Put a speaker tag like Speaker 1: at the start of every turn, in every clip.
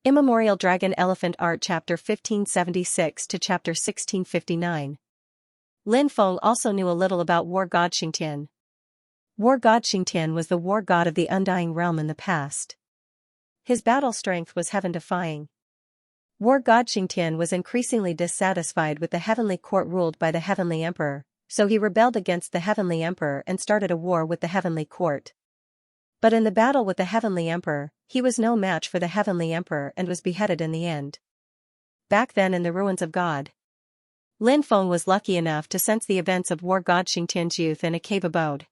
Speaker 1: Immemorial Dragon Elephant Art Chapter 1576 to Chapter 1659. Lin Feng also knew a little about War God Xianxia. War God Xianxia was the war god of the Undying Realm in the past. His battle strength was heaven-defying. War God Xianxia was increasingly dissatisfied with the heavenly court ruled by the heavenly emperor, so he rebelled against the heavenly emperor and started a war with the heavenly court. But in the battle with the heavenly emperor, he was no match for the heavenly emperor and was beheaded in the end. Back then in the ruins of God, Lin Feng was lucky enough to sense the events of War God Xianxia's youth in a cave abode.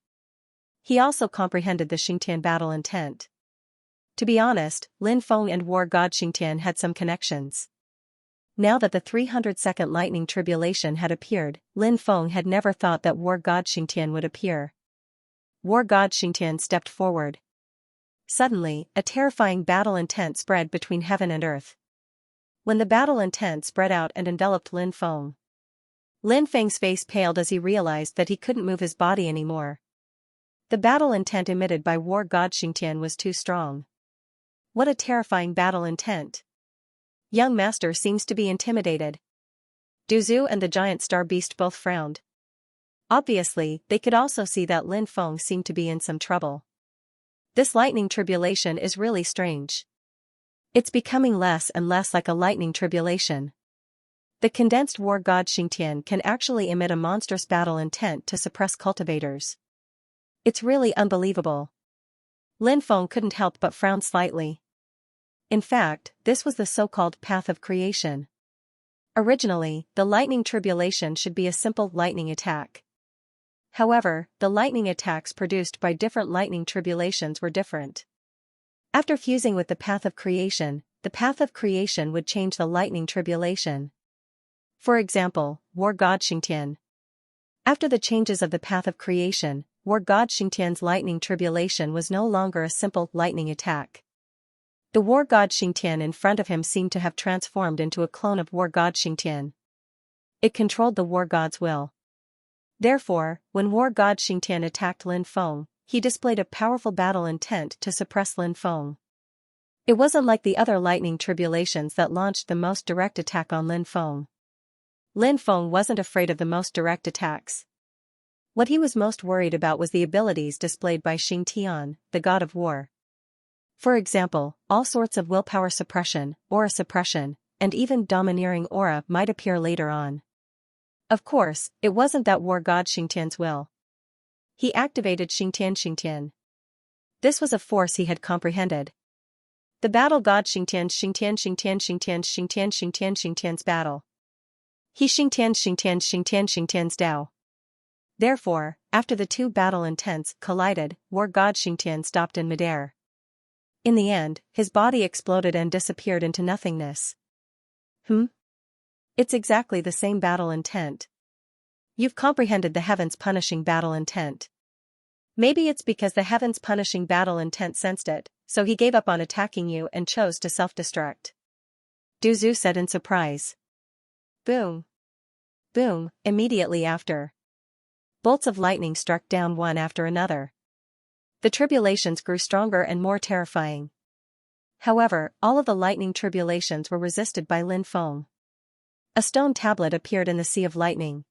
Speaker 1: He also comprehended the Xianxia battle intent. To be honest, Lin Feng and War God Xianxia had some connections. Now that the 300-second lightning tribulation had appeared, Lin Feng had never thought that War God Xianxia would appear. War God Xianxia stepped forward. Suddenly, a terrifying battle intent spread between heaven and earth. When the battle intent spread out and enveloped Lin Feng's face paled as he realized that he couldn't move his body anymore. The battle intent emitted by War God Xianxia was too strong. What a terrifying battle intent! Young Master seems to be intimidated. Duzu and the giant star beast both frowned. Obviously, they could also see that Lin Feng seemed to be in some trouble. This lightning tribulation is really strange. It's becoming less and less like a lightning tribulation. The condensed War God Xianxia can actually emit a monstrous battle intent to suppress cultivators. It's really unbelievable. Lin Feng couldn't help but frown slightly. In fact, this was the so-called path of creation. Originally, the lightning tribulation should be a simple lightning attack. However, the lightning attacks produced by different lightning tribulations were different. After fusing with the path of creation would change the lightning tribulation. For example, War God Xianxia. After the changes of the path of creation, War God Xianxia's lightning tribulation was no longer a simple lightning attack. The War God Xianxia in front of him seemed to have transformed into a clone of War God Xianxia. It controlled the War God's will. Therefore, when War God Xianxia attacked Lin Feng, he displayed a powerful battle intent to suppress Lin Feng. It wasn't like the other lightning tribulations that launched the most direct attack on Lin Feng. Lin Feng wasn't afraid of the most direct attacks. What he was most worried about was the abilities displayed by Xiantian, the god of war. For example, all sorts of willpower suppression, aura suppression, and even domineering aura might appear later on. Of course, it wasn't that War God Xianxia's will. He activated Xianxian. This was a force he had comprehended. The battle God Xianxian's battle. He Xianxian's Dao. Therefore, after the two battle intents collided, War God Xianxia stopped in midair. In the end, his body exploded and disappeared into nothingness. It's exactly the same battle intent. You've comprehended the heavens punishing battle intent. Maybe it's because the heavens punishing battle intent sensed it, so he gave up on attacking you and chose to self-destruct. Duzu said in surprise. Boom. Boom, immediately after. Bolts of lightning struck down one after another. The tribulations grew stronger and more terrifying. However, all of the lightning tribulations were resisted by Lin Feng. A stone tablet appeared in the sea of lightning.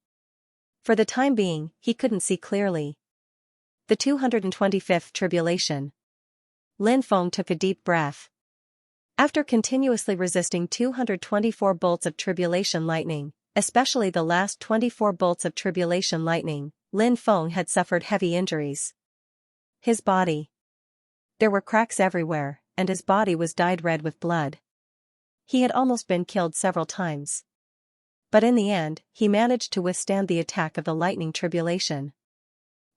Speaker 1: For the time being, he couldn't see clearly. The 225th tribulation. Lin Feng took a deep breath. After continuously resisting 224 bolts of tribulation lightning, especially the last 24 bolts of tribulation lightning, Lin Feng had suffered heavy injuries. His body. There were cracks everywhere, and his body was dyed red with blood. He had almost been killed several times. But in the end, he managed to withstand the attack of the lightning tribulation.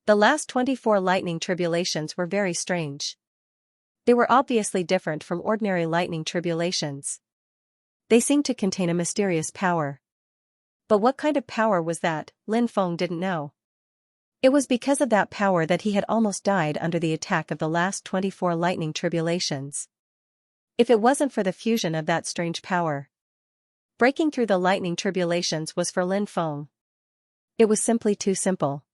Speaker 1: The last 24 lightning tribulations were very strange. They were obviously different from ordinary lightning tribulations. They seemed to contain a mysterious power. But what kind of power was that, Lin Feng didn't know. It was because of that power that he had almost died under the attack of the last 24 lightning tribulations. If it wasn't for the fusion of that strange power, breaking through the lightning tribulations was for Lin Feng. It was simply too simple.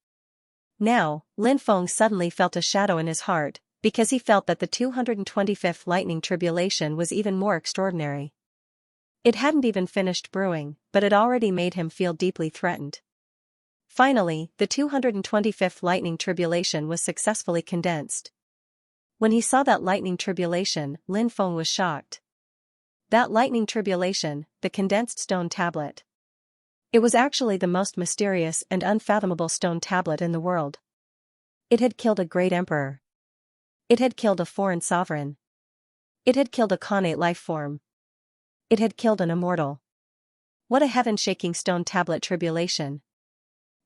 Speaker 1: Now, Lin Feng suddenly felt a shadow in his heart, because he felt that the 225th lightning tribulation was even more extraordinary. It hadn't even finished brewing, but it already made him feel deeply threatened. Finally, the 225th lightning tribulation was successfully condensed. When he saw that lightning tribulation, Lin Feng was shocked. That lightning tribulation, the condensed stone tablet. It was actually the most mysterious and unfathomable stone tablet in the world. It had killed a great emperor. It had killed a foreign sovereign. It had killed a Khanate life form. It had killed an immortal. What a heaven-shaking stone tablet tribulation.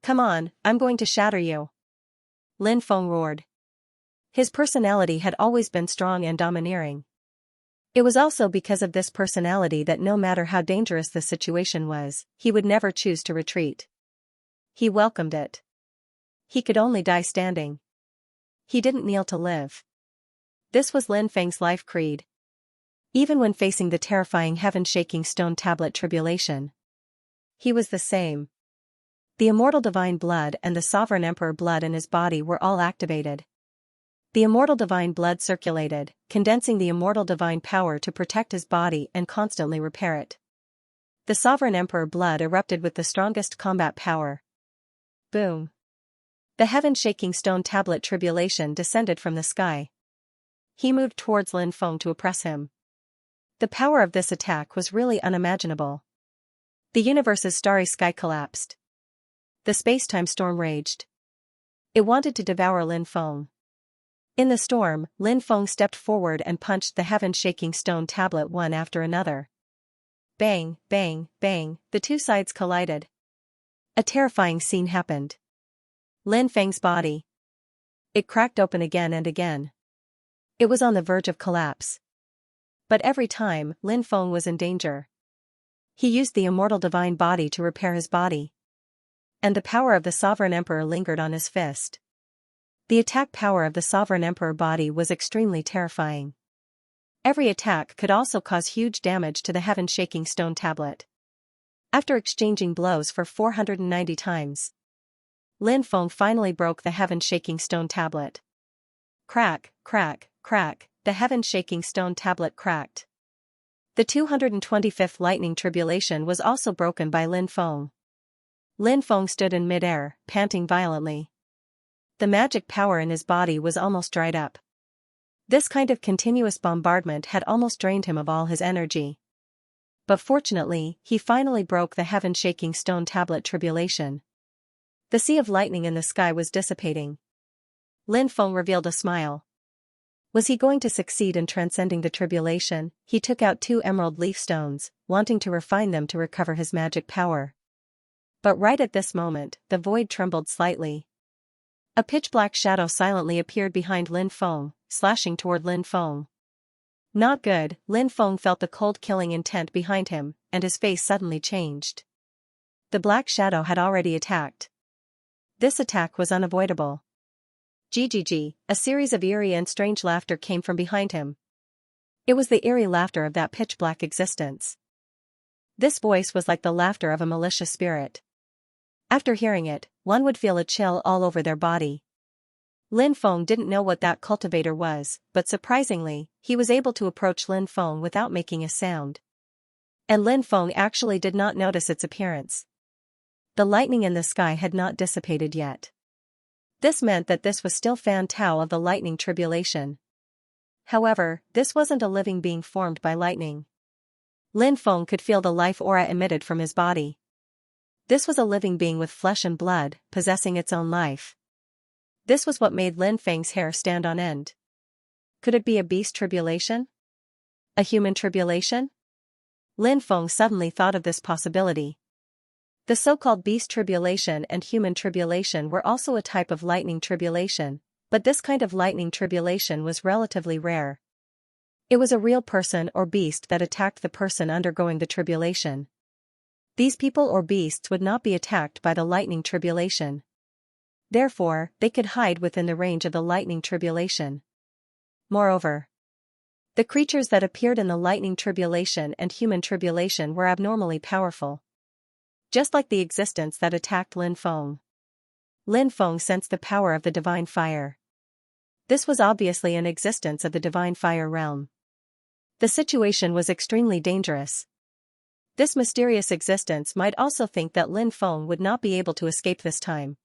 Speaker 1: Come on, I'm going to shatter you. Lin Feng roared. His personality had always been strong and domineering. It was also because of this personality that no matter how dangerous the situation was, he would never choose to retreat. He welcomed it. He could only die standing. He didn't kneel to live. This was Lin Feng's life creed. Even when facing the terrifying heaven-shaking stone tablet tribulation, he was the same. The immortal divine blood and the sovereign emperor blood in his body were all activated. The immortal divine blood circulated, condensing the immortal divine power to protect his body and constantly repair it. The sovereign emperor blood erupted with the strongest combat power. Boom. The heaven-shaking stone tablet tribulation descended from the sky. He moved towards Lin Feng to oppress him. The power of this attack was really unimaginable. The universe's starry sky collapsed. The space-time storm raged. It wanted to devour Lin Feng. In the storm, Lin Feng stepped forward and punched the heaven-shaking stone tablet one after another. Bang, bang, bang, the two sides collided. A terrifying scene happened. Lin Feng's body. It cracked open again and again. It was on the verge of collapse. But every time, Lin Feng was in danger. He used the immortal divine body to repair his body. And the power of the sovereign emperor lingered on his fist. The attack power of the sovereign emperor body was extremely terrifying. Every attack could also cause huge damage to the heaven-shaking stone tablet. After exchanging blows for 490 times, Lin Feng finally broke the heaven-shaking stone tablet. Crack, crack, crack, the heaven-shaking stone tablet cracked. The 225th lightning tribulation was also broken by Lin Feng. Lin Feng stood in mid-air, panting violently. The magic power in his body was almost dried up. This kind of continuous bombardment had almost drained him of all his energy. But fortunately, he finally broke the heaven-shaking stone tablet tribulation. The sea of lightning in the sky was dissipating. Lin Feng revealed a smile. Was he going to succeed in transcending the tribulation? He took out 2 emerald leaf stones, wanting to refine them to recover his magic power. But right at this moment, the void trembled slightly. A pitch-black shadow silently appeared behind Lin Feng, slashing toward Lin Feng. Not good, Lin Feng felt the cold killing intent behind him, and his face suddenly changed. The black shadow had already attacked. This attack was unavoidable. GGG, a series of eerie and strange laughter came from behind him. It was the eerie laughter of that pitch-black existence. This voice was like the laughter of a malicious spirit. After hearing it, one would feel a chill all over their body. Lin Feng didn't know what that cultivator was, but surprisingly, he was able to approach Lin Feng without making a sound. And Lin Feng actually did not notice its appearance. The lightning in the sky had not dissipated yet. This meant that this was still Fan Tao of the lightning tribulation. However, this wasn't a living being formed by lightning. Lin Feng could feel the life aura emitted from his body. This was a living being with flesh and blood, possessing its own life. This was what made Lin Feng's hair stand on end. Could it be a beast tribulation? A human tribulation? Lin Feng suddenly thought of this possibility. The so-called beast tribulation and human tribulation were also a type of lightning tribulation, but this kind of lightning tribulation was relatively rare. It was a real person or beast that attacked the person undergoing the tribulation. These people or beasts would not be attacked by the lightning tribulation. Therefore, they could hide within the range of the lightning tribulation. Moreover, the creatures that appeared in the lightning tribulation and human tribulation were abnormally powerful. Just like the existence that attacked Lin Feng. Lin Feng sensed the power of the divine fire. This was obviously an existence of the divine fire realm. The situation was extremely dangerous. This mysterious existence might also think that Lin Feng would not be able to escape this time.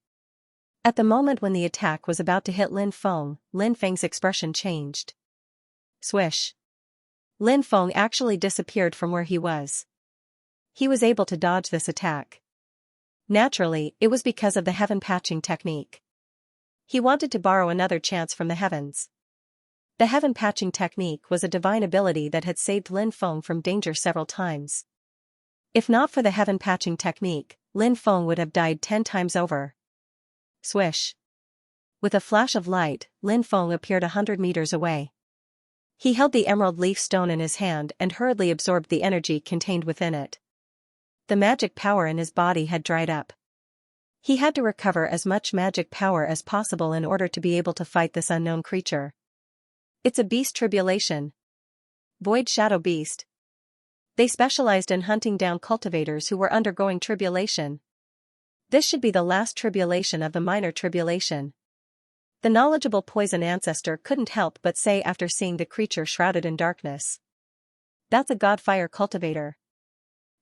Speaker 1: At the moment when the attack was about to hit Lin Feng, Lin Feng's expression changed. Swish. Lin Feng actually disappeared from where he was. He was able to dodge this attack. Naturally, it was because of the heaven patching technique. He wanted to borrow another chance from the heavens. The heaven patching technique was a divine ability that had saved Lin Feng from danger several times. If not for the heaven patching technique, Lin Feng would have died 10 times over. Swish. With a flash of light, Lin Feng appeared 100 meters away. He held the emerald leaf stone in his hand and hurriedly absorbed the energy contained within it. The magic power in his body had dried up. He had to recover as much magic power as possible in order to be able to fight this unknown creature. It's a beast tribulation. Void Shadow Beast. They specialized in hunting down cultivators who were undergoing tribulation. This should be the last tribulation of the minor tribulation. The knowledgeable poison ancestor couldn't help but say after seeing the creature shrouded in darkness. That's a godfire cultivator.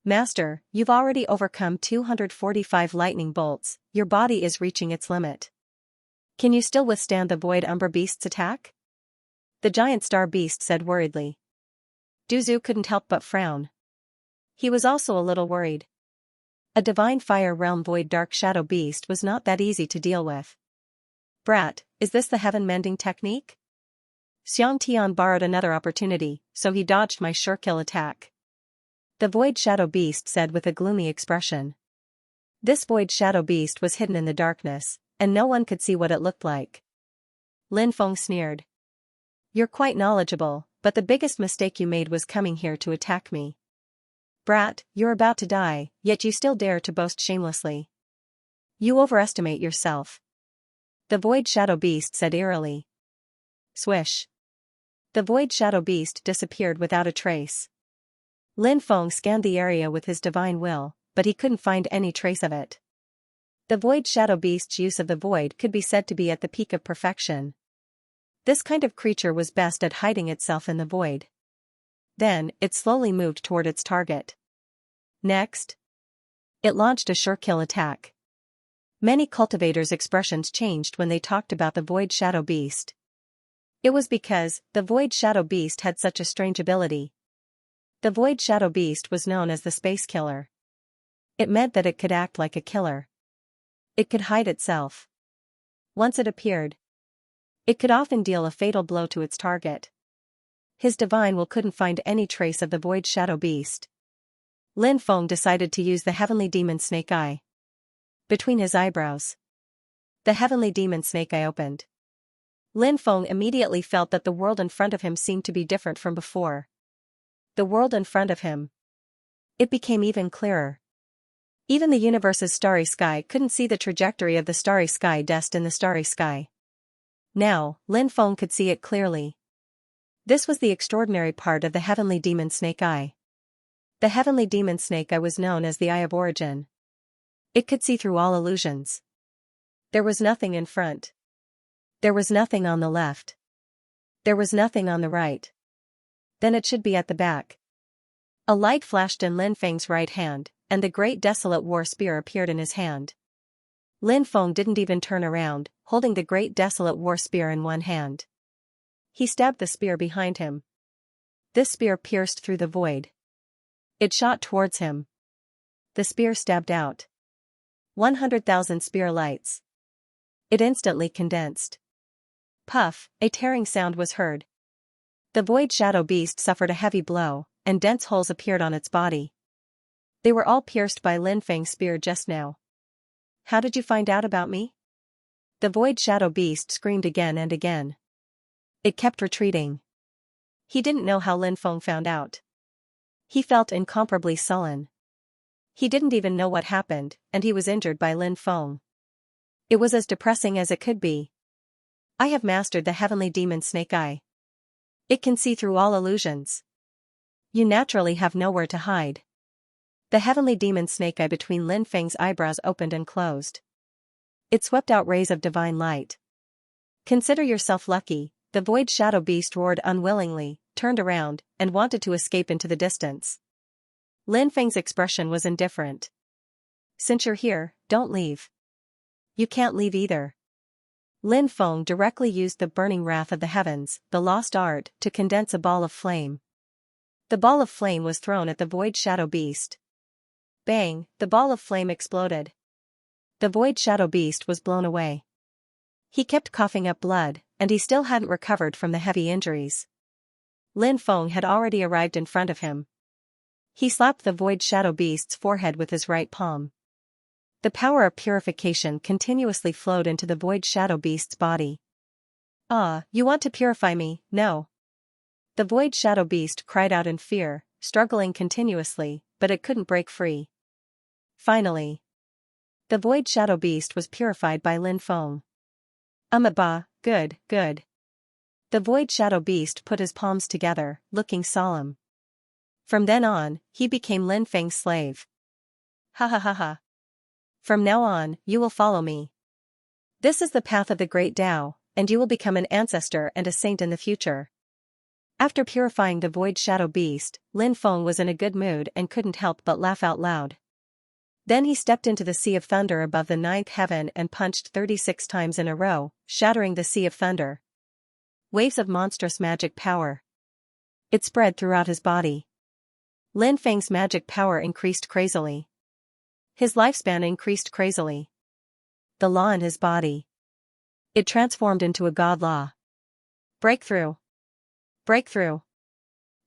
Speaker 1: Master, you've already overcome 245 lightning bolts, your body is reaching its limit. Can you still withstand the Void Umbra Beast's attack? The giant star beast said worriedly. Duzu couldn't help but frown. He was also a little worried. A divine fire realm void dark shadow beast was not that easy to deal with. Brat, is this the heaven mending technique? Xianxia borrowed another opportunity, so he dodged my sure kill attack. The void shadow beast said with a gloomy expression. This void shadow beast was hidden in the darkness, and no one could see what it looked like. Lin Feng sneered. You're quite knowledgeable, but the biggest mistake you made was coming here to attack me. Brat, you're about to die, yet you still dare to boast shamelessly. You overestimate yourself. The void shadow beast said eerily. Swish. The void shadow beast disappeared without a trace. Lin Feng scanned the area with his divine will, but he couldn't find any trace of it. The void shadow beast's use of the void could be said to be at the peak of perfection. This kind of creature was best at hiding itself in the void. Then, it slowly moved toward its target. Next, it launched a sure kill attack. Many cultivators' expressions changed when they talked about the void shadow beast. It was because the void shadow beast had such a strange ability. The void shadow beast was known as the space killer. It meant that it could act like a killer. It could hide itself. Once it appeared, it could often deal a fatal blow to its target. His divine will couldn't find any trace of the void shadow beast. Lin Feng decided to use the heavenly demon snake eye. Between his eyebrows, the heavenly demon snake eye opened. Lin Feng immediately felt that the world in front of him seemed to be different from before. The world in front of him. It became even clearer. Even the universe's starry sky couldn't see the trajectory of the starry sky dust in the starry sky. Now, Lin Feng could see it clearly. This was the extraordinary part of the heavenly demon snake eye. The heavenly demon snake eye was known as the Eye of Origin. It could see through all illusions. There was nothing in front. There was nothing on the left. There was nothing on the right. Then it should be at the back. A light flashed in Lin Feng's right hand, and the great desolate war spear appeared in his hand. Lin Feng didn't even turn around, holding the great desolate war spear in one hand. He stabbed the spear behind him. This spear pierced through the void. It shot towards him. The spear stabbed out 100,000 spear lights. It instantly condensed. Puff, a tearing sound was heard. The void shadow beast suffered a heavy blow, and dense holes appeared on its body. They were all pierced by Lin Feng's spear just now. How did you find out about me? The void shadow beast screamed again and again. It kept retreating. He didn't know how Lin Feng found out. He felt incomparably sullen. He didn't even know what happened, and he was injured by Lin Feng. It was as depressing as it could be. I have mastered the heavenly demon snake eye. It can see through all illusions. You naturally have nowhere to hide. The heavenly demon snake eye between Lin Feng's eyebrows opened and closed. It swept out rays of divine light. Consider yourself lucky, the void shadow beast roared unwillingly, turned around, and wanted to escape into the distance. Lin Feng's expression was indifferent. Since you're here, don't leave. You can't leave either. Lin Feng directly used the burning wrath of the heavens, the lost art, to condense a ball of flame. The ball of flame was thrown at the void shadow beast. Bang, the ball of flame exploded. The void shadow beast was blown away. He kept coughing up blood, and he still hadn't recovered from the heavy injuries. Lin Feng had already arrived in front of him. He slapped the void shadow beast's forehead with his right palm. The power of purification continuously flowed into the void shadow beast's body. Ah, you want to purify me, no? The void shadow beast cried out in fear, struggling continuously, but it couldn't break free. Finally, the void shadow beast was purified by Lin Feng. Bah, good, good. The void shadow beast put his palms together, looking solemn. From then on, he became Lin Feng's slave. Ha ha ha ha. From now on, you will follow me. This is the path of the great Tao, and you will become an ancestor and a saint in the future. After purifying the void shadow beast, Lin Feng was in a good mood and couldn't help but laugh out loud. Then he stepped into the sea of thunder above the ninth heaven and punched 36 times in a row, shattering the sea of thunder. Waves of monstrous magic power. It spread throughout his body. Lin Feng's magic power increased crazily. His lifespan increased crazily. The law in his body. It transformed into a god law. Breakthrough. Breakthrough.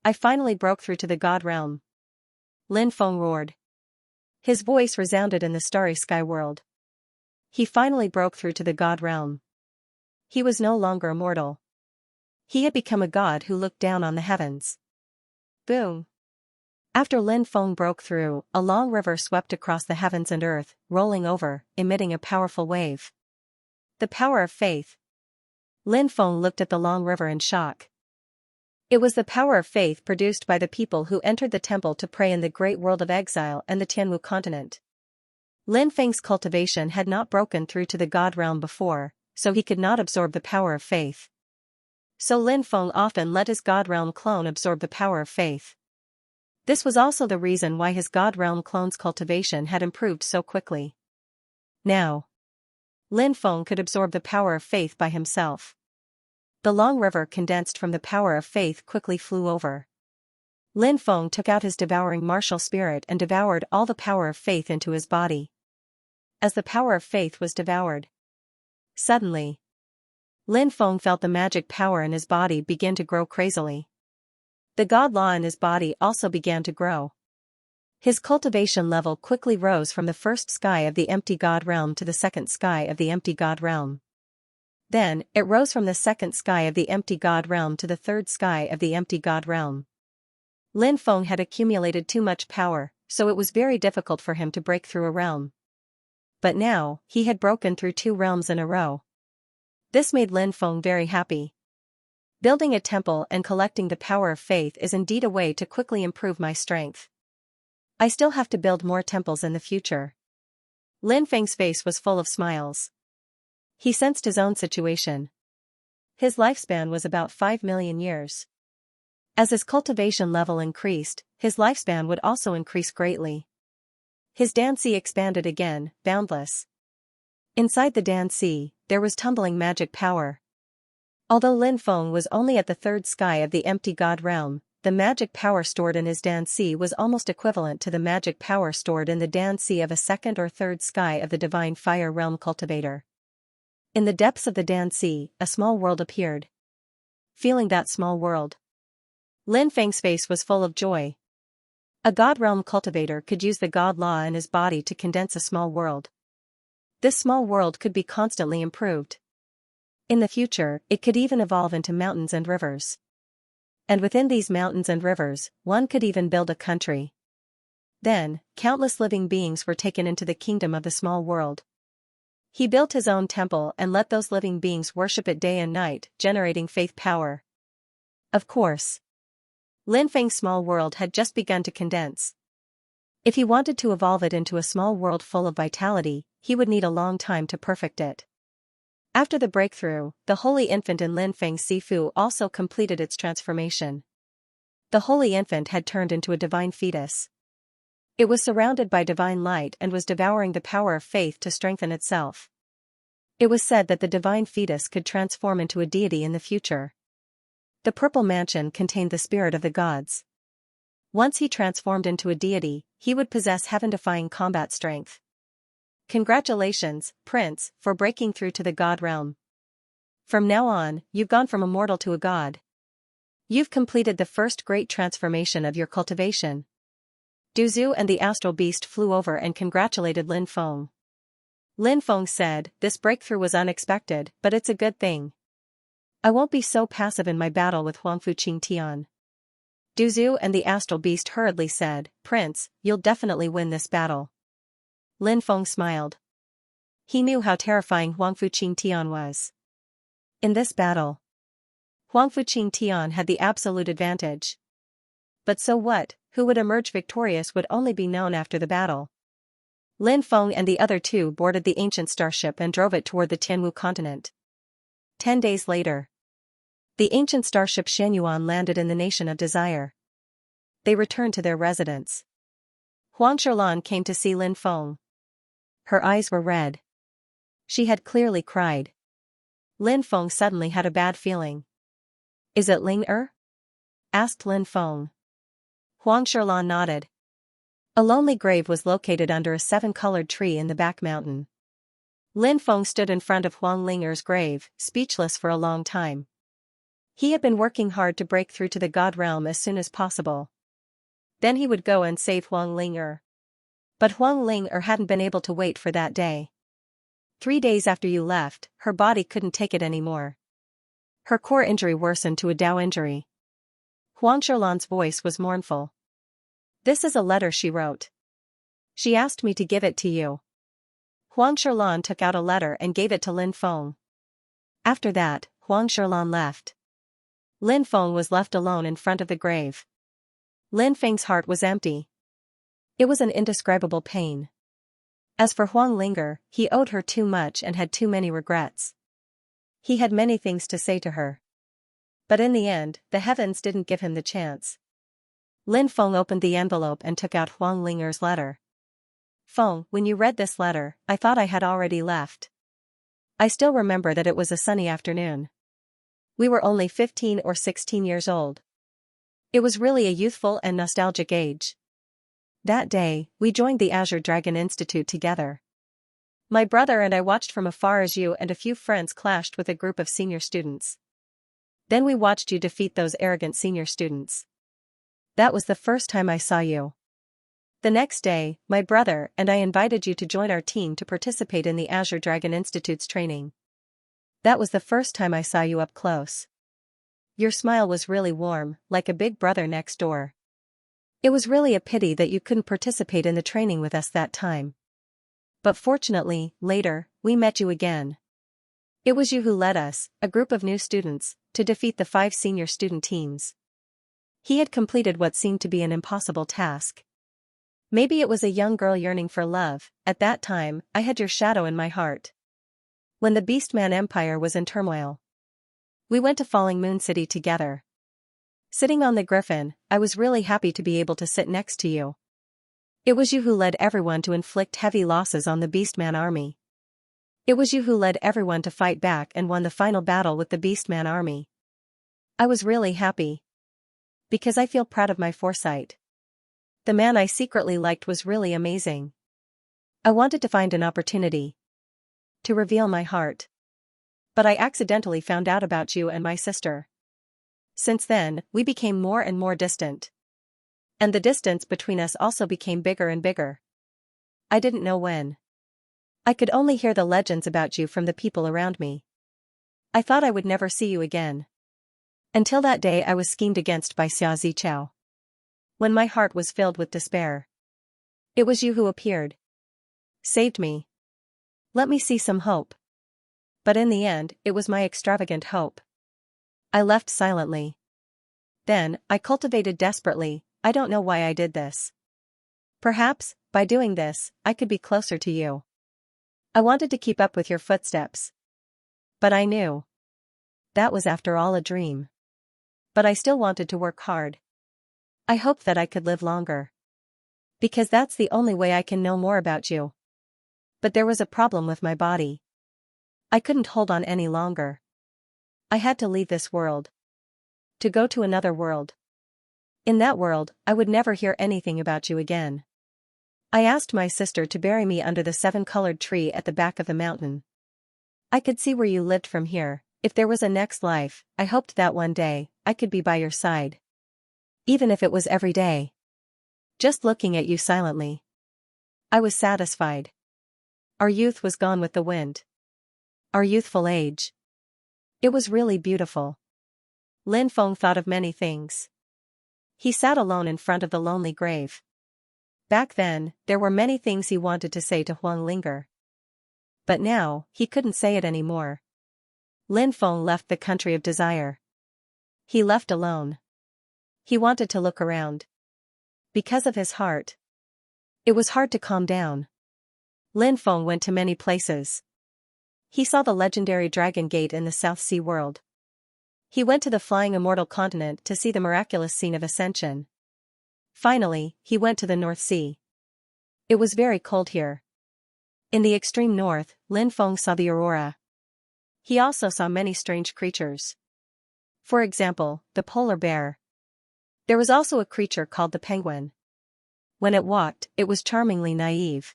Speaker 1: I finally broke through to the god realm. Lin Feng roared. His voice resounded in the starry sky world. He finally broke through to the god realm. He was no longer a mortal. He had become a god who looked down on the heavens. Boom. After Lin Feng broke through, a long river swept across the heavens and earth, rolling over, emitting a powerful wave. The power of faith. Lin Feng looked at the long river in shock. It was the power of faith produced by the people who entered the temple to pray in the great world of exile and the Tianwu continent. Lin Feng's cultivation had not broken through to the god realm before, so he could not absorb the power of faith. So Lin Feng often let his god realm clone absorb the power of faith. This was also the reason why his god realm clone's cultivation had improved so quickly. Now, Lin Feng could absorb the power of faith by himself. The long river condensed from the power of faith quickly flew over. Lin Feng took out his devouring martial spirit and devoured all the power of faith into his body. As the power of faith was devoured, suddenly, Lin Feng felt the magic power in his body begin to grow crazily. The god law in his body also began to grow. His cultivation level quickly rose from the first sky of the empty god realm to the second sky of the empty god realm. Then, it rose from the second sky of the empty god realm to the third sky of the empty god realm. Lin Feng had accumulated too much power, so it was very difficult for him to break through a realm. But now, he had broken through 2 realms in a row. This made Lin Feng very happy. Building a temple and collecting the power of faith is indeed a way to quickly improve my strength. I still have to build more temples in the future. Lin Feng's face was full of smiles. He sensed his own situation. His lifespan was about 5 million years. As his cultivation level increased, his lifespan would also increase greatly. His Danxi expanded again, boundless. Inside the Danxi, there was tumbling magic power. Although Lin Feng was only at the third sky of the empty god realm, the magic power stored in his Danxi was almost equivalent to the magic power stored in the Danxi of a second or third sky of the divine fire realm cultivator. In the depths of the Danxi, a small world appeared. Feeling that small world, Lin Feng's face was full of joy. A god realm cultivator could use the god law in his body to condense a small world. This small world could be constantly improved. In the future, it could even evolve into mountains and rivers. And within these mountains and rivers, one could even build a country. Then, countless living beings were taken into the kingdom of the small world. He built his own temple and let those living beings worship it day and night, generating faith power. Of course, Lin Feng's small world had just begun to condense. If he wanted to evolve it into a small world full of vitality, he would need a long time to perfect it. After the breakthrough, the holy infant in Linfeng Sifu also completed its transformation. The holy infant had turned into a divine fetus. It was surrounded by divine light and was devouring the power of faith to strengthen itself. It was said that the divine fetus could transform into a deity in the future. The purple mansion contained the spirit of the gods. Once he transformed into a deity, he would possess heaven-defying combat strength. Congratulations, Prince, for breaking through to the god realm. From now on, you've gone from a mortal to a god. You've completed the first great transformation of your cultivation. Du Zhu and the astral beast flew over and congratulated Lin Feng. Lin Feng said, "This breakthrough was unexpected, but it's a good thing. I won't be so passive in my battle with Huangfu Qingtian." Du Zhu and the astral beast hurriedly said, "Prince, you'll definitely win this battle." Lin Feng smiled. He knew how terrifying Huangfu Qingtian was. In this battle, Huangfu Qingtian had the absolute advantage. But so what? Who would emerge victorious would only be known after the battle. Lin Feng and the other two boarded the ancient starship and drove it toward the Tianwu continent. 10 days later, the ancient starship Xianyuan landed in the Nation of Desire. They returned to their residence. Huang Shilan came to see Lin Feng. Her eyes were red. She had clearly cried. Lin Feng suddenly had a bad feeling. "Is it Ling Er?" asked Lin Feng. Huang Shilan nodded. A lonely grave was located under a 7-colored tree in the back mountain. Lin Feng stood in front of Huang Linger's grave, speechless for a long time. He had been working hard to break through to the god realm as soon as possible. Then he would go and save Huang Linger. But Huang Linger hadn't been able to wait for that day. 3 days after you left, her body couldn't take it anymore. Her core injury worsened to a Dao injury. Huang Shilan's voice was mournful. "This is a letter she wrote. She asked me to give it to you." Huang Shilan took out a letter and gave it to Lin Feng. After that, Huang Shilan left. Lin Feng was left alone in front of the grave. Lin Feng's heart was empty. It was an indescribable pain. As for Huang Linger, he owed her too much and had too many regrets. He had many things to say to her. But in the end, the heavens didn't give him the chance. Lin Feng opened the envelope and took out Huang Linger's letter. "Feng, when you read this letter, I thought I had already left. I still remember that it was a sunny afternoon. We were only 15 or 16 years old. It was really a youthful and nostalgic age. That day, we joined the Azure Dragon Institute together. My brother and I watched from afar as you and a few friends clashed with a group of senior students. Then we watched you defeat those arrogant senior students. That was the first time I saw you. The next day, my brother and I invited you to join our team to participate in the Azure Dragon Institute's training. That was the first time I saw you up close. Your smile was really warm, like a big brother next door. It was really a pity that you couldn't participate in the training with us that time. But fortunately, later, we met you again. It was you who led us, a group of new students, to defeat the 5 senior student teams. He had completed what seemed to be an impossible task. Maybe it was a young girl yearning for love. At that time, I had your shadow in my heart. When the Beastman Empire was in turmoil, we went to Falling Moon City together. Sitting on the griffin, I was really happy to be able to sit next to you. It was you who led everyone to inflict heavy losses on the Beastman army. It was you who led everyone to fight back and won the final battle with the Beastman army. I was really happy. Because I feel proud of my foresight. The man I secretly liked was really amazing. I wanted to find an opportunity to reveal my heart. But I accidentally found out about you and my sister. Since then, we became more and more distant. And the distance between us also became bigger and bigger. I didn't know when. I could only hear the legends about you from the people around me. I thought I would never see you again. Until that day I was schemed against by Xia Zichao. When my heart was filled with despair, it was you who appeared. Saved me. Let me see some hope. But in the end, it was my extravagant hope. I left silently. Then, I cultivated desperately. I don't know why I did this. Perhaps, by doing this, I could be closer to you. I wanted to keep up with your footsteps. But I knew. That was after all a dream. But I still wanted to work hard. I hoped that I could live longer. Because that's the only way I can know more about you. But there was a problem with my body. I couldn't hold on any longer. I had to leave this world. To go to another world. In that world, I would never hear anything about you again. I asked my sister to bury me under the 7-colored tree at the back of the mountain. I could see where you lived from here. If there was a next life, I hoped that one day, I could be by your side. Even if it was every day. Just looking at you silently. I was satisfied. Our youth was gone with the wind. Our youthful age. It was really beautiful. Lin Feng thought of many things. He sat alone in front of the lonely grave. Back then, there were many things he wanted to say to Huang Linger. But now, he couldn't say it anymore. Lin Feng left the country of desire. He left alone. He wanted to look around. Because of his heart. It was hard to calm down. Lin Feng went to many places. He saw the legendary Dragon Gate in the South Sea world. He went to the flying immortal continent to see the miraculous scene of ascension. Finally, he went to the North Sea. It was very cold here. In the extreme north, Lin Feng saw the aurora. He also saw many strange creatures. For example, the polar bear. There was also a creature called the penguin. When it walked, it was charmingly naive.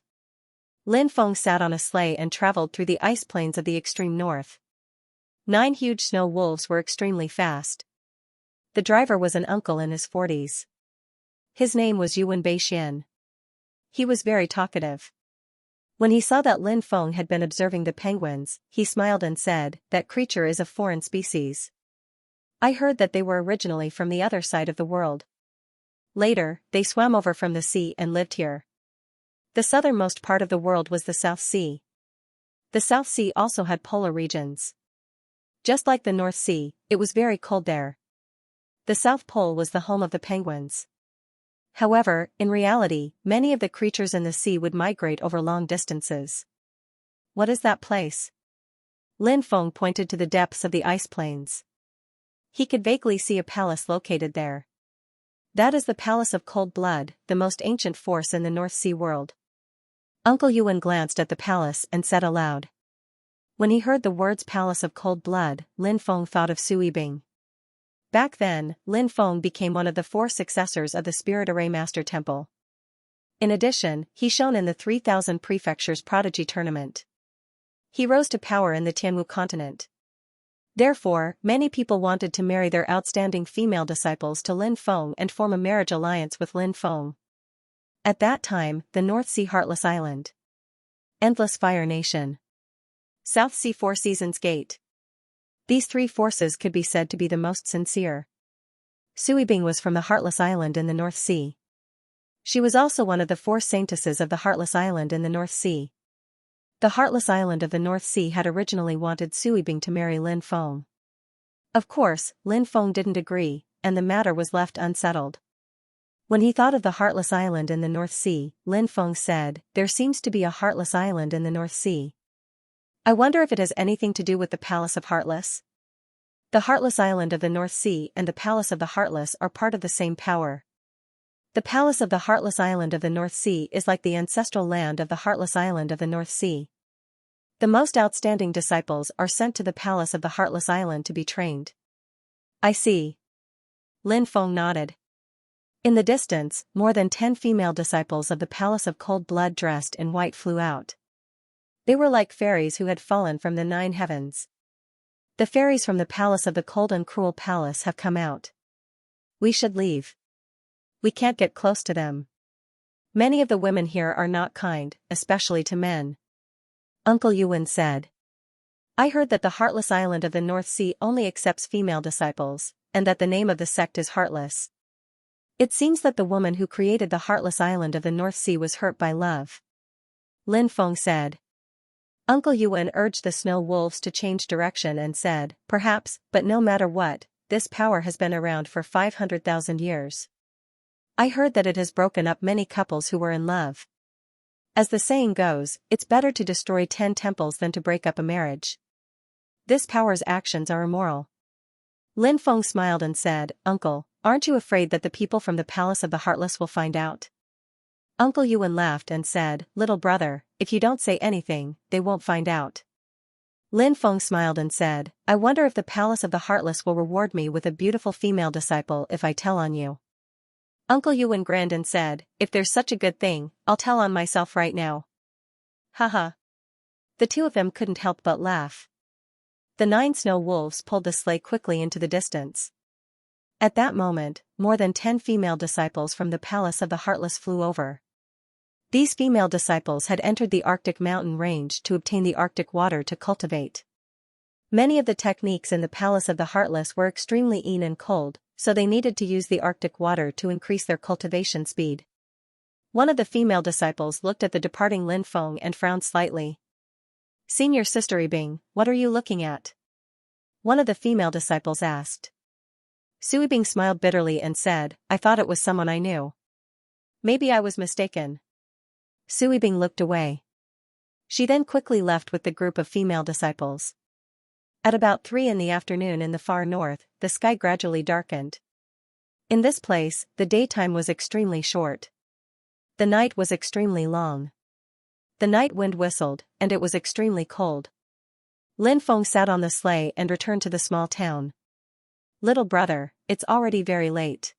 Speaker 1: Lin Feng sat on a sleigh and traveled through the ice plains of the extreme north. 9 huge snow wolves were extremely fast. The driver was an uncle in his 40s. His name was Yuan Beixian. He was very talkative. When he saw that Lin Feng had been observing the penguins, he smiled and said, "That creature is a foreign species. I heard that they were originally from the other side of the world. Later, they swam over from the sea and lived here. The southernmost part of the world was the South Sea. The South Sea also had polar regions. Just like the North Sea, it was very cold there. The South Pole was the home of the penguins. However, in reality, many of the creatures in the sea would migrate over long distances." "What is that place?" Lin Feng pointed to the depths of the ice plains. He could vaguely see a palace located there. "That is the Palace of Cold Blood, the most ancient force in the North Sea world." Uncle Yuan glanced at the palace and said aloud. When he heard the words Palace of Cold Blood, Lin Feng thought of Sui Bing. Back then, Lin Feng became one of the 4 successors of the Spirit Array Master Temple. In addition, he shone in the 3000 Prefectures Prodigy Tournament. He rose to power in the Tianwu continent. Therefore, many people wanted to marry their outstanding female disciples to Lin Feng and form a marriage alliance with Lin Feng. At that time, the North Sea Heartless Island. Endless Fire Nation. South Sea 4 Seasons Gate. These 3 forces could be said to be the most sincere. Sui Bing was from the Heartless Island in the North Sea. She was also one of the 4 saintesses of the Heartless Island in the North Sea. The Heartless Island of the North Sea had originally wanted Sui Bing to marry Lin Feng. Of course, Lin Feng didn't agree, and the matter was left unsettled. When he thought of the Heartless Island in the North Sea, Lin Feng said, "There seems to be a Heartless Island in the North Sea. I wonder if it has anything to do with the Palace of Heartless?" The Heartless Island of the North Sea and the Palace of the Heartless are part of the same power. The Palace of the Heartless Island of the North Sea is like the ancestral land of the Heartless Island of the North Sea. The most outstanding disciples are sent to the Palace of the Heartless Island to be trained. "I see." Lin Feng nodded. In the distance, more than 10 female disciples of the Palace of Cold Blood dressed in white flew out. They were like fairies who had fallen from the 9 heavens. "The fairies from the Palace of the Cold and Cruel Palace have come out. We should leave. We can't get close to them. Many of the women here are not kind, especially to men," Uncle Yuan said. "I heard that the Heartless Island of the North Sea only accepts female disciples, and that the name of the sect is Heartless. It seems that the woman who created the Heartless Island of the North Sea was hurt by love," Lin Feng said. Uncle Yuan urged the snow wolves to change direction and said, "Perhaps, but no matter what, this power has been around for 500,000 years. I heard that it has broken up many couples who were in love. As the saying goes, it's better to destroy 10 temples than to break up a marriage." This power's actions are immoral. Lin Feng smiled and said, Uncle, aren't you afraid that the people from the Palace of the Heartless will find out? Uncle Yuan laughed and said, Little brother, if you don't say anything, they won't find out. Lin Feng smiled and said, I wonder if the Palace of the Heartless will reward me with a beautiful female disciple if I tell on you. Uncle Yuan grinned and said, If there's such a good thing, I'll tell on myself right now. Haha. The two of them couldn't help but laugh. The 9 snow wolves pulled the sleigh quickly into the distance. At that moment, more than 10 female disciples from the Palace of the Heartless flew over. These female disciples had entered the Arctic mountain range to obtain the Arctic water to cultivate. Many of the techniques in the Palace of the Heartless were extremely keen and cold, so they needed to use the Arctic water to increase their cultivation speed. One of the female disciples looked at the departing Lin Feng and frowned slightly. Senior Sister Yibing, what are you looking at? One of the female disciples asked. Su Yibing smiled bitterly and said, I thought it was someone I knew. Maybe I was mistaken. Su Yibing looked away. She then quickly left with the group of female disciples. At about 3 in the afternoon in the far north, the sky gradually darkened. In this place, the daytime was extremely short. The night was extremely long. The night wind whistled, and it was extremely cold. Lin Feng sat on the sleigh and returned to the small town. Little brother, it's already very late.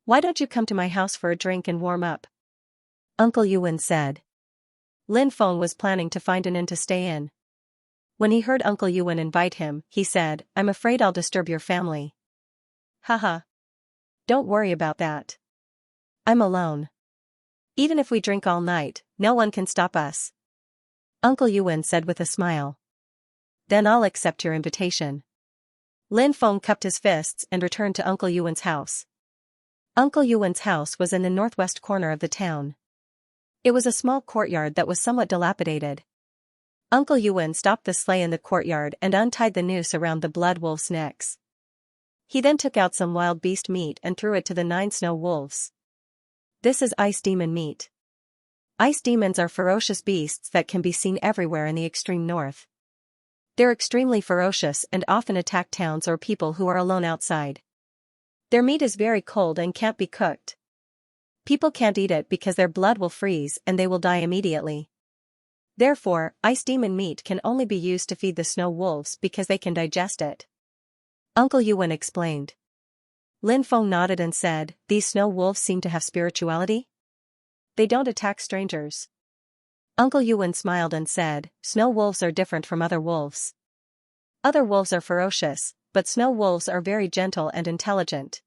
Speaker 1: Why don't you come to my house for a drink and warm up? Uncle Yuan said. Lin Feng was planning to find an inn to stay in. When he heard Uncle Yuan invite him, he said, I'm afraid I'll disturb your family. Haha. Don't worry about that. I'm alone. Even if we drink all night, no one can stop us. Uncle Yuan said with a smile. Then I'll accept your invitation. Lin Feng cupped his fists and returned to Uncle Yuan's house. Uncle Yuan's house was in the northwest corner of the town. It was a small courtyard that was somewhat dilapidated. Uncle Yuan stopped the sleigh in the courtyard and untied the noose around the blood wolves' necks. He then took out some wild beast meat and threw it to the 9 snow wolves. This is ice demon meat. Ice demons are ferocious beasts that can be seen everywhere in the extreme north. They're extremely ferocious and often attack towns or people who are alone outside. Their meat is very cold and can't be cooked. People can't eat it because their blood will freeze and they will die immediately. Therefore, ice demon meat can only be used to feed the snow wolves because they can digest it. Uncle Yuan explained. Lin Feng nodded and said, These snow wolves seem to have spirituality? They don't attack strangers. Uncle Yuan smiled and said, Snow wolves are different from other wolves. Other wolves are ferocious, but snow wolves are very gentle and intelligent.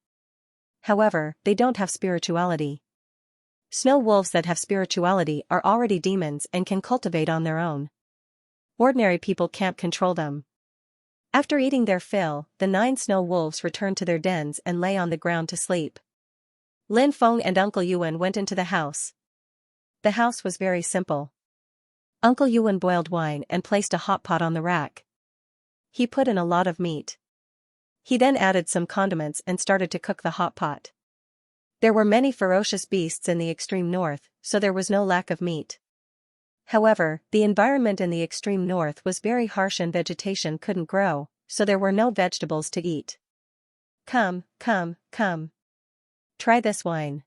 Speaker 1: However, they don't have spirituality. Snow wolves that have spirituality are already demons and can cultivate on their own. Ordinary people can't control them. After eating their fill, the 9 snow wolves returned to their dens and lay on the ground to sleep. Lin Feng and Uncle Yuan went into the house. The house was very simple. Uncle Yuan boiled wine and placed a hot pot on the rack. He put in a lot of meat. He then added some condiments and started to cook the hot pot. There were many ferocious beasts in the extreme north, so there was no lack of meat. However, the environment in the extreme north was very harsh and vegetation couldn't grow, so there were no vegetables to eat. Come. Try this wine.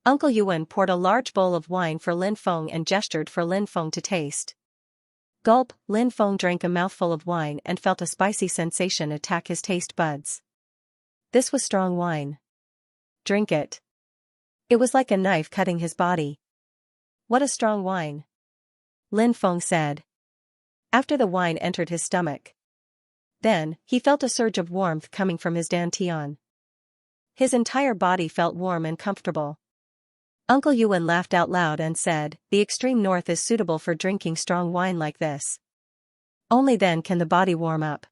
Speaker 1: Uncle Yuan poured a large bowl of wine for Lin Feng and gestured for Lin Feng to taste. Gulp, Lin Feng drank a mouthful of wine and felt a spicy sensation attack his taste buds. This was strong wine. Drink it. It was like a knife cutting his body. What a strong wine. Lin Feng said. After the wine entered his stomach. Then, he felt a surge of warmth coming from his dantian. His entire body felt warm and comfortable. Uncle Yuan laughed out loud and said, The extreme north is suitable for drinking strong wine like this. Only then can the body warm up.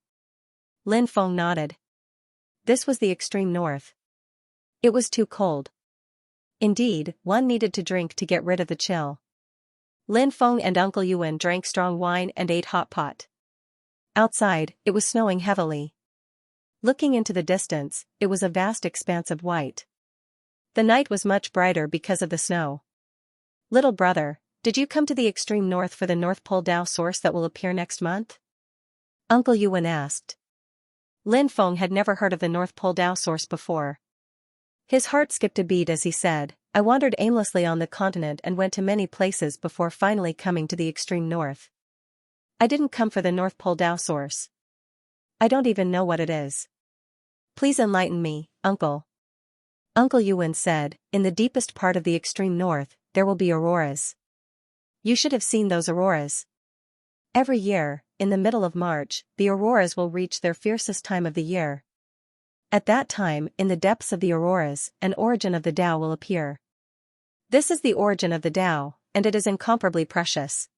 Speaker 1: Lin Feng nodded. This was the extreme north. It was too cold. Indeed, one needed to drink to get rid of the chill. Lin Feng and Uncle Yuan drank strong wine and ate hot pot. Outside, it was snowing heavily. Looking into the distance, it was a vast expanse of white. The night was much brighter because of the snow. Little brother, did you come to the extreme north for the North Pole Tao source that will appear next month? Uncle Yuan asked. Lin Feng had never heard of the North Pole Tao source before. His heart skipped a beat as he said, I wandered aimlessly on the continent and went to many places before finally coming to the extreme north. I didn't come for the North Pole Tao source. I don't even know what it is. Please enlighten me, uncle. Uncle Yuan said, in the deepest part of the extreme north, there will be auroras. You should have seen those auroras. Every year, in the middle of March, the auroras will reach their fiercest time of the year. At that time, in the depths of the auroras, an origin of the Tao will appear. This is the origin of the Tao, and it is incomparably precious.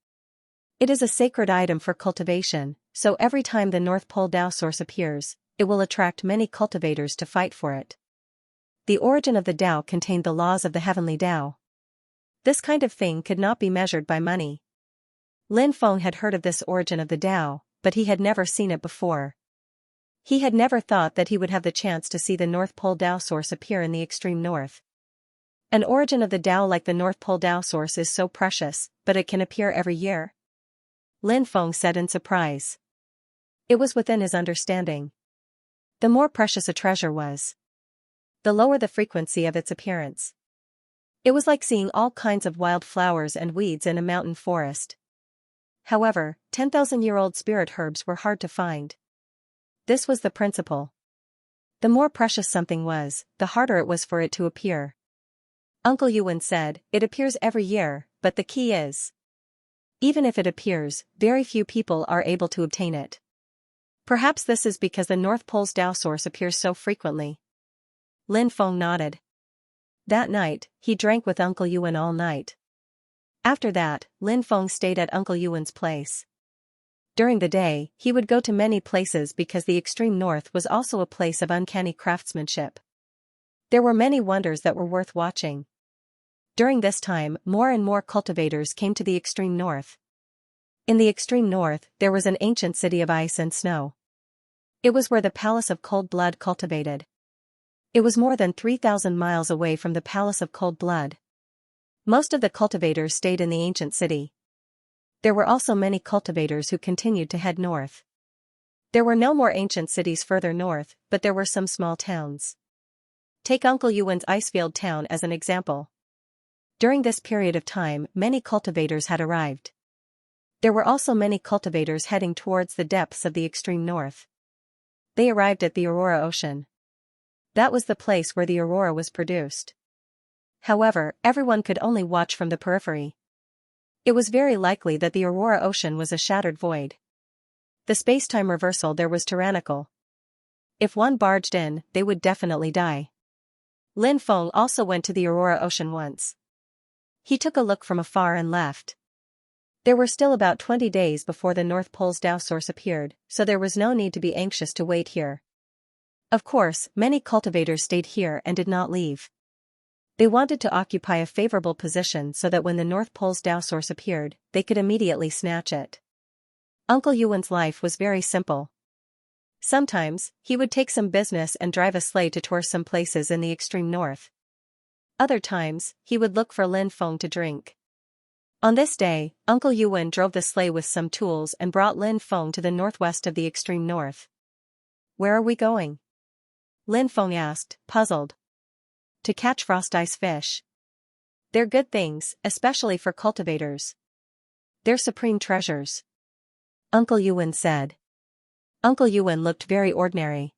Speaker 1: It is a sacred item for cultivation, so every time the North Pole Tao source appears, it will attract many cultivators to fight for it. The origin of the Tao contained the laws of the heavenly Tao. This kind of thing could not be measured by money. Lin Feng had heard of this origin of the Tao, but he had never seen it before. He had never thought that he would have the chance to see the North Pole Tao source appear in the extreme north. An origin of the Tao like the North Pole Tao source is so precious, but it can appear every year? Lin Feng said in surprise. It was within his understanding. The more precious a treasure was, the lower the frequency of its appearance. It was like seeing all kinds of wild flowers and weeds in a mountain forest. However, 10,000-year-old spirit herbs were hard to find. This was the principle. The more precious something was, the harder it was for it to appear. Uncle Yuan said, it appears every year, but the key is, even if it appears, very few people are able to obtain it. Perhaps this is because the North Pole's Tao source appears so frequently. Lin Feng nodded. That night, he drank with Uncle Yuan all night. After that, Lin Feng stayed at Uncle Yuan's place. During the day, he would go to many places because the extreme north was also a place of uncanny craftsmanship. There were many wonders that were worth watching. During this time, more and more cultivators came to the extreme north. In the extreme north, there was an ancient city of ice and snow. It was where the Palace of Cold Blood cultivated. It was more than 3,000 miles away from the Palace of Cold Blood. Most of the cultivators stayed in the ancient city. There were also many cultivators who continued to head north. There were no more ancient cities further north, but there were some small towns. Take Uncle Yuan's Icefield town as an example. During this period of time, many cultivators had arrived. There were also many cultivators heading towards the depths of the extreme north. They arrived at the Aurora Ocean. That was the place where the aurora was produced. However, everyone could only watch from the periphery. It was very likely that the Aurora Ocean was a shattered void. The space-time reversal there was tyrannical. If one barged in, they would definitely die. Lin Feng also went to the Aurora Ocean once. He took a look from afar and left. There were still about 20 days before the North Pole's Tao source appeared, so there was no need to be anxious to wait here. Of course, many cultivators stayed here and did not leave. They wanted to occupy a favorable position so that when the North Pole's Tao source appeared, they could immediately snatch it. Uncle Yuan's life was very simple. Sometimes, he would take some business and drive a sleigh to tour some places in the extreme north. Other times, he would look for Lin Feng to drink. On this day, Uncle Yuan drove the sleigh with some tools and brought Lin Feng to the northwest of the extreme north. Where are we going? Lin Feng asked, puzzled. To catch frost ice fish. They're good things, especially for cultivators. They're supreme treasures. Uncle Yuan said. Uncle Yuan looked very ordinary.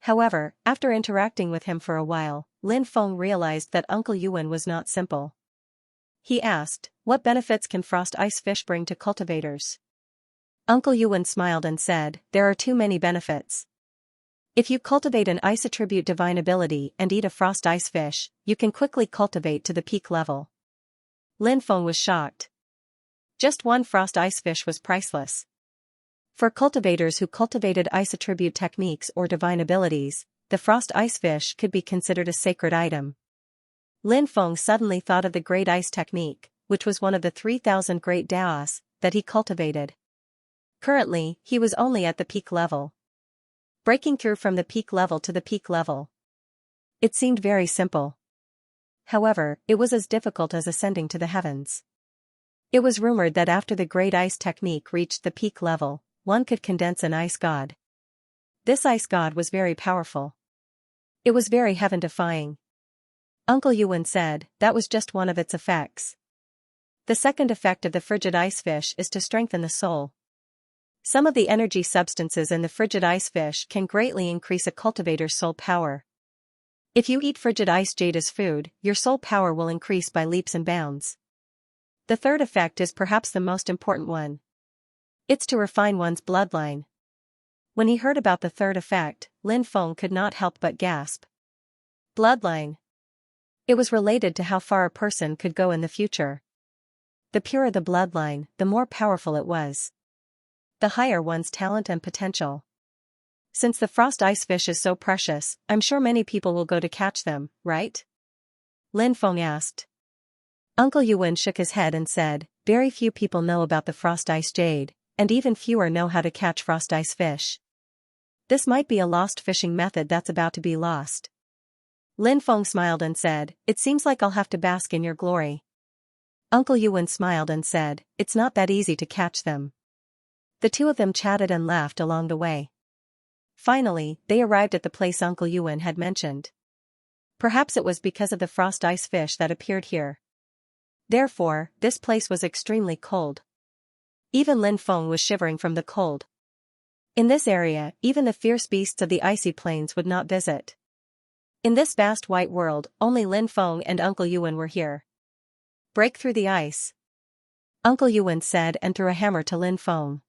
Speaker 1: However, after interacting with him for a while, Lin Feng realized that Uncle Yuan was not simple. He asked, what benefits can frost ice fish bring to cultivators? Uncle Yuan smiled and said, there are too many benefits. If you cultivate an ice attribute divine ability and eat a frost ice fish, you can quickly cultivate to the peak level. Lin Feng was shocked. Just one frost ice fish was priceless. For cultivators who cultivated ice attribute techniques or divine abilities, the frost ice fish could be considered a sacred item. Lin Feng suddenly thought of the great ice technique, which was one of the 3,000 great Daos that he cultivated. Currently, he was only at the peak level. Breaking through from the peak level to the peak level. It seemed very simple. However, it was as difficult as ascending to the heavens. It was rumored that after the great ice technique reached the peak level, one could condense an ice god. This ice god was very powerful. It was very heaven-defying. Uncle Yuan said, that was just one of its effects. The second effect of the frigid ice fish is to strengthen the soul. Some of the energy substances in the frigid ice fish can greatly increase a cultivator's soul power. If you eat frigid ice jade as food, your soul power will increase by leaps and bounds. The third effect is perhaps the most important one. It's to refine one's bloodline. When he heard about the third effect, Lin Feng could not help but gasp. Bloodline. It was related to how far a person could go in the future. The purer the bloodline, the more powerful it was. The higher one's talent and potential. Since the frost ice fish is so precious, I'm sure many people will go to catch them, right? Lin Feng asked. Uncle Yuan shook his head and said, very few people know about the frost ice jade, and even fewer know how to catch frost ice fish. This might be a lost fishing method that's about to be lost. Lin Feng smiled and said, it seems like I'll have to bask in your glory. Uncle Yuan smiled and said, it's not that easy to catch them. The two of them chatted and laughed along the way. Finally, they arrived at the place Uncle Yuan had mentioned. Perhaps it was because of the frost ice fish that appeared here. Therefore, this place was extremely cold. Even Lin Feng was shivering from the cold. In this area, even the fierce beasts of the icy plains would not visit. In this vast white world, only Lin Feng and Uncle Yuan were here. Break through the ice. Uncle Yuan said and threw a hammer to Lin Feng.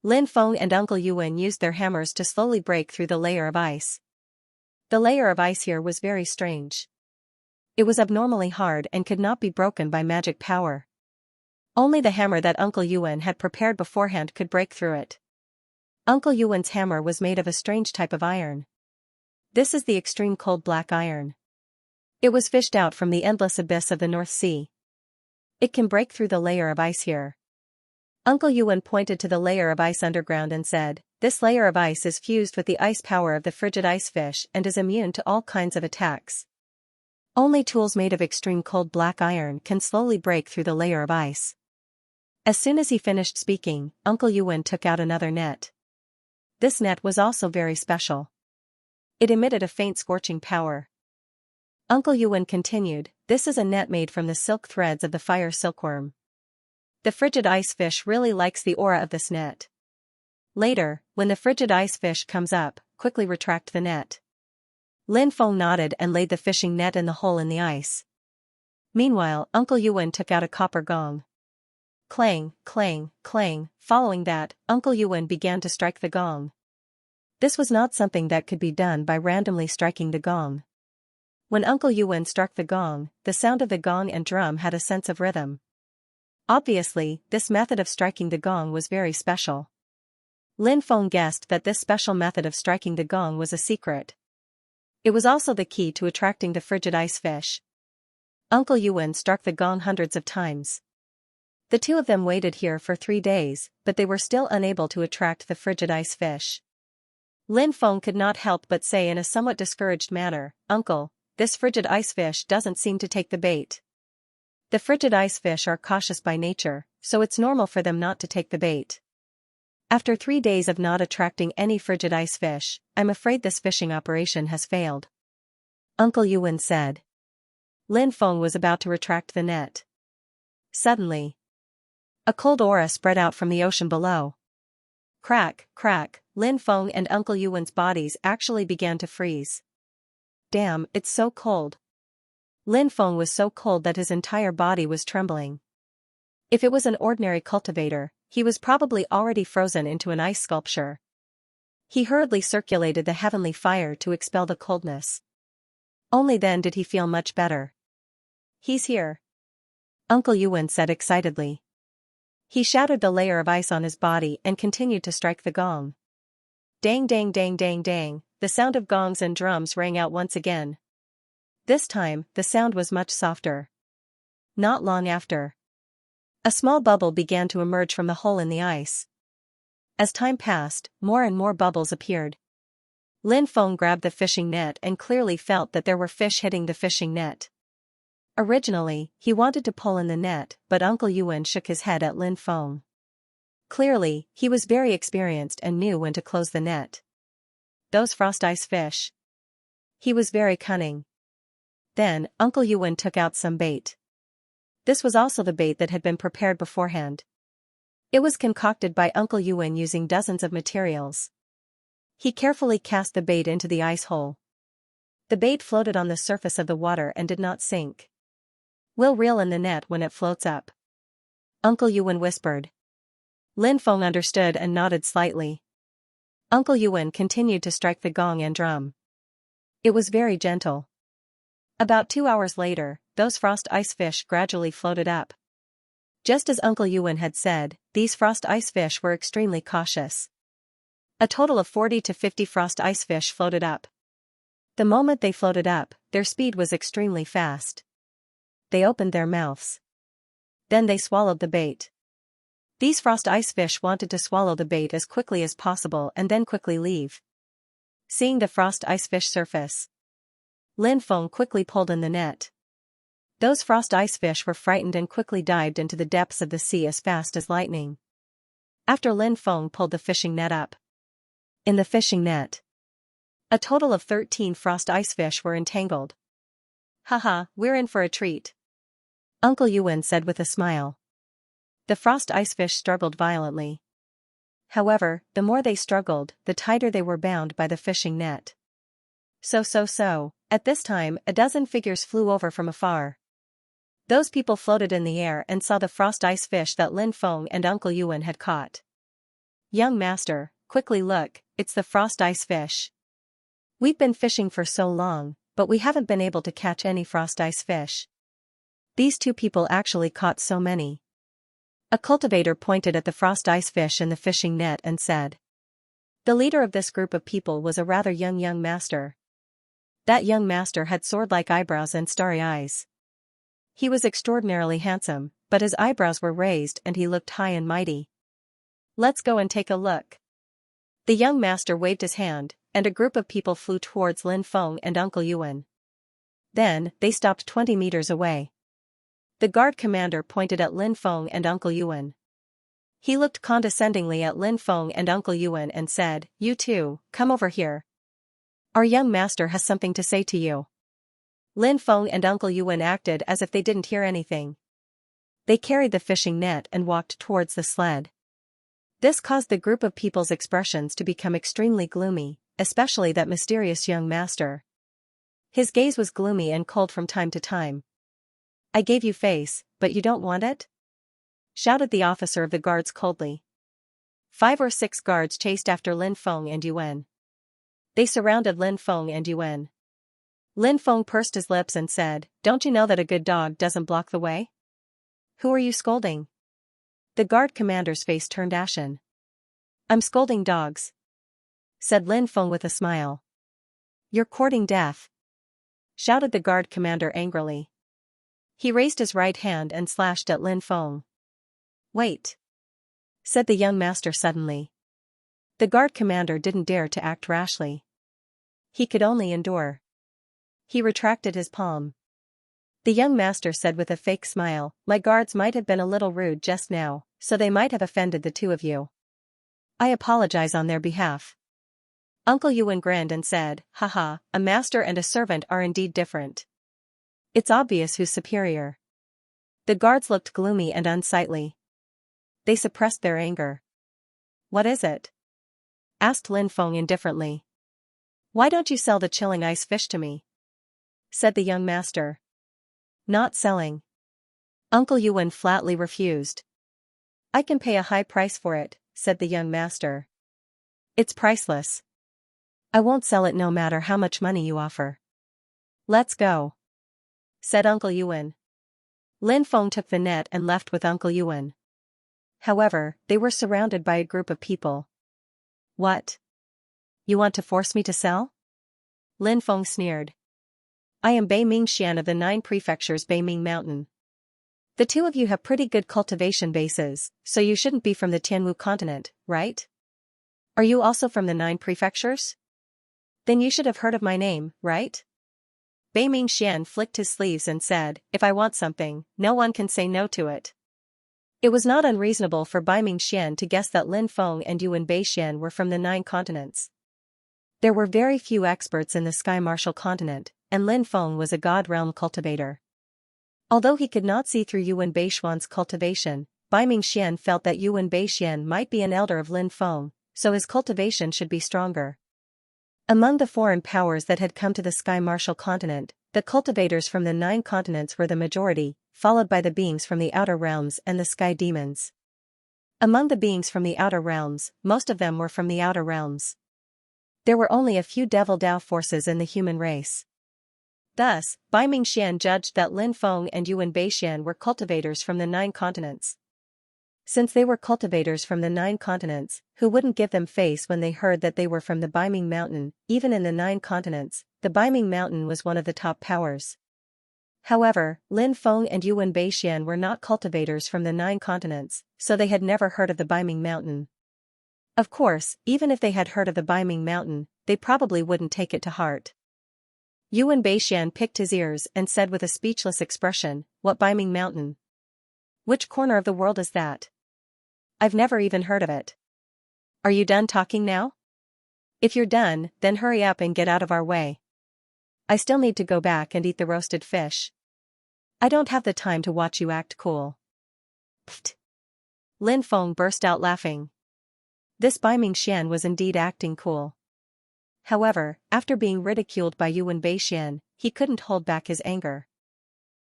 Speaker 1: Lin Feng and Uncle Yuan used their hammers to slowly break through the layer of ice. The layer of ice here was very strange. It was abnormally hard and could not be broken by magic power. Only the hammer that Uncle Yuan had prepared beforehand could break through it. Uncle Yuan's hammer was made of a strange type of iron. This is the extreme cold black iron. It was fished out from the endless abyss of the North Sea. It can break through the layer of ice here. Uncle Yuan pointed to the layer of ice underground and said, this layer of ice is fused with the ice power of the frigid ice fish and is immune to all kinds of attacks. Only tools made of extreme cold black iron can slowly break through the layer of ice. As soon as he finished speaking, Uncle Yuan took out another net. This net was also very special. It emitted a faint scorching power. Uncle Yuan continued, this is a net made from the silk threads of the fire silkworm. The frigid ice fish really likes the aura of this net. Later, when the frigid ice fish comes up, quickly retract the net. Lin Feng nodded and laid the fishing net in the hole in the ice. Meanwhile, Uncle Yuan took out a copper gong. Clang, clang, clang. Following that, Uncle Yuan began to strike the gong. This was not something that could be done by randomly striking the gong. When Uncle Yuan struck the gong, the sound of the gong and drum had a sense of rhythm. Obviously, this method of striking the gong was very special. Lin Feng guessed that this special method of striking the gong was a secret. It was also the key to attracting the frigid ice fish. Uncle Yuan struck the gong hundreds of times. The two of them waited here for 3 days, but they were still unable to attract the frigid ice fish. Lin Feng could not help but say in a somewhat discouraged manner, Uncle, this frigid ice fish doesn't seem to take the bait. The frigid ice fish are cautious by nature, so it's normal for them not to take the bait. After 3 days of not attracting any frigid ice fish, I'm afraid this fishing operation has failed. Uncle Yuan said. Lin Feng was about to retract the net. Suddenly, a cold aura spread out from the ocean below. Crack, crack, Lin Feng and Uncle Yuan's bodies actually began to freeze. Damn, it's so cold. Lin Feng was so cold that his entire body was trembling. If it was an ordinary cultivator, he was probably already frozen into an ice sculpture. He hurriedly circulated the heavenly fire to expel the coldness. Only then did he feel much better. He's here. Uncle Yuan said excitedly. He shattered the layer of ice on his body and continued to strike the gong. Dang dang dang dang dang, the sound of gongs and drums rang out once again. This time, the sound was much softer. Not long after, a small bubble began to emerge from the hole in the ice. As time passed, more and more bubbles appeared. Lin Feng grabbed the fishing net and clearly felt that there were fish hitting the fishing net. Originally, he wanted to pull in the net, but Uncle Yuan shook his head at Lin Feng. Clearly, he was very experienced and knew when to close the net. Those frost ice fish. He was very cunning. Then, Uncle Yuan took out some bait. This was also the bait that had been prepared beforehand. It was concocted by Uncle Yuan using dozens of materials. He carefully cast the bait into the ice hole. The bait floated on the surface of the water and did not sink. "We'll reel in the net when it floats up," Uncle Yuan whispered. Lin Feng understood and nodded slightly. Uncle Yuan continued to strike the gong and drum. It was very gentle. About 2 hours later, those frost ice fish gradually floated up. Just as Uncle Yuan had said, these frost ice fish were extremely cautious. A total of 40 to 50 frost ice fish floated up. The moment they floated up, their speed was extremely fast. They opened their mouths. Then they swallowed the bait. These frost ice fish wanted to swallow the bait as quickly as possible and then quickly leave. Seeing the frost ice fish surface, Lin Feng quickly pulled in the net. Those frost ice fish were frightened and quickly dived into the depths of the sea as fast as lightning. After Lin Feng pulled the fishing net up. In the fishing net, a total of 13 frost ice fish were entangled. "Haha, we're in for a treat," Uncle Yuan said with a smile. The frost ice fish struggled violently. However, the more they struggled, the tighter they were bound by the fishing net. So. At this time, a dozen figures flew over from afar. Those people floated in the air and saw the frost ice fish that Lin Feng and Uncle Yuan had caught. "Young master, quickly look, it's the frost ice fish. We've been fishing for so long, but we haven't been able to catch any frost ice fish. These two people actually caught so many." A cultivator pointed at the frost ice fish in the fishing net and said. The leader of this group of people was a rather young master. That young master had sword-like eyebrows and starry eyes. He was extraordinarily handsome, but his eyebrows were raised and he looked high and mighty. "Let's go and take a look." The young master waved his hand, and a group of people flew towards Lin Feng and Uncle Yuan. Then, they stopped 20 meters away. The guard commander pointed at Lin Feng and Uncle Yuan. He looked condescendingly at Lin Feng and Uncle Yuan and said, "You two, come over here. Our young master has something to say to you." Lin Feng and Uncle Yuan acted as if they didn't hear anything. They carried the fishing net and walked towards the sled. This caused the group of people's expressions to become extremely gloomy, especially that mysterious young master. His gaze was gloomy and cold from time to time. "I gave you face, but you don't want it?" shouted the officer of the guards coldly. 5 or 6 guards chased after Lin Feng and Yuan. They surrounded Lin Feng and Yuan. Lin Feng pursed his lips and said, "Don't you know that a good dog doesn't block the way? Who are you scolding?" The guard commander's face turned ashen. "I'm scolding dogs," said Lin Feng with a smile. "You're courting death," shouted the guard commander angrily. He raised his right hand and slashed at Lin Feng. "Wait," said the young master suddenly. The guard commander didn't dare to act rashly. He could only endure. He retracted his palm. The young master said with a fake smile, "My guards might have been a little rude just now, so they might have offended the two of you. I apologize on their behalf." Uncle Yuan grinned and said, "Haha, a master and a servant are indeed different. It's obvious who's superior." The guards looked gloomy and unsightly. They suppressed their anger. "What is it?" asked Lin Feng indifferently. "Why don't you sell the chilling ice fish to me?" said the young master. "Not selling." Uncle Yuan flatly refused. "I can pay a high price for it," said the young master. "It's priceless. I won't sell it no matter how much money you offer." "Let's go," said Uncle Yuan. Lin Feng took the net and left with Uncle Yuan. However, they were surrounded by a group of people. "What? You want to force me to sell?" Lin Feng sneered. "I am Bei Ming Xian of the 9 prefectures Bei Ming Mountain. The two of you have pretty good cultivation bases, so you shouldn't be from the Tianwu continent, right? Are you also from the 9 prefectures? Then you should have heard of my name, right?" Bei Ming Xian flicked his sleeves and said, "If I want something, no one can say no to it." It was not unreasonable for Bai Mingxian to guess that Lin Feng and Yuan Beixian were from the 9 continents. There were very few experts in the Sky Martial continent, and Lin Feng was a God Realm cultivator. Although he could not see through Yuan Beixian's cultivation, Bai Mingxian felt that Yuan Beixian might be an elder of Lin Feng, so his cultivation should be stronger. Among the foreign powers that had come to the Sky Martial continent, the cultivators from the 9 continents were the majority, followed by the beings from the outer realms and the sky demons. Among the beings from the outer realms, most of them were from the outer realms. There were only a few Devil Dao forces in the human race. Thus, Bai Mingxian judged that Lin Feng and Yuan Beixian were cultivators from the 9 continents. Since they were cultivators from the 9 continents, who wouldn't give them face when they heard that they were from the Baiming Mountain? Even in the 9 continents, the Baiming Mountain was one of the top powers. However, Lin Feng and Yuan Beixian were not cultivators from the 9 continents, so they had never heard of the Baiming Mountain. Of course, even if they had heard of the Baiming Mountain, they probably wouldn't take it to heart. Yuan Beixian picked his ears and said with a speechless expression, "What Baiming Mountain? Which corner of the world is that? I've never even heard of it. Are you done talking now? If you're done, then hurry up and get out of our way. I still need to go back and eat the roasted fish. I don't have the time to watch you act cool." Pfft. Lin Feng burst out laughing. This Bai Mingxian was indeed acting cool. However, after being ridiculed by Yuan Beixian, he couldn't hold back his anger.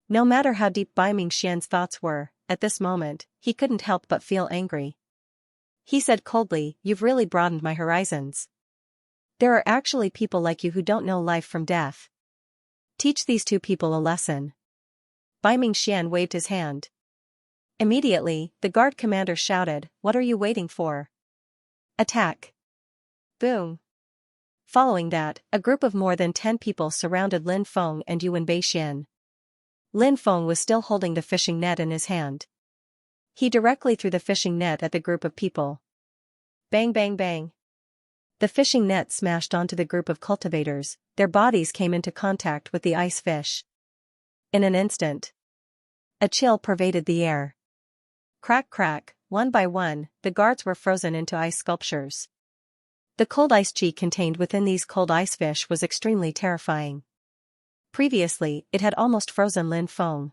Speaker 1: No matter how deep Bai Mingxian's thoughts were, at this moment, he couldn't help but feel angry. He said coldly, "You've really broadened my horizons. There are actually people like you who don't know life from death. Teach these two people a lesson." Bai Mingxian waved his hand. Immediately, the guard commander shouted, "What are you waiting for? Attack!" Boom. Following that, a group of more than 10 people surrounded Lin Feng and Yuan Beixian. Lin Feng was still holding the fishing net in his hand. He directly threw the fishing net at the group of people. Bang bang bang. The fishing net smashed onto the group of cultivators, their bodies came into contact with the ice fish. In an instant, a chill pervaded the air. Crack crack, one by one, the guards were frozen into ice sculptures. The cold ice chi contained within these cold ice fish was extremely terrifying. Previously, it had almost frozen Lin Feng.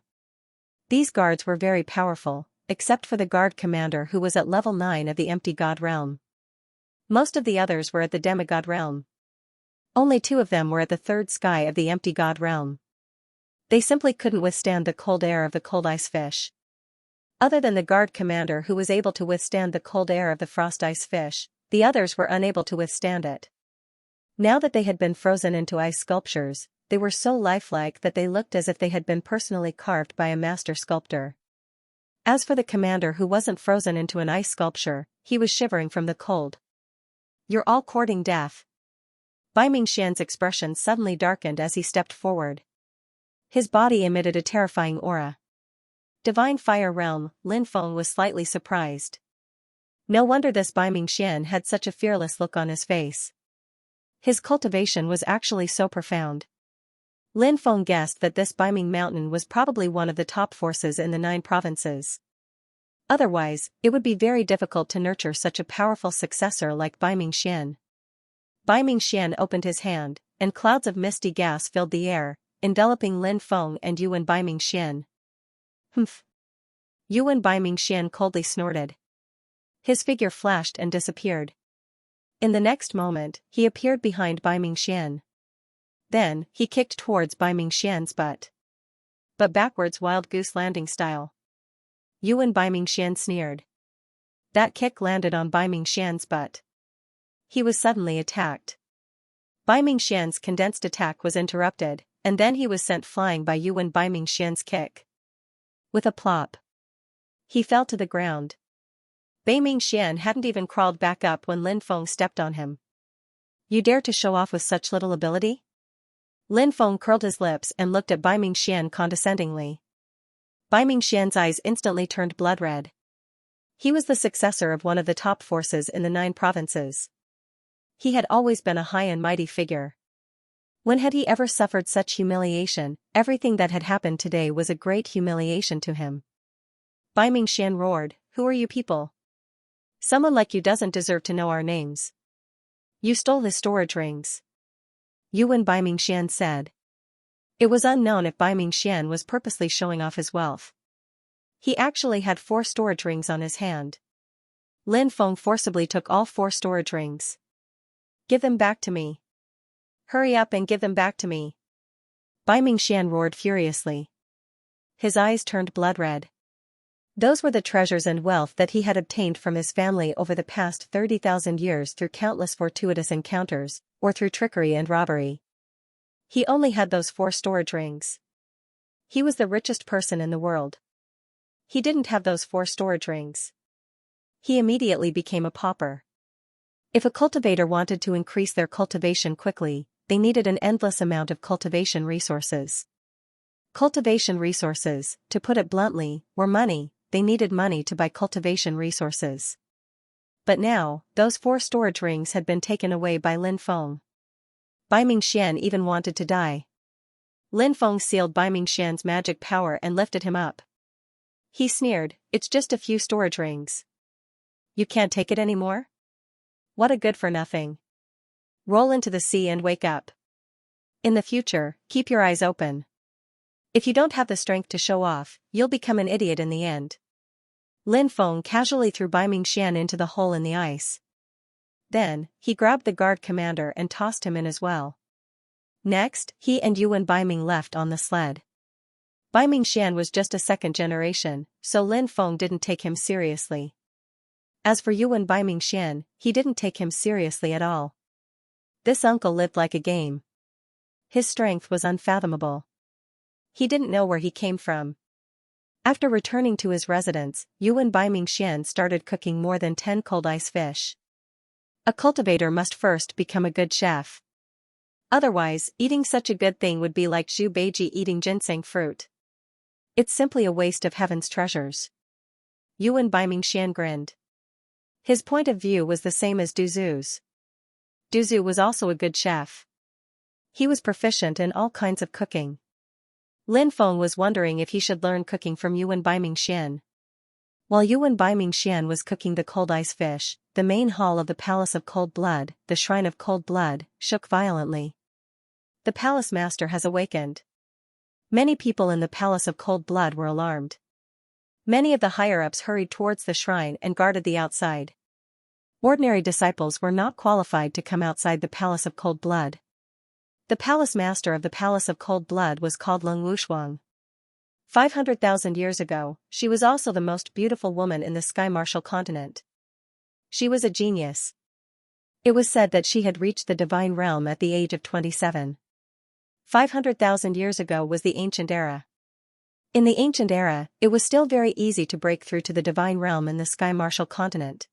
Speaker 1: These guards were very powerful, except for the guard commander who was at level 9 of the empty god realm. Most of the others were at the demigod realm. Only 2 of them were at the 3rd sky of the empty god realm. They simply couldn't withstand the cold air of the cold ice fish. Other than the guard commander who was able to withstand the cold air of the frost ice fish, the others were unable to withstand it. Now that they had been frozen into ice sculptures, they were so lifelike that they looked as if they had been personally carved by a master sculptor. As for the commander who wasn't frozen into an ice sculpture, he was shivering from the cold. "You're all courting death." Bai Mingxian's expression suddenly darkened as he stepped forward. His body emitted a terrifying aura. Divine Fire Realm, Lin Feng was slightly surprised. No wonder this Bai Mingxian had such a fearless look on his face. His cultivation was actually so profound. Lin Feng guessed that this Baiming Mountain was probably one of the top forces in the 9 provinces. Otherwise, it would be very difficult to nurture such a powerful successor like Bai Mingxian. Bai Mingxian opened his hand, and clouds of misty gas filled the air, enveloping Lin Feng and Yuan Bai Mingxian. "Humph." Yuan Bai Mingxian coldly snorted. His figure flashed and disappeared. In the next moment, he appeared behind Bai Mingxian. Then, he kicked towards Bai Mingxian's butt. But backwards wild goose landing style. Yuan Bai Mingxian sneered. That kick landed on Bai Mingxian's butt. He was suddenly attacked. Bai Mingxian's condensed attack was interrupted, and then he was sent flying by Yuan Bai Mingxian's kick. With a plop, he fell to the ground. Bai Mingxian hadn't even crawled back up when Lin Feng stepped on him. "You dare to show off with such little ability?" Lin Feng curled his lips and looked at Bai Mingxian condescendingly. Bai Mingxian's eyes instantly turned blood red. He was the successor of one of the top forces in the 9 provinces. He had always been a high and mighty figure. When had he ever suffered such humiliation? Everything that had happened today was a great humiliation to him. Bai Mingxian roared, "Who are you people? Someone like you doesn't deserve to know our names. You stole his storage rings." Yuan Bai Mingxian said. It was unknown if Bai Mingxian was purposely showing off his wealth. He actually had 4 storage rings on his hand. Lin Feng forcibly took all 4 storage rings. "Give them back to me. Hurry up and give them back to me." Bai Mingxian roared furiously. His eyes turned blood red. Those were the treasures and wealth that he had obtained from his family over the past 30,000 years through countless fortuitous encounters, or through trickery and robbery. He only had those 4 storage rings. He was the richest person in the world. He didn't have those 4 storage rings. He immediately became a pauper. If a cultivator wanted to increase their cultivation quickly, they needed an endless amount of cultivation resources. Cultivation resources, to put it bluntly, were money. They needed money to buy cultivation resources. But now, those 4 storage rings had been taken away by Lin Feng. Bai Mingxian even wanted to die. Lin Feng sealed Bai Mingxian's magic power and lifted him up. He sneered, "It's just a few storage rings. You can't take it anymore? What a good-for-nothing. Roll into the sea and wake up. In the future, keep your eyes open. If you don't have the strength to show off, you'll become an idiot in the end." Lin Feng casually threw Bai Mingxian into the hole in the ice. Then, he grabbed the guard commander and tossed him in as well. Next, he and Yuan Baiming left on the sled. Bai Mingxian was just a second generation, so Lin Feng didn't take him seriously. As for Yuan Bai Mingxian, he didn't take him seriously at all. This uncle lived like a game. His strength was unfathomable. He didn't know where he came from. After returning to his residence, Yuan Bai Mingxian started cooking more than 10 cold ice fish. A cultivator must first become a good chef. Otherwise, eating such a good thing would be like Zhu Beiji eating ginseng fruit. It's simply a waste of heaven's treasures. Yuan Bai Mingxian grinned. His point of view was the same as Du Zhu's. Du Zhu was also a good chef. He was proficient in all kinds of cooking. Lin Feng was wondering if he should learn cooking from Yuan Bai Mingxian. While Yuan Bai Mingxian was cooking the cold ice fish, the main hall of the Palace of Cold Blood, the Shrine of Cold Blood, shook violently. The palace master has awakened. Many people in the Palace of Cold Blood were alarmed. Many of the higher-ups hurried towards the shrine and guarded the outside. Ordinary disciples were not qualified to come outside the Palace of Cold Blood. The palace master of the Palace of Cold Blood was called Leng Wushuang. 500,000 years ago, she was also the most beautiful woman in the Sky Martial continent. She was a genius. It was said that she had reached the divine realm at the age of 27. 500,000 years ago was the ancient era. In the ancient era, it was still very easy to break through to the divine realm in the Sky Martial continent.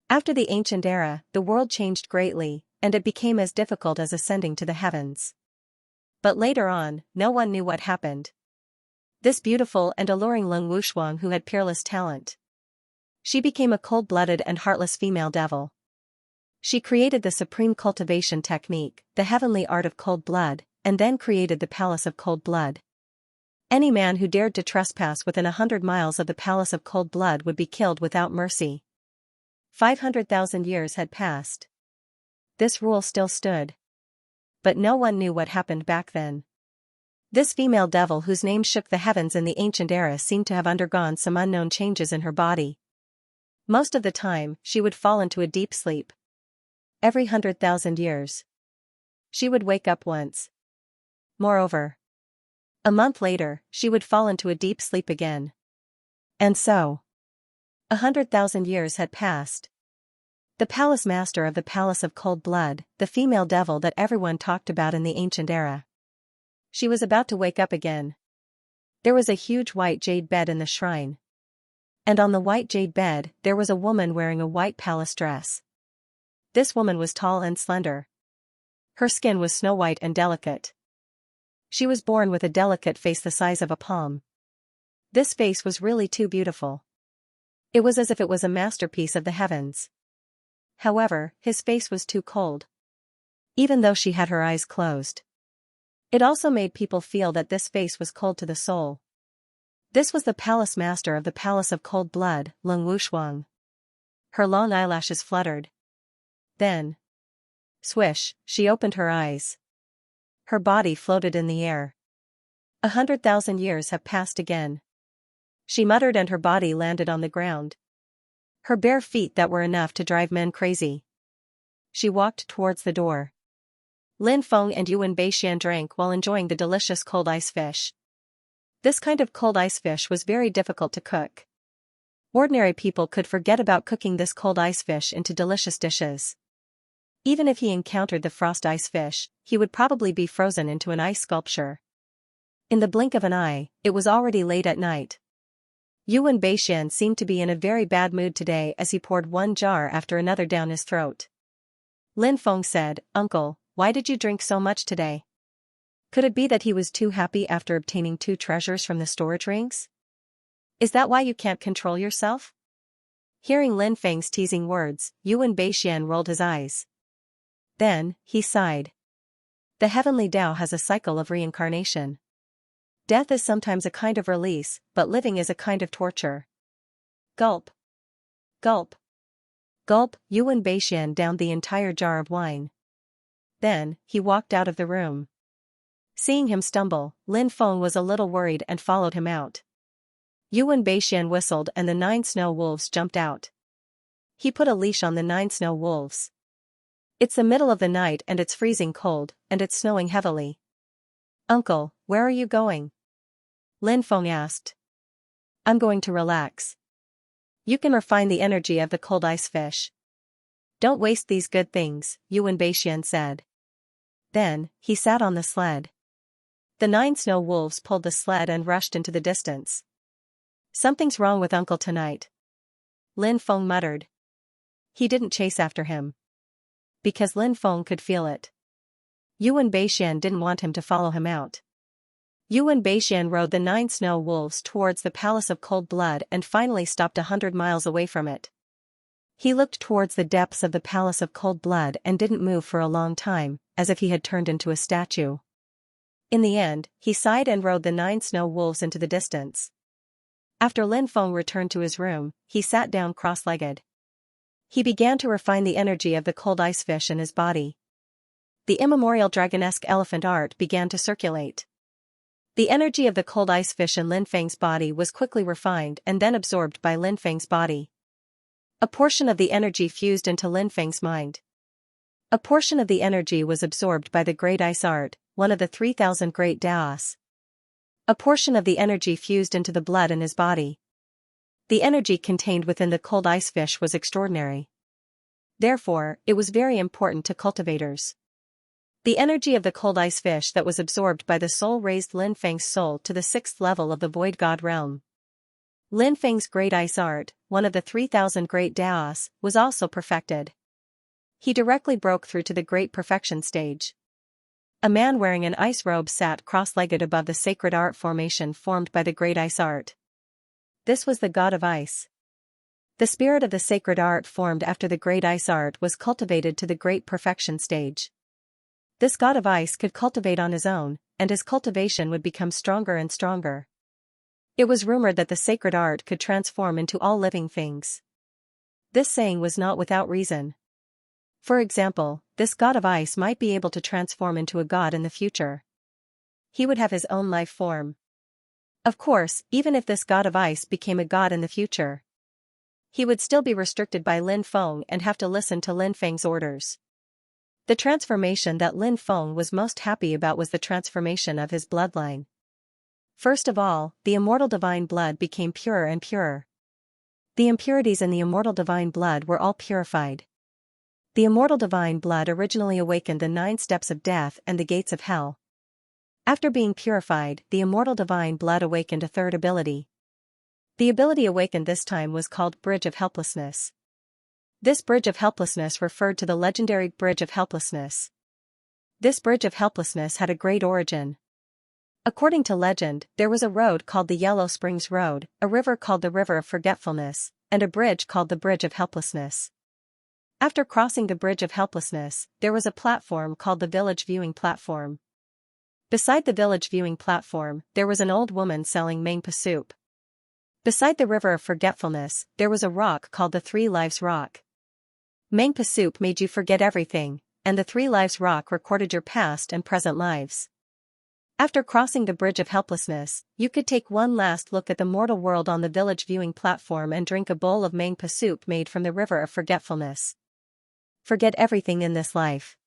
Speaker 1: After the ancient era, the world changed greatly, and it became as difficult as ascending to the heavens. But later on, no one knew what happened. This beautiful and alluring Leng Wushuang who had peerless talent. She became a cold-blooded and heartless female devil. She created the supreme cultivation technique, the heavenly art of cold blood, and then created the Palace of Cold Blood. Any man who dared to trespass within 100 miles of the Palace of Cold Blood would be killed without mercy. 500,000 years had passed. This rule still stood. But no one knew what happened back then. This female devil whose name shook the heavens in the ancient era seemed to have undergone some unknown changes in her body. Most of the time, she would fall into a deep sleep. Every 100,000 years. She would wake up once. Moreover, a month later, she would fall into a deep sleep again. And so, 100,000 years had passed. The palace master of the Palace of Cold Blood, the female devil that everyone talked about in the ancient era. She was about to wake up again. There was a huge white jade bed in the shrine. And on the white jade bed, there was a woman wearing a white palace dress. This woman was tall and slender. Her skin was snow white and delicate. She was born with a delicate face the size of a palm. This face was really too beautiful. It was as if it was a masterpiece of the heavens. However, his face was too cold. Even though she had her eyes closed. It also made people feel that this face was cold to the soul. This was the palace master of the Palace of Cold Blood, Lung Wushuang. Her long eyelashes fluttered. Then, swish, she opened her eyes. Her body floated in the air. 100,000 years have passed again. She muttered and her body landed on the ground. Her bare feet that were enough to drive men crazy. She walked towards the door. Lin Feng and Yuan Beixian drank while enjoying the delicious cold ice fish. This kind of cold ice fish was very difficult to cook. Ordinary people could forget about cooking this cold ice fish into delicious dishes. Even if he encountered the frost ice fish, he would probably be frozen into an ice sculpture. In the blink of an eye, it was already late at night. Yuan Beixian seemed to be in a very bad mood today as he poured one jar after another down his throat. Lin Feng said, "Uncle, why did you drink so much today?" Could it be that he was too happy after obtaining 2 treasures from the storage rings? Is that why you can't control yourself? Hearing Lin Feng's teasing words, Yuan Beixian rolled his eyes. Then, he sighed. The heavenly Tao has a cycle of reincarnation. Death is sometimes a kind of release, but living is a kind of torture. Gulp. Gulp. Gulp, Yuan Beixian downed the entire jar of wine. Then, he walked out of the room. Seeing him stumble, Lin Feng was a little worried and followed him out. Yuan Beixian whistled and the 9 snow wolves jumped out. He put a leash on the 9 snow wolves. It's the middle of the night and it's freezing cold, and it's snowing heavily. "Uncle, where are you going?" Lin Feng asked. "I'm going to relax. You can refine the energy of the cold ice fish. Don't waste these good things," Yuan Beixian said. Then, he sat on the sled. The 9 snow wolves pulled the sled and rushed into the distance. "Something's wrong with Uncle tonight," Lin Feng muttered. He didn't chase after him. Because Lin Feng could feel it. Yuan Beixian didn't want him to follow him out. Yuan Beixian rode the 9 snow wolves towards the Palace of Cold Blood and finally stopped 100 miles away from it. He looked towards the depths of the Palace of Cold Blood and didn't move for a long time, as if he had turned into a statue. In the end, he sighed and rode the 9 snow wolves into the distance. After Lin Feng returned to his room, he sat down cross-legged. He began to refine the energy of the cold ice fish in his body. The immemorial dragonesque elephant art began to circulate. The energy of the cold ice fish in Lin Feng's body was quickly refined and then absorbed by Lin Feng's body. A portion of the energy fused into Lin Feng's mind. A portion of the energy was absorbed by the Great Ice Art, one of the 3,000 Great Daos. A portion of the energy fused into the blood in his body. The energy contained within the cold ice fish was extraordinary. Therefore, it was very important to cultivators. The energy of the cold ice fish that was absorbed by the soul raised Lin Feng's soul to the 6th level of the Void God realm. Lin Feng's Great Ice Art, one of the 3,000 Great Daos, was also perfected. He directly broke through to the Great Perfection stage. A man wearing an ice robe sat cross-legged above the sacred art formation formed by the Great Ice Art. This was the God of Ice. The spirit of the sacred art formed after the Great Ice Art was cultivated to the Great Perfection stage. This God of Ice could cultivate on his own, and his cultivation would become stronger and stronger. It was rumored that the sacred art could transform into all living things. This saying was not without reason. For example, this God of Ice might be able to transform into a god in the future. He would have his own life form. Of course, even if this God of Ice became a god in the future, he would still be restricted by Lin Feng and have to listen to Lin Feng's orders. The transformation that Lin Feng was most happy about was the transformation of his bloodline. First of all, the immortal divine blood became purer and purer. The impurities in the immortal divine blood were all purified. The immortal divine blood originally awakened the 9 steps of death and the gates of hell. After being purified, the immortal divine blood awakened a 3rd ability. The ability awakened this time was called Bridge of Helplessness. This Bridge of Helplessness referred to the legendary Bridge of Helplessness. This Bridge of Helplessness had a great origin. According to legend, there was a road called the Yellow Springs Road, a river called the River of Forgetfulness, and a bridge called the Bridge of Helplessness. After crossing the Bridge of Helplessness, there was a platform called the Village Viewing Platform. Beside the Village Viewing Platform, there was an old woman selling mangpa soup. Beside the river of forgetfulness, there was a rock called the Three Lives Rock. Mangpa soup made you forget everything, and the Three Lives Rock recorded your past and present lives. After crossing the bridge of helplessness, you could take one last look at the mortal world on the village viewing platform and drink a bowl of mangpa soup made from the river of forgetfulness. Forget everything in this life.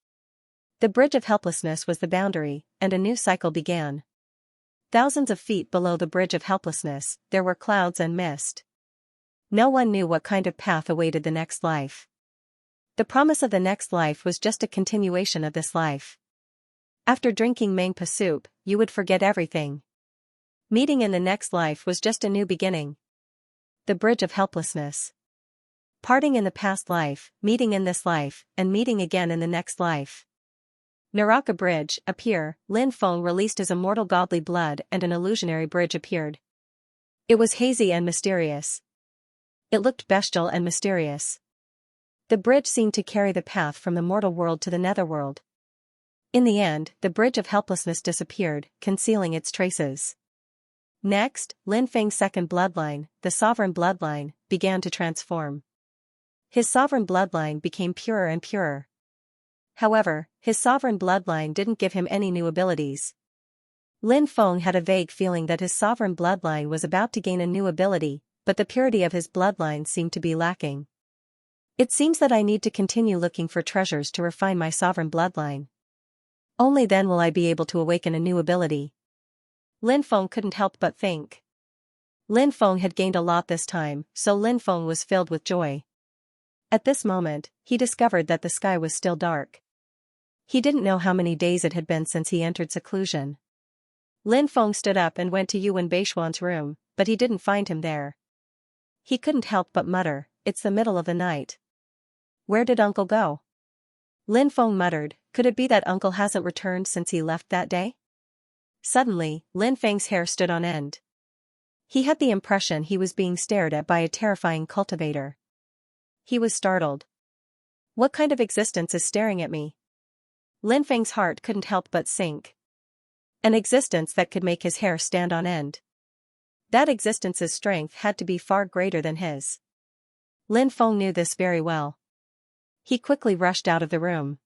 Speaker 1: The bridge of helplessness was the boundary, and a new cycle began. Thousands of feet below the bridge of helplessness, there were clouds and mist. No one knew what kind of path awaited the next life. The promise of the next life was just a continuation of this life. After drinking mangpa soup, you would forget everything. Meeting in the next life was just a new beginning. The bridge of helplessness. Parting in the past life, meeting in this life, and meeting again in the next life. Naraka Bridge, appear, Lin Feng released his immortal godly blood and an illusionary bridge appeared. It was hazy and mysterious. It looked bestial and mysterious. The bridge seemed to carry the path from the mortal world to the netherworld. In the end, the bridge of helplessness disappeared, concealing its traces. Next, Lin Feng's second bloodline, the sovereign bloodline, began to transform. His sovereign bloodline became purer and purer. However, his sovereign bloodline didn't give him any new abilities. Lin Feng had a vague feeling that his sovereign bloodline was about to gain a new ability, but the purity of his bloodline seemed to be lacking. It seems that I need to continue looking for treasures to refine my sovereign bloodline. Only then will I be able to awaken a new ability. Lin Feng couldn't help but think. Lin Feng had gained a lot this time, so Lin Feng was filled with joy. At this moment, he discovered that the sky was still dark. He didn't know how many days it had been since he entered seclusion. Lin Feng stood up and went to Yuan Beishuan's room, but he didn't find him there. He couldn't help but mutter, "It's the middle of the night. Where did Uncle go?" Lin Feng muttered, "Could it be that Uncle hasn't returned since he left that day?" Suddenly, Lin Feng's hair stood on end. He had the impression he was being stared at by a terrifying cultivator. He was startled. What kind of existence is staring at me? Lin Feng's heart couldn't help but sink. An existence that could make his hair stand on end. That existence's strength had to be far greater than his. Lin Feng knew this very well. He quickly rushed out of the room.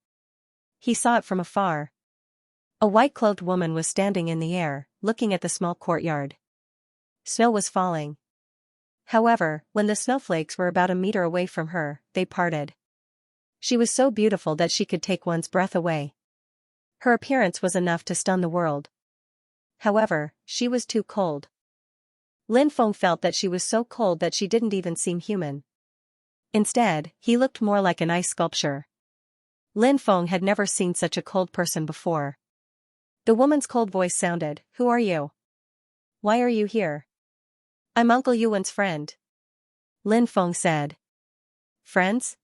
Speaker 1: He saw it from afar. A white-clothed woman was standing in the air, looking at the small courtyard. Snow was falling. However, when the snowflakes were about a meter away from her, they parted. She was so beautiful that she could take one's breath away. Her appearance was enough to stun the world. However, she was too cold. Lin Feng felt that she was so cold that she didn't even seem human. Instead, he looked more like an ice sculpture. Lin Feng had never seen such a cold person before. The woman's cold voice sounded, "Who are you? Why are you here?" "I'm Uncle Yuan's friend," Lin Feng said. "Friends?"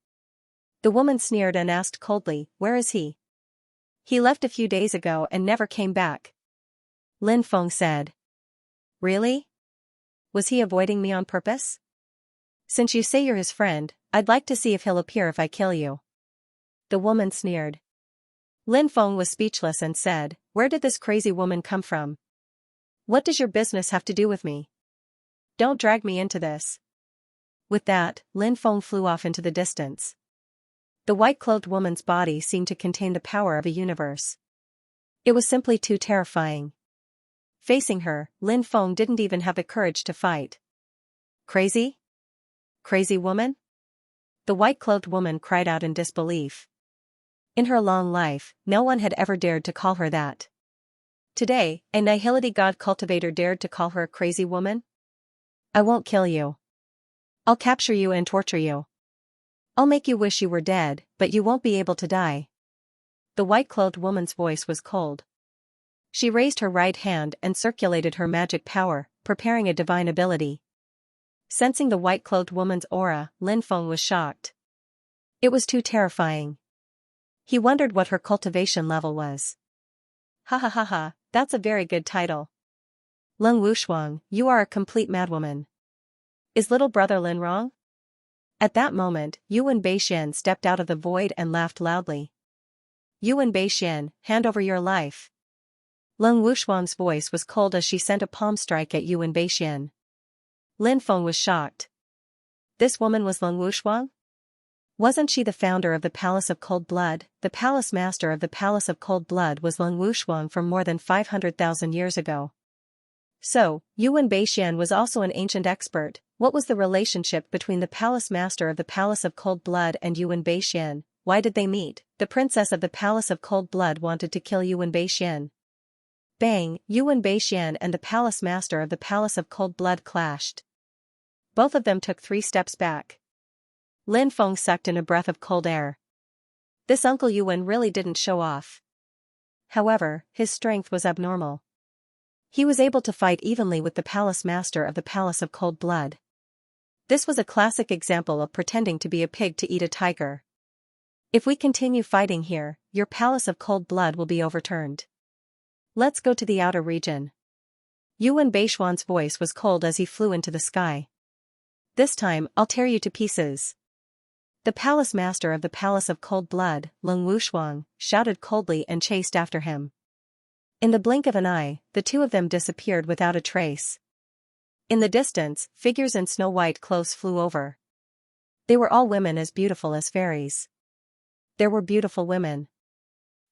Speaker 1: The woman sneered and asked coldly, "Where is he?" "He left a few days ago and never came back," Lin Feng said. "Really? Was he avoiding me on purpose? Since you say you're his friend, I'd like to see if he'll appear if I kill you." The woman sneered. Lin Feng was speechless and said, "Where did this crazy woman come from? What does your business have to do with me? Don't drag me into this." With that, Lin Feng flew off into the distance. The white-clothed woman's body seemed to contain the power of a universe. It was simply too terrifying. Facing her, Lin Feng didn't even have the courage to fight. "Crazy? Crazy woman?" The white-clothed woman cried out in disbelief. In her long life, no one had ever dared to call her that. Today, a nihility god cultivator dared to call her a crazy woman? "I won't kill you. I'll capture you and torture you. I'll make you wish you were dead, but you won't be able to die." The white-clothed woman's voice was cold. She raised her right hand and circulated her magic power, preparing a divine ability. Sensing the white-clothed woman's aura, Lin Feng was shocked. It was too terrifying. He wondered what her cultivation level was. "Ha ha ha ha, that's a very good title. Leng Wushuang, you are a complete madwoman. Is little brother Lin wrong?" At that moment, Yuan Beishian stepped out of the void and laughed loudly. "Yuan Beishian, hand over your life." Leng Wushuang's voice was cold as she sent a palm strike at Yuan Beishian. Lin Feng was shocked. This woman was Lung Wushuang? Wasn't she the founder of the Palace of Cold Blood? The palace master of the Palace of Cold Blood was Lung Wushuang from more than 500,000 years ago. So, Yuan Beixian was also an ancient expert. What was the relationship between the palace master of the Palace of Cold Blood and Yuan Beixian? Why did they meet? The princess of the Palace of Cold Blood wanted to kill Yuan Beixian. Bang! Yuan Beixian and the palace master of the Palace of Cold Blood clashed. Both of them took 3 steps back. Lin Feng sucked in a breath of cold air. This Uncle Yuan really didn't show off. However, his strength was abnormal. He was able to fight evenly with the palace master of the Palace of Cold Blood. This was a classic example of pretending to be a pig to eat a tiger. If we continue fighting here, your Palace of Cold Blood will be overturned. Let's go to the outer region. Yuan Beixian's voice was cold as he flew into the sky. This time, I'll tear you to pieces. The palace master of the Palace of Cold Blood, Lung Wushuang, shouted coldly and chased after him. In the blink of an eye, the two of them disappeared without a trace. In the distance, figures in snow-white clothes flew over. They were all women as beautiful as fairies. There were beautiful women.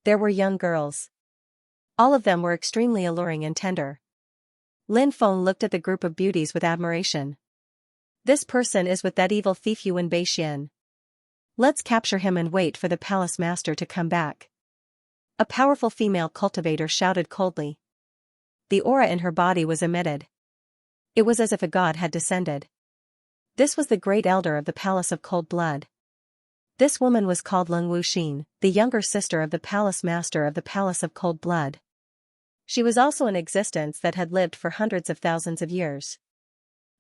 Speaker 1: There were young girls. All of them were extremely alluring and tender. Lin Feng looked at the group of beauties with admiration. This person is with that evil thief Yuan Beixian. Let's capture him and wait for the palace master to come back. A powerful female cultivator shouted coldly. The aura in her body was emitted. It was as if a god had descended. This was the great elder of the Palace of Cold Blood. This woman was called Lung Wuxin, the younger sister of the palace master of the Palace of Cold Blood. She was also an existence that had lived for hundreds of thousands of years.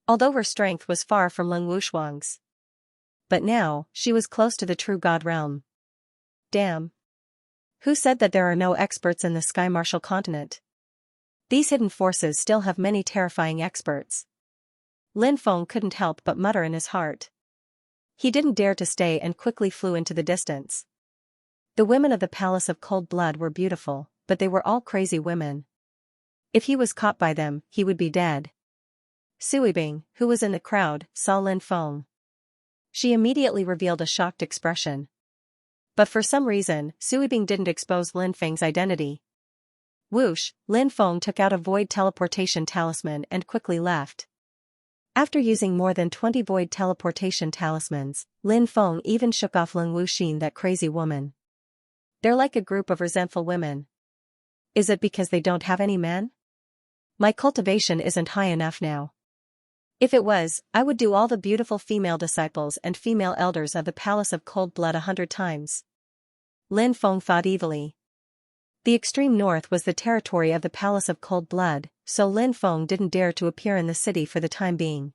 Speaker 1: Although her strength was far from Lung Wushuang's. But now, she was close to the true god realm. Damn. Who said that there are no experts in the Sky Martial continent? These hidden forces still have many terrifying experts. Lin Feng couldn't help but mutter in his heart. He didn't dare to stay and quickly flew into the distance. The women of the Palace of Cold Blood were beautiful, but they were all crazy women. If he was caught by them, he would be dead. Sui Bing, who was in the crowd, saw Lin Feng. She immediately revealed a shocked expression. But for some reason, Sui Bing didn't expose Lin Feng's identity. Whoosh, Lin Feng took out a void teleportation talisman and quickly left. After using more than 20 void teleportation talismans, Lin Feng even shook off Lung Wuxin, that crazy woman. They're like a group of resentful women. Is it because they don't have any men? My cultivation isn't high enough now. If it was, I would do all the beautiful female disciples and female elders of the Palace of Cold Blood 100 times. Lin Feng thought evilly. The extreme north was the territory of the Palace of Cold Blood, so Lin Feng didn't dare to appear in the city for the time being.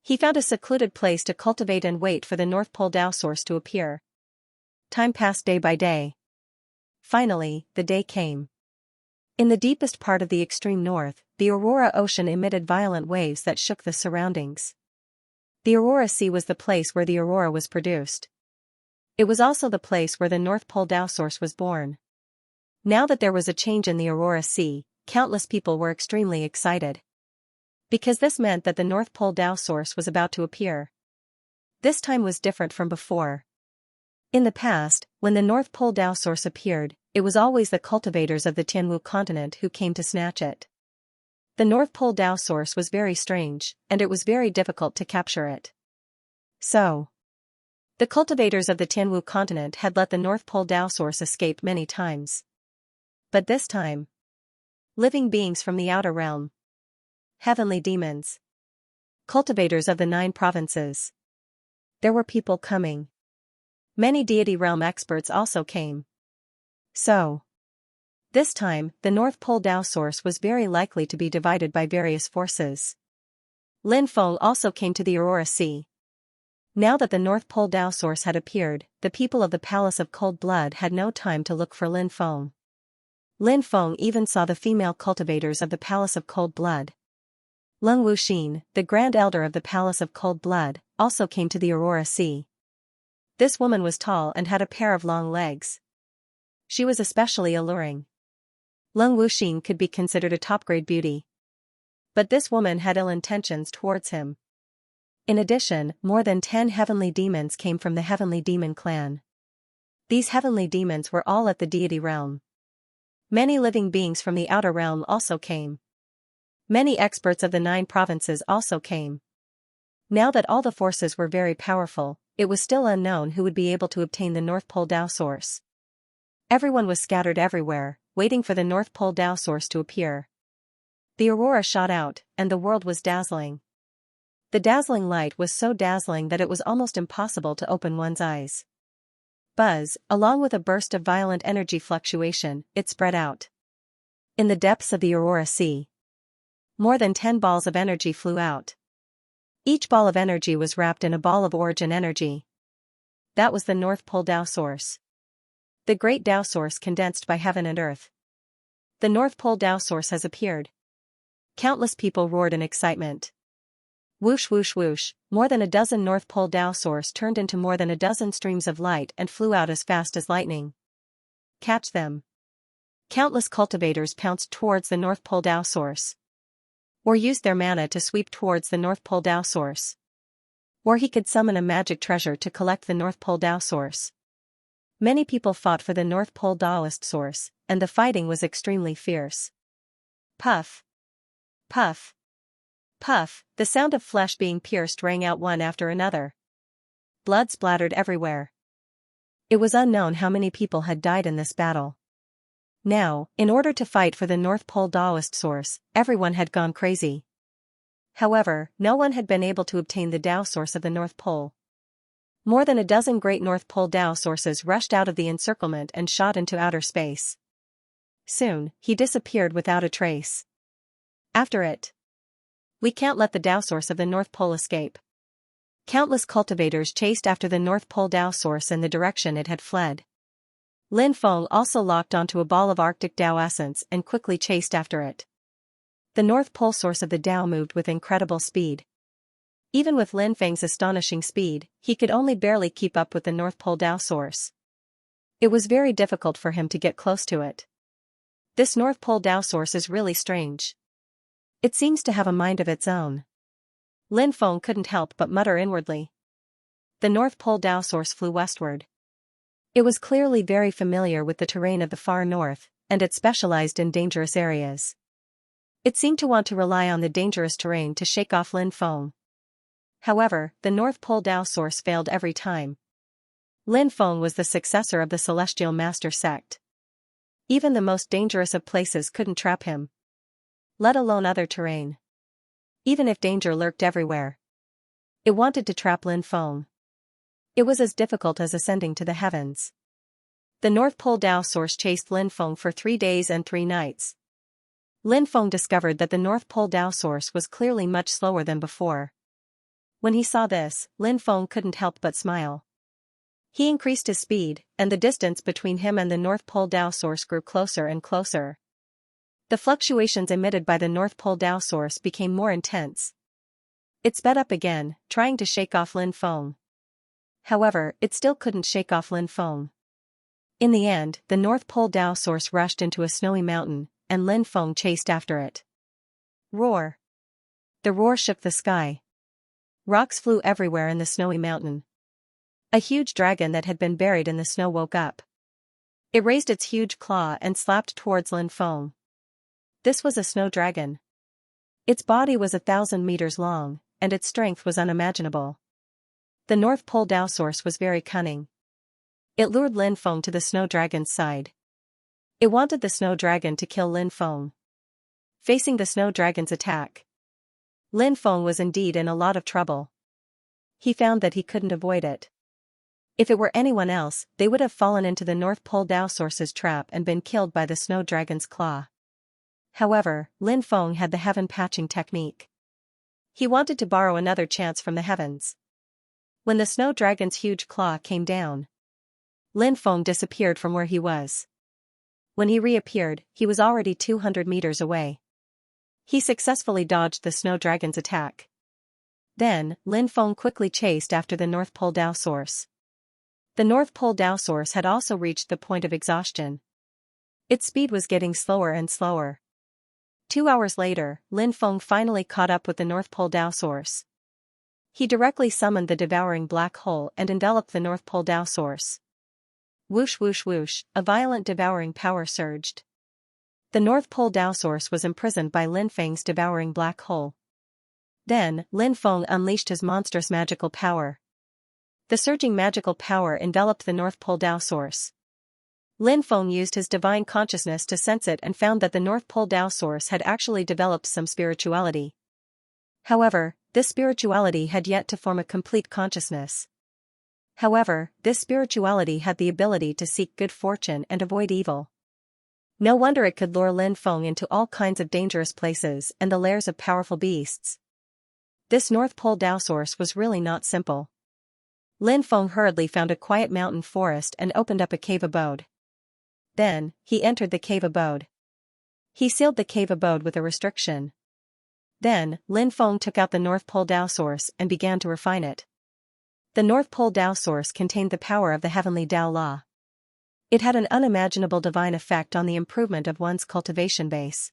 Speaker 1: He found a secluded place to cultivate and wait for the North Pole Tao source to appear. Time passed day by day. Finally, the day came. In the deepest part of the extreme north, the Aurora Ocean emitted violent waves that shook the surroundings. The Aurora Sea was the place where the aurora was produced. It was also the place where the North Pole Tao source was born. Now that there was a change in the Aurora Sea, countless people were extremely excited. Because this meant that the North Pole Tao source was about to appear. This time was different from before. In the past, when the North Pole Tao source appeared, it was always the cultivators of the Tianwu continent who came to snatch it. The North Pole Tao source was very strange, and it was very difficult to capture it. So, the cultivators of the Tianwu continent had let the North Pole Tao source escape many times. But this time, living beings from the outer realm, heavenly demons, cultivators of the 9 provinces. There were people coming. Many deity realm experts also came. So, this time, the North Pole Tao source was very likely to be divided by various forces. Lin Feng also came to the Aurora Sea. Now that the North Pole Tao source had appeared, the people of the Palace of Cold Blood had no time to look for Lin Feng. Lin Feng even saw the female cultivators of the Palace of Cold Blood. Lung Wuxin, the Grand Elder of the Palace of Cold Blood, also came to the Aurora Sea. This woman was tall and had a pair of long legs. She was especially alluring. Lung Wuxin could be considered a top-grade beauty. But this woman had ill intentions towards him. In addition, more than 10 heavenly demons came from the heavenly demon clan. These heavenly demons were all at the deity realm. Many living beings from the outer realm also came. Many experts of the 9 provinces also came. Now that all the forces were very powerful, it was still unknown who would be able to obtain the North Pole Tao source. Everyone was scattered everywhere, waiting for the North Pole Tao source to appear. The aurora shot out, and the world was dazzling. The dazzling light was so dazzling that it was almost impossible to open one's eyes. Buzz, along with a burst of violent energy fluctuation, it spread out. In the depths of the Aurora Sea, more than 10 balls of energy flew out. Each ball of energy was wrapped in a ball of origin energy. That was the North Pole Tao source. The great Tao source condensed by heaven and earth. The North Pole Tao source has appeared. Countless people roared in excitement. Whoosh whoosh whoosh, more than a dozen North Pole Tao source turned into more than a dozen streams of light and flew out as fast as lightning. Catch them. Countless cultivators pounced towards the North Pole Tao source. Or used their mana to sweep towards the North Pole Tao source. Or he could summon a magic treasure to collect the North Pole Tao source. Many people fought for the North Pole Taoist source, and the fighting was extremely fierce. Puff. Puff. Puff, the sound of flesh being pierced rang out one after another. Blood splattered everywhere. It was unknown how many people had died in this battle. Now, in order to fight for the North Pole Taoist source, everyone had gone crazy. However, no one had been able to obtain the Tao source of the North Pole. More than a dozen great North Pole Tao sources rushed out of the encirclement and shot into outer space. Soon, he disappeared without a trace. After it, we can't let the Tao source of the North Pole escape. Countless cultivators chased after the North Pole Tao source in the direction it had fled. Lin Feng also locked onto a ball of Arctic Tao essence and quickly chased after it. The North Pole source of the Tao moved with incredible speed. Even with Lin Feng's astonishing speed, he could only barely keep up with the North Pole Tao source. It was very difficult for him to get close to it. This North Pole Tao source is really strange. It seems to have a mind of its own. Lin Feng couldn't help but mutter inwardly. The North Pole Tao source flew westward. It was clearly very familiar with the terrain of the far north, and it specialized in dangerous areas. It seemed to want to rely on the dangerous terrain to shake off Lin Feng. However, the North Pole Tao source failed every time. Lin Feng was the successor of the Celestial Master sect. Even the most dangerous of places couldn't trap him, let alone other terrain. Even if danger lurked everywhere, it wanted to trap Lin Feng. It was as difficult as ascending to the heavens. The North Pole Tao source chased Lin Feng for 3 days and 3 nights. Lin Feng discovered that the North Pole Tao source was clearly much slower than before. When he saw this, Lin Feng couldn't help but smile. He increased his speed, and the distance between him and the North Pole Tao source grew closer and closer. The fluctuations emitted by the North Pole Tao source became more intense. It sped up again, trying to shake off Lin Feng. However, it still couldn't shake off Lin Feng. In the end, the North Pole Tao source rushed into a snowy mountain, and Lin Feng chased after it. Roar! The roar shook the sky. Rocks flew everywhere in the snowy mountain. A huge dragon that had been buried in the snow woke up. It raised its huge claw and slapped towards Lin Feng. This was a snow dragon. Its body was 1,000 meters long, and its strength was unimaginable. The North Pole Tao source was very cunning. It lured Lin Feng to the snow dragon's side. It wanted the snow dragon to kill Lin Feng. Facing the snow dragon's attack, Lin Feng was indeed in a lot of trouble. He found that he couldn't avoid it. If it were anyone else, they would have fallen into the North Pole Tao source's trap and been killed by the snow dragon's claw. However, Lin Feng had the heaven patching technique. He wanted to borrow another chance from the heavens. When the snow dragon's huge claw came down, Lin Feng disappeared from where he was. When he reappeared, he was already 200 meters away. He successfully dodged the snow dragon's attack. Then, Lin Feng quickly chased after the North Pole Tao source. The North Pole Tao source had also reached the point of exhaustion. Its speed was getting slower and slower. 2 hours later, Lin Feng finally caught up with the North Pole Tao source. He directly summoned the devouring black hole and enveloped the North Pole Tao source. Whoosh whoosh whoosh, a violent devouring power surged. The North Pole Tao source was imprisoned by Lin Feng's devouring black hole. Then, Lin Feng unleashed his monstrous magical power. The surging magical power enveloped the North Pole Tao source. Lin Feng used his divine consciousness to sense it and found that the North Pole Tao source had actually developed some spirituality. However, this spirituality had yet to form a complete consciousness. However, this spirituality had the ability to seek good fortune and avoid evil. No wonder it could lure Lin Feng into all kinds of dangerous places and the lairs of powerful beasts. This North Pole Tao source was really not simple. Lin Feng hurriedly found a quiet mountain forest and opened up a cave abode. Then, he entered the cave abode. He sealed the cave abode with a restriction. Then, Lin Feng took out the North Pole Tao source and began to refine it. The North Pole Tao source contained the power of the heavenly Tao law. It had an unimaginable divine effect on the improvement of one's cultivation base.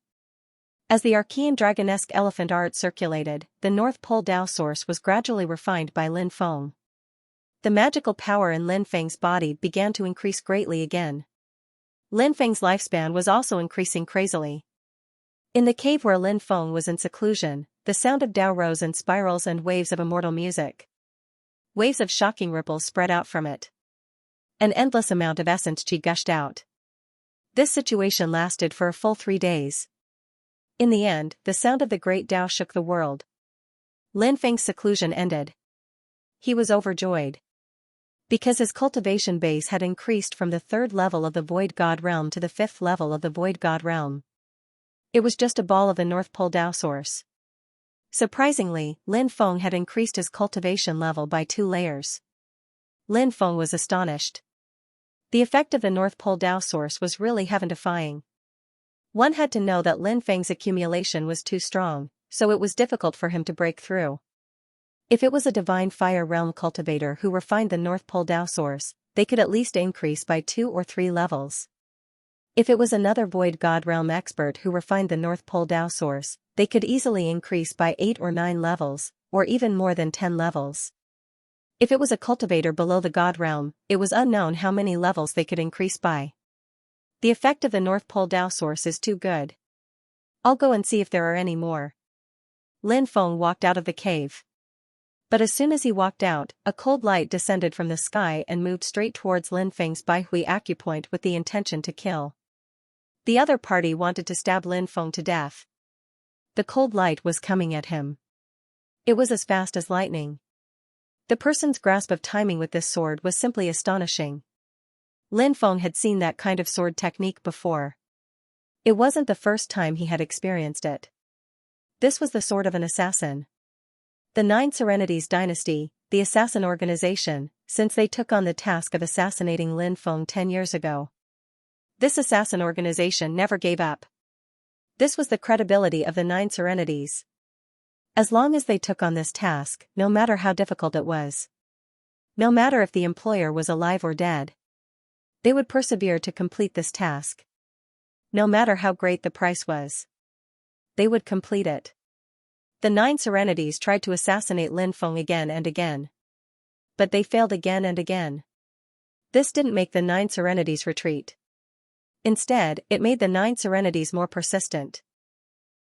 Speaker 1: As the archean dragonesque elephant art circulated, the North Pole Tao source was gradually refined by Lin Feng. The magical power in Lin Feng's body began to increase greatly again. Lin Feng's lifespan was also increasing crazily. In the cave where Lin Feng was in seclusion, the sound of Tao rose in spirals and waves of immortal music. Waves of shocking ripples spread out from it. An endless amount of essence qi gushed out. This situation lasted for a full 3 days. In the end, the sound of the great Tao shook the world. Lin Feng's seclusion ended. He was overjoyed. Because his cultivation base had increased from the 3rd level of the Void God realm to the 5th level of the Void God realm. It was just a ball of the North Pole Tao source. Surprisingly, Lin Feng had increased his cultivation level by 2 layers. Lin Feng was astonished. The effect of the North Pole Tao source was really heaven-defying. One had to know that Lin Feng's accumulation was too strong, so it was difficult for him to break through. If it was a divine fire realm cultivator who refined the North Pole Tao source, they could at least increase by 2 or 3 levels. If it was another Void God realm expert who refined the North Pole Tao source, they could easily increase by 8 or 9 levels, or even more than 10 levels. If it was a cultivator below the God realm, it was unknown how many levels they could increase by. The effect of the North Pole Tao source is too good. I'll go and see if there are any more. Lin Feng walked out of the cave. But as soon as he walked out, a cold light descended from the sky and moved straight towards Lin Feng's Baihui acupoint with the intention to kill. The other party wanted to stab Lin Feng to death. The cold light was coming at him. It was as fast as lightning. The person's grasp of timing with this sword was simply astonishing. Lin Feng had seen that kind of sword technique before. It wasn't the first time he had experienced it. This was the sword of an assassin. The Nine Serenities dynasty, the assassin organization, since they took on the task of assassinating Lin Feng 10 years ago. This assassin organization never gave up. This was the credibility of the Nine Serenities. As long as they took on this task, no matter how difficult it was, no matter if the employer was alive or dead, they would persevere to complete this task. No matter how great the price was, they would complete it. The Nine Serenities tried to assassinate Lin Feng again and again. But they failed again and again. This didn't make the Nine Serenities retreat. Instead, it made the Nine Serenities more persistent.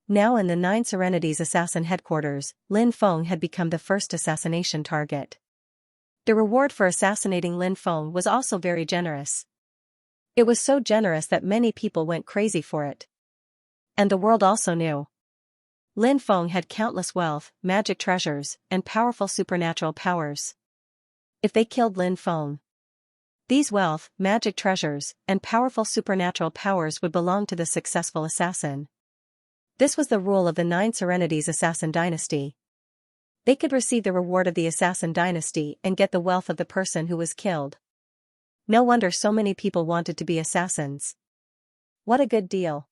Speaker 1: Now in the Nine Serenities assassin headquarters, Lin Feng had become the first assassination target. The reward for assassinating Lin Feng was also very generous. It was so generous that many people went crazy for it. And the world also knew. Lin Feng had countless wealth, magic treasures, and powerful supernatural powers. If they killed Lin Feng, these wealth, magic treasures, and powerful supernatural powers would belong to the successful assassin. This was the rule of the Nine Serenities assassin dynasty. They could receive the reward of the assassin dynasty and get the wealth of the person who was killed. No wonder so many people wanted to be assassins. What a good deal.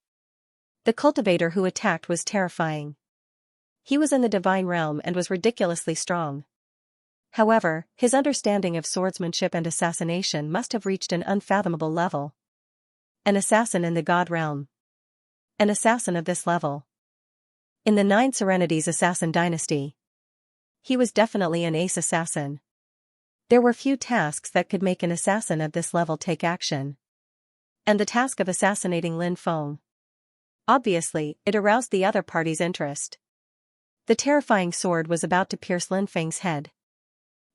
Speaker 1: The cultivator who attacked was terrifying. He was in the divine realm and was ridiculously strong. However, his understanding of swordsmanship and assassination must have reached an unfathomable level. An assassin in the God realm. An assassin of this level. In the Nine Serenities assassin dynasty, he was definitely an ace assassin. There were few tasks that could make an assassin of this level take action. And the task of assassinating Lin Feng. Obviously, it aroused the other party's interest. The terrifying sword was about to pierce Lin Feng's head.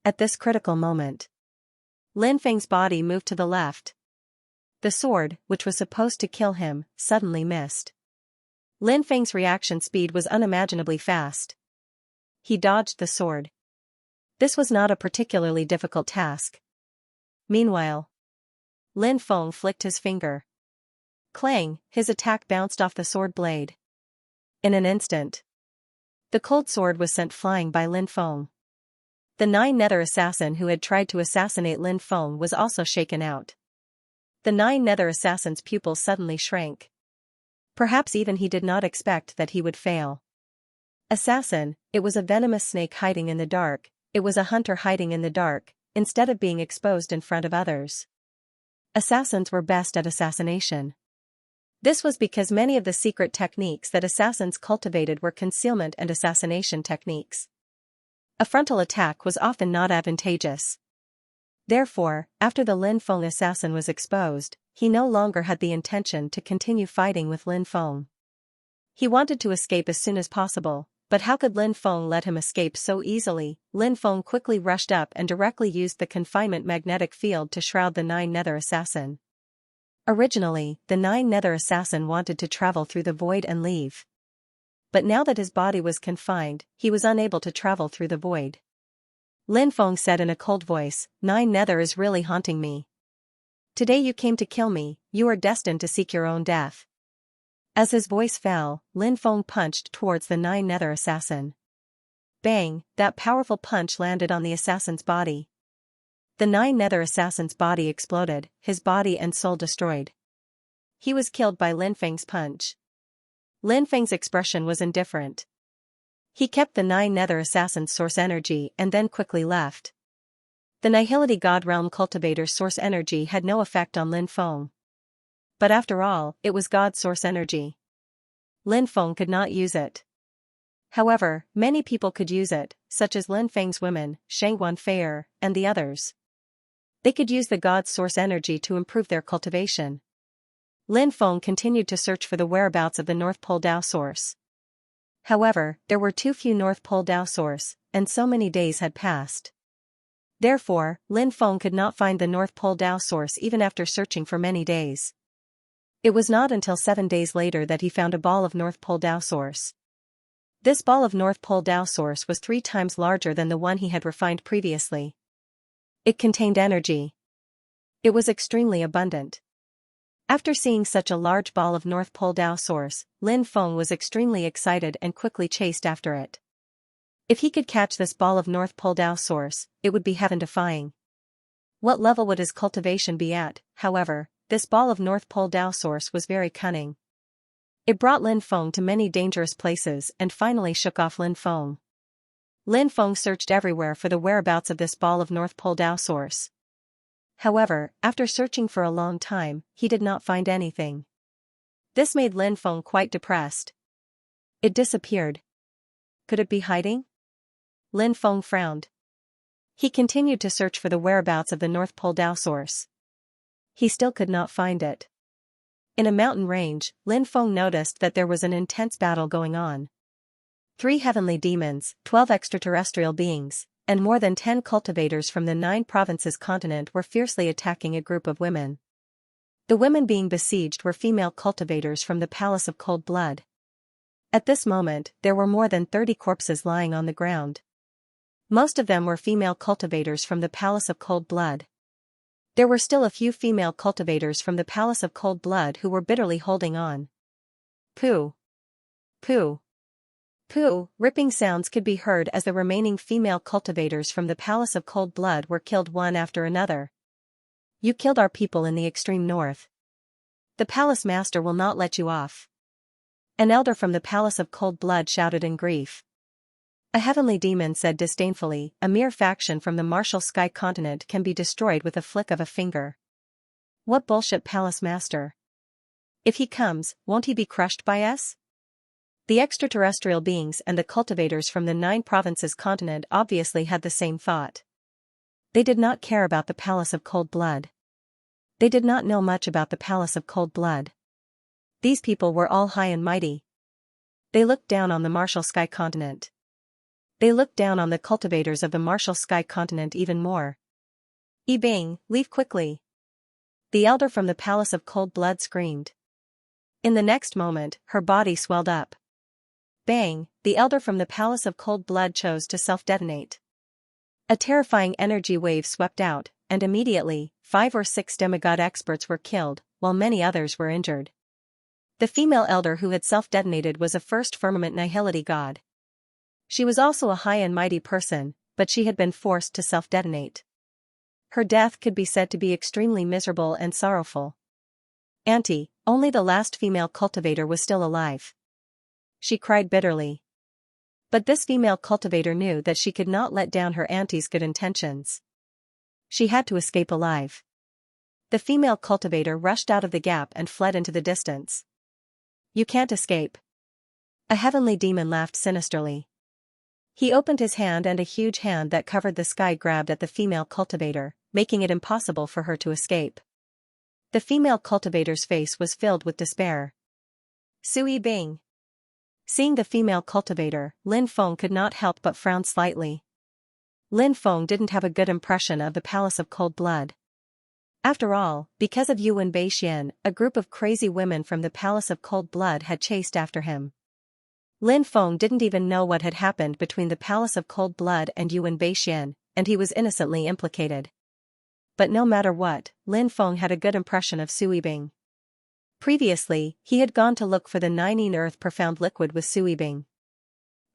Speaker 1: At this critical moment, Lin Feng's body moved to the left. The sword, which was supposed to kill him, suddenly missed. Lin Feng's reaction speed was unimaginably fast. He dodged the sword. This was not a particularly difficult task. Meanwhile, Lin Feng flicked his finger. Clang, his attack bounced off the sword blade. In an instant, the cold sword was sent flying by Lin Feng. The Nine Nether assassin who had tried to assassinate Lin Feng was also shaken out. The Nine Nether assassin's pupils suddenly shrank. Perhaps even he did not expect that he would fail. Assassin, it was a venomous snake hiding in the dark, it was a hunter hiding in the dark, instead of being exposed in front of others. Assassins were best at assassination. This was because many of the secret techniques that assassins cultivated were concealment and assassination techniques. A frontal attack was often not advantageous. Therefore, after the Lin Feng assassin was exposed, he no longer had the intention to continue fighting with Lin Feng. He wanted to escape as soon as possible, but how could Lin Feng let him escape so easily? Lin Feng quickly rushed up and directly used the confinement magnetic field to shroud the Nine Nether assassin. Originally, the Nine Nether assassin wanted to travel through the void and leave. But now that his body was confined, he was unable to travel through the void. Lin Feng said in a cold voice, "Nine Nether is really haunting me. Today you came to kill me, you are destined to seek your own death." As his voice fell, Lin Feng punched towards the Nine Nether assassin. Bang, that powerful punch landed on the assassin's body. The Nine Nether assassin's body exploded, his body and soul destroyed. He was killed by Lin Feng's punch. Lin Feng's expression was indifferent. He kept the Nine Nether assassin's source energy and then quickly left. The Nihility God Realm cultivator's source energy had no effect on Lin Feng. But after all, it was God's source energy. Lin Feng could not use it. However, many people could use it, such as Lin Feng's women, Shangguan Fei'er, and the others. They could use the God's source energy to improve their cultivation. Lin Feng continued to search for the whereabouts of the North Pole Dao source. However, there were too few North Pole Dao source, and so many days had passed. Therefore, Lin Feng could not find the North Pole Dao source even after searching for many days. It was not until 7 days later that he found a ball of North Pole Dao source. This ball of North Pole Dao source was 3 times larger than the one he had refined previously. It contained energy. It was extremely abundant. After seeing such a large ball of North Pole Dao source, Lin Feng was extremely excited and quickly chased after it. If he could catch this ball of North Pole Dao source, it would be heaven-defying. What level would his cultivation be at, however? This ball of North Pole Dao source was very cunning. It brought Lin Feng to many dangerous places and finally shook off Lin Feng. Lin Feng searched everywhere for the whereabouts of this ball of North Pole Dao source. However, after searching for a long time, he did not find anything. This made Lin Feng quite depressed. It disappeared. Could it be hiding? Lin Feng frowned. He continued to search for the whereabouts of the North Pole Dao source. He still could not find it. In a mountain range, Lin Feng noticed that there was an intense battle going on. 3 heavenly demons, 12 extraterrestrial beings, and more than 10 cultivators from the 9 provinces continent were fiercely attacking a group of women. The women being besieged were female cultivators from the Palace of Cold Blood. At this moment, there were more than 30 corpses lying on the ground. Most of them were female cultivators from the Palace of Cold Blood. There were still a few female cultivators from the Palace of Cold Blood who were bitterly holding on. Pooh! Pooh! Pooh! Ripping sounds could be heard as the remaining female cultivators from the Palace of Cold Blood were killed one after another. You killed our people in the extreme north. The palace master will not let you off. An elder from the Palace of Cold Blood shouted in grief. A heavenly demon said disdainfully, a mere faction from the Martial Sky continent can be destroyed with a flick of a finger. What bullshit, palace master? If he comes, won't he be crushed by us? The extraterrestrial beings and the cultivators from the 9 provinces continent obviously had the same thought. They did not care about the Palace of Cold Blood. They did not know much about the Palace of Cold Blood. These people were all high and mighty. They looked down on the Martial Sky continent. They looked down on the cultivators of the Martial Sky continent even more. Yi Bing, leave quickly. The elder from the Palace of Cold Blood screamed. In the next moment, her body swelled up. Bang, the elder from the Palace of Cold Blood chose to self-detonate. A terrifying energy wave swept out, and immediately, 5 or 6 demigod experts were killed, while many others were injured. The female elder who had self-detonated was a first firmament nihility god. She was also a high and mighty person, but she had been forced to self-detonate. Her death could be said to be extremely miserable and sorrowful. Auntie, only the last female cultivator was still alive. She cried bitterly. But this female cultivator knew that she could not let down her auntie's good intentions. She had to escape alive. The female cultivator rushed out of the gap and fled into the distance. You can't escape. A heavenly demon laughed sinisterly. He opened his hand and a huge hand that covered the sky grabbed at the female cultivator, making it impossible for her to escape. The female cultivator's face was filled with despair. Sui Bing. Seeing the female cultivator, Lin Feng could not help but frown slightly. Lin Feng didn't have a good impression of the Palace of Cold Blood. After all, because of Yuan Beixian, a group of crazy women from the Palace of Cold Blood had chased after him. Lin Feng didn't even know what had happened between the Palace of Cold Blood and Yuan Beixian, and he was innocently implicated. But no matter what, Lin Feng had a good impression of Sui Bing. Previously, he had gone to look for the 9 earth profound liquid with Sui Bing.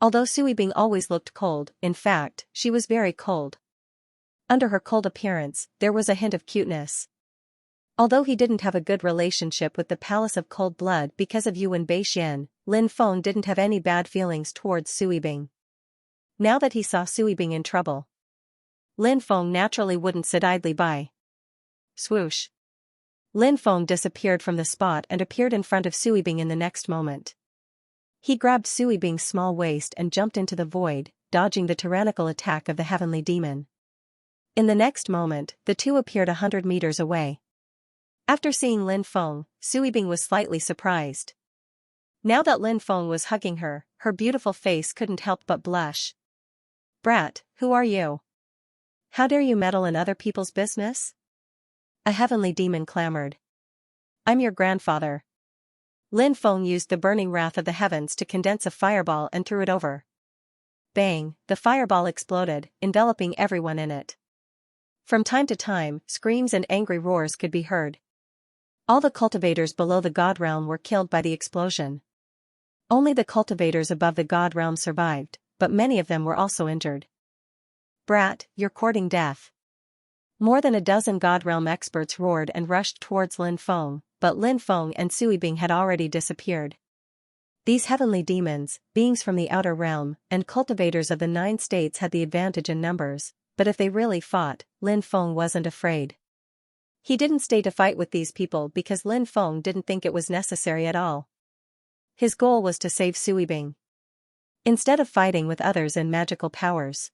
Speaker 1: Although Sui Bing always looked cold, in fact, she was very cold. Under her cold appearance, there was a hint of cuteness. Although he didn't have a good relationship with the Palace of Cold Blood because of Yuan Beixian, Lin Feng didn't have any bad feelings towards Sui Bing. Now that he saw Sui Bing in trouble, Lin Feng naturally wouldn't sit idly by. Swoosh. Lin Feng disappeared from the spot and appeared in front of Sui Bing in the next moment. He grabbed Sui Bing's small waist and jumped into the void, dodging the tyrannical attack of the heavenly demon. In the next moment, the two appeared 100 meters away. After seeing Lin Feng, Sui Bing was slightly surprised. Now that Lin Feng was hugging her, her beautiful face couldn't help but blush. Brat, who are you? How dare you meddle in other people's business? A heavenly demon clamored. I'm your grandfather. Lin Feng used the burning wrath of the heavens to condense a fireball and threw it over. Bang, the fireball exploded, enveloping everyone in it. From time to time, screams and angry roars could be heard. All the cultivators below the god realm were killed by the explosion. Only the cultivators above the god realm survived, but many of them were also injured. Brat, you're courting death. More than a dozen god realm experts roared and rushed towards Lin Feng, but Lin Feng and Sui Bing had already disappeared. These heavenly demons, beings from the outer realm, and cultivators of the 9 states had the advantage in numbers, but if they really fought, Lin Feng wasn't afraid. He didn't stay to fight with these people because Lin Feng didn't think it was necessary at all. His goal was to save Sui Bing. Instead of fighting with others in magical powers.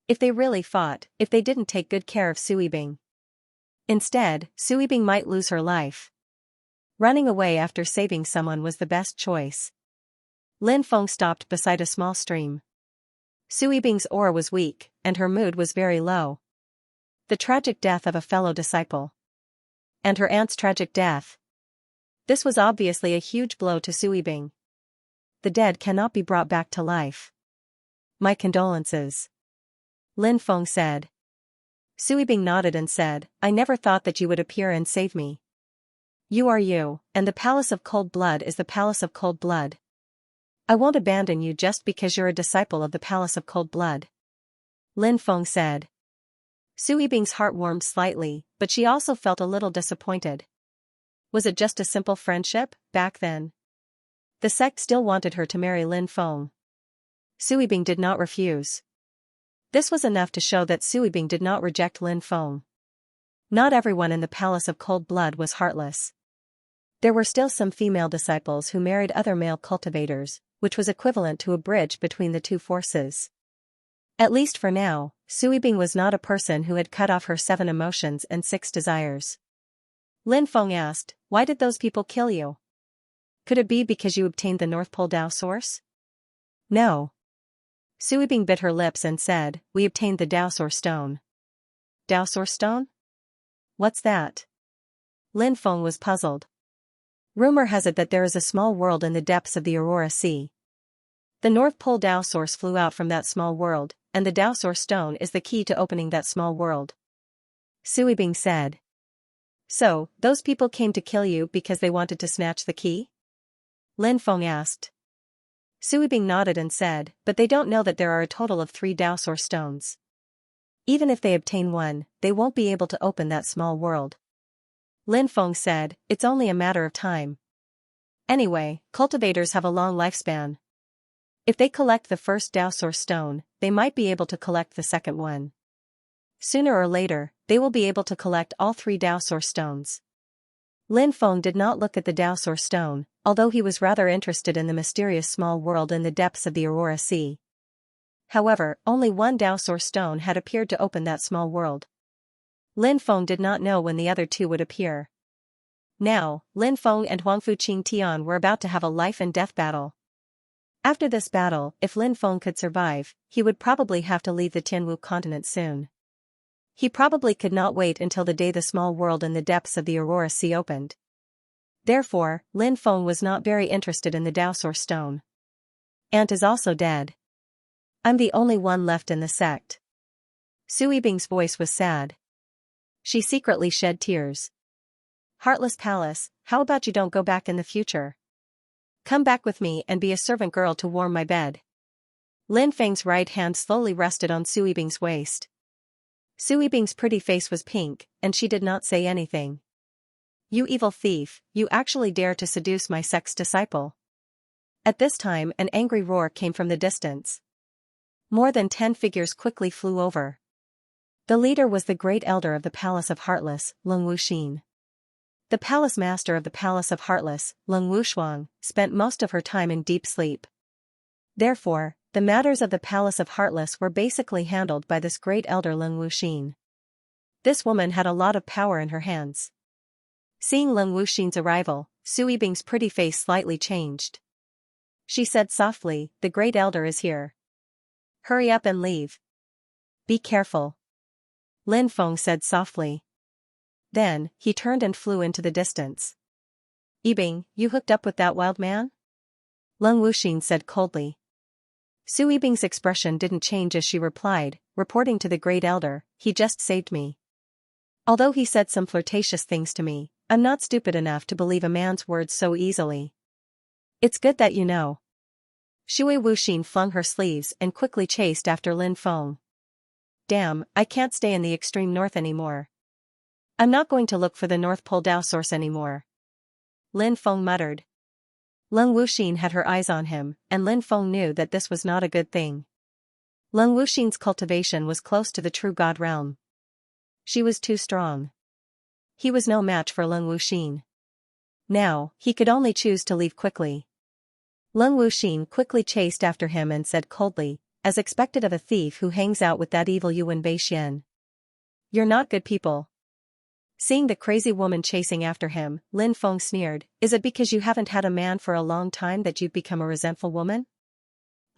Speaker 1: If they really fought, if they didn't take good care of Sui Bing. Instead, Sui Bing might lose her life. Running away after saving someone was the best choice. Lin Feng stopped beside a small stream. Sui Bing's aura was weak, and her mood was very low. The tragic death of a fellow disciple. And her aunt's tragic death. This was obviously a huge blow to Sui Bing. The dead cannot be brought back to life. My condolences. Lin Feng said. Sui Bing nodded and said, I never thought that you would appear and save me. You are you, and the Palace of Cold Blood is the Palace of Cold Blood. I won't abandon you just because you're a disciple of the Palace of Cold Blood. Lin Feng said. Sui Bing's heart warmed slightly, but she also felt a little disappointed. Was it just a simple friendship, back then? The sect still wanted her to marry Lin Feng. Sui Bing did not refuse. This was enough to show that Sui Bing did not reject Lin Feng. Not everyone in the Palace of Cold Blood was heartless. There were still some female disciples who married other male cultivators, which was equivalent to a bridge between the two forces. At least for now, Suibing was not a person who had cut off her 7 emotions and 6 desires. Lin Feng asked, "Why did those people kill you? Could it be because you obtained the North Pole Dao source?" "No." Suibing bit her lips and said, "We obtained the Dao Source Stone." Dao Source Stone? What's that? Lin Feng was puzzled. Rumor has it that there is a small world in the depths of the Aurora Sea. The North Pole Dao Source flew out from that small world, and the Dao Source Stone is the key to opening that small world. Suibing said. So, those people came to kill you because they wanted to snatch the key? Lin Feng asked. Suibing nodded and said, but they don't know that there are a total of 3 Dao Source Stones. Even if they obtain one, they won't be able to open that small world. Lin Feng said, it's only a matter of time. Anyway, cultivators have a long lifespan. If they collect the first Dao Source Stone, they might be able to collect the second one. Sooner or later, they will be able to collect all 3 Dao Source Stones. Lin Feng did not look at the Dao Source Stone, although he was rather interested in the mysterious small world in the depths of the Aurora Sea. However, only one Dao Source Stone had appeared to open that small world. Lin Feng did not know when the other 2 would appear. Now, Lin Feng and Huangfu Qingtian were about to have a life and death battle. After this battle, if Lin Feng could survive, he would probably have to leave the Tianwu continent soon. He probably could not wait until the day the small world in the depths of the Aurora Sea opened. Therefore, Lin Feng was not very interested in the Dao Source Stone. Aunt is also dead. I'm the only one left in the sect. Suibing's voice was sad. She secretly shed tears. Heartless Palace, how about you don't go back in the future? Come back with me and be a servant girl to warm my bed. Lin Feng's right hand slowly rested on Suibing's waist. Suibing's pretty face was pink, and she did not say anything. You evil thief, you actually dare to seduce my sect's disciple. At this time an angry roar came from the distance. More than 10 figures quickly flew over. The leader was the great elder of the Palace of Heartless, Leng Wuxin. The palace master of the Palace of Heartless, Leng Wushuang, spent most of her time in deep sleep. Therefore, the matters of the Palace of Heartless were basically handled by this great elder Leng Wuxin. This woman had a lot of power in her hands. Seeing Leng Wuxin's arrival, Suibing's pretty face slightly changed. She said softly, the great elder is here. Hurry up and leave. Be careful. Lin Feng said softly. Then, he turned and flew into the distance. Yibing, you hooked up with that wild man? Leng Wuxin said coldly. Su Yibing's expression didn't change as she replied, reporting to the great elder, he just saved me. Although he said some flirtatious things to me, I'm not stupid enough to believe a man's words so easily. It's good that you know. Shui Wuxin flung her sleeves and quickly chased after Lin Feng. Damn, I can't stay in the extreme north anymore. I'm not going to look for the North Pole Dao source anymore. Lin Feng muttered. Leng Wuxin had her eyes on him, and Lin Feng knew that this was not a good thing. Leng Wuxin's cultivation was close to the true God realm. She was too strong. He was no match for Leng Wuxin. Now, he could only choose to leave quickly. Leng Wuxin quickly chased after him and said coldly, as expected of a thief who hangs out with that evil Yuan Beixian. You're not good people. Seeing the crazy woman chasing after him, Lin Feng sneered, is it because you haven't had a man for a long time that you've become a resentful woman?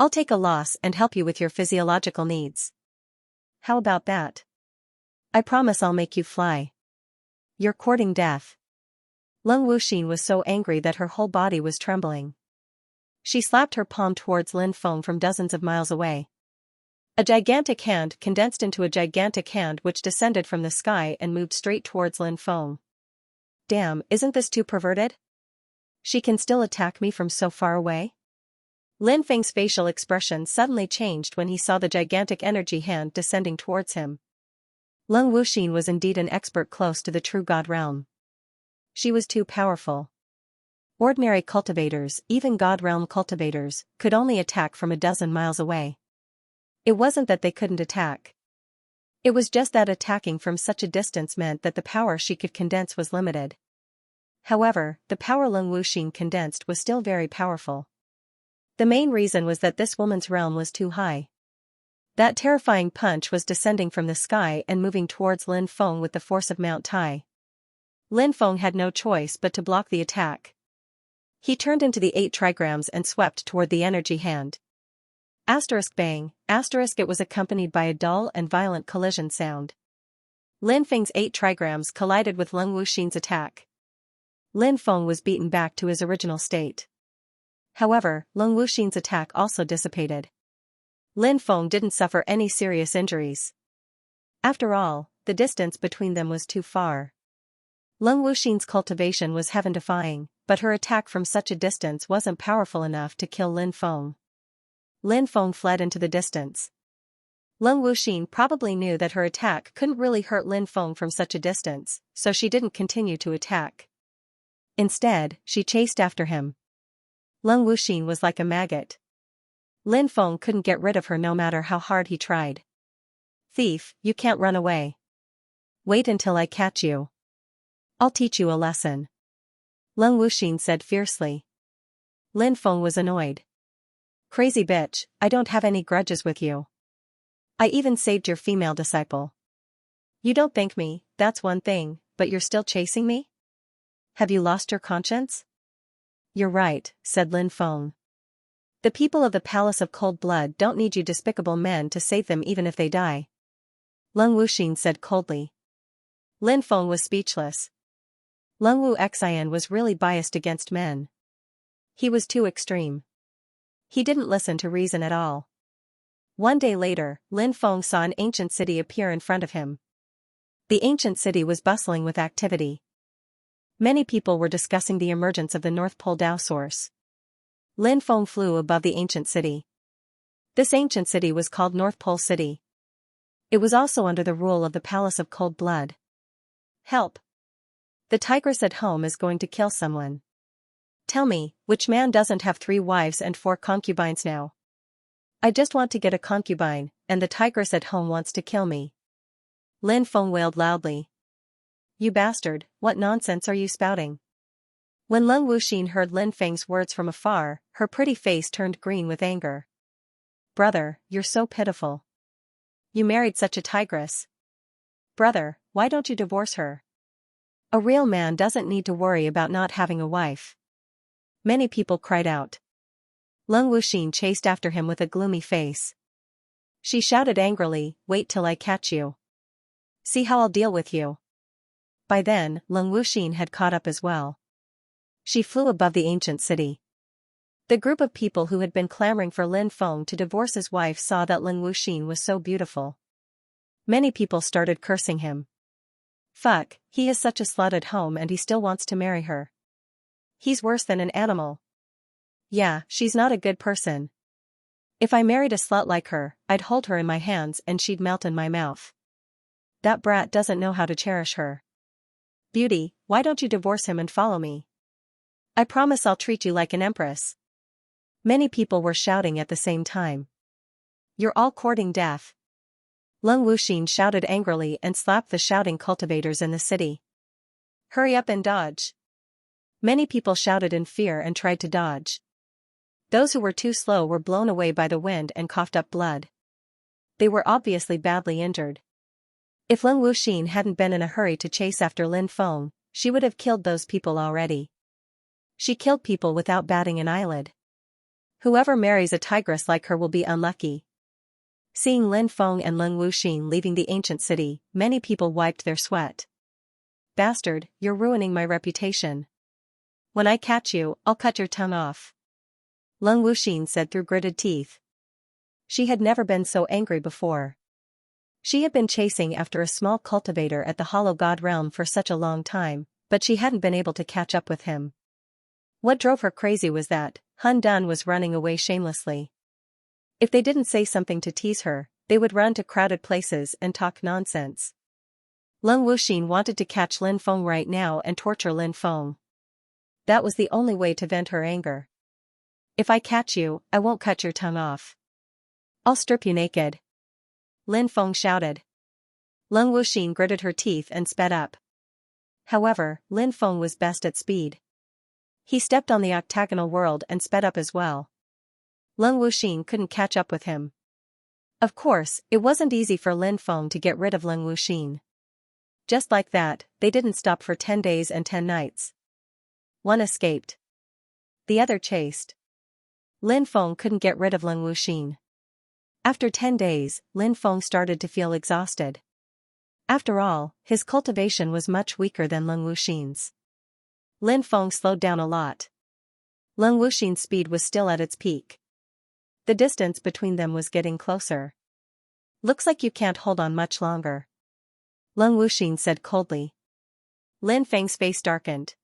Speaker 1: I'll take a loss and help you with your physiological needs. How about that? I promise I'll make you fly. You're courting death. Leng Wuxin was so angry that her whole body was trembling. She slapped her palm towards Lin Feng from dozens of miles away. A gigantic hand condensed into a gigantic hand which descended from the sky and moved straight towards Lin Feng. Damn, isn't this too perverted? She can still attack me from so far away? Lin Feng's facial expression suddenly changed when he saw the gigantic energy hand descending towards him. Leng Wuxin was indeed an expert close to the true God realm. She was too powerful. Ordinary cultivators, even God realm cultivators, could only attack from a dozen miles away. It wasn't that they couldn't attack. It was just that attacking from such a distance meant that the power she could condense was limited. However, the power Lung Wuxing condensed was still very powerful. The main reason was that this woman's realm was too high. That terrifying punch was descending from the sky and moving towards Lin Feng with the force of Mount Tai. Lin Feng had no choice but to block the attack. He turned into the 8 trigrams and swept toward the energy hand. Asterisk bang, asterisk, it was accompanied by a dull and violent collision sound. Lin Feng's 8 trigrams collided with Lung Wuxing's attack. Lin Feng was beaten back to his original state. However, Lung Wuxing's attack also dissipated. Lin Feng didn't suffer any serious injuries. After all, the distance between them was too far. Lung Wuxing's cultivation was heaven-defying, but her attack from such a distance wasn't powerful enough to kill Lin Feng. Lin Feng fled into the distance. Lung Wuxing probably knew that her attack couldn't really hurt Lin Feng from such a distance, so she didn't continue to attack. Instead, she chased after him. Lung Wuxing was like a maggot. Lin Feng couldn't get rid of her no matter how hard he tried. Thief, you can't run away. Wait until I catch you. I'll teach you a lesson. Lung Wuxing said fiercely. Lin Feng was annoyed. Crazy bitch, I don't have any grudges with you. I even saved your female disciple. You don't thank me, that's one thing, but you're still chasing me? Have you lost your conscience? You're right, said Lin Feng. The people of the Palace of Cold Blood don't need you despicable men to save them even if they die. Lung Wuxing said coldly. Lin Feng was speechless. Lung Wuxian was really biased against men. He was too extreme. He didn't listen to reason at all. One day later, Lin Feng saw an ancient city appear in front of him. The ancient city was bustling with activity. Many people were discussing the emergence of the North Pole Tao source. Lin Feng flew above the ancient city. This ancient city was called North Pole City. It was also under the rule of the Palace of Cold Blood. Help! The tigress at home is going to kill someone. Tell me, which man doesn't have 3 wives and 4 concubines now? I just want to get a concubine, and the tigress at home wants to kill me. Lin Feng wailed loudly. You bastard, what nonsense are you spouting? When Lung Wuxing heard Lin Feng's words from afar, her pretty face turned green with anger. Brother, you're so pitiful. You married such a tigress. Brother, why don't you divorce her? A real man doesn't need to worry about not having a wife. Many people cried out. Lung Wuxing chased after him with a gloomy face. She shouted angrily, wait till I catch you. See how I'll deal with you. By then, Lung Wuxing had caught up as well. She flew above the ancient city. The group of people who had been clamoring for Lin Feng to divorce his wife saw that Lung Wuxing was so beautiful. Many people started cursing him. Fuck, he is such a slut at home and he still wants to marry her. He's worse than an animal. Yeah, she's not a good person. If I married a slut like her, I'd hold her in my hands and she'd melt in my mouth. That brat doesn't know how to cherish her. Beauty, why don't you divorce him and follow me? I promise I'll treat you like an empress. Many people were shouting at the same time. You're all courting death. Lung Wuxing shouted angrily and slapped the shouting cultivators in the city. Hurry up and dodge. Many people shouted in fear and tried to dodge. Those who were too slow were blown away by the wind and coughed up blood. They were obviously badly injured. If Lung Wuxing hadn't been in a hurry to chase after Lin Feng, she would have killed those people already. She killed people without batting an eyelid. Whoever marries a tigress like her will be unlucky. Seeing Lin Feng and Lung Wuxing leaving the ancient city, many people wiped their sweat. Bastard, you're ruining my reputation. When I catch you, I'll cut your tongue off. Lung Wuxing said through gritted teeth. She had never been so angry before. She had been chasing after a small cultivator at the Hollow God realm for such a long time, but she hadn't been able to catch up with him. What drove her crazy was that Han Dun was running away shamelessly. If they didn't say something to tease her, they would run to crowded places and talk nonsense. Lung Wuxing wanted to catch Lin Feng right now and torture Lin Feng. That was the only way to vent her anger. If I catch you, I won't cut your tongue off. I'll strip you naked. Lin Feng shouted. Lung Wuxing gritted her teeth and sped up. However, Lin Feng was best at speed. He stepped on the octagonal world and sped up as well. Leng Wuxin couldn't catch up with him. Of course, it wasn't easy for Lin Feng to get rid of Leng Wuxin. Just like that, they didn't stop for 10 days and 10 nights. One escaped. The other chased. Lin Feng couldn't get rid of Leng Wuxin. After 10 days, Lin Feng started to feel exhausted. After all, his cultivation was much weaker than Leng Wuxin's. Lin Feng slowed down a lot. Leng Wuxin's speed was still at its peak. The distance between them was getting closer. Looks like you can't hold on much longer, Leng Wuxin said coldly. Lin Feng's face darkened.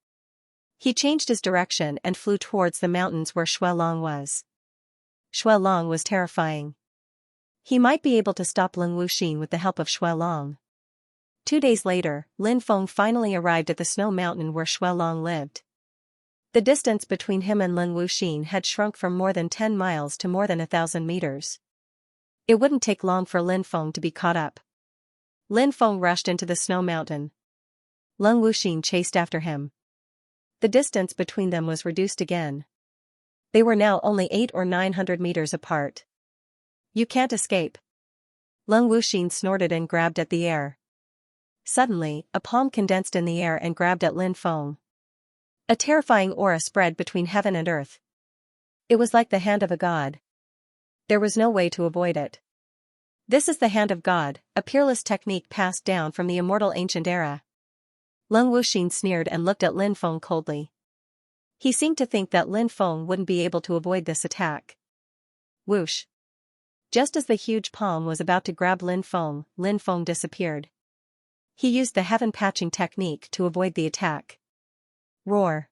Speaker 1: He changed his direction and flew towards the mountains where Xuelong was. Xuelong was terrifying. He might be able to stop Leng Wuxin with the help of Xuelong. 2 days later, Lin Feng finally arrived at the snow mountain where Xuelong lived. The distance between him and Leng Wuxin had shrunk from more than 10 miles to more than 1,000 meters. It wouldn't take long for Lin Feng to be caught up. Lin Feng rushed into the snow mountain. Leng Wuxin chased after him. The distance between them was reduced again. They were now only 800 or 900 meters apart. You can't escape. Leng Wuxin snorted and grabbed at the air. Suddenly, a palm condensed in the air and grabbed at Lin Feng. A terrifying aura spread between heaven and earth. It was like the hand of a god. There was no way to avoid it. This is the hand of God, a peerless technique passed down from the immortal ancient era. Leng Wuxin sneered and looked at Lin Feng coldly. He seemed to think that Lin Feng wouldn't be able to avoid this attack. Whoosh! Just as the huge palm was about to grab Lin Feng disappeared. He used the heaven patching technique to avoid the attack. Roar!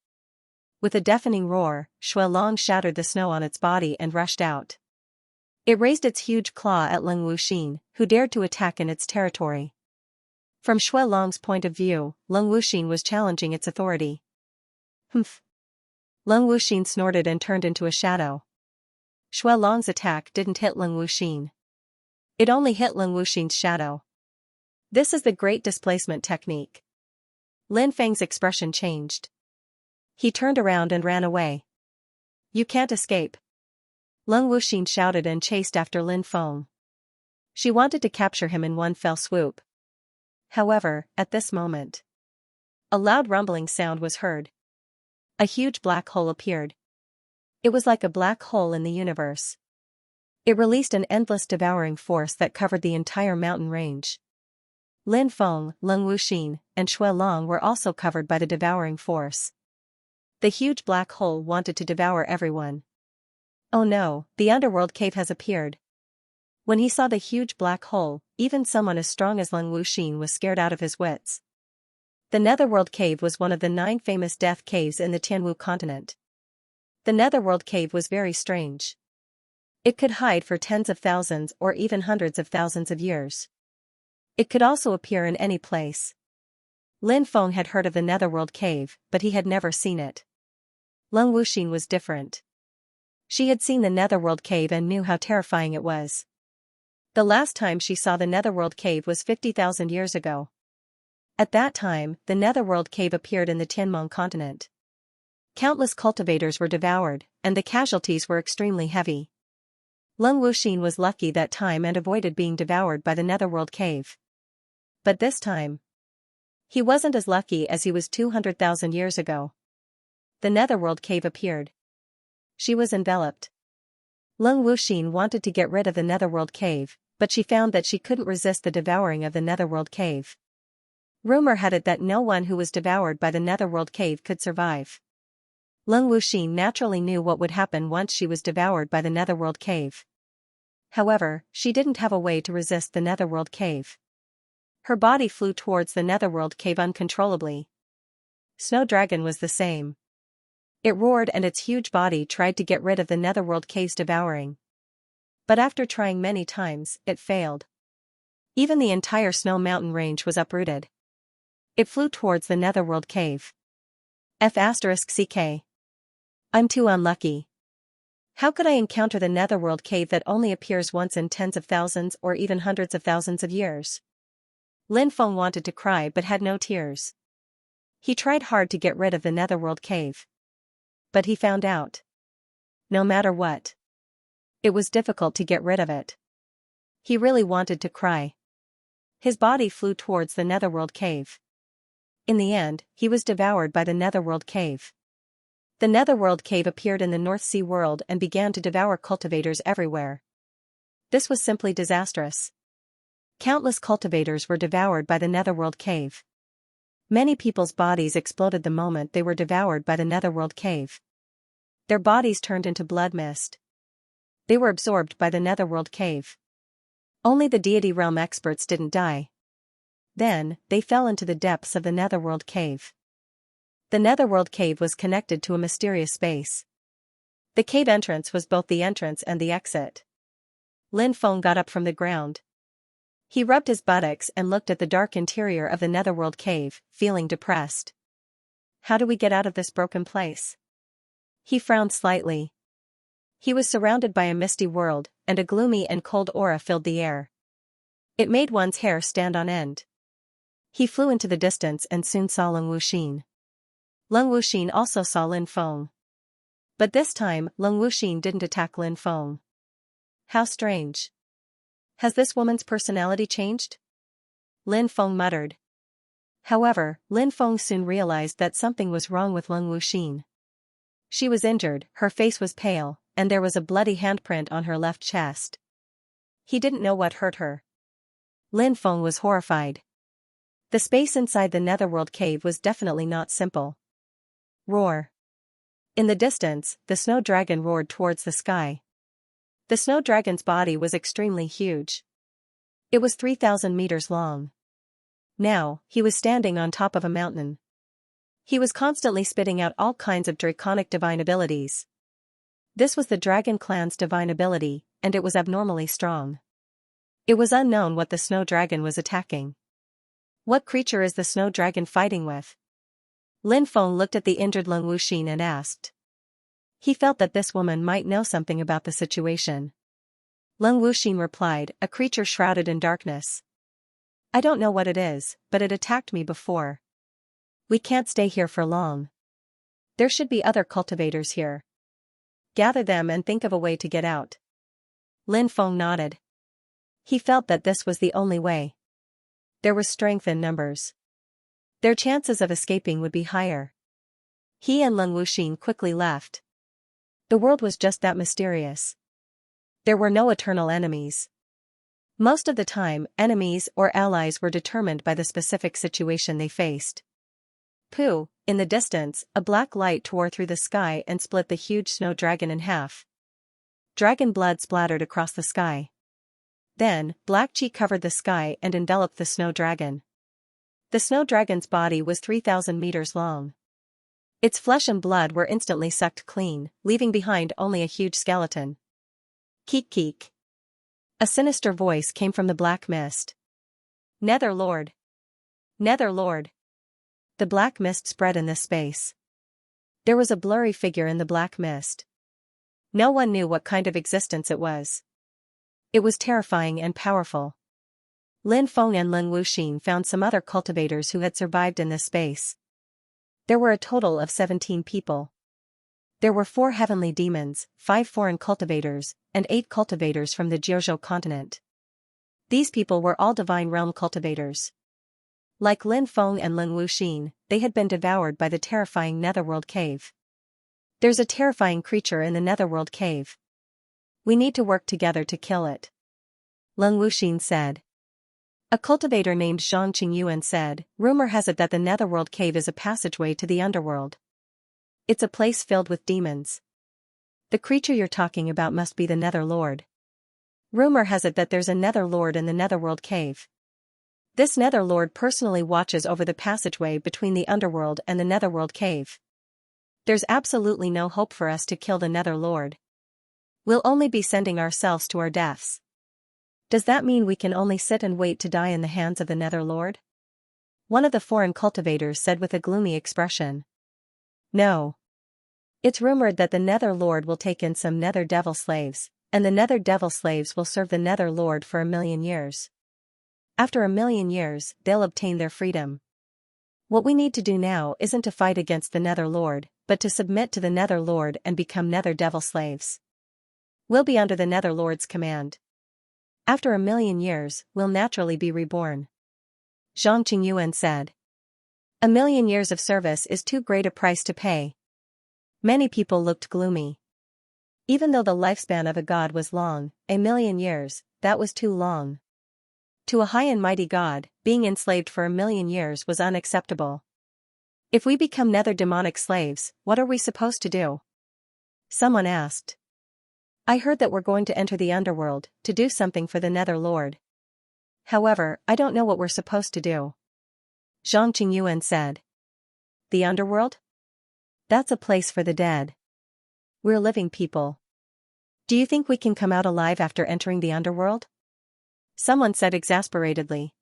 Speaker 1: With a deafening roar, Xuelong shattered the snow on its body and rushed out. It raised its huge claw at Leng Wuxin, who dared to attack in its territory. From Xuelong's point of view, Leng Wuxin was challenging its authority. Humph! Leng Wuxin snorted and turned into a shadow. Xuelong's attack didn't hit Leng Wuxin. It only hit Leng Wuxin's shadow. This is the great displacement technique. Lin Feng's expression changed. He turned around and ran away. You can't escape. Leng Wuxin shouted and chased after Lin Feng. She wanted to capture him in one fell swoop. However, at this moment, a loud rumbling sound was heard. A huge black hole appeared. It was like a black hole in the universe. It released an endless devouring force that covered the entire mountain range. Lin Feng, Leng Wuxin, and Xuelong were also covered by the devouring force. The huge black hole wanted to devour everyone. Oh no, the underworld cave has appeared. When he saw the huge black hole, even someone as strong as Leng Wuxin was scared out of his wits. The Netherworld Cave was one of the 9 famous death caves in the Tianwu continent. The Netherworld Cave was very strange. It could hide for tens of thousands or even hundreds of thousands of years. It could also appear in any place. Lin Feng had heard of the Netherworld Cave, but he had never seen it. Leng Wuxin was different. She had seen the Netherworld Cave and knew how terrifying it was. The last time she saw the Netherworld Cave was 50,000 years ago. At that time, the Netherworld Cave appeared in the Tianmong continent. Countless cultivators were devoured, and the casualties were extremely heavy. Leng Wuxin was lucky that time and avoided being devoured by the Netherworld Cave. But this time, he wasn't as lucky as he was 200,000 years ago. The Netherworld Cave appeared. She was enveloped. Leng Wuxin wanted to get rid of the Netherworld Cave, but she found that she couldn't resist the devouring of the Netherworld Cave. Rumor had it that no one who was devoured by the Netherworld Cave could survive. Leng Wuxin naturally knew what would happen once she was devoured by the Netherworld Cave. However, she didn't have a way to resist the Netherworld Cave. Her body flew towards the Netherworld Cave uncontrollably. Snow Dragon was the same. It roared and its huge body tried to get rid of the Netherworld Cave's devouring. But after trying many times, it failed. Even the entire snow mountain range was uprooted. It flew towards the Netherworld Cave. F***ck. I'm too unlucky. How could I encounter the Netherworld Cave that only appears once in tens of thousands or even hundreds of thousands of years? Lin Feng wanted to cry but had no tears. He tried hard to get rid of the netherworld cave. But he found out. No matter what, it was difficult to get rid of it. He really wanted to cry. His body flew towards the netherworld cave. In the end, he was devoured by the netherworld cave. The netherworld cave appeared in the North Sea world and began to devour cultivators everywhere. This was simply disastrous. Countless cultivators were devoured by the netherworld cave. Many people's bodies exploded the moment they were devoured by the netherworld cave. Their bodies turned into blood mist. They were absorbed by the netherworld cave. Only the deity realm experts didn't die. Then, they fell into the depths of the netherworld cave. The netherworld cave was connected to a mysterious space. The cave entrance was both the entrance and the exit. Lin Feng got up from the ground. He rubbed his buttocks and looked at the dark interior of the netherworld cave, feeling depressed. How do we get out of this broken place? He frowned slightly. He was surrounded by a misty world, and a gloomy and cold aura filled the air. It made one's hair stand on end. He flew into the distance and soon saw Leng Wuxin. Leng Wuxin also saw Lin Feng. But this time, Leng Wuxin didn't attack Lin Feng. How strange. Has this woman's personality changed? Lin Feng muttered. However, Lin Feng soon realized that something was wrong with Leng Wuxin. She was injured, her face was pale, and there was a bloody handprint on her left chest. He didn't know what hurt her. Lin Feng was horrified. The space inside the netherworld cave was definitely not simple. Roar. In the distance, the snow dragon roared towards the sky. The snow dragon's body was extremely huge. It was 3,000 meters long. Now, he was standing on top of a mountain. He was constantly spitting out all kinds of draconic divine abilities. This was the dragon clan's divine ability, and it was abnormally strong. It was unknown what the snow dragon was attacking. What creature is the snow dragon fighting with? Lin Feng looked at the injured Leng Wuxin and asked. He felt that this woman might know something about the situation. Leng Wuxin replied, a creature shrouded in darkness. I don't know what it is, but it attacked me before. We can't stay here for long. There should be other cultivators here. Gather them and think of a way to get out. Lin Feng nodded. He felt that this was the only way. There was strength in numbers. Their chances of escaping would be higher. He and Leng Wuxin quickly left. The world was just that mysterious. There were no eternal enemies. Most of the time, enemies or allies were determined by the specific situation they faced. Pooh, in the distance, a black light tore through the sky and split the huge snow dragon in half. Dragon blood splattered across the sky. Then, black chi covered the sky and enveloped the snow dragon. The snow dragon's body was 3,000 meters long. Its flesh and blood were instantly sucked clean, leaving behind only a huge skeleton. Keek keek. A sinister voice came from the black mist. Nether Lord. Nether Lord. The black mist spread in this space. There was a blurry figure in the black mist. No one knew what kind of existence it was. It was terrifying and powerful. Lin Feng and Leng Wuxin found some other cultivators who had survived in this space. There were a total of 17 people. There were 4 heavenly demons, 5 foreign cultivators, and 8 cultivators from the Jiuzhou continent. These people were all divine realm cultivators. Like Lin Feng and Leng Wuxin, they had been devoured by the terrifying netherworld cave. There's a terrifying creature in the netherworld cave. We need to work together to kill it. Leng Wuxin said. A cultivator named Zhang Qingyuan said, rumor has it that the netherworld cave is a passageway to the underworld. It's a place filled with demons. The creature you're talking about must be the Nether Lord. Rumor has it that there's a Nether Lord in the netherworld cave. This Nether Lord personally watches over the passageway between the underworld and the netherworld cave. There's absolutely no hope for us to kill the Nether Lord. We'll only be sending ourselves to our deaths. Does that mean we can only sit and wait to die in the hands of the Nether Lord? One of the foreign cultivators said with a gloomy expression. No. It's rumored that the Nether Lord will take in some Nether Devil slaves, and the Nether Devil slaves will serve the Nether Lord for 1,000,000 years. After 1,000,000 years, they'll obtain their freedom. What we need to do now isn't to fight against the Nether Lord, but to submit to the Nether Lord and become Nether Devil slaves. We'll be under the Nether Lord's command. After 1,000,000 years, we'll naturally be reborn. Zhang Qingyuan said. 1,000,000 years of service is too great a price to pay. Many people looked gloomy. Even though the lifespan of a god was long, 1,000,000 years, that was too long. To a high and mighty god, being enslaved for 1,000,000 years was unacceptable. If we become nether demonic slaves, what are we supposed to do? Someone asked. I heard that we're going to enter the underworld, to do something for the Nether Lord. However, I don't know what we're supposed to do. Zhang Qingyuan said. The underworld? That's a place for the dead. We're living people. Do you think we can come out alive after entering the underworld? Someone said exasperatedly.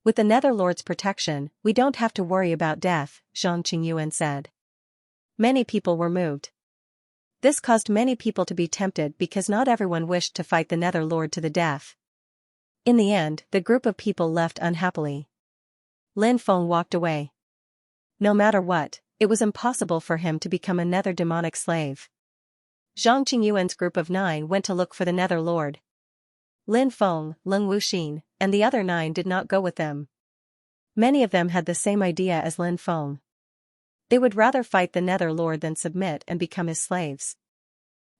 Speaker 1: With the Nether Lord's protection, we don't have to worry about death, Zhang Qingyuan said. Many people were moved. This caused many people to be tempted because not everyone wished to fight the Nether Lord to the death. In the end, the group of people left unhappily. Lin Feng walked away. No matter what, it was impossible for him to become a nether demonic slave. Zhang Qingyuan's group of 9 went to look for the Nether Lord. Lin Feng, Leng Wuxin, and the other 9 did not go with them. Many of them had the same idea as Lin Feng. They would rather fight the Nether Lord than submit and become his slaves.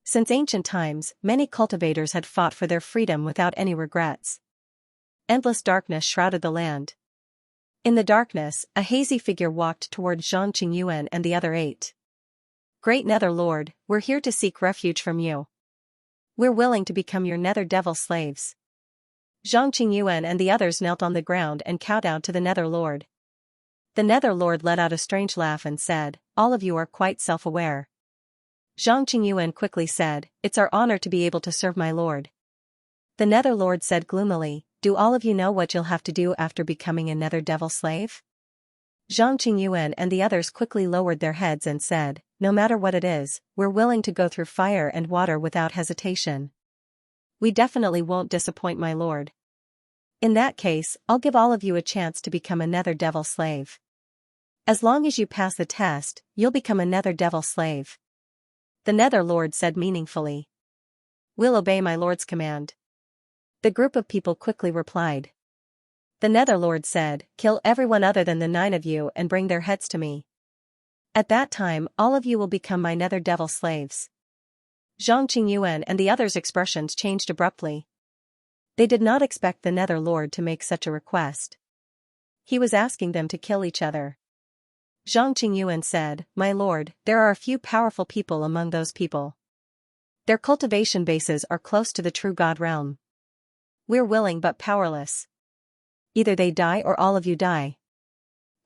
Speaker 1: Since ancient times, many cultivators had fought for their freedom without any regrets. Endless darkness shrouded the land. In the darkness, a hazy figure walked toward Zhang Qingyuan and the other 8. Great Nether Lord, we're here to seek refuge from you. We're willing to become your Nether Devil slaves. Zhang Qingyuan and the others knelt on the ground and kowtowed to the Nether Lord. The Nether Lord let out a strange laugh and said, all of you are quite self-aware. Zhang Qingyuan quickly said, it's our honor to be able to serve my lord. The Nether Lord said gloomily, do all of you know what you'll have to do after becoming a Nether Devil slave? Zhang Qingyuan and the others quickly lowered their heads and said, no matter what it is, we're willing to go through fire and water without hesitation. We definitely won't disappoint my lord. In that case, I'll give all of you a chance to become a Nether Devil slave. As long as you pass the test, you'll become a Nether Devil slave. The Nether Lord said meaningfully. We'll obey my lord's command. The group of people quickly replied. The Nether Lord said, kill everyone other than the 9 of you and bring their heads to me. At that time, all of you will become my Nether Devil slaves. Zhang Qingyuan and the others' expressions changed abruptly. They did not expect the Nether Lord to make such a request. He was asking them to kill each other. Zhang Qingyuan said, my lord, there are a few powerful people among those people. Their cultivation bases are close to the true God realm. We're willing but powerless. Either they die or all of you die.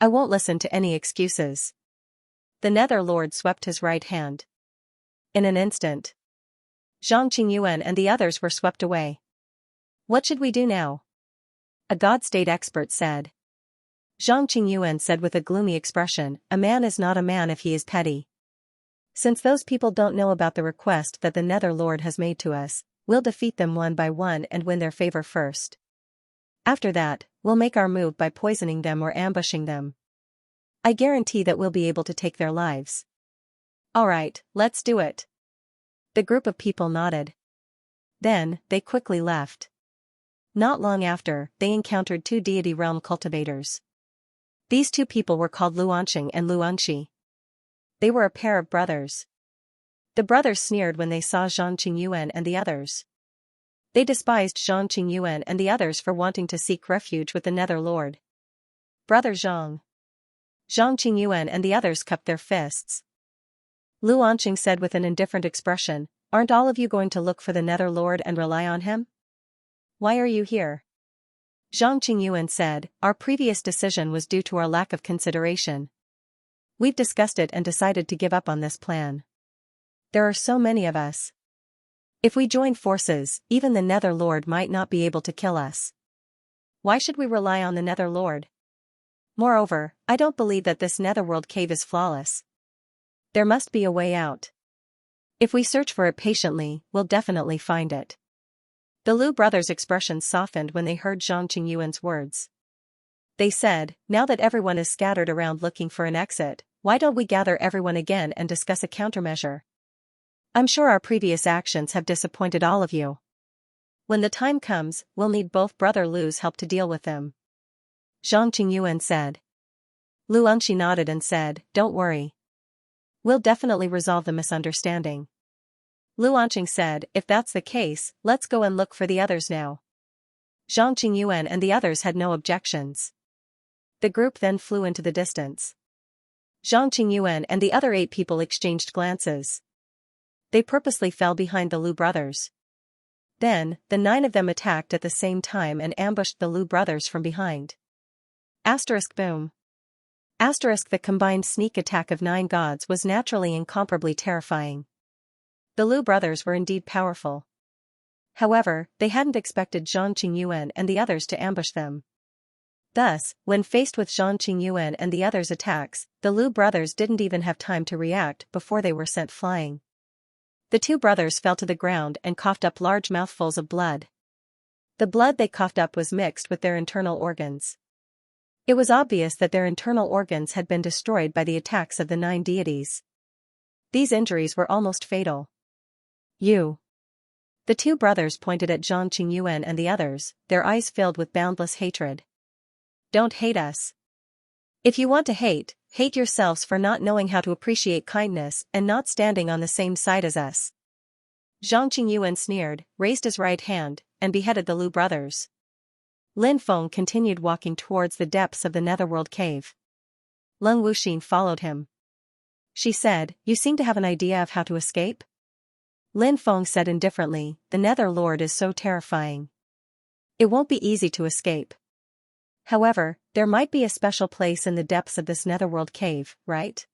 Speaker 1: I won't listen to any excuses. The Nether Lord swept his right hand. In an instant, Zhang Qingyuan and the others were swept away. What should we do now? A God State expert said. Zhang Qingyuan said with a gloomy expression, a man is not a man if he is petty. Since those people don't know about the request that the Nether Lord has made to us, we'll defeat them one by one and win their favor first. After that, we'll make our move by poisoning them or ambushing them. I guarantee that we'll be able to take their lives. Alright, let's do it. The group of people nodded. Then, they quickly left. Not long after, they encountered 2 deity realm cultivators. These 2 people were called Luanxing and Luanxi. They were a pair of brothers. The brothers sneered when they saw Zhang Qingyuan and the others. They despised Zhang Qingyuan and the others for wanting to seek refuge with the Nether Lord. Brother Zhang. Zhang Qingyuan and the others cupped their fists. Luanxing said with an indifferent expression, aren't all of you going to look for the Nether Lord and rely on him? Why are you here? Zhang Qingyuan said, our previous decision was due to our lack of consideration. We've discussed it and decided to give up on this plan. There are so many of us. If we join forces, even the Nether Lord might not be able to kill us. Why should we rely on the Nether Lord? Moreover, I don't believe that this netherworld cave is flawless. There must be a way out. If we search for it patiently, we'll definitely find it. The Lu brothers' expressions softened when they heard Zhang Qingyuan's words. They said, now that everyone is scattered around looking for an exit, why don't we gather everyone again and discuss a countermeasure? I'm sure our previous actions have disappointed all of you. When the time comes, we'll need both Brother Lu's help to deal with them. Zhang Qingyuan said. Lu Enshi nodded and said, don't worry. We'll definitely resolve the misunderstanding. Lu Anqing said, if that's the case, let's go and look for the others now. Zhang Qingyuan and the others had no objections. The group then flew into the distance. Zhang Qingyuan and the other 8 people exchanged glances. They purposely fell behind the Lu brothers. Then, the 9 of them attacked at the same time and ambushed the Lu brothers from behind. Boom. The combined sneak attack of 9 gods was naturally incomparably terrifying. The Lu brothers were indeed powerful. However, they hadn't expected Zhang Qingyuan and the others to ambush them. Thus, when faced with Zhang Qingyuan and the others' attacks, the Lu brothers didn't even have time to react before they were sent flying. The 2 brothers fell to the ground and coughed up large mouthfuls of blood. The blood they coughed up was mixed with their internal organs. It was obvious that their internal organs had been destroyed by the attacks of the 9 deities. These injuries were almost fatal. You. The 2 brothers pointed at Zhang Qingyuan and the others, their eyes filled with boundless hatred. Don't hate us. If you want to hate, hate yourselves for not knowing how to appreciate kindness and not standing on the same side as us. Zhang Qingyuan sneered, raised his right hand, and beheaded the Lu brothers. Lin Feng continued walking towards the depths of the netherworld cave. Leng Wuxin followed him. She said, you seem to have an idea of how to escape? Lin Feng said indifferently, the Nether Lord is so terrifying. It won't be easy to escape. However, there might be a special place in the depths of this netherworld cave, right?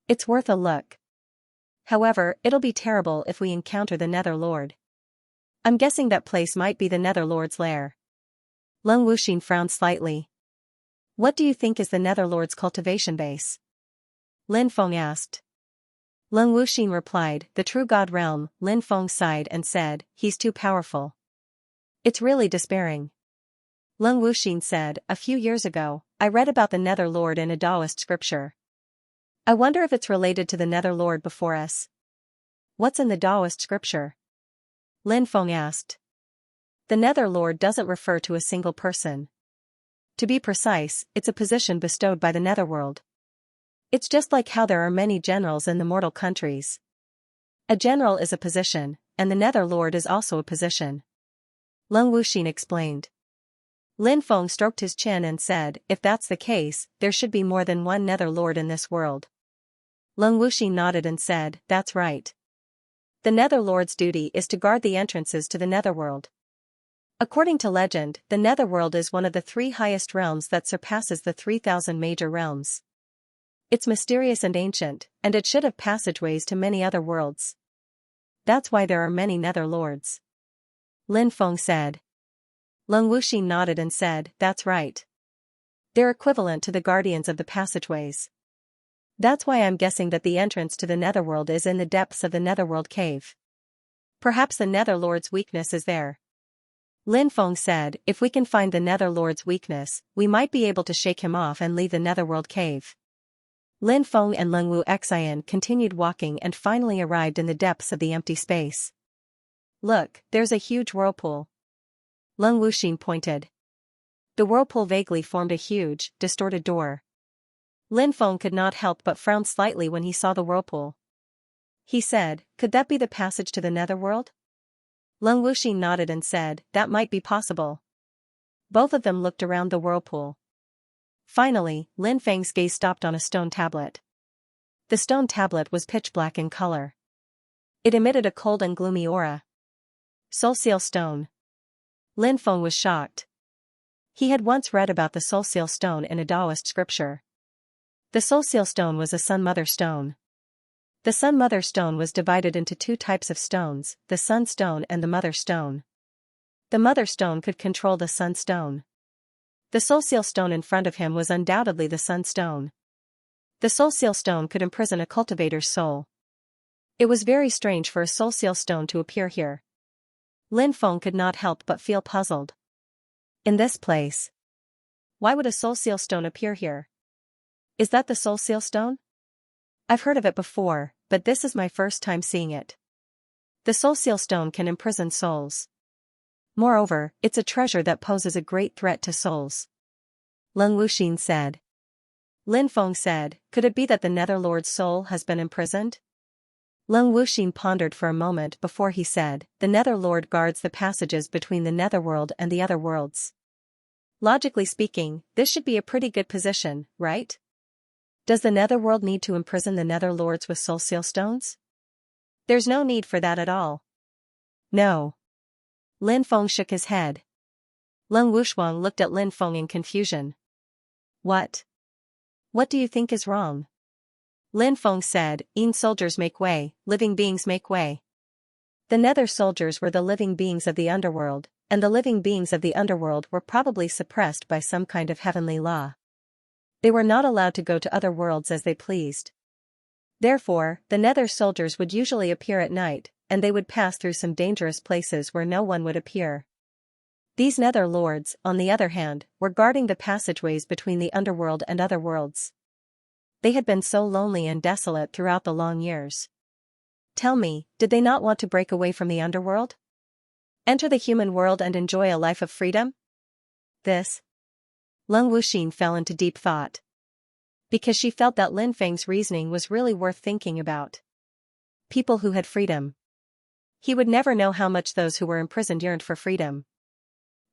Speaker 1: It's worth a look. However, it'll be terrible if we encounter the Nether Lord. I'm guessing that place might be the Nether Lord's lair. Leng Wuxin frowned slightly. What do you think is the Nether Lord's cultivation base? Lin Feng asked. Leng Wuxin replied, the true God realm. Lin Feng sighed and said, he's too powerful. It's really despairing. Leng Wuxin said, a few years ago, I read about the Nether Lord in a Taoist scripture. I wonder if it's related to the Nether Lord before us. What's in the Taoist scripture? Lin Feng asked. The Nether Lord doesn't refer to a single person. To be precise, it's a position bestowed by the Netherworld. It's just like how there are many generals in the mortal countries. A general is a position, and the Nether Lord is also a position. Leng Wuxin explained. Lin Feng stroked his chin and said, if that's the case, there should be more than one Nether Lord in this world. Leng Wuxin nodded and said, that's right. The Nether Lord's duty is to guard the entrances to the Netherworld. According to legend, the Netherworld is one of the 3 highest realms that surpasses the 3,000 major realms. It's mysterious and ancient, and it should have passageways to many other worlds. That's why there are many Nether Lords. Lin Feng said. Leng Wuxin nodded and said, that's right. They're equivalent to the guardians of the passageways. That's why I'm guessing that the entrance to the Netherworld is in the depths of the Netherworld cave. Perhaps the Nether Lord's weakness is there. Lin Feng said, if we can find the Nether Lord's weakness, we might be able to shake him off and leave the Netherworld cave. Lin Feng and Leng Wuxian continued walking and finally arrived in the depths of the empty space. Look, there's a huge whirlpool. Leng Wuxin pointed. The whirlpool vaguely formed a huge, distorted door. Lin Feng could not help but frown slightly when he saw the whirlpool. He said, could that be the passage to the Netherworld? Leng Wuxin nodded and said, that might be possible. Both of them looked around the whirlpool. Finally, Lin Feng's gaze stopped on a stone tablet. The stone tablet was pitch black in color. It emitted a cold and gloomy aura. Soul Seal Stone. Lin Feng was shocked. He had once read about the Soul Seal Stone in a Taoist scripture. The Soul Seal Stone was a Sun Mother Stone. The Sun Mother Stone was divided into 2 types of stones, the Sun Stone and the Mother Stone. The Mother Stone could control the Sun Stone. The Soul Seal Stone in front of him was undoubtedly the Sun Stone. The Soul Seal Stone could imprison a cultivator's soul. It was very strange for a Soul Seal Stone to appear here. Lin Feng could not help but feel puzzled. In this place. why would a soul seal stone appear here? Is that the soul seal stone? I've heard of it before, but this is my first time seeing it. The soul seal stone can imprison souls. Moreover, it's a treasure that poses a great threat to souls. Leng Wuxin said. Lin Feng said, could it be that the Netherlord's soul has been imprisoned? Leng Wuxin pondered for a moment before he said, the Netherlord guards the passages between the Netherworld and the other worlds. Logically speaking, this should be a pretty good position, right? Does the Netherworld need to imprison the Netherlords with soul seal stones? There's no need for that at all. No. Lin Feng shook his head. Leng Wuxuang looked at Lin Feng in confusion. What? What do you think is wrong? Lin Feng said, soldiers make way, living beings make way. The Nether soldiers were the living beings of the underworld, and the living beings of the underworld were probably suppressed by some kind of heavenly law. They were not allowed to go to other worlds as they pleased. Therefore, the Nether soldiers would usually appear at night, and they would pass through some dangerous places where no one would appear. These Nether lords, on the other hand, were guarding the passageways between the underworld and other worlds. They had been so lonely and desolate throughout the long years. Tell me, did they not want to break away from the underworld? Enter the human world and enjoy a life of freedom? This? Leng Wuxin fell into deep thought. Because she felt that Lin Feng's reasoning was really worth thinking about. People who had freedom. He would never know how much those who were imprisoned yearned for freedom.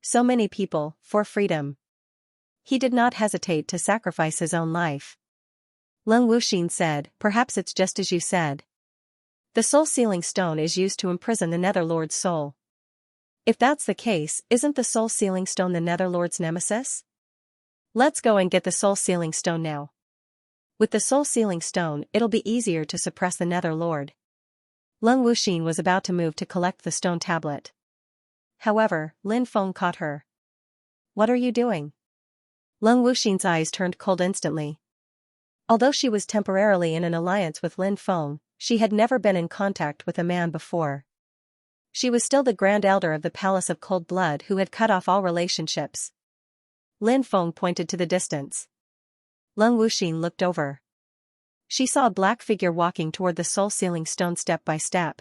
Speaker 1: So many people, for freedom. He did not hesitate to sacrifice his own life. Leng Wuxin said, perhaps it's just as you said. The soul sealing stone is used to imprison the Netherlord's soul. If that's the case, isn't the soul sealing stone the Netherlord's nemesis? Let's go and get the soul sealing stone now. With the soul sealing stone, it'll be easier to suppress the Netherlord. Leng Wuxin was about to move to collect the stone tablet. However, Lin Feng caught her. What are you doing? Leng Wuxin's eyes turned cold instantly. Although she was temporarily in an alliance with Lin Feng, she had never been in contact with a man before. She was still the Grand Elder of the Palace of Cold Blood who had cut off all relationships. Lin Feng pointed to the distance. Leng Wuxin looked over. She saw a black figure walking toward the soul-sealing stone step by step.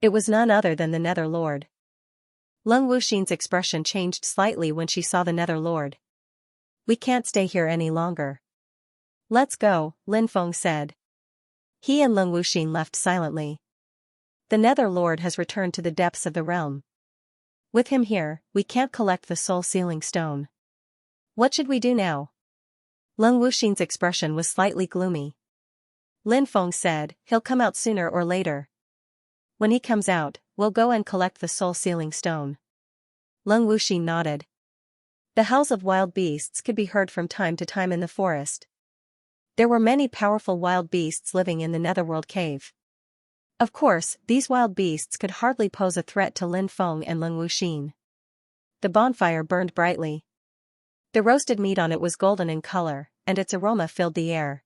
Speaker 1: It was none other than the Nether Lord. Leng Wuxin's expression changed slightly when she saw the Nether Lord. We can't stay here any longer. Let's go, Lin Feng said. He and Leng Wuxin left silently. The Nether Lord has returned to the depths of the realm. With him here, we can't collect the soul-sealing stone. What should we do now? Leng Wuxin's expression was slightly gloomy. Lin Feng said, he'll come out sooner or later. When he comes out, we'll go and collect the soul-sealing stone. Leng Wuxin nodded. The howls of wild beasts could be heard from time to time in the forest. There were many powerful wild beasts living in the Netherworld cave. Of course, these wild beasts could hardly pose a threat to Lin Feng and Leng Wuxin. The bonfire burned brightly. The roasted meat on it was golden in color, and its aroma filled the air.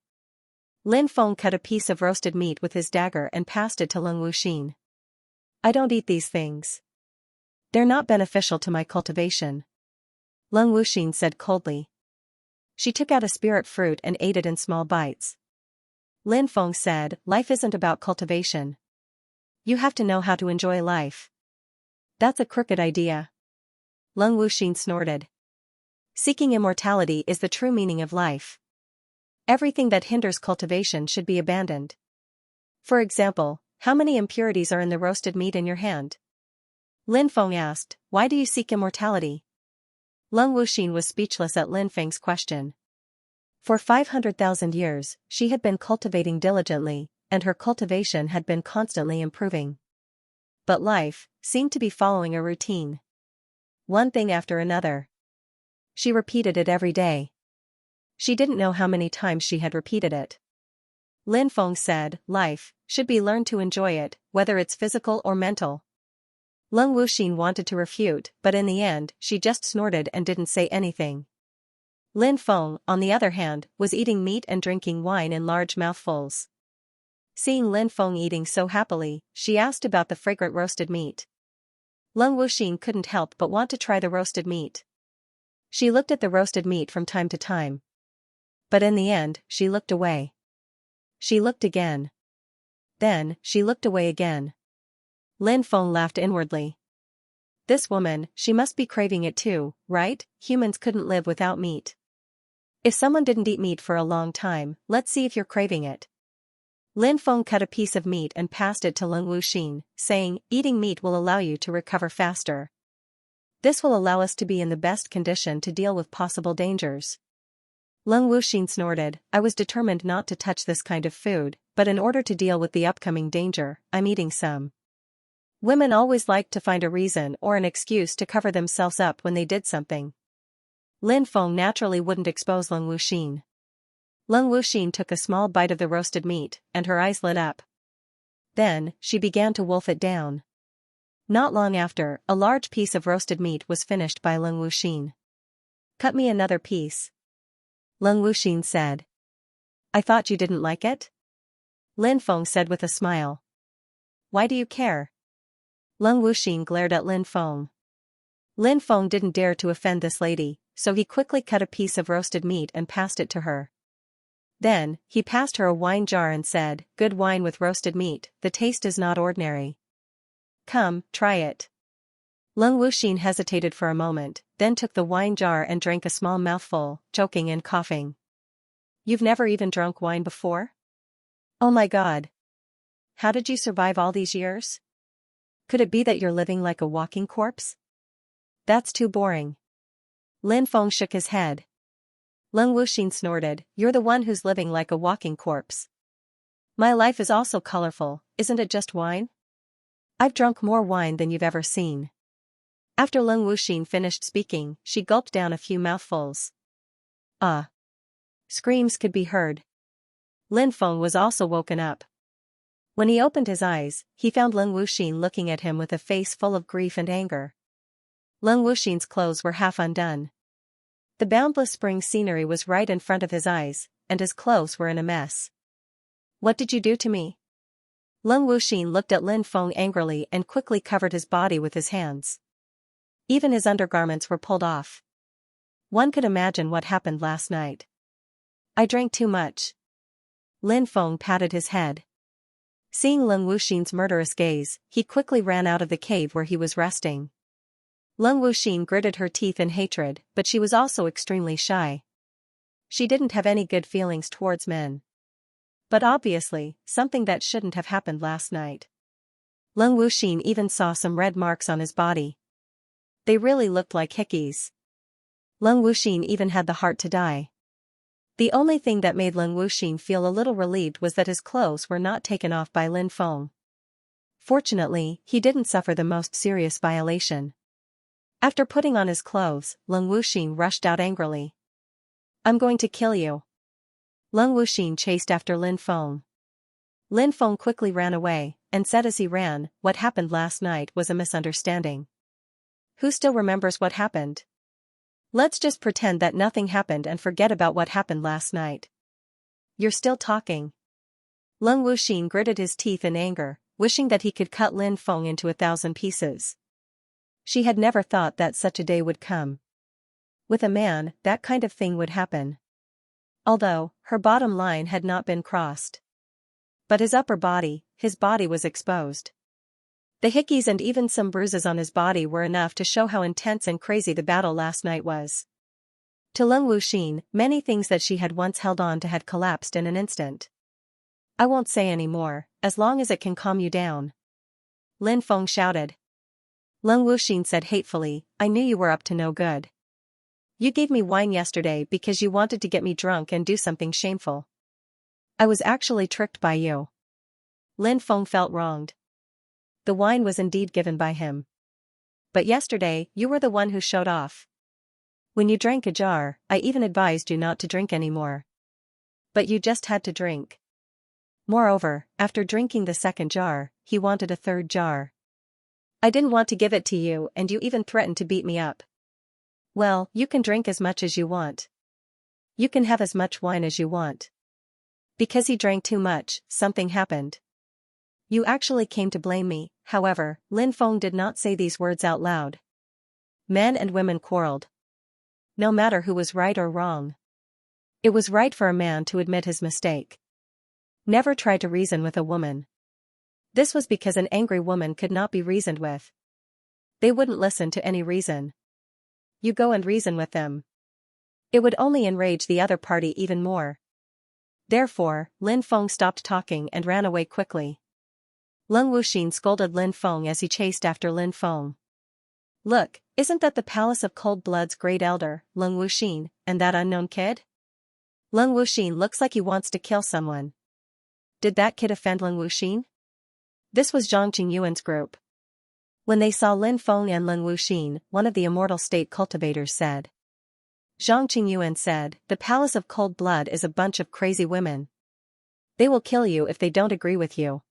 Speaker 1: Lin Feng cut a piece of roasted meat with his dagger and passed it to Leng Wuxin. I don't eat these things. They're not beneficial to my cultivation. Leng Wuxin said coldly. She took out a spirit fruit and ate it in small bites. Lin Feng said, life isn't about cultivation. You have to know how to enjoy life. That's a crooked idea. Leng Wuxin snorted. Seeking immortality is the true meaning of life. Everything that hinders cultivation should be abandoned. For example, how many impurities are in the roasted meat in your hand? Lin Feng asked, why do you seek immortality? Leng Wuxin was speechless at Lin Feng's question. For 500,000 years, she had been cultivating diligently, and her cultivation had been constantly improving. But life seemed to be following a routine. One thing after another. She repeated it every day. She didn't know how many times she had repeated it. Lin Feng said, life should be learned to enjoy it, whether it's physical or mental. Leng Wuxin wanted to refute, but in the end, she just snorted and didn't say anything. Lin Feng, on the other hand, was eating meat and drinking wine in large mouthfuls. Seeing Lin Feng eating so happily, she asked about the fragrant roasted meat. Leng Wuxin couldn't help but want to try the roasted meat. She looked at the roasted meat from time to time. But in the end, she looked away. She looked again. Then, she looked away again. Lin Feng laughed inwardly. This woman, she must be craving it too, right? Humans couldn't live without meat. If someone didn't eat meat for a long time, let's see if you're craving it. Lin Feng cut a piece of meat and passed it to Leng Wuxin, saying, eating meat will allow you to recover faster. This will allow us to be in the best condition to deal with possible dangers. Leng Wuxin snorted, I was determined not to touch this kind of food, but in order to deal with the upcoming danger, I'm eating some. Women always liked to find a reason or an excuse to cover themselves up when they did something. Lin Feng naturally wouldn't expose Leng Wuxin. Leng Wuxin took a small bite of the roasted meat, and her eyes lit up. Then, she began to wolf it down. Not long after, a large piece of roasted meat was finished by Leng Wuxin. Cut me another piece. Leng Wuxin said. I thought you didn't like it? Lin Feng said with a smile. Why do you care? Leng Wuxin glared at Lin Feng. Lin Feng didn't dare to offend this lady, so he quickly cut a piece of roasted meat and passed it to her. Then, he passed her a wine jar and said, good wine with roasted meat, the taste is not ordinary. Come, try it. Leng Wuxin hesitated for a moment, then took the wine jar and drank a small mouthful, choking and coughing. You've never even drunk wine before? Oh my God. How did you survive all these years? Could it be that you're living like a walking corpse? That's too boring. Lin Feng shook his head. Leng Wuxin snorted, you're the one who's living like a walking corpse. My life is also colorful, isn't it just wine? I've drunk more wine than you've ever seen. After Leng Wuxin finished speaking, she gulped down a few mouthfuls. Ah! Screams could be heard. Lin Feng was also woken up. When he opened his eyes, he found Leng Wuxin looking at him with a face full of grief and anger. Leng Wuxin's clothes were half undone. The boundless spring scenery was right in front of his eyes, and his clothes were in a mess. What did you do to me? Leng Wuxin looked at Lin Feng angrily and quickly covered his body with his hands. Even his undergarments were pulled off. One could imagine what happened last night. I drank too much. Lin Feng patted his head. Seeing Leng Wuxin's murderous gaze, he quickly ran out of the cave where he was resting. Leng Wuxin gritted her teeth in hatred, but she was also extremely shy. She didn't have any good feelings towards men. But obviously, something that shouldn't have happened last night. Leng Wuxin even saw some red marks on his body. They really looked like hickeys. Leng Wuxin even had the heart to die. The only thing that made Leng Wuxin feel a little relieved was that his clothes were not taken off by Lin Feng. Fortunately, he didn't suffer the most serious violation. After putting on his clothes, Leng Wuxin rushed out angrily. I'm going to kill you. Leng Wuxin chased after Lin Feng. Lin Feng quickly ran away, and said as he ran, what happened last night was a misunderstanding. Who still remembers what happened? Let's just pretend that nothing happened and forget about what happened last night. You're still talking. Leng Wuxin gritted his teeth in anger, wishing that he could cut Lin Feng into 1,000 pieces. She had never thought that such a day would come. With a man, that kind of thing would happen. Although, her bottom line had not been crossed. But his upper body, his body was exposed. The hickeys and even some bruises on his body were enough to show how intense and crazy the battle last night was. To Leng Wuxin, many things that she had once held on to had collapsed in an instant. I won't say any more, as long as it can calm you down. Lin Feng shouted. Leng Wuxin said hatefully, I knew you were up to no good. You gave me wine yesterday because you wanted to get me drunk and do something shameful. I was actually tricked by you. Lin Feng felt wronged. The wine was indeed given by him. But yesterday, you were the one who showed off. When you drank a jar, I even advised you not to drink anymore. But you just had to drink. Moreover, after drinking the second jar, he wanted a third jar. I didn't want to give it to you and you even threatened to beat me up. Well, you can drink as much as you want. You can have as much wine as you want. Because he drank too much, something happened. You actually came to blame me, however, Lin Feng did not say these words out loud. Men and women quarreled. no matter who was right or wrong. It was right for a man to admit his mistake. Never try to reason with a woman. This was because an angry woman could not be reasoned with. They wouldn't listen to any reason. You go and reason with them. It would only enrage the other party even more. Therefore, Lin Feng stopped talking and ran away quickly. Leng Wuxin scolded Lin Feng as he chased after Lin Feng. Look, isn't that the Palace of Cold Blood's great elder, Leng Wuxin, and that unknown kid? Leng Wuxin looks like he wants to kill someone. Did that kid offend Leng Wuxin? This was Zhang Qingyuan's group. When they saw Lin Feng and Leng Wuxin, one of the immortal state cultivators said. Zhang Qingyuan said, the Palace of Cold Blood is a bunch of crazy women. They will kill you if they don't agree with you.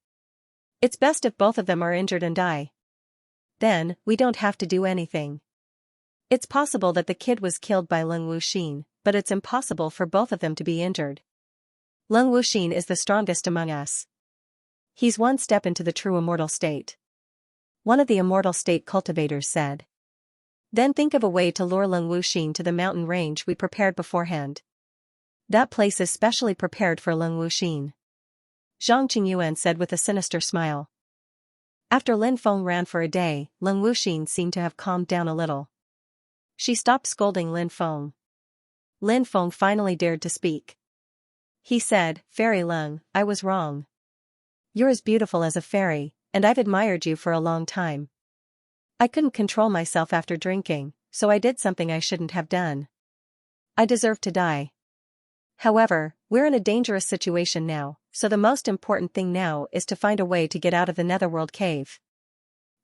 Speaker 1: It's best if both of them are injured and die. Then, we don't have to do anything. It's possible that the kid was killed by Leng Wuxin, but it's impossible for both of them to be injured. Leng Wuxin is the strongest among us. He's one step into the true immortal state. One of the immortal state cultivators said. Then think of a way to lure Leng Wuxin to the mountain range we prepared beforehand. That place is specially prepared for Leng Wuxin. Zhang Qingyuan said with a sinister smile. After Lin Feng ran for a day, Leng Wuxin seemed to have calmed down a little. She stopped scolding Lin Feng. Lin Feng finally dared to speak. He said, Fairy Leng, I was wrong. You're as beautiful as a fairy, and I've admired you for a long time. I couldn't control myself after drinking, so I did something I shouldn't have done. I deserve to die. However, we're in a dangerous situation now, so the most important thing now is to find a way to get out of the Netherworld cave.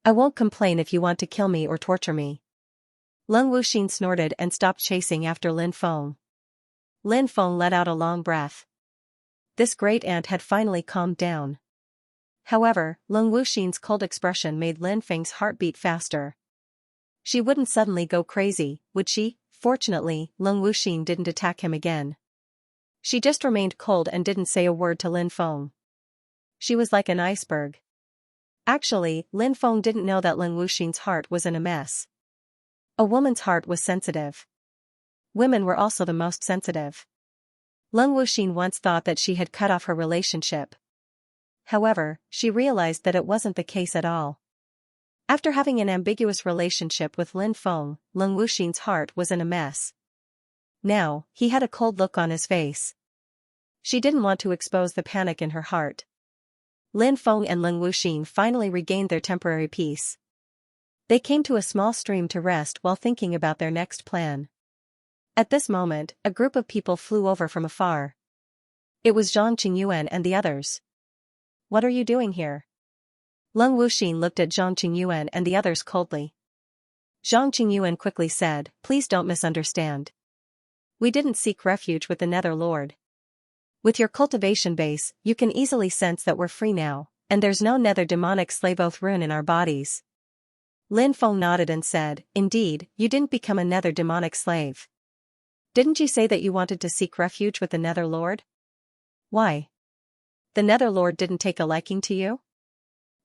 Speaker 1: I won't complain if you want to kill me or torture me. Leng Wuxin snorted and stopped chasing after Lin Feng. Lin Feng let out a long breath. This great ant had finally calmed down. However, Leng Wuxin's cold expression made Lin Feng's heart beat faster. She wouldn't suddenly go crazy, would she? Fortunately, Leng Wuxin didn't attack him again. She just remained cold and didn't say a word to Lin Feng. She was like an iceberg. Actually, Lin Feng didn't know that Leng Wuxin's heart was in a mess. A woman's heart was sensitive. Women were also the most sensitive. Leng Wuxin once thought that she had cut off her relationship. However, she realized that it wasn't the case at all. After having an ambiguous relationship with Lin Feng, Leng Wuxin's heart was in a mess. Now, he had a cold look on his face. She didn't want to expose the panic in her heart. Lin Feng and Leng Wuxin finally regained their temporary peace. They came to a small stream to rest while thinking about their next plan. At this moment, a group of people flew over from afar. It was Zhang Qingyuan and the others. What are you doing here? Leng Wuxin looked at Zhang Qingyuan and the others coldly. Zhang Qingyuan quickly said, please don't misunderstand. We didn't seek refuge with the Nether Lord. With your cultivation base, you can easily sense that we're free now, and there's no nether demonic slave oath rune in our bodies. Lin Feng nodded and said, indeed, you didn't become a nether demonic slave. Didn't you say that you wanted to seek refuge with the Nether Lord? Why? The Nether Lord didn't take a liking to you?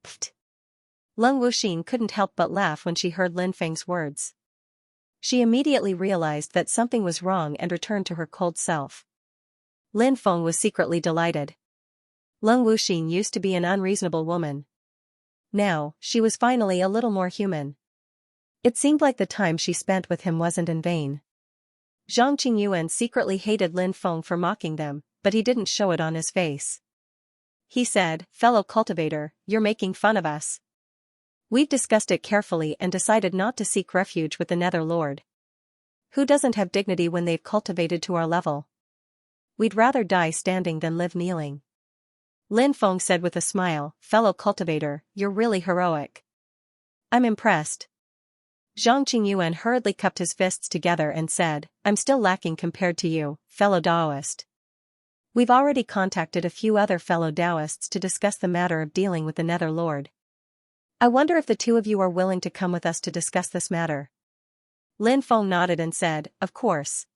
Speaker 1: Pfft. Leng Wuxin couldn't help but laugh when she heard Lin Feng's words. She immediately realized that something was wrong and returned to her cold self. Lin Feng was secretly delighted. Leng Wuxin used to be an unreasonable woman. Now, she was finally a little more human. It seemed like the time she spent with him wasn't in vain. Zhang Qingyuan secretly hated Lin Feng for mocking them, but he didn't show it on his face. He said, fellow cultivator, you're making fun of us. We've discussed it carefully and decided not to seek refuge with the Nether Lord. Who doesn't have dignity when they've cultivated to our level? We'd rather die standing than live kneeling. Lin Feng said with a smile, fellow cultivator, you're really heroic. I'm impressed. Zhang Qingyuan hurriedly cupped his fists together and said, I'm still lacking compared to you, fellow Taoist. We've already contacted a few other fellow Taoists to discuss the matter of dealing with the Nether Lord. I wonder if the two of you are willing to come with us to discuss this matter. Lin Feng nodded and said, of course.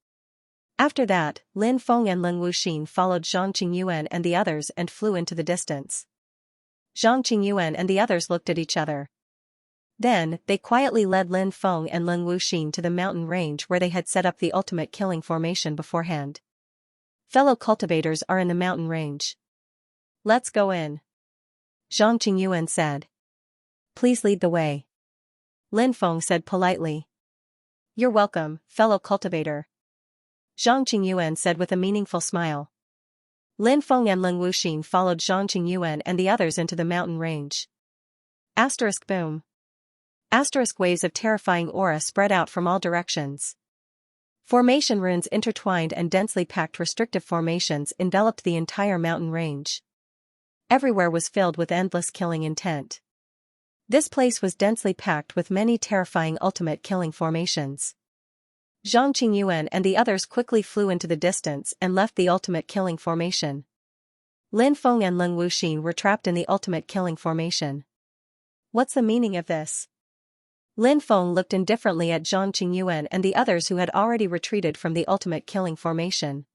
Speaker 1: After that, Lin Feng and Leng Wuxin followed Zhang Qingyuan and the others and flew into the distance. Zhang Qingyuan and the others looked at each other. Then, they quietly led Lin Feng and Leng Wuxin to the mountain range where they had set up the ultimate killing formation beforehand. Fellow cultivators are in the mountain range. Let's go in. Zhang Qingyuan said. Please lead the way. Lin Feng said politely. You're welcome, fellow cultivator. Zhang Qingyuan said with a meaningful smile. Lin Feng and Leng Wuxin followed Zhang Qingyuan and the others into the mountain range. Asterisk boom. Asterisk waves of terrifying aura spread out from all directions. Formation runes intertwined and densely packed restrictive formations enveloped the entire mountain range. Everywhere was filled with endless killing intent. This place was densely packed with many terrifying ultimate killing formations. Zhang Qingyuan and the others quickly flew into the distance and left the ultimate killing formation. Lin Feng and Leng Wuxin were trapped in the ultimate killing formation. What's the meaning of this? Lin Feng looked indifferently at Zhang Qingyuan and the others who had already retreated from the ultimate killing formation.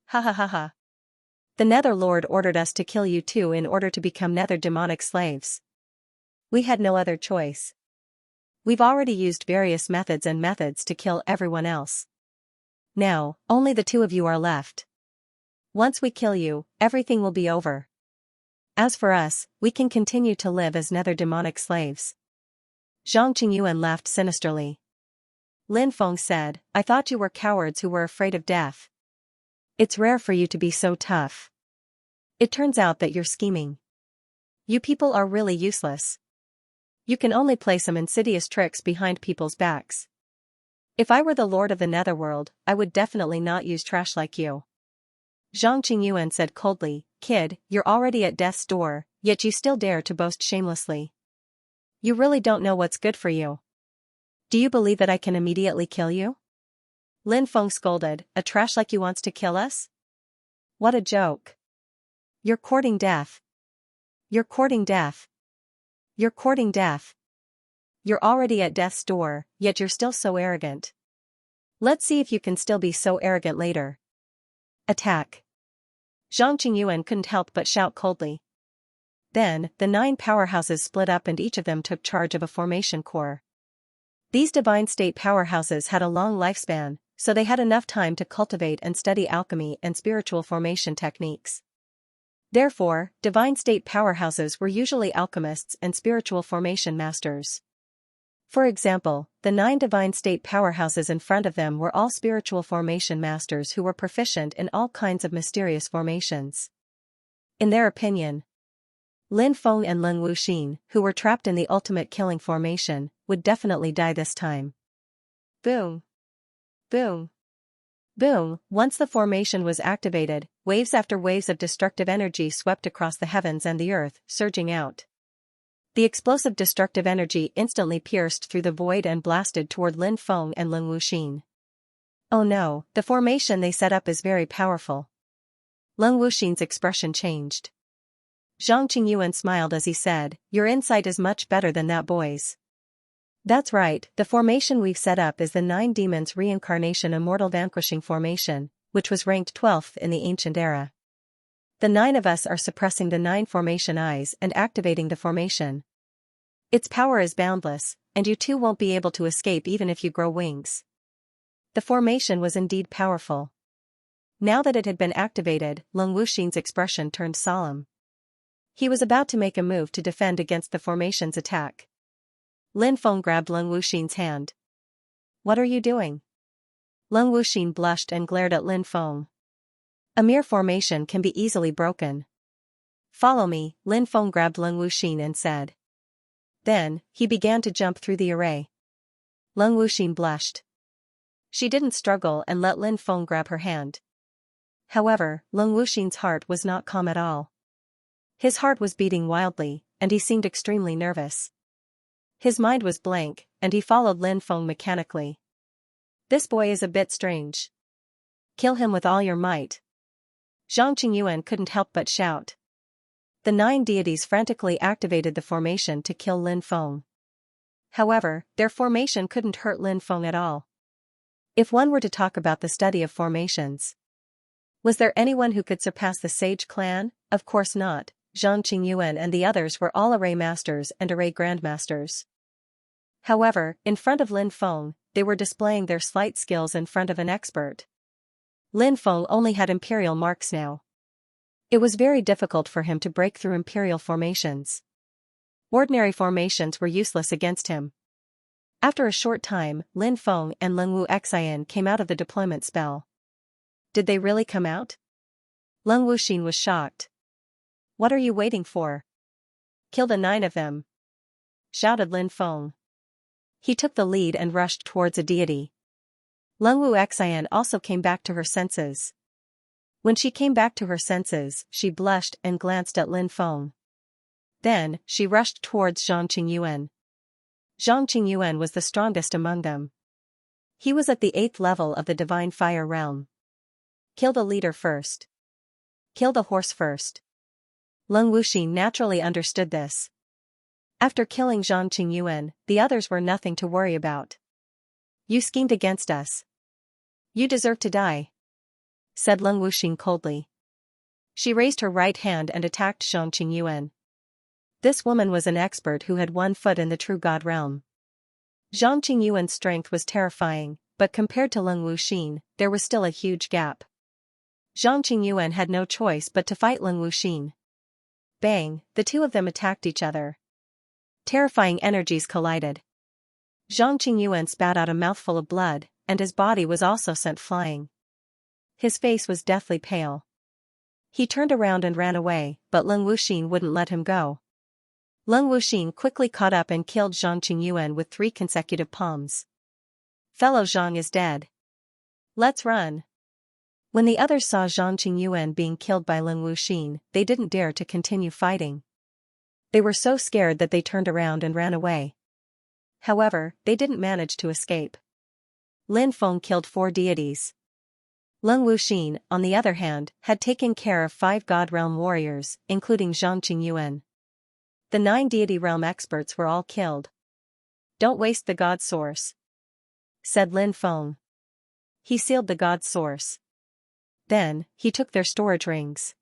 Speaker 1: Ha ha ha ha. The Nether Lord ordered us to kill you too in order to become Nether demonic slaves. We had no other choice. We've already used various methods to kill everyone else. Now, only the two of you are left. Once we kill you, everything will be over. As for us, we can continue to live as Nether demonic slaves. Zhang Qingyuan laughed sinisterly. Lin Feng said, I thought you were cowards who were afraid of death. It's rare for you to be so tough. It turns out that you're scheming. You people are really useless. You can only play some insidious tricks behind people's backs. If I were the Lord of the Netherworld, I would definitely not use trash like you. Zhang Qingyuan said coldly, Kid, you're already at death's door, yet you still dare to boast shamelessly. You really don't know what's good for you. Do you believe that I can immediately kill you? Lin Feng scolded, a trash like you wants to kill us? What a joke. You're courting death. You're courting death. You're courting death. You're already at death's door, yet you're still so arrogant. Let's see if you can still be so arrogant later. Attack. Zhang Qingyuan couldn't help but shout coldly. Then, the 9 powerhouses split up and each of them took charge of a formation core. These divine state powerhouses had a long lifespan, so they had enough time to cultivate and study alchemy and spiritual formation techniques. Therefore, divine state powerhouses were usually alchemists and spiritual formation masters. For example, the 9 divine state powerhouses in front of them were all spiritual formation masters who were proficient in all kinds of mysterious formations. In their opinion, Lin Feng and Leng Wuxin, who were trapped in the ultimate killing formation, would definitely die this time. Boom. Boom. Boom. Once the formation was activated, waves after waves of destructive energy swept across the heavens and the earth, surging out. The explosive destructive energy instantly pierced through the void and blasted toward Lin Feng and Leng Wuxin. Oh no, the formation they set up is very powerful. Leng Wuxin's expression changed. Zhang Qingyuan smiled as he said, Your insight is much better than that boy's. That's right, the formation we've set up is the 9 Demons Reincarnation Immortal Vanquishing Formation, which was ranked 12th in the ancient era. The 9 of us are suppressing the 9 formation eyes and activating the formation. Its power is boundless, and you too won't be able to escape even if you grow wings. The formation was indeed powerful. Now that it had been activated, Leng Wuxin's expression turned solemn. He was about to make a move to defend against the formation's attack. Lin Feng grabbed Leng Wuxin's hand. What are you doing? Leng Wuxin blushed and glared at Lin Feng. A mere formation can be easily broken. Follow me, Lin Feng grabbed Leng Wuxin and said. Then, he began to jump through the array. Leng Wuxin blushed. She didn't struggle and let Lin Feng grab her hand. However, Leng Wuxin's heart was not calm at all. His heart was beating wildly, and he seemed extremely nervous. His mind was blank, and he followed Lin Feng mechanically. This boy is a bit strange. Kill him with all your might. Zhang Qingyuan couldn't help but shout. The 9 deities frantically activated the formation to kill Lin Feng. However, their formation couldn't hurt Lin Feng at all. If one were to talk about the study of formations, was there anyone who could surpass the Sage clan? Of course not. Zhang Qingyuan and the others were all array masters and array grandmasters. However, in front of Lin Feng, they were displaying their sleight skills in front of an expert. Lin Feng only had imperial marks now. It was very difficult for him to break through imperial formations. Ordinary formations were useless against him. After a short time, Lin Feng and Lengwu Xian came out of the deployment spell. Did they really come out? Leng Wuxin was shocked. What are you waiting for? Kill the 9 of them, shouted Lin Feng. He took the lead and rushed towards a deity. Lengwu Xian also came back to her senses. When she came back to her senses, she blushed and glanced at Lin Feng. Then, she rushed towards Zhang Qingyuan. Zhang Qingyuan was the strongest among them. He was at the 8th level of the Divine Fire Realm. Kill the leader first. Kill the horse first. Leng Wuxin naturally understood this. After killing Zhang Qingyuan, the others were nothing to worry about. You schemed against us. You deserve to die, said Leng Wuxin coldly. She raised her right hand and attacked Zhang Qingyuan. This woman was an expert who had 1 foot in the true God realm. Zhang Qingyuan's strength was terrifying, but compared to Leng Wuxin, there was still a huge gap. Zhang Qingyuan had no choice but to fight Leng Wuxin. Bang, the 2 of them attacked each other. Terrifying energies collided. Zhang Qingyuan spat out a mouthful of blood, and his body was also sent flying. His face was deathly pale. He turned around and ran away, but Leng Wuxin wouldn't let him go. Leng Wuxin quickly caught up and killed Zhang Qingyuan with 3 consecutive palms. Fellow Zhang is dead. Let's run. When the others saw Zhang Qingyuan being killed by Leng Wuxin, they didn't dare to continue fighting. They were so scared that they turned around and ran away. However, they didn't manage to escape. Lin Feng killed 4 deities. Leng Wuxin, on the other hand, had taken care of 5 God Realm warriors, including Zhang Qingyuan. The 9 deity realm experts were all killed. Don't waste the God source, said Lin Feng. He sealed the God source. Then, he took their storage rings.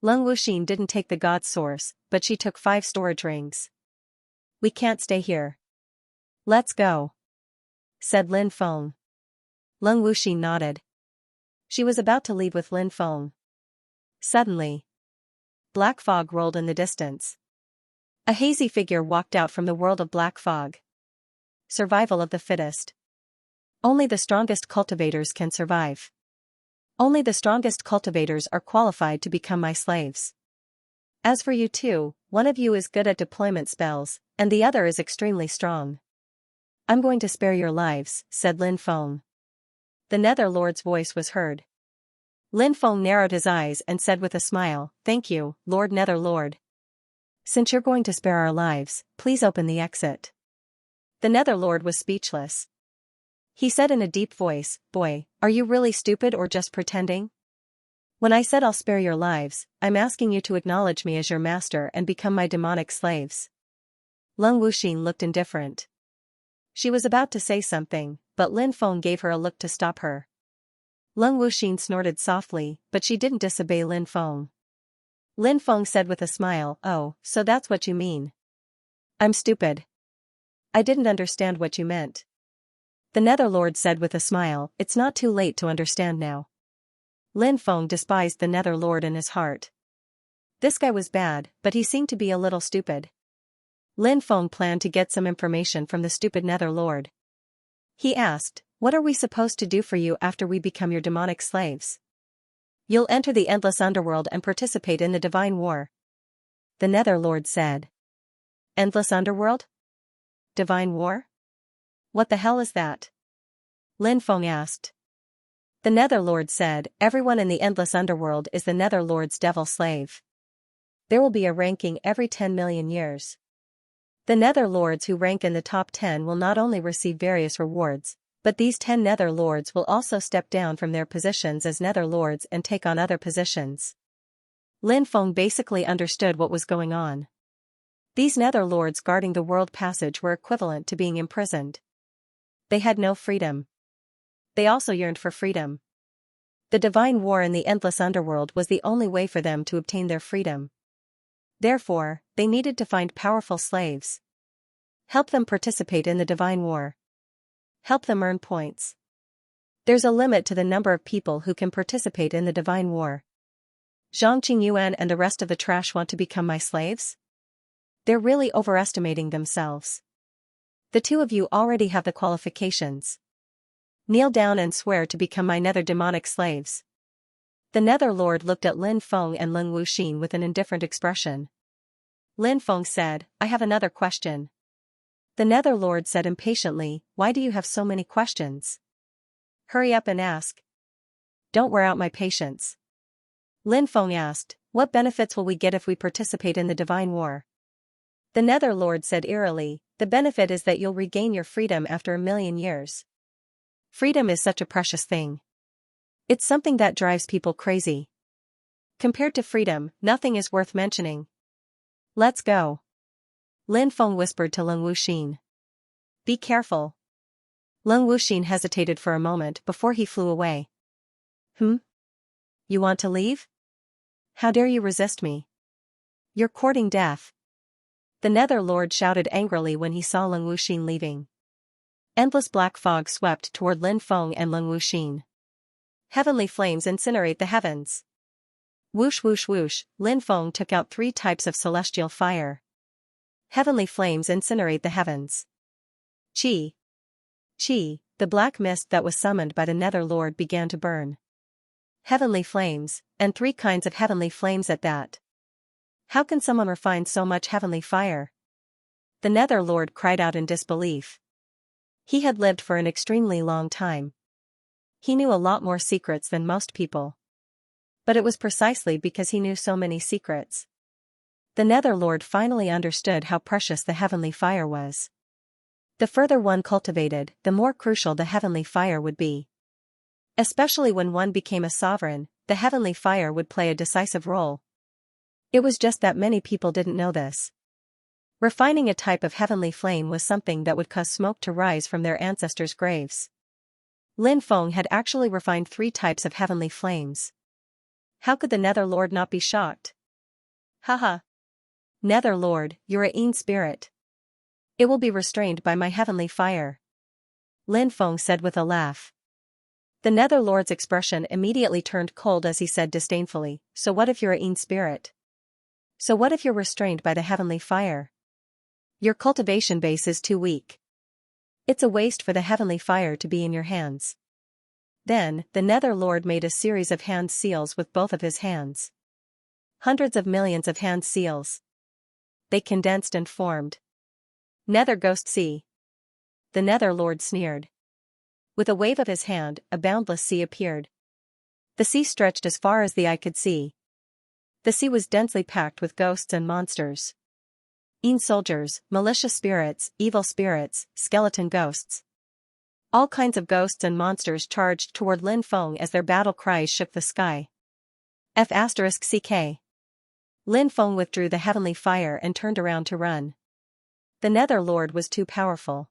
Speaker 1: Leng Wuxin didn't take the God source, but she took 5 storage rings. We can't stay here. Let's go, said Lin Feng. Leng Wuxin nodded. She was about to leave with Lin Feng. Suddenly, black fog rolled in the distance. A hazy figure walked out from the world of black fog. Survival of the fittest. Only the strongest cultivators can survive. Only the strongest cultivators are qualified to become my slaves. As for you 2, one of you is good at deployment spells, and the other is extremely strong. I'm going to spare your lives, said Lin Feng. The Nether Lord's voice was heard. Lin Feng narrowed his eyes and said with a smile, Thank you, Lord Nether Lord. Since you're going to spare our lives, please open the exit. The Nether Lord was speechless. He said in a deep voice, Boy, are you really stupid or just pretending? When I said I'll spare your lives, I'm asking you to acknowledge me as your master and become my demonic slaves. Leng Wuxin looked indifferent. She was about to say something, but Lin Feng gave her a look to stop her. Leng Wuxin snorted softly, but she didn't disobey Lin Feng. Lin Feng said with a smile, Oh, so that's what you mean. I'm stupid. I didn't understand what you meant. The Netherlord said with a smile, It's not too late to understand now. Lin Feng despised the Netherlord in his heart. This guy was bad, but he seemed to be a little stupid. Lin Feng planned to get some information from the stupid Netherlord. He asked, What are we supposed to do for you after we become your demonic slaves? You'll enter the endless underworld and participate in the divine war. The Netherlord said. Endless underworld? Divine war? What the hell is that? Lin Feng asked. The Netherlord said, Everyone in the endless underworld is the Netherlord's devil slave. There will be a ranking every 10 million years. The Netherlords who rank in the top 10 will not only receive various rewards, but these 10 Netherlords will also step down from their positions as Netherlords and take on other positions. Lin Feng basically understood what was going on. These Netherlords guarding the world passage were equivalent to being imprisoned. They had no freedom. They also yearned for freedom. The divine war in the endless underworld was the only way for them to obtain their freedom. Therefore, they needed to find powerful slaves. Help them participate in the divine war. Help them earn points. There's a limit to the number of people who can participate in the divine war. Zhang Qingyuan and the rest of the trash want to become my slaves? They're really overestimating themselves. The two of you already have the qualifications. Kneel down and swear to become my nether demonic slaves. The Nether Lord looked at Lin Feng and Leng Wuxin with an indifferent expression. Lin Feng said, I have another question. The Nether Lord said impatiently, why do you have so many questions? Hurry up and ask. Don't wear out my patience. Lin Feng asked, what benefits will we get if we participate in the divine war? The Nether Lord said eerily, the benefit is that you'll regain your freedom after 1,000,000 years. Freedom is such a precious thing. It's something that drives people crazy. Compared to freedom, nothing is worth mentioning. Let's go. Lin Feng whispered to Leng Wuxin. Be careful. Leng Wuxin hesitated for a moment before he flew away. You want to leave? How dare you resist me? You're courting death. The Nether Lord shouted angrily when he saw Leng Wuxin leaving. Endless black fog swept toward Lin Feng and Leng Wuxin. Heavenly flames incinerate the heavens. Whoosh whoosh whoosh, Lin Feng took out 3 types of celestial fire. Heavenly flames incinerate the heavens. Chi. Chi, the black mist that was summoned by the Nether Lord began to burn. Heavenly flames, and 3 kinds of heavenly flames at that. How can someone refine so much heavenly fire? The Nether Lord cried out in disbelief. He had lived for an extremely long time. He knew a lot more secrets than most people. But it was precisely because he knew so many secrets. The Nether Lord finally understood how precious the heavenly fire was. The further one cultivated, the more crucial the heavenly fire would be. Especially when one became a sovereign, the heavenly fire would play a decisive role. It was just that many people didn't know this. Refining a type of heavenly flame was something that would cause smoke to rise from their ancestors' graves. Lin Feng had actually refined 3 types of heavenly flames. How could the Nether Lord not be shocked? Haha. Nether Lord, you're a Yin spirit. It will be restrained by my heavenly fire. Lin Feng said with a laugh. The Nether Lord's expression immediately turned cold as he said disdainfully, so what if you're a Yin spirit? So what if you're restrained by the heavenly fire? Your cultivation base is too weak. It's a waste for the heavenly fire to be in your hands. Then, the Nether Lord made a series of hand seals with both of his hands. Hundreds of millions of hand seals. They condensed and formed. Nether Ghost Sea. The Nether Lord sneered. With a wave of his hand, a boundless sea appeared. The sea stretched as far as the eye could see. The sea was densely packed with ghosts and monsters. Yin soldiers, malicious spirits, evil spirits, skeleton ghosts. All kinds of ghosts and monsters charged toward Lin Feng as their battle cries shook the sky. F***CK. Lin Feng withdrew the heavenly fire and turned around to run. The Nether Lord was too powerful.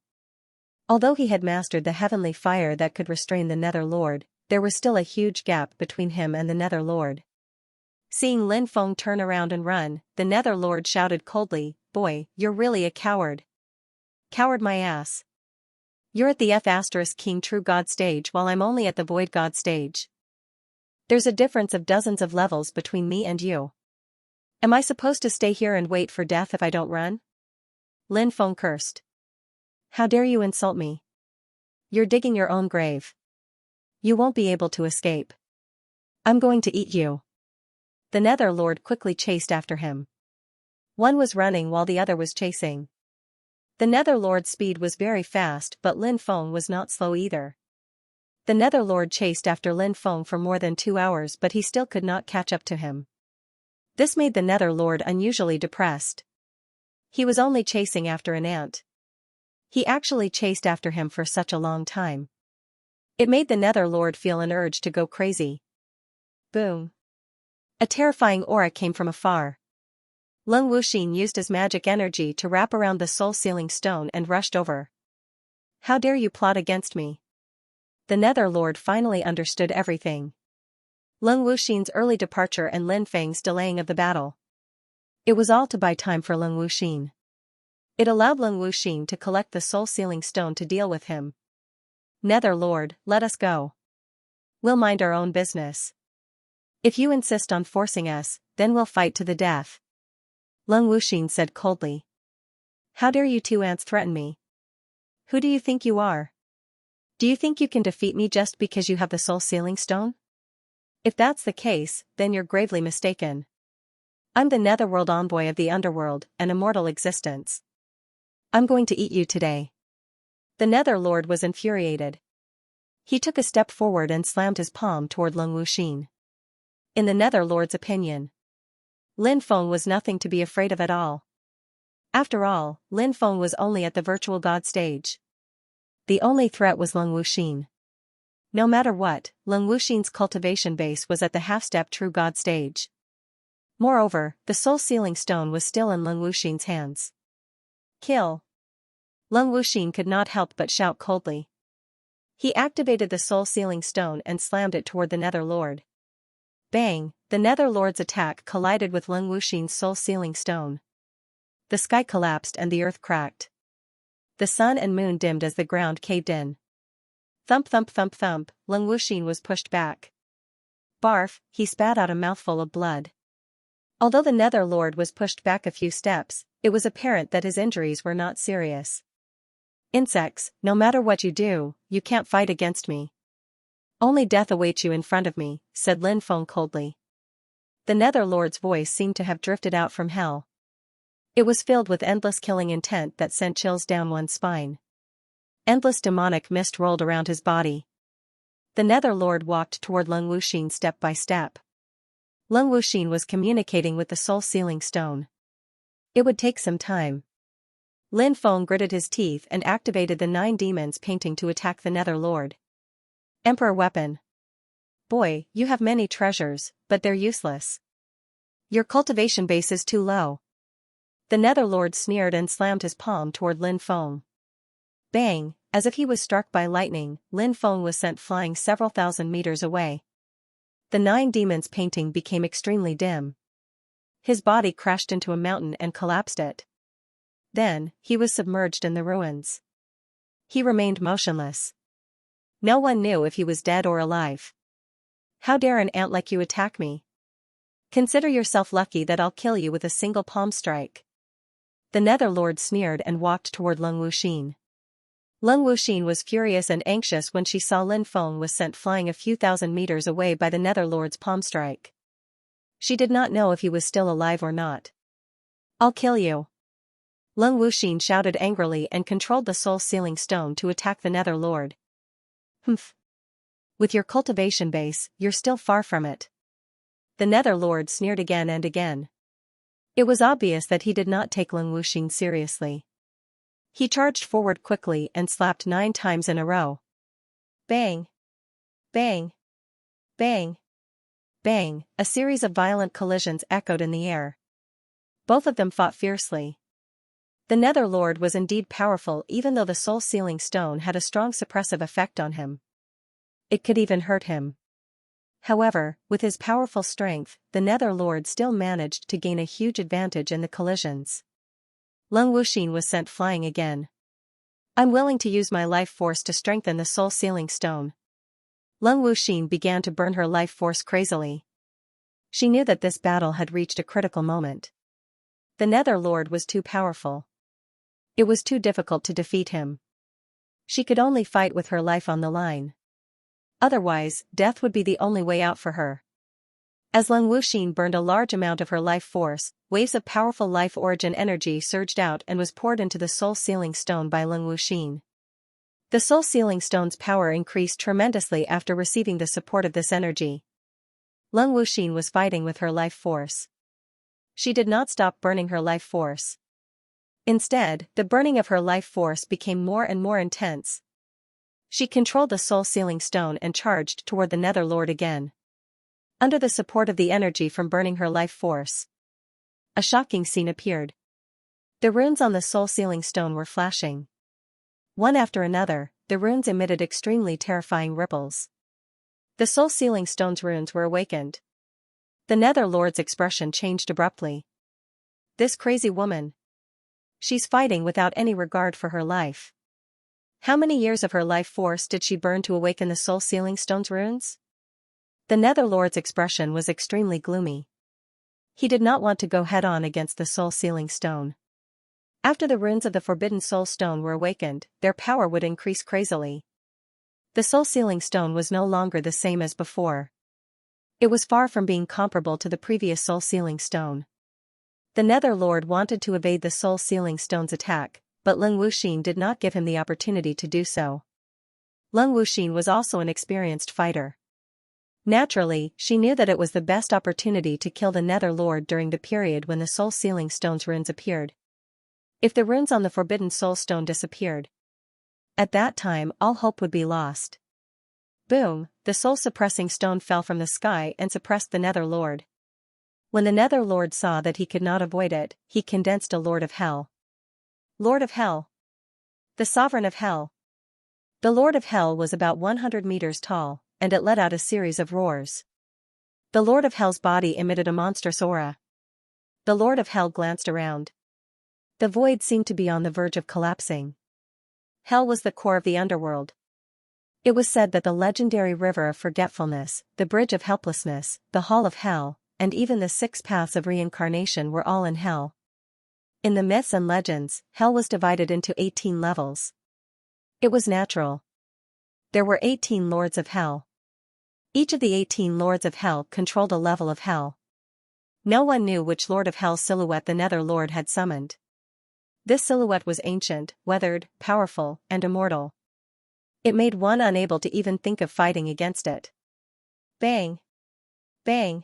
Speaker 1: Although he had mastered the heavenly fire that could restrain the Nether Lord, there was still a huge gap between him and the Nether Lord. Seeing Lin Feng turn around and run, the Nether Lord shouted coldly, "Boy, you're really a coward. Coward my ass. You're at the F***King True God stage while I'm only at the Void God stage. There's a difference of dozens of levels between me and you. Am I supposed to stay here and wait for death if I don't run?" Lin Feng cursed. How dare you insult me? You're digging your own grave. You won't be able to escape. I'm going to eat you. The Nether Lord quickly chased after him. One was running while the other was chasing. The Nether Lord's speed was very fast, but Lin Feng was not slow either. The Nether Lord chased after Lin Feng for more than 2 hours, but he still could not catch up to him. This made the Nether Lord unusually depressed. He was only chasing after an ant. He actually chased after him for such a long time. It made the Nether Lord feel an urge to go crazy. Boom. A terrifying aura came from afar. Leng Wuxin used his magic energy to wrap around the soul-sealing stone and rushed over. How dare you plot against me? The Nether Lord finally understood everything. Leng Wuxin's early departure and Lin Feng's delaying of the battle. It was all to buy time for Leng Wuxin. It allowed Lung Wuxin to collect the soul-sealing stone to deal with him. Nether Lord, let us go. We'll mind our own business. If you insist on forcing us, then we'll fight to the death. Lung Wuxin said coldly. How dare you two ants threaten me? Who do you think you are? Do you think you can defeat me just because you have the soul-sealing stone? If that's the case, then you're gravely mistaken. I'm the netherworld envoy of the underworld, an immortal existence. I'm going to eat you today. The Nether Lord was infuriated. He took a step forward and slammed his palm toward Lung Wuxin. In the Nether Lord's opinion, Lin Feng was nothing to be afraid of at all. After all, Lin Feng was only at the virtual god stage. The only threat was Lung Wuxin. No matter what, Lung Wuxin's cultivation base was at the half-step true god stage. Moreover, the soul-sealing stone was still in Lung Wuxin's hands. Kill! Lung Wuxin could not help but shout coldly. He activated the soul-sealing stone and slammed it toward the Nether Lord. Bang! The Nether Lord's attack collided with Lung Wuxin's soul-sealing stone. The sky collapsed and the earth cracked. The sun and moon dimmed as the ground caved in. Thump thump thump thump, Lung Wuxin was pushed back. Barf, he spat out a mouthful of blood. Although the Nether Lord was pushed back a few steps, it was apparent that his injuries were not serious. Insects, no matter what you do, you can't fight against me. Only death awaits you in front of me, said Lin Feng coldly. The Nether Lord's voice seemed to have drifted out from hell. It was filled with endless killing intent that sent chills down one's spine. Endless demonic mist rolled around his body. The Nether Lord walked toward Lung Wuxin step by step. Lung Wuxin was communicating with the soul-sealing stone. It would take some time. Lin Feng gritted his teeth and activated the 9 demons painting to attack the Nether Lord. Emperor weapon. Boy, you have many treasures, but they're useless. Your cultivation base is too low. The Nether Lord sneered and slammed his palm toward Lin Feng. Bang! As if he was struck by lightning, Lin Feng was sent flying several thousand meters away. The 9 demons painting became extremely dim. His body crashed into a mountain and collapsed it. Then, he was submerged in the ruins. He remained motionless. No one knew if he was dead or alive. How dare an ant like you attack me? Consider yourself lucky that I'll kill you with a single palm strike. The Nether Lord sneered and walked toward Lung Wuxin. Lung Wuxin was furious and anxious when she saw Lin Feng was sent flying a few thousand meters away by the Nether Lord's palm strike. She did not know if he was still alive or not. I'll kill you. Lung Wuxin shouted angrily and controlled the soul-sealing stone to attack the Nether Lord. Humph. With your cultivation base, you're still far from it. The Nether Lord sneered again and again. It was obvious that he did not take Lung Wuxin seriously. He charged forward quickly and slapped 9 times in a row. Bang! Bang! Bang! Bang! A series of violent collisions echoed in the air. Both of them fought fiercely. The Nether Lord was indeed powerful even though the soul-sealing stone had a strong suppressive effect on him. It could even hurt him. However, with his powerful strength, the Nether Lord still managed to gain a huge advantage in the collisions. Lung Wuxin was sent flying again. I'm willing to use my life force to strengthen the soul-sealing stone. Lung Wuxin began to burn her life force crazily. She knew that this battle had reached a critical moment. The Nether Lord was too powerful. It was too difficult to defeat him. She could only fight with her life on the line. Otherwise, death would be the only way out for her. As Lung Wuxin burned a large amount of her life force, waves of powerful life origin energy surged out and was poured into the soul-sealing stone by Lung Wuxin. The soul-sealing stone's power increased tremendously after receiving the support of this energy. Lung Wuxin was fighting with her life force. She did not stop burning her life force. Instead, the burning of her life force became more and more intense. She controlled the soul-sealing stone and charged toward the Nether Lord again. Under the support of the energy from burning her life force, a shocking scene appeared. The runes on the soul-sealing stone were flashing. One after another, the runes emitted extremely terrifying ripples. The soul-sealing stone's runes were awakened. The Nether Lord's expression changed abruptly. This crazy woman. She's fighting without any regard for her life. How many years of her life force did she burn to awaken the soul-sealing stone's runes? The Netherlord's expression was extremely gloomy. He did not want to go head-on against the soul-sealing stone. After the runes of the Forbidden Soul Stone were awakened, their power would increase crazily. The soul-sealing stone was no longer the same as before. It was far from being comparable to the previous soul-sealing stone. The Netherlord wanted to evade the soul-sealing stone's attack, but Leng Wuxin did not give him the opportunity to do so. Leng Wuxin was also an experienced fighter. Naturally, she knew that it was the best opportunity to kill the Netherlord during the period when the soul-sealing stone's runes appeared. If the runes on the Forbidden Soul Stone disappeared, at that time all hope would be lost. Boom, the soul-suppressing stone fell from the sky and suppressed the Netherlord. When the Netherlord saw that he could not avoid it, he condensed a Lord of Hell. Lord of Hell. The Sovereign of Hell. The Lord of Hell was about 100 meters tall, and it let out a series of roars. The Lord of Hell's body emitted a monstrous aura. The Lord of Hell glanced around. The void seemed to be on the verge of collapsing. Hell was the core of the underworld. It was said that the legendary River of Forgetfulness, the Bridge of Helplessness, the Hall of Hell, and even the 6 paths of reincarnation were all in Hell. In the myths and legends, Hell was divided into 18 levels. It was natural. There were 18 Lords of Hell. Each of the 18 Lords of Hell controlled a level of Hell. No one knew which Lord of Hell silhouette the Netherlord had summoned. This silhouette was ancient, weathered, powerful, and immortal. It made one unable to even think of fighting against it. Bang! Bang!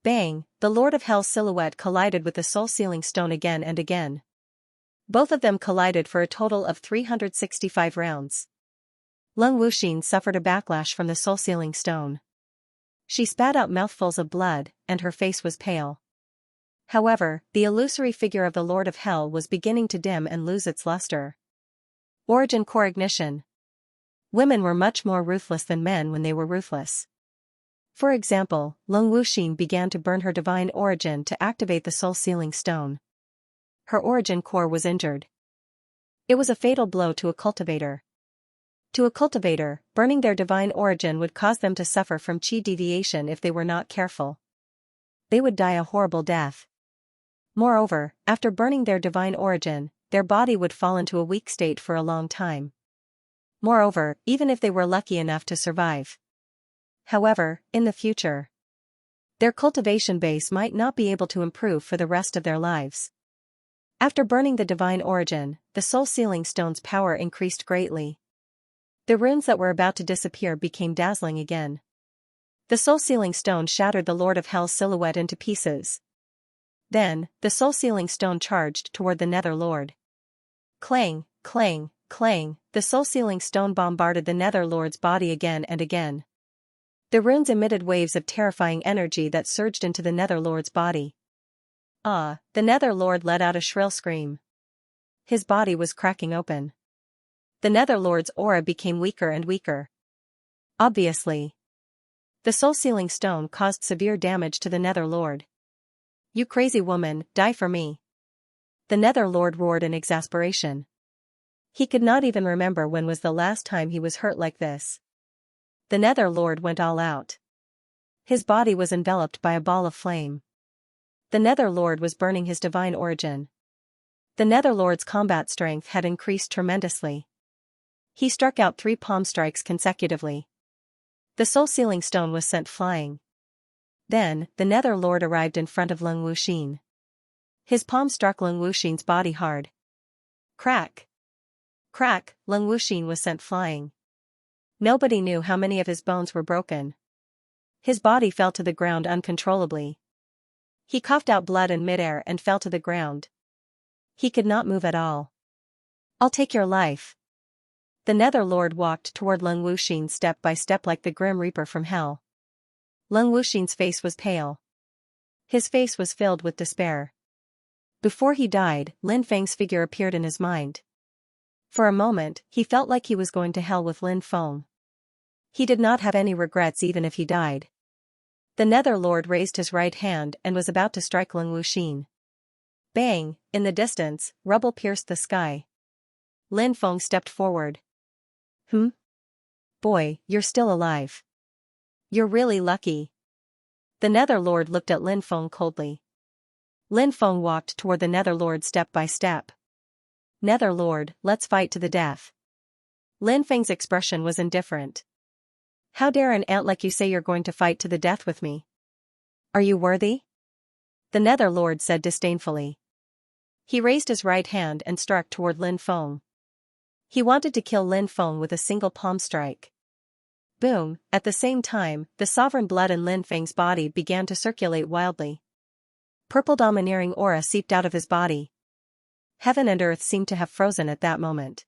Speaker 1: Bang! The Lord of Hell's silhouette collided with the soul-sealing stone again and again. Both of them collided for a total of 365 rounds. Leng Wuxin suffered a backlash from the soul-sealing stone. She spat out mouthfuls of blood, and her face was pale. However, the illusory figure of the Lord of Hell was beginning to dim and lose its luster. Origin core ignition. Women were much more ruthless than men when they were ruthless. For example, Leng Wuxin began to burn her divine origin to activate the soul-sealing stone. Her origin core was injured. It was a fatal blow to a cultivator. To a cultivator, burning their divine origin would cause them to suffer from chi deviation if they were not careful. They would die a horrible death. Moreover, after burning their divine origin, their body would fall into a weak state for a long time. Moreover, even if they were lucky enough to survive. However, in the future, their cultivation base might not be able to improve for the rest of their lives. After burning the divine origin, the soul-sealing stone's power increased greatly. The runes that were about to disappear became dazzling again. The soul-sealing stone shattered the Lord of Hell's silhouette into pieces. Then, the soul-sealing stone charged toward the Netherlord. Clang, clang, clang, the soul-sealing stone bombarded the Netherlord's body again and again. The runes emitted waves of terrifying energy that surged into the Netherlord's body. Ah, the Netherlord let out a shrill scream. His body was cracking open. The Netherlord's aura became weaker and weaker. Obviously, the soul-sealing stone caused severe damage to the Netherlord. You crazy woman, die for me. The Netherlord roared in exasperation. He could not even remember when was the last time he was hurt like this. The Netherlord went all out. His body was enveloped by a ball of flame. The Netherlord was burning his divine origin. The Netherlord's combat strength had increased tremendously. He struck out 3 palm strikes consecutively. The soul-sealing stone was sent flying. Then, the Netherlord arrived in front of Leng Wuxin. His palm struck Leng Wuxin's body hard. Crack! Crack! Leng Wuxin was sent flying. Nobody knew how many of his bones were broken. His body fell to the ground uncontrollably. He coughed out blood in midair and fell to the ground. He could not move at all. I'll take your life. The Netherlord walked toward Leng Wuxin step by step like the Grim Reaper from Hell. Leng Wuxin's face was pale. His face was filled with despair. Before he died, Lin Feng's figure appeared in his mind. For a moment, he felt like he was going to hell with Lin Feng. He did not have any regrets even if he died. The Netherlord raised his right hand and was about to strike Leng Wuxin. Bang! In the distance, rubble pierced the sky. Lin Feng stepped forward. Boy, you're still alive. You're really lucky. The Netherlord looked at Lin Feng coldly. Lin Feng walked toward the Netherlord step by step. Netherlord, let's fight to the death. Lin Feng's expression was indifferent. How dare an ant like you say you're going to fight to the death with me? Are you worthy? The Netherlord said disdainfully. He raised his right hand and struck toward Lin Feng. He wanted to kill Lin Feng with a single palm strike. Boom! At the same time, the sovereign blood in Lin Feng's body began to circulate wildly. Purple domineering aura seeped out of his body. Heaven and earth seemed to have frozen at that moment.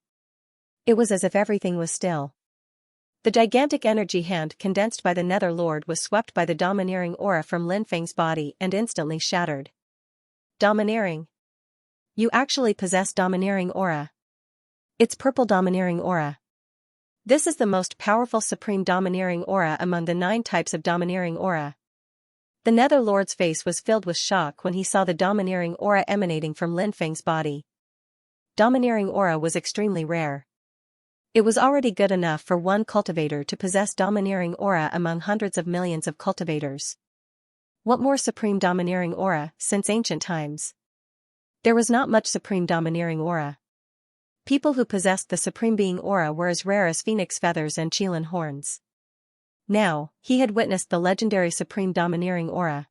Speaker 1: It was as if everything was still. The gigantic energy hand condensed by the Netherlord was swept by the domineering aura from Lin Feng's body and instantly shattered. Domineering. You actually possess domineering aura. It's purple domineering aura. This is the most powerful supreme domineering aura among the 9 types of domineering aura. The Netherlord's face was filled with shock when he saw the domineering aura emanating from Lin Feng's body. Domineering aura was extremely rare. It was already good enough for one cultivator to possess domineering aura among hundreds of millions of cultivators. What more supreme domineering aura, since ancient times? There was not much supreme domineering aura. People who possessed the supreme being aura were as rare as phoenix feathers and Qilin horns. Now, he had witnessed the legendary supreme domineering aura.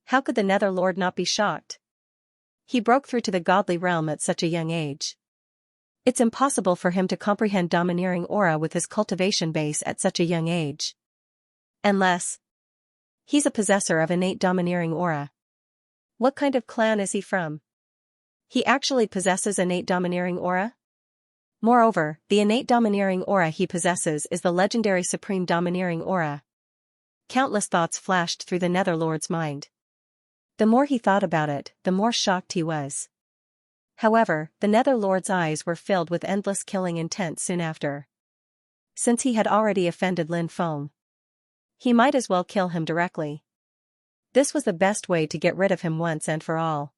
Speaker 1: How could the Netherlord not be shocked? He broke through to the godly realm at such a young age. It's impossible for him to comprehend domineering aura with his cultivation base at such a young age. Unless he's a possessor of innate domineering aura. What kind of clan is he from? He actually possesses innate domineering aura? Moreover, the innate domineering aura he possesses is the legendary supreme domineering aura. Countless thoughts flashed through the Netherlord's mind. The more he thought about it, the more shocked he was. However, the Netherlord's eyes were filled with endless killing intent soon after. Since he had already offended Lin Feng, he might as well kill him directly. This was the best way to get rid of him once and for all.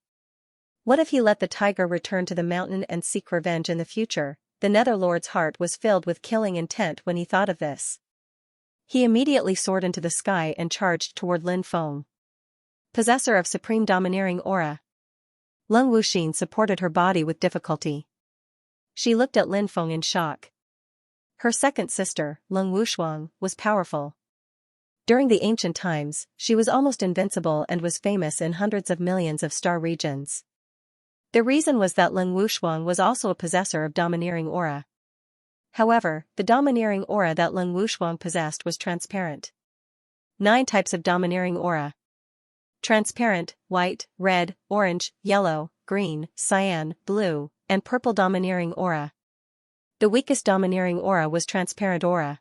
Speaker 1: What if he let the tiger return to the mountain and seek revenge in the future? The Netherlord's heart was filled with killing intent when he thought of this. He immediately soared into the sky and charged toward Lin Feng. Possessor of supreme domineering aura. Leng Wuxin supported her body with difficulty. She looked at Lin Feng in shock. Her second sister, Leng Wushuang, was powerful. During the ancient times, she was almost invincible and was famous in hundreds of millions of star regions. The reason was that Leng Wushuang was also a possessor of domineering aura. However, the domineering aura that Leng Wushuang possessed was transparent. 9 types of domineering aura. Transparent, white, red, orange, yellow, green, cyan, blue, and purple domineering aura. The weakest domineering aura was transparent aura.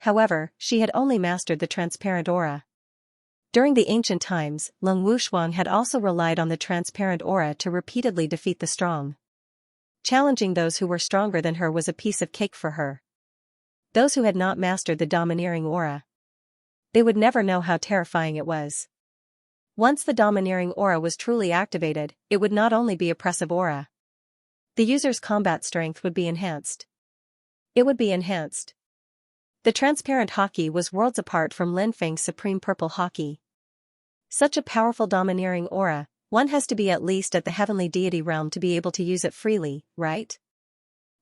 Speaker 1: However, she had only mastered the transparent aura. During the ancient times, Leng Wushuang had also relied on the transparent aura to repeatedly defeat the strong. Challenging those who were stronger than her was a piece of cake for her. Those who had not mastered the domineering aura, they would never know how terrifying it was. Once the domineering aura was truly activated, it would not only be oppressive aura. The user's combat strength would be enhanced. It would be enhanced. The transparent Haki was worlds apart from Lin Feng's supreme purple Haki. Such a powerful domineering aura, one has to be at least at the heavenly deity realm to be able to use it freely, right?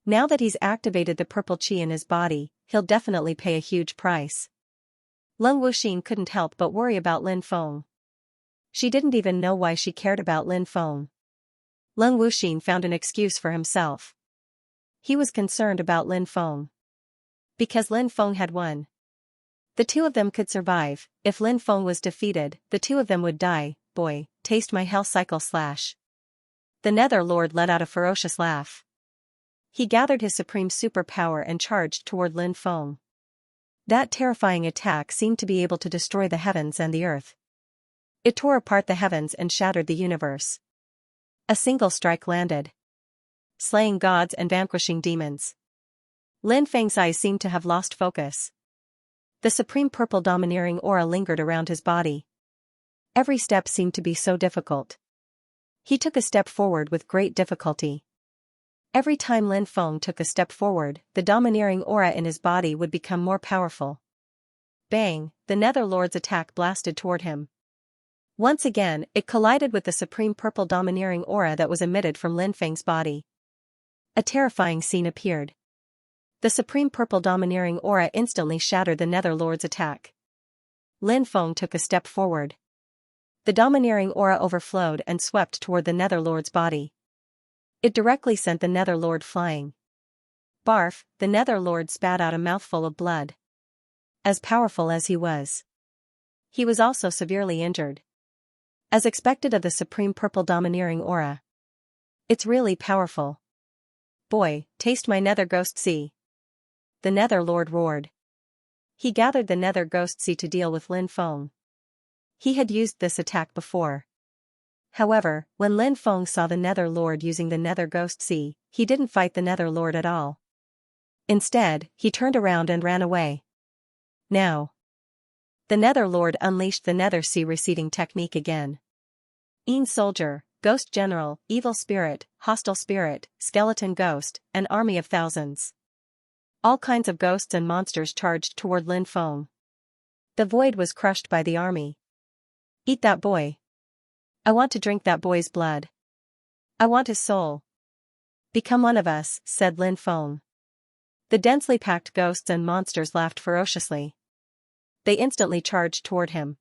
Speaker 1: Now that he's activated the purple chi in his body, he'll definitely pay a huge price. Leng Wuxin couldn't help but worry about Lin Feng. She didn't even know why she cared about Lin Feng. Leng Wuxin found an excuse for himself. He was concerned about Lin Feng. Because Lin Feng had won. The two of them could survive. If Lin Feng was defeated, the two of them would die. Boy, taste my hell cycle /. The Netherlord let out a ferocious laugh. He gathered his supreme superpower and charged toward Lin Feng. That terrifying attack seemed to be able to destroy the heavens and the earth. It tore apart the heavens and shattered the universe. A single strike landed, slaying gods and vanquishing demons. Lin Feng's eyes seemed to have lost focus. The supreme purple domineering aura lingered around his body. Every step seemed to be so difficult. He took a step forward with great difficulty. Every time Lin Feng took a step forward, the domineering aura in his body would become more powerful. Bang! The Nether Lord's attack blasted toward him. Once again, it collided with the supreme purple domineering aura that was emitted from Lin Feng's body. A terrifying scene appeared. The supreme purple domineering aura instantly shattered the Nether Lord's attack. Lin Feng took a step forward. The domineering aura overflowed and swept toward the Nether Lord's body. It directly sent the Nether Lord flying. Barf! The Nether Lord spat out a mouthful of blood. As powerful as he was, he was also severely injured. As expected of the supreme purple domineering aura. It's really powerful. Boy, taste my Nether Ghost Sea. The Nether Lord roared. He gathered the Nether Ghost Sea to deal with Lin Feng. He had used this attack before. However, when Lin Feng saw the Nether Lord using the Nether Ghost Sea, he didn't fight the Nether Lord at all. Instead, he turned around and ran away. Now, the Nether Lord unleashed the Nether Sea receding technique again. Een soldier, ghost general, evil spirit, hostile spirit, skeleton ghost, an army of thousands. All kinds of ghosts and monsters charged toward Lin Feng. The void was crushed by the army. Eat that boy. I want to drink that boy's blood. I want his soul. Become one of us, said Lin Feng. The densely packed ghosts and monsters laughed ferociously. They instantly charged toward him.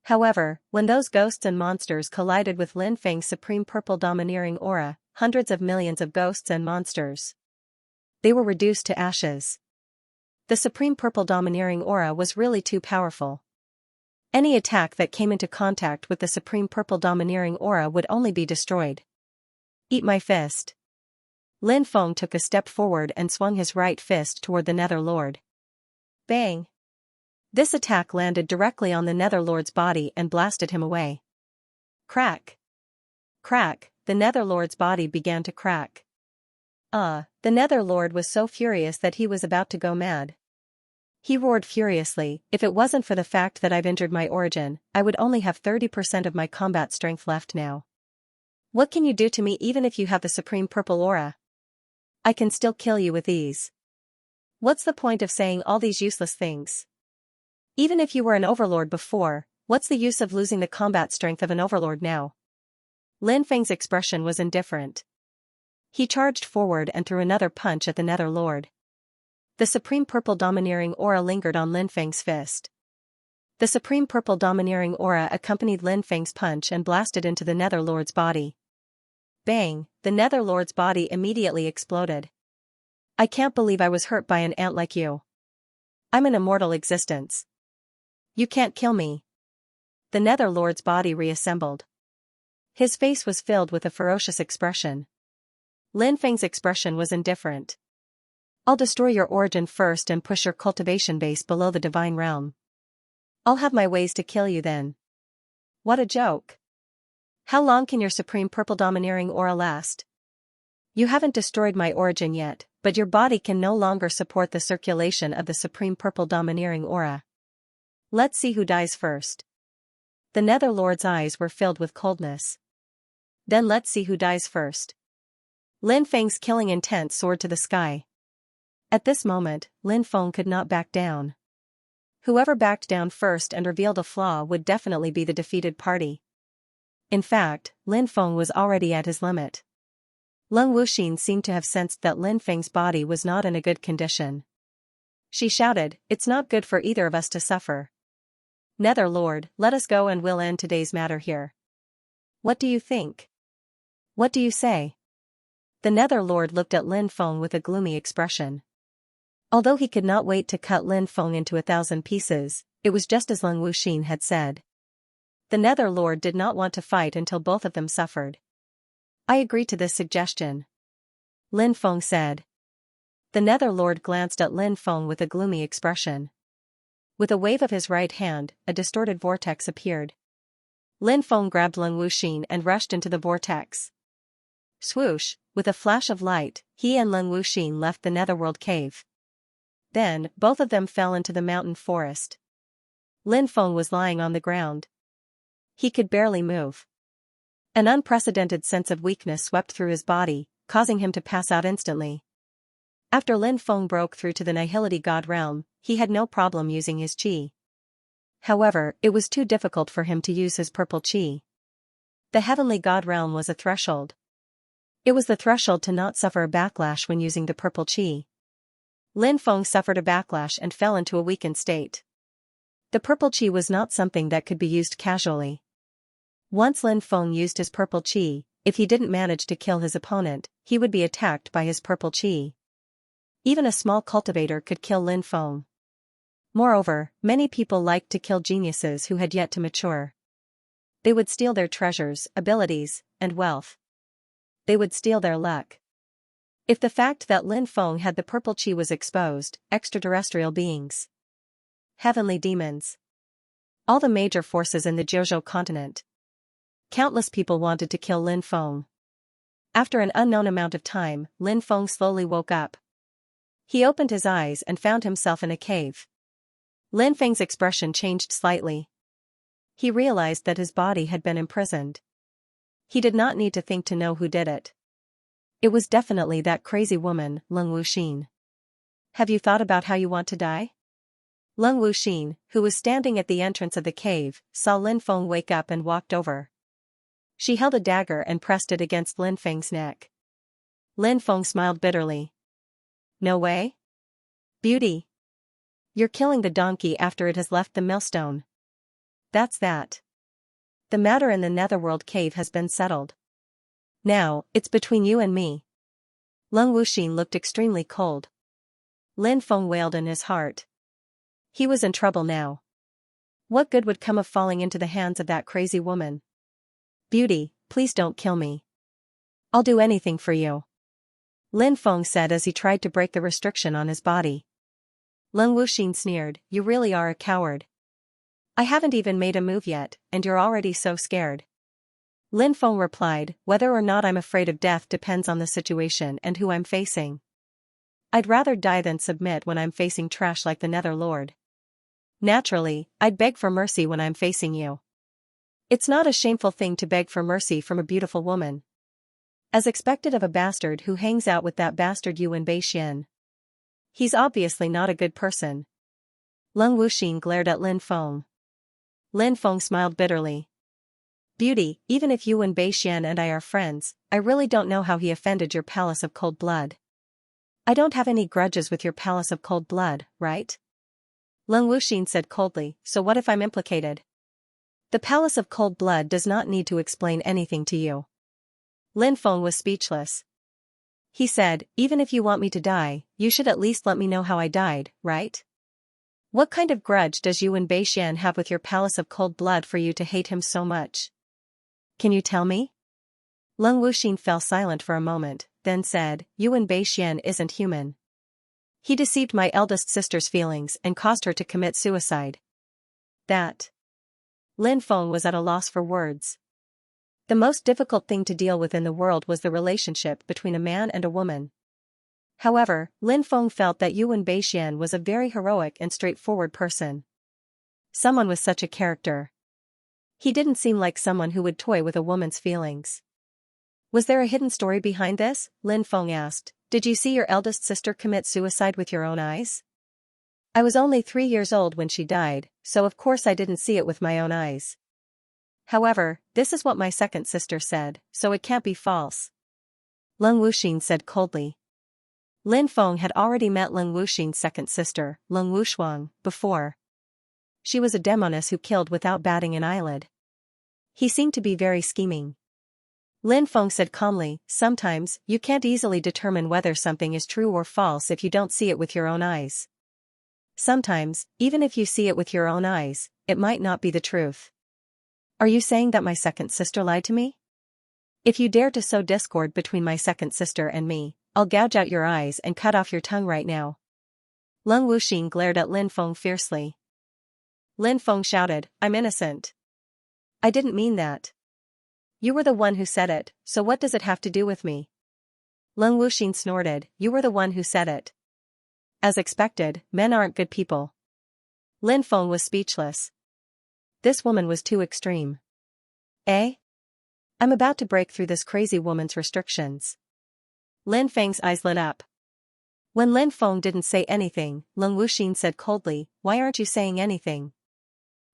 Speaker 1: However, when those ghosts and monsters collided with Lin Feng's supreme purple domineering aura, hundreds of millions of ghosts and monsters, they were reduced to ashes. The supreme purple domineering aura was really too powerful. Any attack that came into contact with the supreme purple domineering aura would only be destroyed. Eat my fist. Lin Feng took a step forward and swung his right fist toward the Nether Lord. Bang! This attack landed directly on the Nether Lord's body and blasted him away. Crack! Crack! The Nether Lord's body began to crack. The Nether Lord was so furious that he was about to go mad. He roared furiously, if it wasn't for the fact that I've injured my origin, I would only have 30% of my combat strength left now. What can you do to me even if you have the supreme purple aura? I can still kill you with ease. What's the point of saying all these useless things? Even if you were an overlord before, what's the use of losing the combat strength of an overlord now? Lin Feng's expression was indifferent. He charged forward and threw another punch at the Nether Lord. The supreme purple domineering aura lingered on Lin Feng's fist. The supreme purple domineering aura accompanied Lin Feng's punch and blasted into the Nether Lord's body. Bang! The Nether Lord's body immediately exploded. I can't believe I was hurt by an ant like you. I'm an immortal existence. You can't kill me. The Nether Lord's body reassembled. His face was filled with a ferocious expression. Lin Feng's expression was indifferent. I'll destroy your origin first and push your cultivation base below the divine realm. I'll have my ways to kill you then. What a joke. How long can your supreme purple domineering aura last? You haven't destroyed my origin yet, but your body can no longer support the circulation of the supreme purple domineering aura. Let's see who dies first. The Nether Lord's eyes were filled with coldness. Then let's see who dies first. Lin Feng's killing intent soared to the sky. At this moment, Lin Feng could not back down. Whoever backed down first and revealed a flaw would definitely be the defeated party. In fact, Lin Feng was already at his limit. Leng Wuxin seemed to have sensed that Lin Feng's body was not in a good condition. She shouted, "It's not good for either of us to suffer. Nether Lord, let us go and we'll end today's matter here. What do you think? What do you say?" The Nether Lord looked at Lin Feng with a gloomy expression. Although he could not wait to cut Lin Feng into 1,000 pieces, it was just as Leng Wuxin had said. The Nether Lord did not want to fight until both of them suffered. I agree to this suggestion, Lin Feng said. The Nether Lord glanced at Lin Feng with a gloomy expression. With a wave of his right hand, a distorted vortex appeared. Lin Feng grabbed Leng Wuxin and rushed into the vortex. Swoosh! With a flash of light, he and Leng Wuxin left the Netherworld cave. Then, both of them fell into the mountain forest. Lin Feng was lying on the ground. He could barely move. An unprecedented sense of weakness swept through his body, causing him to pass out instantly. After Lin Feng broke through to the Nihility God realm, he had no problem using his qi. However, it was too difficult for him to use his purple qi. The Heavenly God realm was a threshold. It was the threshold to not suffer a backlash when using the purple qi. Lin Feng suffered a backlash and fell into a weakened state. The purple qi was not something that could be used casually. Once Lin Feng used his purple qi, if he didn't manage to kill his opponent, he would be attacked by his purple qi. Even a small cultivator could kill Lin Feng. Moreover, many people liked to kill geniuses who had yet to mature. They would steal their treasures, abilities, and wealth. They would steal their luck. If the fact that Lin Feng had the purple qi was exposed, extraterrestrial beings, heavenly demons, all the major forces in the Jiuzhou continent, countless people wanted to kill Lin Feng. After an unknown amount of time, Lin Feng slowly woke up. He opened his eyes and found himself in a cave. Lin Feng's expression changed slightly. He realized that his body had been imprisoned. He did not need to think to know who did it. It was definitely that crazy woman, Leng Wuxin. Have you thought about how you want to die? Leng Wuxin, who was standing at the entrance of the cave, saw Lin Feng wake up and walked over. She held a dagger and pressed it against Lin Feng's neck. Lin Feng smiled bitterly. No way? Beauty. You're killing the donkey after it has left the millstone. That's that. The matter in the Netherworld cave has been settled. Now, it's between you and me. Leng Wuxin looked extremely cold. Lin Feng wailed in his heart. He was in trouble now. What good would come of falling into the hands of that crazy woman? Beauty, please don't kill me. I'll do anything for you. Lin Feng said as he tried to break the restriction on his body. Leng Wuxin sneered, you really are a coward. I haven't even made a move yet, and you're already so scared. Lin Feng replied, whether or not I'm afraid of death depends on the situation and who I'm facing. I'd rather die than submit when I'm facing trash like the Nether Lord. Naturally, I'd beg for mercy when I'm facing you. It's not a shameful thing to beg for mercy from a beautiful woman. As expected of a bastard who hangs out with that bastard Yuan Beixian. He's obviously not a good person. Leng Wuxin glared at Lin Feng. Lin Feng smiled bitterly. Beauty, even if Yuan Beixian and I are friends, I really don't know how he offended your palace of cold blood. I don't have any grudges with your palace of cold blood, right? Leng Wuxin said coldly, so what if I'm implicated? The palace of cold blood does not need to explain anything to you. Lin Feng was speechless. He said, even if you want me to die, you should at least let me know how I died, right? What kind of grudge does Yuan Beixian have with your palace of cold blood for you to hate him so much? Can you tell me? Leng Wuxin fell silent for a moment, then said, Yuan Beixian isn't human. He deceived my eldest sister's feelings and caused her to commit suicide. That. Lin Feng was at a loss for words. The most difficult thing to deal with in the world was the relationship between a man and a woman. However, Lin Feng felt that Yuan Beixian was a very heroic and straightforward person. Someone with such a character. He didn't seem like someone who would toy with a woman's feelings. Was there a hidden story behind this? Lin Feng asked. Did you see your eldest sister commit suicide with your own eyes? I was only 3 years old when she died, so of course I didn't see it with my own eyes. However, this is what my second sister said, so it can't be false. Leng Wuxin said coldly. Lin Feng had already met Leng Wuxin's second sister, Leng Wushuang, before. She was a demoness who killed without batting an eyelid. He seemed to be very scheming. Lin Feng said calmly, sometimes, you can't easily determine whether something is true or false if you don't see it with your own eyes. Sometimes, even if you see it with your own eyes, it might not be the truth. Are you saying that my second sister lied to me? If you dare to sow discord between my second sister and me, I'll gouge out your eyes and cut off your tongue right now. Leng Wuxin glared at Lin Feng fiercely. Lin Feng shouted, I'm innocent. I didn't mean that. You were the one who said it, so what does it have to do with me? Leng Wuxin snorted, you were the one who said it. As expected, men aren't good people. Lin Feng was speechless. This woman was too extreme. Eh? I'm about to break through this crazy woman's restrictions. Lin Feng's eyes lit up. When Lin Feng didn't say anything, Leng Wuxin said coldly, "Why aren't you saying anything?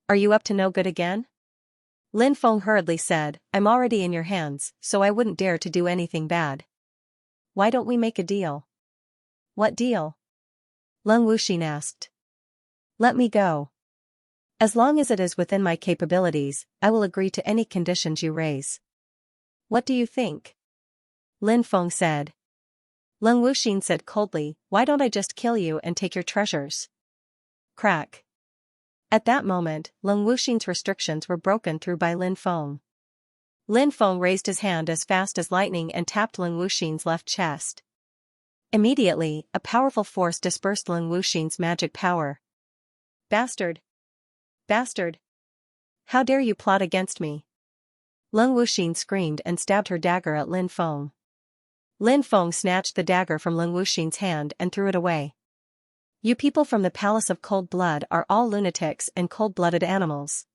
Speaker 1: Are you up to no good again?" Lin Feng hurriedly said, "I'm already in your hands, so I wouldn't dare to do anything bad. Why don't we make a deal?" "What deal?" Leng Wuxin asked. "Let me go. As long as it is within my capabilities, I will agree to any conditions you raise." "What do you think?" Lin Feng said. Leng Wuxin said coldly, "Why don't I just kill you and take your treasures?" Crack. At that moment, Leng Wuxin's restrictions were broken through by Lin Feng. Lin Feng raised his hand as fast as lightning and tapped Leng Wuxin's left chest. Immediately, a powerful force dispersed Leng Wuxin's magic power. "Bastard! Bastard! How dare you plot against me?" Leng Wuxin screamed and stabbed her dagger at Lin Feng. Lin Feng snatched the dagger from Leng Wuxin's hand and threw it away. "You people from the Palace of Cold Blood are all lunatics and cold-blooded animals.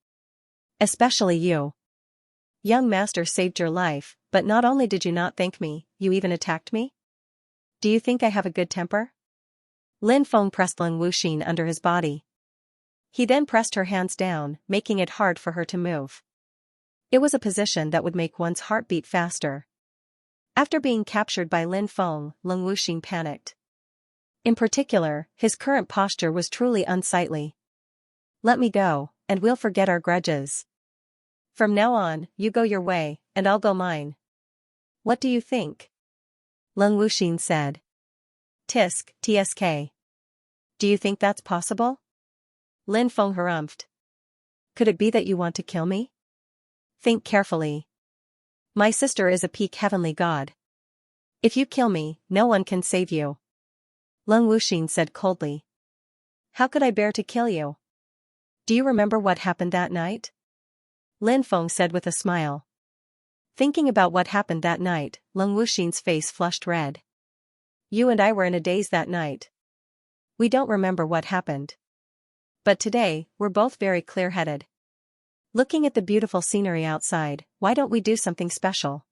Speaker 1: Especially you. Young master saved your life, but not only did you not thank me, you even attacked me? Do you think I have a good temper?" Lin Feng pressed Leng Wuxin under his body. He then pressed her hands down, making it hard for her to move. It was a position that would make one's heart beat faster. After being captured by Lin Feng, Leng Wuxin panicked. In particular, his current posture was truly unsightly. "Let me go, and we'll forget our grudges. From now on, you go your way, and I'll go mine. What do you think?" Leng Wuxin said. "Tsk. Do you think that's possible?" Lin Feng harumphed. "Could it be that you want to kill me? Think carefully. My sister is a peak heavenly god. If you kill me, no one can save you." Leng Wuxin said coldly. "How could I bear to kill you? Do you remember what happened that night?" Lin Feng said with a smile. Thinking about what happened that night, Leng Wuxin's face flushed red. "You and I were in a daze that night. We don't remember what happened. But today, we're both very clear-headed. Looking at the beautiful scenery outside, why don't we do something special?"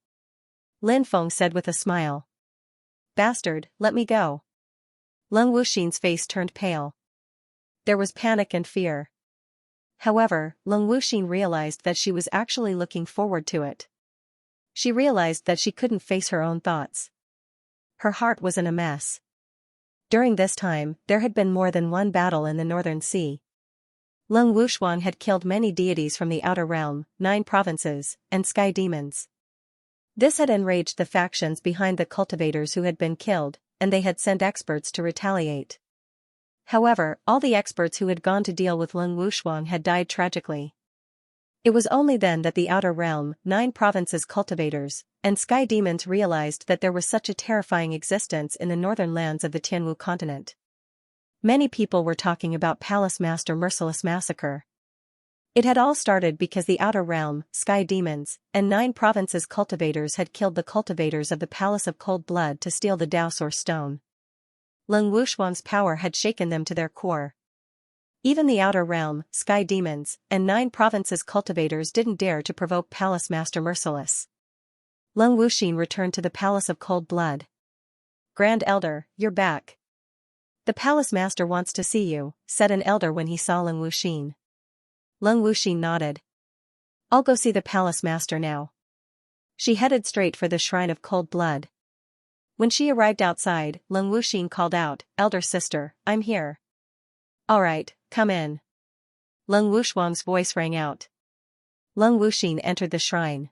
Speaker 1: Lin Feng said with a smile. "Bastard, let me go." Leng Wuxin's face turned pale. There was panic and fear. However, Leng Wuxin realized that she was actually looking forward to it. She realized that she couldn't face her own thoughts. Her heart was in a mess. During this time, there had been more than one battle in the Northern Sea. Leng Wuxuan had killed many deities from the Outer Realm, 9 provinces, and sky demons. This had enraged the factions behind the cultivators who had been killed, and they had sent experts to retaliate. However, all the experts who had gone to deal with Leng Wuxuan had died tragically. It was only then that the Outer Realm, 9 provinces cultivators, and sky demons realized that there was such a terrifying existence in the northern lands of the Tianwu continent. Many people were talking about Palace Master Merciless Massacre. It had all started because the Outer Realm, sky demons, and 9 provinces cultivators had killed the cultivators of the Palace of Cold Blood to steal the Dao Source Stone. Leng Wuxuan's power had shaken them to their core. Even the Outer Realm, sky demons, and 9 provinces cultivators didn't dare to provoke Palace Master Merciless. Leng Wuxin returned to the Palace of Cold Blood. "Grand Elder, you're back. The Palace Master wants to see you," said an elder when he saw Leng Wuxin. Leng Wuxin nodded. "I'll go see the Palace Master now." She headed straight for the Shrine of Cold Blood. When she arrived outside, Leng Wuxin called out, "Elder sister, I'm here." "All right, come in." Leng Wuxuan's voice rang out. Leng Wuxin entered the shrine.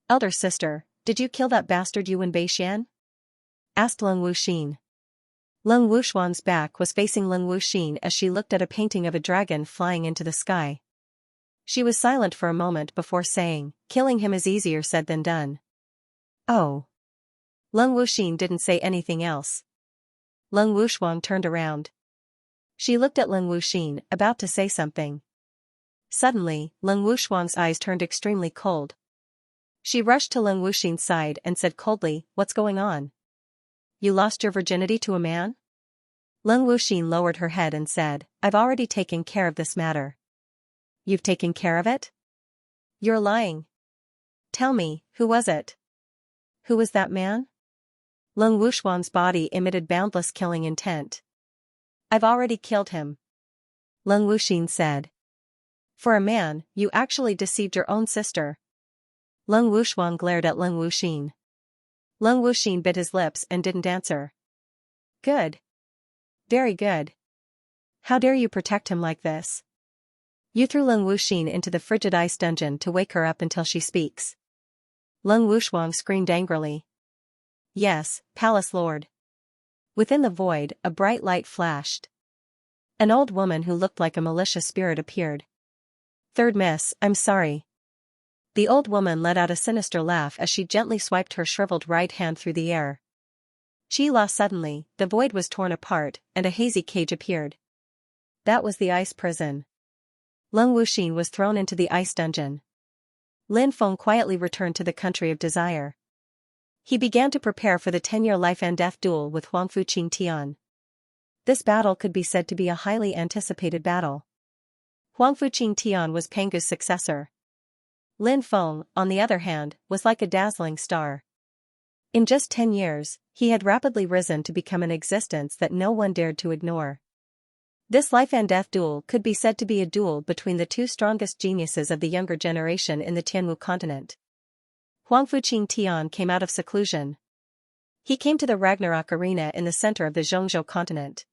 Speaker 1: "Elder sister, did you kill that bastard Yuan Beixian?" asked Leng Wuxin. Leng Wuxuan's back was facing Leng Wuxin as she looked at a painting of a dragon flying into the sky. She was silent for a moment before saying, "Killing him is easier said than done." "Oh." Leng Wuxin didn't say anything else. Leng Wuxuan turned around. She looked at Leng Wuxin, about to say something. Suddenly, Leng Wuxuan's eyes turned extremely cold. She rushed to Leng Wuxin's side and said coldly, "What's going on? You lost your virginity to a man?" Leng Wuxin lowered her head and said, "I've already taken care of this matter." "You've taken care of it?" "You're lying." Tell me, who was it? Who was that man? Leng Wuxuan's body emitted boundless killing intent. I've already killed him. Leng Wuxin said. For a man, you actually deceived your own sister. Leng Wuxuan glared at Leng Wuxin. Leng Wuxin bit his lips and didn't answer. Good. Very good. How dare you protect him like this? You threw Leng Wuxin into the frigid ice dungeon to wake her up until she speaks. Leng Wuxuan screamed angrily. Yes, Palace Lord. Within the void, a bright light flashed. An old woman who looked like a malicious spirit appeared. Third miss, I'm sorry. The old woman let out a sinister laugh as she gently swiped her shriveled right hand through the air. Qi suddenly, the void was torn apart, and a hazy cage appeared. That was the ice prison. Leng Wuxin was thrown into the ice dungeon. Lin Feng quietly returned to the country of desire. He began to prepare for the 10-year life and death duel with Huangfu Qingtian. This battle could be said to be a highly anticipated battle. Huangfu Qingtian was Pengu's successor. Lin Feng, on the other hand, was like a dazzling star. In just 10 years, he had rapidly risen to become an existence that no one dared to ignore. This life and death duel could be said to be a duel between the two strongest geniuses of the younger generation in the Tianwu continent. Huangfu Qingtian came out of seclusion. He came to the Ragnarok arena in the center of the Zhongzhou continent.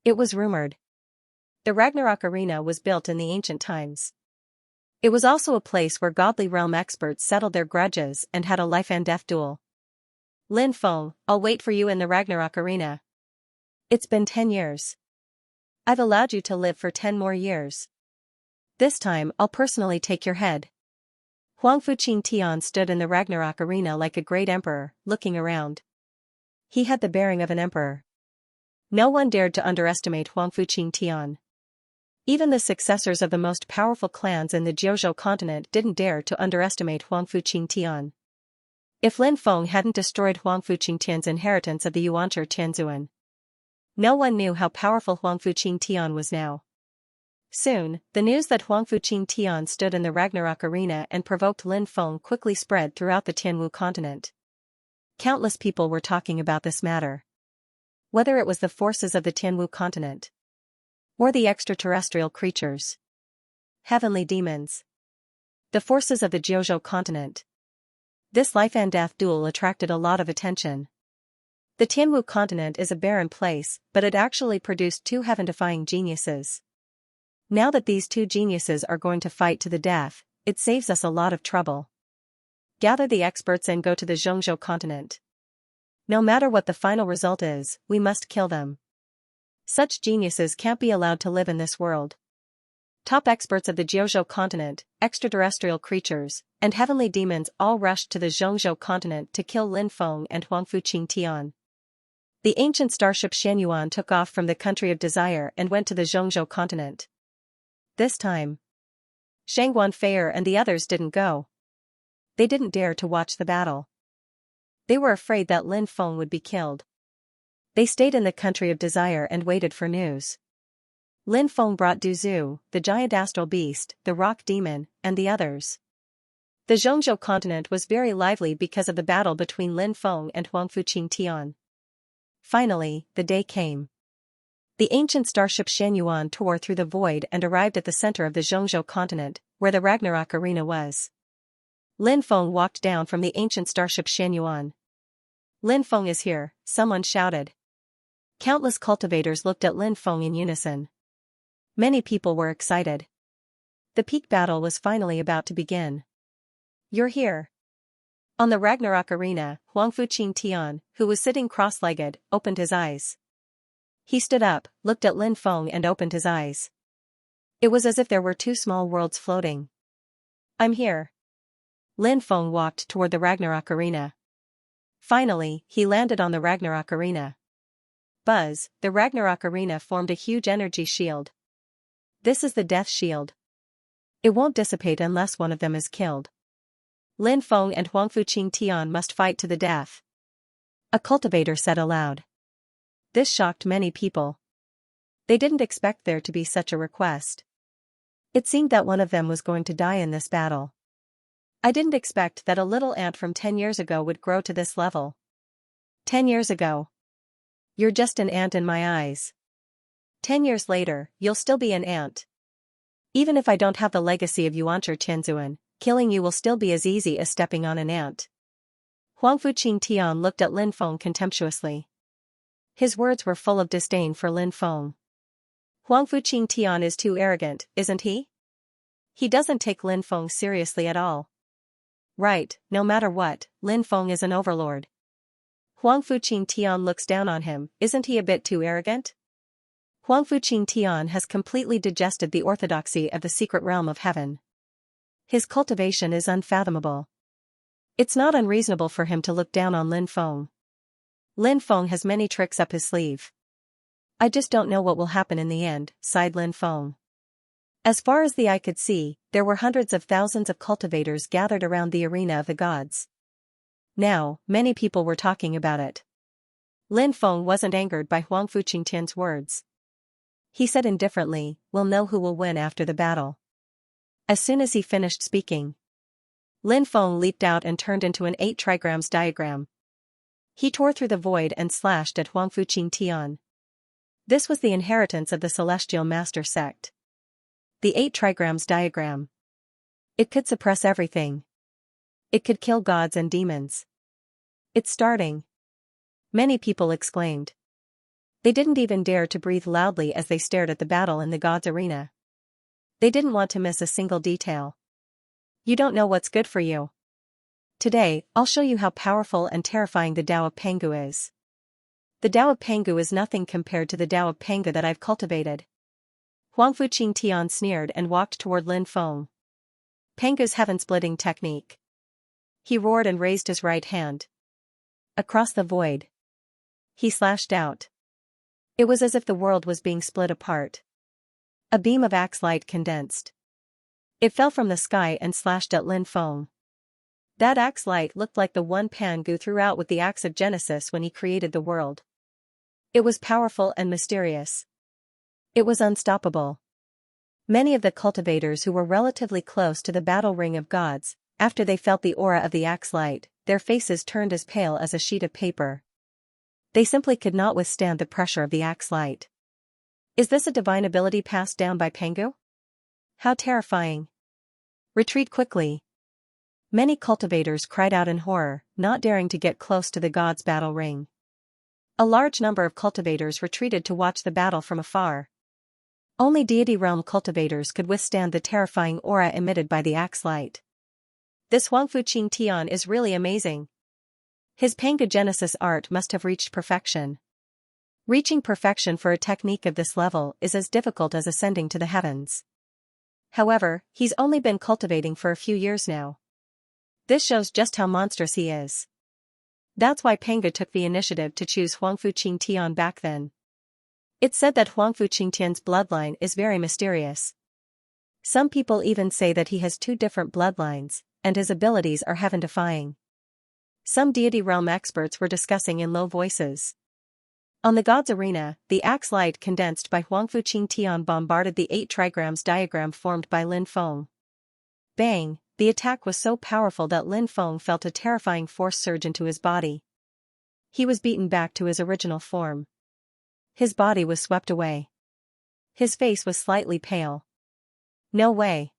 Speaker 1: It was rumored. The Ragnarok arena was built in the ancient times. It was also a place where godly realm experts settled their grudges and had a life and death duel. Lin Feng, I'll wait for you in the Ragnarok arena. It's been 10 years. I've allowed you to live for 10 more years. This time I'll personally take your head. Huangfu Qingtian stood in the Ragnarok arena like a great emperor, looking around. He had the bearing of an emperor. No one dared to underestimate Huangfu Qingtian. Even the successors of the most powerful clans in the Jiuzhou continent didn't dare to underestimate Huangfu Qingtian. If Lin Feng hadn't destroyed Huangfu Qingtian's inheritance of the Yuanzhi Tianzuan, no one knew how powerful Huangfu Qingtian was now. Soon, the news that Huangfu Qingtian stood in the Ragnarok arena and provoked Lin Feng quickly spread throughout the Tianwu continent. Countless people were talking about this matter. Whether it was the forces of the Tianwu continent or the extraterrestrial creatures, heavenly demons, the forces of the Jiuzhou continent. This life and death duel attracted a lot of attention. The Tianwu continent is a barren place, but it actually produced two heaven-defying geniuses. Now that these two geniuses are going to fight to the death, it saves us a lot of trouble. Gather the experts and go to the Zhongzhou continent. No matter what the final result is, we must kill them. Such geniuses can't be allowed to live in this world. Top experts of the Jiuzhou continent, extraterrestrial creatures, and heavenly demons all rushed to the Zhongzhou continent to kill Lin Feng and Huangfu Qingtian. The ancient starship Xianyuan took off from the country of desire and went to the Zhongzhou continent. This time, Shangguan Feier and the others didn't go. They didn't dare to watch the battle. They were afraid that Lin Feng would be killed. They stayed in the country of desire and waited for news. Lin Feng brought Duzu, the giant astral beast, the rock demon, and the others. The Zhongzhou continent was very lively because of the battle between Lin Feng and Huangfu Qingtian. Finally, the day came. The ancient starship Xianyuan tore through the void and arrived at the center of the Zhongzhou continent, where the Ragnarok arena was. Lin Feng walked down from the ancient starship Xianyuan. Lin Feng is here, someone shouted. Countless cultivators looked at Lin Feng in unison. Many people were excited. The peak battle was finally about to begin. You're here. On the Ragnarok arena, Huangfu Qingtian, who was sitting cross-legged, opened his eyes. He stood up, looked at Lin Feng and opened his eyes. It was as if there were two small worlds floating. I'm here. Lin Feng walked toward the Ragnarok arena. Finally, he landed on the Ragnarok arena. Buzz, the Ragnarok arena formed a huge energy shield. This is the death shield. It won't dissipate unless one of them is killed. Lin Feng and Huangfu Qingtian must fight to the death. A cultivator said aloud. This shocked many people. They didn't expect there to be such a request. It seemed that one of them was going to die in this battle. I didn't expect that a little ant from 10 years ago would grow to this level. 10 years ago. You're just an ant in my eyes. 10 years later, you'll still be an ant. Even if I don't have the legacy of Yuanzhi Qianzuan, killing you will still be as easy as stepping on an ant. Huangfu Qingtian looked at Lin Feng contemptuously. His words were full of disdain for Lin Feng. Huangfu Qingtian is too arrogant, isn't he? He doesn't take Lin Feng seriously at all. Right, no matter what, Lin Feng is an overlord. Huangfu Qingtian looks down on him, isn't he a bit too arrogant? Huangfu Qingtian has completely digested the orthodoxy of the secret realm of heaven. His cultivation is unfathomable. It's not unreasonable for him to look down on Lin Feng. Lin Feng has many tricks up his sleeve. I just don't know what will happen in the end, sighed Lin Feng. As far as the eye could see, there were hundreds of thousands of cultivators gathered around the arena of the gods. Now, many people were talking about it. Lin Feng wasn't angered by Huangfu Qingtian's words. He said indifferently, "We'll know who will win after the battle." As soon as he finished speaking, Lin Feng leaped out and turned into an 8 trigrams diagram. He tore through the void and slashed at Huangfu Qingtian. This was the inheritance of the Celestial Master sect. The 8 trigrams diagram. It could suppress everything. It could kill gods and demons. It's starting. Many people exclaimed. They didn't even dare to breathe loudly as they stared at the battle in the gods' arena. They didn't want to miss a single detail. You don't know what's good for you. Today, I'll show you how powerful and terrifying the Tao of Pangu is. The Tao of Pangu is nothing compared to the Tao of Panga that I've cultivated. Huangfu Qingtian sneered and walked toward Lin Feng. Pangu's heaven-splitting technique. He roared and raised his right hand. Across the void, he slashed out. It was as if the world was being split apart. A beam of axe light condensed. It fell from the sky and slashed at Lin Feng. That axe light looked like the one Pangu threw out with the axe of Genesis when he created the world. It was powerful and mysterious. It was unstoppable. Many of the cultivators who were relatively close to the battle ring of gods, after they felt the aura of the axe light, their faces turned as pale as a sheet of paper. They simply could not withstand the pressure of the axe light. Is this a divine ability passed down by Pangu? How terrifying. Retreat quickly. Many cultivators cried out in horror, not daring to get close to the gods' battle ring. A large number of cultivators retreated to watch the battle from afar. Only deity realm cultivators could withstand the terrifying aura emitted by the axe light. This Huangfu Qingtian is really amazing. His Pangu Genesis art must have reached perfection. Reaching perfection for a technique of this level is as difficult as ascending to the heavens. However, he's only been cultivating for a few years now. This shows just how monstrous he is. That's why Pangu took the initiative to choose Huangfu Qingtian back then. It's said that Huangfu Qingtian's bloodline is very mysterious. Some people even say that he has 2 different bloodlines, and his abilities are heaven-defying. Some deity realm experts were discussing in low voices. On the gods' arena, the axe light condensed by Huangfu Qingtian bombarded the 8 trigrams diagram formed by Lin Feng. Bang! The attack was so powerful that Lin Feng felt a terrifying force surge into his body. He was beaten back to his original form. His body was swept away. His face was slightly pale. No way.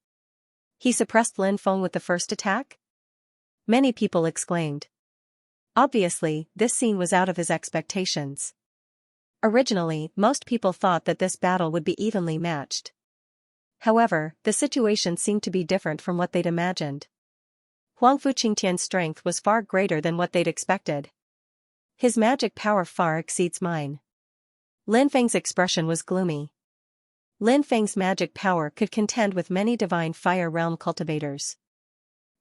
Speaker 1: He suppressed Lin Feng with the first attack? Many people exclaimed. Obviously, this scene was out of his expectations. Originally, most people thought that this battle would be evenly matched. However, the situation seemed to be different from what they'd imagined. Huangfu Qingtian's strength was far greater than what they'd expected. His magic power far exceeds mine. Lin Feng's expression was gloomy. Lin Feng's magic power could contend with many divine fire realm cultivators.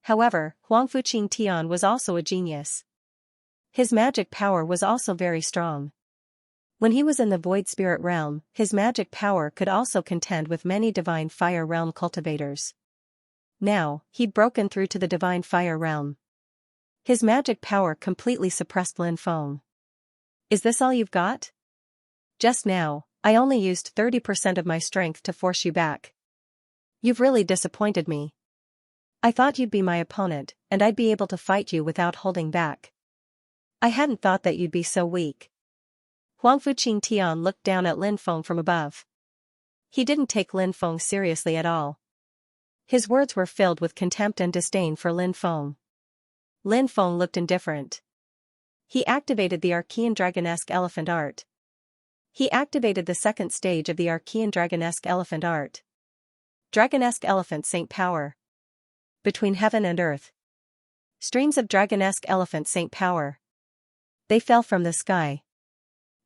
Speaker 1: However, Huangfu Qingtian was also a genius. His magic power was also very strong. When he was in the void spirit realm, his magic power could also contend with many divine fire realm cultivators. Now, he'd broken through to the divine fire realm. His magic power completely suppressed Lin Feng. Is this all you've got? Just now, I only used 30% of my strength to force you back. You've really disappointed me. I thought you'd be my opponent, and I'd be able to fight you without holding back. I hadn't thought that you'd be so weak. Huang Fuqing Tian looked down at Lin Feng from above. He didn't take Lin Feng seriously at all. His words were filled with contempt and disdain for Lin Feng. Lin Feng looked indifferent. He activated the Archean Dragonesque Elephant Art. He activated the second stage of the Archean Dragonesque Elephant Art. Dragonesque Elephant Saint Power. Between heaven and earth. Streams of Dragonesque Elephant Saint Power. They fell from the sky.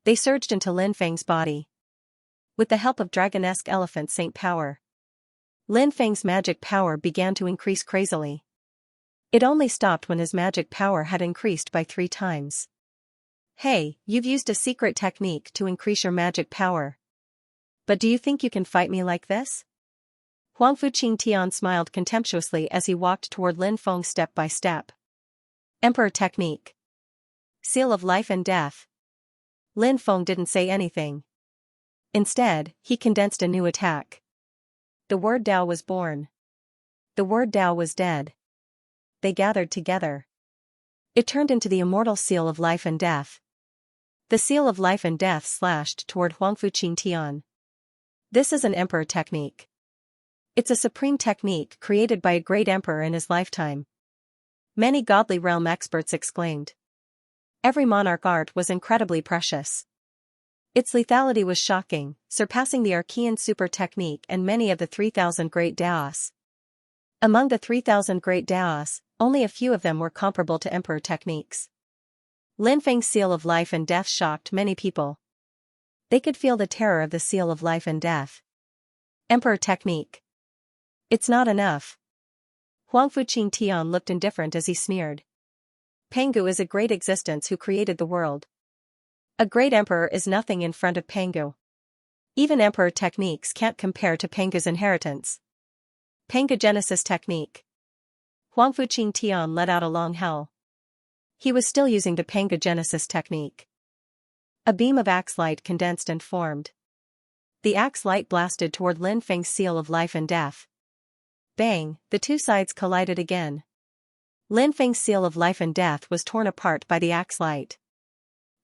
Speaker 1: They surged into Lin Feng's body. With the help of Dragonesque Elephant Saint Power, Lin Feng's magic power began to increase crazily. It only stopped when his magic power had increased by 3 times. Hey, you've used a secret technique to increase your magic power. But do you think you can fight me like this? Huang Fuqing Tian smiled contemptuously as he walked toward Lin Feng step by step. Emperor Technique. Seal of Life and Death. Lin Feng didn't say anything. Instead, he condensed a new attack. The word Dao was born. The word Dao was dead. They gathered together. It turned into the immortal Seal of Life and Death. The Seal of Life and Death slashed toward Huang Fuqing Tian. This is an emperor technique. It's a supreme technique created by a great emperor in his lifetime. Many godly realm experts exclaimed. Every monarch art was incredibly precious. Its lethality was shocking, surpassing the Archean super technique and many of the 3,000 great Daos. Among the 3,000 great Daos, only a few of them were comparable to emperor techniques. Lin Feng's Seal of Life and Death shocked many people. They could feel the terror of the Seal of Life and Death. Emperor technique. It's not enough. Huang Fuqing Tian looked indifferent as he sneered. Pangu is a great existence who created the world. A great emperor is nothing in front of Pangu. Even emperor techniques can't compare to Pangu's inheritance. Pangogenesis technique. Huang Fuqing Tian let out a long howl. He was still using the Pangogenesis technique. A beam of axe light condensed and formed. The axe light blasted toward Lin Feng's Seal of Life and Death. Bang, the 2 sides collided again. Lin Feng's Seal of Life and Death was torn apart by the axe light.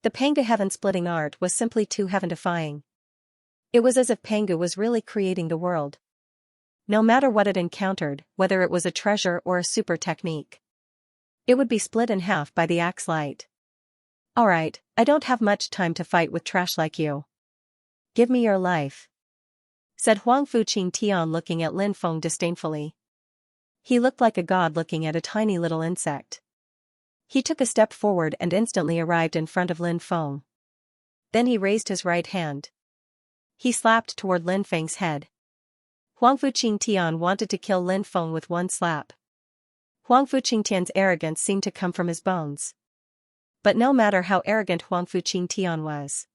Speaker 1: The Pangu heaven-splitting art was simply too heaven-defying. It was as if Pangu was really creating the world. No matter what it encountered, whether it was a treasure or a super technique, it would be split in half by the axe light. Alright, I don't have much time to fight with trash like you. Give me your life, said Huang Fuqing Tian looking at Lin Feng disdainfully. He looked like a god looking at a tiny little insect. He took a step forward and instantly arrived in front of Lin Feng. Then he raised his right hand. He slapped toward Lin Feng's head. Huang Fuqing Tian wanted to kill Lin Feng with one slap. Huang Fuqing Tian's arrogance seemed to come from his bones. But no matter how arrogant Huang Fuqing Tian was,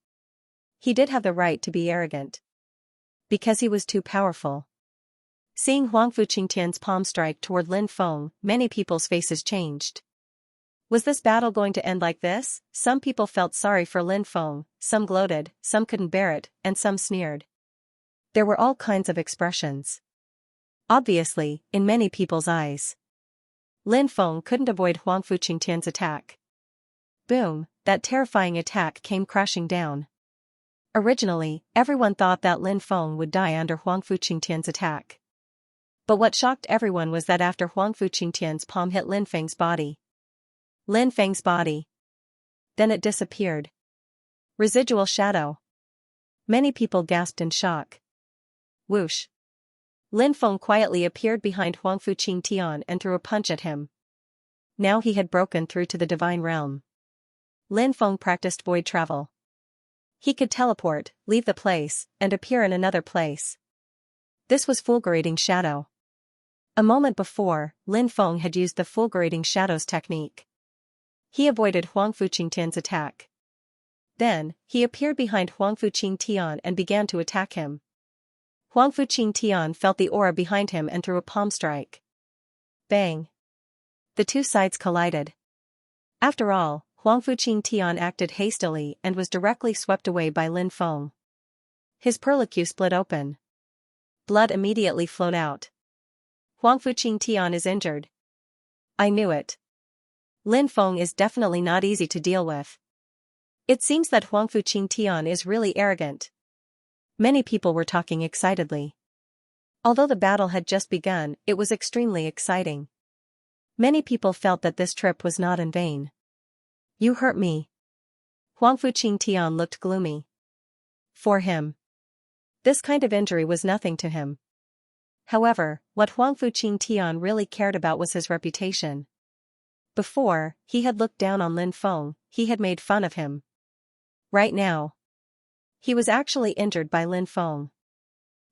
Speaker 1: he did have the right to be arrogant. Because he was too powerful. Seeing Huang Fuqing Tian's palm strike toward Lin Feng, many people's faces changed. Was this battle going to end like this? Some people felt sorry for Lin Feng, some gloated, some couldn't bear it, and some sneered. There were all kinds of expressions. Obviously, in many people's eyes, Lin Feng couldn't avoid Huang Fuqing Tian's attack. Boom, that terrifying attack came crashing down. Originally, everyone thought that Lin Feng would die under Huang Fuqing Tian's attack. But what shocked everyone was that after Huang Fuqing Tian's palm hit Lin Feng's body, then it disappeared. Residual shadow. Many people gasped in shock. Whoosh. Lin Feng quietly appeared behind Huang Fuqing Tian and threw a punch at him. Now he had broken through to the divine realm. Lin Feng practiced void travel. He could teleport, leave the place, and appear in another place. This was fulgurating shadow. A moment before, Lin Feng had used the fulgurating shadows technique. He avoided Huang Fuqing Tian's attack. Then, he appeared behind Huang Fuqing Tian and began to attack him. Huang Fuqing Tian felt the aura behind him and threw a palm strike. Bang. The 2 sides collided. After all, Huang Fuqing Tian acted hastily and was directly swept away by Lin Feng. His perlicue split open. Blood immediately flowed out. Huang Fuqing Tian is injured. I knew it. Lin Feng is definitely not easy to deal with. It seems that Huang Fuqing Tian is really arrogant. Many people were talking excitedly. Although the battle had just begun, it was extremely exciting. Many people felt that this trip was not in vain. You hurt me. Huang Fuqing Tian looked gloomy. For him, this kind of injury was nothing to him. However, what Huang Fuqing Tian really cared about was his reputation. Before, he had looked down on Lin Feng, he had made fun of him. Right now, he was actually injured by Lin Feng.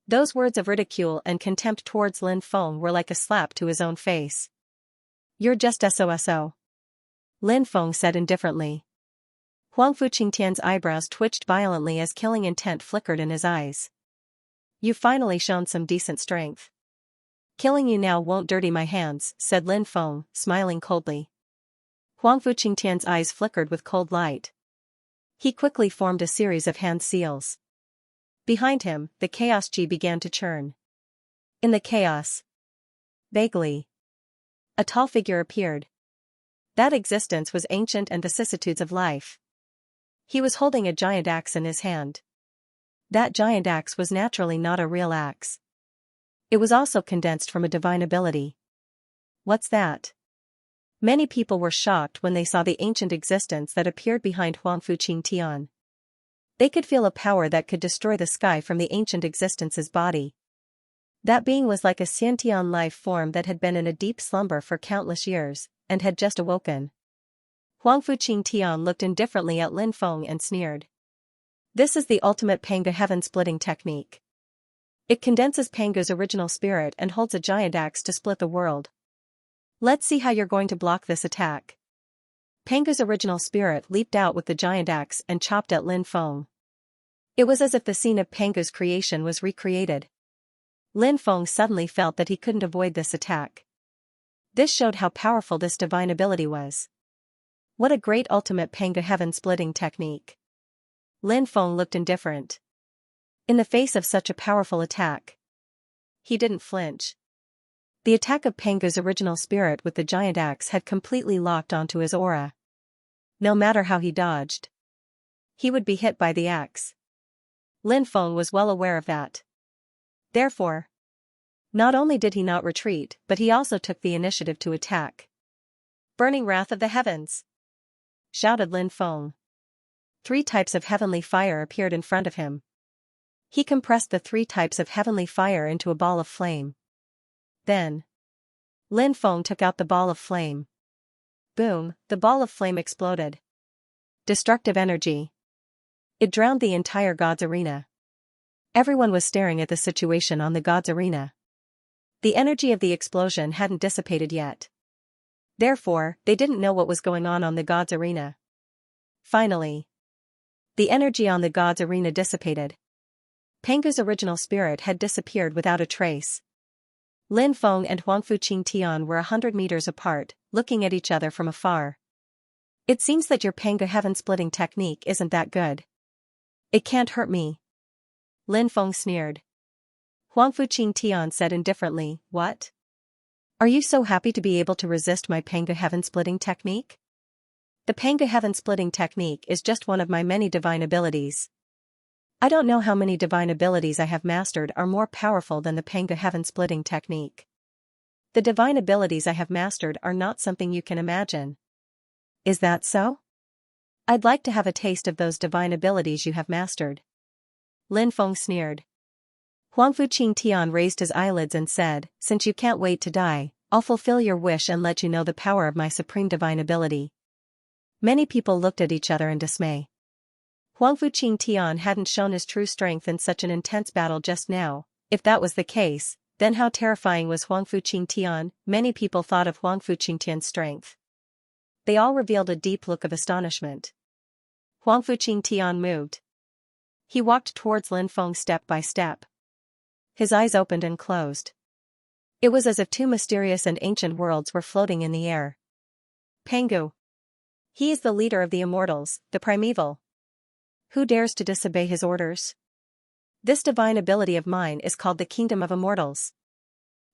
Speaker 1: Those words of ridicule and contempt towards Lin Feng were like a slap to his own face. You're just SOSO. Lin Feng said indifferently. Huang Fuqing Tian's eyebrows twitched violently as killing intent flickered in his eyes. You've finally shown some decent strength. Killing you now won't dirty my hands, said Lin Feng, smiling coldly. Huang Fuqing Tian's eyes flickered with cold light. He quickly formed a series of hand seals. Behind him, the chaos chi began to churn. In the chaos, vaguely, a tall figure appeared. That existence was ancient and vicissitudes of life. He was holding a giant axe in his hand. That giant axe was naturally not a real axe. It was also condensed from a divine ability. What's that? Many people were shocked when they saw the ancient existence that appeared behind Huang Fuqing Tian. They could feel a power that could destroy the sky from the ancient existence's body. That being was like a Xianxia life form that had been in a deep slumber for countless years, and had just awoken. Huang Fuqing Tian looked indifferently at Lin Feng and sneered. This is the ultimate Panga heaven-splitting technique. It condenses Panga's original spirit and holds a giant axe to split the world. Let's see how you're going to block this attack. Panga's original spirit leaped out with the giant axe and chopped at Lin Feng. It was as if the scene of Panga's creation was recreated. Lin Feng suddenly felt that he couldn't avoid this attack. This showed how powerful this divine ability was. What a great ultimate Panga heaven-splitting technique. Lin Feng looked indifferent. In the face of such a powerful attack, he didn't flinch. The attack of Panga's original spirit with the giant axe had completely locked onto his aura. No matter how he dodged, he would be hit by the axe. Lin Feng was well aware of that. Therefore, not only did he not retreat, but he also took the initiative to attack. Burning wrath of the heavens! Shouted Lin Feng. 3 types of heavenly fire appeared in front of him. He compressed the 3 types of heavenly fire into a ball of flame. Then, Lin Feng took out the ball of flame. Boom, the ball of flame exploded. Destructive energy. It drowned the entire God's arena. Everyone was staring at the situation on the God's arena. The energy of the explosion hadn't dissipated yet. Therefore, they didn't know what was going on the God's arena. Finally, the energy on the God's arena dissipated. Panga's original spirit had disappeared without a trace. Lin Feng and Huang Fuqing Tian were 100 meters apart, looking at each other from afar. It seems that your Panga heaven-splitting technique isn't that good. It can't hurt me. Lin Feng sneered. Huang Fuqing Tian said indifferently, what? Are you so happy to be able to resist my Panga heaven-splitting technique? The Panga heaven-splitting technique is just one of my many divine abilities. I don't know how many divine abilities I have mastered are more powerful than the Panga heaven-splitting technique. The divine abilities I have mastered are not something you can imagine. Is that so? I'd like to have a taste of those divine abilities you have mastered. Lin Feng sneered. Huang Fuqing Tian raised his eyelids and said, since you can't wait to die, I'll fulfill your wish and let you know the power of my supreme divine ability. Many people looked at each other in dismay. Huang Fuqing Tian hadn't shown his true strength in such an intense battle just now. If that was the case, then how terrifying was Huang Fuqing Tian? Many people thought of Huang Fuqing Tian's strength. They all revealed a deep look of astonishment. Huang Fuqing Tian moved. He walked towards Lin Feng step by step. His eyes opened and closed. It was as if 2 mysterious and ancient worlds were floating in the air. Pangu. He is the leader of the immortals, the primeval. Who dares to disobey his orders? This divine ability of mine is called the Kingdom of Immortals.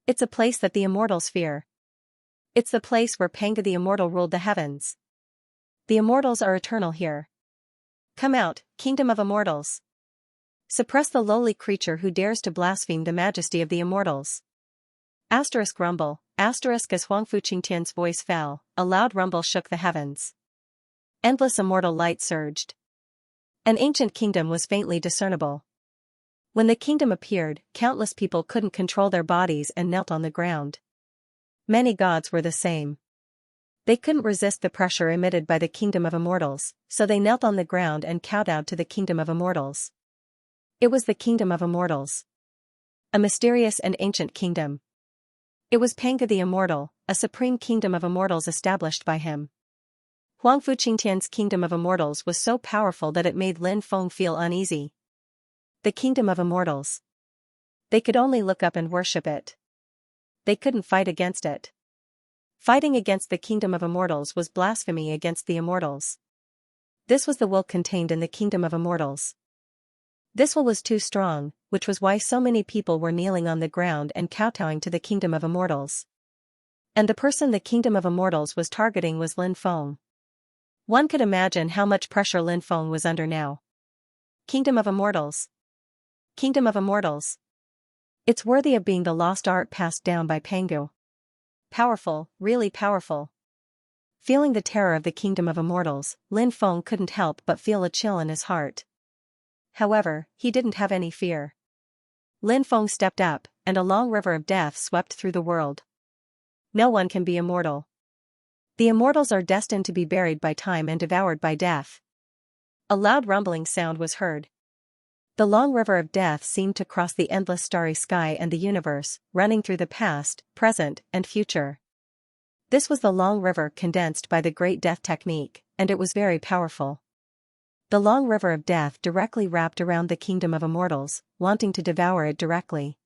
Speaker 1: It's a place that the immortals fear. It's the place where Panga the Immortal ruled the heavens. The immortals are eternal here. Come out, kingdom of immortals. Suppress the lowly creature who dares to blaspheme the majesty of the immortals. Asterisk rumble, asterisk as Huangfu Qingtian's voice fell, a loud rumble shook the heavens. Endless immortal light surged. An ancient kingdom was faintly discernible. When the kingdom appeared, countless people couldn't control their bodies and knelt on the ground. Many gods were the same. They couldn't resist the pressure emitted by the kingdom of immortals, so they knelt on the ground and kowtowed to the kingdom of immortals. It was the kingdom of immortals. A mysterious and ancient kingdom. It was Panga the Immortal, a supreme kingdom of immortals established by him. Huangfu Qingtian's kingdom of immortals was so powerful that it made Lin Feng feel uneasy. The kingdom of immortals. They could only look up and worship it. They couldn't fight against it. Fighting against the kingdom of immortals was blasphemy against the immortals. This was the will contained in the kingdom of immortals. This will was too strong, which was why so many people were kneeling on the ground and kowtowing to the kingdom of immortals. And the person the kingdom of immortals was targeting was Lin Feng. One could imagine how much pressure Lin Feng was under now. Kingdom of immortals. Kingdom of immortals. It's worthy of being the lost art passed down by Pangu. Powerful, really powerful. Feeling the terror of the kingdom of immortals, Lin Feng couldn't help but feel a chill in his heart. However, he didn't have any fear. Lin Feng stepped up, and a long river of death swept through the world. No one can be immortal. The immortals are destined to be buried by time and devoured by death. A loud rumbling sound was heard. The long river of death seemed to cross the endless starry sky and the universe, running through the past, present, and future. This was the long river condensed by the great death technique, and it was very powerful. The long river of death directly wrapped around the kingdom of immortals, wanting to devour it directly.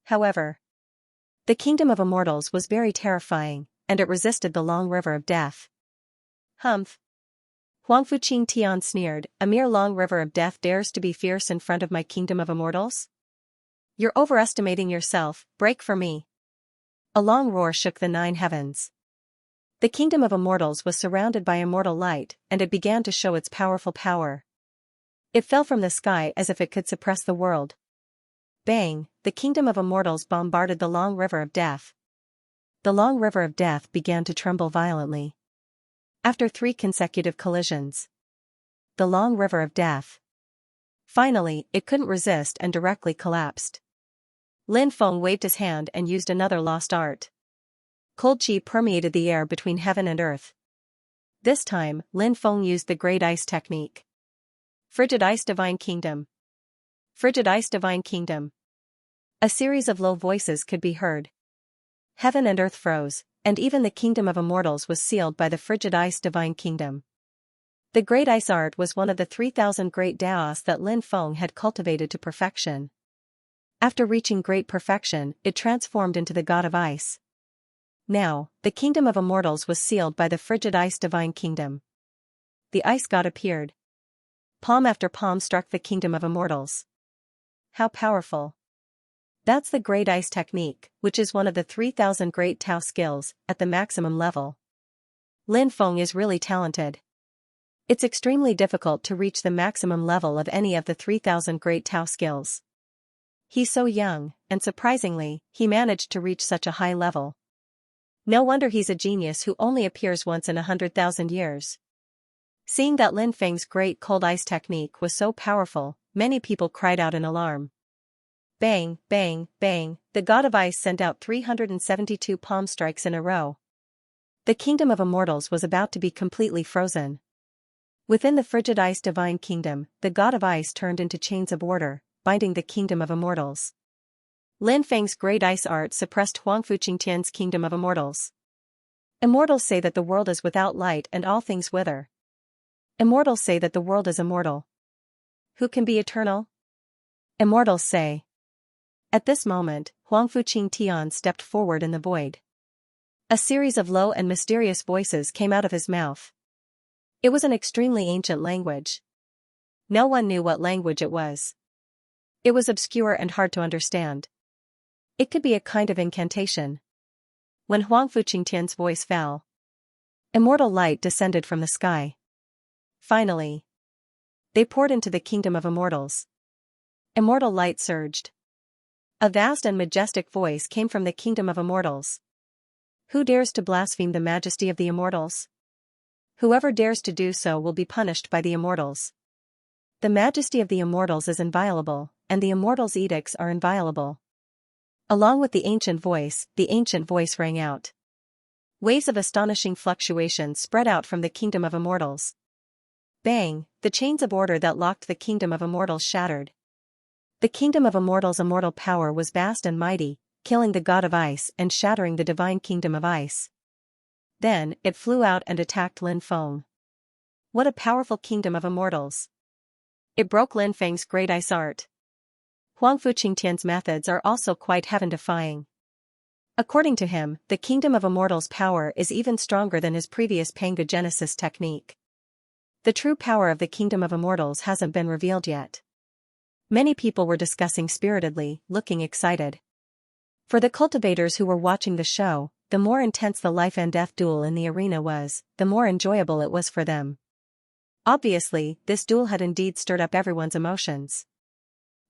Speaker 1: However, the kingdom of immortals was very terrifying, and it resisted the long river of death. Humph! Huangfu Qingtian sneered, a mere long river of death dares to be fierce in front of my kingdom of immortals? You're overestimating yourself, break for me. A long roar shook the 9 heavens. The kingdom of immortals was surrounded by immortal light, and it began to show its powerful power. It fell from the sky as if it could suppress the world. Bang! The kingdom of immortals bombarded the long river of death. The long river of death began to tremble violently. After 3 consecutive collisions. The long river of death. Finally, it couldn't resist and directly collapsed. Lin Feng waved his hand and used another lost art. Cold chi permeated the air between heaven and earth. This time, Lin Feng used the Great Ice technique. Frigid Ice Divine Kingdom. Frigid Ice Divine Kingdom. A series of low voices could be heard. Heaven and earth froze, and even the kingdom of immortals was sealed by the Frigid Ice Divine Kingdom. The Great Ice art was one of the 3,000 great Daos that Lin Feng had cultivated to perfection. After reaching great perfection, it transformed into the God of Ice. Now, the kingdom of immortals was sealed by the Frigid Ice Divine Kingdom. The Ice God appeared. Palm after palm struck the kingdom of immortals. How powerful! That's the Great Ice technique, which is one of the 3,000 great Tao skills, at the maximum level. Lin Feng is really talented. It's extremely difficult to reach the maximum level of any of the 3,000 great Tao skills. He's so young, and surprisingly, he managed to reach such a high level. No wonder he's a genius who only appears once in 100,000 years. Seeing that Lin Feng's great cold ice technique was so powerful, many people cried out in alarm. Bang, bang, bang, the God of Ice sent out 372 palm strikes in a row. The kingdom of immortals was about to be completely frozen. Within the Frigid Ice Divine Kingdom, the God of Ice turned into chains of order, binding the kingdom of immortals. Lin Feng's great ice art suppressed Huangfu Qingtian's kingdom of immortals. Immortals say that the world is without light and all things wither. Immortals say that the world is immortal. Who can be eternal? Immortals say. At this moment, Huangfu Qingtian stepped forward in the void. A series of low and mysterious voices came out of his mouth. It was an extremely ancient language. No one knew what language it was. It was obscure and hard to understand. It could be a kind of incantation. When Huang Fuqingtian's voice fell, immortal light descended from the sky. Finally, they poured into the kingdom of immortals. Immortal light surged. A vast and majestic voice came from the kingdom of immortals. Who dares to blaspheme the majesty of the immortals? Whoever dares to do so will be punished by the immortals. The majesty of the immortals is inviolable, and the immortals' edicts are inviolable. Along with the ancient voice rang out. Waves of astonishing fluctuations spread out from the kingdom of immortals. Bang! The chains of order that locked the kingdom of immortals shattered. The kingdom of immortals' immortal power was vast and mighty, killing the god of ice and shattering the divine kingdom of ice. Then, it flew out and attacked Lin Feng. What a powerful kingdom of immortals! It broke Lin Feng's great ice art. Huang Fuqingtian's methods are also quite heaven-defying. According to him, the kingdom of immortals' power is even stronger than his previous Pangogenesis technique. The true power of the kingdom of immortals hasn't been revealed yet. Many people were discussing spiritedly, looking excited. For the cultivators who were watching the show, the more intense the life and death duel in the arena was, the more enjoyable it was for them. Obviously, this duel had indeed stirred up everyone's emotions.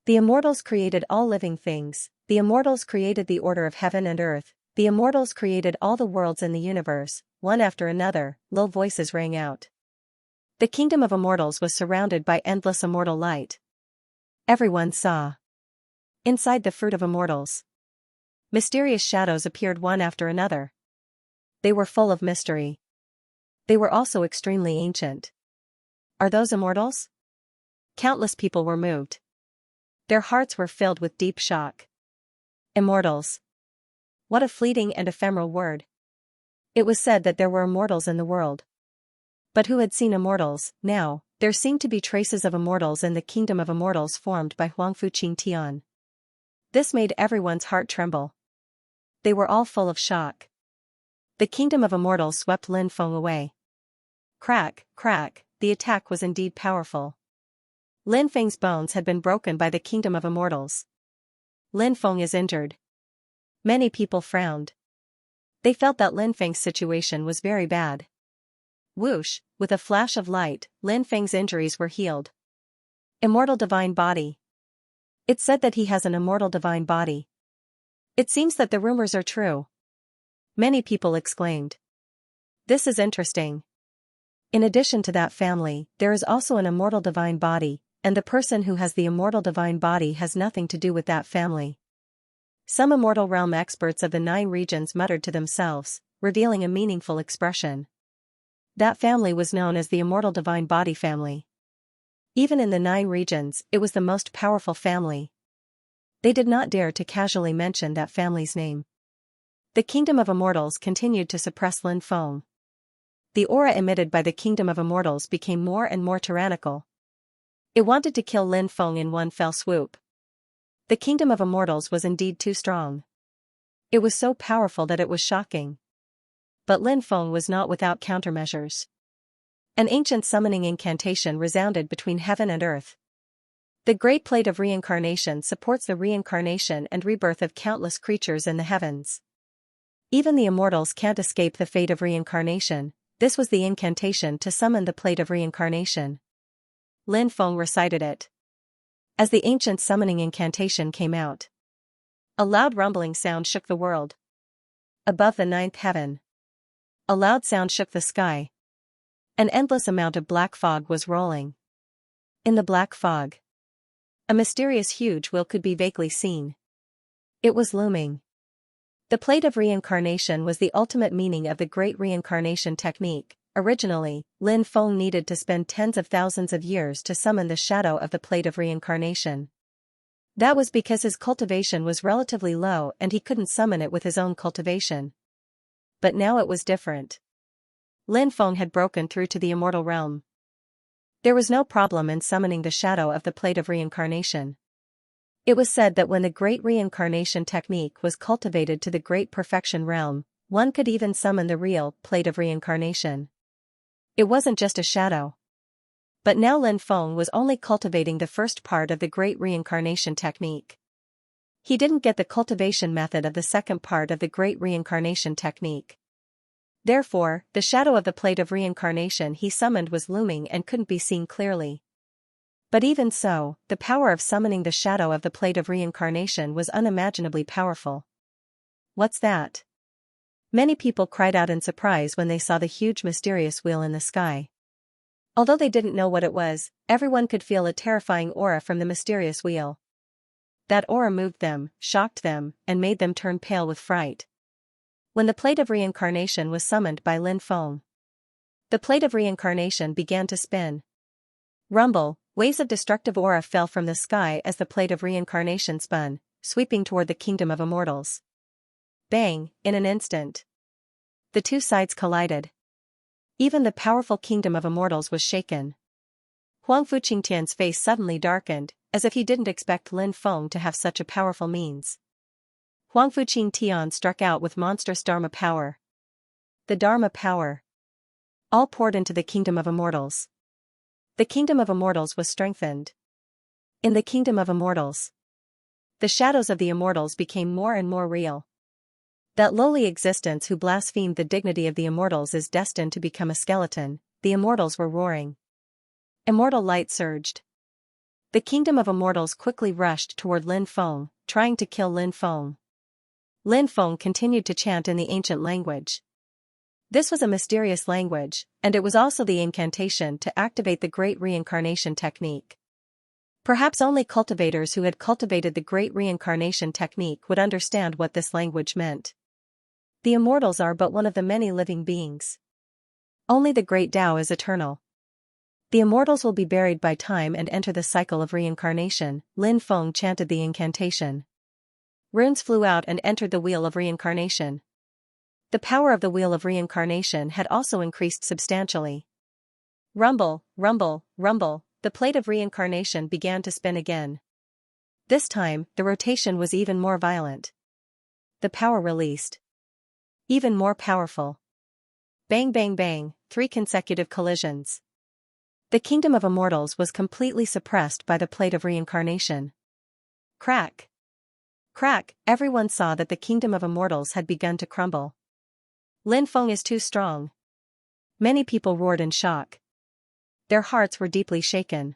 Speaker 1: The immortals created all living things, the immortals created the order of heaven and earth, the immortals created all the worlds in the universe, one after another, low voices rang out. The kingdom of immortals was surrounded by endless immortal light. Everyone saw. Inside the fruit of immortals, mysterious shadows appeared one after another. They were full of mystery. They were also extremely ancient. Are those immortals? Countless people were moved. Their hearts were filled with deep shock. Immortals. What a fleeting and ephemeral word. It was said that there were immortals in the world. But who had seen immortals? Now, there seemed to be traces of immortals in the kingdom of immortals formed by Huang Fuqingtian. This made everyone's heart tremble. They were all full of shock. The kingdom of immortals swept Lin Feng away. Crack, crack, the attack was indeed powerful. Lin Feng's bones had been broken by the kingdom of immortals. Lin Feng is injured. Many people frowned. They felt that Lin Feng's situation was very bad. Whoosh, with a flash of light, Lin Feng's injuries were healed. Immortal divine body. It's said that he has an immortal divine body. It seems that the rumors are true. Many people exclaimed. This is interesting. In addition to that family, there is also an immortal divine body, and the person who has the immortal divine body has nothing to do with that family. Some immortal realm experts of the 9 regions muttered to themselves, revealing a meaningful expression. That family was known as the immortal divine body family. Even in the 9 regions, it was the most powerful family. They did not dare to casually mention that family's name. The kingdom of immortals continued to suppress Lin Feng. The aura emitted by the kingdom of immortals became more and more tyrannical. It wanted to kill Lin Feng in one fell swoop. The kingdom of immortals was indeed too strong. It was so powerful that it was shocking. But Lin Feng was not without countermeasures. An ancient summoning incantation resounded between heaven and earth. The great plate of reincarnation supports the reincarnation and rebirth of countless creatures in the heavens. Even the immortals can't escape the fate of reincarnation. This was the incantation to summon the plate of reincarnation. Lin Feng recited it. As the ancient summoning incantation came out, a loud rumbling sound shook the world. Above the 9th heaven, a loud sound shook the sky. An endless amount of black fog was rolling. In the black fog, a mysterious huge wheel could be vaguely seen. It was looming. The plate of reincarnation was the ultimate meaning of the great reincarnation technique. Originally, Lin Feng needed to spend tens of thousands of years to summon the shadow of the plate of reincarnation. That was because his cultivation was relatively low and he couldn't summon it with his own cultivation. But now it was different. Lin Feng had broken through to the immortal realm. There was no problem in summoning the shadow of the plate of reincarnation. It was said that when the great reincarnation technique was cultivated to the great perfection realm, one could even summon the real plate of reincarnation. It wasn't just a shadow. But now Lin Feng was only cultivating the first part of the great reincarnation technique. He didn't get the cultivation method of the second part of the Great Reincarnation technique. Therefore, the shadow of the plate of reincarnation he summoned was looming and couldn't be seen clearly. But even so, the power of summoning the shadow of the plate of reincarnation was unimaginably powerful. What's that? Many people cried out in surprise when they saw the huge mysterious wheel in the sky. Although they didn't know what it was, everyone could feel a terrifying aura from the mysterious wheel. That aura moved them, shocked them, and made them turn pale with fright. When the plate of reincarnation was summoned by Lin Feng, the plate of reincarnation began to spin. Rumble, waves of destructive aura fell from the sky as the plate of reincarnation spun, sweeping toward the kingdom of immortals. Bang, in an instant. The two sides collided. Even the powerful kingdom of immortals was shaken. Huang Fuqingtian's face suddenly darkened, as if he didn't expect Lin Feng to have such a powerful means. Huang Fuqingtian struck out with monstrous Dharma power. The Dharma power. All poured into the kingdom of immortals. The kingdom of immortals was strengthened. In the kingdom of immortals, the shadows of the immortals became more and more real. That lowly existence who blasphemed the dignity of the immortals is destined to become a skeleton, the immortals were roaring. Immortal light surged. The kingdom of immortals quickly rushed toward Lin Feng, trying to kill Lin Feng. Lin Feng continued to chant in the ancient language. This was a mysterious language, and it was also the incantation to activate the Great Reincarnation technique. Perhaps only cultivators who had cultivated the Great Reincarnation technique would understand what this language meant. The immortals are but one of the many living beings. Only the Great Tao is eternal. The immortals will be buried by time and enter the cycle of reincarnation. Lin Feng chanted the incantation. Runes flew out and entered the wheel of reincarnation. The power of the wheel of reincarnation had also increased substantially. Rumble, rumble, rumble, the plate of reincarnation began to spin again. This time, the rotation was even more violent. The power released. Even more powerful. Bang bang bang, 3 consecutive collisions. The kingdom of immortals was completely suppressed by the plate of reincarnation. Crack. Crack, everyone saw that the kingdom of immortals had begun to crumble. Lin Feng is too strong. Many people roared in shock. Their hearts were deeply shaken.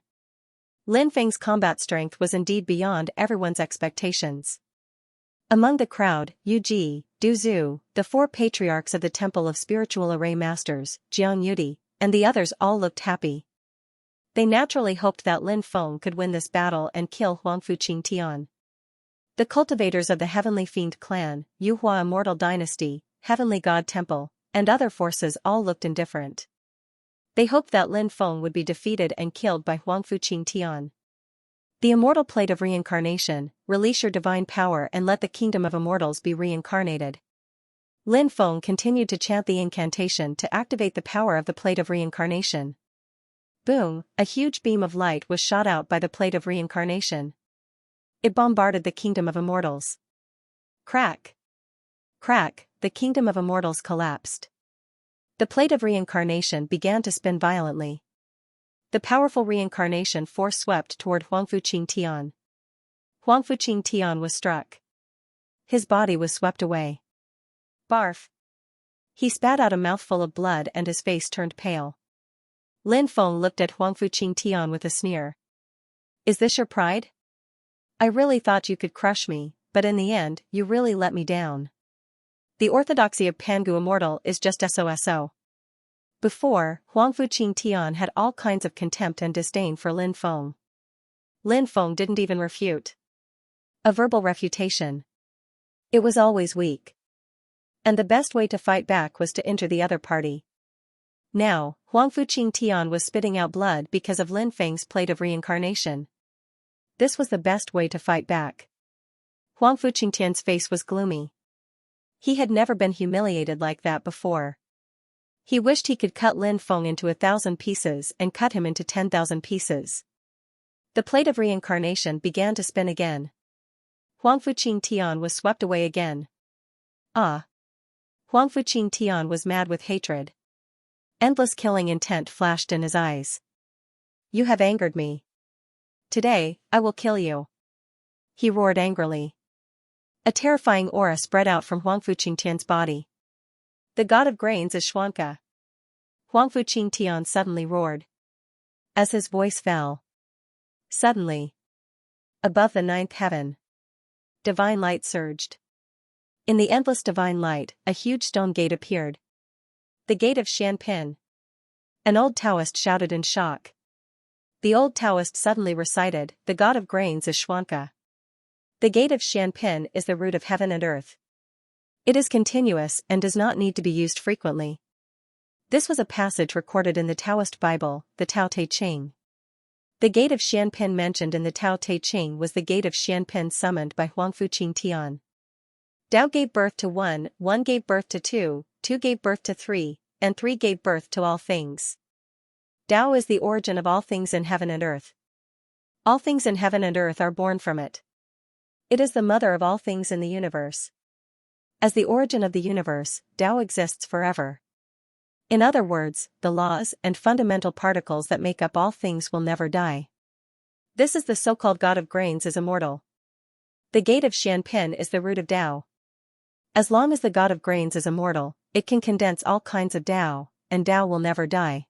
Speaker 1: Lin Feng's combat strength was indeed beyond everyone's expectations. Among the crowd, Yu Ji, Du Zhu, the 4 patriarchs of the Temple of Spiritual Array Masters, Jiang Yudi, and the others all looked happy. They naturally hoped that Lin Feng could win this battle and kill Huang Fuqingtian. The cultivators of the Heavenly Fiend clan, Yuhua Immortal Dynasty, Heavenly God Temple, and other forces all looked indifferent. They hoped that Lin Feng would be defeated and killed by Huang Fuqingtian. The immortal plate of reincarnation, release your divine power and let the kingdom of immortals be reincarnated. Lin Feng continued to chant the incantation to activate the power of the plate of reincarnation. Boom, a huge beam of light was shot out by the plate of reincarnation. It bombarded the kingdom of immortals. Crack. Crack, the kingdom of immortals collapsed. The plate of reincarnation began to spin violently. The powerful reincarnation force swept toward Huang Fuqingtian. Huang Fuqingtian was struck. His body was swept away. Barf. He spat out a mouthful of blood and his face turned pale. Lin Feng looked at Huang Fuqingtian with a sneer. Is this your pride? I really thought you could crush me, but in the end, you really let me down. The orthodoxy of Pangu Immortal is just SOSO. Before, Huang Fuqingtian had all kinds of contempt and disdain for Lin Feng. Lin Feng didn't even refute. A verbal refutation. It was always weak. And the best way to fight back was to enter the other party. Now, Huang Fuqingtian was spitting out blood because of Lin Feng's plate of reincarnation. This was the best way to fight back. Huang Fuqingtian's face was gloomy. He had never been humiliated like that before. He wished he could cut Lin Feng into 1,000 pieces and cut him into 10,000 pieces. The plate of reincarnation began to spin again. Huang Fuqingtian was swept away again. Ah! Huang Fuqingtian was mad with hatred. Endless killing intent flashed in his eyes. You have angered me. Today, I will kill you. He roared angrily. A terrifying aura spread out from Huangfu Qingtian's body. The god of grains is Xianxia. Huangfu Qingtian suddenly roared. As his voice fell. Suddenly. Above the ninth heaven. Divine light surged. In the endless divine light, a huge stone gate appeared. The gate of Xianpin. An old Taoist shouted in shock. The old Taoist suddenly recited, the god of grains is Xuanca. The gate of Xianpin is the root of heaven and earth. It is continuous and does not need to be used frequently. This was a passage recorded in the Taoist Bible, the Tao Te Ching. The gate of Xianpin mentioned in the Tao Te Ching was the gate of Xianpin summoned by Huangfu Qingtian. Tao gave birth to one, one gave birth to two gave birth to three, and three gave birth to all things. Tao is the origin of all things in heaven and earth. All things in heaven and earth are born from it. It is the mother of all things in the universe. As the origin of the universe, Tao exists forever. In other words, the laws and fundamental particles that make up all things will never die. This is the so-called god of grains is immortal. The gate of Xianpin is the root of Tao. As long as the god of grains is immortal, it can condense all kinds of Tao, and Tao will never die.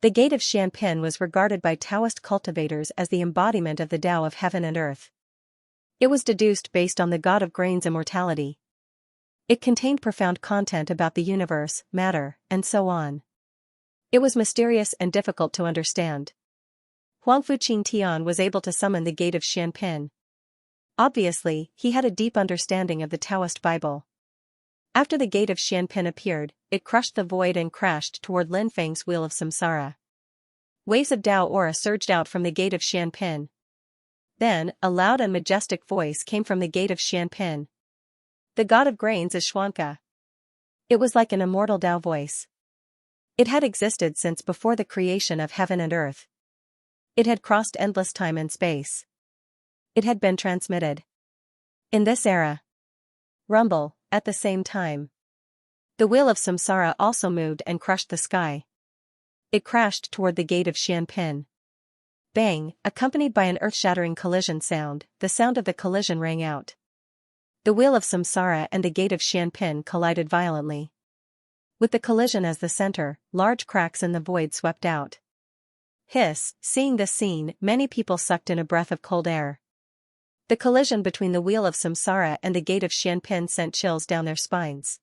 Speaker 1: The gate of Xianpin was regarded by Taoist cultivators as the embodiment of the Tao of heaven and earth. It was deduced based on the god of grains' immortality. It contained profound content about the universe, matter, and so on. It was mysterious and difficult to understand. Huangfu Qingtian was able to summon the gate of Xianpin. Obviously, he had a deep understanding of the Taoist Bible. After the gate of Xianpin appeared, it crushed the void and crashed toward Lin Feng's wheel of samsara. Waves of Tao aura surged out from the gate of Xianpin. Then, a loud and majestic voice came from the gate of Xianpin. The god of grains is Xuanca. It was like an immortal Tao voice. It had existed since before the creation of heaven and earth. It had crossed endless time and space. It had been transmitted. In this era. Rumble, at the same time. The wheel of samsara also moved and crushed the sky. It crashed toward the gate of Xianpin. Bang, accompanied by an earth-shattering collision sound, the sound of the collision rang out. The wheel of samsara and the gate of Xianpin collided violently. With the collision as the center, large cracks in the void swept out. Hiss, seeing this scene, many people sucked in a breath of cold air. The collision between the wheel of samsara and the gate of Xianpin sent chills down their spines.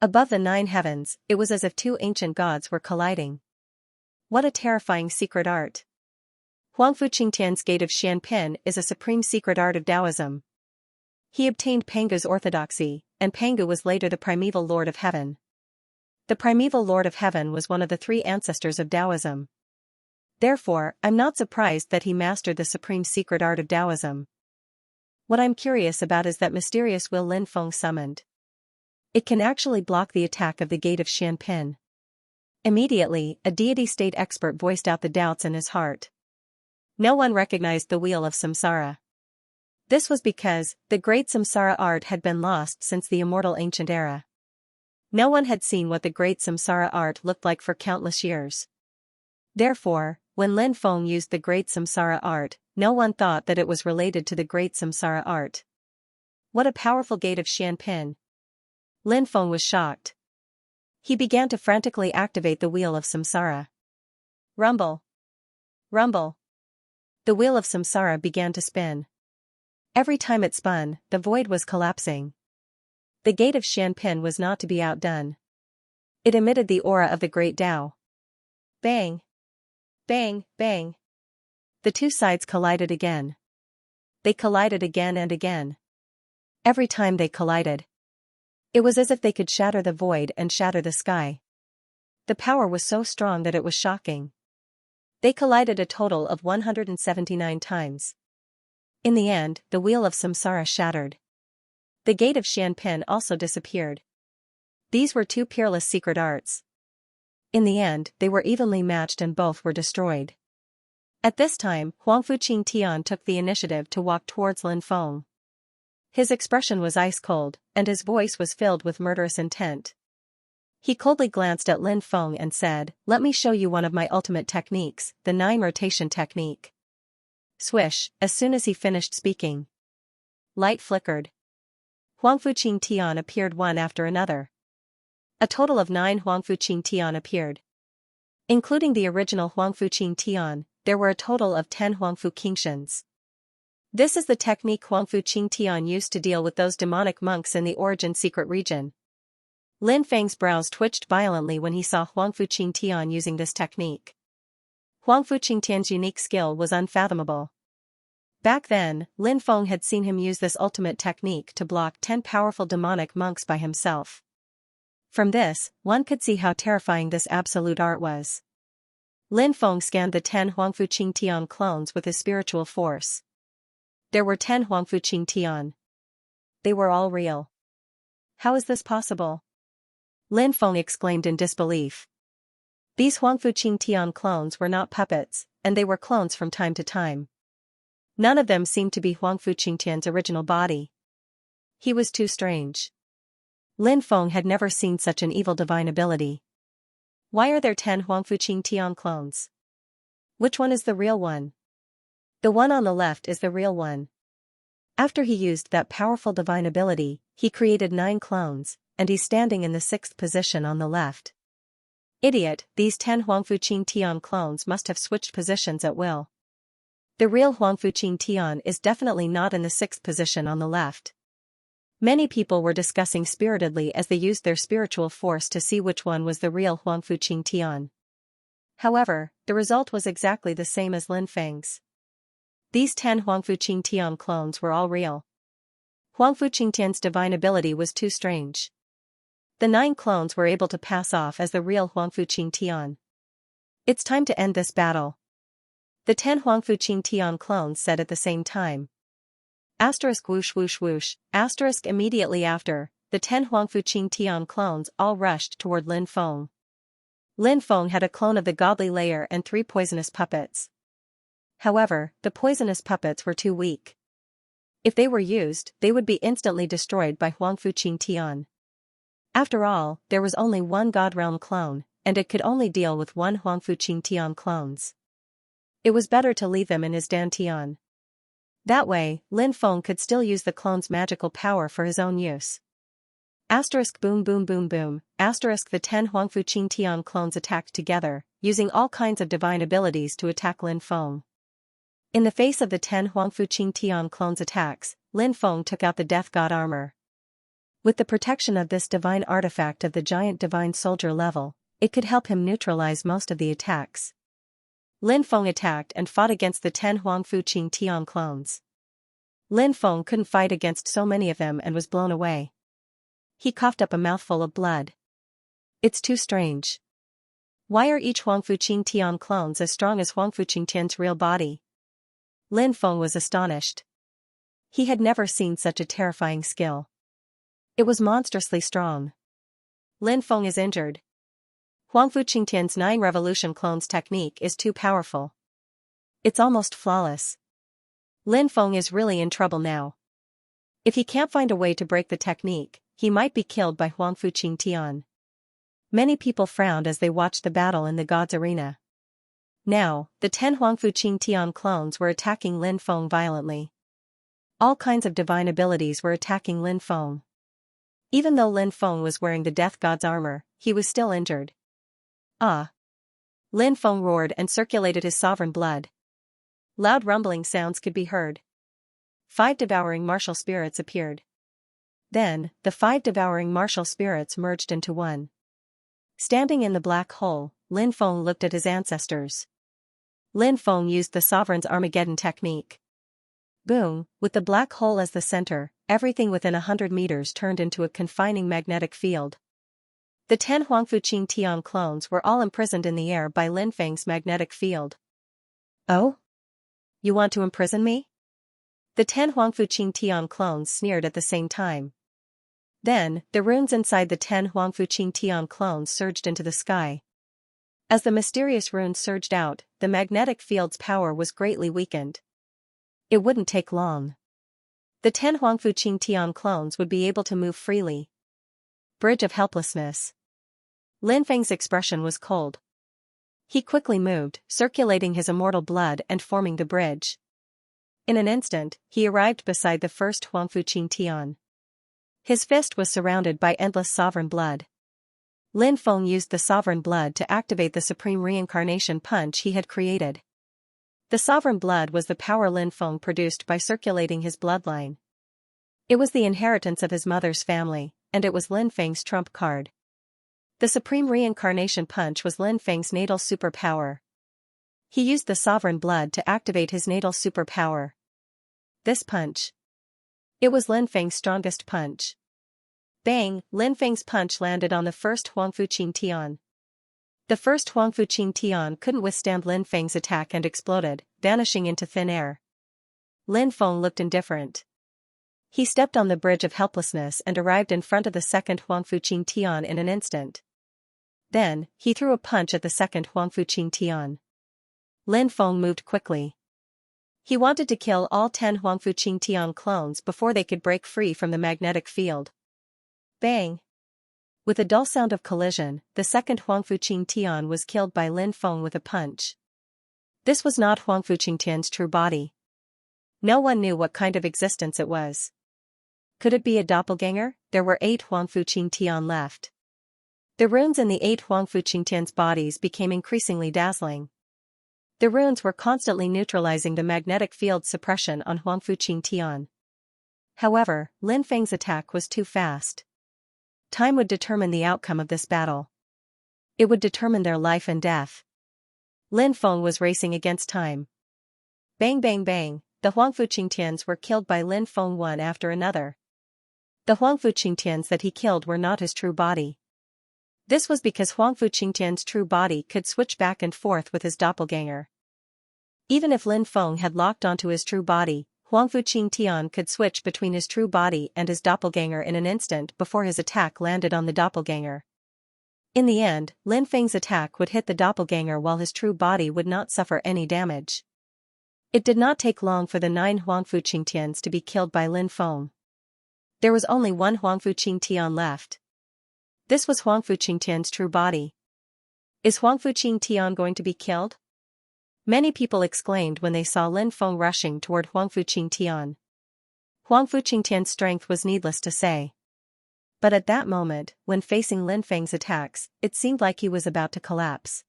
Speaker 1: Above the nine heavens, it was as if two ancient gods were colliding. What a terrifying secret art! Huangfu Qingtian's gate of Xianpin is a supreme secret art of Taoism. He obtained Pangu's orthodoxy, and Pangu was later the primeval Lord of Heaven. The primeval Lord of Heaven was one of the three ancestors of Taoism. Therefore, I'm not surprised that he mastered the supreme secret art of Taoism. What I'm curious about is that mysterious will Lin Feng summoned. It can actually block the attack of the gate of Xianpin. Immediately, a deity state expert voiced out the doubts in his heart. No one recognized the wheel of samsara. This was because the great samsara art had been lost since the immortal ancient era. No one had seen what the great samsara art looked like for countless years. Therefore, when Lin Feng used the great samsara art, no one thought that it was related to the great samsara art. What a powerful gate of Xianpin! Lin Feng was shocked. He began to frantically activate the wheel of samsara. Rumble! Rumble! The wheel of samsara began to spin. Every time it spun, the void was collapsing. The gate of Xianpin was not to be outdone. It emitted the aura of the great Tao. Bang! Bang, bang! The two sides collided again. They collided again and again. Every time they collided, it was as if they could shatter the void and shatter the sky. The power was so strong that it was shocking. They collided a total of 179 times. In the end, the wheel of samsara shattered. The gate of Xianpin also disappeared. These were two peerless secret arts. In the end, they were evenly matched and both were destroyed. At this time, Huangfu Qingtian took the initiative to walk towards Lin Feng. His expression was ice-cold, and his voice was filled with murderous intent. He coldly glanced at Lin Feng and said, "Let me show you one of my ultimate techniques, the 9-rotation technique." Swish, as soon as he finished speaking. Light flickered. Huangfu Tian appeared one after another. A total of 9 Huangfu Tian appeared. Including the original Huangfu Tian, there were a total of 10 Huangfu Qingshens. This is the technique Huangfu Tian used to deal with those demonic monks in the Origin secret region. Lin Feng's brows twitched violently when he saw Huangfu Tian using this technique. Huangfu Tian's unique skill was unfathomable. Back then, Lin Feng had seen him use this ultimate technique to block 10 powerful demonic monks by himself. From this, one could see how terrifying this absolute art was. Lin Feng scanned the 10 Huangfu Tian clones with his spiritual force. There were 10 Huangfu Tian. They were all real. How is this possible? Lin Feng exclaimed in disbelief. These Huangfu Tian clones were not puppets, and they were clones from time to time. None of them seemed to be Huangfu Tian's original body. He was too strange. Lin Feng had never seen such an evil divine ability. Why are there 10 Huangfu Tian clones? Which one is the real one? The one on the left is the real one. After he used that powerful divine ability, he created 9 clones, and he's standing in the 6th position on the left. Idiot, these 10 Huangfu Tian clones must have switched positions at will. The real Huangfu Tian is definitely not in the 6th position on the left. Many people were discussing spiritedly as they used their spiritual force to see which one was the real Huangfu Tian. However, the result was exactly the same as Lin Feng's. These 10 Huangfu Tian clones were all real. Huangfu Tian's divine ability was too strange. The 9 clones were able to pass off as the real Huangfu Tian. It's time to end this battle. The 10 Huangfu Tian clones said at the same time. Asterisk whoosh whoosh whoosh, asterisk immediately after, the 10 Huangfu Tian clones all rushed toward Lin Feng. Lin Feng had a clone of the godly layer and 3 poisonous puppets. However, the poisonous puppets were too weak. If they were used, they would be instantly destroyed by Huangfu Tian. After all, there was only one God Realm clone, and it could only deal with 1 Huangfu Tian clones. It was better to leave them in his Dantian. That way, Lin Feng could still use the clone's magical power for his own use. Asterisk boom boom boom boom, asterisk the 10 Huangfu Tian clones attacked together, using all kinds of divine abilities to attack Lin Feng. In the face of the 10 Huangfu Tian clones' attacks, Lin Feng took out the Death God armor. With the protection of this divine artifact of the giant divine soldier level, it could help him neutralize most of the attacks. Lin Feng attacked and fought against the 10 Huangfu Tian clones. Lin Feng couldn't fight against so many of them and was blown away. He coughed up a mouthful of blood. It's too strange. Why are each Huangfu Tian clones as strong as Huangfu Tian's real body? Lin Feng was astonished. He had never seen such a terrifying skill. It was monstrously strong. Lin Feng is injured. Huangfu Tian's 9 revolution clones technique is too powerful. It's almost flawless. Lin Feng is really in trouble now. If he can't find a way to break the technique, he might be killed by Huangfu Tian. Many people frowned as they watched the battle in the God's arena. Now, the 10 Huangfu Tian clones were attacking Lin Feng violently. All kinds of divine abilities were attacking Lin Feng. Even though Lin Feng was wearing the Death God's armor, he was still injured. Ah! Lin Feng roared and circulated his sovereign blood. Loud rumbling sounds could be heard. 5 devouring martial spirits appeared. Then, the 5 devouring martial spirits merged into one. Standing in the black hole, Lin Feng looked at his ancestors. Lin Feng used the Sovereign's Armageddon technique. Boom, with the black hole as the center, everything within 100 meters turned into a confining magnetic field. The 10 Huangfu Tian clones were all imprisoned in the air by Lin Feng's magnetic field. Oh? You want to imprison me? The 10 Huangfu Tian clones sneered at the same time. Then, the runes inside the 10 Huangfu Tian clones surged into the sky. As the mysterious runes surged out, the magnetic field's power was greatly weakened. It wouldn't take long. The 10 Huangfu Tian clones would be able to move freely. Bridge of helplessness. Lin Feng's expression was cold. He quickly moved, circulating his immortal blood and forming the bridge. In an instant, he arrived beside the first Huangfu Tian. His fist was surrounded by endless sovereign blood. Lin Feng used the sovereign blood to activate the supreme reincarnation punch he had created. The sovereign blood was the power Lin Feng produced by circulating his bloodline. It was the inheritance of his mother's family, and it was Lin Feng's trump card. The supreme reincarnation punch was Lin Feng's natal superpower. He used the sovereign blood to activate his natal superpower. This punch. It was Lin Feng's strongest punch. Bang! Lin Feng's punch landed on the first Huangfuqing Tian. The first Huangfuqing Tian couldn't withstand Lin Feng's attack and exploded, vanishing into thin air. Lin Feng looked indifferent. He stepped on the bridge of helplessness and arrived in front of the second Huangfuqing Tian in an instant. Then, he threw a punch at the second Huangfuqing Tian. Lin Feng moved quickly. He wanted to kill all 10 Huangfuqing Tian clones before they could break free from the magnetic field. Bang! With a dull sound of collision, the second Huangfuqing Tian was killed by Lin Feng with a punch. This was not Huangfuqing Tian's true body. No one knew what kind of existence it was. Could it be a doppelganger? There were 8 Huangfuqing Tian left. The runes in the 8 Huangfuqing Tian's bodies became increasingly dazzling. The runes were constantly neutralizing the magnetic field suppression on Huangfuqing Tian. However, Lin Feng's attack was too fast. Time would determine the outcome of this battle. It would determine their life and death. Lin Feng was racing against time. Bang bang bang, the Huangfuqing Tians were killed by Lin Feng one after another. The Huangfuqing Tians that he killed were not his true body. This was because Huangfuqing Tian's true body could switch back and forth with his doppelganger. Even if Lin Feng had locked onto his true body, Huangfuqing Tian could switch between his true body and his doppelganger in an instant before his attack landed on the doppelganger. In the end, Lin Feng's attack would hit the doppelganger while his true body would not suffer any damage. It did not take long for the 9 Huangfuqing Tians to be killed by Lin Feng. There was only one Huangfuqing Tian left. This was Huangfuqing Tian's true body. Is Huangfuqing Tian going to be killed? Many people exclaimed when they saw Lin Feng rushing toward Huangfuqing Tian. Huangfuqing Tian's strength was needless to say. But at that moment, when facing Lin Feng's attacks, it seemed like he was about to collapse.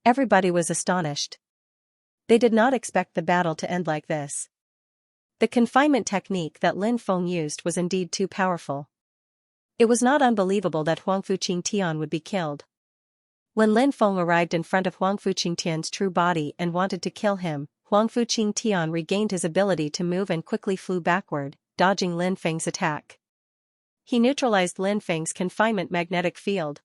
Speaker 1: Everybody was astonished. They did not expect the battle to end like this. The confinement technique that Lin Feng used was indeed too powerful. It was not unbelievable that Huangfuqing Tian would be killed. When Lin Feng arrived in front of Huangfuqing Tian's true body and wanted to kill him, Huangfuqing Tian regained his ability to move and quickly flew backward, dodging Lin Feng's attack. He neutralized Lin Feng's confinement magnetic field.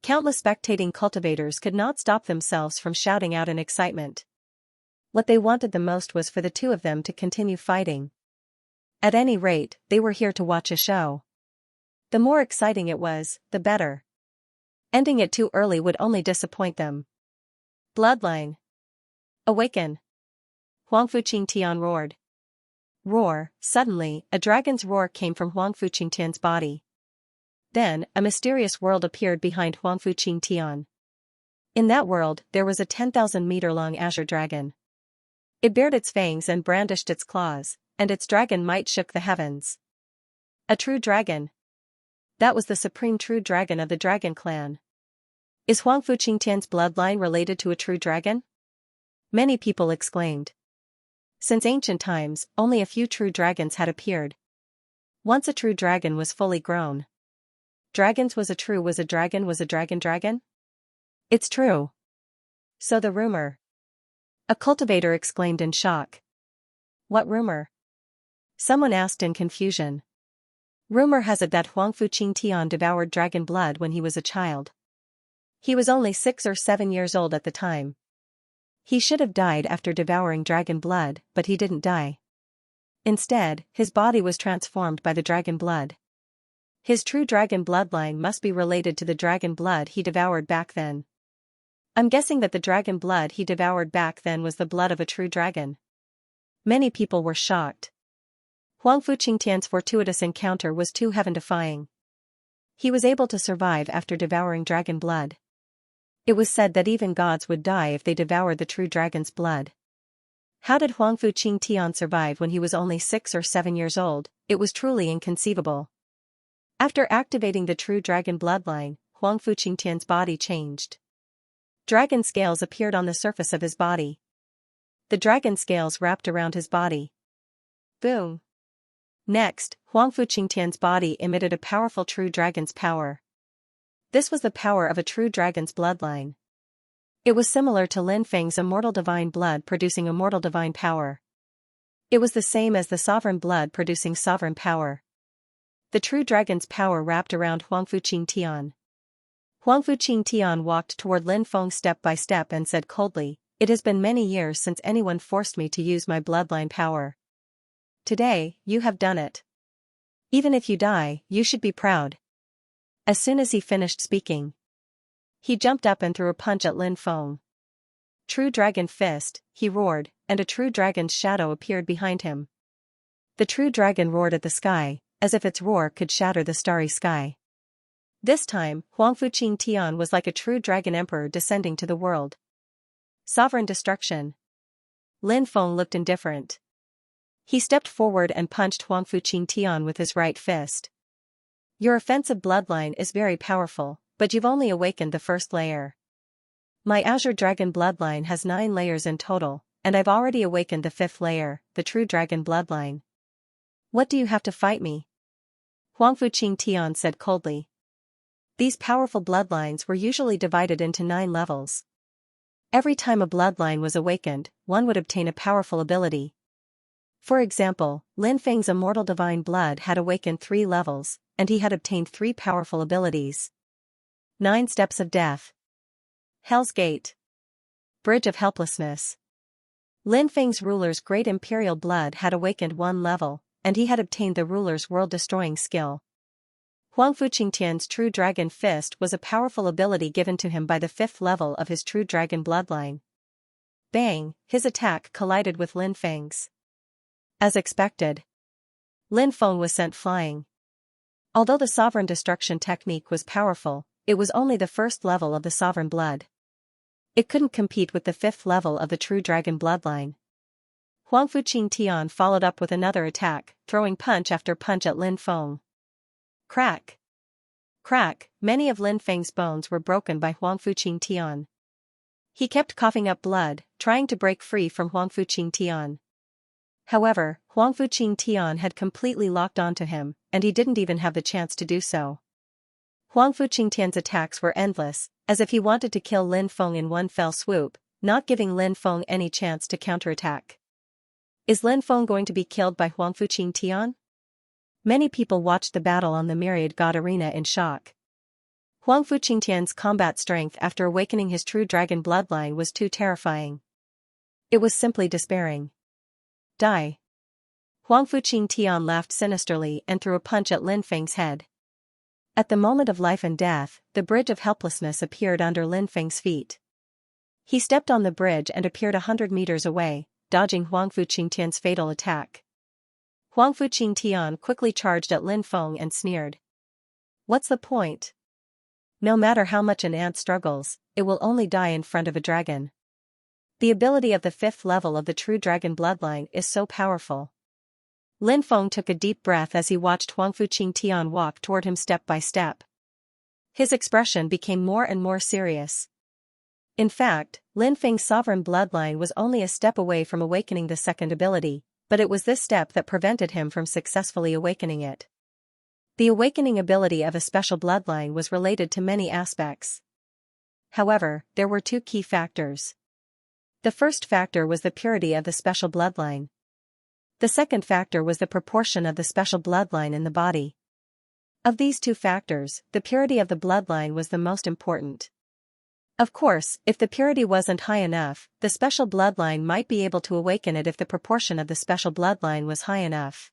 Speaker 1: Countless spectating cultivators could not stop themselves from shouting out in excitement. What they wanted the most was for the two of them to continue fighting. At any rate, they were here to watch a show. The more exciting it was, the better. Ending it too early would only disappoint them. Bloodline. Awaken! Huangfuqing Tian roared. Roar! Suddenly, a dragon's roar came from Huangfuqing Tian's body. Then, a mysterious world appeared behind Huangfuqing Tian. In that world, there was a 10,000-meter-long azure dragon. It bared its fangs and brandished its claws, and its dragon might shook the heavens. A true dragon. That was the supreme true dragon of the dragon clan. Is Huangfuqing Tian's bloodline related to a true dragon? Many people exclaimed. Since ancient times, only a few true dragons had appeared. Once a true dragon was fully grown. Dragons was a dragon? It's true. So the rumor. A cultivator exclaimed in shock. What rumor? Someone asked in confusion. Rumor has it that Huangfuqing Tian devoured dragon blood when he was a child. He was only 6 or 7 years old at the time. He should have died after devouring dragon blood, but he didn't die. Instead, his body was transformed by the dragon blood. His true dragon bloodline must be related to the dragon blood he devoured back then. I'm guessing that the dragon blood he devoured back then was the blood of a true dragon. Many people were shocked. Huangfuqing Tian's fortuitous encounter was too heaven-defying. He was able to survive after devouring dragon blood. It was said that even gods would die if they devoured the true dragon's blood. How did Huangfuqing Tian survive when he was only 6 or 7 years old? It was truly inconceivable. After activating the true dragon bloodline, Huang Fuqingtian's body changed. Dragon scales appeared on the surface of his body. The dragon scales wrapped around his body. Boom! Next, Huang Fuqingtian's body emitted a powerful true dragon's power. This was the power of a true dragon's bloodline. It was similar to Lin Feng's immortal divine blood producing immortal divine power. It was the same as the sovereign blood producing sovereign power. The true dragon's power wrapped around Huang Fuqingtian. Huang Fuqingtian walked toward Lin Feng step by step and said coldly, "It has been many years since anyone forced me to use my bloodline power. Today, you have done it. Even if you die, you should be proud." As soon as he finished speaking, he jumped up and threw a punch at Lin Feng. "True dragon fist," he roared, and a true dragon's shadow appeared behind him. The true dragon roared at the sky, as if its roar could shatter the starry sky. This time, Huang Fuqingtian was like a true dragon emperor descending to the world. Sovereign destruction. Lin Feng looked indifferent. He stepped forward and punched Huang Fuqingtian with his right fist. "Your offensive bloodline is very powerful, but you've only awakened the first layer. My Azure Dragon bloodline has 9 layers in total, and I've already awakened the 5th layer, the True Dragon bloodline. What do you have to fight me?" Huang Fuqingtian said coldly. These powerful bloodlines were usually divided into 9 levels. Every time a bloodline was awakened, one would obtain a powerful ability. For example, Lin Feng's immortal divine blood had awakened 3 levels, and he had obtained 3 powerful abilities. 9 Steps of Death. Hell's Gate. Bridge of Helplessness. Lin Feng's ruler's great imperial blood had awakened 1 level, and he had obtained the ruler's world-destroying skill. Huang Fuqingtian's True Dragon Fist was a powerful ability given to him by the 5th level of his True Dragon bloodline. Bang! His attack collided with Lin Feng's. As expected, Lin Feng was sent flying. Although the sovereign destruction technique was powerful, it was only the 1st level of the sovereign blood. It couldn't compete with the 5th level of the True Dragon bloodline. Huang Fuqingtian followed up with another attack, throwing punch after punch at Lin Feng. Crack! Crack! Many of Lin Feng's bones were broken by Huang Fuqingtian. He kept coughing up blood, trying to break free from Huang Fuqingtian. However, Huang Fuqingtian had completely locked onto him, and he didn't even have the chance to do so. Huang Fuqingtian's attacks were endless, as if he wanted to kill Lin Feng in one fell swoop, not giving Lin Feng any chance to counterattack. Is Lin Feng going to be killed by Huang Fuqingtian? Many people watched the battle on the Myriad God Arena in shock. Huang Fuqingtian's combat strength after awakening his True Dragon bloodline was too terrifying. It was simply despairing. Die! Huang Fuqingtian laughed sinisterly and threw a punch at Lin Feng's head. At the moment of life and death, the bridge of helplessness appeared under Lin Feng's feet. He stepped on the bridge and appeared 100 meters away, dodging Huang Fuqingtian's fatal attack. Huang Fuqingtian quickly charged at Lin Feng and sneered. "What's the point? No matter how much an ant struggles, it will only die in front of a dragon." The ability of the 5th level of the True Dragon bloodline is so powerful. Lin Feng took a deep breath as he watched Huang Fuqingtian walk toward him step by step. His expression became more and more serious. In fact, Lin Feng's sovereign bloodline was only a step away from awakening the 2nd ability, but it was this step that prevented him from successfully awakening it. The awakening ability of a special bloodline was related to many aspects. However, there were 2 key factors. The first factor was the purity of the special bloodline. The second factor was the proportion of the special bloodline in the body. Of these 2 factors, the purity of the bloodline was the most important. Of course, if the purity wasn't high enough, the special bloodline might be able to awaken it if the proportion of the special bloodline was high enough.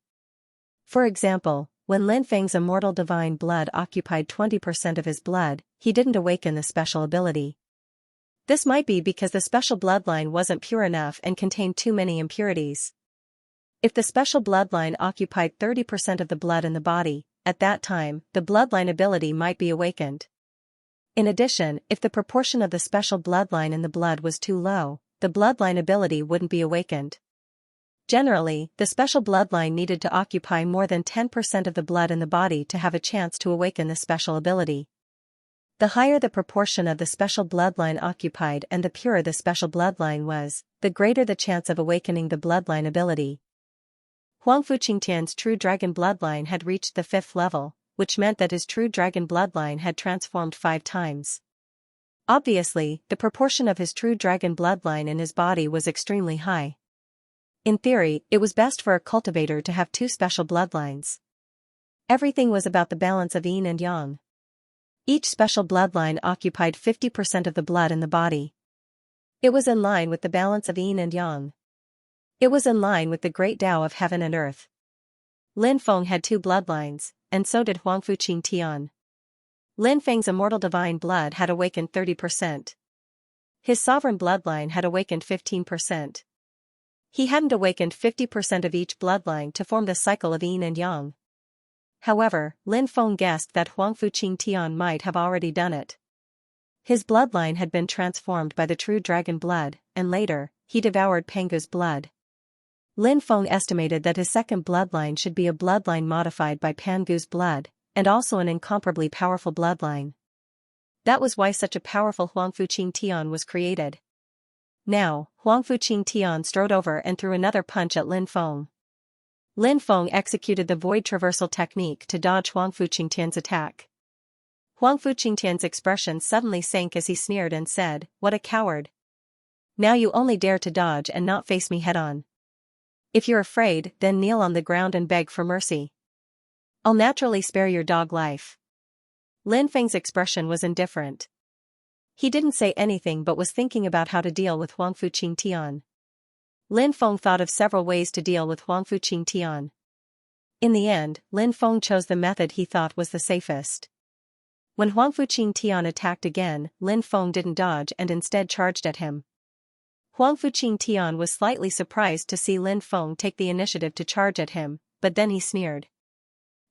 Speaker 1: For example, when Lin Feng's immortal divine blood occupied 20% of his blood, he didn't awaken the special ability. This might be because the special bloodline wasn't pure enough and contained too many impurities. If the special bloodline occupied 30% of the blood in the body, at that time, the bloodline ability might be awakened. In addition, if the proportion of the special bloodline in the blood was too low, the bloodline ability wouldn't be awakened. Generally, the special bloodline needed to occupy more than 10% of the blood in the body to have a chance to awaken the special ability. The higher the proportion of the special bloodline occupied and the purer the special bloodline was, the greater the chance of awakening the bloodline ability. Huangfu Qingtian's true dragon bloodline had reached the 5th level, which meant that his true dragon bloodline had transformed 5 times. Obviously, the proportion of his true dragon bloodline in his body was extremely high. In theory, it was best for a cultivator to have 2 special bloodlines. Everything was about the balance of yin and yang. Each special bloodline occupied 50% of the blood in the body. It was in line with the balance of yin and yang. It was in line with the great Tao of heaven and earth. Lin Feng had 2 bloodlines, and so did Huangfu Qingtian. Lin Feng's immortal divine blood had awakened 30%. His sovereign bloodline had awakened 15%. He hadn't awakened 50% of each bloodline to form the cycle of yin and yang. However, Lin Feng guessed that Huangfu Qingtian might have already done it. His bloodline had been transformed by the true dragon blood, and later, he devoured Pangu's blood. Lin Feng estimated that his second bloodline should be a bloodline modified by Pangu's blood, and also an incomparably powerful bloodline. That was why such a powerful Huangfu Qingtian was created. Now, Huangfu Qingtian strode over and threw another punch at Lin Feng. Lin Feng executed the void traversal technique to dodge Huangfu Qingtian's attack. Huangfu Qingtian's expression suddenly sank as he sneered and said, "What a coward. Now you only dare to dodge and not face me head-on. If you're afraid, then kneel on the ground and beg for mercy. I'll naturally spare your dog life." Lin Feng's expression was indifferent. He didn't say anything but was thinking about how to deal with Huangfu Qingtian. Lin Feng thought of several ways to deal with Huangfu Qingtian. In the end, Lin Feng chose the method he thought was the safest. When Huangfu Qingtian attacked again, Lin Feng didn't dodge and instead charged at him. Huangfu Qingtian was slightly surprised to see Lin Feng take the initiative to charge at him, but then he sneered.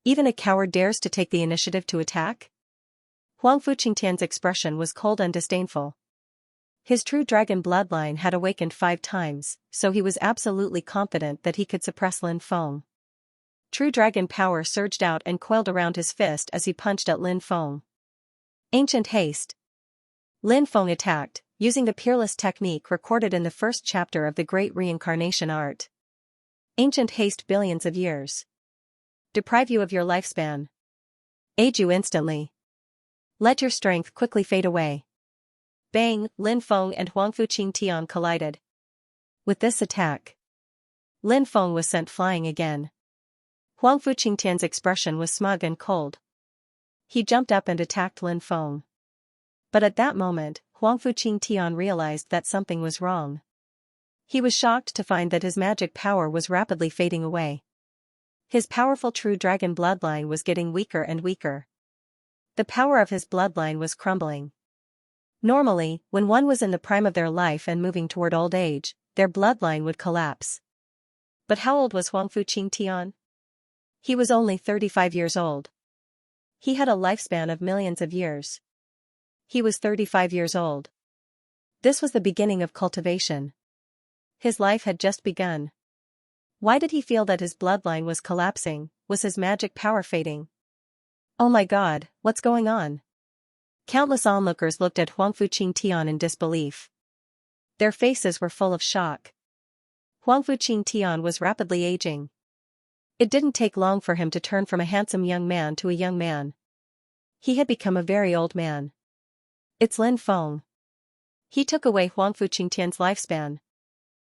Speaker 1: Even a coward dares to take the initiative to attack? Huangfu Qingtian's expression was cold and disdainful. His true dragon bloodline had awakened 5 times, so he was absolutely confident that he could suppress Lin Feng. True dragon power surged out and coiled around his fist as he punched at Lin Feng. Ancient haste. Lin Feng attacked, using the peerless technique recorded in the 1st chapter of the Great Reincarnation Art. Ancient haste billions of years. Deprive you of your lifespan. Age you instantly. Let your strength quickly fade away. Bang! Lin Feng and Huangfu Qingtian collided. With this attack, Lin Feng was sent flying again. Huangfu Qingtian's expression was smug and cold. He jumped up and attacked Lin Feng. But at that moment, Huangfu Qingtian realized that something was wrong. He was shocked to find that his magic power was rapidly fading away. His powerful true dragon bloodline was getting weaker and weaker. The power of his bloodline was crumbling. Normally, when one was in the prime of their life and moving toward old age, their bloodline would collapse. But how old was Huangfu Qingtian? He was only 35 years old. He had a lifespan of millions of years. He was 35 years old. This was the beginning of cultivation. His life had just begun. Why did he feel that his bloodline was collapsing? Was his magic power fading? Oh my God, what's going on? Countless onlookers looked at Huangfu Qingtian in disbelief. Their faces were full of shock. Huangfu Qingtian was rapidly aging. It didn't take long for him to turn from a handsome young man to a young man. He had become a very old man. It's Lin Feng. He took away Huangfu Qingtian's lifespan.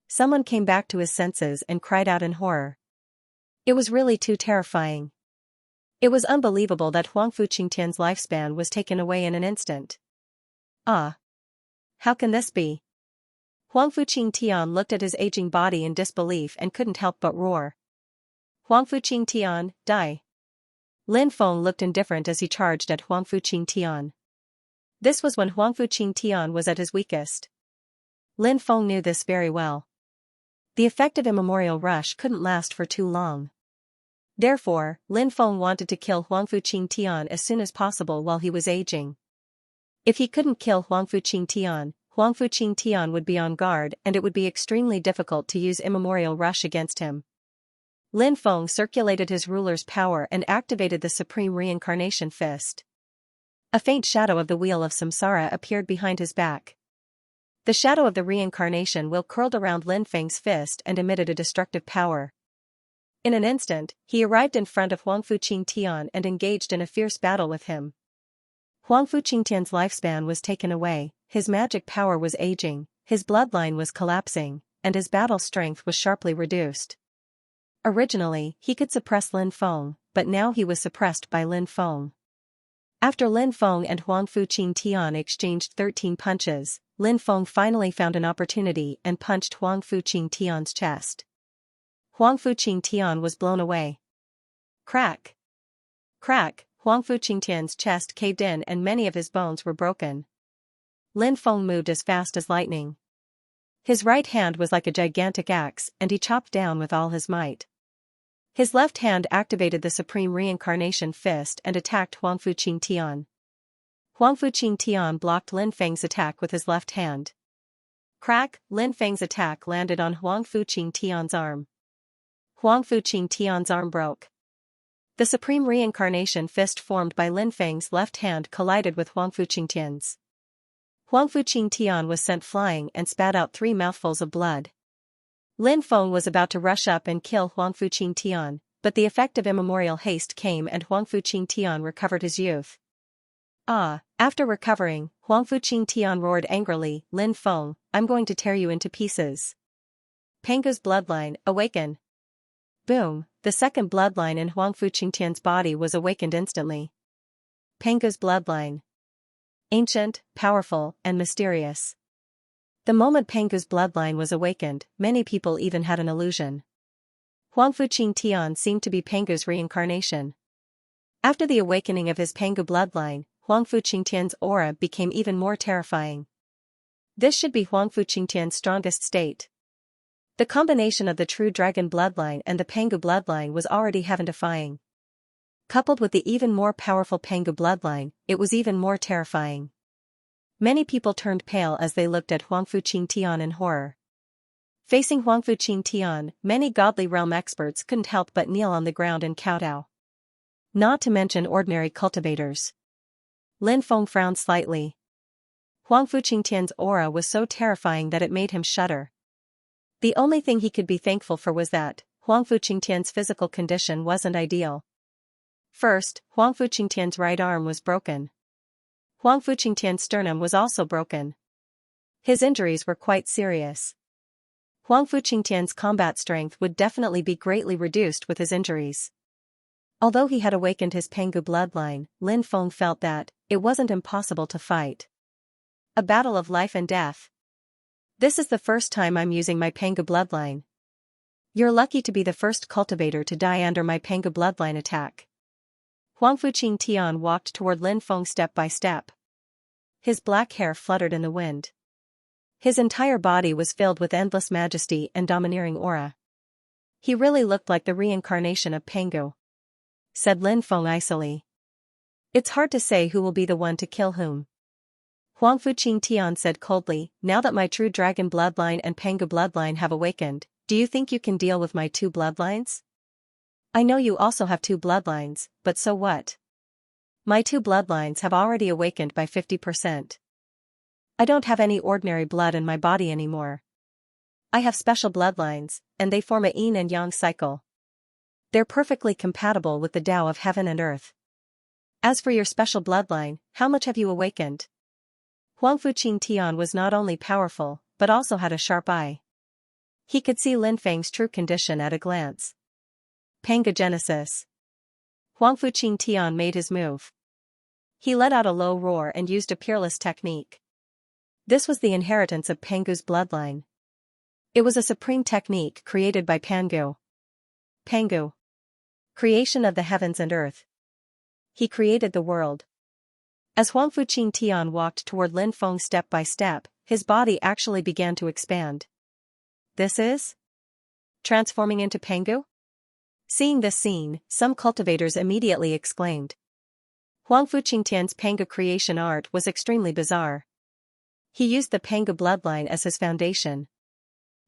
Speaker 1: Someone came back to his senses and cried out in horror. It was really too terrifying. It was unbelievable that Huangfu Qingtian's lifespan was taken away in an instant. Ah! How can this be? Huangfu Qingtian looked at his aging body in disbelief and couldn't help but roar. Huangfu Qingtian, die! Lin Feng looked indifferent as he charged at Huangfu Qingtian. This was when Huangfu Qingtian was at his weakest. Lin Feng knew this very well. The effective immemorial rush couldn't last for too long. Therefore, Lin Feng wanted to kill Huangfu Qingtian as soon as possible while he was aging. If he couldn't kill Huangfu Qingtian, Huang Fuqing Tian would be on guard and it would be extremely difficult to use Immemorial Rush against him. Lin Feng circulated his ruler's power and activated the Supreme Reincarnation Fist. A faint shadow of the Wheel of Samsara appeared behind his back. The shadow of the reincarnation wheel curled around Lin Feng's fist and emitted a destructive power. In an instant, he arrived in front of Huang Fuqing Tian and engaged in a fierce battle with him. Huang Fuqing Tian's lifespan was taken away, his magic power was aging, his bloodline was collapsing, and his battle strength was sharply reduced. Originally, he could suppress Lin Feng, but now he was suppressed by Lin Feng. After Lin Feng and Huang Fuqing Tian exchanged 13 punches, Lin Feng finally found an opportunity and punched Huang Fuqing Tian's chest. Huang Fuqing Tian was blown away. Crack! Crack! Huang Fuqing Tian's chest caved in and many of his bones were broken. Lin Feng moved as fast as lightning. His right hand was like a gigantic axe and he chopped down with all his might. His left hand activated the Supreme Reincarnation Fist and attacked Huang Fuqing Tian. Huang Fuqing Tian blocked Lin Feng's attack with his left hand. Crack! Lin Feng's attack landed on Huang Fuqing Tian's arm. Huang Fuqing Tian's arm broke. The Supreme Reincarnation Fist formed by Lin Feng's left hand collided with Huang Fuqing Tian's. Huang Fuqing Tian was sent flying and spat out 3 mouthfuls of blood. Lin Feng was about to rush up and kill Huang Fuqing Tian, but the effect of immemorial haste came and Huang Fuqing Tian recovered his youth. After recovering, Huang Fuqing Tian roared angrily, "Lin Feng, I'm going to tear you into pieces." Pangu's bloodline, awaken. Boom, the second bloodline in Huang Fuqing Tian's body was awakened instantly. Pangu's bloodline. Ancient, powerful, and mysterious. The moment Pangu's bloodline was awakened, many people even had an illusion. Huang Fuqing Tian seemed to be Pangu's reincarnation. After the awakening of his Pangu bloodline, Huang Fuqing Tian's aura became even more terrifying. This should be Huang Fuqing Tian's strongest state. The combination of the true dragon bloodline and the Pangu bloodline was already heaven-defying. Coupled with the even more powerful Pangu bloodline, it was even more terrifying. Many people turned pale as they looked at Huang Fuqing Tian in horror. Facing Huang Fuqing Tian, many godly realm experts couldn't help but kneel on the ground and kowtow. Not to mention ordinary cultivators. Lin Feng frowned slightly. Huang Fuqing Tian's aura was so terrifying that it made him shudder. The only thing he could be thankful for was that Huang Fuqing Tian's physical condition wasn't ideal. First, Huang Fuqing Tian's right arm was broken. Huang Fuqing Tian's sternum was also broken. His injuries were quite serious. Huang Fuqing Tian's combat strength would definitely be greatly reduced with his injuries. Although he had awakened his Pangu bloodline, Lin Feng felt that it wasn't impossible to fight. A battle of life and death. This is the first time I'm using my Pangu bloodline. You're lucky to be the first cultivator to die under my Pangu bloodline attack. Huang Fuqing Tian walked toward Lin Feng step by step. His black hair fluttered in the wind. His entire body was filled with endless majesty and domineering aura. He really looked like the reincarnation of Pangu, said Lin Feng icily. It's hard to say who will be the one to kill whom. Huang Fuqing Tian said coldly, now that my true dragon bloodline and Pangu bloodline have awakened, do you think you can deal with my 2 bloodlines? I know you also have 2 bloodlines, but so what? My 2 bloodlines have already awakened by 50%. I don't have any ordinary blood in my body anymore. I have special bloodlines, and they form a yin and yang cycle. They're perfectly compatible with the Tao of heaven and earth. As for your special bloodline, how much have you awakened? Huang Fuqing Tian was not only powerful, but also had a sharp eye. He could see Lin Feng's true condition at a glance. Pangogenesis. Huang Fuqing Tian made his move. He let out a low roar and used a peerless technique. This was the inheritance of Pangu's bloodline. It was a supreme technique created by Pangu. Pangu. Creation of the heavens and earth. He created the world. As Huang Fuqing Tian walked toward Lin Feng step by step, his body actually began to expand. This is? Transforming into Pangu? Seeing this scene, some cultivators immediately exclaimed. Huang Fuqing Tian's Pangu creation art was extremely bizarre. He used the Pangu bloodline as his foundation,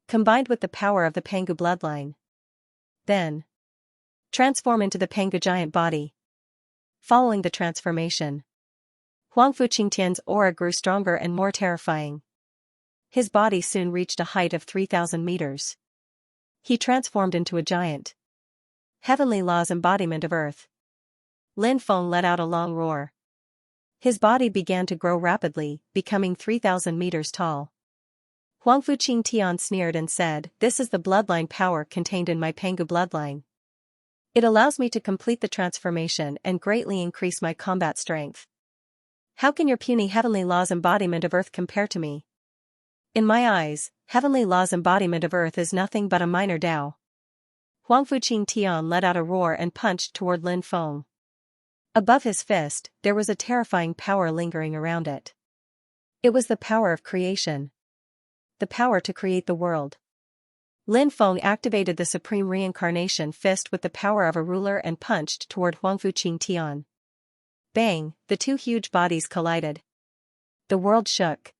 Speaker 1: combined with the power of the Pangu bloodline. Then transform into the Pangu giant body. Following the transformation, Huangfu Qingtian's aura grew stronger and more terrifying. His body soon reached a height of 3,000 meters. He transformed into a giant. Heavenly Law's embodiment of Earth. Lin Feng let out a long roar. His body began to grow rapidly, becoming 3,000 meters tall. Huangfu Qingtian sneered and said, "This is the bloodline power contained in my Pangu bloodline. It allows me to complete the transformation and greatly increase my combat strength. How can your puny Heavenly Law's embodiment of Earth compare to me? In my eyes, Heavenly Law's embodiment of Earth is nothing but a minor Tao." Huangfu Qingtian let out a roar and punched toward Lin Feng. Above his fist, there was a terrifying power lingering around it. It was the power of creation. The power to create the world. Lin Feng activated the Supreme Reincarnation Fist with the power of a ruler and punched toward Huangfu Qingtian. Bang, the two huge bodies collided. The world shook.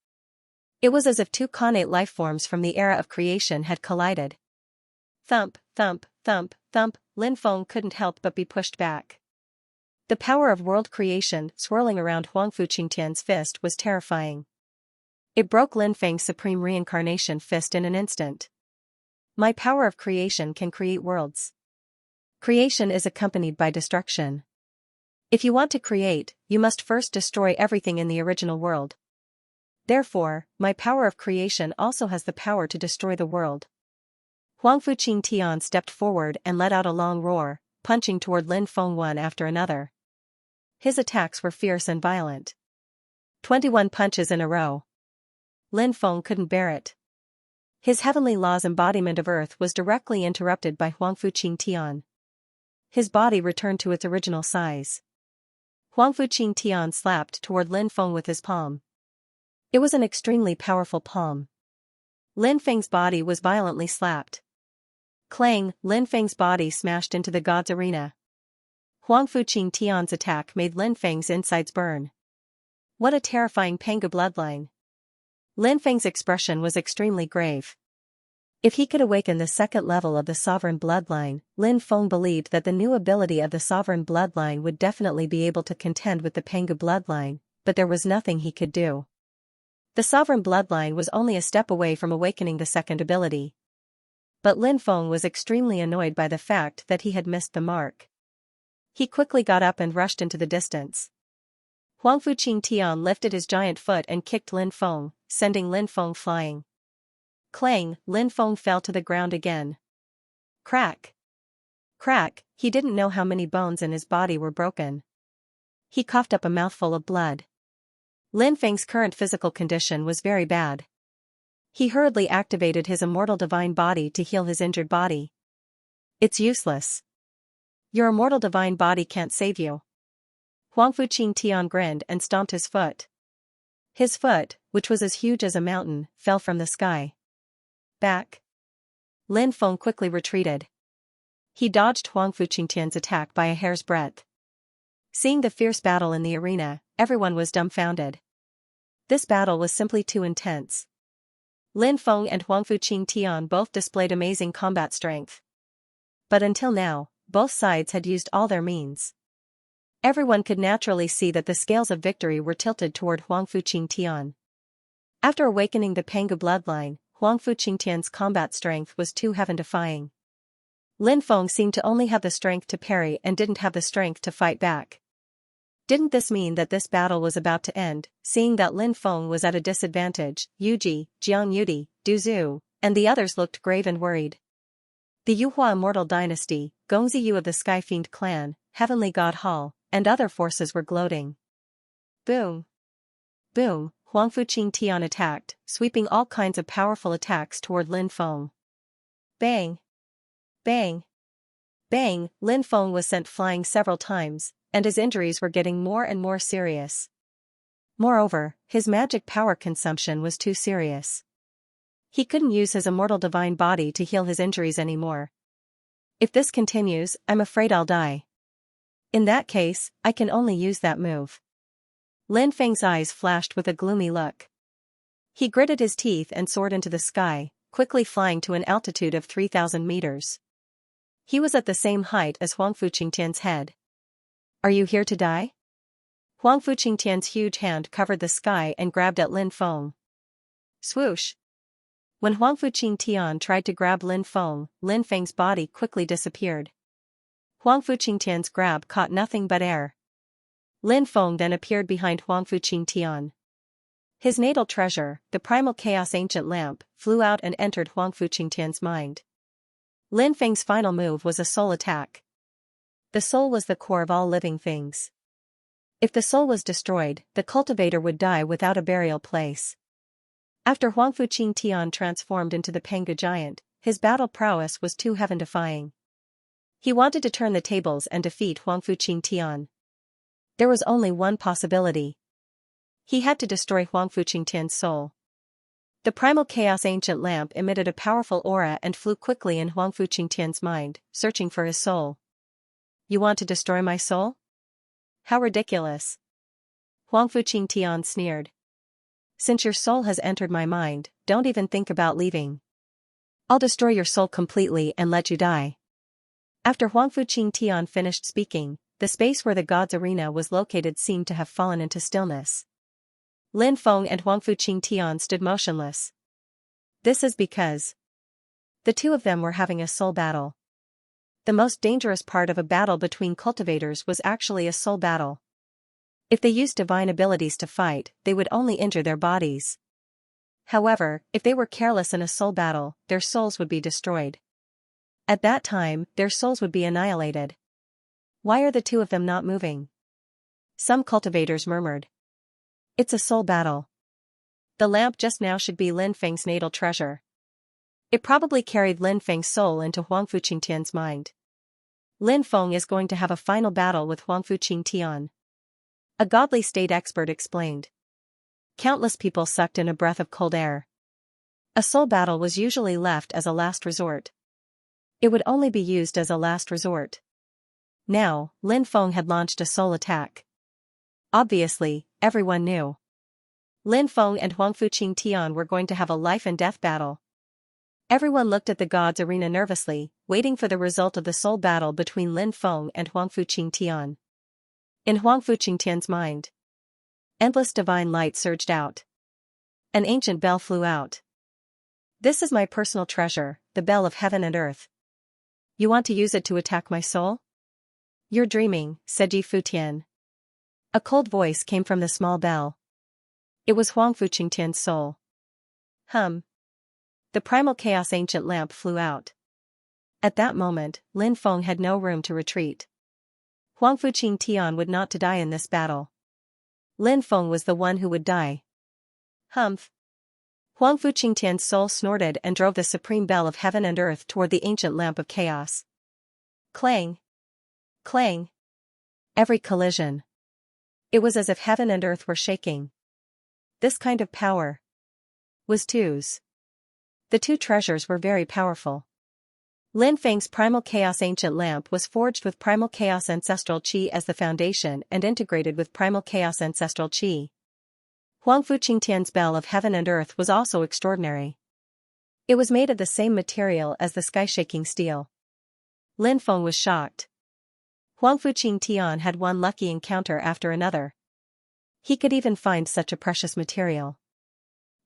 Speaker 1: It was as if two connate lifeforms from the era of creation had collided. Thump, thump, thump, thump, Lin Feng couldn't help but be pushed back. The power of world creation swirling around Huangfu Qingtian's fist was terrifying. It broke Lin Feng's Supreme Reincarnation Fist in an instant. My power of creation can create worlds. Creation is accompanied by destruction. If you want to create, you must first destroy everything in the original world. Therefore, my power of creation also has the power to destroy the world. Huangfu Qingtian stepped forward and let out a long roar, punching toward Lin Feng one after another. His attacks were fierce and violent. 21 punches in a row. Lin Feng couldn't bear it. His Heavenly Law's embodiment of Earth was directly interrupted by Huangfu Qingtian. His body returned to its original size. Huangfu Qingtian slapped toward Lin Feng with his palm. It was an extremely powerful palm. Lin Feng's body was violently slapped. Clang, Lin Feng's body smashed into the god's arena. Huangfu Qingtian's attack made Lin Feng's insides burn. What a terrifying Pangu bloodline. Lin Feng's expression was extremely grave. If he could awaken the second level of the sovereign bloodline, Lin Feng believed that the new ability of the sovereign bloodline would definitely be able to contend with the Pangu bloodline, but there was nothing he could do. The sovereign bloodline was only a step away from awakening the second ability. But Lin Feng was extremely annoyed by the fact that he had missed the mark. He quickly got up and rushed into the distance. Huangfu Qingtian lifted his giant foot and kicked Lin Feng, sending Lin Feng flying. Clang, Lin Feng fell to the ground again. Crack! Crack, he didn't know how many bones in his body were broken. He coughed up a mouthful of blood. Lin Feng's current physical condition was very bad. He hurriedly activated his immortal divine body to heal his injured body. It's useless. Your immortal divine body can't save you. Huangfu Qingtian grinned and stomped his foot. His foot, which was as huge as a mountain, fell from the sky. Back. Lin Feng quickly retreated. He dodged Huangfu Qingtian's attack by a hair's breadth. Seeing the fierce battle in the arena, everyone was dumbfounded. This battle was simply too intense. Lin Feng and Huangfu Qingtian both displayed amazing combat strength. But until now, both sides had used all their means. Everyone could naturally see that the scales of victory were tilted toward Huangfu Qingtian. After awakening the Pangu bloodline, Huangfu Qingtian's combat strength was too heaven-defying. Lin Feng seemed to only have the strength to parry and didn't have the strength to fight back. Didn't this mean that this battle was about to end? Seeing that Lin Feng was at a disadvantage, Yuji, Jiang Yudi, Du Zhu, and the others looked grave and worried. The Yuhua Immortal Dynasty, Gongzi Yu of the Sky Fiend Clan, Heavenly God Hall, and other forces were gloating. Boom! Boom! Huangfu Qingtian attacked, sweeping all kinds of powerful attacks toward Lin Feng. Bang! Bang! Bang! Lin Feng was sent flying several times, and his injuries were getting more and more serious. Moreover, his magic power consumption was too serious. He couldn't use his immortal divine body to heal his injuries anymore. If this continues, I'm afraid I'll die. In that case, I can only use that move. Lin Feng's eyes flashed with a gloomy look. He gritted his teeth and soared into the sky, quickly flying to an altitude of 3,000 meters. He was at the same height as Huang Fuqingtian's head. Are you here to die? Huang Fuqingtian's huge hand covered the sky and grabbed at Lin Feng. Swoosh! When Huang Fuqingtian tried to grab Lin Feng, Lin Feng's body quickly disappeared. Huang Fuqingtian's grab caught nothing but air. Lin Feng then appeared behind Huang Fuqingtian. His natal treasure, the primal chaos ancient lamp, flew out and entered Huang Fuqingtian's mind. Lin Feng's final move was a soul attack. The soul was the core of all living things. If the soul was destroyed, the cultivator would die without a burial place. After Huang Fuqingtian transformed into the Pengu giant, his battle prowess was too heaven-defying. He wanted to turn the tables and defeat Huang Fuqingtian. There was only one possibility. He had to destroy Huang Fuqingtian's soul. The primal chaos ancient lamp emitted a powerful aura and flew quickly in Huang Fuqingtian's mind, searching for his soul. You want to destroy my soul? How ridiculous! Huang Fuqingtian sneered. Since your soul has entered my mind, don't even think about leaving. I'll destroy your soul completely and let you die. After Huang Fuqingtian finished speaking, the space where the gods' arena was located seemed to have fallen into stillness. Lin Feng and Huang Fuqingtian stood motionless. This is because the two of them were having a soul battle. The most dangerous part of a battle between cultivators was actually a soul battle. If they used divine abilities to fight, they would only injure their bodies. However, if they were careless in a soul battle, their souls would be destroyed. At that time, their souls would be annihilated. Why are the two of them not moving? Some cultivators murmured. It's a soul battle. The lamp just now should be Lin Feng's natal treasure. It probably carried Lin Feng's soul into Huang Fuqingtian's mind. Lin Feng is going to have a final battle with Huang Fuqingtian. A godly state expert explained. Countless people sucked in a breath of cold air. A soul battle was usually left as a last resort. It would only be used as a last resort. Now, Lin Feng had launched a soul attack. Obviously, everyone knew. Lin Feng and Huang Fuqingtian were going to have a life-and-death battle. Everyone looked at the gods' arena nervously, waiting for the result of the soul battle between Lin Feng and Huang Fuqingtian. In Huang Fuqingtian's mind, endless divine light surged out. An ancient bell flew out. This is my personal treasure, the bell of heaven and earth. You want to use it to attack my soul? You're dreaming, said Yi Futian. A cold voice came from the small bell. It was Huang Fuqingtian's soul. The primal chaos ancient lamp flew out. At that moment, Lin Feng had no room to retreat. Huang Fuqingtian would not to die in this battle. Lin Feng was the one who would die. Humph! Huang Fuqingtian's soul snorted and drove the supreme bell of heaven and earth toward the ancient lamp of chaos. Clang! Clang! Every collision. It was as if heaven and earth were shaking. This kind of power was Tu's. The two treasures were very powerful. Lin Feng's primal chaos ancient lamp was forged with primal chaos ancestral qi as the foundation and integrated with primal chaos ancestral qi. Huang Fuqingtian's bell of heaven and earth was also extraordinary. It was made of the same material as the sky-shaking steel. Lin Feng was shocked. Huang Fuqingtian had one lucky encounter after another. He could even find such a precious material.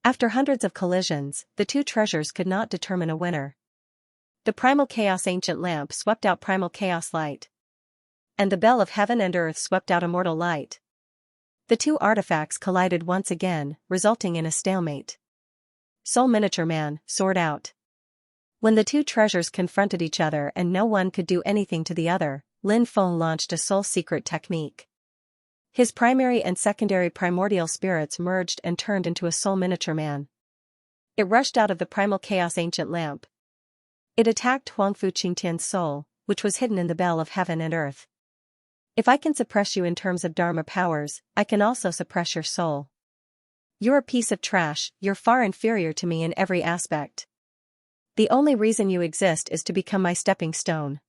Speaker 1: After hundreds of collisions, the two treasures could not determine a winner. The primal chaos ancient lamp swept out primal chaos light. And the bell of heaven and earth swept out immortal light. The two artifacts collided once again, resulting in a stalemate. Soul Miniature Man, sword out. When the two treasures confronted each other and no one could do anything to the other, Lin Feng launched a soul secret technique. His primary and secondary primordial spirits merged and turned into a soul miniature man. It rushed out of the primal chaos ancient lamp. It attacked Huang Fuqingtian's soul, which was hidden in the bell of heaven and earth. If I can suppress you in terms of Dharma powers, I can also suppress your soul. You're a piece of trash, you're far inferior to me in every aspect. The only reason you exist is to become my stepping stone.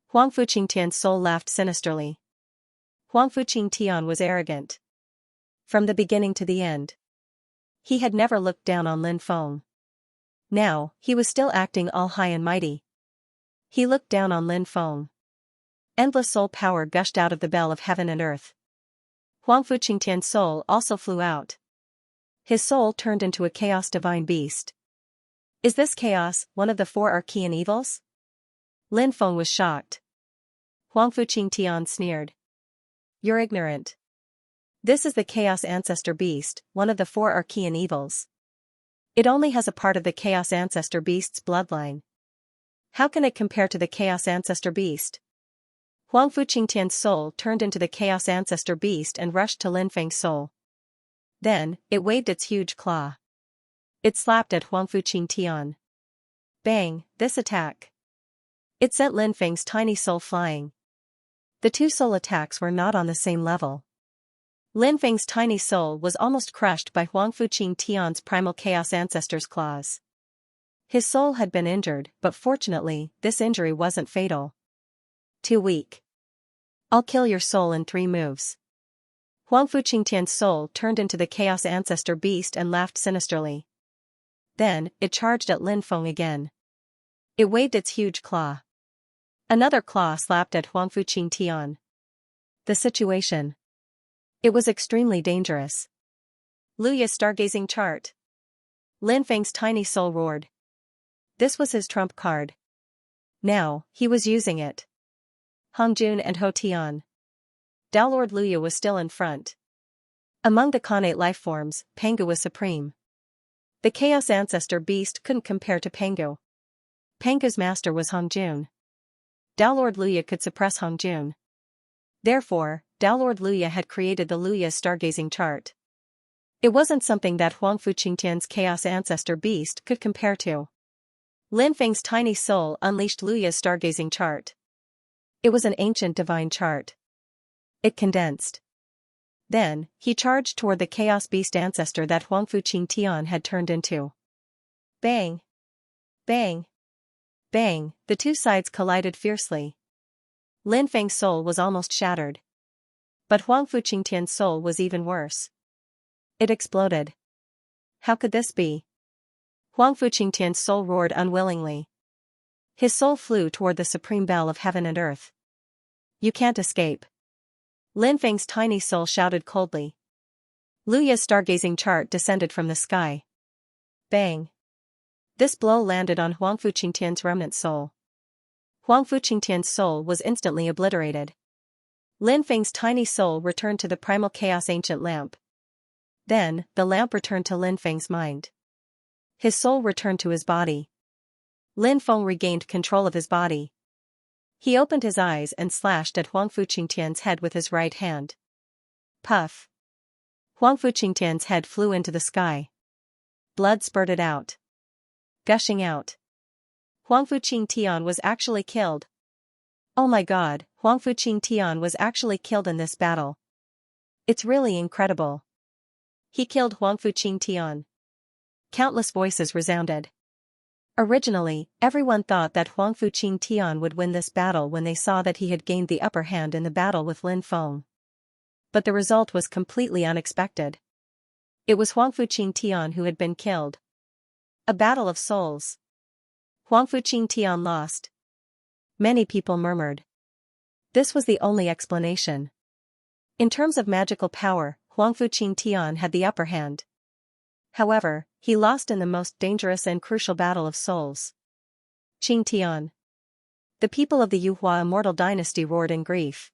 Speaker 1: Huang Fuqingtian's soul laughed sinisterly. Huang Fuqingtian was arrogant. From the beginning to the end. He had never looked down on Lin Feng. Now, he was still acting all high and mighty. He looked down on Lin Feng. Endless soul power gushed out of the bell of heaven and earth. Huangfu Qingtian's soul also flew out. His soul turned into a chaos divine beast. Is this chaos one of the four archean evils? Lin Feng was shocked. Huangfu Qingtian sneered. You're ignorant. This is the Chaos Ancestor Beast, one of the four archean evils. It only has a part of the Chaos Ancestor Beast's bloodline. How can it compare to the Chaos Ancestor Beast? Huangfu Qingtian's soul turned into the Chaos Ancestor Beast and rushed to Lin Feng's soul. Then, it waved its huge claw. It slapped at Huangfu Qingtian. Bang, this attack. It sent Lin Feng's tiny soul flying. The two soul attacks were not on the same level. Lin Feng's tiny soul was almost crushed by Huangfu Qingtian's primal Chaos Ancestor's claws. His soul had been injured, but fortunately, this injury wasn't fatal. Too weak. I'll kill your soul in 3 moves. Huangfu Qingtian's soul turned into the Chaos Ancestor Beast and laughed sinisterly. Then, it charged at Lin Feng again. It waved its huge claw. Another claw slapped at Huangfu Qingtian. The situation. It was extremely dangerous. Luya's stargazing chart. Lin Feng's tiny soul roared. This was his trump card. Now, he was using it. Hongjun and Ho Tian. Tao Lord Luya was still in front. Among the Khanate lifeforms, Pangu was supreme. The Chaos Ancestor Beast couldn't compare to Pangu. Pangu's master was Hongjun. Tao Lord Luya could suppress Hongjun. Therefore, Tao Lord Luya had created the Luya stargazing chart. It wasn't something that Huangfu Qingtian's Chaos Ancestor Beast could compare to. Lin Feng's tiny soul unleashed Luya's stargazing chart. It was an ancient divine chart. It condensed. Then, he charged toward the Chaos Beast ancestor that Huangfu Qingtian had turned into. Bang! Bang! Bang! The two sides collided fiercely. Lin Feng's soul was almost shattered. But Huangfu Qingtian's soul was even worse. It exploded. How could this be? Huangfu Qingtian's soul roared unwillingly. His soul flew toward the supreme bell of heaven and earth. You can't escape. Lin Feng's tiny soul shouted coldly. Luya's stargazing chart descended from the sky. Bang! This blow landed on Huangfu Qingtian's remnant soul. Huangfu Qingtian's soul was instantly obliterated. Lin Feng's tiny soul returned to the primal chaos ancient lamp. Then, the lamp returned to Lin Feng's mind. His soul returned to his body. Lin Feng regained control of his body. He opened his eyes and slashed at Huangfu Qingtian's head with his right hand. Puff! Huangfu Qingtian's head flew into the sky. Blood spurted out. Gushing out. Huangfu Qingtian was actually killed. Oh my god, Huangfu Qingtian was actually killed in this battle. It's really incredible. He killed Huangfu Qingtian. Countless voices resounded. Originally, everyone thought that Huangfu Qingtian would win this battle when they saw that he had gained the upper hand in the battle with Lin Feng. But the result was completely unexpected. It was Huangfu Qingtian who had been killed. A battle of souls. Huangfu Qingtian lost. Many people murmured. This was the only explanation. In terms of magical power, Huangfu Qingtian had the upper hand. However, he lost in the most dangerous and crucial battle of souls. Qingtian. The people of the Yuhua immortal dynasty roared in grief.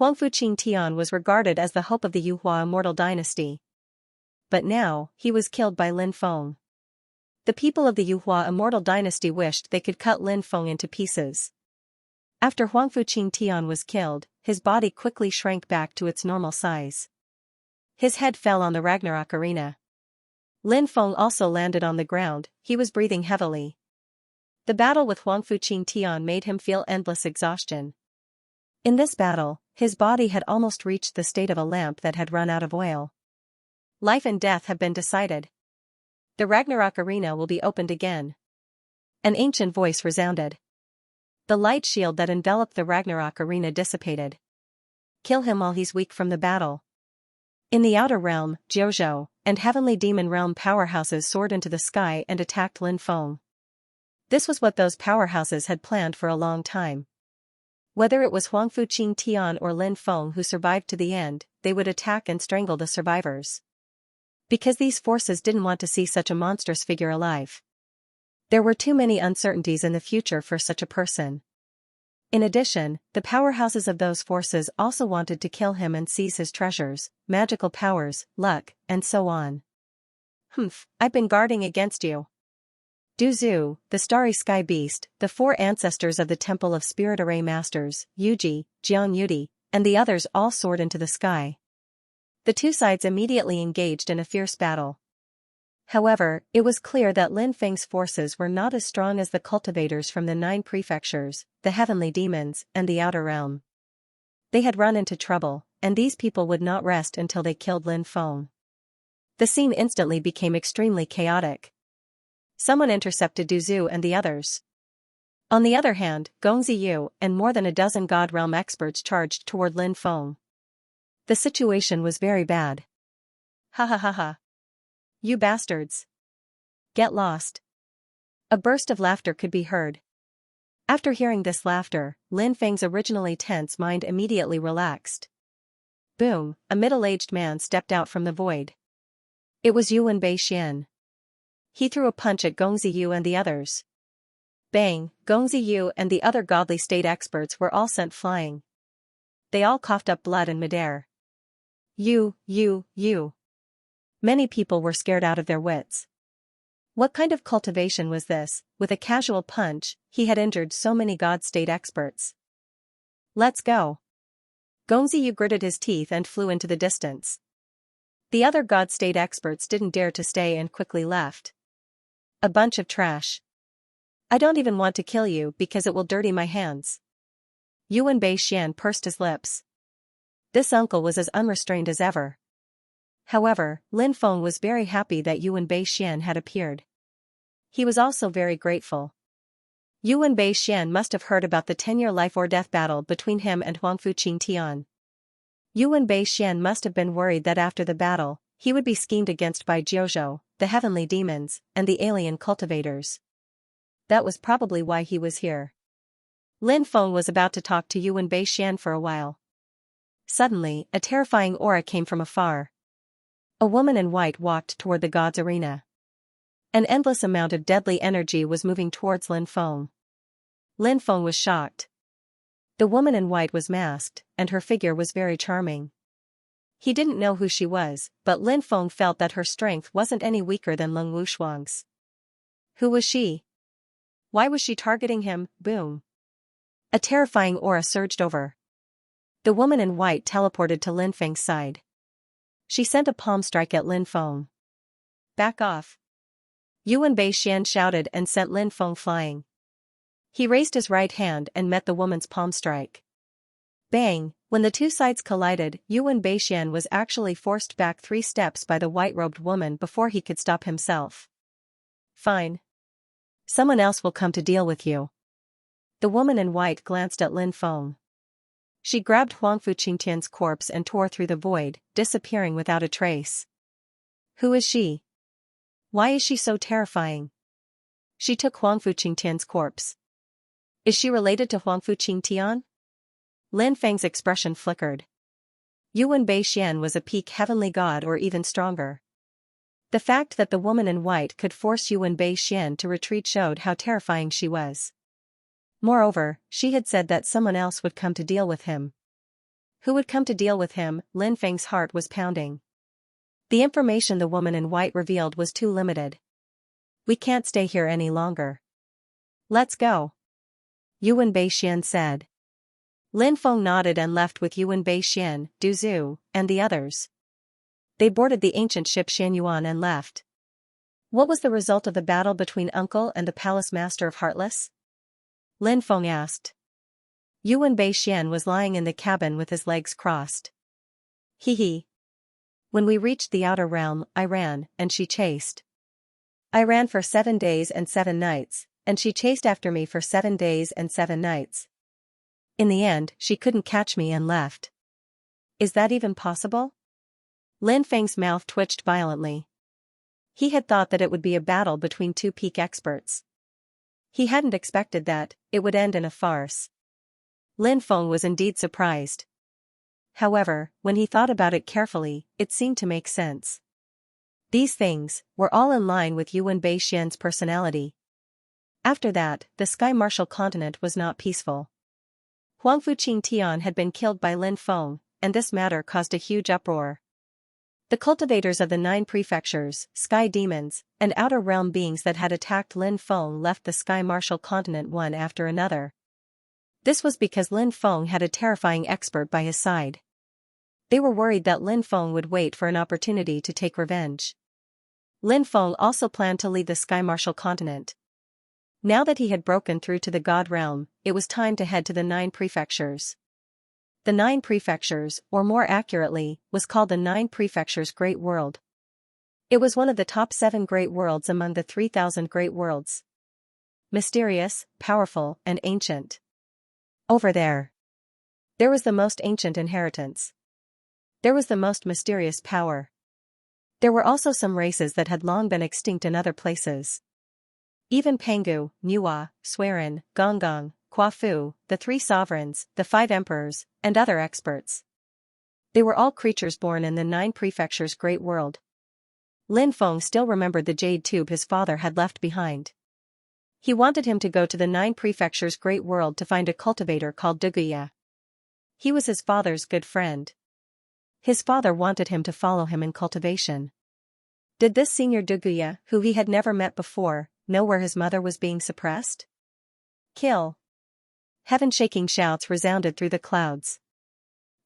Speaker 1: Huangfu Qingtian was regarded as the hope of the Yuhua immortal dynasty. But now, he was killed by Lin Feng. The people of the Yuhua immortal dynasty wished they could cut Lin Feng into pieces. After Huangfu Qingtian was killed, his body quickly shrank back to its normal size. His head fell on the Ragnarok arena. Lin Feng also landed on the ground, he was breathing heavily. The battle with Huangfu Qingtian made him feel endless exhaustion. In this battle, his body had almost reached the state of a lamp that had run out of oil. Life and death have been decided. The Ragnarok arena will be opened again. An ancient voice resounded. The light shield that enveloped the Ragnarok arena dissipated. Kill him while he's weak from the battle. In the outer realm, Jiuzhou and heavenly demon realm powerhouses soared into the sky and attacked Lin Feng. This was what those powerhouses had planned for a long time. Whether it was Huangfu Qing Tian or Lin Feng who survived to the end, they would attack and strangle the survivors. Because these forces didn't want to see such a monstrous figure alive. There were too many uncertainties in the future for such a person. In addition, the powerhouses of those forces also wanted to kill him and seize his treasures, magical powers, luck, and so on. I've been guarding against you. Du Zhu, the starry sky beast, the four ancestors of the Temple of Spirit Array Masters, Yuji, Jiang Yudi, and the others all soared into the sky. The two sides immediately engaged in a fierce battle. However, it was clear that Lin Feng's forces were not as strong as the cultivators from the 9 prefectures, the heavenly demons, and the outer realm. They had run into trouble, and these people would not rest until they killed Lin Feng. The scene instantly became extremely chaotic. Someone intercepted Du Zhu and the others. On the other hand, Gong Ziyu and more than a dozen God Realm experts charged toward Lin Feng. The situation was very bad. Ha ha ha ha. You bastards. Get lost. A burst of laughter could be heard. After hearing this laughter, Lin Feng's originally tense mind immediately relaxed. Boom, a middle-aged man stepped out from the void. It was Yuan Beixian. He threw a punch at Gong Ziyu and the others. Bang, Gong Ziyu and the other godly state experts were all sent flying. They all coughed up blood in midair. You. Many people were scared out of their wits. What kind of cultivation was this? With a casual punch, he had injured so many God state experts. Let's go. Gong Ziyu gritted his teeth and flew into the distance. The other God state experts didn't dare to stay and quickly left. A bunch of trash. I don't even want to kill you because it will dirty my hands. Yuan Beixian pursed his lips. This uncle was as unrestrained as ever. However, Lin Feng was very happy that Yuan Beixian had appeared. He was also very grateful. Yuan Beixian must have heard about the 10-year life or death battle between him and Huangfu Qing Tian. Yuan Beixian must have been worried that after the battle, he would be schemed against by Jiuzhou, the heavenly demons, and the alien cultivators. That was probably why he was here. Lin Feng was about to talk to Yuan Beixian for a while. Suddenly, a terrifying aura came from afar. A woman in white walked toward the gods' arena. An endless amount of deadly energy was moving towards Lin Feng. Lin Feng was shocked. The woman in white was masked, and her figure was very charming. He didn't know who she was, but Lin Feng felt that her strength wasn't any weaker than Leng Wushuang's. Who was she? Why was she targeting him? Boom. A terrifying aura surged over. The woman in white teleported to Lin Feng's side. She sent a palm strike at Lin Feng. Back off. Yuan Beixian shouted and sent Lin Feng flying. He raised his right hand and met the woman's palm strike. Bang! When the two sides collided, Yuan Beixian was actually forced back 3 steps by the white-robed woman before he could stop himself. Fine. Someone else will come to deal with you. The woman in white glanced at Lin Feng. She grabbed Huangfu Qingtian's corpse and tore through the void, disappearing without a trace. Who is she? Why is she so terrifying? She took Huangfu Qingtian's corpse. Is she related to Huangfu Qingtian? Lin Feng's expression flickered. Yuan Beixian was a peak heavenly god or even stronger. The fact that the woman in white could force Yuan Beixian to retreat showed how terrifying she was. Moreover, she had said that someone else would come to deal with him. Who would come to deal with him? Lin Feng's heart was pounding. The information the woman in white revealed was too limited. We can't stay here any longer. Let's go. Yuan Beixian said. Lin Feng nodded and left with Yuan Beixian, Du Zhu, and the others. They boarded the ancient ship Xianyuan and left. What was the result of the battle between Uncle and the Palace Master of Heartless? Lin Feng asked. Yuan Beixian was lying in the cabin with his legs crossed. Hee. When we reached the outer realm, I ran, and she chased. I ran for 7 days and 7 nights, and she chased after me for 7 days and 7 nights. In the end, she couldn't catch me and left. Is that even possible? Lin Feng's mouth twitched violently. He had thought that it would be a battle between two peak experts. He hadn't expected that it would end in a farce. Lin Feng was indeed surprised. However, when he thought about it carefully, it seemed to make sense. These things were all in line with Yuan Beixian's personality. After that, the Sky Martial continent was not peaceful. Huangfu Qingtian had been killed by Lin Feng, and this matter caused a huge uproar. The cultivators of the 9 prefectures, sky demons, and outer realm beings that had attacked Lin Feng left the Sky Martial continent one after another. This was because Lin Feng had a terrifying expert by his side. They were worried that Lin Feng would wait for an opportunity to take revenge. Lin Feng also planned to leave the Sky Martial continent. Now that he had broken through to the God realm, it was time to head to the 9 prefectures. The 9 prefectures, or more accurately, was called the 9 prefectures Great World. It was one of the top 7 great worlds among the 3,000 great worlds. Mysterious, powerful, and ancient. Over there. There was the most ancient inheritance. There was the most mysterious power. There were also some races that had long been extinct in other places. Even Pangu, Nuwa, Swerin, Gonggong, Quafu, the 3 sovereigns, the 5 emperors, and other experts. They were all creatures born in the 9 prefectures Great World. Lin Feng still remembered the jade tube his father had left behind. He wanted him to go to the 9 prefectures Great World to find a cultivator called Duguya. He was his father's good friend. His father wanted him to follow him in cultivation. Did this senior Duguya, who he had never met before, know where his mother was being suppressed? Kill! Heaven-shaking shouts resounded through the clouds.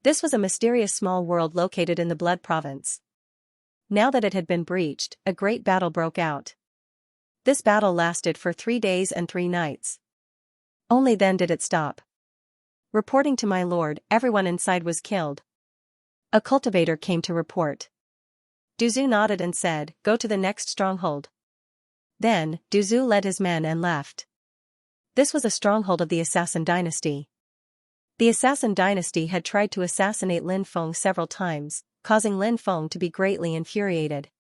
Speaker 1: This was a mysterious small world located in the Blood Province. Now that it had been breached, a great battle broke out. This battle lasted for 3 days and 3 nights. Only then did it stop. Reporting to my lord, everyone inside was killed. A cultivator came to report. Duzu nodded and said, "Go to the next stronghold." Then, Duzu led his men and left. This was a stronghold of the Assassin dynasty. The Assassin dynasty had tried to assassinate Lin Feng several times, causing Lin Feng to be greatly infuriated.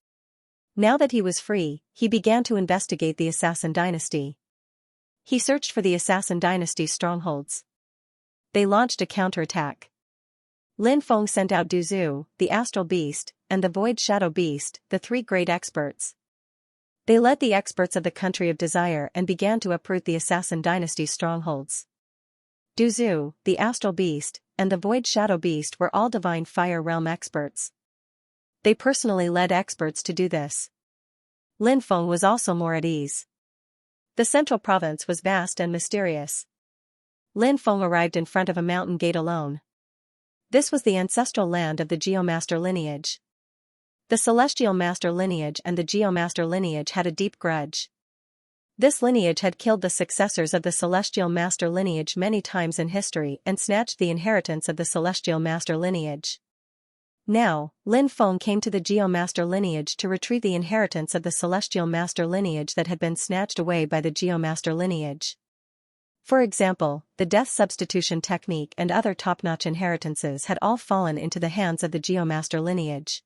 Speaker 1: Now that he was free, he began to investigate the Assassin dynasty. He searched for the Assassin dynasty's strongholds. They launched a counterattack. Lin Feng sent out Duzu, the Astral Beast, and the Void Shadow Beast, the 3 great experts. They led the experts of the Country of Desire and began to uproot the Assassin dynasty's strongholds. Duzu, the Astral Beast, and the Void Shadow Beast were all Divine Fire Realm experts. They personally led experts to do this. Lin Feng was also more at ease. The central province was vast and mysterious. Lin Feng arrived in front of a mountain gate alone. This was the ancestral land of the Geomaster lineage. The Celestial Master lineage and the Geomaster lineage had a deep grudge. This lineage had killed the successors of the Celestial Master lineage many times in history and snatched the inheritance of the Celestial Master lineage. Now, Lin Feng came to the Geomaster lineage to retrieve the inheritance of the Celestial Master lineage that had been snatched away by the Geomaster lineage. For example, the death substitution technique and other top-notch inheritances had all fallen into the hands of the Geomaster lineage.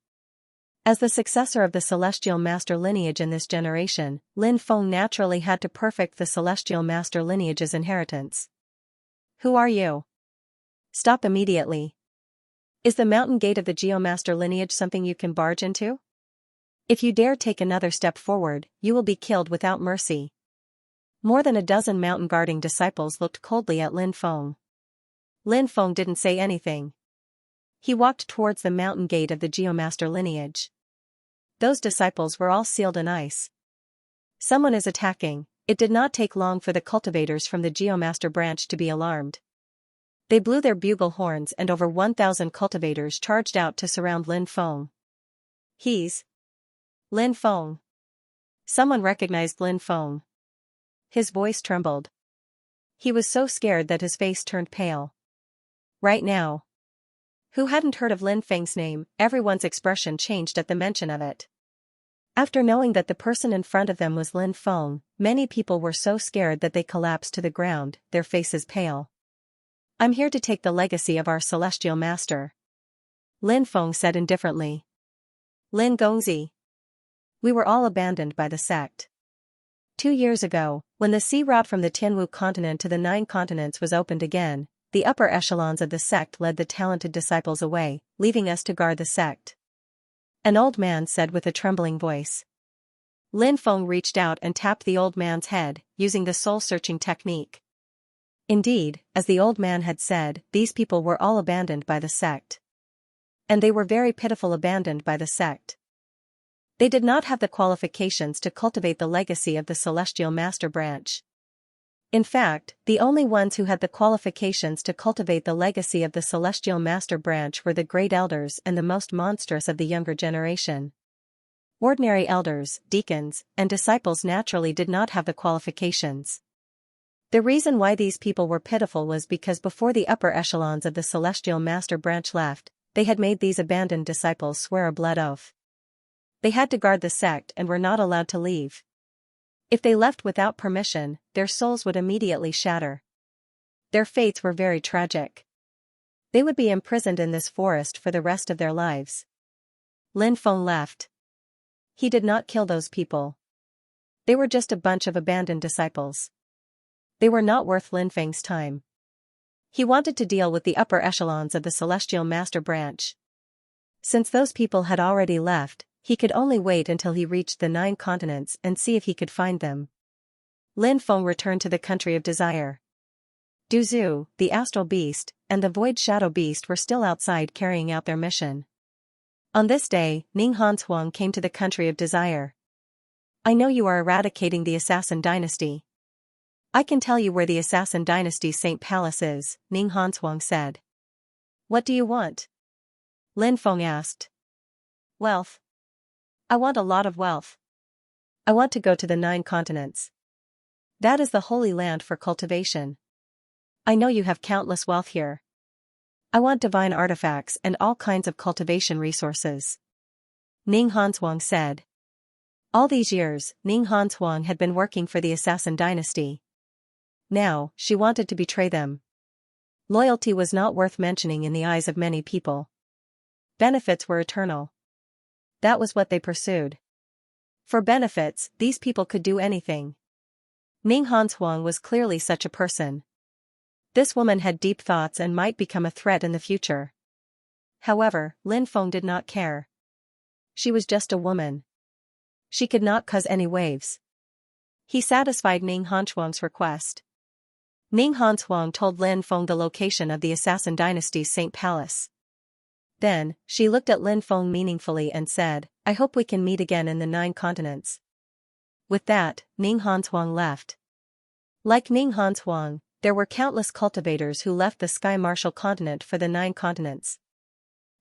Speaker 1: As the successor of the Celestial Master lineage in this generation, Lin Feng naturally had to perfect the Celestial Master lineage's inheritance. Who are you? Stop immediately. Is the mountain gate of the Geomaster lineage something you can barge into? If you dare take another step forward, you will be killed without mercy. More than a dozen mountain guarding disciples looked coldly at Lin Feng. Lin Feng didn't say anything. He walked towards the mountain gate of the Geomaster lineage. Those disciples were all sealed in ice. Someone is attacking. It did not take long for the cultivators from the Geomaster branch to be alarmed. They blew their bugle horns and over 1,000 cultivators charged out to surround Lin Feng. He's Lin Feng. Someone recognized Lin Feng. His voice trembled. He was so scared that his face turned pale. Right now. Who hadn't heard of Lin Feng's name? Everyone's expression changed at the mention of it. After knowing that the person in front of them was Lin Feng, many people were so scared that they collapsed to the ground, their faces pale. I'm here to take the legacy of our Celestial Master. Lin Feng said indifferently. Lin Gongzi. We were all abandoned by the sect. 2 years ago, when the sea route from the Tianwu continent to the 9 continents was opened again, the upper echelons of the sect led the talented disciples away, leaving us to guard the sect. An old man said with a trembling voice. Lin Feng reached out and tapped the old man's head, using the soul-searching technique. Indeed, as the old man had said, these people were all abandoned by the sect. And they were very pitiful, abandoned by the sect. They did not have the qualifications to cultivate the legacy of the Celestial Master Branch. In fact, the only ones who had the qualifications to cultivate the legacy of the Celestial Master Branch were the great elders and the most monstrous of the younger generation. Ordinary elders, deacons, and disciples naturally did not have the qualifications. The reason why these people were pitiful was because before the upper echelons of the Celestial Master Branch left, they had made these abandoned disciples swear a blood oath. They had to guard the sect and were not allowed to leave. If they left without permission, their souls would immediately shatter. Their fates were very tragic. They would be imprisoned in this forest for the rest of their lives. Lin Feng left. He did not kill those people. They were just a bunch of abandoned disciples. They were not worth Lin Feng's time. He wanted to deal with the upper echelons of the Celestial Master Branch. Since those people had already left, he could only wait until he reached the 9 continents and see if he could find them. Lin Feng returned to the country of desire. Du Zhu, the astral beast, and the void shadow beast were still outside carrying out their mission. On this day, Ning Hanshuang came to the country of desire. I know you are eradicating the assassin dynasty. I can tell you where the assassin dynasty's Saint Palace is, Ning Hanshuang said. What do you want? Lin Feng asked. Wealth. I want a lot of wealth. I want to go to the 9 continents. That is the holy land for cultivation. I know you have countless wealth here. I want divine artifacts and all kinds of cultivation resources. Ning Hanshuang said. All these years, Ning Hanshuang had been working for the assassin dynasty. Now, she wanted to betray them. Loyalty was not worth mentioning in the eyes of many people. Benefits were eternal. That was what they pursued. For benefits, these people could do anything. Ning Hanshuang was clearly such a person. This woman had deep thoughts and might become a threat in the future. However, Lin Feng did not care. She was just a woman. She could not cause any waves. He satisfied Ning Hanshuang's request. Ning Hanshuang told Lin Feng the location of the assassin dynasty's Saint Palace. Then, she looked at Lin Feng meaningfully and said, I hope we can meet again in the 9 continents. With that, Ning Hanshuang left. Like Ning Hanshuang, there were countless cultivators who left the Sky Martial continent for the 9 continents.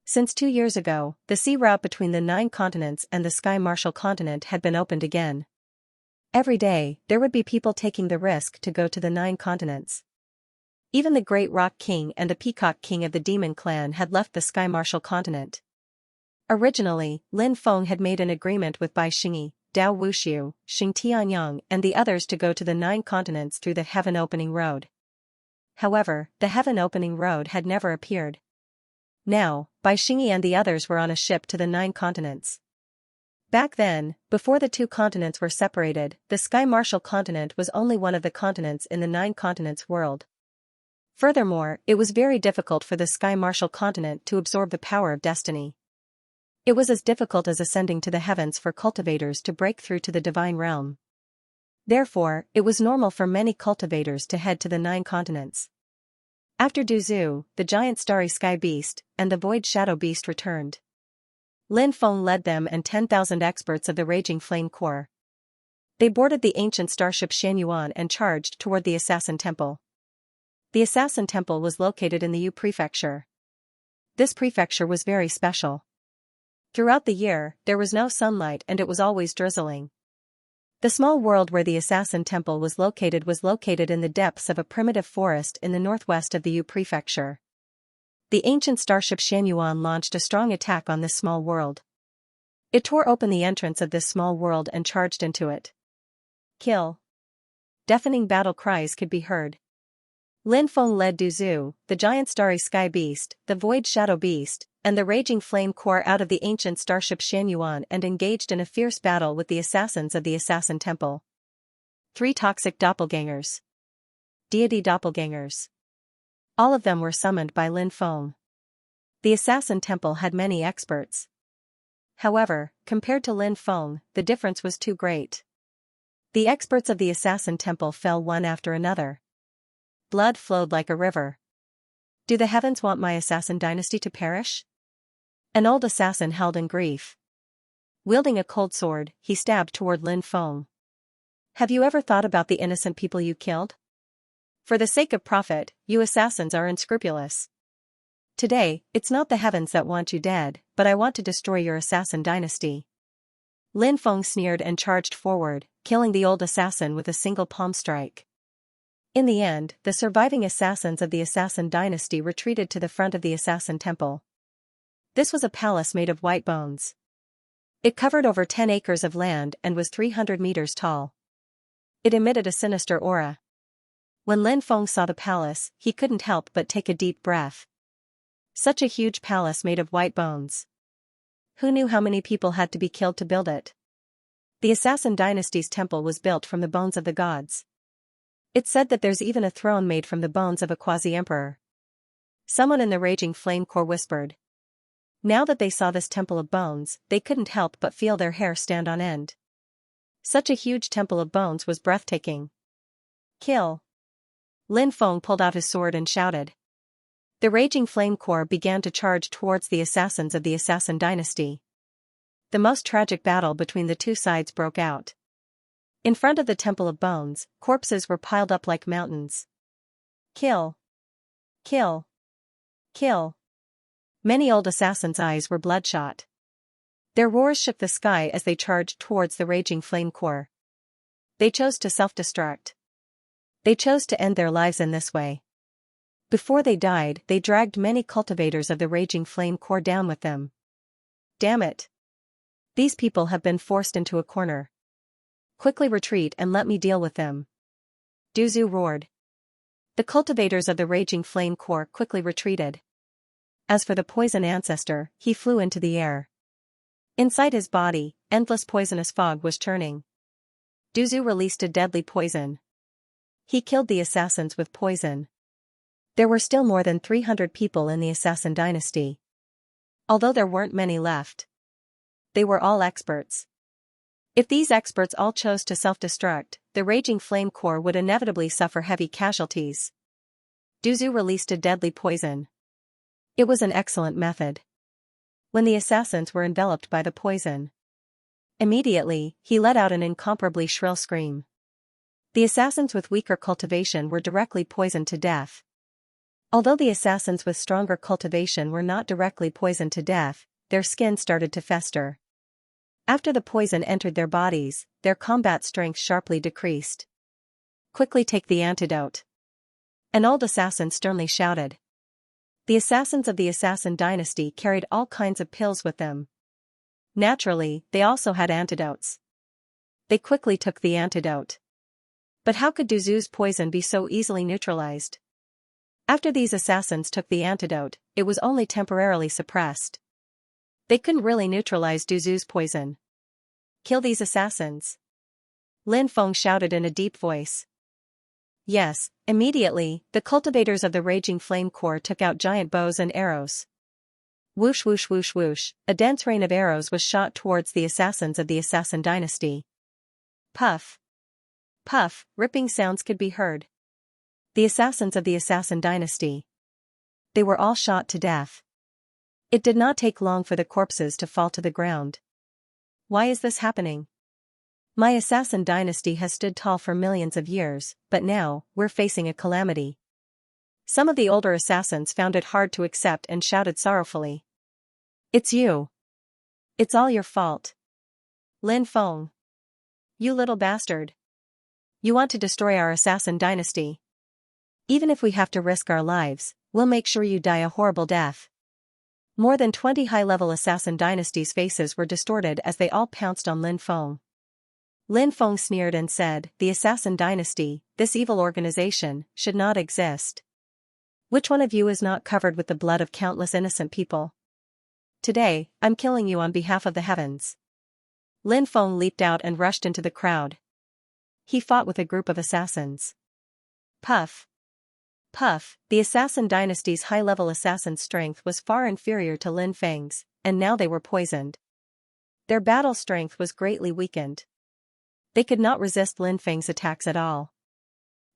Speaker 1: Since 2 years ago, the sea route between the 9 continents and the Sky Martial continent had been opened again. Every day, there would be people taking the risk to go to the 9 continents. Even the Great Rock King and the Peacock King of the Demon Clan had left the Sky Martial continent. Originally, Lin Feng had made an agreement with Bai Xingyi, Dao Wuxiu, Xing Tianyang and the others to go to the 9 continents through the Heaven Opening Road. However, the Heaven Opening Road had never appeared. Now, Bai Xingyi and the others were on a ship to the 9 continents. Back then, before the 2 continents were separated, the Sky Martial continent was only one of the continents in the 9 continents world. Furthermore, it was very difficult for the Sky Martial continent to absorb the power of destiny. It was as difficult as ascending to the heavens for cultivators to break through to the divine realm. Therefore, it was normal for many cultivators to head to the 9 continents. After Du Zhu, the giant starry sky beast, and the void shadow beast returned. Lin Feng led them and 10,000 experts of the Raging Flame Corps. They boarded the ancient starship Xianyuan and charged toward the Assassin Temple. The Assassin Temple was located in the Yu Prefecture. This prefecture was very special. Throughout the year, there was no sunlight and it was always drizzling. The small world where the Assassin Temple was located in the depths of a primitive forest in the northwest of the Yu Prefecture. The ancient starship Xianyuan launched a strong attack on this small world. It tore open the entrance of this small world and charged into it. Kill! Deafening battle cries could be heard. Lin Feng led Du Zhu, the giant starry sky beast, the void shadow beast, and the raging flame core out of the ancient starship Xianyuan and engaged in a fierce battle with the assassins of the Assassin Temple. 3 toxic doppelgangers. Deity doppelgangers. All of them were summoned by Lin Feng. The Assassin Temple had many experts. However, compared to Lin Feng, the difference was too great. The experts of the Assassin Temple fell one after another. Blood flowed like a river. Do the heavens want my assassin dynasty to perish? An old assassin held in grief. Wielding a cold sword, he stabbed toward Lin Feng. Have you ever thought about the innocent people you killed? For the sake of profit, you assassins are unscrupulous. Today, it's not the heavens that want you dead, but I want to destroy your assassin dynasty. Lin Feng sneered and charged forward, killing the old assassin with a single palm strike. In the end, the surviving assassins of the Assassin dynasty retreated to the front of the Assassin Temple. This was a palace made of white bones. It covered over 10 acres of land and was 300 meters tall. It emitted a sinister aura. When Lin Feng saw the palace, he couldn't help but take a deep breath. Such a huge palace made of white bones. Who knew how many people had to be killed to build it? The Assassin dynasty's temple was built from the bones of the gods. It's said that there's even a throne made from the bones of a quasi-emperor. Someone in the raging flame core whispered. Now that they saw this temple of bones, they couldn't help but feel their hair stand on end. Such a huge temple of bones was breathtaking. Kill! Lin Feng pulled out his sword and shouted. The raging flame core began to charge towards the assassins of the Assassin dynasty. The most tragic battle between the two sides broke out. In front of the Temple of Bones, corpses were piled up like mountains. Kill! Kill! Kill! Many old assassins' eyes were bloodshot. Their roars shook the sky as they charged towards the raging flame core. They chose to self-destruct. They chose to end their lives in this way. Before they died, they dragged many cultivators of the raging flame core down with them. Damn it! These people have been forced into a corner. Quickly retreat and let me deal with them. Du Zhu roared. The cultivators of the raging flame core quickly retreated. As for the poison ancestor, he flew into the air. Inside his body, endless poisonous fog was churning. Du Zhu released a deadly poison. He killed the assassins with poison. There were still more than 300 people in the Assassin dynasty. Although there weren't many left. They were all experts. If these experts all chose to self-destruct, the raging flame core would inevitably suffer heavy casualties. Du Zhu released a deadly poison. It was an excellent method. When the assassins were enveloped by the poison, immediately, he let out an incomparably shrill scream. The assassins with weaker cultivation were directly poisoned to death. Although the assassins with stronger cultivation were not directly poisoned to death, their skin started to fester. After the poison entered their bodies, their combat strength sharply decreased. Quickly take the antidote. An old assassin sternly shouted. The assassins of the Assassin dynasty carried all kinds of pills with them. Naturally, they also had antidotes. They quickly took the antidote. But how could Du Zhu's poison be so easily neutralized? After these assassins took the antidote, it was only temporarily suppressed. They couldn't really neutralize Du Zhu's poison. Kill these assassins. Lin Feng shouted in a deep voice. Yes, immediately, the cultivators of the raging flame core took out giant bows and arrows. Whoosh whoosh whoosh whoosh, a dense rain of arrows was shot towards the assassins of the Assassin dynasty. Puff. Puff, ripping sounds could be heard. The assassins of the Assassin dynasty. They were all shot to death. It did not take long for the corpses to fall to the ground. Why is this happening? My Assassin dynasty has stood tall for millions of years, but now, we're facing a calamity. Some of the older assassins found it hard to accept and shouted sorrowfully. It's you. It's all your fault. Lin Feng. You little bastard. You want to destroy our Assassin dynasty. Even if we have to risk our lives, we'll make sure you die a horrible death. More than 20 high-level Assassin dynasties' faces were distorted as they all pounced on Lin Feng. Lin Feng sneered and said, "The assassin dynasty, this evil organization, should not exist. Which one of you is not covered with the blood of countless innocent people? Today, I'm killing you on behalf of the heavens." Lin Feng leaped out and rushed into the crowd. He fought with a group of assassins. Puff. Puff, the assassin dynasty's high-level assassin strength was far inferior to Lin Feng's, and now they were poisoned. Their battle strength was greatly weakened. They could not resist Lin Feng's attacks at all.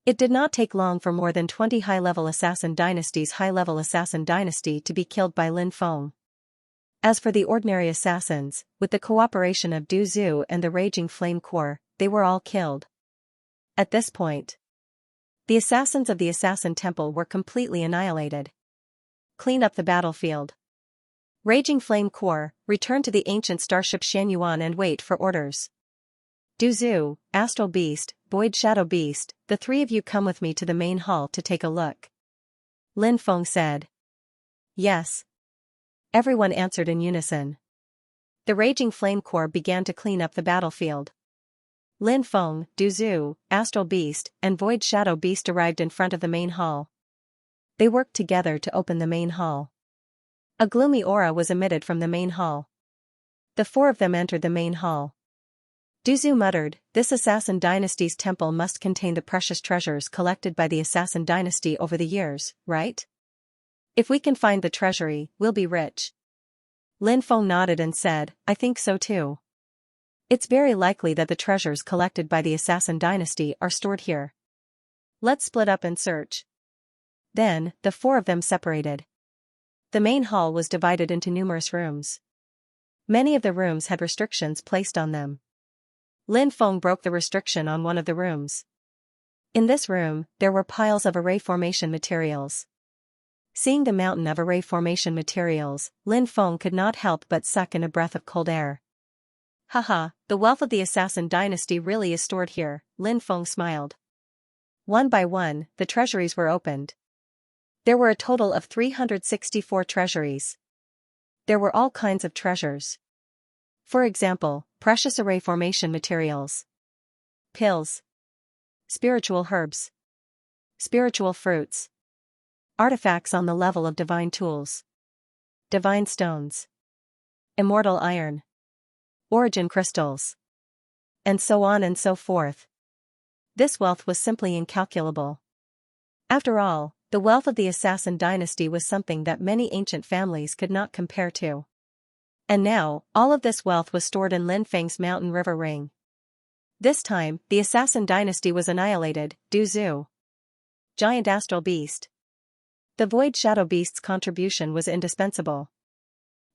Speaker 1: It did not take long for more than 20 high-level assassin dynasty's high-level assassin dynasty to be killed by Lin Feng. As for the ordinary assassins, with the cooperation of Du Zhu and the Raging Flame Corps, they were all killed. At this point, the assassins of the Assassin Temple were completely annihilated. Clean up the battlefield. Raging Flame Corps, return to the ancient starship Xianyuan and wait for orders. Du Zhu, Astral Beast, Void Shadow Beast, the three of you come with me to the main hall to take a look. Lin Feng said. Yes. Everyone answered in unison. The Raging Flame Corps began to clean up the battlefield. Lin Feng, Du Zhu, Astral Beast, and Void Shadow Beast arrived in front of the main hall. They worked together to open the main hall. A gloomy aura was emitted from the main hall. The four of them entered the main hall. Du Zhu muttered, "This assassin dynasty's temple must contain the precious treasures collected by the assassin dynasty over the years, right? If we can find the treasury, we'll be rich." Lin Feng nodded and said, "I think so too. It's very likely that the treasures collected by the assassin dynasty are stored here. Let's split up and search." Then, the four of them separated. The main hall was divided into numerous rooms. Many of the rooms had restrictions placed on them. Lin Feng broke the restriction on one of the rooms. In this room, there were piles of array formation materials. Seeing the mountain of array formation materials, Lin Feng could not help but suck in a breath of cold air. Haha, the wealth of the assassin dynasty really is stored here, Lin Feng smiled. One by one, the treasuries were opened. There were a total of 364 treasuries. There were all kinds of treasures. For example, precious array formation materials, pills, spiritual herbs, spiritual fruits, artifacts on the level of divine tools, divine stones, immortal iron, origin crystals, and so on and so forth. This wealth was simply incalculable. After all, the wealth of the assassin dynasty was something that many ancient families could not compare to. And now, all of this wealth was stored in Lin Feng's mountain river ring. This time, the assassin dynasty was annihilated. Du Zhu, Giant Astral Beast. The Void Shadow Beast's contribution was indispensable.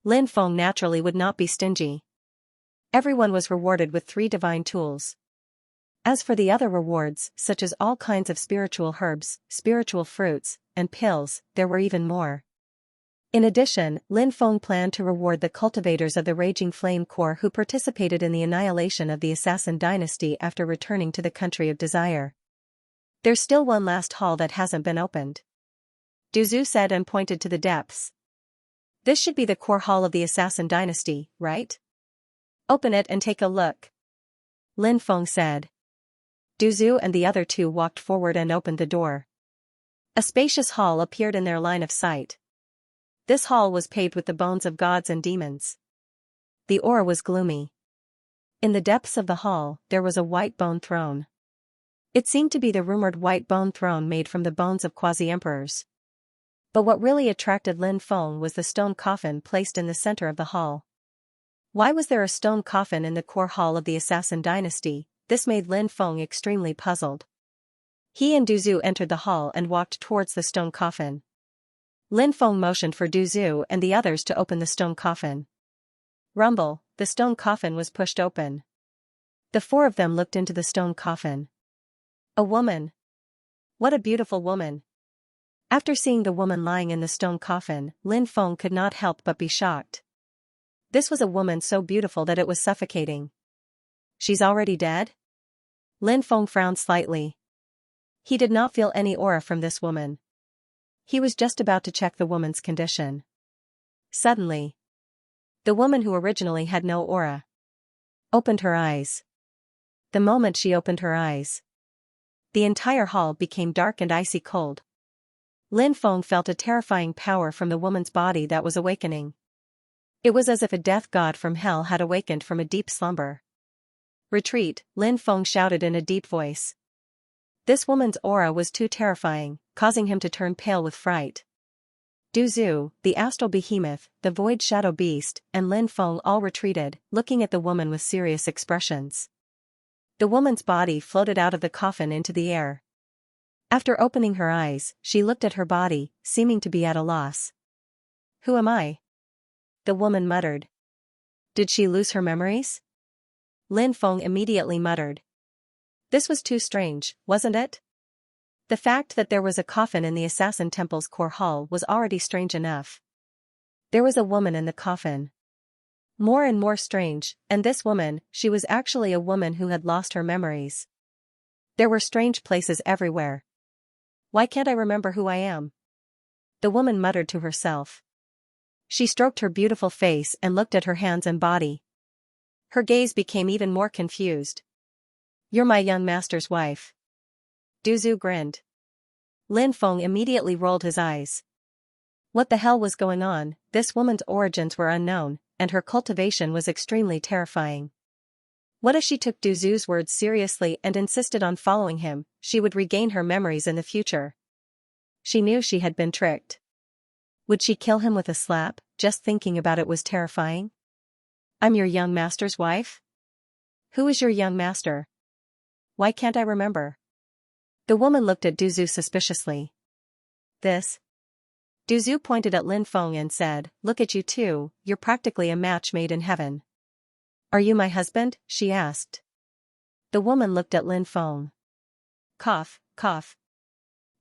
Speaker 1: Lin Feng naturally would not be stingy. Everyone was rewarded with 3 divine tools. As for the other rewards, such as all kinds of spiritual herbs, spiritual fruits, and pills, there were even more. In addition, Lin Feng planned to reward the cultivators of the Raging Flame Corps who participated in the annihilation of the Assassin Dynasty after returning to the Country of Desire. There's still one last hall that hasn't been opened. Du Zhu said and pointed to the depths. This should be the core hall of the Assassin Dynasty, right? Open it and take a look. Lin Feng said. Du Zhu and the other 2 walked forward and opened the door. A spacious hall appeared in their line of sight. This hall was paved with the bones of gods and demons. The aura was gloomy. In the depths of the hall, there was a white bone throne. It seemed to be the rumored white bone throne made from the bones of quasi-emperors. But what really attracted Lin Feng was the stone coffin placed in the center of the hall. Why was there a stone coffin in the core hall of the Assassin Dynasty? This made Lin Feng extremely puzzled. He and Du Zhu entered the hall and walked towards the stone coffin. Lin Feng motioned for Du Zhu and the others to open the stone coffin. Rumble, the stone coffin was pushed open. The 4 of them looked into the stone coffin. A woman. What a beautiful woman. After seeing the woman lying in the stone coffin, Lin Feng could not help but be shocked. This was a woman so beautiful that it was suffocating. She's already dead? Lin Feng frowned slightly. He did not feel any aura from this woman. He was just about to check the woman's condition. Suddenly, the woman who originally had no aura opened her eyes. The moment she opened her eyes, the entire hall became dark and icy cold. Lin Feng felt a terrifying power from the woman's body that was awakening. It was as if a death god from hell had awakened from a deep slumber. "Retreat," Lin Feng shouted in a deep voice. This woman's aura was too terrifying, causing him to turn pale with fright. Du Zhu, the astral behemoth, the void shadow beast, and Lin Feng all retreated, looking at the woman with serious expressions. The woman's body floated out of the coffin into the air. After opening her eyes, she looked at her body, seeming to be at a loss. "Who am I?" the woman muttered. "Did she lose her memories?" Lin Feng immediately muttered. This was too strange, wasn't it? The fact that there was a coffin in the Assassin Temple's core hall was already strange enough. There was a woman in the coffin. More and more strange, and this woman, she was actually a woman who had lost her memories. There were strange places everywhere. "Why can't I remember who I am?" the woman muttered to herself. She stroked her beautiful face and looked at her hands and body. Her gaze became even more confused. "You're my young master's wife." Du Zhu grinned. Lin Feng immediately rolled his eyes. What the hell was going on? This woman's origins were unknown, and her cultivation was extremely terrifying. What if she took Du Zhu's words seriously and insisted on following him? She would regain her memories in the future. She knew she had been tricked. Would she kill him with a slap? Just thinking about it was terrifying. "I'm your young master's wife?" "Who is your young master? Why can't I remember?" The woman looked at Du Zhu suspiciously. "This?" Du Zhu pointed at Lin Feng and said, "Look at you two, you're practically a match made in heaven." "Are you my husband?" she asked. The woman looked at Lin Feng. Cough, cough.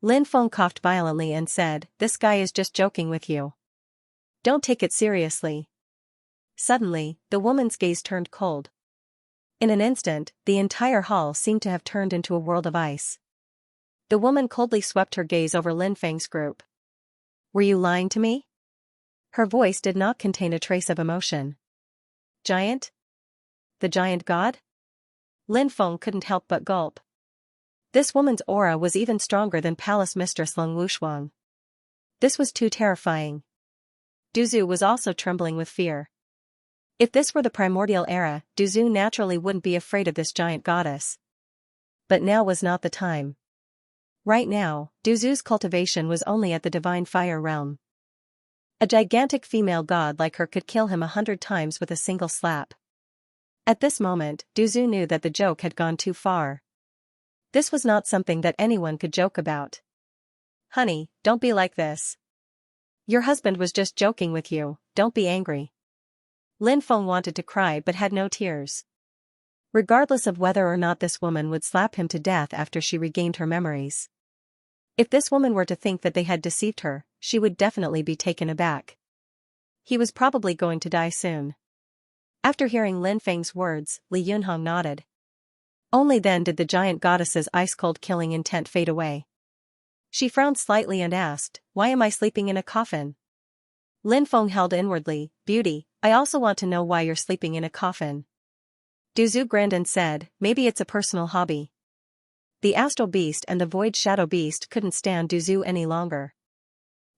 Speaker 1: Lin Feng coughed violently and said, "This guy is just joking with you. Don't take it seriously." Suddenly, the woman's gaze turned cold. In an instant, the entire hall seemed to have turned into a world of ice. The woman coldly swept her gaze over Lin Feng's group. "Were you lying to me?" Her voice did not contain a trace of emotion. "Giant? The giant god?" Lin Feng couldn't help but gulp. This woman's aura was even stronger than Palace Mistress Leng Wushuang. This was too terrifying. Du Zhu was also trembling with fear. If this were the primordial era, Du Zhu naturally wouldn't be afraid of this giant goddess. But now was not the time. Right now, Du Zhu's cultivation was only at the divine fire realm. A gigantic female god like her could kill him 100 times with a single slap. At this moment, Du Zhu knew that the joke had gone too far. This was not something that anyone could joke about. "Honey, don't be like this. Your husband was just joking with you, don't be angry." Lin Feng wanted to cry but had no tears. Regardless of whether or not this woman would slap him to death after she regained her memories. If this woman were to think that they had deceived her, she would definitely be taken aback. He was probably going to die soon. After hearing Lin Feng's words, Li Yunhong nodded. Only then did the giant goddess's ice-cold killing intent fade away. She frowned slightly and asked, "Why am I sleeping in a coffin?" Lin Feng held inwardly, "Beauty, I also want to know why you're sleeping in a coffin." Du Zhu grinned and said, "Maybe it's a personal hobby." The astral beast and the void shadow beast couldn't stand Du Zhu any longer.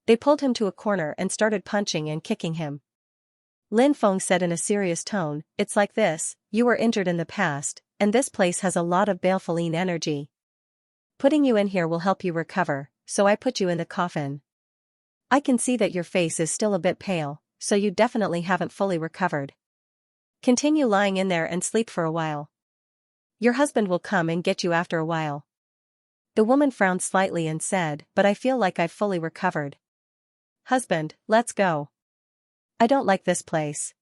Speaker 1: They pulled him to a corner and started punching and kicking him. Lin Feng said in a serious tone, "It's like this, you were injured in the past, and this place has a lot of baleful energy. Putting you in here will help you recover, so I put you in the coffin. I can see that your face is still a bit pale, so you definitely haven't fully recovered. Continue lying in there and sleep for a while. Your husband will come and get you after a while." The woman frowned slightly and said, "But I feel like I've fully recovered." "Husband, let's go. I don't like this place."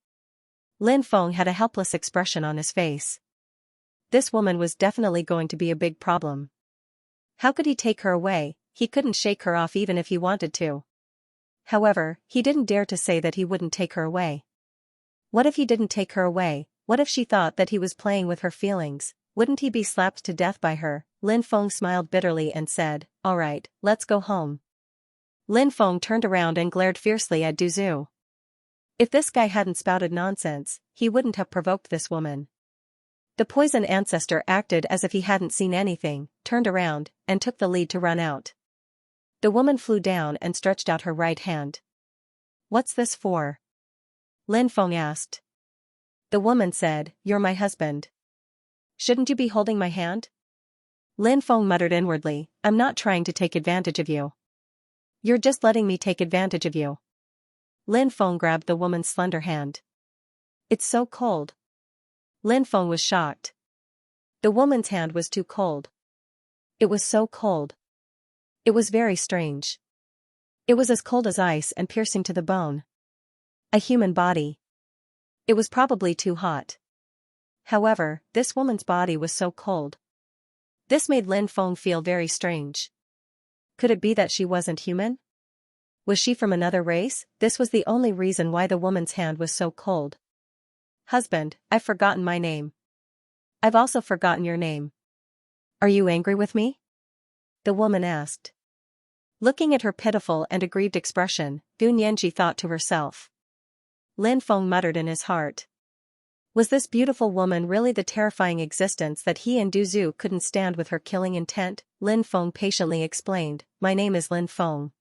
Speaker 1: Lin Feng had a helpless expression on his face. This woman was definitely going to be a big problem. How could he take her away? He couldn't shake her off even if he wanted to. However, he didn't dare to say that he wouldn't take her away. What if he didn't take her away? What if she thought that he was playing with her feelings? Wouldn't he be slapped to death by her? Lin Feng smiled bitterly and said, "All right, let's go home." Lin Feng turned around and glared fiercely at Du Zhu. If this guy hadn't spouted nonsense, he wouldn't have provoked this woman. The poison ancestor acted as if he hadn't seen anything, turned around, and took the lead to run out. The woman flew down and stretched out her right hand. "What's this for?" Lin Feng asked. The woman said, "You're my husband. Shouldn't you be holding my hand?" Lin Feng muttered inwardly, "I'm not trying to take advantage of you. You're just letting me take advantage of you." Lin Feng grabbed the woman's slender hand. "It's so cold." Lin Feng was shocked. The woman's hand was too cold. It was so cold. It was very strange. It was as cold as ice and piercing to the bone. A human body. It was probably too hot. However, this woman's body was so cold. This made Lin Feng feel very strange. Could it be that she wasn't human? Was she from another race? This was the only reason why the woman's hand was so cold. "Husband, I've forgotten my name." "I've also forgotten your name." "Are you angry with me?" the woman asked. Looking at her pitiful and aggrieved expression, Du Nianji thought to herself. Lin Feng muttered in his heart. Was this beautiful woman really the terrifying existence that he and Du Zhu couldn't stand with her killing intent? Lin Feng patiently explained, "My name is Lin Feng."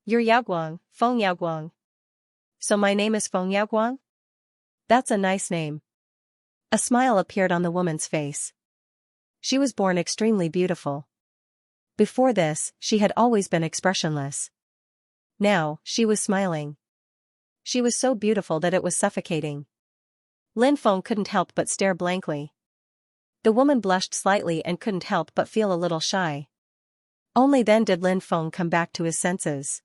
Speaker 1: "You're Yaoguang, Feng Yaoguang." "So my name is Feng Yaoguang?" "That's a nice name." A smile appeared on the woman's face. She was born extremely beautiful. Before this, she had always been expressionless. Now, she was smiling. She was so beautiful that it was suffocating. Lin Feng couldn't help but stare blankly. The woman blushed slightly and couldn't help but feel a little shy. Only then did Lin Feng come back to his senses.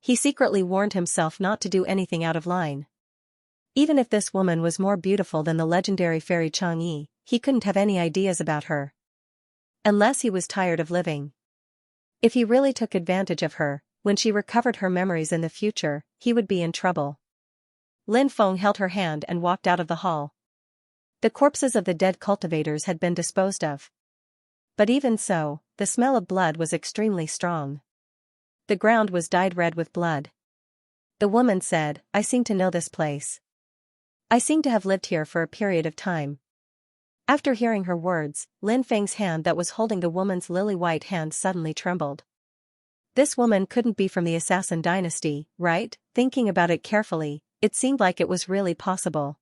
Speaker 1: He secretly warned himself not to do anything out of line. Even if this woman was more beautiful than the legendary fairy Chang'e, he couldn't have any ideas about her. Unless he was tired of living. If he really took advantage of her, when she recovered her memories in the future, he would be in trouble. Lin Feng held her hand and walked out of the hall. The corpses of the dead cultivators had been disposed of. But even so, the smell of blood was extremely strong. The ground was dyed red with blood. The woman said, "I seem to know this place. I seem to have lived here for a period of time." After hearing her words, Lin Feng's hand that was holding the woman's lily-white hand suddenly trembled. This woman couldn't be from the assassin dynasty, right? Thinking about it carefully, it seemed like it was really possible.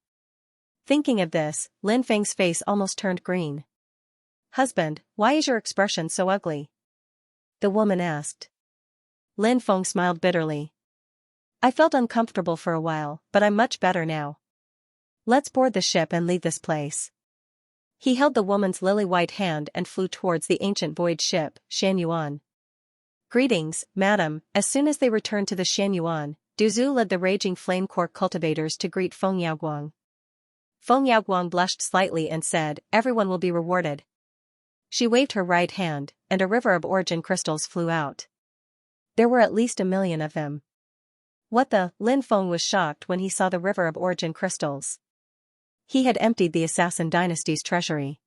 Speaker 1: Thinking of this, Lin Feng's face almost turned green. "Husband, why is your expression so ugly?" the woman asked. Lin Feng smiled bitterly. "I felt uncomfortable for a while, but I'm much better now. Let's board the ship and leave this place." He held the woman's lily-white hand and flew towards the ancient void ship, Xianyuan. "Greetings, madam." As soon as they returned to the Xianyuan, Du Zhu led the raging flame core cultivators to greet Feng Yaoguang. Feng Yaoguang blushed slightly and said, "Everyone will be rewarded." She waved her right hand, and a river of origin crystals flew out. There were at least 1,000,000 of them. What the? Lin Feng was shocked when he saw the river of origin crystals. He had emptied the Assassin Dynasty's treasury.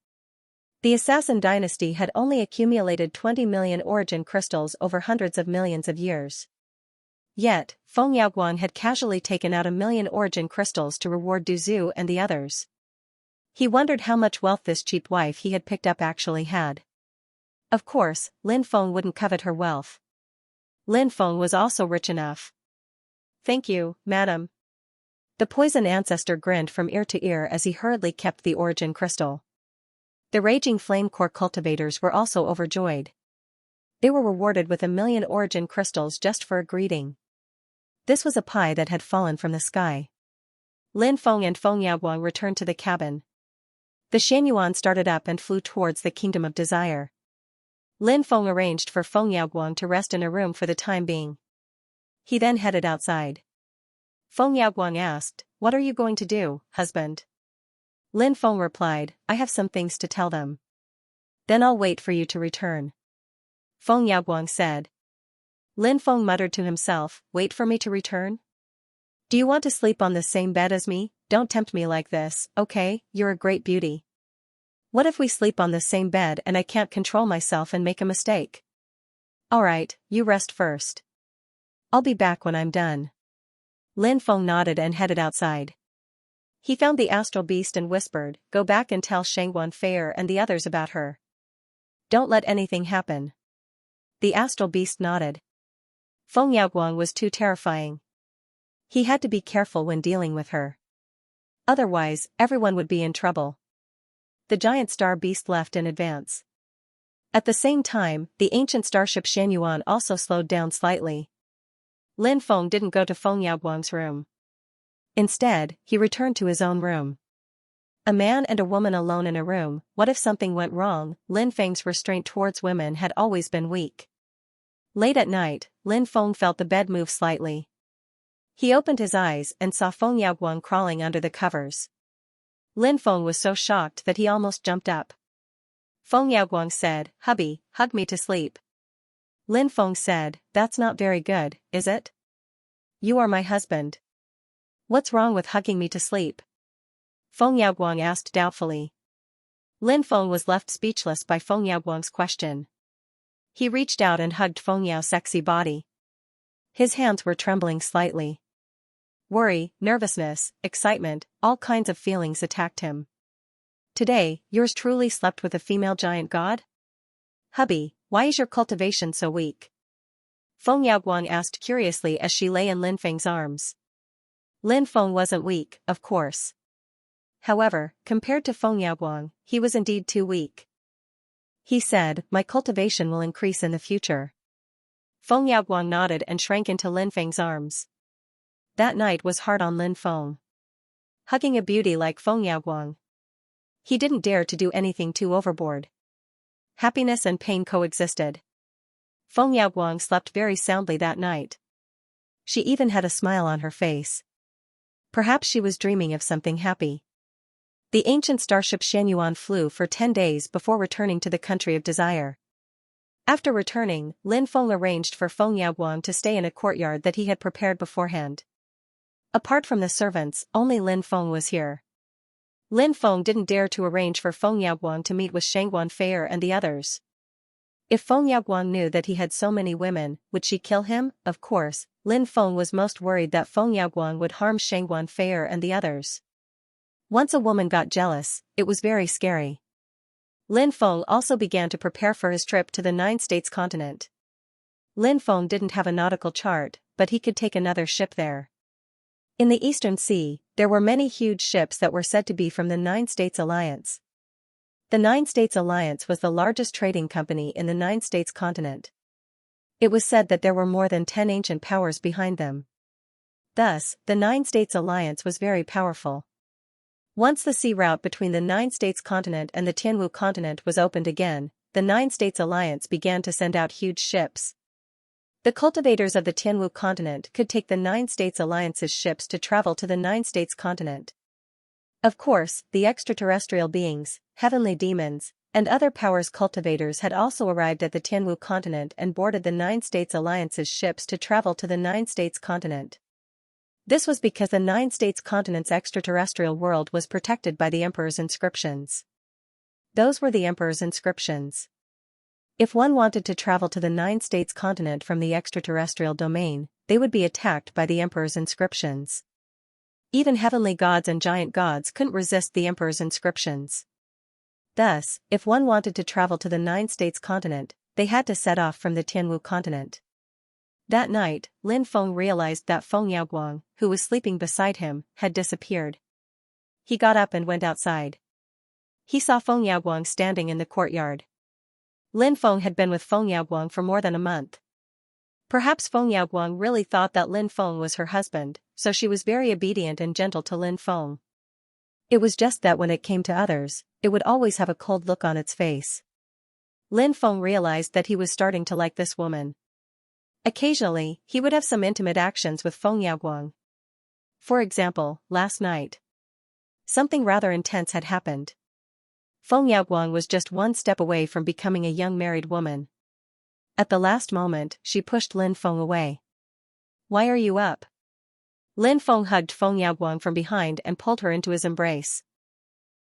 Speaker 1: The Assassin Dynasty had only accumulated 20 million origin crystals over hundreds of millions of years. Yet, Feng Yaoguang had casually taken out 1,000,000 origin crystals to reward Du Zhu and the others. He wondered how much wealth this cheap wife he had picked up actually had. Of course, Lin Feng wouldn't covet her wealth. Lin Feng was also rich enough. "Thank you, madam." The poison ancestor grinned from ear to ear as he hurriedly kept the origin crystal. The raging flame core cultivators were also overjoyed. They were rewarded with 1,000,000 origin crystals just for a greeting. This was a pie that had fallen from the sky. Lin Feng and Feng Yaoguang returned to the cabin. The Xianyuan started up and flew towards the Kingdom of Desire. Lin Feng arranged for Feng Yaoguang to rest in a room for the time being. He then headed outside. Feng Yaoguang asked, "What are you going to do, husband?" Lin Feng replied, "I have some things to tell them. Then I'll wait for you to return." Feng Yaoguang said. Lin Feng muttered to himself, "Wait for me to return? Do you want to sleep on the same bed as me? Don't tempt me like this, okay? You're a great beauty. What if we sleep on the same bed and I can't control myself and make a mistake?" "Alright, you rest first. I'll be back when I'm done." Lin Feng nodded and headed outside. He found the astral beast and whispered, "Go back and tell Shangguan Fair and the others about her. Don't let anything happen." The astral beast nodded. Feng Yaoguang was too terrifying. He had to be careful when dealing with her. Otherwise, everyone would be in trouble. The giant star beast left in advance. At the same time, the ancient starship Xianyuan also slowed down slightly. Lin Feng didn't go to Feng Yaoguang's room. Instead, he returned to his own room. A man and a woman alone in a room, what if something went wrong? Lin Feng's restraint towards women had always been weak. Late at night, Lin Feng felt the bed move slightly. He opened his eyes and saw Feng Yaoguang crawling under the covers. Lin Feng was so shocked that he almost jumped up. Feng Yaoguang said, "Hubby, hug me to sleep." Lin Feng said, "That's not very good, is it? You are my husband. What's wrong with hugging me to sleep?" Feng Yaoguang asked doubtfully. Lin Feng was left speechless by Feng Yaoguang's question. He reached out and hugged Feng Yao's sexy body. His hands were trembling slightly. Worry, nervousness, excitement, all kinds of feelings attacked him. "Today, yours truly slept with a female giant god? Hubby, why is your cultivation so weak?" Feng Yaoguang asked curiously as she lay in Lin Feng's arms. Lin Feng wasn't weak, of course. However, compared to Feng Yaoguang, he was indeed too weak. He said, "My cultivation will increase in the future." Feng Yaoguang nodded and shrank into Lin Feng's arms. That night was hard on Lin Feng. Hugging a beauty like Feng Yaoguang, he didn't dare to do anything too overboard. Happiness and pain coexisted. Feng Yaoguang slept very soundly that night. She even had a smile on her face. Perhaps she was dreaming of something happy. The ancient starship Xianyuan flew for 10 days before returning to the country of desire. After returning, Lin Feng arranged for Feng Yaoguang to stay in a courtyard that he had prepared beforehand. Apart from the servants, only Lin Feng was here. Lin Feng didn't dare to arrange for Feng Yaoguang to meet with Shangguan Fair and the others. If Feng Yaoguang knew that he had so many women, would she kill him? Of course, Lin Feng was most worried that Feng Yaoguang would harm Shangguan Fair and the others. Once a woman got jealous, it was very scary. Lin Feng also began to prepare for his trip to the 9 states continent. Lin Feng didn't have a nautical chart, but he could take another ship there. In the Eastern Sea, there were many huge ships that were said to be from the 9 states alliance. The 9 states alliance was the largest trading company in the 9 states continent. It was said that there were more than 10 ancient powers behind them. Thus, the 9 states alliance was very powerful. Once the sea route between the 9 states continent and the Tianwu continent was opened again, the 9 states alliance began to send out huge ships. The cultivators of the Tianwu continent could take the 9 states alliance's ships to travel to the 9 states continent. Of course, the extraterrestrial beings, heavenly demons, and other powers cultivators had also arrived at the Tianwu continent and boarded the 9 states alliance's ships to travel to the 9 states continent. This was because the 9 states continent's extraterrestrial world was protected by the Emperor's inscriptions. Those were the Emperor's inscriptions. If one wanted to travel to the 9 states continent from the extraterrestrial domain, they would be attacked by the Emperor's inscriptions. Even heavenly gods and giant gods couldn't resist the Emperor's inscriptions. Thus, if one wanted to travel to the 9 states continent, they had to set off from the Tianwu continent. That night, Lin Feng realized that Feng Yaoguang, who was sleeping beside him, had disappeared. He got up and went outside. He saw Feng Yaoguang standing in the courtyard. Lin Feng had been with Feng Yaoguang for more than a month. Perhaps Feng Yaoguang really thought that Lin Feng was her husband, so she was very obedient and gentle to Lin Feng. It was just that when it came to others, it would always have a cold look on its face. Lin Feng realized that he was starting to like this woman. Occasionally, he would have some intimate actions with Feng Yaoguang. For example, last night, something rather intense had happened. Feng Yaoguang was just one step away from becoming a young married woman. At the last moment, she pushed Lin Feng away. "Why are you up?" Lin Feng hugged Feng Yaoguang from behind and pulled her into his embrace.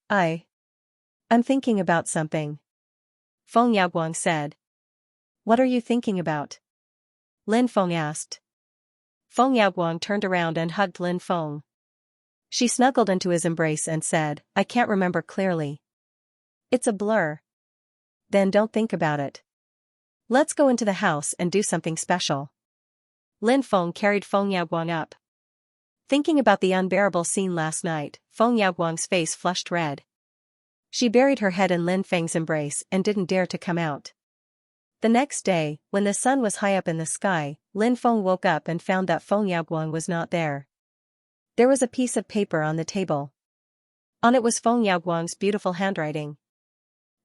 Speaker 1: I'm thinking about something," Feng Yaoguang said. "What are you thinking about?" Lin Feng asked. Feng Yaoguang turned around and hugged Lin Feng. She snuggled into his embrace and said, I can't remember clearly. It's a blur. Then don't think about it. Let's go into the house and do something special. Lin Feng carried Feng Yaoguang up. Thinking about the unbearable scene last night, Feng Yaoguang's face flushed red. She buried her head in Lin Feng's embrace and didn't dare to come out. The next day, when the sun was high up in the sky, Lin Feng woke up and found that Feng Yaoguang was not there. There was a piece of paper on the table. On it was Feng Yaoguang's beautiful handwriting.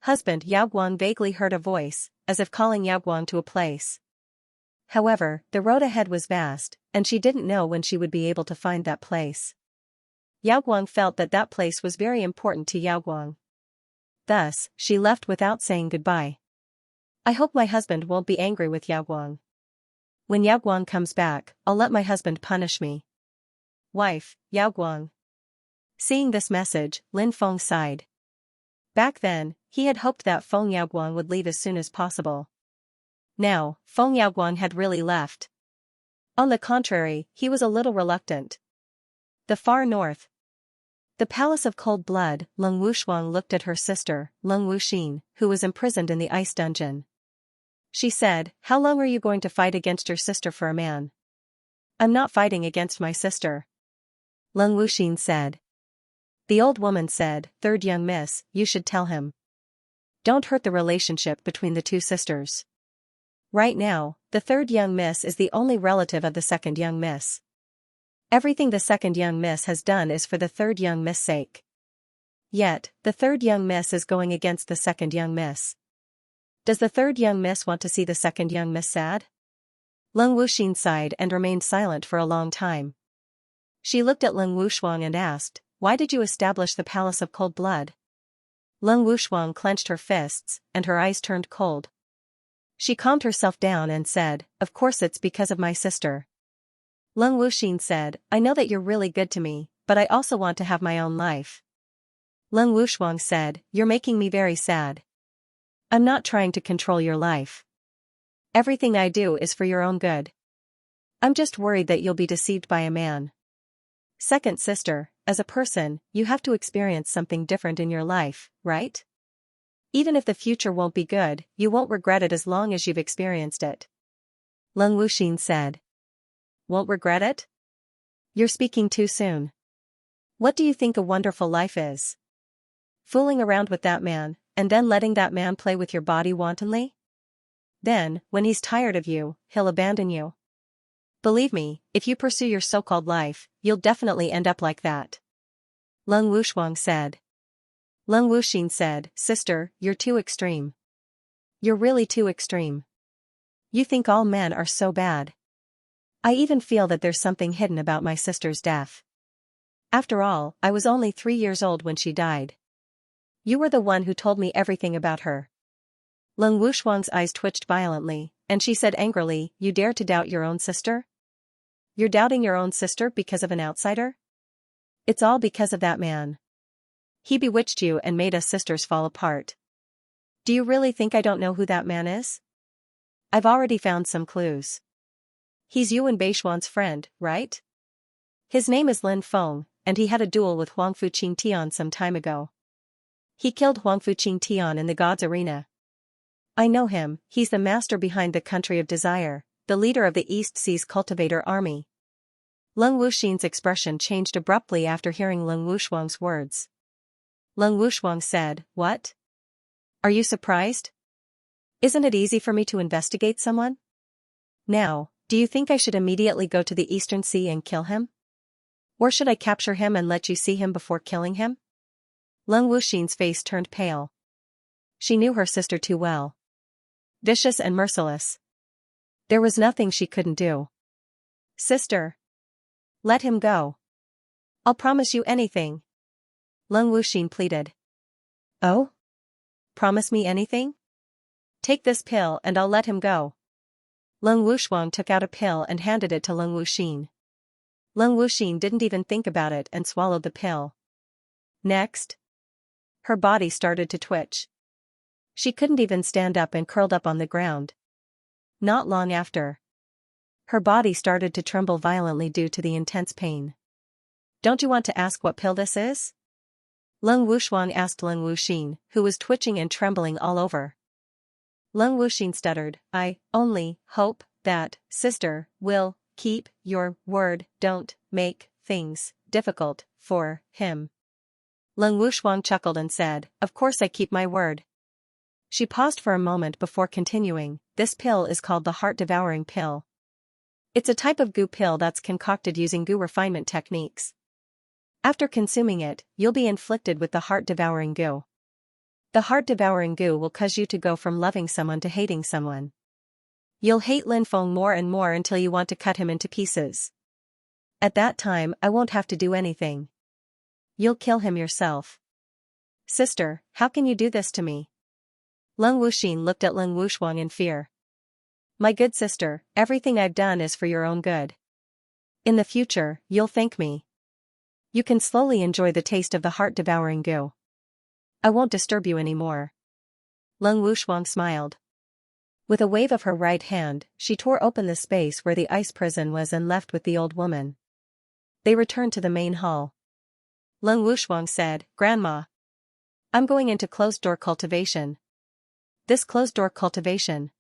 Speaker 1: Husband Yaoguang vaguely heard a voice, as if calling Yaoguang to a place. However, the road ahead was vast, and she didn't know when she would be able to find that place. Yaoguang felt that that place was very important to Yaoguang. Thus, she left without saying goodbye. I hope my husband won't be angry with Yaoguang. When Yaoguang comes back, I'll let my husband punish me. Wife, Yaoguang. Seeing this message, Lin Feng sighed. Back then, he had hoped that Feng Yaoguang would leave as soon as possible. Now, Feng Yaoguang had really left. On the contrary, he was a little reluctant. The far north. The palace of cold blood, Leng Wushuang looked at her sister, Leng Wuxin, who was imprisoned in the ice dungeon. She said, How long are you going to fight against your sister for a man? I'm not fighting against my sister. Leng Wuxin said. The old woman said, Third young miss, you should tell him. Don't hurt the relationship between the two sisters. Right now, the third young miss is the only relative of the second young miss. Everything the second young miss has done is for the third young miss' sake. Yet, the third young miss is going against the second young miss. Does the third young miss want to see the second young miss sad? Leng Wuxin sighed and remained silent for a long time. She looked at Leng Wushuang and asked, Why did you establish the palace of cold blood? Leng Wushuang clenched her fists, and her eyes turned cold. She calmed herself down and said, Of course it's because of my sister. Leng Wuxin said, I know that you're really good to me, but I also want to have my own life. Leng Wushuang said, You're making me very sad. I'm not trying to control your life. Everything I do is for your own good. I'm just worried that you'll be deceived by a man. Second sister, as a person, you have to experience something different in your life, right? Even if the future won't be good, you won't regret it as long as you've experienced it. Leng Wuxin said. Won't regret it? You're speaking too soon. What do you think a wonderful life is? Fooling around with that man, and then letting that man play with your body wantonly? Then, when he's tired of you, he'll abandon you. Believe me, if you pursue your so-called life, you'll definitely end up like that. Leng Wushuang said. Leng Wuxin said, Sister, you're too extreme. You're really too extreme. You think all men are so bad. I even feel that there's something hidden about my sister's death. After all, I was only 3 years old when she died. You were the one who told me everything about her. Leng Wushuang's eyes twitched violently, and she said angrily, You dare to doubt your own sister? You're doubting your own sister because of an outsider? It's all because of that man. He bewitched you and made us sisters fall apart. Do you really think I don't know who that man is? I've already found some clues. He's Yuan Beishuan's friend, right? His name is Lin Feng, and he had a duel with Huangfu Qingtian some time ago. He killed Huangfu Qingtian in the God's Arena. I know him, he's the master behind the Country of Desire, the leader of the East Sea's Cultivator army. Leng Wuxin's expression changed abruptly after hearing Leng Wushuang's words. Leng Wushuang said, What? Are you surprised? Isn't it easy for me to investigate someone? Now, do you think I should immediately go to the Eastern Sea and kill him? Or should I capture him and let you see him before killing him? Leng Wuxin's face turned pale. She knew her sister too well. Vicious and merciless. There was nothing she couldn't do. Sister. Let him go. I'll promise you anything. Leng Wuxin pleaded. Oh? Promise me anything? Take this pill and I'll let him go. Leng Wushuang took out a pill and handed it to Leng Wuxin. Leng Wuxin didn't even think about it and swallowed the pill. Next. Her body started to twitch. She couldn't even stand up and curled up on the ground. Not long after. Her body started to tremble violently due to the intense pain. Don't you want to ask what pill this is? Leng Wushuang asked Leng Wuxin, who was twitching and trembling all over. Leng Wuxin stuttered, I only hope that, sister, will keep your word. Don't make things difficult for him. Leng Wushuang chuckled and said, Of course I keep my word. She paused for a moment before continuing, This pill is called the heart-devouring pill. It's a type of goo pill that's concocted using goo refinement techniques. After consuming it, you'll be inflicted with the heart-devouring goo. The heart-devouring goo will cause you to go from loving someone to hating someone. You'll hate Lin Feng more and more until you want to cut him into pieces. At that time, I won't have to do anything. You'll kill him yourself. Sister, how can you do this to me? Leng Wuxin looked at Leng Wushuang in fear. My good sister, everything I've done is for your own good. In the future, you'll thank me. You can slowly enjoy the taste of the heart-devouring goo. I won't disturb you anymore. Leng Wushuang smiled. With a wave of her right hand, she tore open the space where the ice prison was and left with the old woman. They returned to the main hall. Leng Wushuang said, Grandma. I'm going into closed-door cultivation. This closed-door cultivation.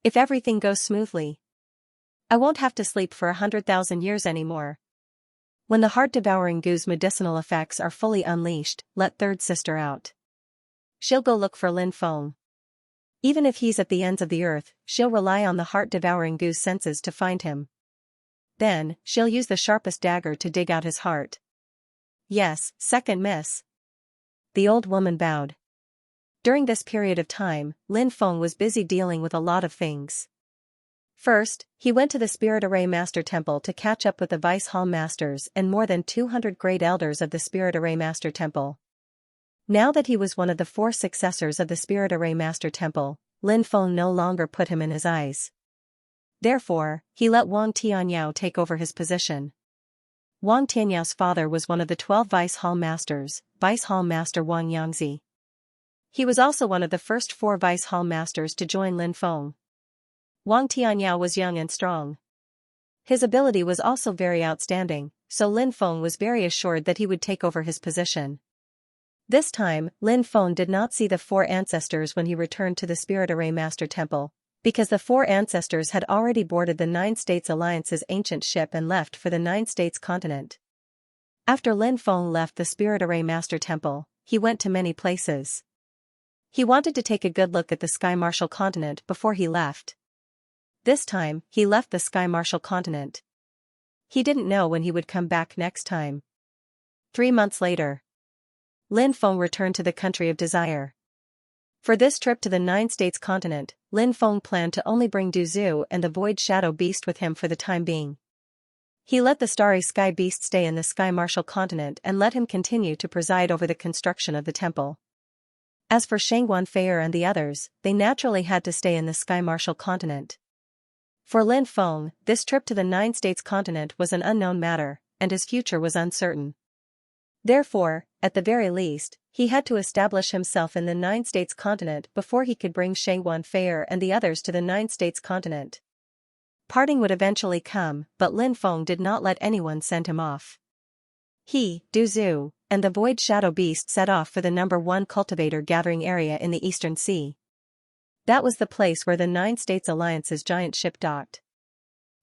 Speaker 1: If everything goes smoothly, I won't have to sleep for 100,000 years anymore. When the heart-devouring goo's medicinal effects are fully unleashed, let third sister out. She'll go look for Lin Feng. Even if he's at the ends of the earth, she'll rely on the heart-devouring goo's senses to find him. Then, she'll use the sharpest dagger to dig out his heart. Yes, second miss. The old woman bowed. During this period of time, Lin Feng was busy dealing with a lot of things. First, he went to the Spirit Array Master Temple to catch up with the Vice Hall Masters and more than 200 great elders of the Spirit Array Master Temple. Now that he was one of the 4 successors of the Spirit Array Master Temple, Lin Feng no longer put him in his eyes. Therefore, he let Wang Tianyao take over his position. Wang Tianyao's father was one of the 12 Vice Hall Masters, Vice Hall Master Wang Yangzi. He was also one of the first 4 Vice Hall Masters to join Lin Feng. Wang Tianyao was young and strong. His ability was also very outstanding, so Lin Feng was very assured that he would take over his position. This time, Lin Feng did not see the 4 ancestors when he returned to the Spirit Array Master Temple, because the 4 ancestors had already boarded the 9 States Alliance's ancient ship and left for the 9 States continent. After Lin Feng left the Spirit Array Master Temple, he went to many places. He wanted to take a good look at the Sky Martial continent before he left. This time, he left the Sky Martial continent. He didn't know when he would come back next time. 3 months later, Lin Feng returned to the country of desire. For this trip to the 9 States continent, Lin Feng planned to only bring Du Zhu and the Void Shadow Beast with him for the time being. He let the Starry Sky Beast stay in the Sky Martial continent and let him continue to preside over the construction of the temple. As for Shangguan Fei'er and the others, they naturally had to stay in the Sky Martial continent. For Lin Feng, this trip to the 9 States continent was an unknown matter, and his future was uncertain. Therefore, at the very least, he had to establish himself in the 9 States continent before he could bring Shangguan Fei'er and the others to the 9 States continent. Parting would eventually come, but Lin Feng did not let anyone send him off. He, Du Zhu, and the Void Shadow Beast set off for the No. 1 cultivator gathering area in the Eastern Sea. That was the place where the 9 States Alliance's giant ship docked.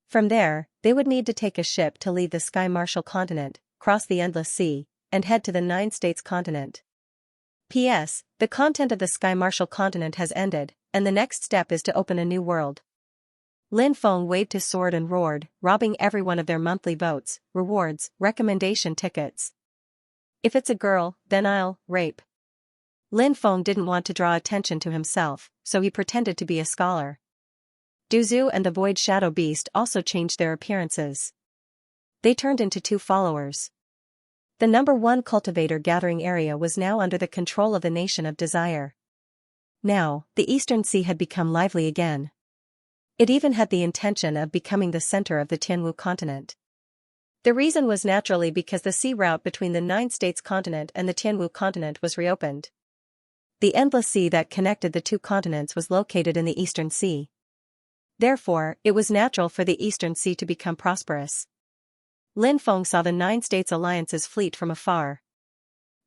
Speaker 1: From there, they would need to take a ship to leave the Sky Martial continent, cross the Endless Sea, and head to the 9 States continent. P.S. The content of the Sky Martial continent has ended, and the next step is to open a new world. Lin Feng waved his sword and roared, robbing everyone of their monthly votes, rewards, recommendation tickets. If it's a girl, then I'll rape. Lin Feng didn't want to draw attention to himself, so he pretended to be a scholar. Du Zhu and the Void Shadow Beast also changed their appearances. They turned into 2 followers. The No. 1 cultivator gathering area was now under the control of the Nation of Desire. Now, the Eastern Sea had become lively again. It even had the intention of becoming the center of the Tianwu continent. The reason was naturally because the sea route between the 9 States continent and the Tianwu continent was reopened. The endless sea that connected the 2 continents was located in the Eastern Sea. Therefore, it was natural for the Eastern Sea to become prosperous. Lin Feng saw the Nine States Alliance's fleet from afar.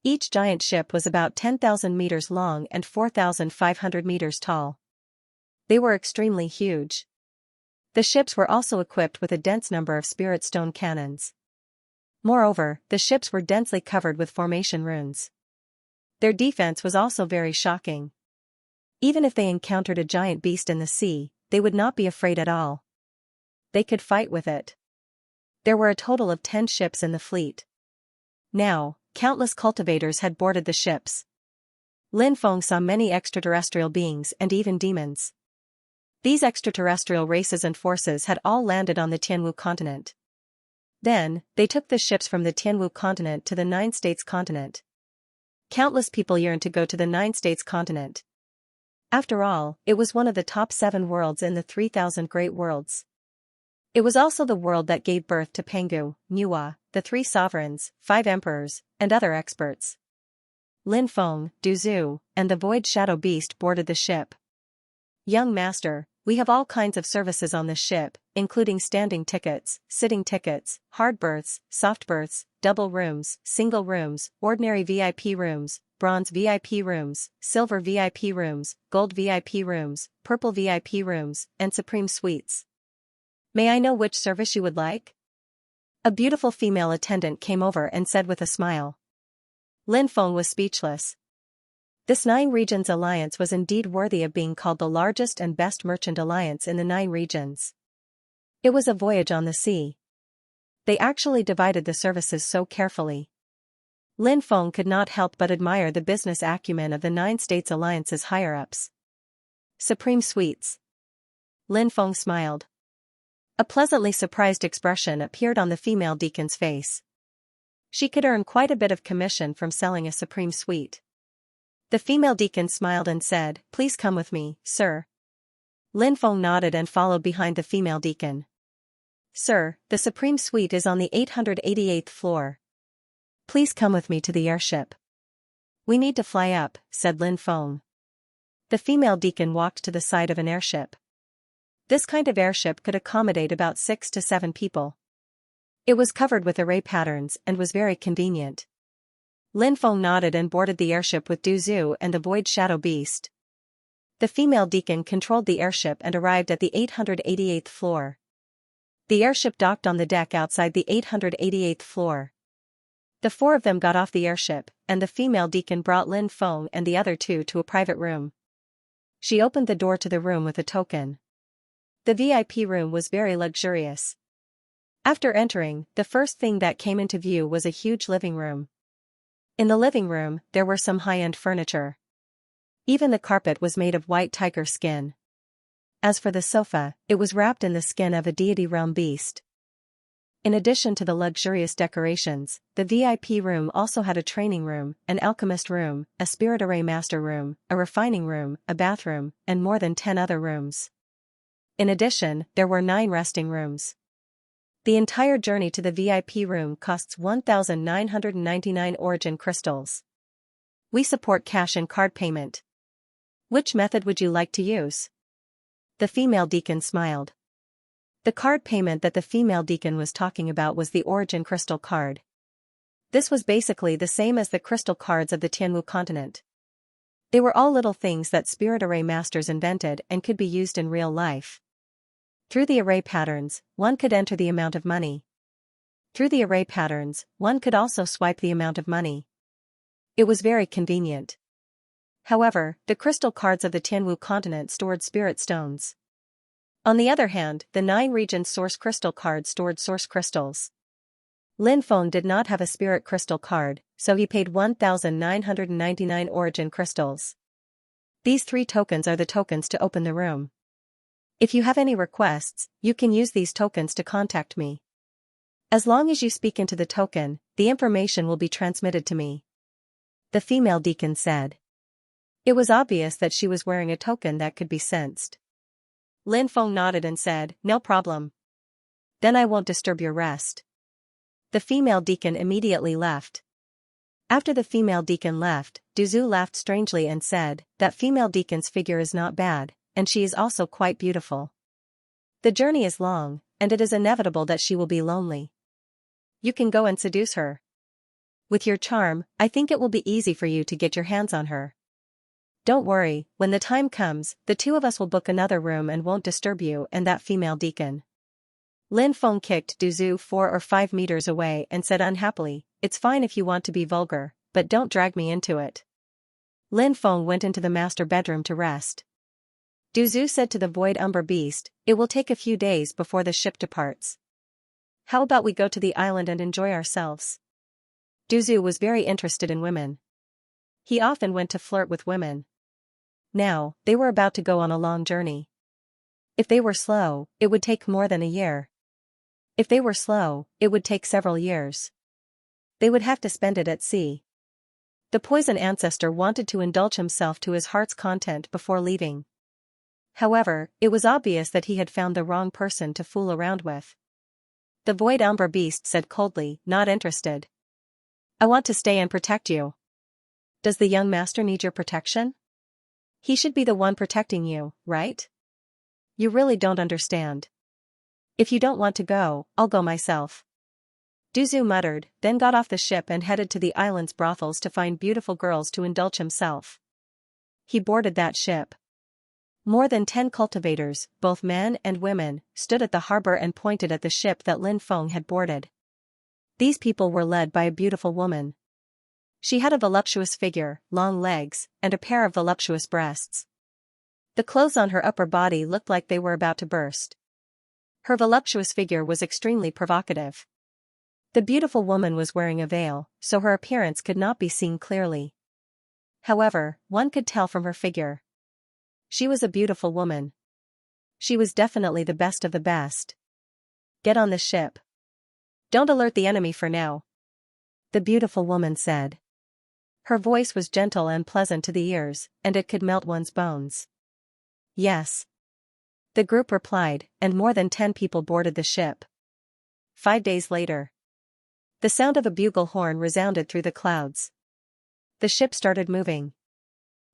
Speaker 1: Each giant ship was about 10,000 meters long and 4,500 meters tall. They were extremely huge. The ships were also equipped with a dense number of spirit stone cannons. Moreover, the ships were densely covered with formation runes. Their defense was also very shocking. Even if they encountered a giant beast in the sea, they would not be afraid at all. They could fight with it. There were a total of 10 ships in the fleet. Now, countless cultivators had boarded the ships. Lin Feng saw many extraterrestrial beings and even demons. These extraterrestrial races and forces had all landed on the Tianwu continent. Then, they took the ships from the Tianwu continent to the Nine States continent. Countless people yearned to go to the Nine States continent. After all, it was one of the top 7 worlds in the 3,000 Great Worlds. It was also the world that gave birth to Pangu, Nuwa, the 3 sovereigns, 5 emperors, and other experts. Lin Feng, Du Zhu, and the Void Shadow Beast boarded the ship. Young master, we have all kinds of services on this ship, including standing tickets, sitting tickets, hard berths, soft berths, double rooms, single rooms, ordinary VIP rooms, bronze VIP rooms, silver VIP rooms, gold VIP rooms, purple VIP rooms, and supreme suites. May I know which service you would like? A beautiful female attendant came over and said with a smile. Lin Feng was speechless. This 9 regions alliance was indeed worthy of being called the largest and best merchant alliance in the 9 regions. It was a voyage on the sea. They actually divided the services so carefully. Lin Feng could not help but admire the business acumen of the 9 States Alliance's higher-ups. Supreme Suites. Lin Feng smiled. A pleasantly surprised expression appeared on the female deacon's face. She could earn quite a bit of commission from selling a supreme suite. The female deacon smiled and said, "Please come with me, sir." Lin Feng nodded and followed behind the female deacon. "Sir, the supreme suite is on the 888th floor. Please come with me to the airship." "We need to fly up," said Lin Feng. The female deacon walked to the side of an airship. This kind of airship could accommodate about 6 to 7 people. It was covered with array patterns and was very convenient. Lin Feng nodded and boarded the airship with Du Zhu and the Void Shadow Beast. The female deacon controlled the airship and arrived at the 888th floor. The airship docked on the deck outside the 888th floor. The 4 of them got off the airship, and the female deacon brought Lin Feng and the other 2 to a private room. She opened the door to the room with a token. The VIP room was very luxurious. After entering, the first thing that came into view was a huge living room. In the living room, there were some high-end furniture. Even the carpet was made of white tiger skin. As for the sofa, it was wrapped in the skin of a deity realm beast. In addition to the luxurious decorations, the VIP room also had a training room, an alchemist room, a spirit array master room, a refining room, a bathroom, and more than 10 other rooms. In addition, there were 9 resting rooms. The entire journey to the VIP room costs 1,999 origin crystals. We support cash and card payment. Which method would you like to use? The female deacon smiled. The card payment that the female deacon was talking about was the origin crystal card. This was basically the same as the crystal cards of the Tianwu continent. They were all little things that spirit array masters invented and could be used in real life. Through the array patterns, one could enter the amount of money. Through the array patterns, one could also swipe the amount of money. It was very convenient. However, the crystal cards of the Tianwu continent stored spirit stones. On the other hand, the 9 regions source crystal cards stored source crystals. Lin Feng did not have a spirit crystal card, so he paid 1,999 origin crystals. These 3 tokens are the tokens to open the room. If you have any requests, you can use these tokens to contact me. As long as you speak into the token, the information will be transmitted to me. The female deacon said. It was obvious that she was wearing a token that could be sensed. Lin Feng nodded and said, "No problem. Then I won't disturb your rest." The female deacon immediately left. After the female deacon left, Du Zhu laughed strangely and said, "That female deacon's figure is not bad, and she is also quite beautiful. The journey is long, and it is inevitable that she will be lonely. You can go and seduce her. With your charm, I think it will be easy for you to get your hands on her. Don't worry, when the time comes, the two of us will book another room and won't disturb you and that female deacon. Lin Feng kicked Du Zhu 4 or 5 meters away and said unhappily, "It's fine if you want to be vulgar, but don't drag me into it." Lin Feng went into the master bedroom to rest. Du Zhu said to the void umber beast, "It will take a few days before the ship departs. How about we go to the island and enjoy ourselves?" Du Zhu was very interested in women. He often went to flirt with women. Now, they were about to go on a long journey. If they were slow, it would take more than a year. If they were slow, it would take several years. They would have to spend it at sea. The poison ancestor wanted to indulge himself to his heart's content before leaving. However, it was obvious that he had found the wrong person to fool around with. The void umber beast said coldly, "Not interested. I want to stay and protect you." Does the young master need your protection? He should be the one protecting you, right? You really don't understand. If you don't want to go, I'll go myself. Du Zhu muttered, then got off the ship and headed to the island's brothels to find beautiful girls to indulge himself. He boarded that ship. More than 10 cultivators, both men and women, stood at the harbor and pointed at the ship that Lin Feng had boarded. These people were led by a beautiful woman. She had a voluptuous figure, long legs, and a pair of voluptuous breasts. The clothes on her upper body looked like they were about to burst. Her voluptuous figure was extremely provocative. The beautiful woman was wearing a veil, so her appearance could not be seen clearly. However, one could tell from her figure. She was a beautiful woman. She was definitely the best of the best. "Get on the ship. Don't alert the enemy for now," the beautiful woman said. Her voice was gentle and pleasant to the ears, and it could melt one's bones. "Yes," the group replied, and more than 10 people boarded the ship. 5 days later. The sound of a bugle horn resounded through the clouds. The ship started moving.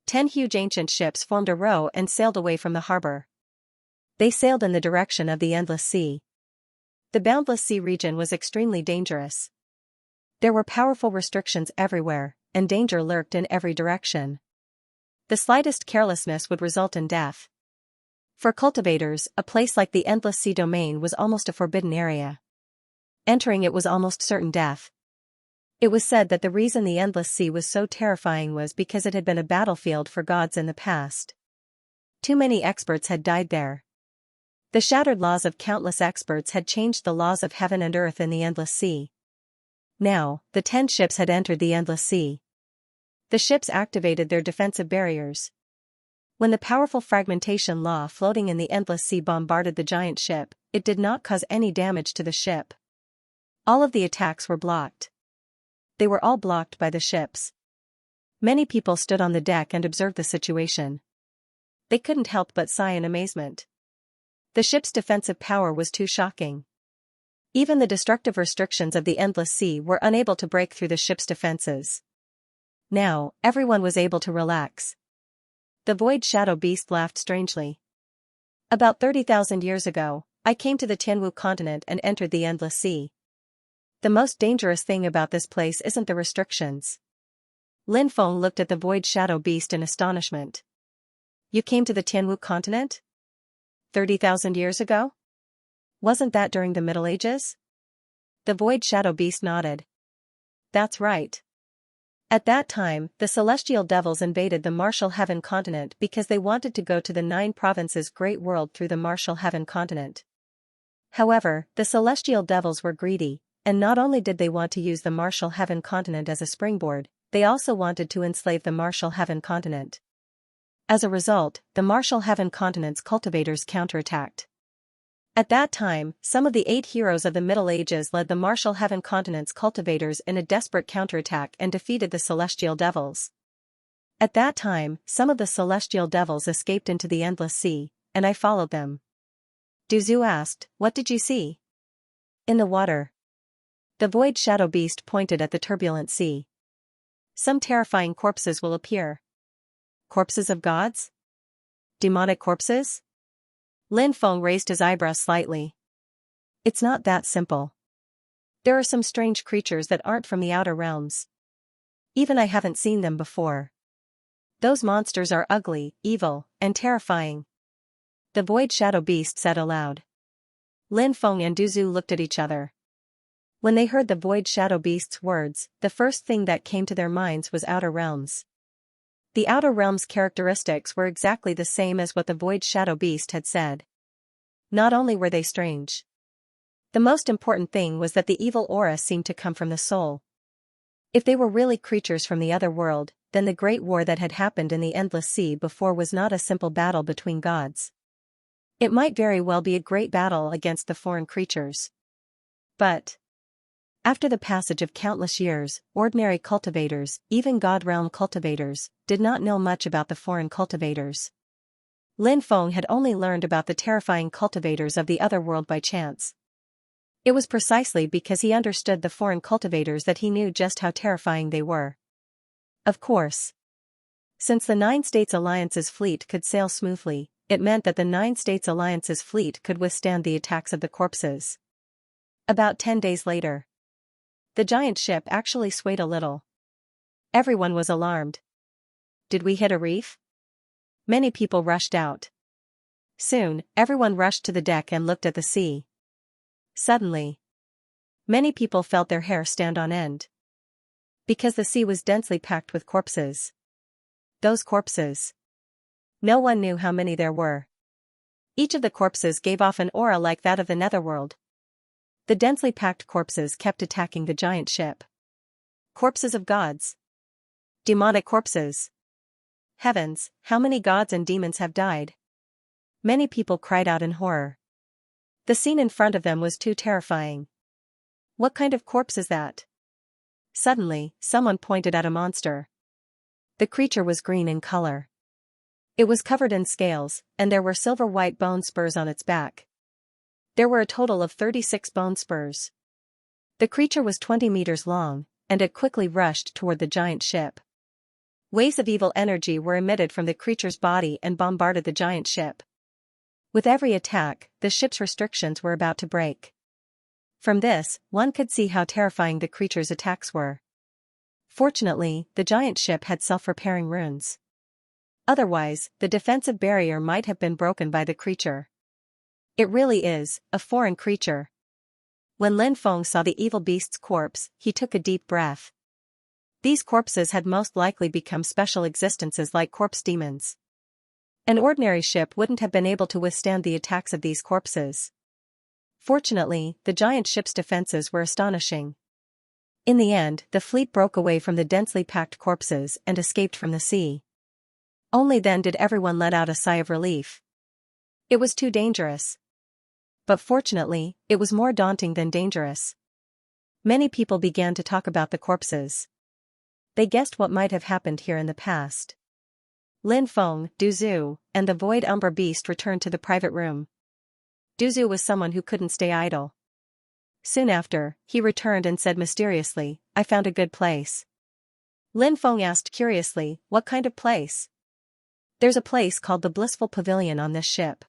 Speaker 1: 10 huge ancient ships formed a row and sailed away from the harbor. They sailed in the direction of the endless sea. The boundless sea region was extremely dangerous. There were powerful restrictions everywhere, and danger lurked in every direction. The slightest carelessness would result in death. For cultivators, a place like the endless sea domain was almost a forbidden area. Entering it was almost certain death. It was said that the reason the endless sea was so terrifying was because it had been a battlefield for gods in the past. Too many experts had died there. The shattered laws of countless experts had changed the laws of heaven and earth in the endless sea. Now, the 10 ships had entered the endless sea. The ships activated their defensive barriers. When the powerful fragmentation law floating in the endless sea bombarded the giant ship, it did not cause any damage to the ship. All of the attacks were blocked. They were all blocked by the ships. Many people stood on the deck and observed the situation. They couldn't help but sigh in amazement. The ship's defensive power was too shocking. Even the destructive restrictions of the endless sea were unable to break through the ship's defenses. Now, everyone was able to relax. The void shadow beast laughed strangely. "About 30,000 years ago, I came to the Tianwu continent and entered the endless sea. The most dangerous thing about this place isn't the restrictions." Lin Feng looked at the void shadow beast in astonishment. "You came to the Tianwu continent? 30,000 years ago? Wasn't that during the Middle Ages?" The void shadow beast nodded. "That's right. At that time, the celestial devils invaded the martial heaven continent because they wanted to go to the 9 provinces great world through the martial heaven continent. However, the celestial devils were greedy, and not only did they want to use the martial heaven continent as a springboard, they also wanted to enslave the martial heaven continent. As a result, the martial heaven continent's cultivators counterattacked. At that time, some of the 8 heroes of the Middle Ages led the martial heaven continent's cultivators in a desperate counterattack and defeated the celestial devils. At that time, some of the celestial devils escaped into the endless sea, and I followed them." Du Zhu asked, "What did you see?" "In the water." The void shadow beast pointed at the turbulent sea. "Some terrifying corpses will appear." "Corpses of gods? Demonic corpses?" Lin Feng raised his eyebrows slightly. "It's not that simple. There are some strange creatures that aren't from the outer realms. Even I haven't seen them before. Those monsters are ugly, evil, and terrifying. The Void Shadow Beast said aloud. Lin Feng and Du Zhu looked at each other. When they heard the Void Shadow Beast's words, the first thing that came to their minds was outer realms. The outer realms' characteristics were exactly the same as what the Void Shadow Beast had said. Not only were they strange. The most important thing was that the evil aura seemed to come from the soul. If they were really creatures from the other world, then the great war that had happened in the Endless Sea before was not a simple battle between gods. It might very well be a great battle against the foreign creatures. But after the passage of countless years, ordinary cultivators, even God realm cultivators, did not know much about the foreign cultivators. Lin Feng had only learned about the terrifying cultivators of the other world by chance. It was precisely because he understood the foreign cultivators that he knew just how terrifying they were. Of course. Since the Nine States Alliance's fleet could sail smoothly, it meant that the Nine States Alliance's fleet could withstand the attacks of the corpses. About 10 days later, the giant ship actually swayed a little. Everyone was alarmed. Did we hit a reef? Many people rushed out. Soon, everyone rushed to the deck and looked at the sea. Suddenly, many people felt their hair stand on end. Because the sea was densely packed with corpses. Those corpses. No one knew how many there were. Each of the corpses gave off an aura like that of the netherworld. The densely packed corpses kept attacking the giant ship. Corpses of gods. Demonic corpses. Heavens, how many gods and demons have died? Many people cried out in horror. The scene in front of them was too terrifying. What kind of corpse is that? Suddenly, someone pointed at a monster. The creature was green in color. It was covered in scales, and there were silver-white bone spurs on its back. There were a total of 36 bone spurs. The creature was 20 meters long, and it quickly rushed toward the giant ship. Waves of evil energy were emitted from the creature's body and bombarded the giant ship. With every attack, the ship's restrictions were about to break. From this, one could see how terrifying the creature's attacks were. Fortunately, the giant ship had self-repairing runes. Otherwise, the defensive barrier might have been broken by the creature. It really is a foreign creature. When Lin Feng saw the evil beast's corpse, he took a deep breath. These corpses had most likely become special existences like corpse demons. An ordinary ship wouldn't have been able to withstand the attacks of these corpses. Fortunately, the giant ship's defenses were astonishing. In the end, the fleet broke away from the densely packed corpses and escaped from the sea. Only then did everyone let out a sigh of relief. It was too dangerous. But fortunately, it was more daunting than dangerous. Many people began to talk about the corpses. They guessed what might have happened here in the past. Lin Feng, Du Zhu, and the Void Umber Beast returned to the private room. Du Zhu was someone who couldn't stay idle. Soon after, he returned and said mysteriously, "I found a good place." Lin Feng asked curiously, "What kind of place?" "There's a place called the Blissful Pavilion on this ship.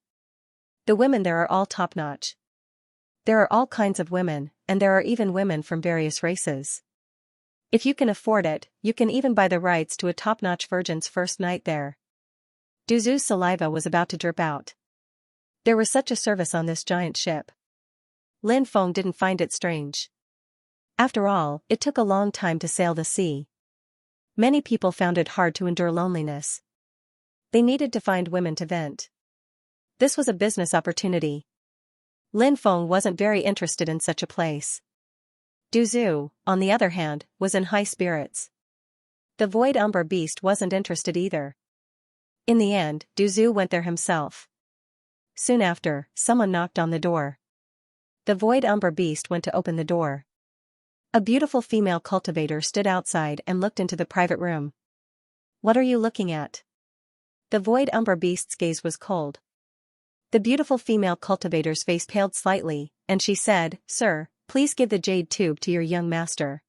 Speaker 1: The women there are all top-notch. There are all kinds of women, and there are even women from various races. If you can afford it, you can even buy the rights to a top-notch virgin's first night there." Du Zhu's saliva was about to drip out. There was such a service on this giant ship. Lin Feng didn't find it strange. After all, it took a long time to sail the sea. Many people found it hard to endure loneliness. They needed to find women to vent. This was a business opportunity. Lin Feng wasn't very interested in such a place. Du Zhu, on the other hand, was in high spirits. The Void Umber Beast wasn't interested either. In the end, Du Zhu went there himself. Soon after, someone knocked on the door. The Void Umber Beast went to open the door. A beautiful female cultivator stood outside and looked into the private room. "What are you looking at?" The Void Umber Beast's gaze was cold. The beautiful female cultivator's face paled slightly, and she said, "Sir, please give the jade tube to your young master."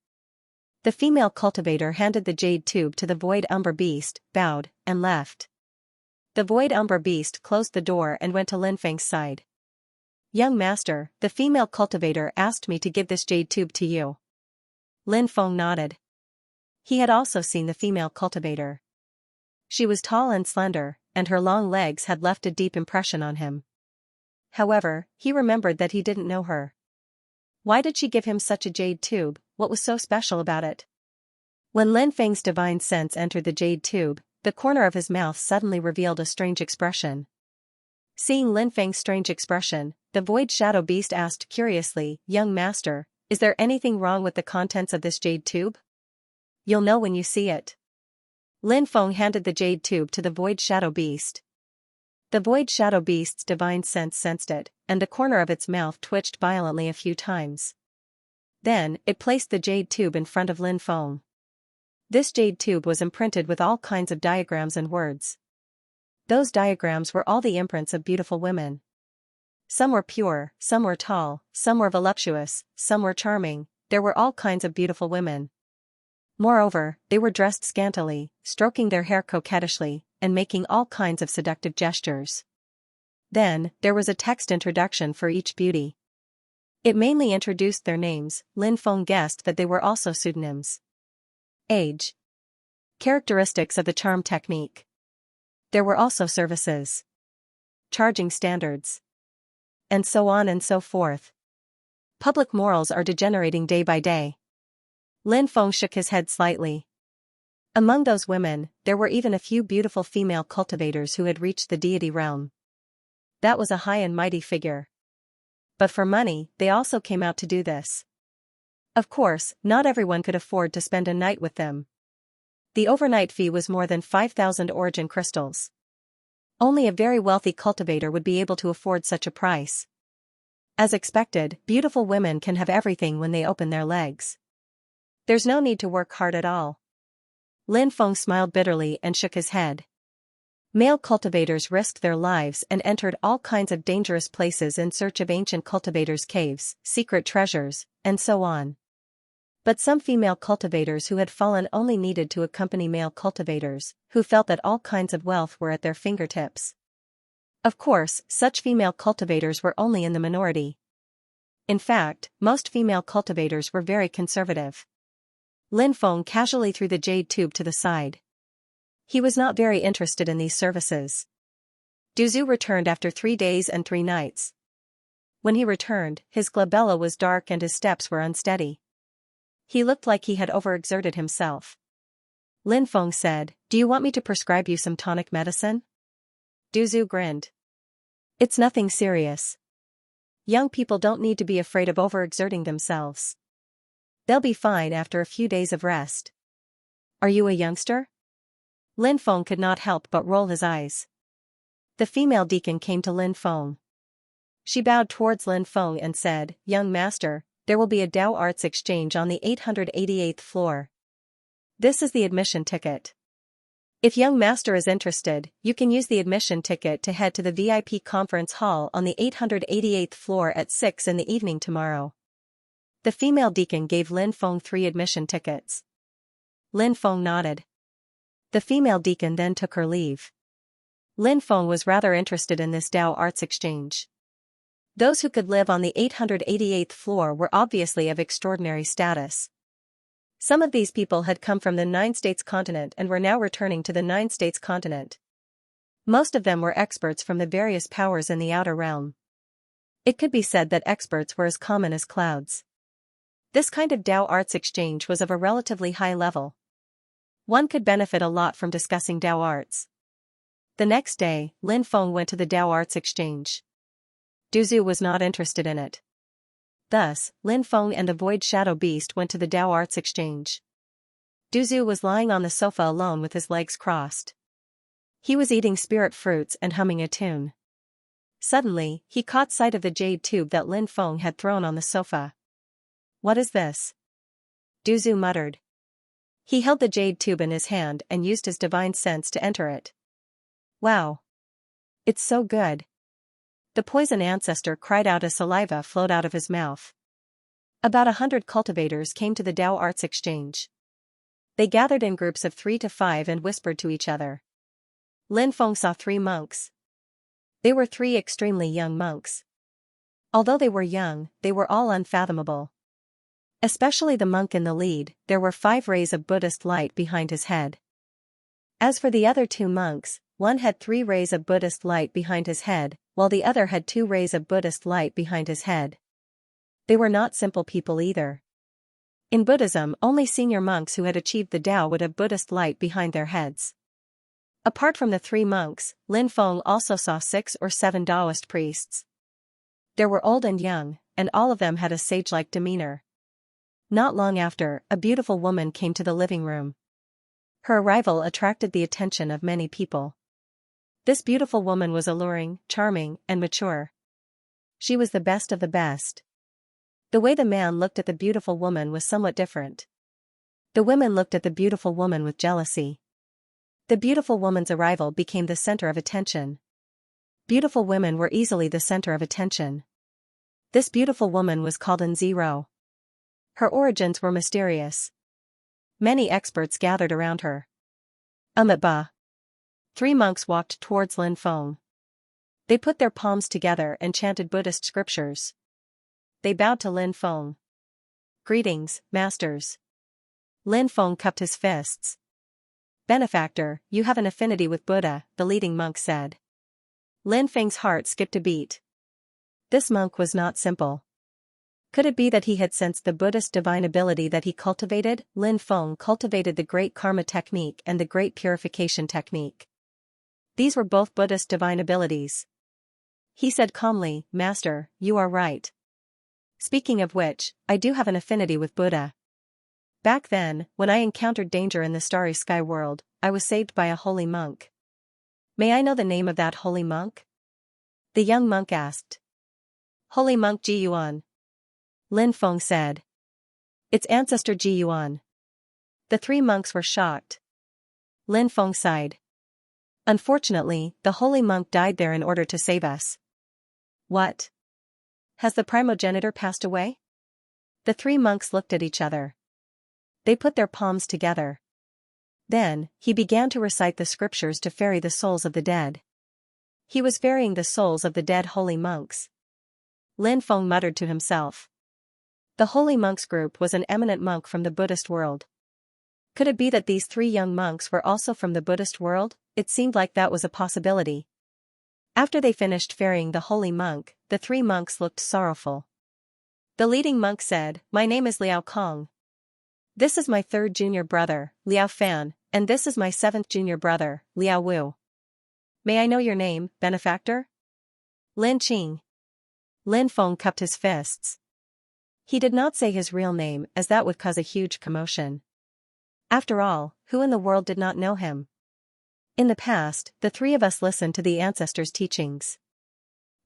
Speaker 1: The female cultivator handed the jade tube to the Void Umber Beast, bowed, and left. The Void Umber Beast closed the door and went to Lin Feng's side. Young master, the female cultivator asked me to give this jade tube to you. Lin Feng nodded. He had also seen the female cultivator. She was tall and slender, and her long legs had left a deep impression on him. However, he remembered that he didn't know her. Why did she give him such a jade tube? What was so special about it? When Lin Feng's divine sense entered the jade tube, the corner of his mouth suddenly revealed a strange expression. Seeing Lin Feng's strange expression, the void shadow beast asked curiously, "Young master, is there anything wrong with the contents of this jade tube?" "You'll know when you see it." Lin Feng handed the jade tube to the void shadow beast. The void shadow beast's divine sense sensed it, and the corner of its mouth twitched violently a few times. Then, it placed the jade tube in front of Lin Feng. This jade tube was imprinted with all kinds of diagrams and words. Those diagrams were all the imprints of beautiful women. Some were pure, some were tall, some were voluptuous, some were charming. There were all kinds of beautiful women. Moreover, they were dressed scantily, stroking their hair coquettishly, and making all kinds of seductive gestures. Then, there was a text introduction for each beauty. It mainly introduced their names. Lin Feng guessed that they were also pseudonyms. Age. Characteristics of the charm technique. There were also services. Charging standards. And so on and so forth. Public morals are degenerating day by day. Lin Feng shook his head slightly. Among those women, there were even a few beautiful female cultivators who had reached the deity realm. That was a high and mighty figure. But for money, they also came out to do this. Of course, not everyone could afford to spend a night with them. The overnight fee was more than 5,000 origin crystals. Only a very wealthy cultivator would be able to afford such a price. As expected, beautiful women can have everything when they open their legs. There's no need to work hard at all. Lin Feng smiled bitterly and shook his head. Male cultivators risked their lives and entered all kinds of dangerous places in search of ancient cultivators' caves, secret treasures, and so on. But some female cultivators who had fallen only needed to accompany male cultivators, who felt that all kinds of wealth were at their fingertips. Of course, such female cultivators were only in the minority. In fact, most female cultivators were very conservative. Lin Feng casually threw the jade tube to the side. He was not very interested in these services. Duzu returned after 3 days and 3 nights. When he returned, his glabella was dark and his steps were unsteady. He looked like he had overexerted himself. Lin Feng said, "Do you want me to prescribe you some tonic medicine?" Duzu grinned. "It's nothing serious. Young people don't need to be afraid of overexerting themselves. They'll be fine after a few days of rest." "Are you a youngster?" Lin Feng could not help but roll his eyes. The female deacon came to Lin Feng. She bowed towards Lin Feng and said, "Young master, there will be a Dao Arts exchange on the 888th floor. This is the admission ticket. If young master is interested, you can use the admission ticket to head to the VIP conference hall on the 888th floor at 6 in the evening tomorrow." The female deacon gave Lin Feng 3 admission tickets. Lin Feng nodded. The female deacon then took her leave. Lin Feng was rather interested in this Dao Arts exchange. Those who could live on the 888th floor were obviously of extraordinary status. Some of these people had come from the 9 states continent and were now returning to the 9 states continent. Most of them were experts from the various powers in the outer realm. It could be said that experts were as common as clouds. This kind of Dao Arts exchange was of a relatively high level. One could benefit a lot from discussing Dao Arts. The next day, Lin Feng went to the Dao Arts exchange. Duzu was not interested in it. Thus, Lin Feng and the Void Shadow Beast went to the Dao Arts exchange. Duzu was lying on the sofa alone with his legs crossed. He was eating spirit fruits and humming a tune. Suddenly, he caught sight of the jade tube that Lin Feng had thrown on the sofa. "What is this?" Duzu muttered. He held the jade tube in his hand and used his divine sense to enter it. "Wow! It's so good!" The poison ancestor cried out as saliva flowed out of his mouth. About 100 cultivators came to the Dao Arts exchange. They gathered in groups of 3 to 5 and whispered to each other. Lin Feng saw 3 monks. They were 3 extremely young monks. Although they were young, they were all unfathomable. Especially the monk in the lead, there were 5 rays of Buddhist light behind his head. As for the other 2 monks, one had 3 rays of Buddhist light behind his head, while the other had 2 rays of Buddhist light behind his head. They were not simple people either. In Buddhism, only senior monks who had achieved the Tao would have Buddhist light behind their heads. Apart from the 3 monks, Lin Feng also saw 6 or 7 Taoist priests. They were old and young, and all of them had a sage-like demeanor. Not long after, a beautiful woman came to the living room. Her arrival attracted the attention of many people. This beautiful woman was alluring, charming, and mature. She was the best of the best. The way the man looked at the beautiful woman was somewhat different. The women looked at the beautiful woman with jealousy. The beautiful woman's arrival became the center of attention. Beautiful women were easily the center of attention. This beautiful woman was called Nziro. Her origins were mysterious. Many experts gathered around her. Ba. 3 monks walked towards Lin Feng. They put their palms together and chanted Buddhist scriptures. They bowed to Lin Feng. Greetings, masters. Lin Feng cupped his fists. Benefactor, you have an affinity with Buddha, the leading monk said. Lin Feng's heart skipped a beat. This monk was not simple. Could it be that he had sensed the Buddhist divine ability that he cultivated? Lin Feng cultivated the great karma technique and the great purification technique. These were both Buddhist divine abilities. He said calmly, Master, you are right. Speaking of which, I do have an affinity with Buddha. Back then, when I encountered danger in the starry sky world, I was saved by a holy monk. May I know the name of that holy monk? The young monk asked. Holy monk Ji Yuan. Lin Feng said. Its ancestor Ji Yuan. The 3 monks were shocked. Lin Feng sighed. Unfortunately, the holy monk died there in order to save us. What? Has the primogenitor passed away? The 3 monks looked at each other. They put their palms together. Then, he began to recite the scriptures to ferry the souls of the dead. He was ferrying the souls of the dead holy monks. Lin Feng muttered to himself. The holy monks group was an eminent monk from the Buddhist world. Could it be that these 3 young monks were also from the Buddhist world? It seemed like that was a possibility. After they finished ferrying the holy monk, the 3 monks looked sorrowful. The leading monk said, My name is Liao Kong. This is my 3rd junior brother, Liao Fan, and this is my 7th junior brother, Liao Wu. May I know your name, benefactor? Lin Qing. Lin Feng cupped his fists. He did not say his real name as that would cause a huge commotion. After all, who in the world did not know him? In the past, the 3 of us listened to the ancestors' teachings.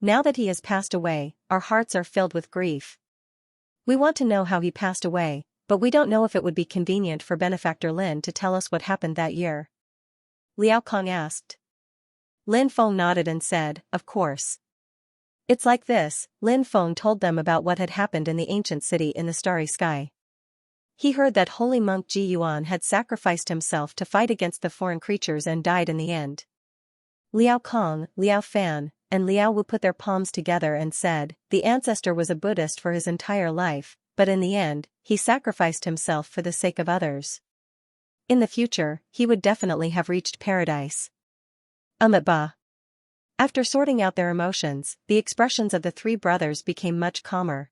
Speaker 1: Now that he has passed away, our hearts are filled with grief. We want to know how he passed away, but we don't know if it would be convenient for Benefactor Lin to tell us what happened that year. Liao Kong asked. Lin Feng nodded and said, Of course. It's like this, Lin Feng told them about what had happened in the ancient city in the starry sky. He heard that holy monk Ji Yuan had sacrificed himself to fight against the foreign creatures and died in the end. Liao Kong, Liao Fan, and Liao Wu put their palms together and said, The ancestor was a Buddhist for his entire life, but in the end, he sacrificed himself for the sake of others. In the future, he would definitely have reached paradise. Ba. After sorting out their emotions, the expressions of the 3 brothers became much calmer.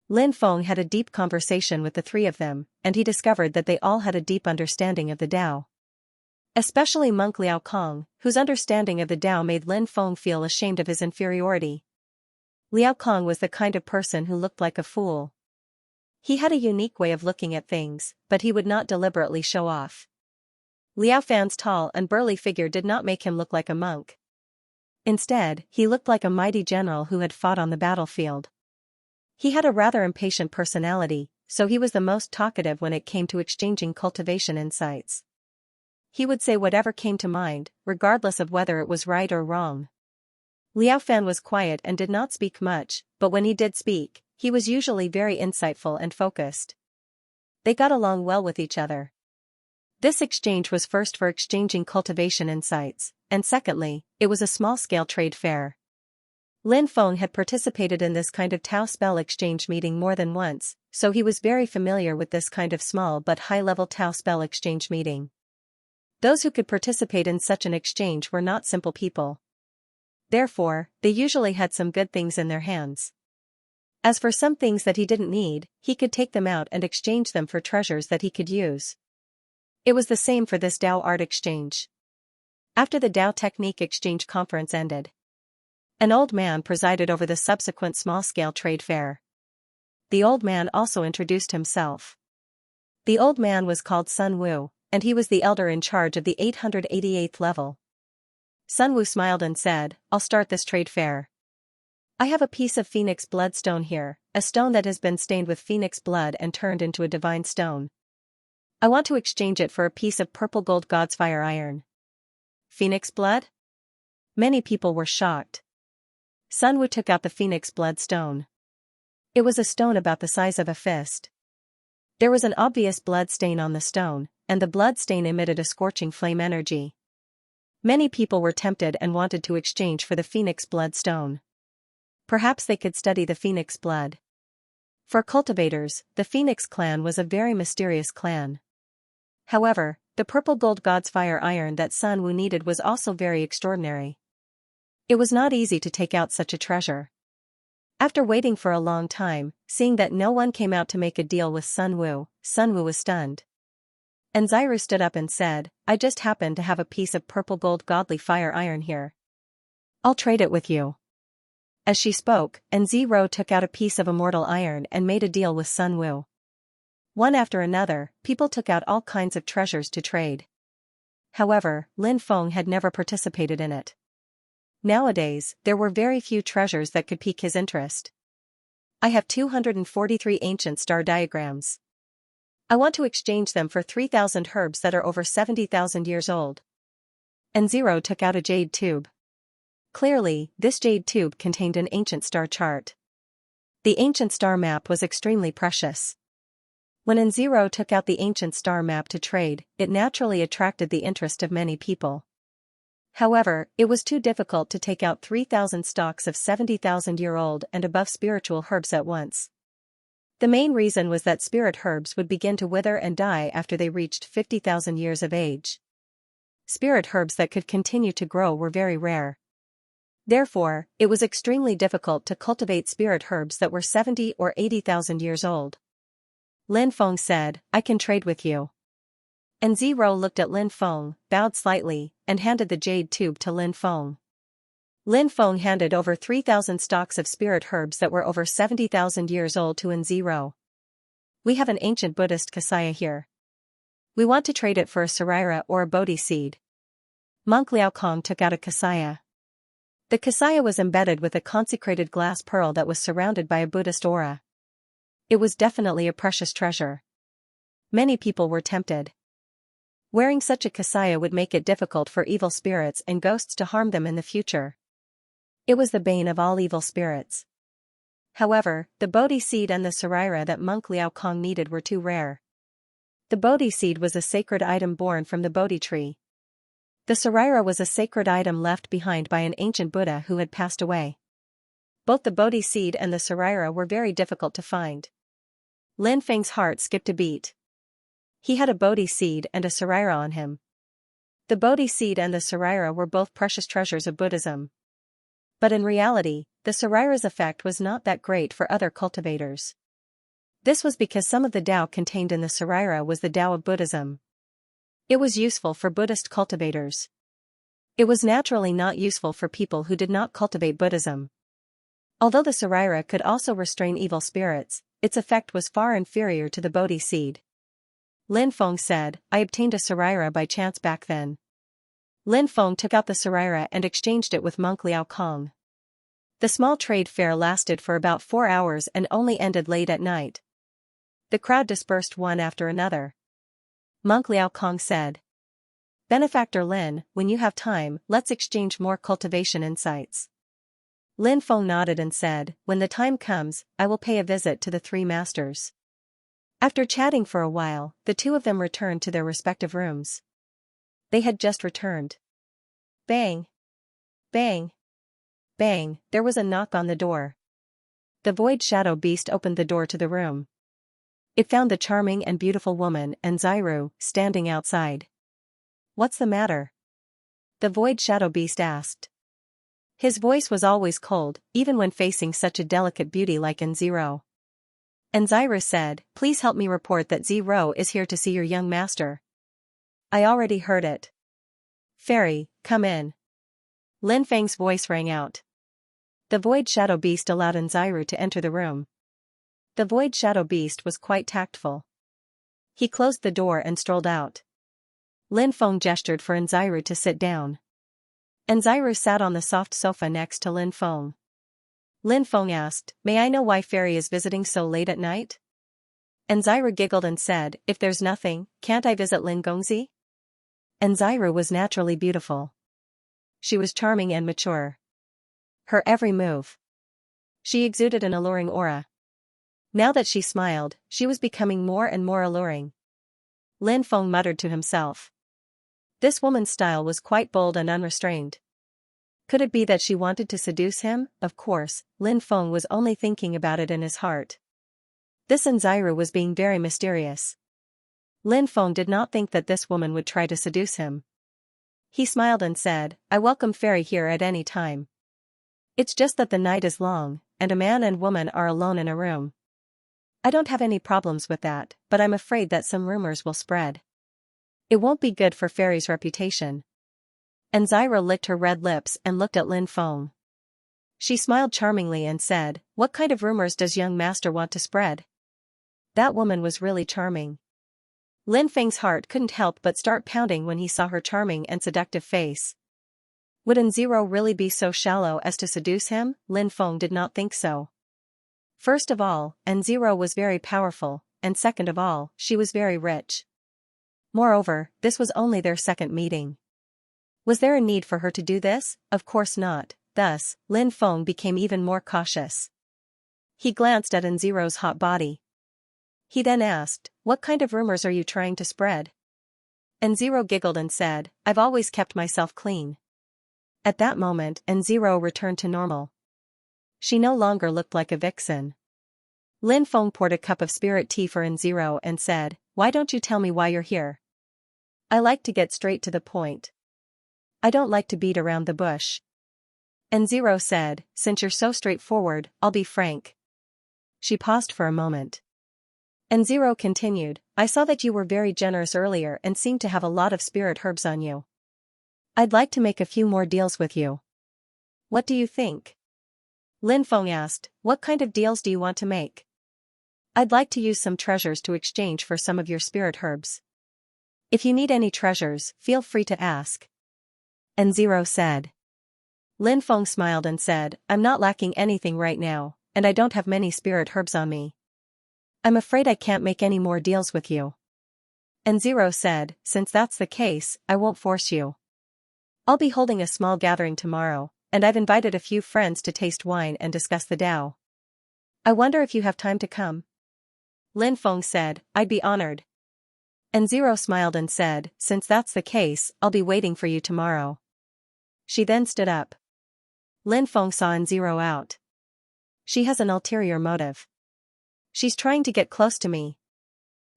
Speaker 1: Lin Feng had a deep conversation with the 3 of them, and he discovered that they all had a deep understanding of the Tao. Especially monk Liao Kong, whose understanding of the Tao made Lin Feng feel ashamed of his inferiority. Liao Kong was the kind of person who looked like a fool. He had a unique way of looking at things, but he would not deliberately show off. Liao Fan's tall and burly figure did not make him look like a monk. Instead, he looked like a mighty general who had fought on the battlefield. He had a rather impatient personality, so he was the most talkative when it came to exchanging cultivation insights. He would say whatever came to mind, regardless of whether it was right or wrong. Liao Fan was quiet and did not speak much, but when he did speak, he was usually very insightful and focused. They got along well with each other. This exchange was first for exchanging cultivation insights, and secondly, it was a small-scale trade fair. Lin Feng had participated in this kind of Tao spell exchange meeting more than once, so he was very familiar with this kind of small but high-level Tao spell exchange meeting. Those who could participate in such an exchange were not simple people. Therefore, they usually had some good things in their hands. As for some things that he didn't need, he could take them out and exchange them for treasures that he could use. It was the same for this Tao art exchange. After the Tao Technique Exchange Conference ended, an old man presided over the subsequent small-scale trade fair. The old man also introduced himself. The old man was called Sun Wu, and he was the elder in charge of the 888th level. Sun Wu smiled and said, "I'll start this trade fair. I have a piece of phoenix bloodstone here, a stone that has been stained with phoenix blood and turned into a divine stone. I want to exchange it for a piece of purple gold god's fire iron." Phoenix blood? Many people were shocked. Sun Wu took out the phoenix blood stone. It was a stone about the size of a fist. There was an obvious blood stain on the stone, and the blood stain emitted a scorching flame energy. Many people were tempted and wanted to exchange for the phoenix blood stone. Perhaps they could study the phoenix blood. For cultivators, the Phoenix clan was a very mysterious clan. However, the purple gold god's fire iron that Sun Wu needed was also very extraordinary. It was not easy to take out such a treasure. After waiting for a long time, seeing that no one came out to make a deal with Sun Wu was stunned. And Ziru stood up and said, "I just happen to have a piece of purple gold godly fire iron here. I'll trade it with you." As she spoke, Ziru took out a piece of immortal iron and made a deal with Sun Wu. One after another, people took out all kinds of treasures to trade. However, Lin Feng had never participated in it. Nowadays, there were very few treasures that could pique his interest. "I have 243 ancient star diagrams. I want to exchange them for 3,000 herbs that are over 70,000 years old." And Zero took out a jade tube. Clearly, this jade tube contained an ancient star chart. The ancient star map was extremely precious. When Nzero took out the ancient star map to trade, it naturally attracted the interest of many people. However, it was too difficult to take out 3,000 stalks of 70,000-year-old and above spiritual herbs at once. The main reason was that spirit herbs would begin to wither and die after they reached 50,000 years of age. Spirit herbs that could continue to grow were very rare. Therefore, it was extremely difficult to cultivate spirit herbs that were 70 or 80,000 years old. Lin Feng said, "I can trade with you." And Zero looked at Lin Feng, bowed slightly, and handed the jade tube to Lin Feng. Lin Feng handed over 3,000 stalks of spirit herbs that were over 70,000 years old to Nzero. "We have an ancient Buddhist kasaya here. We want to trade it for a sarira or a bodhi seed." Monk Liao Kong took out a kasaya. The kasaya was embedded with a consecrated glass pearl that was surrounded by a Buddhist aura. It was definitely a precious treasure. Many people were tempted. Wearing such a kasaya would make it difficult for evil spirits and ghosts to harm them in the future. It was the bane of all evil spirits. However, the bodhi seed and the sarira that Monk Liao Kong needed were too rare. The bodhi seed was a sacred item born from the bodhi tree. The sarira was a sacred item left behind by an ancient Buddha who had passed away. Both the bodhi seed and the sarira were very difficult to find. Lin Feng's heart skipped a beat. He had a bodhi seed and a sarira on him. The bodhi seed and the sarira were both precious treasures of Buddhism. But in reality, the sarira's effect was not that great for other cultivators. This was because some of the Tao contained in the sarira was the Tao of Buddhism. It was useful for Buddhist cultivators. It was naturally not useful for people who did not cultivate Buddhism. Although the sarira could also restrain evil spirits, its effect was far inferior to the bodhi seed. Lin Feng said, "I obtained a sarira by chance back then." Lin Feng took out the sarira and exchanged it with Monk Liao Kong. The small trade fair lasted for about 4 hours and only ended late at night. The crowd dispersed one after another. Monk Liao Kong said, "Benefactor Lin, when you have time, let's exchange more cultivation insights." Lin Feng nodded and said, "When the time comes, I will pay a visit to the 3 masters." After chatting for a while, the 2 of them returned to their respective rooms. They had just returned. Bang! Bang! Bang, there was a knock on the door. The void shadow beast opened the door to the room. It found the charming and beautiful woman Xianxia standing outside. "What's the matter?" the void shadow beast asked. His voice was always cold, even when facing such a delicate beauty like Xianxia. Xianxia said, "Please help me report that Zero is here to see your young master." "I already heard it." "Fairy, come in." Lin Feng's voice rang out. The void shadow beast allowed Xianxia to enter the room. The void shadow beast was quite tactful. He closed the door and strolled out. Lin Feng gestured for Xianxia to sit down. Xianxia sat on the soft sofa next to Lin Feng. Lin Feng asked, "May I know why Fairy is visiting so late at night?" Xianxia giggled and said, "If there's nothing, can't I visit Lin Gongzi?" Xianxia was naturally beautiful. She was charming and mature. Her every move. She exuded an alluring aura. Now that she smiled, she was becoming more and more alluring. Lin Feng muttered to himself. This woman's style was quite bold and unrestrained. Could it be that she wanted to seduce him? Of course, Lin Feng was only thinking about it in his heart. This Xianxia was being very mysterious. Lin Feng did not think that this woman would try to seduce him. He smiled and said, "I welcome Fairy here at any time. It's just that the night is long, and a man and woman are alone in a room. I don't have any problems with that, but I'm afraid that some rumors will spread. It won't be good for Fairy's reputation." Xianxia licked her red lips and looked at Lin Feng. She smiled charmingly and said, "What kind of rumors does young master want to spread?" That woman was really charming. Lin Feng's heart couldn't help but start pounding when he saw her charming and seductive face. Would Xianxia really be so shallow as to seduce him? Lin Feng did not think so. First of all, Xianxia was very powerful, and second of all, she was very rich. Moreover, this was only their second meeting. Was there a need for her to do this? Of course not. Thus, Lin Feng became even more cautious. He glanced at Xianxia's hot body. He then asked, "What kind of rumors are you trying to spread?" Xianxia giggled and said, "I've always kept myself clean." At that moment, Xianxia returned to normal. She no longer looked like a vixen. Lin Feng poured a cup of spirit tea for Xianxia and said, "Why don't you tell me why you're here? I like to get straight to the point. I don't like to beat around the bush." Xianxia said, "Since you're so straightforward, I'll be frank." She paused for a moment. Xianxia continued, "I saw that you were very generous earlier and seemed to have a lot of spirit herbs on you. I'd like to make a few more deals with you. What do you think?" Lin Feng asked, "What kind of deals do you want to make?" "I'd like to use some treasures to exchange for some of your spirit herbs. If you need any treasures, feel free to ask." Xianxia said. Lin Feng smiled and said, "I'm not lacking anything right now, and I don't have many spirit herbs on me. I'm afraid I can't make any more deals with you." Xianxia said, "Since that's the case, I won't force you. I'll be holding a small gathering tomorrow, and I've invited a few friends to taste wine and discuss the Tao. I wonder if you have time to come?" Lin Feng said, "I'd be honored." Xianxia smiled and said, "Since that's the case, I'll be waiting for you tomorrow." She then stood up. Lin Feng saw Xianxia out. She has an ulterior motive. She's trying to get close to me.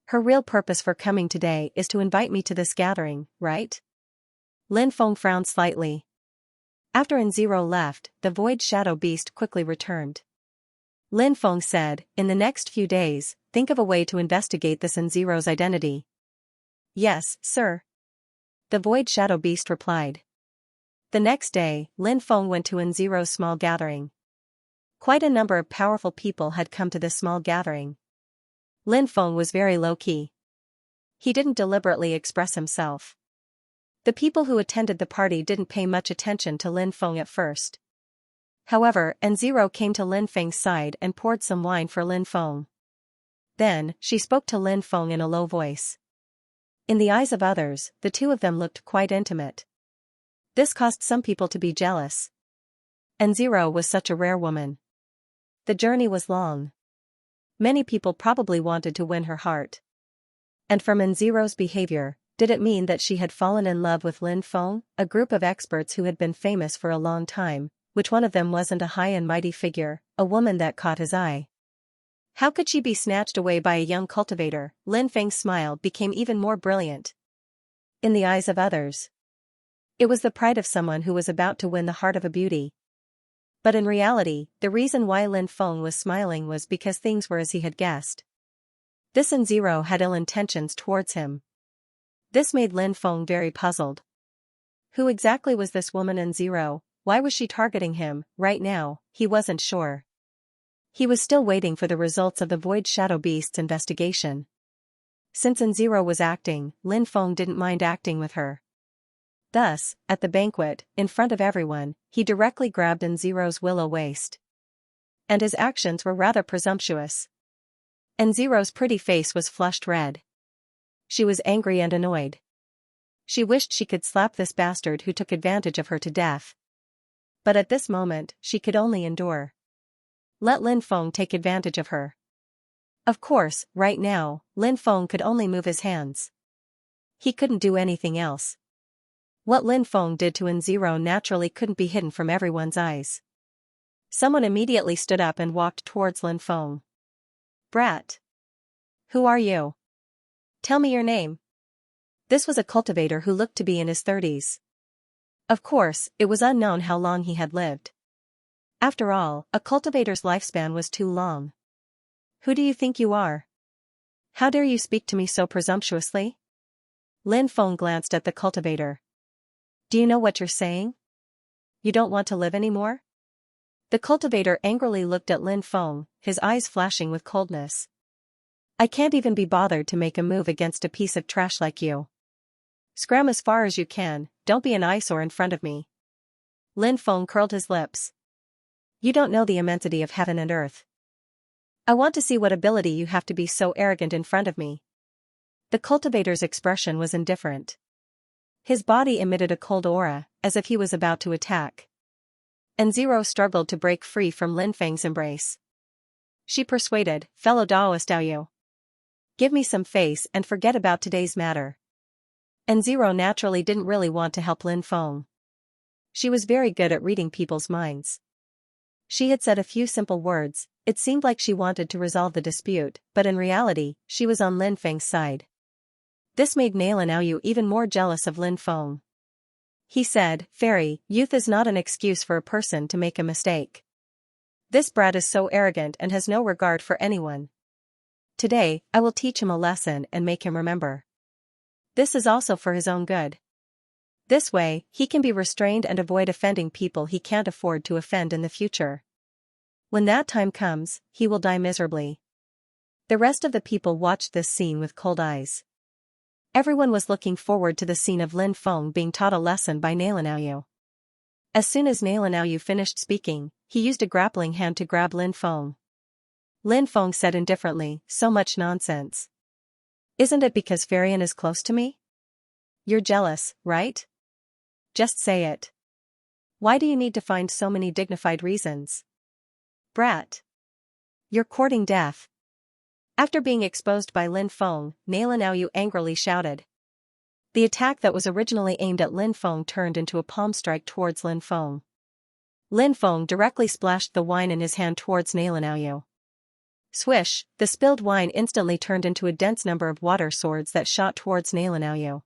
Speaker 1: Her real purpose for coming today is to invite me to this gathering, right? Lin Feng frowned slightly. After Xianxia left, the void shadow beast quickly returned. Lin Feng said, "In the next few days, think of a way to investigate this Xianxia's identity." "Yes, sir," the void shadow beast replied. The next day, Lin Feng went to Xianxia's small gathering. Quite a number of powerful people had come to this small gathering. Lin Feng was very low-key. He didn't deliberately express himself. The people who attended the party didn't pay much attention to Lin Feng at first. However, Xianxia came to Lin Feng's side and poured some wine for Lin Feng. Then, she spoke to Lin Feng in a low voice. In the eyes of others, the two of them looked quite intimate. This caused some people to be jealous. Xianxia was such a rare woman. The journey was long. Many people probably wanted to win her heart. And from Xianxia's behavior, did it mean that she had fallen in love with Lin Feng? A group of experts who had been famous for a long time which one of them wasn't a high and mighty figure, a woman that caught his eye. How could she be snatched away by a young cultivator? Lin Feng's smile became even more brilliant. In the eyes of others, it was the pride of someone who was about to win the heart of a beauty. But in reality, the reason why Lin Feng was smiling was because things were as he had guessed. This N0 had ill intentions towards him. This made Lin Feng very puzzled. Who exactly was this woman N0? Why was she targeting him? Right now, he wasn't sure. He was still waiting for the results of the Void Shadow Beast's investigation. Since N0 was acting, Lin Feng didn't mind acting with her. Thus, at the banquet, in front of everyone, he directly grabbed N0's willow waist. And his actions were rather presumptuous. N0's pretty face was flushed red. She was angry and annoyed. She wished she could slap this bastard who took advantage of her to death. But at this moment, she could only endure. Let Lin Feng take advantage of her. Of course, right now, Lin Feng could only move his hands. He couldn't do anything else. What Lin Feng did to N0 naturally couldn't be hidden from everyone's eyes. Someone immediately stood up and walked towards Lin Feng. Brat. Who are you? Tell me your name. This was a cultivator who looked to be in his 30s. Of course, it was unknown how long he had lived. After all, a cultivator's lifespan was too long. Who do you think you are? How dare you speak to me so presumptuously? Lin Feng glanced at the cultivator. Do you know what you're saying? You don't want to live anymore? The cultivator angrily looked at Lin Feng, his eyes flashing with coldness. I can't even be bothered to make a move against a piece of trash like you. Scram as far as you can, don't be an eyesore in front of me. Lin Feng curled his lips. You don't know the immensity of heaven and earth. I want to see what ability you have to be so arrogant in front of me. The cultivator's expression was indifferent. His body emitted a cold aura, as if he was about to attack. N0 struggled to break free from Lin Feng's embrace. She persuaded, fellow Daoist Aoyu. Give me some face and forget about today's matter. N0 naturally didn't really want to help Lin Feng. She was very good at reading people's minds. She had said a few simple words, it seemed like she wanted to resolve the dispute, but in reality, she was on Lin Feng's side. This made Nailan Aoyu even more jealous of Lin Feng. He said, Fairy, youth is not an excuse for a person to make a mistake. This brat is so arrogant and has no regard for anyone. Today, I will teach him a lesson and make him remember. This is also for his own good. This way, he can be restrained and avoid offending people he can't afford to offend in the future. When that time comes, he will die miserably. The rest of the people watched this scene with cold eyes. Everyone was looking forward to the scene of Lin Feng being taught a lesson by Nailan Aoyu. As soon as Nailan Aoyu finished speaking, he used a grappling hand to grab Lin Feng. Lin Feng said indifferently, so much nonsense. Isn't it because Farian is close to me? You're jealous, right? Just say it. Why do you need to find so many dignified reasons? Brat. You're courting death. After being exposed by Lin Feng, Nailan Aoyu angrily shouted. The attack that was originally aimed at Lin Feng turned into a palm strike towards Lin Feng. Lin Feng directly splashed the wine in his hand towards Nailan Aoyu. Swish, the spilled wine instantly turned into a dense number of water swords that shot towards Nailan Aoyu.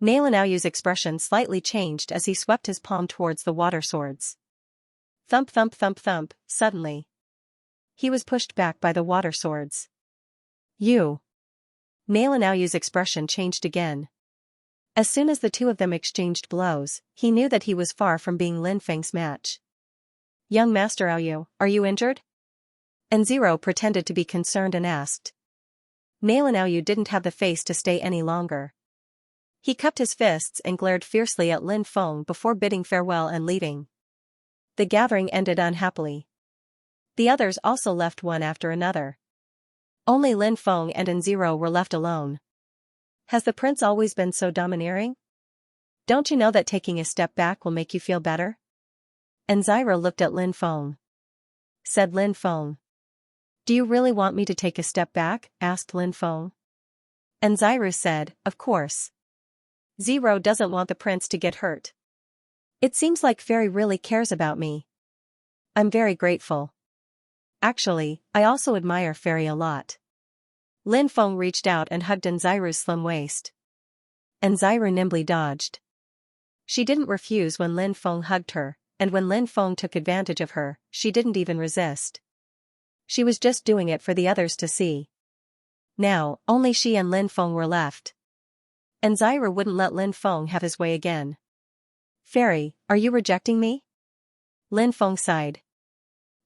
Speaker 1: Nailan Aoyu's expression slightly changed as he swept his palm towards the water swords. Thump thump thump thump, suddenly. He was pushed back by the water swords. You. Nailan Aoyu's expression changed again. As soon as the two of them exchanged blows, he knew that he was far from being Lin Feng's match. Young Master Aoyu, are you injured? N0 pretended to be concerned and asked. Nailan Aoyu didn't have the face to stay any longer. He cupped his fists and glared fiercely at Lin Feng before bidding farewell and leaving. The gathering ended unhappily. The others also left one after another. Only Lin Feng and N0 were left alone. Has the prince always been so domineering? Don't you know that taking a step back will make you feel better? N0 looked at Lin Feng. Said Lin Feng. Do you really want me to take a step back? Asked Lin Feng. N0 said, of course. Zero doesn't want the prince to get hurt. It seems like Fairy really cares about me. I'm very grateful. Actually, I also admire Fairy a lot. Lin Feng reached out and hugged Anxiru's slim waist. Anxiru nimbly dodged. She didn't refuse when Lin Feng hugged her, and when Lin Feng took advantage of her, she didn't even resist. She was just doing it for the others to see. Now, only she and Lin Feng were left. Anxiru wouldn't let Lin Feng have his way again. Fairy, are you rejecting me? Lin Feng sighed.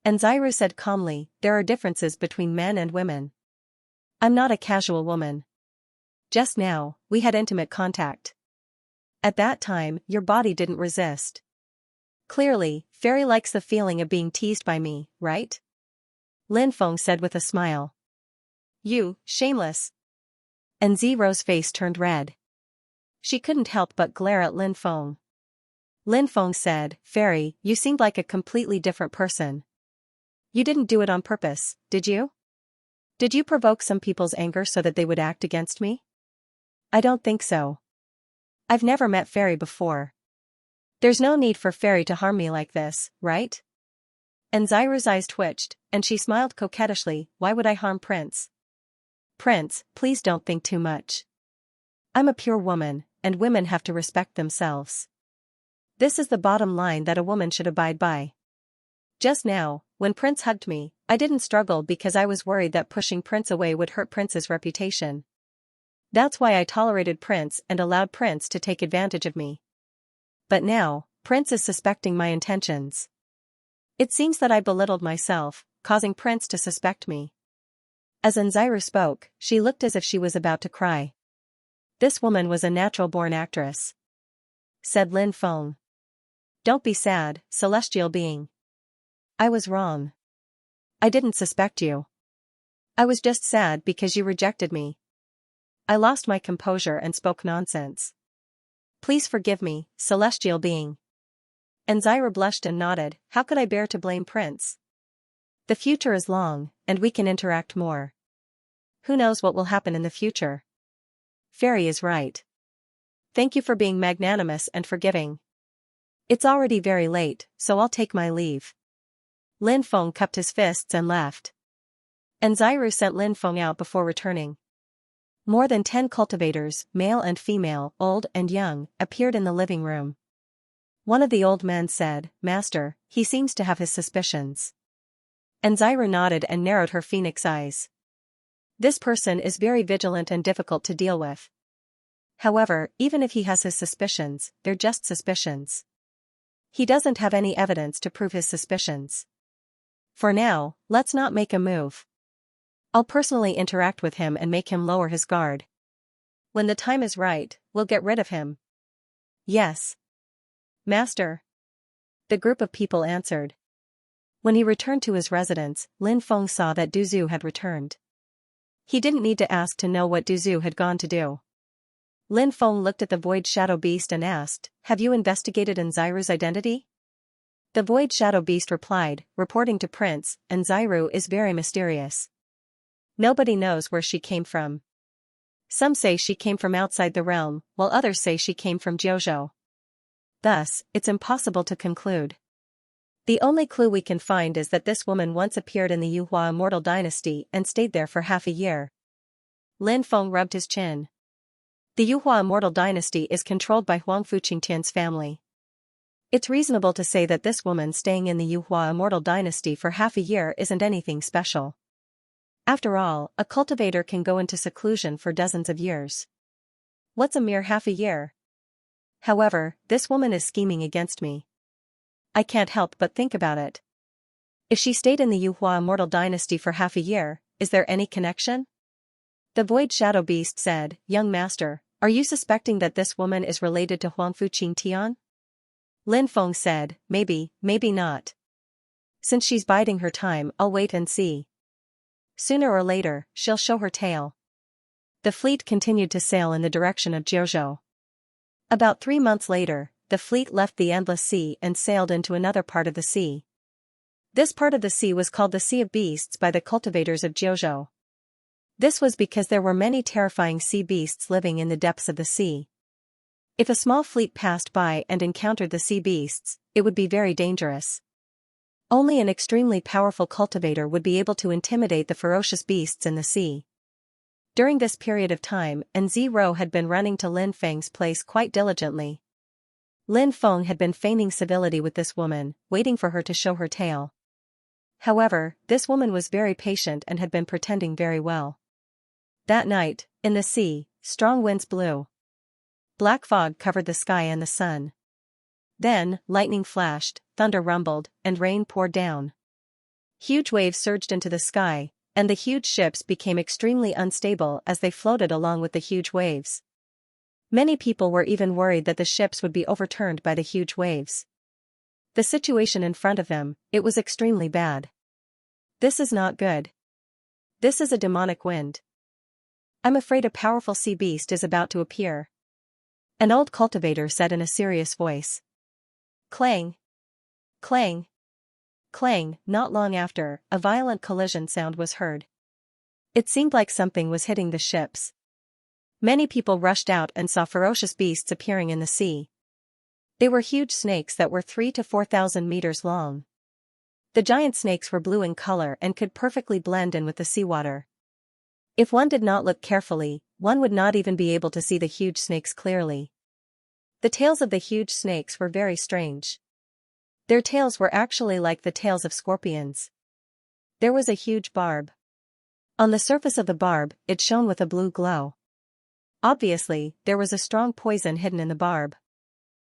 Speaker 1: Anxiru said calmly, there are differences between men and women. I'm not a casual woman. Just now, we had intimate contact. At that time, your body didn't resist. Clearly, Fairy likes the feeling of being teased by me, right? Lin Feng said with a smile. You, shameless. Anxiru's face turned red. She couldn't help but glare at Lin Feng. Lin Feng said, Fairy, you seemed like a completely different person. You didn't do it on purpose, did you? Did you provoke some people's anger so that they would act against me? I don't think so. I've never met Fairy before. There's no need for Fairy to harm me like this, right? Anxiru's eyes twitched, and she smiled coquettishly, why would I harm Prince? Prince, please don't think too much. I'm a pure woman, and women have to respect themselves. This is the bottom line that a woman should abide by. Just now, when Prince hugged me, I didn't struggle because I was worried that pushing Prince away would hurt Prince's reputation. That's why I tolerated Prince and allowed Prince to take advantage of me. But now, Prince is suspecting my intentions. It seems that I belittled myself, causing Prince to suspect me. As Anxiru spoke, she looked as if she was about to cry. This woman was a natural-born actress, said Lin Feng. Don't be sad, celestial being. I was wrong. I didn't suspect you. I was just sad because you rejected me. I lost my composure and spoke nonsense. Please forgive me, celestial being. Anxiru blushed and nodded, how could I bear to blame Prince? The future is long, and we can interact more. Who knows what will happen in the future? Fairy is right. Thank you for being magnanimous and forgiving. It's already very late, so I'll take my leave. Lin Feng cupped his fists and left. Anxiru sent Lin Feng out before returning. More than 10 cultivators, male and female, old and young, appeared in the living room. One of the old men said, Master, he seems to have his suspicions. Anxiru nodded and narrowed her phoenix eyes. This person is very vigilant and difficult to deal with. However, even if he has his suspicions, they're just suspicions. He doesn't have any evidence to prove his suspicions. For now, let's not make a move. I'll personally interact with him and make him lower his guard. When the time is right, we'll get rid of him. Yes. Master. The group of people answered. When he returned to his residence, Lin Feng saw that Du Zhu had returned. He didn't need to ask to know what Du Zhu had gone to do. Lin Feng looked at the Void Shadow Beast and asked, have you investigated Anxiru's identity? The Void Shadow Beast replied, reporting to Prince, Anxiru is very mysterious. Nobody knows where she came from. Some say she came from outside the realm, while others say she came from Jiuzhou. Thus, it's impossible to conclude. The only clue we can find is that this woman once appeared in the Yuhua Immortal Dynasty and stayed there for half a year. Lin Feng rubbed his chin. The Yuhua Immortal Dynasty is controlled by Huangfu Qingtian's family. It's reasonable to say that this woman staying in the Yuhua Immortal Dynasty for half a year isn't anything special. After all, a cultivator can go into seclusion for dozens of years. What's a mere half a year? However, this woman is scheming against me. I can't help but think about it. If she stayed in the Yuhua Immortal Dynasty for half a year, is there any connection? The Void Shadow Beast said, Young Master, are you suspecting that this woman is related to Huangfu Qingtian? Lin Feng said, maybe, maybe not. Since she's biding her time, I'll wait and see. Sooner or later, she'll show her tail. The fleet continued to sail in the direction of Jiuzhou. About 3 months later, the fleet left the Endless Sea and sailed into another part of the sea. This part of the sea was called the Sea of Beasts by the cultivators of Jiuzhou. This was because there were many terrifying sea beasts living in the depths of the sea. If a small fleet passed by and encountered the sea beasts, it would be very dangerous. Only an extremely powerful cultivator would be able to intimidate the ferocious beasts in the sea. During this period of time, Nziro had been running to Lin Feng's place quite diligently. Lin Feng had been feigning civility with this woman, waiting for her to show her tail. However, this woman was very patient and had been pretending very well. That night, in the sea, strong winds blew. Black fog covered the sky and the sun. Then, lightning flashed, thunder rumbled, and rain poured down. Huge waves surged into the sky, and the huge ships became extremely unstable as they floated along with the huge waves. Many people were even worried that the ships would be overturned by the huge waves. The situation in front of them, it was extremely bad. This is not good. This is a demonic wind. I'm afraid a powerful sea beast is about to appear. An old cultivator said in a serious voice. Clang! Clang! Clang! Not long after, a violent collision sound was heard. It seemed like something was hitting the ships. Many people rushed out and saw ferocious beasts appearing in the sea. They were huge snakes that were 3,000 to 4,000 meters long. The giant snakes were blue in color and could perfectly blend in with the seawater. If one did not look carefully, one would not even be able to see the huge snakes clearly. The tails of the huge snakes were very strange. Their tails were actually like the tails of scorpions. There was a huge barb. On the surface of the barb, it shone with a blue glow. Obviously, there was a strong poison hidden in the barb.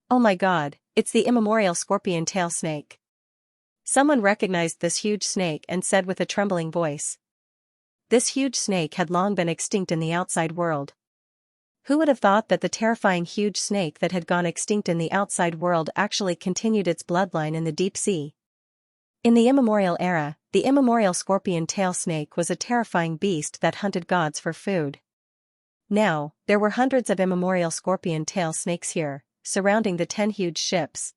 Speaker 1: Oh my God, it's the immemorial scorpion tail snake. Someone recognized this huge snake and said with a trembling voice. This huge snake had long been extinct in the outside world. Who would have thought that the terrifying huge snake that had gone extinct in the outside world actually continued its bloodline in the deep sea? In the immemorial era, the immemorial scorpion tail snake was a terrifying beast that hunted gods for food. Now, there were hundreds of immemorial scorpion tail snakes here, surrounding the 10 huge ships.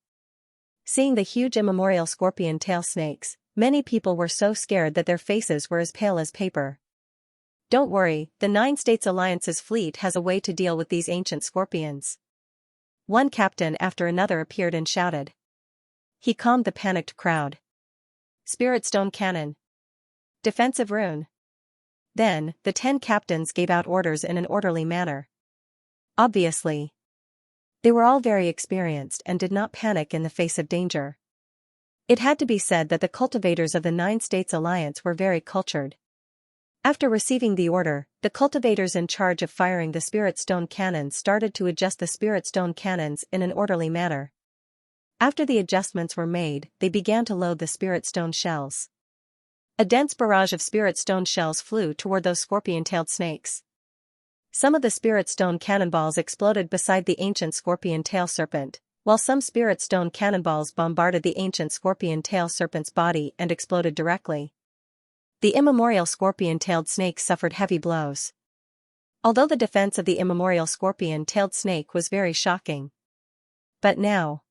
Speaker 1: Seeing the huge immemorial scorpion tail snakes, many people were so scared that their faces were as pale as paper. Don't worry, the 9 States Alliance's fleet has a way to deal with these ancient scorpions. One captain after another appeared and shouted. He calmed the panicked crowd. Spirit Stone Cannon. Defensive Rune. Then, the 10 captains gave out orders in an orderly manner. Obviously, they were all very experienced and did not panic in the face of danger. It had to be said that the cultivators of the 9 States Alliance were very cultured. After receiving the order, the cultivators in charge of firing the Spirit Stone Cannons started to adjust the Spirit Stone Cannons in an orderly manner. After the adjustments were made, they began to load the Spirit Stone shells. A dense barrage of Spirit Stone shells flew toward those scorpion-tailed snakes. Some of the Spirit Stone cannonballs exploded beside the ancient scorpion tail serpent, while some Spirit Stone cannonballs bombarded the ancient scorpion tail serpent's body and exploded directly. The immemorial scorpion-tailed snake suffered heavy blows. Although the defense of the immemorial scorpion-tailed snake was very shocking. But now,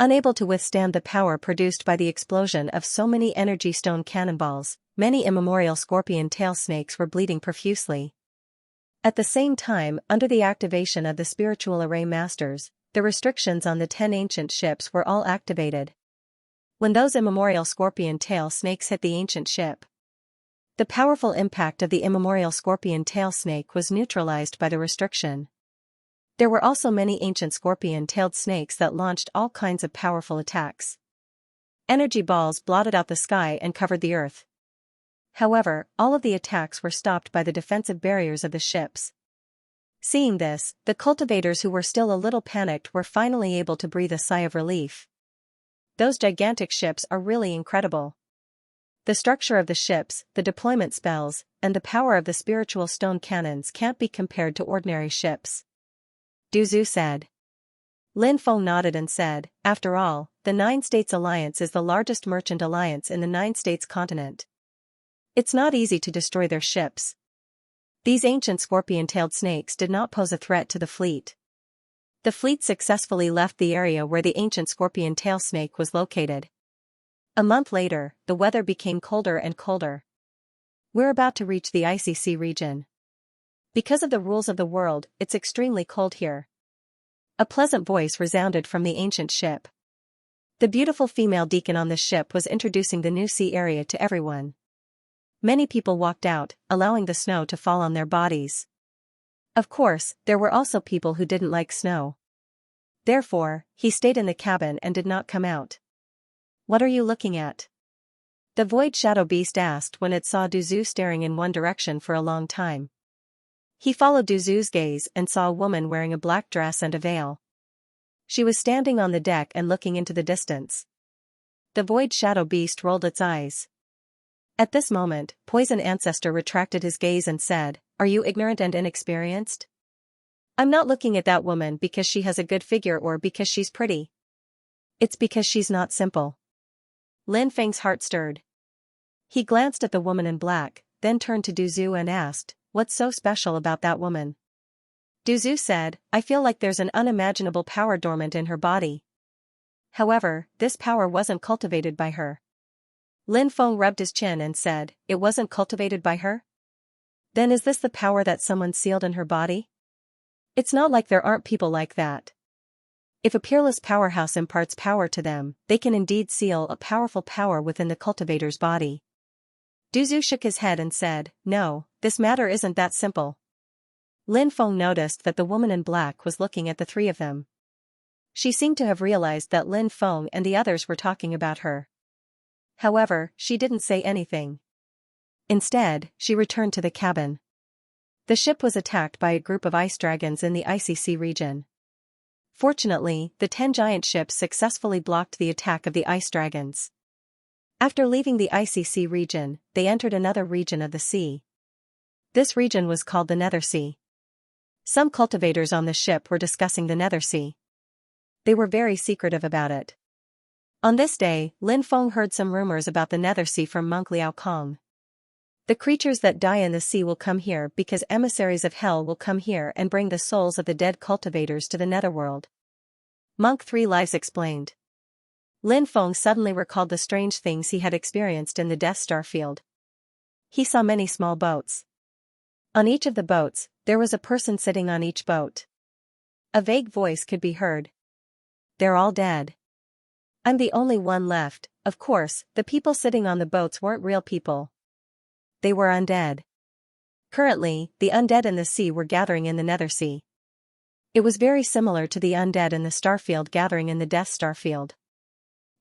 Speaker 1: unable to withstand the power produced by the explosion of so many energy stone cannonballs, many immemorial scorpion tail snakes were bleeding profusely. At the same time, under the activation of the spiritual array masters, the restrictions on the 10 ancient ships were all activated. When those immemorial scorpion tail snakes hit the ancient ship, the powerful impact of the immemorial scorpion tail snake was neutralized by the restriction. There were also many ancient scorpion-tailed snakes that launched all kinds of powerful attacks. Energy balls blotted out the sky and covered the earth. However, all of the attacks were stopped by the defensive barriers of the ships. Seeing this, the cultivators who were still a little panicked were finally able to breathe a sigh of relief. Those gigantic ships are really incredible. The structure of the ships, the deployment spells, and the power of the spiritual stone cannons can't be compared to ordinary ships. Du Zhu said. Lin Feng nodded and said, after all, the 9 States Alliance is the largest merchant alliance in the 9 States continent. It's not easy to destroy their ships. These ancient scorpion-tailed snakes did not pose a threat to the fleet. The fleet successfully left the area where the ancient scorpion tail snake was located. A month later, the weather became colder and colder. We're about to reach the icy sea region. Because of the rules of the world, it's extremely cold here. A pleasant voice resounded from the ancient ship. The beautiful female deacon on the ship was introducing the new sea area to everyone. Many people walked out, allowing the snow to fall on their bodies. Of course, there were also people who didn't like snow. Therefore, he stayed in the cabin and did not come out. "What are you looking at?" the void shadow beast asked when it saw Duzu staring in one direction for a long time. He followed Duzu's gaze and saw a woman wearing a black dress and a veil. She was standing on the deck and looking into the distance. The void shadow beast rolled its eyes. At this moment, Poison Ancestor retracted his gaze and said, "Are you ignorant and inexperienced? I'm not looking at that woman because she has a good figure or because she's pretty. It's because she's not simple." Lin Feng's heart stirred. He glanced at the woman in black, then turned to Duzu and asked, "What's so special about that woman?" Duzu said, "I feel like there's an unimaginable power dormant in her body. However, this power wasn't cultivated by her." Lin Feng rubbed his chin and said, "It wasn't cultivated by her? Then is this the power that someone sealed in her body? It's not like there aren't people like that. If a peerless powerhouse imparts power to them, they can indeed seal a powerful power within the cultivator's body." Duzu shook his head and said, "No, this matter isn't that simple." Lin Feng noticed that the woman in black was looking at the three of them. She seemed to have realized that Lin Feng and the others were talking about her. However, she didn't say anything. Instead, she returned to the cabin. The ship was attacked by a group of ice dragons in the icy sea region. Fortunately, the 10 giant ships successfully blocked the attack of the ice dragons. After leaving the icy sea region, they entered another region of the sea. This region was called the Nether Sea. Some cultivators on the ship were discussing the Nether Sea. They were very secretive about it. On this day, Lin Feng heard some rumors about the Nether Sea from monk Liao Kong. "The creatures that die in the sea will come here because emissaries of hell will come here and bring the souls of the dead cultivators to the netherworld," Monk 3 Lives explained. Lin Feng suddenly recalled the strange things he had experienced in the Death Star field. He saw many small boats. On each of the boats, there was a person sitting on each boat. A vague voice could be heard. "They're all dead. I'm the only one left." Of course, the people sitting on the boats weren't real people. They were undead. Currently, the undead in the sea were gathering in the Nether Sea. It was very similar to the undead in the Starfield gathering in the Death Star field.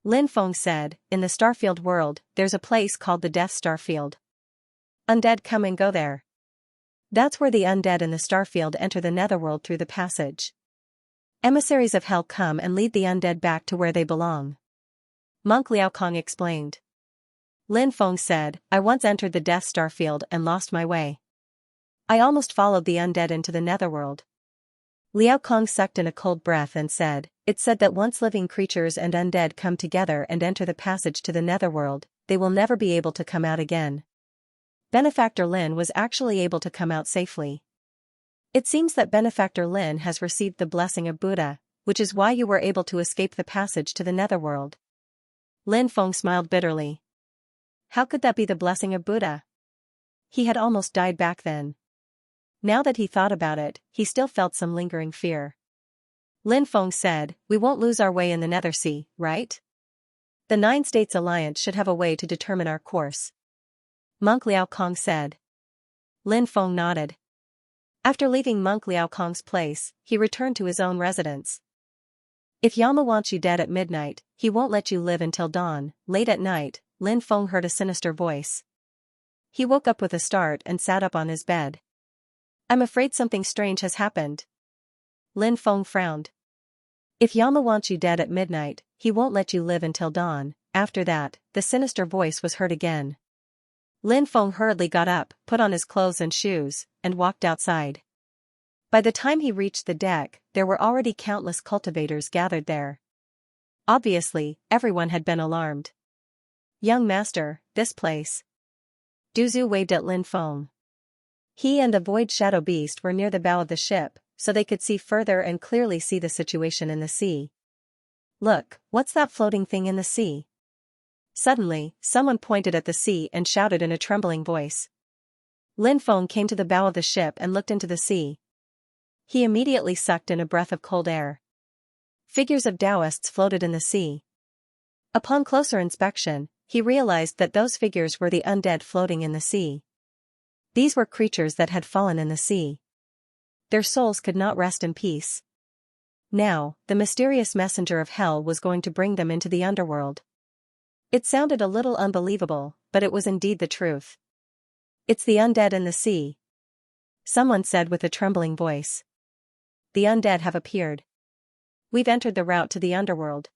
Speaker 1: Lin Feng said, "In the Starfield world, there's a place called the Death Star field. Undead come and go there. That's where the undead in the Starfield enter the netherworld through the passage. Emissaries of hell come and lead the undead back to where they belong." Monk Liao Kong explained. Lin Feng said, "I once entered the Death Star field and lost my way. I almost followed the undead into the netherworld." Liao Kong sucked in a cold breath and said, "It's said that once living creatures and undead come together and enter the passage to the netherworld, they will never be able to come out again." Benefactor Lin was actually able to come out safely. It seems that Benefactor Lin has received the blessing of Buddha, which is why you were able to escape the passage to the netherworld. Lin Feng smiled bitterly. How could that be the blessing of Buddha? He had almost died back then. Now that he thought about it, he still felt some lingering fear. Lin Feng said, "We won't lose our way in the Nether Sea, right? The 9 States Alliance should have a way to determine our course." Monk Liao Kong said. Lin Feng nodded. After leaving Monk Liao Kong's place, he returned to his own residence. "If Yama wants you dead at midnight, he won't let you live until dawn." Late at night, Lin Feng heard a sinister voice. He woke up with a start and sat up on his bed. "I'm afraid something strange has happened." Lin Feng frowned. "If Yama wants you dead at midnight, he won't let you live until dawn." After that, the sinister voice was heard again. Lin Feng hurriedly got up, put on his clothes and shoes, and walked outside. By the time he reached the deck, there were already countless cultivators gathered there. Obviously, everyone had been alarmed. "Young master, this place." Duzu waved at Lin Feng. He and the void shadow beast were near the bow of the ship, so they could see further and clearly see the situation in the sea. "Look, what's that floating thing in the sea?" Suddenly, someone pointed at the sea and shouted in a trembling voice. Lin Feng came to the bow of the ship and looked into the sea. He immediately sucked in a breath of cold air. Figures of Taoists floated in the sea. Upon closer inspection, he realized that those figures were the undead floating in the sea. These were creatures that had fallen in the sea. Their souls could not rest in peace. Now, the mysterious messenger of hell was going to bring them into the underworld. It sounded a little unbelievable, but it was indeed the truth. "It's the undead in the sea," someone said with a trembling voice. "The undead have appeared. We've entered the route to the underworld.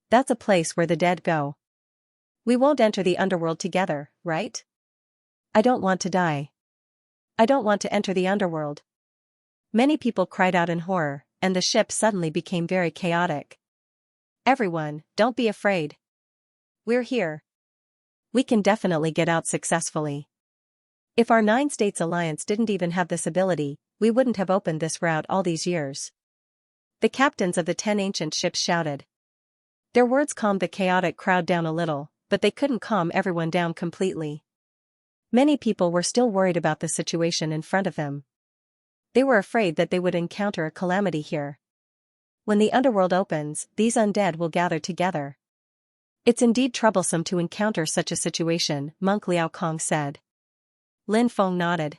Speaker 1: That's a place where the dead go. We won't enter the underworld together, right? I don't want to die. I don't want to enter the underworld." Many people cried out in horror, and the ship suddenly became very chaotic. "Everyone, don't be afraid. We're here. We can definitely get out successfully. If our 9 States Alliance didn't even have this ability, we wouldn't have opened this route all these years." The captains of the 10 ancient ships shouted. Their words calmed the chaotic crowd down a little, but they couldn't calm everyone down completely. Many people were still worried about the situation in front of them. They were afraid that they would encounter a calamity here. When the underworld opens, these undead will gather together. "It's indeed troublesome to encounter such a situation," Monk Liao Kong said. Lin Feng nodded.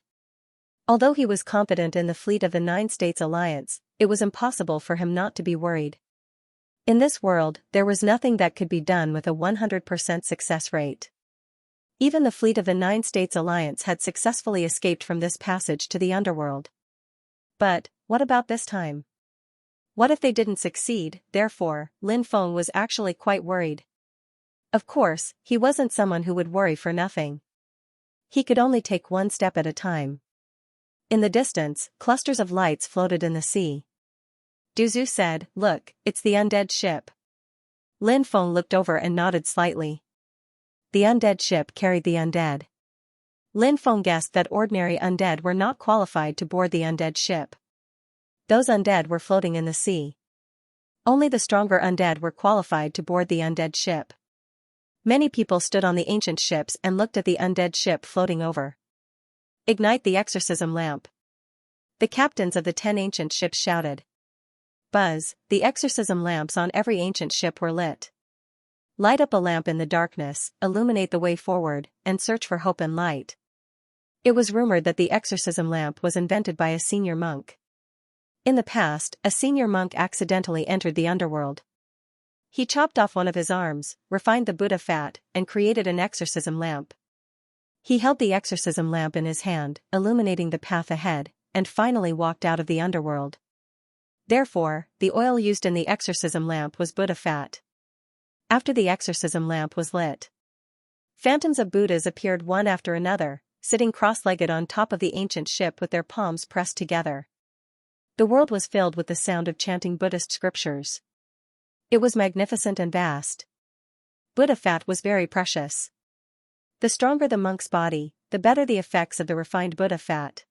Speaker 1: Although he was confident in the fleet of the 9 States Alliance, it was impossible for him not to be worried. In this world, there was nothing that could be done with a 100% success rate. Even the fleet of the 9 States Alliance had successfully escaped from this passage to the underworld. But, what about this time? What if they didn't succeed? Therefore, Lin Feng was actually quite worried. Of course, he wasn't someone who would worry for nothing. He could only take one step at a time. In the distance, clusters of lights floated in the sea. Duzu said, "Look, it's the undead ship." Lin Feng looked over and nodded slightly. The undead ship carried the undead. Lin Feng guessed that ordinary undead were not qualified to board the undead ship. Those undead were floating in the sea. Only the stronger undead were qualified to board the undead ship. Many people stood on the ancient ships and looked at the undead ship floating over. "Ignite the exorcism lamp." The captains of the 10 ancient ships shouted. Buzz, the exorcism lamps on every ancient ship were lit. Light up a lamp in the darkness, illuminate the way forward, and search for hope and light. It was rumored that the exorcism lamp was invented by a senior monk. In the past, a senior monk accidentally entered the underworld. He chopped off one of his arms, refined the Buddha fat, and created an exorcism lamp. He held the exorcism lamp in his hand, illuminating the path ahead, and finally walked out of the underworld. Therefore, the oil used in the exorcism lamp was Buddha fat. After the exorcism lamp was lit, phantoms of Buddhas appeared one after another, sitting cross-legged on top of the ancient ship with their palms pressed together. The world was filled with the sound of chanting Buddhist scriptures. It was magnificent and vast. Buddha fat was very precious. The stronger the monk's body, the better the effects of the refined Buddha fat.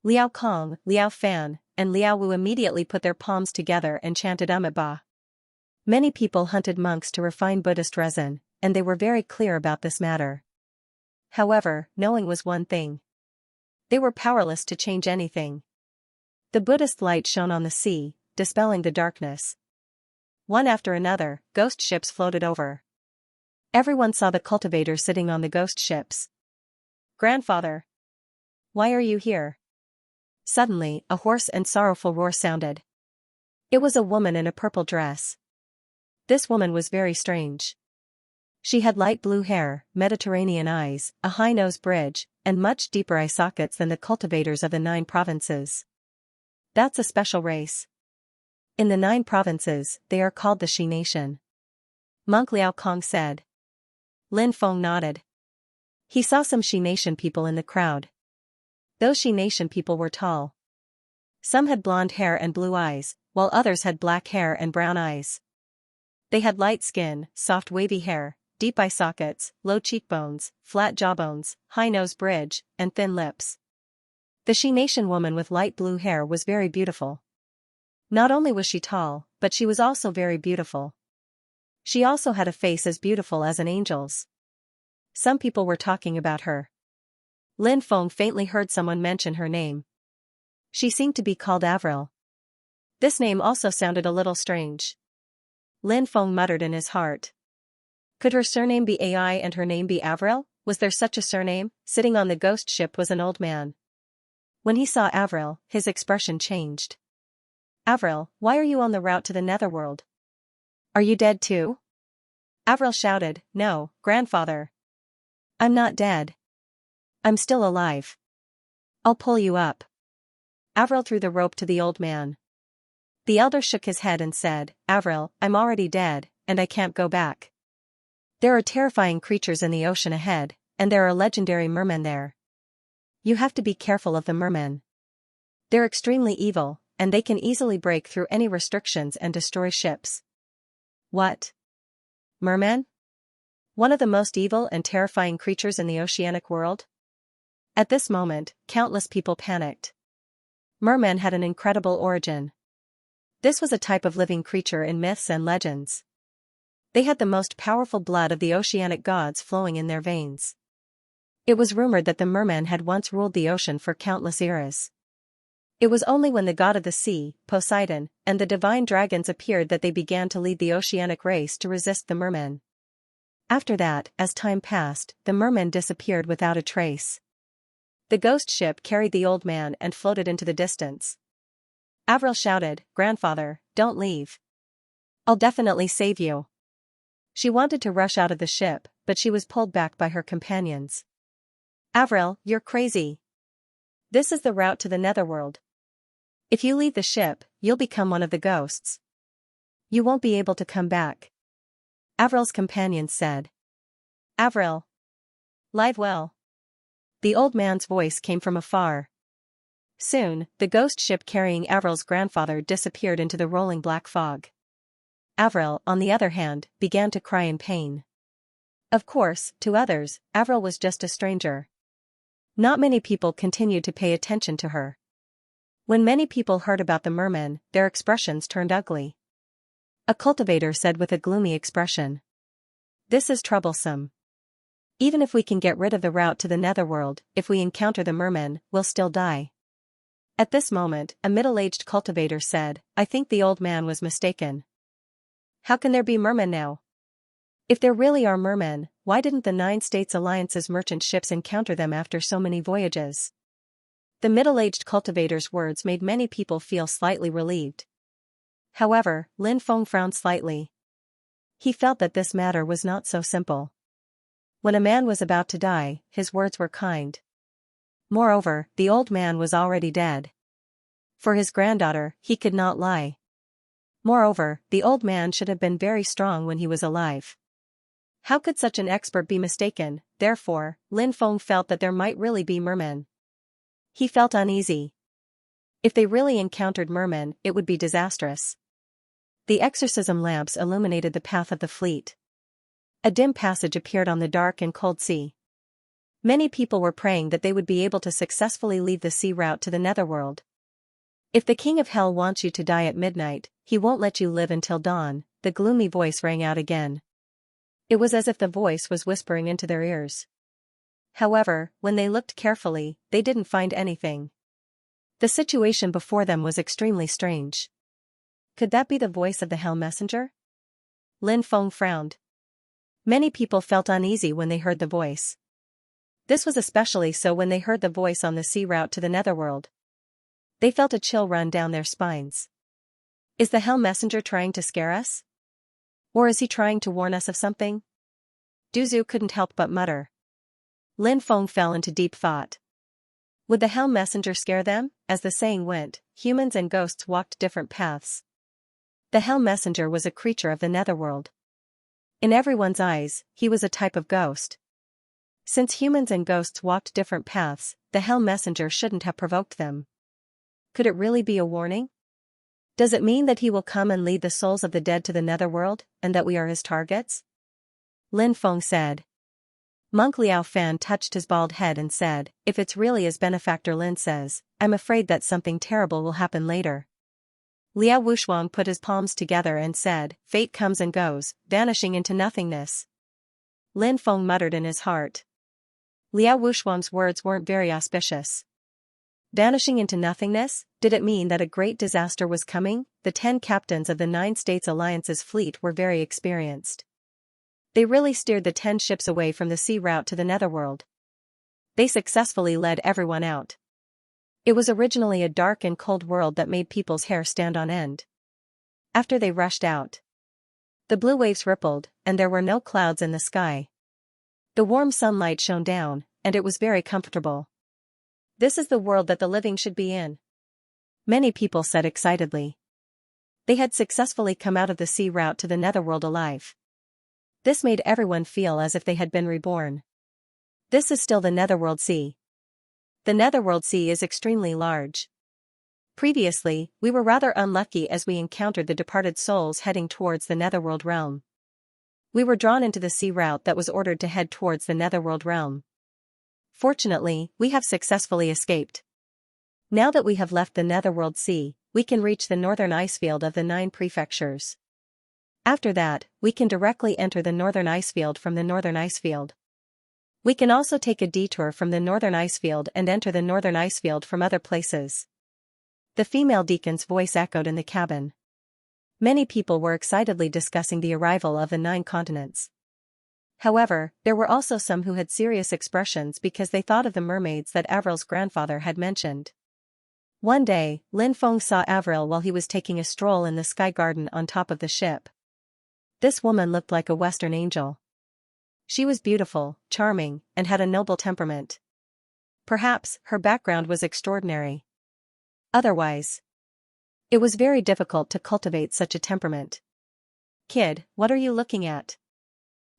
Speaker 1: Liao Kong, Liao Fan, and Liao Wu immediately put their palms together and chanted Ba. Many people hunted monks to refine Buddhist resin, and they were very clear about this matter. However, knowing was one thing. They were powerless to change anything. The Buddhist light shone on the sea, dispelling the darkness. One after another, ghost ships floated over. Everyone saw the cultivator sitting on the ghost ships. "Grandfather! Why are you here?" Suddenly, a hoarse and sorrowful roar sounded. It was a woman in a purple dress. This woman was very strange. She had light blue hair, Mediterranean eyes, a high nose bridge, and much deeper eye sockets than the cultivators of the 9 provinces. That's a special race. In the 9 provinces, they are called the Shi Nation. Monk Liao Kong said. Lin Feng nodded. He saw some Shi Nation people in the crowd. Those Shi Nation people were tall. Some had blonde hair and blue eyes, while others had black hair and brown eyes. They had light skin, soft wavy hair, deep eye sockets, low cheekbones, flat jawbones, high nose bridge, and thin lips. The Shi Nation woman with light blue hair was very beautiful. Not only was she tall, but she was also very beautiful. She also had a face as beautiful as an angel's. Some people were talking about her. Lin Feng faintly heard someone mention her name. She seemed to be called Avril. This name also sounded a little strange. Lin Feng muttered in his heart. Could her surname be Ai and her name be Avril? Was there such a surname? Sitting on the ghost ship was an old man. When he saw Avril, his expression changed. Avril, why are you on the route to the netherworld? Are you dead too? Avril shouted, No, grandfather. I'm not dead. I'm still alive. I'll pull you up. Avril threw the rope to the old man. The elder shook his head and said, Avril, I'm already dead, and I can't go back. There are terrifying creatures in the ocean ahead, and there are legendary mermen there. You have to be careful of the mermen. They're extremely evil, and they can easily break through any restrictions and destroy ships. What? Mermen? One of the most evil and terrifying creatures in the oceanic world? At this moment, countless people panicked. Mermen had an incredible origin. This was a type of living creature in myths and legends. They had the most powerful blood of the oceanic gods flowing in their veins. It was rumored that the mermen had once ruled the ocean for countless eras. It was only when the god of the sea, Poseidon, and the divine dragons appeared that they began to lead the oceanic race to resist the mermen. After that, as time passed, the mermen disappeared without a trace. The ghost ship carried the old man and floated into the distance. Avril shouted, Grandfather, don't leave. I'll definitely save you. She wanted to rush out of the ship, but she was pulled back by her companions. Avril, you're crazy. This is the route to the netherworld. If you leave the ship, you'll become one of the ghosts. You won't be able to come back. Avril's companions said. Avril. Live well. The old man's voice came from afar. Soon, the ghost ship carrying Avril's grandfather disappeared into the rolling black fog. Avril, on the other hand, began to cry in pain. Of course, to others, Avril was just a stranger. Not many people continued to pay attention to her. When many people heard about the mermen, their expressions turned ugly. A cultivator said with a gloomy expression. This is troublesome. Even if we can get rid of the route to the netherworld, if we encounter the mermen, we'll still die. At this moment, a middle-aged cultivator said, I think the old man was mistaken. How can there be mermen now? If there really are mermen, why didn't the 9 States Alliance's merchant ships encounter them after so many voyages? The middle-aged cultivator's words made many people feel slightly relieved. However, Lin Feng frowned slightly. He felt that this matter was not so simple. When a man was about to die, his words were kind. Moreover, the old man was already dead. For his granddaughter, he could not lie. Moreover, the old man should have been very strong when he was alive. How could such an expert be mistaken? Therefore, Lin Feng felt that there might really be mermen. He felt uneasy. If they really encountered mermen, it would be disastrous. The exorcism lamps illuminated the path of the fleet. A dim passage appeared on the dark and cold sea. Many people were praying that they would be able to successfully leave the sea route to the netherworld. If the king of hell wants you to die at midnight, he won't let you live until dawn, the gloomy voice rang out again. It was as if the voice was whispering into their ears. However, when they looked carefully, they didn't find anything. The situation before them was extremely strange. Could that be the voice of the hell messenger? Lin Feng frowned. Many people felt uneasy when they heard the voice. This was especially so when they heard the voice on the sea route to the netherworld. They felt a chill run down their spines. Is the hell messenger trying to scare us? Or is he trying to warn us of something? Duzu couldn't help but mutter. Lin Feng fell into deep thought. Would the hell messenger scare them? As the saying went, humans and ghosts walked different paths. The hell messenger was a creature of the netherworld. In everyone's eyes, he was a type of ghost. Since humans and ghosts walked different paths, the hell messenger shouldn't have provoked them. Could it really be a warning? Does it mean that he will come and lead the souls of the dead to the netherworld, and that we are his targets? Lin Feng said. Monk Liao Fan touched his bald head and said, if it's really as benefactor Lin says, I'm afraid that something terrible will happen later. Liao Wushuang put his palms together and said, fate comes and goes, vanishing into nothingness. Lin Feng muttered in his heart. Liao Wushuang's words weren't very auspicious. Vanishing into nothingness? Did it mean that a great disaster was coming? The 10 captains of the 9 States Alliance's fleet were very experienced. They really steered the 10 ships away from the sea route to the Netherworld. They successfully led everyone out. It was originally a dark and cold world that made people's hair stand on end. After they rushed out, the blue waves rippled, and there were no clouds in the sky. The warm sunlight shone down, and it was very comfortable. This is the world that the living should be in, many people said excitedly. They had successfully come out of the sea route to the Netherworld alive. This made everyone feel as if they had been reborn. This is still the Netherworld Sea. The Netherworld Sea is extremely large. Previously, we were rather unlucky as we encountered the departed souls heading towards the Netherworld realm. We were drawn into the sea route that was ordered to head towards the Netherworld realm. Fortunately, we have successfully escaped. Now that we have left the Netherworld Sea, we can reach the northern icefield of the 9 prefectures. After that, we can directly enter the northern icefield from the northern icefield. We can also take a detour from the northern icefield and enter the northern icefield from other places. The female deacon's voice echoed in the cabin. Many people were excitedly discussing the arrival of the 9 continents. However, there were also some who had serious expressions because they thought of the mermaids that Avril's grandfather had mentioned. One day, Lin Feng saw Avril while he was taking a stroll in the sky garden on top of the ship. This woman looked like a Western angel. She was beautiful, charming, and had a noble temperament. Perhaps her background was extraordinary. Otherwise, it was very difficult to cultivate such a temperament. "Kid, what are you looking at?"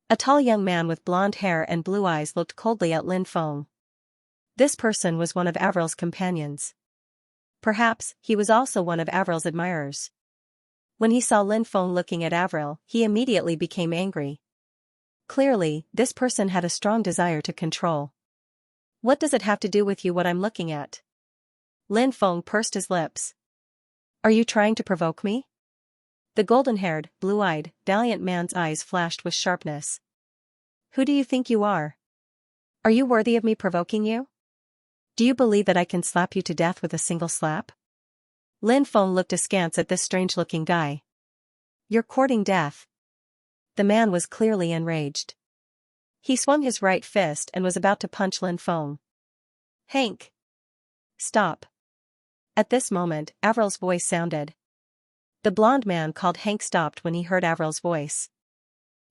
Speaker 1: A tall young man with blonde hair and blue eyes looked coldly at Lin Feng. This person was one of Avril's companions. Perhaps he was also one of Avril's admirers. When he saw Lin Feng looking at Avril, he immediately became angry. Clearly, this person had a strong desire to control. "What does it have to do with you what I'm looking at?" Lin Feng pursed his lips. "Are you trying to provoke me?" The golden-haired, blue-eyed, valiant man's eyes flashed with sharpness. "Who do you think you are? Are you worthy of me provoking you? Do you believe that I can slap you to death with a single slap?" Lin Feng looked askance at this strange-looking guy. "You're courting death." The man was clearly enraged. He swung his right fist and was about to punch Lin Feng. "Hank! Stop!" At this moment, Avril's voice sounded. The blond man called Hank stopped when he heard Avril's voice.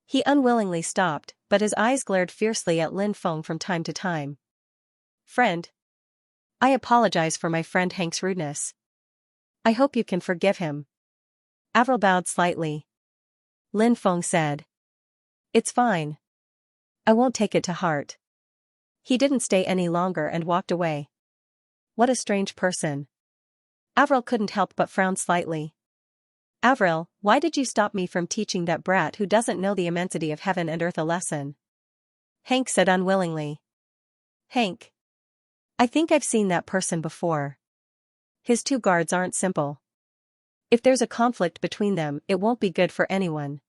Speaker 1: He unwillingly stopped, but his eyes glared fiercely at Lin Feng from time to time. "Friend. I apologize for my friend Hank's rudeness. I hope you can forgive him." Avril bowed slightly. Lin Feng said, "It's fine. I won't take it to heart." He didn't stay any longer and walked away. What a strange person. Avril couldn't help but frown slightly. "Avril, why did you stop me from teaching that brat who doesn't know the immensity of heaven and earth a lesson?" Hank said unwillingly. "Hank. I think I've seen that person before. His 2 guards aren't simple. If there's a conflict between them, it won't be good for anyone.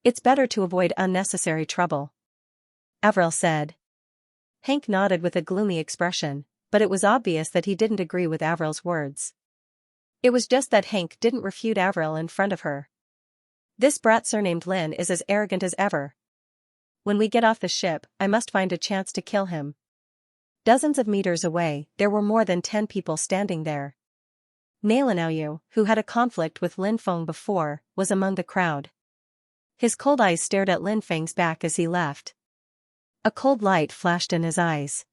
Speaker 1: It's better to avoid unnecessary trouble," Avril said. Hank nodded with a gloomy expression, but it was obvious that he didn't agree with Avril's words. It was just that Hank didn't refute Avril in front of her. "This brat surnamed Lin is as arrogant as ever. When we get off the ship, I must find a chance to kill him." Dozens of meters away, there were more than 10 people standing there. Nailinaoyu, who had a conflict with Lin Feng before, was among the crowd. His cold eyes stared at Lin Feng's back as he left. A cold light flashed in his eyes.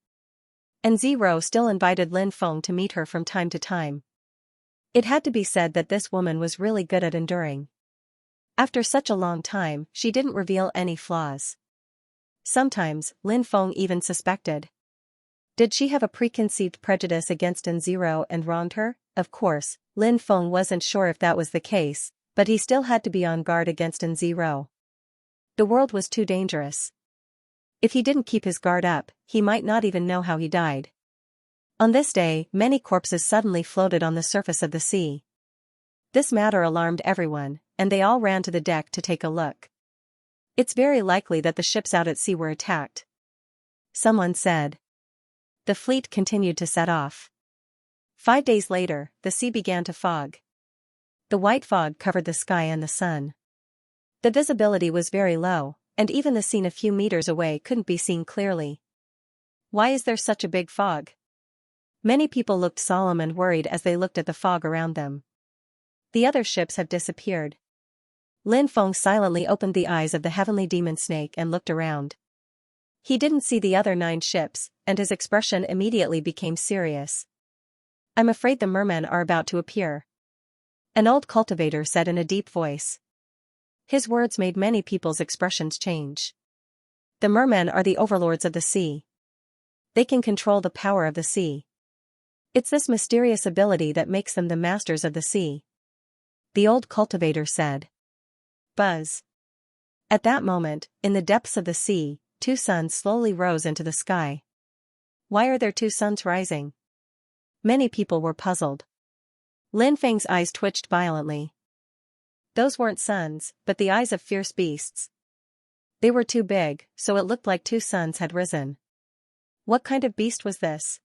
Speaker 1: And Zero still invited Lin Feng to meet her from time to time. It had to be said that this woman was really good at enduring. After such a long time, she didn't reveal any flaws. Sometimes, Lin Feng even suspected. Did she have a preconceived prejudice against N0 and wronged her? Of course, Lin Feng wasn't sure if that was the case, but he still had to be on guard against N0. The world was too dangerous. If he didn't keep his guard up, he might not even know how he died. On this day, many corpses suddenly floated on the surface of the sea. This matter alarmed everyone, and they all ran to the deck to take a look. "It's very likely that the ships out at sea were attacked," someone said. The fleet continued to set off. 5 days later, the sea began to fog. The white fog covered the sky and the sun. The visibility was very low, and even the scene a few meters away couldn't be seen clearly. Why is there such a big fog? Many people looked solemn and worried as they looked at the fog around them. The other ships have disappeared. Lin Feng silently opened the eyes of the heavenly demon snake and looked around. He didn't see the other 9 ships, and his expression immediately became serious. I'm afraid the mermen are about to appear. An old cultivator said in a deep voice. His words made many people's expressions change. The mermen are the overlords of the sea. They can control the power of the sea. It's this mysterious ability that makes them the masters of the sea. The old cultivator said. Buzz. At that moment, in the depths of the sea, 2 suns slowly rose into the sky. Why are there 2 suns rising? Many people were puzzled. Lin Feng's eyes twitched violently. Those weren't suns, but the eyes of fierce beasts. They were too big, so it looked like 2 suns had risen. What kind of beast was this?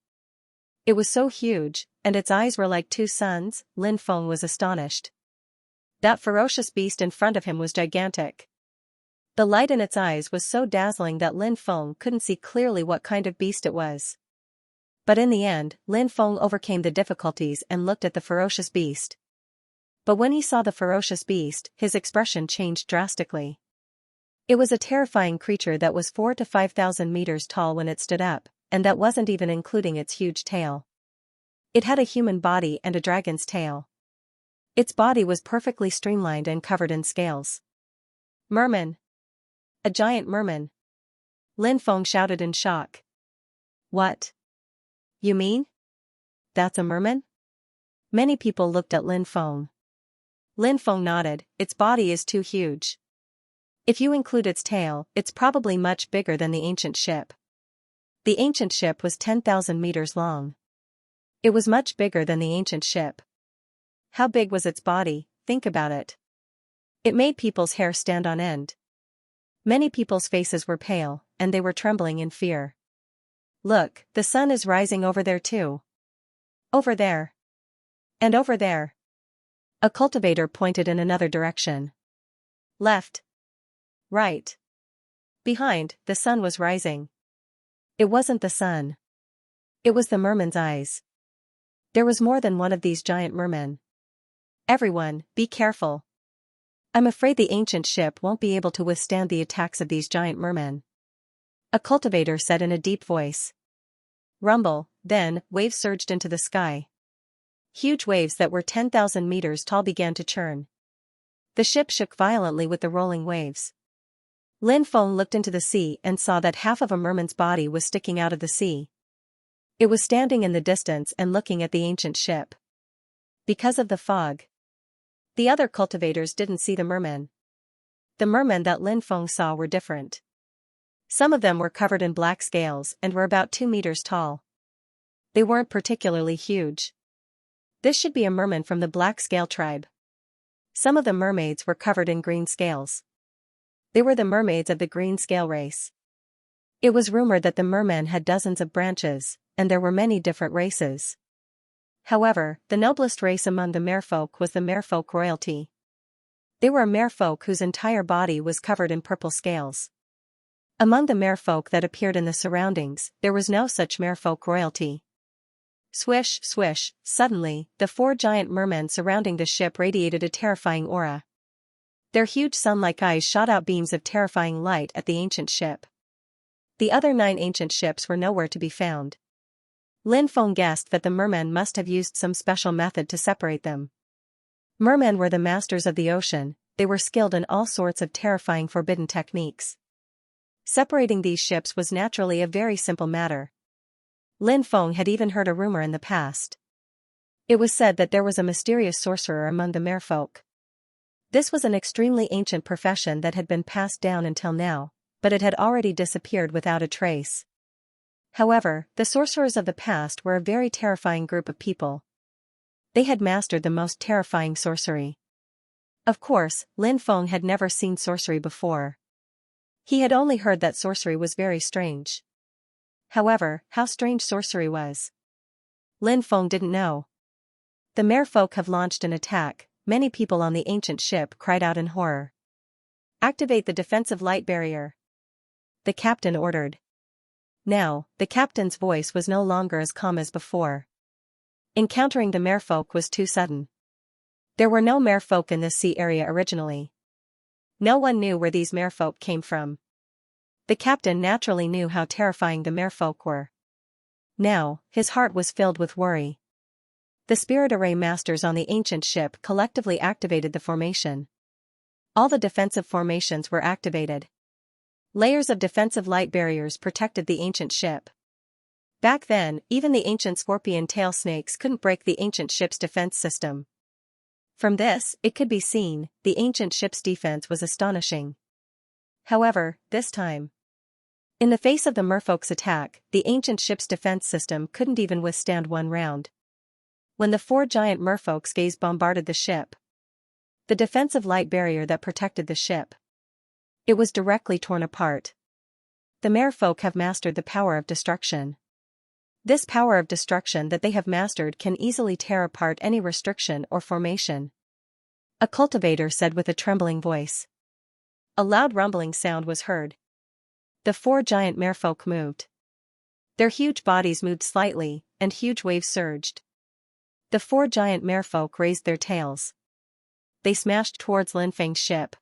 Speaker 1: It was so huge, and its eyes were like 2 suns. Lin Feng was astonished. That ferocious beast in front of him was gigantic. The light in its eyes was so dazzling that Lin Feng couldn't see clearly what kind of beast it was. But in the end, Lin Feng overcame the difficulties and looked at the ferocious beast. But when he saw the ferocious beast, his expression changed drastically. It was a terrifying creature that was 4,000 to 5,000 meters tall when it stood up, and that wasn't even including its huge tail. It had a human body and a dragon's tail. Its body was perfectly streamlined and covered in scales. Merman! A giant merman! Lin Feng shouted in shock. What? You mean? That's a merman? Many people looked at Lin Feng. Lin Feng nodded. Its body is too huge. If you include its tail, it's probably much bigger than the ancient ship. The ancient ship was 10,000 meters long. It was much bigger than the ancient ship. How big was its body? Think about it. It made people's hair stand on end. Many people's faces were pale, and they were trembling in fear. Look, the sun is rising over there too. Over there. And over there. A cultivator pointed in another direction. Left. Right. Behind, the sun was rising. It wasn't the sun. It was the merman's eyes. There was more than one of these giant mermen. Everyone, be careful. I'm afraid the ancient ship won't be able to withstand the attacks of these giant mermen. A cultivator said in a deep voice. Rumble, then, waves surged into the sky. Huge waves that were 10,000 meters tall began to churn. The ship shook violently with the rolling waves. Lin Feng looked into the sea and saw that half of a merman's body was sticking out of the sea. It was standing in the distance and looking at the ancient ship. Because of the fog. The other cultivators didn't see the mermen. The mermen that Lin Feng saw were different. Some of them were covered in black scales and were about 2 meters tall. They weren't particularly huge. This should be a merman from the black scale tribe. Some of the mermaids were covered in green scales. They were the mermaids of the green scale race. It was rumored that the mermen had dozens of branches, and there were many different races. However, the noblest race among the merfolk was the merfolk royalty. They were a merfolk whose entire body was covered in purple scales. Among the merfolk that appeared in the surroundings, there was no such merfolk royalty. Swish, swish, suddenly, the 4 giant mermen surrounding the ship radiated a terrifying aura. Their huge sun-like eyes shot out beams of terrifying light at the ancient ship. The other 9 ancient ships were nowhere to be found. Lin Feng guessed that the mermen must have used some special method to separate them. Mermen were the masters of the ocean, they were skilled in all sorts of terrifying forbidden techniques. Separating these ships was naturally a very simple matter. Lin Feng had even heard a rumor in the past. It was said that there was a mysterious sorcerer among the merfolk. This was an extremely ancient profession that had been passed down until now, but it had already disappeared without a trace. However, the sorcerers of the past were a very terrifying group of people. They had mastered the most terrifying sorcery. Of course, Lin Feng had never seen sorcery before. He had only heard that sorcery was very strange. However, how strange sorcery was. Lin Feng didn't know. The merfolk have launched an attack, many people on the ancient ship cried out in horror. Activate the defensive light barrier. The captain ordered. Now, the captain's voice was no longer as calm as before. Encountering the merfolk was too sudden. There were no merfolk in this sea area originally. No one knew where these merfolk came from. The captain naturally knew how terrifying the merfolk were. Now, his heart was filled with worry. The spirit array masters on the ancient ship collectively activated the formation. All the defensive formations were activated. Layers of defensive light barriers protected the ancient ship. Back then, even the ancient scorpion tail snakes couldn't break the ancient ship's defense system. From this, it could be seen, the ancient ship's defense was astonishing. However, this time, in the face of the merfolk's attack, the ancient ship's defense system couldn't even withstand one round. When the 4 giant merfolk's gaze bombarded the ship, the defensive light barrier that protected the ship, it was directly torn apart. The merfolk have mastered the power of destruction. This power of destruction that they have mastered can easily tear apart any restriction or formation. A cultivator said with a trembling voice. A loud rumbling sound was heard. The 4 giant merfolk moved. Their huge bodies moved slightly, and huge waves surged. The 4 giant merfolk raised their tails. They smashed towards Lin Feng's ship.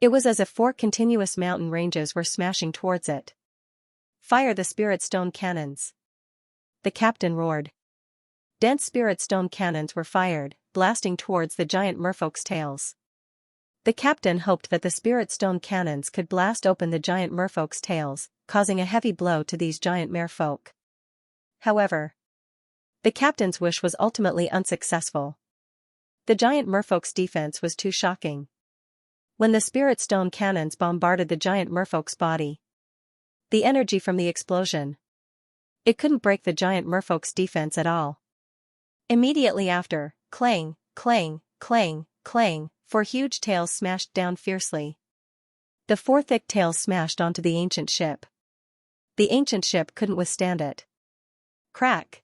Speaker 1: It was as if 4 continuous mountain ranges were smashing towards it. Fire the spirit stone cannons. The captain roared. Dense spirit stone cannons were fired, blasting towards the giant merfolk's tails. The captain hoped that the spirit stone cannons could blast open the giant merfolk's tails, causing a heavy blow to these giant merfolk. However, the captain's wish was ultimately unsuccessful. The giant merfolk's defense was too shocking. When the spirit stone cannons bombarded the giant merfolk's body, the energy from the explosion, it couldn't break the giant merfolk's defense at all. Immediately after, clang, clang, clang, clang, 4 huge tails smashed down fiercely. The 4 thick tails smashed onto the ancient ship. The ancient ship couldn't withstand it. Crack!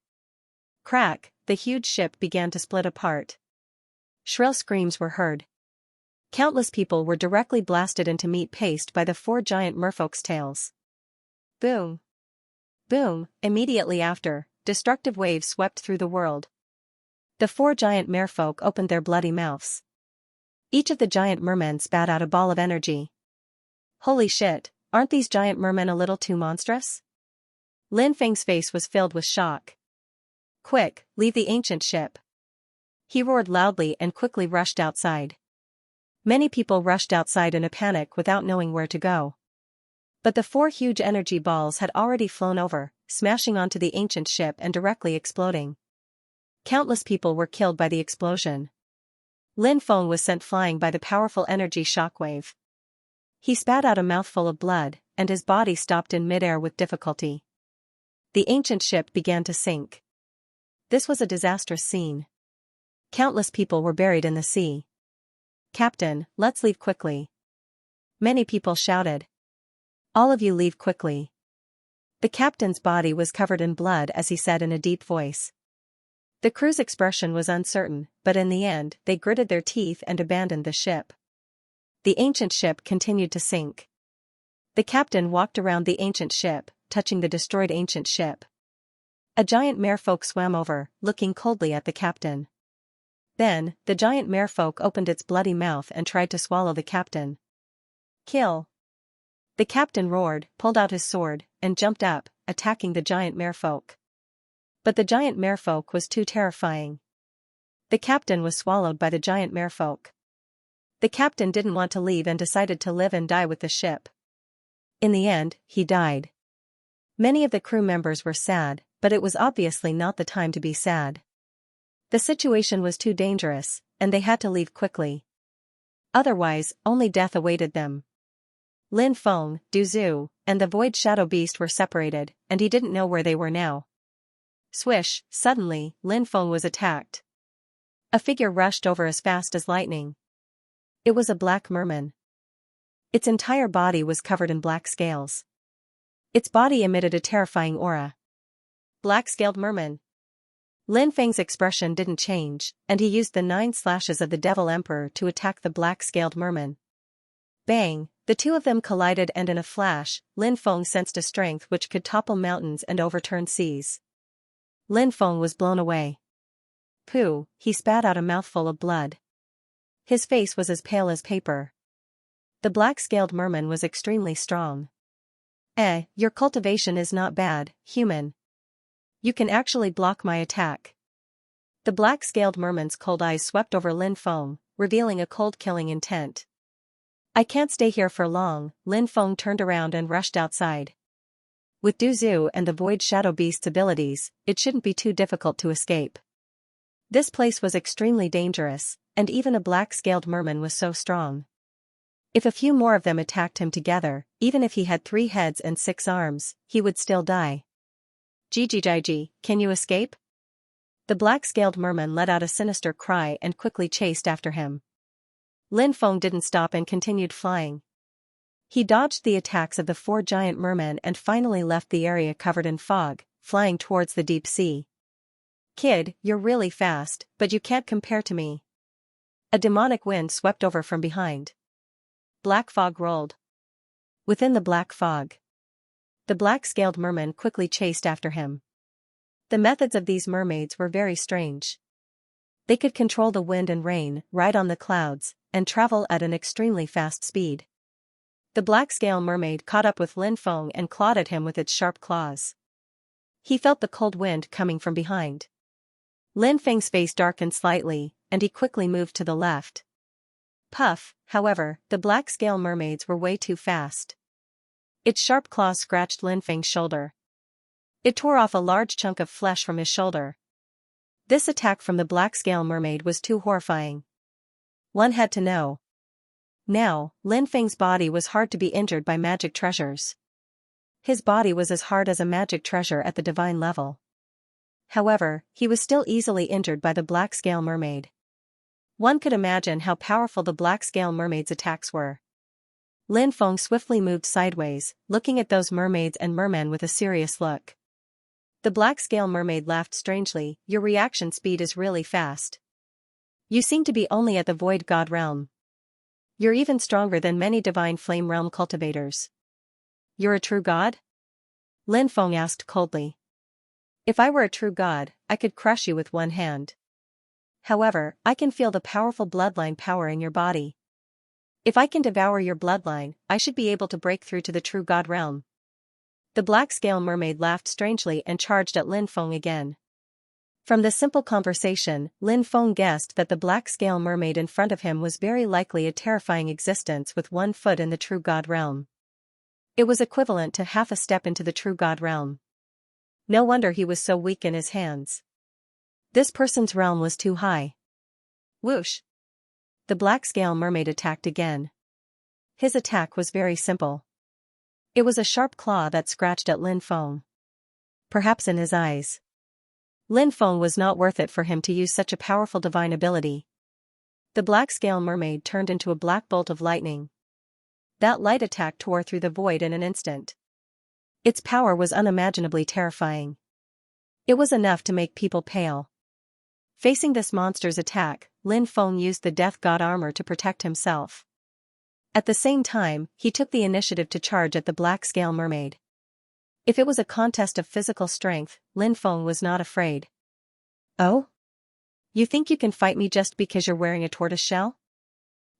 Speaker 1: Crack! The huge ship began to split apart. Shrill screams were heard. Countless people were directly blasted into meat paste by the 4 giant merfolk's tails. Boom! Boom! Immediately after, destructive waves swept through the world. The 4 giant merfolk opened their bloody mouths. Each of the giant mermen spat out a ball of energy. Holy shit, aren't these giant mermen a little too monstrous? Lin Feng's face was filled with shock. Quick, leave the ancient ship. He roared loudly and quickly rushed outside. Many people rushed outside in a panic without knowing where to go. But the 4 huge energy balls had already flown over, smashing onto the ancient ship and directly exploding. Countless people were killed by the explosion. Lin Feng was sent flying by the powerful energy shockwave. He spat out a mouthful of blood, and his body stopped in midair with difficulty. The ancient ship began to sink. This was a disastrous scene. Countless people were buried in the sea. Captain, let's leave quickly. Many people shouted. All of you leave quickly. The captain's body was covered in blood as he said in a deep voice. The crew's expression was uncertain, but in the end, they gritted their teeth and abandoned the ship. The ancient ship continued to sink. The captain walked around the ancient ship, touching the destroyed ancient ship. A giant merfolk swam over, looking coldly at the captain. Then, the giant merfolk opened its bloody mouth and tried to swallow the captain. Kill! The captain roared, pulled out his sword, and jumped up, attacking the giant merfolk. But the giant merfolk was too terrifying. The captain was swallowed by the giant merfolk. The captain didn't want to leave and decided to live and die with the ship. In the end, he died. Many of the crew members were sad, but it was obviously not the time to be sad. The situation was too dangerous, and they had to leave quickly. Otherwise, only death awaited them. Lin Feng, Du Zhu, and the Void Shadow Beast were separated, and he didn't know where they were now. Swish, suddenly, Lin Feng was attacked. A figure rushed over as fast as lightning. It was a black merman. Its entire body was covered in black scales. Its body emitted a terrifying aura. Black-scaled merman. Lin Feng's expression didn't change, and he used the 9 slashes of the Devil Emperor to attack the black-scaled merman. Bang! The two of them collided, and in a flash, Lin Feng sensed a strength which could topple mountains and overturn seas. Lin Feng was blown away. Pooh! He spat out a mouthful of blood. His face was as pale as paper. The black-scaled merman was extremely strong. Your cultivation is not bad, human. You can actually block my attack. The black-scaled merman's cold eyes swept over Lin Feng, revealing a cold-killing intent. I can't stay here for long. Lin Feng turned around and rushed outside. With Du Zhu and the Void Shadow Beast's abilities, it shouldn't be too difficult to escape. This place was extremely dangerous, and even a black-scaled merman was so strong. If a few more of them attacked him together, even if he had 3 heads and 6 arms, he would still die. Gigi, can you escape? The black-scaled merman let out a sinister cry and quickly chased after him. Lin Feng didn't stop and continued flying. He dodged the attacks of the 4 giant mermen and finally left the area covered in fog, flying towards the deep sea. Kid, you're really fast, but you can't compare to me. A demonic wind swept over from behind. Black fog rolled. Within the black fog, the black-scaled merman quickly chased after him. The methods of these mermaids were very strange. They could control the wind and rain, ride on the clouds, and travel at an extremely fast speed. The black-scale mermaid caught up with Lin Feng and clawed at him with its sharp claws. He felt the cold wind coming from behind. Lin Feng's face darkened slightly, and he quickly moved to the left. Puff, however, the black-scale mermaids were way too fast. Its sharp claws scratched Lin Feng's shoulder. It tore off a large chunk of flesh from his shoulder. This attack from the black-scale mermaid was too horrifying. One had to know. Now, Lin Feng's body was hard to be injured by magic treasures. His body was as hard as a magic treasure at the divine level. However, he was still easily injured by the black-scale mermaid. One could imagine how powerful the black-scale mermaid's attacks were. Lin Feng swiftly moved sideways, looking at those mermaids and mermen with a serious look. The black-scale mermaid laughed strangely. Your reaction speed is really fast. You seem to be only at the Void God realm. You're even stronger than many divine flame realm cultivators. You're a true god? Lin Feng asked coldly. If I were a true god, I could crush you with one hand. However, I can feel the powerful bloodline power in your body. If I can devour your bloodline, I should be able to break through to the true god realm. The black-scale mermaid laughed strangely and charged at Lin Feng again. From the simple conversation, Lin Feng guessed that the black-scale mermaid in front of him was very likely a terrifying existence with 1 foot in the true god realm. It was equivalent to half a step into the true god realm. No wonder he was so weak in his hands. This person's realm was too high. Whoosh! The black-scale mermaid attacked again. His attack was very simple. It was a sharp claw that scratched at Lin Feng. Perhaps in his eyes. Lin Feng was not worth it for him to use such a powerful divine ability. The black-scale mermaid turned into a black bolt of lightning. That light attack tore through the void in an instant. Its power was unimaginably terrifying. It was enough to make people pale. Facing this monster's attack, Lin Feng used the Death God armor to protect himself. At the same time, he took the initiative to charge at the black-scale mermaid. If it was a contest of physical strength, Lin Feng was not afraid. Oh? You think you can fight me just because you're wearing a tortoise shell?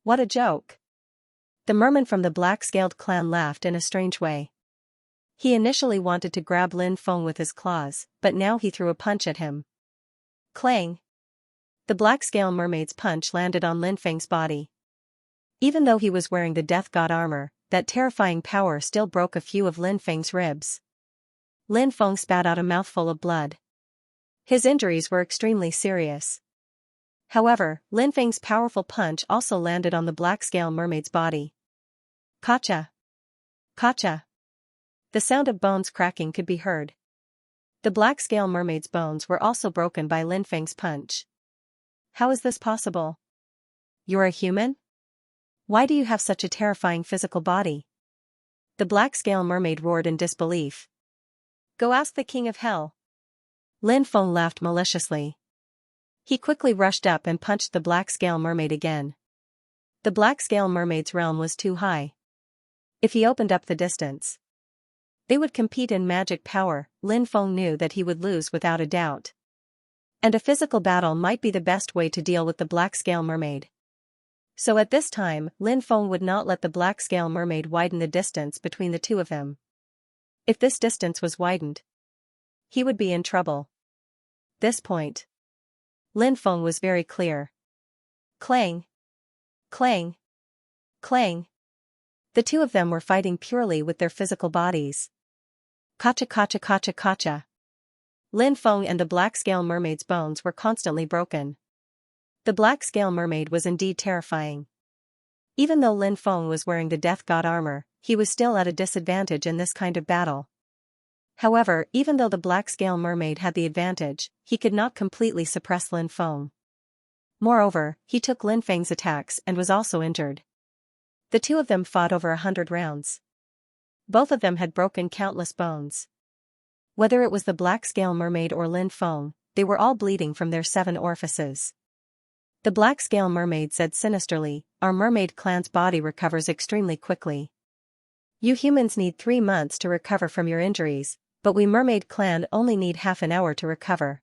Speaker 1: What a joke. The merman from the black-scaled clan laughed in a strange way. He initially wanted to grab Lin Feng with his claws, but now he threw a punch at him. Clang! The black-scale mermaid's punch landed on Lin Feng's body. Even though he was wearing the Death God armor, that terrifying power still broke a few of Lin Feng's ribs. Lin Feng spat out a mouthful of blood. His injuries were extremely serious. However, Lin Feng's powerful punch also landed on the black-scale mermaid's body. Kacha! Kacha! The sound of bones cracking could be heard. The black-scale mermaid's bones were also broken by Lin Feng's punch. How is this possible? You're a human? Why do you have such a terrifying physical body? The black-scale mermaid roared in disbelief. Go ask the king of hell. Lin Feng laughed maliciously. He quickly rushed up and punched the black scale mermaid again. The black scale mermaid's realm was too high. If he opened up the distance, they would compete in magic power. Lin Feng knew that he would lose without a doubt. And a physical battle might be the best way to deal with the black scale mermaid. So at this time, Lin Feng would not let the black scale mermaid widen the distance between the two of them. If this distance was widened, he would be in trouble. This point, Lin Feng was very clear. Clang! Clang! Clang! The two of them were fighting purely with their physical bodies. Kacha kacha kacha kacha. Lin Feng and the black scale mermaid's bones were constantly broken. The black scale mermaid was indeed terrifying. Even though Lin Feng was wearing the death god armor, he was still at a disadvantage in this kind of battle. However, even though the black scale mermaid had the advantage, he could not completely suppress Lin Feng. Moreover, he took Lin Feng's attacks and was also injured. The two of them fought over 100 rounds. Both of them had broken countless bones. Whether it was the black scale mermaid or Lin Feng, they were all bleeding from their 7 orifices. The black scale mermaid said sinisterly, "Our mermaid clan's body recovers extremely quickly. You humans need 3 months to recover from your injuries, but we mermaid clan only need half an hour to recover.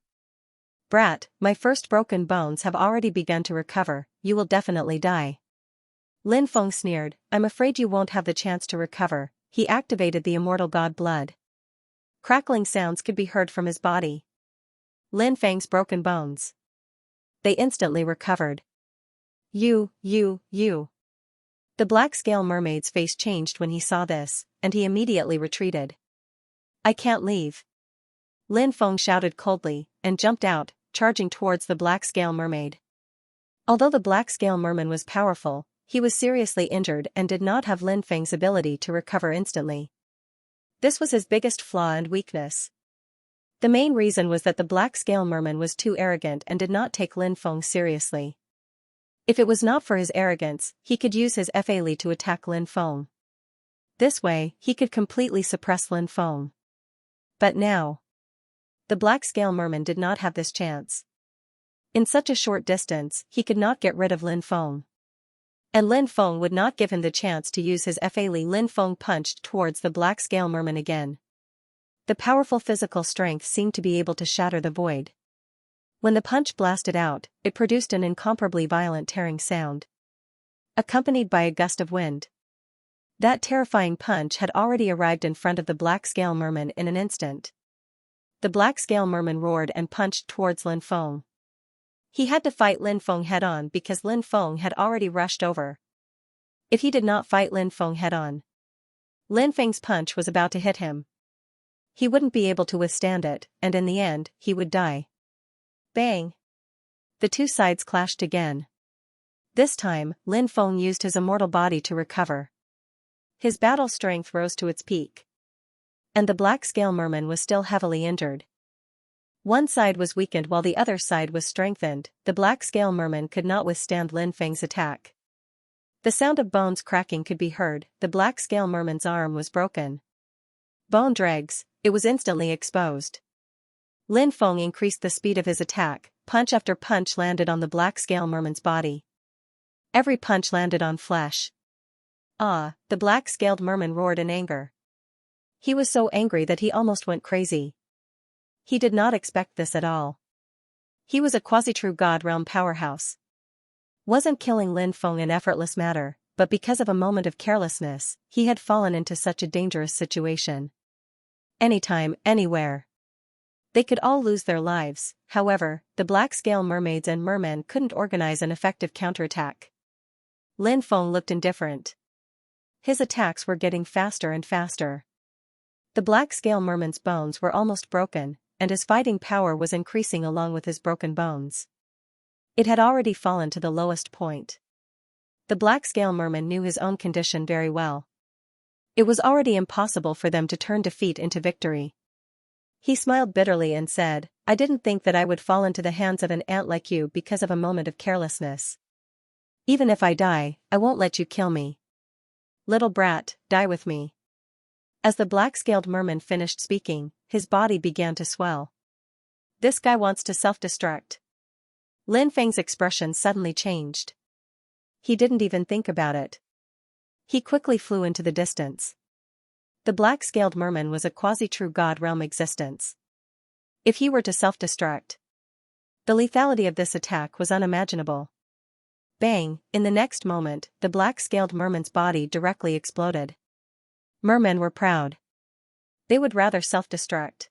Speaker 1: Brat, my first broken bones have already begun to recover, you will definitely die." Lin Feng sneered, "I'm afraid you won't have the chance to recover." He activated the immortal god blood. Crackling sounds could be heard from his body. Lin Feng's broken bones. They instantly recovered. You. The black scale mermaid's face changed when he saw this, and he immediately retreated. "I can't leave." Lin Feng shouted coldly, and jumped out, charging towards the black scale mermaid. Although the black scale merman was powerful, he was seriously injured and did not have Lin Feng's ability to recover instantly. This was his biggest flaw and weakness. The main reason was that the black scale merman was too arrogant and did not take Lin Feng seriously. If it was not for his arrogance, he could use his Fa Li to attack Lin Feng. This way, he could completely suppress Lin Feng. But now, the black scale merman did not have this chance. In such a short distance, he could not get rid of Lin Feng. And Lin Feng would not give him the chance to use his Fa Li. Lin Feng punched towards the black scale merman again. The powerful physical strength seemed to be able to shatter the void. When the punch blasted out, it produced an incomparably violent tearing sound, accompanied by a gust of wind. That terrifying punch had already arrived in front of the black scale merman in an instant. The black scale merman roared and punched towards Lin Feng. He had to fight Lin Feng head-on because Lin Feng had already rushed over. If he did not fight Lin Feng head-on, Lin Feng's punch was about to hit him. He wouldn't be able to withstand it, and in the end, he would die. Bang! The two sides clashed again. This time, Lin Feng used his immortal body to recover. His battle strength rose to its peak. And the black scale merman was still heavily injured. One side was weakened while the other side was strengthened. The black scale merman could not withstand Lin Feng's attack. The sound of bones cracking could be heard. The black scale merman's arm was broken. Bone dregs, it was instantly exposed. Lin Feng increased the speed of his attack. Punch after punch landed on the black scale merman's body. Every punch landed on flesh. "Ah!" the black-scaled merman roared in anger. He was so angry that he almost went crazy. He did not expect this at all. He was a quasi-true god realm powerhouse. Wasn't killing Lin Feng an effortless matter, but because of a moment of carelessness, he had fallen into such a dangerous situation. Anytime, anywhere. They could all lose their lives. However, the black-scale mermaids and mermen couldn't organize an effective counterattack. Lin Feng looked indifferent. His attacks were getting faster and faster. The black-scale merman's bones were almost broken, and his fighting power was increasing along with his broken bones. It had already fallen to the lowest point. The black-scale merman knew his own condition very well. It was already impossible for them to turn defeat into victory. He smiled bitterly and said, "I didn't think that I would fall into the hands of an ant like you because of a moment of carelessness. Even if I die, I won't let you kill me. Little brat, die with me." As the black-scaled merman finished speaking, his body began to swell. This guy wants to self-destruct. Lin Feng's expression suddenly changed. He didn't even think about it. He quickly flew into the distance. The black-scaled merman was a quasi-true god realm existence. If he were to self-destruct, the lethality of this attack was unimaginable. Bang! In the next moment, the black-scaled merman's body directly exploded. Mermen were proud. They would rather self-destruct.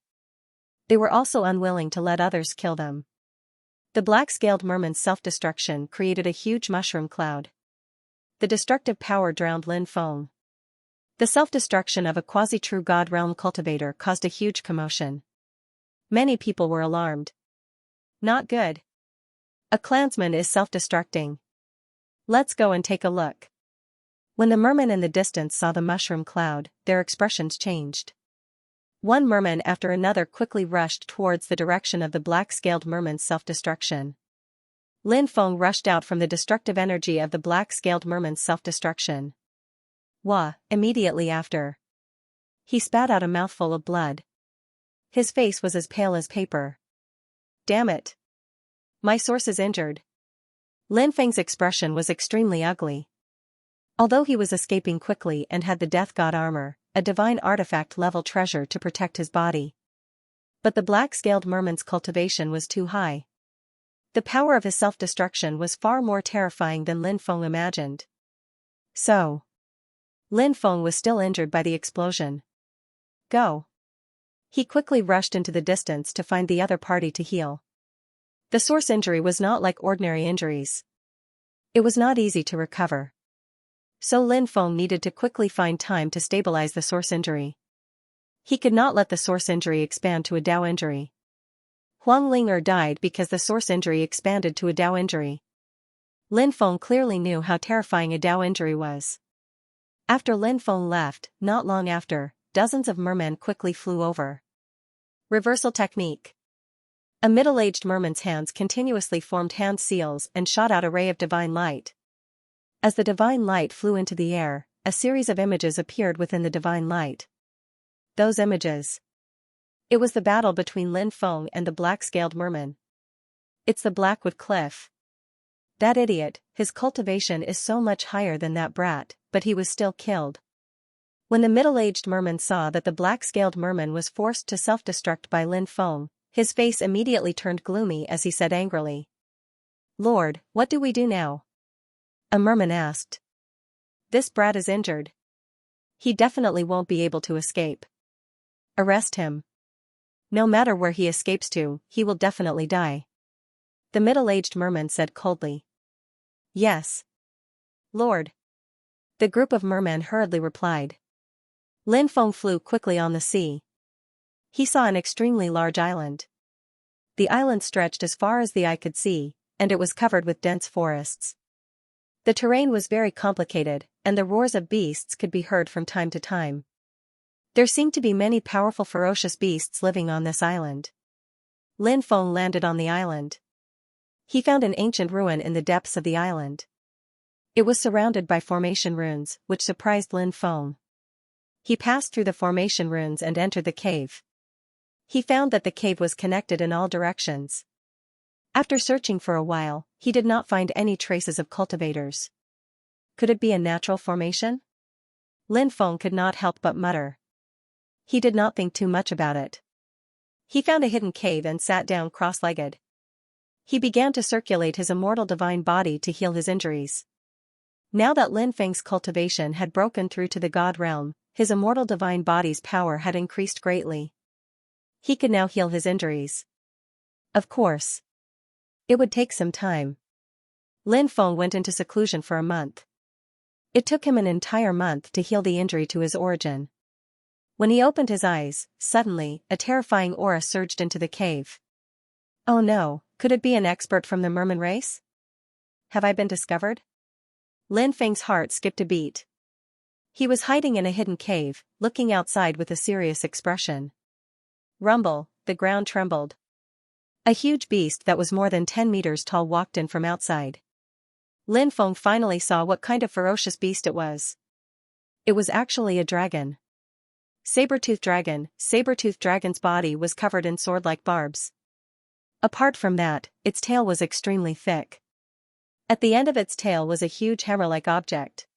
Speaker 1: They were also unwilling to let others kill them. The black-scaled merman's self-destruction created a huge mushroom cloud. The destructive power drowned Lin Feng. The self-destruction of a quasi-true god realm cultivator caused a huge commotion. Many people were alarmed. Not good. A clansman is self-destructing. Let's go and take a look. When the mermen in the distance saw the mushroom cloud, their expressions changed. One merman after another quickly rushed towards the direction of the black-scaled merman's self-destruction. Lin Feng rushed out from the destructive energy of the black-scaled merman's self-destruction. Wah! Immediately after, he spat out a mouthful of blood. His face was as pale as paper. Damn it! My source is injured. Lin Feng's expression was extremely ugly. Although he was escaping quickly and had the death god armor, a divine artifact-level treasure to protect his body. But the black-scaled merman's cultivation was too high. The power of his self-destruction was far more terrifying than Lin Feng imagined. So, Lin Feng was still injured by the explosion. Go. He quickly rushed into the distance to find the other party to heal. The source injury was not like ordinary injuries. It was not easy to recover. So Lin Feng needed to quickly find time to stabilize the source injury. He could not let the source injury expand to a Dao injury. Huang Ling'er died because the source injury expanded to a Dao injury. Lin Feng clearly knew how terrifying a Dao injury was. After Lin Feng left, not long after, dozens of mermen quickly flew over. Reversal technique. A middle-aged merman's hands continuously formed hand seals and shot out a ray of divine light. As the divine light flew into the air, a series of images appeared within the divine light. Those images. It was the battle between Lin Feng and the black-scaled merman. It's the Blackwood Cliff. That idiot, his cultivation is so much higher than that brat, but he was still killed. When the middle-aged merman saw that the black-scaled merman was forced to self-destruct by Lin Feng, his face immediately turned gloomy as he said angrily. Lord, what do we do now? A merman asked. This brat is injured. He definitely won't be able to escape. Arrest him. No matter where he escapes to, he will definitely die. The middle-aged merman said coldly. Yes. Lord. The group of mermen hurriedly replied. Lin Feng flew quickly on the sea. He saw an extremely large island. The island stretched as far as the eye could see, and it was covered with dense forests. The terrain was very complicated, and the roars of beasts could be heard from time to time. There seemed to be many powerful ferocious beasts living on this island. Lin Feng landed on the island. He found an ancient ruin in the depths of the island. It was surrounded by formation runes, which surprised Lin Feng. He passed through the formation runes and entered the cave. He found that the cave was connected in all directions. After searching for a while, he did not find any traces of cultivators. Could it be a natural formation? Lin Feng could not help but mutter. He did not think too much about it. He found a hidden cave and sat down cross-legged. He began to circulate his immortal divine body to heal his injuries. Now that Lin Feng's cultivation had broken through to the god realm, his immortal divine body's power had increased greatly. He could now heal his injuries. Of course. It would take some time. Lin Feng went into seclusion for a month. It took him an entire month to heal the injury to his origin. When he opened his eyes, suddenly, a terrifying aura surged into the cave. Oh no, could it be an expert from the merman race? Have I been discovered? Lin Feng's heart skipped a beat. He was hiding in a hidden cave, looking outside with a serious expression. Rumble, the ground trembled. A huge beast that was more than 10 meters tall walked in from outside. Lin Feng finally saw what kind of ferocious beast it was. It was actually a dragon. Saber-toothed dragon's body was covered in sword-like barbs. Apart from that, its tail was extremely thick. At the end of its tail was a huge hammer-like object.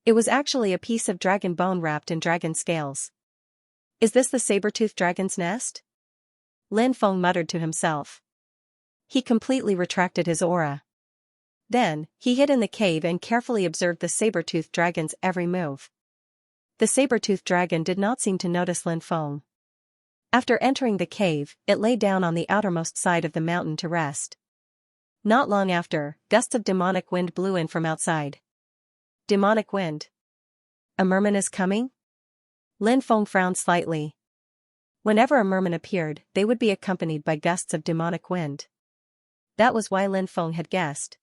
Speaker 1: It was actually a piece of dragon bone wrapped in dragon scales. Is this the saber-toothed dragon's nest? Lin Feng muttered to himself. He completely retracted his aura. Then, he hid in the cave and carefully observed the saber-toothed dragon's every move. The saber-toothed dragon did not seem to notice Lin Feng. After entering the cave, it lay down on the outermost side of the mountain to rest. Not long after, gusts of demonic wind blew in from outside. Demonic wind. A merman is coming? Lin Feng frowned slightly. Whenever a merman appeared, they would be accompanied by gusts of demonic wind. That was why Lin Feng had guessed.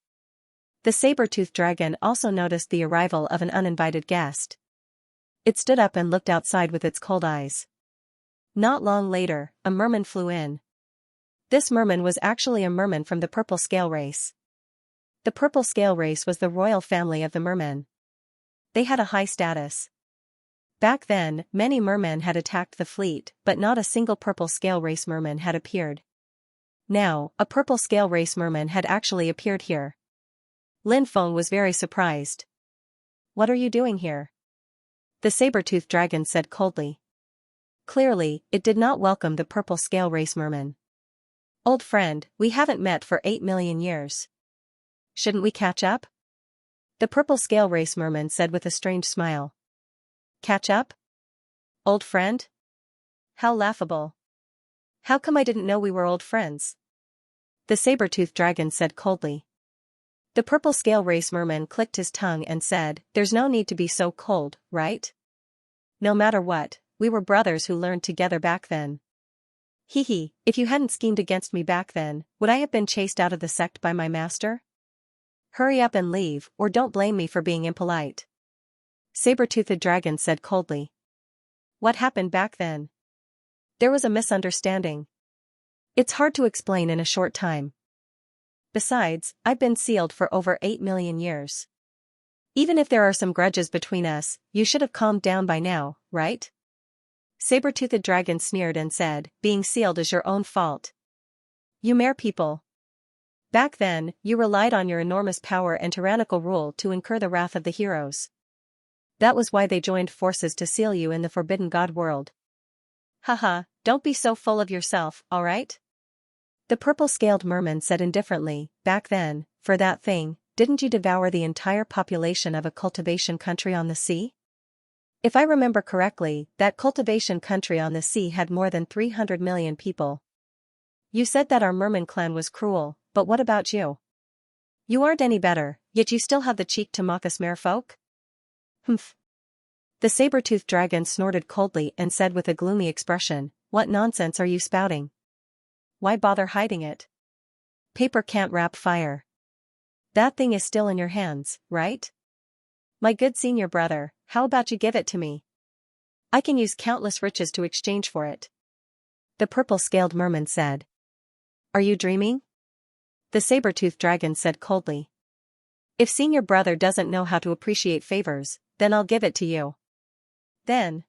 Speaker 1: The saber-toothed dragon also noticed the arrival of an uninvited guest. It stood up and looked outside with its cold eyes. Not long later, a merman flew in. This merman was actually a merman from the purple scale race. The purple scale race was the royal family of the mermen. They had a high status. Back then, many mermen had attacked the fleet, but not a single purple scale race merman had appeared. Now, a purple scale race merman had actually appeared here. Lin Feng was very surprised. What are you doing here? The saber-toothed dragon said coldly. Clearly, it did not welcome the purple scale race merman. Old friend, we haven't met for 8 million years. Shouldn't we catch up? The purple scale race merman said with a strange smile. Catch up? Old friend? How laughable. How come I didn't know we were old friends? The saber-toothed dragon said coldly. The purple scale race merman clicked his tongue and said, there's no need to be so cold, right? No matter what, we were brothers who learned together back then. Hee, if you hadn't schemed against me back then, would I have been chased out of the sect by my master? Hurry up and leave, or don't blame me for being impolite. Saber-toothed dragon said coldly. What happened back then? There was a misunderstanding. It's hard to explain in a short time. Besides, I've been sealed for over 8 million years. Even if there are some grudges between us, you should have calmed down by now, right? Saber-toothed dragon sneered and said, being sealed is your own fault. You mere people. Back then, you relied on your enormous power and tyrannical rule to incur the wrath of the heroes. That was why they joined forces to seal you in the Forbidden God world. Haha, don't be so full of yourself, alright? The purple-scaled merman said indifferently, back then, for that thing, didn't you devour the entire population of a cultivation country on the sea? If I remember correctly, that cultivation country on the sea had more than 300 million people. You said that our merman clan was cruel, but what about you? You aren't any better, yet you still have the cheek to mock us merfolk? Humph. The saber-toothed dragon snorted coldly and said with a gloomy expression, what nonsense are you spouting? Why bother hiding it? Paper can't wrap fire. That thing is still in your hands, right? My good senior brother, how about you give it to me? I can use countless riches to exchange for it. The purple-scaled merman said. Are you dreaming? The saber-toothed dragon said coldly. If senior brother doesn't know how to appreciate favors, then I'll give it to you. Then.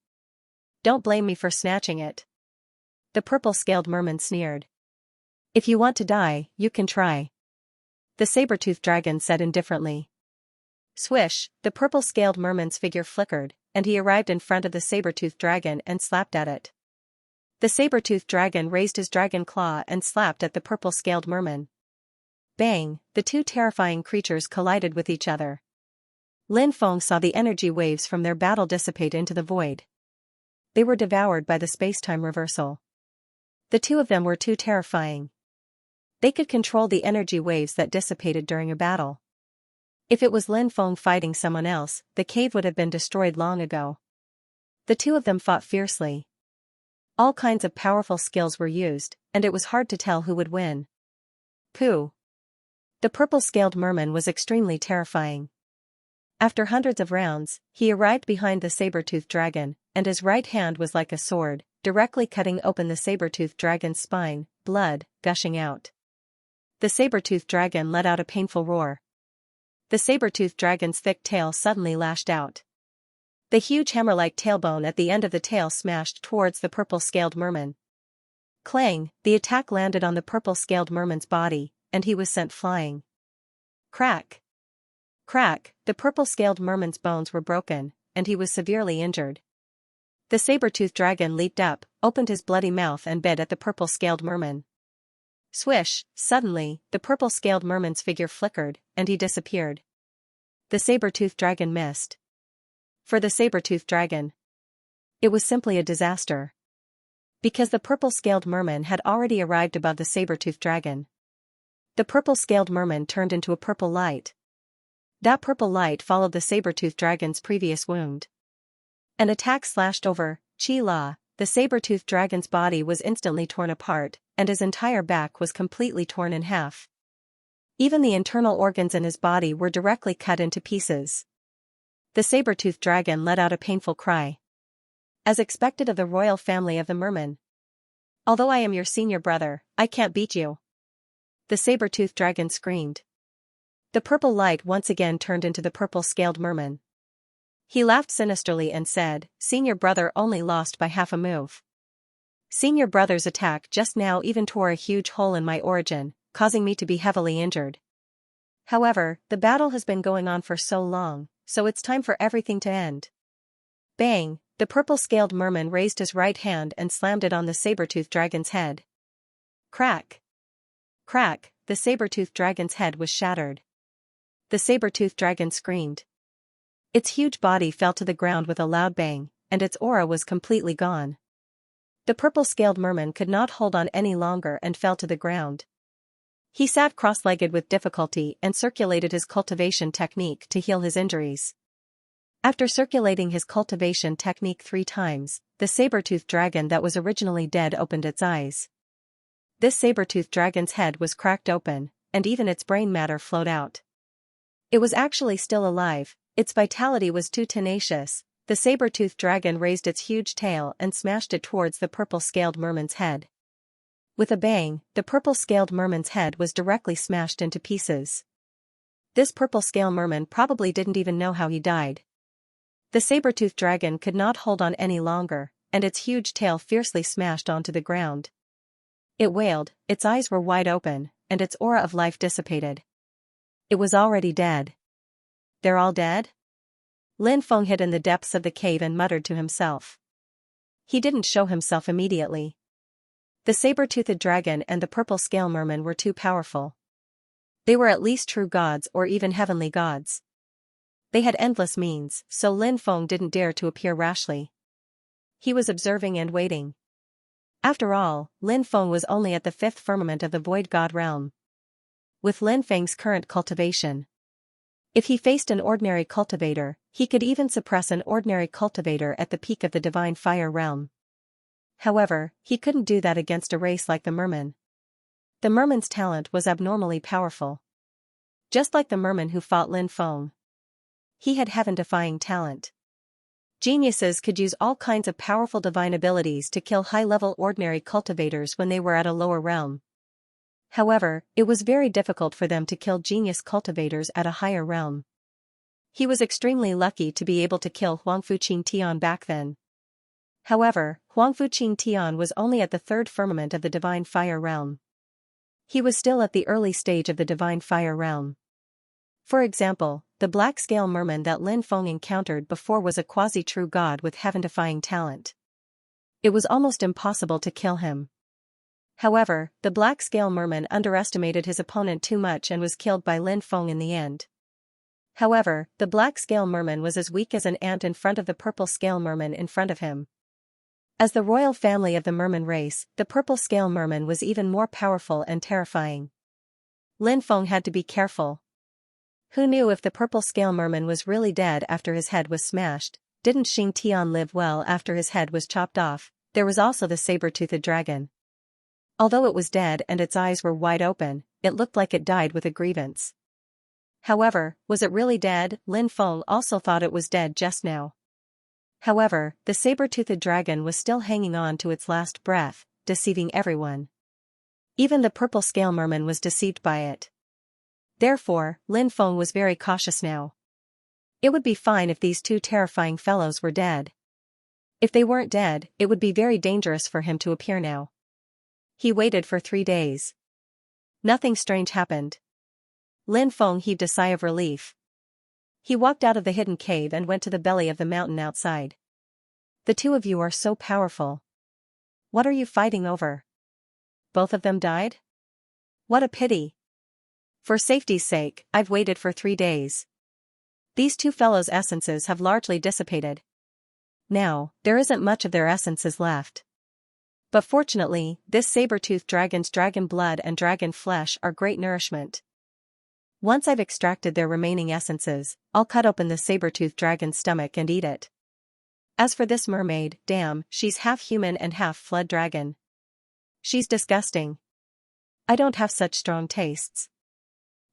Speaker 1: Don't blame me for snatching it. The purple-scaled merman sneered. If you want to die, you can try. The saber-toothed dragon said indifferently. Swish, the purple-scaled merman's figure flickered, and he arrived in front of the saber-toothed dragon and slapped at it. The saber-toothed dragon raised his dragon claw and slapped at the purple-scaled merman. Bang, the two terrifying creatures collided with each other. Lin Feng saw the energy waves from their battle dissipate into the void. They were devoured by the space-time reversal. The two of them were too terrifying. They could control the energy waves that dissipated during a battle. If it was Lin Feng fighting someone else, the cave would have been destroyed long ago. The two of them fought fiercely. All kinds of powerful skills were used, and it was hard to tell who would win. Pooh. The purple-scaled merman was extremely terrifying. After hundreds of rounds, he arrived behind the saber-toothed dragon, and his right hand was like a sword, directly cutting open the saber-toothed dragon's spine, blood gushing out. The saber-toothed dragon let out a painful roar. The saber-toothed dragon's thick tail suddenly lashed out. The huge hammer-like tailbone at the end of the tail smashed towards the purple-scaled merman. Clang, the attack landed on the purple-scaled merman's body, and he was sent flying. Crack! Crack, the purple-scaled merman's bones were broken, and he was severely injured. The saber-toothed dragon leaped up, opened his bloody mouth and bit at the purple-scaled merman. Swish, suddenly, the purple-scaled merman's figure flickered, and he disappeared. The saber-toothed dragon missed. For the saber-toothed dragon, it was simply a disaster. Because the purple-scaled merman had already arrived above the saber-toothed dragon. The purple-scaled merman turned into a purple light. That purple light followed the saber-toothed dragon's previous wound. An attack slashed over Chi-La. The saber-toothed dragon's body was instantly torn apart, and his entire back was completely torn in half. Even the internal organs in his body were directly cut into pieces. The saber-toothed dragon let out a painful cry. As expected of the royal family of the merman. Although I am your senior brother, I can't beat you. The saber-toothed dragon screamed. The purple light once again turned into the purple-scaled merman. He laughed sinisterly and said, "Senior brother only lost by half a move. Senior brother's attack just now even tore a huge hole in my origin, causing me to be heavily injured. However, the battle has been going on for so long, so it's time for everything to end." Bang! The purple-scaled merman raised his right hand and slammed it on the saber-toothed dragon's head. Crack! Crack! The saber-toothed dragon's head was shattered. The saber-toothed dragon screamed. Its huge body fell to the ground with a loud bang, and its aura was completely gone. The purple-scaled merman could not hold on any longer and fell to the ground. He sat cross-legged with difficulty and circulated his cultivation technique to heal his injuries. After circulating his cultivation technique 3 times, the saber-toothed dragon that was originally dead opened its eyes. This saber-toothed dragon's head was cracked open, and even its brain matter flowed out. It was actually still alive. Its vitality was too tenacious. The saber-toothed dragon raised its huge tail and smashed it towards the purple-scaled merman's head. With a bang, the purple-scaled merman's head was directly smashed into pieces. This purple-scale merman probably didn't even know how he died. The saber-toothed dragon could not hold on any longer, and its huge tail fiercely smashed onto the ground. It wailed, its eyes were wide open, and its aura of life dissipated. It was already dead. They're all dead? Lin Feng hid in the depths of the cave and muttered to himself. He didn't show himself immediately. The saber-toothed dragon and the purple-scale merman were too powerful. They were at least true gods or even heavenly gods. They had endless means, so Lin Feng didn't dare to appear rashly. He was observing and waiting. After all, Lin Feng was only at the 5th firmament of the Void God realm. With Lin Feng's current cultivation, if he faced an ordinary cultivator, he could even suppress an ordinary cultivator at the peak of the Divine Fire realm. However, he couldn't do that against a race like the merman. The merman's talent was abnormally powerful. Just like the merman who fought Lin Feng. He had heaven-defying talent. Geniuses could use all kinds of powerful divine abilities to kill high-level ordinary cultivators when they were at a lower realm. However, it was very difficult for them to kill genius cultivators at a higher realm. He was extremely lucky to be able to kill Huangfu Qing Tian back then. However, Huangfu Qing Tian was only at the 3rd firmament of the Divine Fire realm. He was still at the early stage of the Divine Fire realm. For example, the black-scale merman that Lin Feng encountered before was a quasi-true god with heaven-defying talent. It was almost impossible to kill him. However, the black-scale merman underestimated his opponent too much and was killed by Lin Feng in the end. However, the black-scale merman was as weak as an ant in front of the purple-scale merman in front of him. As the royal family of the merman race, the purple-scale merman was even more powerful and terrifying. Lin Feng had to be careful. Who knew if the purple-scale merman was really dead after his head was smashed? Didn't Xing Tian live well after his head was chopped off? There was also the saber-toothed dragon. Although it was dead and its eyes were wide open, it looked like it died with a grievance. However, was it really dead? Lin Feng also thought it was dead just now. However, the saber-toothed dragon was still hanging on to its last breath, deceiving everyone. Even the purple-scale merman was deceived by it. Therefore, Lin Feng was very cautious now. It would be fine if these 2 terrifying fellows were dead. If they weren't dead, it would be very dangerous for him to appear now. He waited for 3 days. Nothing strange happened. Lin Feng heaved a sigh of relief. He walked out of the hidden cave and went to the belly of the mountain outside. The two of you are so powerful. What are you fighting over? Both of them died? What a pity. For safety's sake, I've waited for 3 days. These two fellows' essences have largely dissipated. Now, there isn't much of their essences left. But fortunately, this saber-toothed dragon's dragon blood and dragon flesh are great nourishment. Once I've extracted their remaining essences, I'll cut open the saber-toothed dragon's stomach and eat it. As for this mermaid, damn, she's half human and half flood dragon. She's disgusting. I don't have such strong tastes.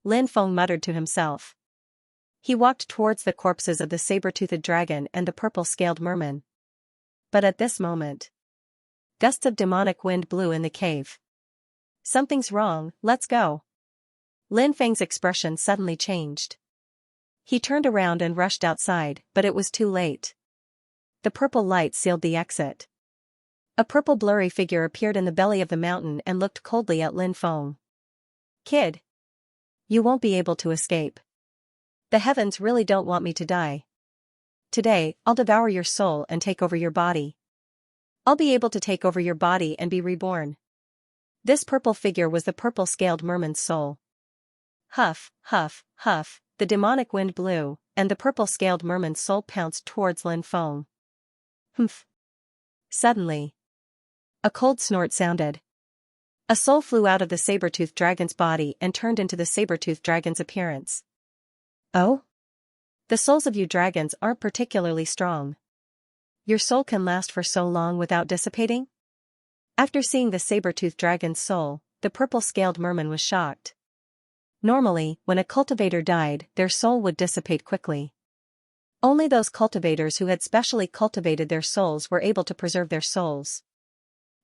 Speaker 1: Lin Feng muttered to himself. He walked towards the corpses of the saber-toothed dragon and the purple-scaled merman. But at this moment, gusts of demonic wind blew in the cave. Something's wrong, let's go. Lin Feng's expression suddenly changed. He turned around and rushed outside, but it was too late. The purple light sealed the exit. A purple blurry figure appeared in the belly of the mountain and looked coldly at Lin Feng. Kid. You won't be able to escape. The heavens really don't want me to die. Today, I'll devour your soul and take over your body. I'll be able to take over your body and be reborn. This purple figure was the purple-scaled merman's soul. Huff, huff, huff, the demonic wind blew, and the purple-scaled merman's soul pounced towards Lin Feng. Humph. Suddenly, a cold snort sounded. A soul flew out of the saber-toothed dragon's body and turned into the saber-toothed dragon's appearance. Oh? The souls of you dragons aren't particularly strong. Your soul can last for so long without dissipating? After seeing the saber-toothed dragon's soul, the purple-scaled merman was shocked. Normally, when a cultivator died, their soul would dissipate quickly. Only those cultivators who had specially cultivated their souls were able to preserve their souls.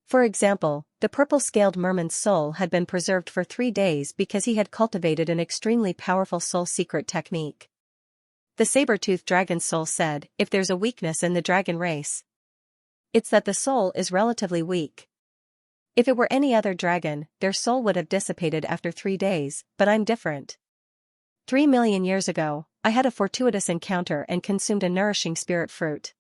Speaker 1: For example, the purple-scaled merman's soul had been preserved for 3 days because he had cultivated an extremely powerful soul secret technique. The saber-toothed dragon's soul said, if there's a weakness in the dragon race, it's that the soul is relatively weak. If it were any other dragon, their soul would have dissipated after 3 days, but I'm different. 3 million years ago, I had a fortuitous encounter and consumed a nourishing spirit fruit.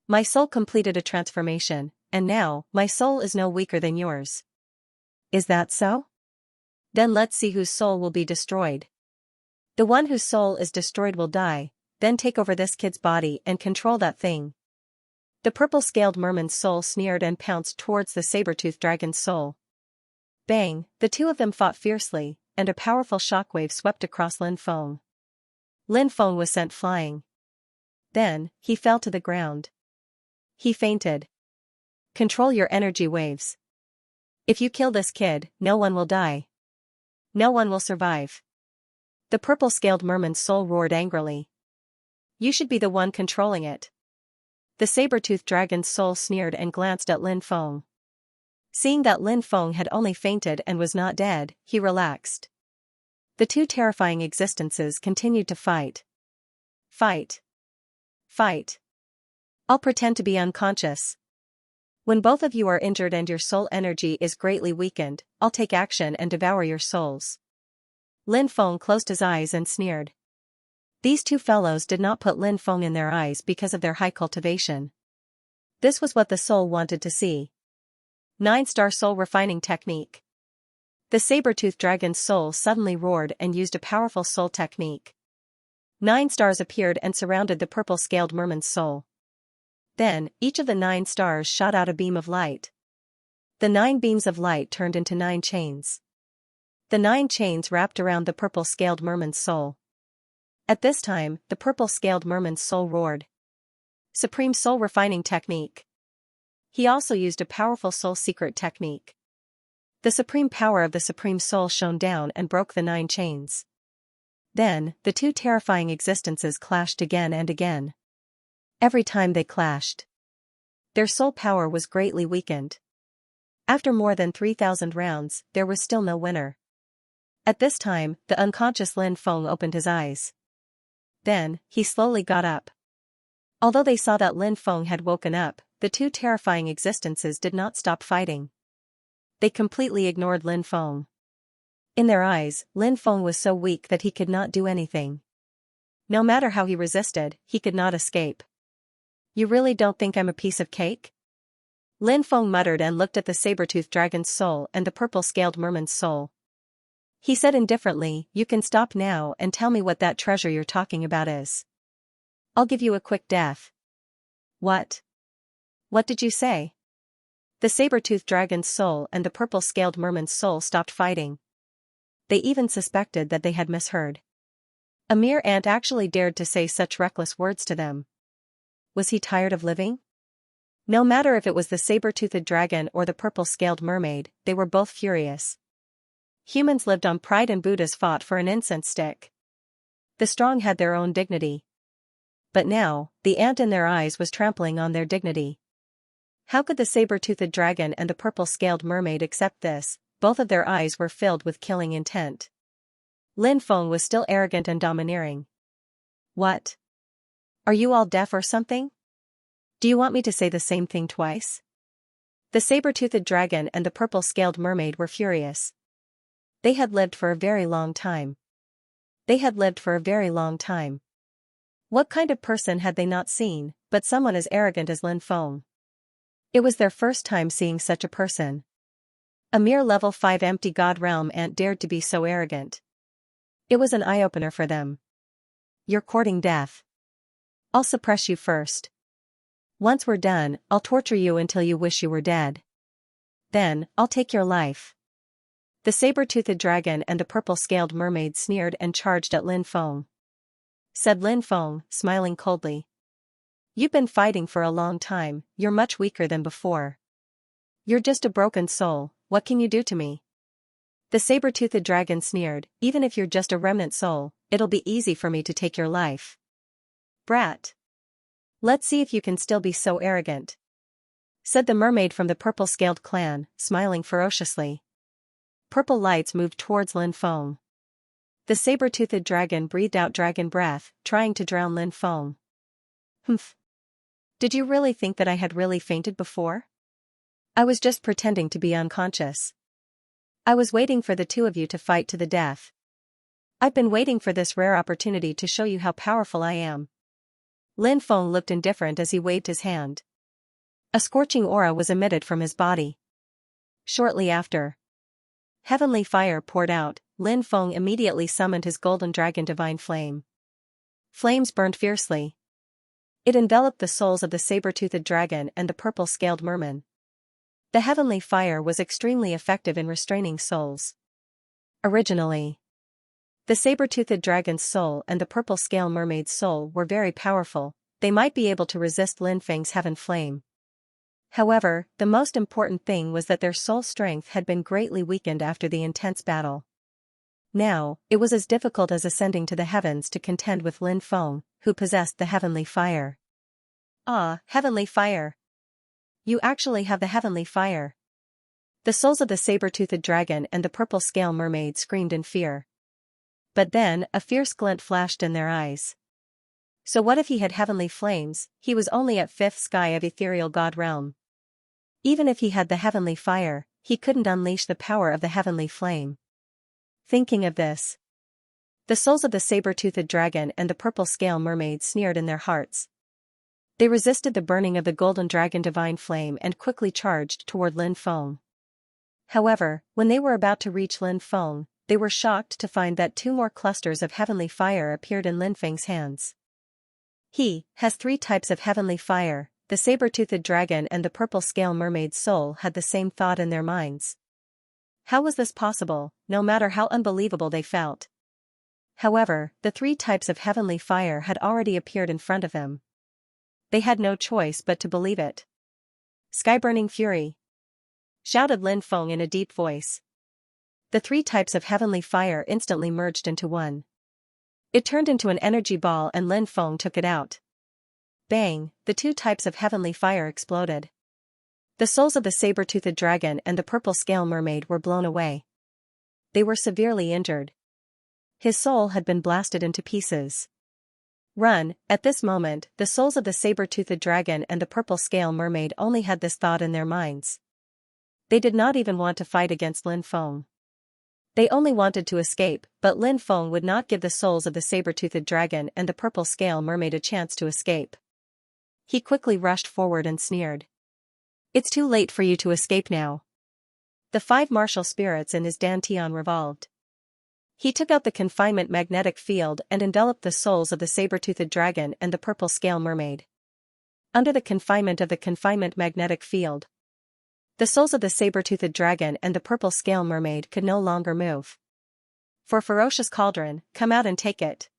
Speaker 1: My soul completed a transformation, and now, my soul is no weaker than yours. Is that so? Then let's see whose soul will be destroyed. The one whose soul is destroyed will die, then take over this kid's body and control that thing. The purple-scaled merman's soul sneered and pounced towards the saber-toothed dragon's soul. Bang, the two of them fought fiercely, and a powerful shockwave swept across Lin Feng. Lin Feng was sent flying. Then, he fell to the ground. He fainted. Control your energy waves. If you kill this kid, no one will die. No one will survive. The purple-scaled merman's soul roared angrily. You should be the one controlling it. The saber-toothed dragon's soul sneered and glanced at Lin Feng. Seeing that Lin Feng had only fainted and was not dead, he relaxed. The two terrifying existences continued to fight. Fight. Fight. I'll pretend to be unconscious. When both of you are injured and your soul energy is greatly weakened, I'll take action and devour your souls. Lin Feng closed his eyes and sneered. These two fellows did not put Lin Feng in their eyes because of their high cultivation. This was what the soul wanted to see. 9-star soul refining technique. The saber-toothed dragon's soul suddenly roared and used a powerful soul technique. 9 stars appeared and surrounded the purple-scaled merman's soul. Then, each of the 9 stars shot out a beam of light. The 9 beams of light turned into 9 chains. The 9 chains wrapped around the purple-scaled merman's soul. At this time, the purple-scaled merman's soul roared. Supreme soul refining technique. He also used a powerful soul secret technique. The supreme power of the supreme soul shone down and broke the 9 chains. Then, the two terrifying existences clashed again and again. Every time they clashed, their soul power was greatly weakened. After more than 3,000 rounds, there was still no winner. At this time, the unconscious Lin Feng opened his eyes. Then, he slowly got up. Although they saw that Lin Feng had woken up, the two terrifying existences did not stop fighting. they completely ignored Lin Feng. In their eyes, Lin Feng was so weak that he could not do anything. No matter how he resisted, he could not escape. You really don't think I'm a piece of cake? Lin Feng muttered and looked at the saber-toothed dragon's soul and the purple-scaled merman's soul. He said indifferently, you can stop now and tell me what that treasure you're talking about is. I'll give you a quick death. What? What did you say? The saber-toothed dragon's soul and the purple-scaled merman's soul stopped fighting. They even suspected that they had misheard. A mere ant actually dared to say such reckless words to them. Was he tired of living? No matter if it was the saber-toothed dragon or the purple-scaled mermaid, they were both furious. Humans lived on pride and Buddhas fought for an incense stick. The strong had their own dignity. But now, the ant in their eyes was trampling on their dignity. How could the saber-toothed dragon and the purple-scaled mermaid accept this? Both of their eyes were filled with killing intent. Lin Feng was still arrogant and domineering. What? Are you all deaf or something? Do you want me to say the same thing twice? The saber-toothed dragon and the purple-scaled mermaid were furious. They had lived for a very long time. They had lived for a very long time. What kind of person had they not seen, but someone as arrogant as Lin Feng? It was their first time seeing such a person. A mere level 5 empty god realm ant dared to be so arrogant. It was an eye-opener for them. You're courting death. I'll suppress you first. Once we're done, I'll torture you until you wish you were dead. Then, I'll take your life. The saber-toothed dragon and the purple-scaled mermaid sneered and charged at Lin Feng. Said Lin Feng, smiling coldly. You've been fighting for a long time, you're much weaker than before. You're just a broken soul, what can you do to me? The saber-toothed dragon sneered, even if you're just a remnant soul, it'll be easy for me to take your life. Brat. Let's see if you can still be so arrogant. Said the mermaid from the purple-scaled clan, smiling ferociously. Purple lights moved towards Lin Feng. The saber-toothed dragon breathed out dragon breath, trying to drown Lin Feng. Humph. Did you really think that I had really fainted before? I was just pretending to be unconscious. I was waiting for the two of you to fight to the death. I've been waiting for this rare opportunity to show you how powerful I am. Lin Feng looked indifferent as he waved his hand. A scorching aura was emitted from his body. Shortly after, heavenly fire poured out. Lin Feng immediately summoned his golden dragon divine flame. Flames burned fiercely. It enveloped the souls of the saber-toothed dragon and the purple-scaled merman. The heavenly fire was extremely effective in restraining souls. Originally, the saber-toothed dragon's soul and the purple-scale mermaid's soul were very powerful, they might be able to resist Lin Feng's heaven flame. However, the most important thing was that their soul strength had been greatly weakened after the intense battle. Now, it was as difficult as ascending to the heavens to contend with Lin Feng, who possessed the heavenly fire. Ah, heavenly fire! You actually have the heavenly fire. The souls of the saber-toothed dragon and the purple-scale mermaid screamed in fear. But then, a fierce glint flashed in their eyes. So what if he had heavenly flames? He was only at 5th sky of ethereal god realm. Even if he had the heavenly fire, he couldn't unleash the power of the heavenly flame. Thinking of this, the souls of the saber-toothed dragon and the purple-scale mermaid sneered in their hearts. They resisted the burning of the golden dragon divine flame and quickly charged toward Lin Feng. However, when they were about to reach Lin Feng, they were shocked to find that 2 more clusters of heavenly fire appeared in Lin Feng's hands. He has 3 types of heavenly fire. The saber-toothed dragon and the purple-scale mermaid's soul had the same thought in their minds. How was this possible, no matter how unbelievable they felt? However, the 3 types of heavenly fire had already appeared in front of them. They had no choice but to believe it. Sky-burning fury! Shouted Lin Feng in a deep voice. The 3 types of heavenly fire instantly merged into one. It turned into an energy ball and Lin Feng took it out. Bang, the 2 types of heavenly fire exploded. The souls of the saber-toothed dragon and the purple-scale mermaid were blown away. They were severely injured. His soul had been blasted into pieces. Run! At this moment, the souls of the saber-toothed dragon and the purple-scale mermaid only had this thought in their minds. They did not even want to fight against Lin Feng. They only wanted to escape, but Lin Feng would not give the souls of the saber-toothed dragon and the purple scale mermaid a chance to escape. He quickly rushed forward and sneered. "It's too late for you to escape now." The 5 martial spirits in his dantian revolved. He took out the confinement magnetic field and enveloped the souls of the saber-toothed dragon and the purple scale mermaid. Under the confinement of the confinement magnetic field, the souls of the saber-toothed dragon and the purple scale mermaid could no longer move. "For ferocious cauldron, come out and take it."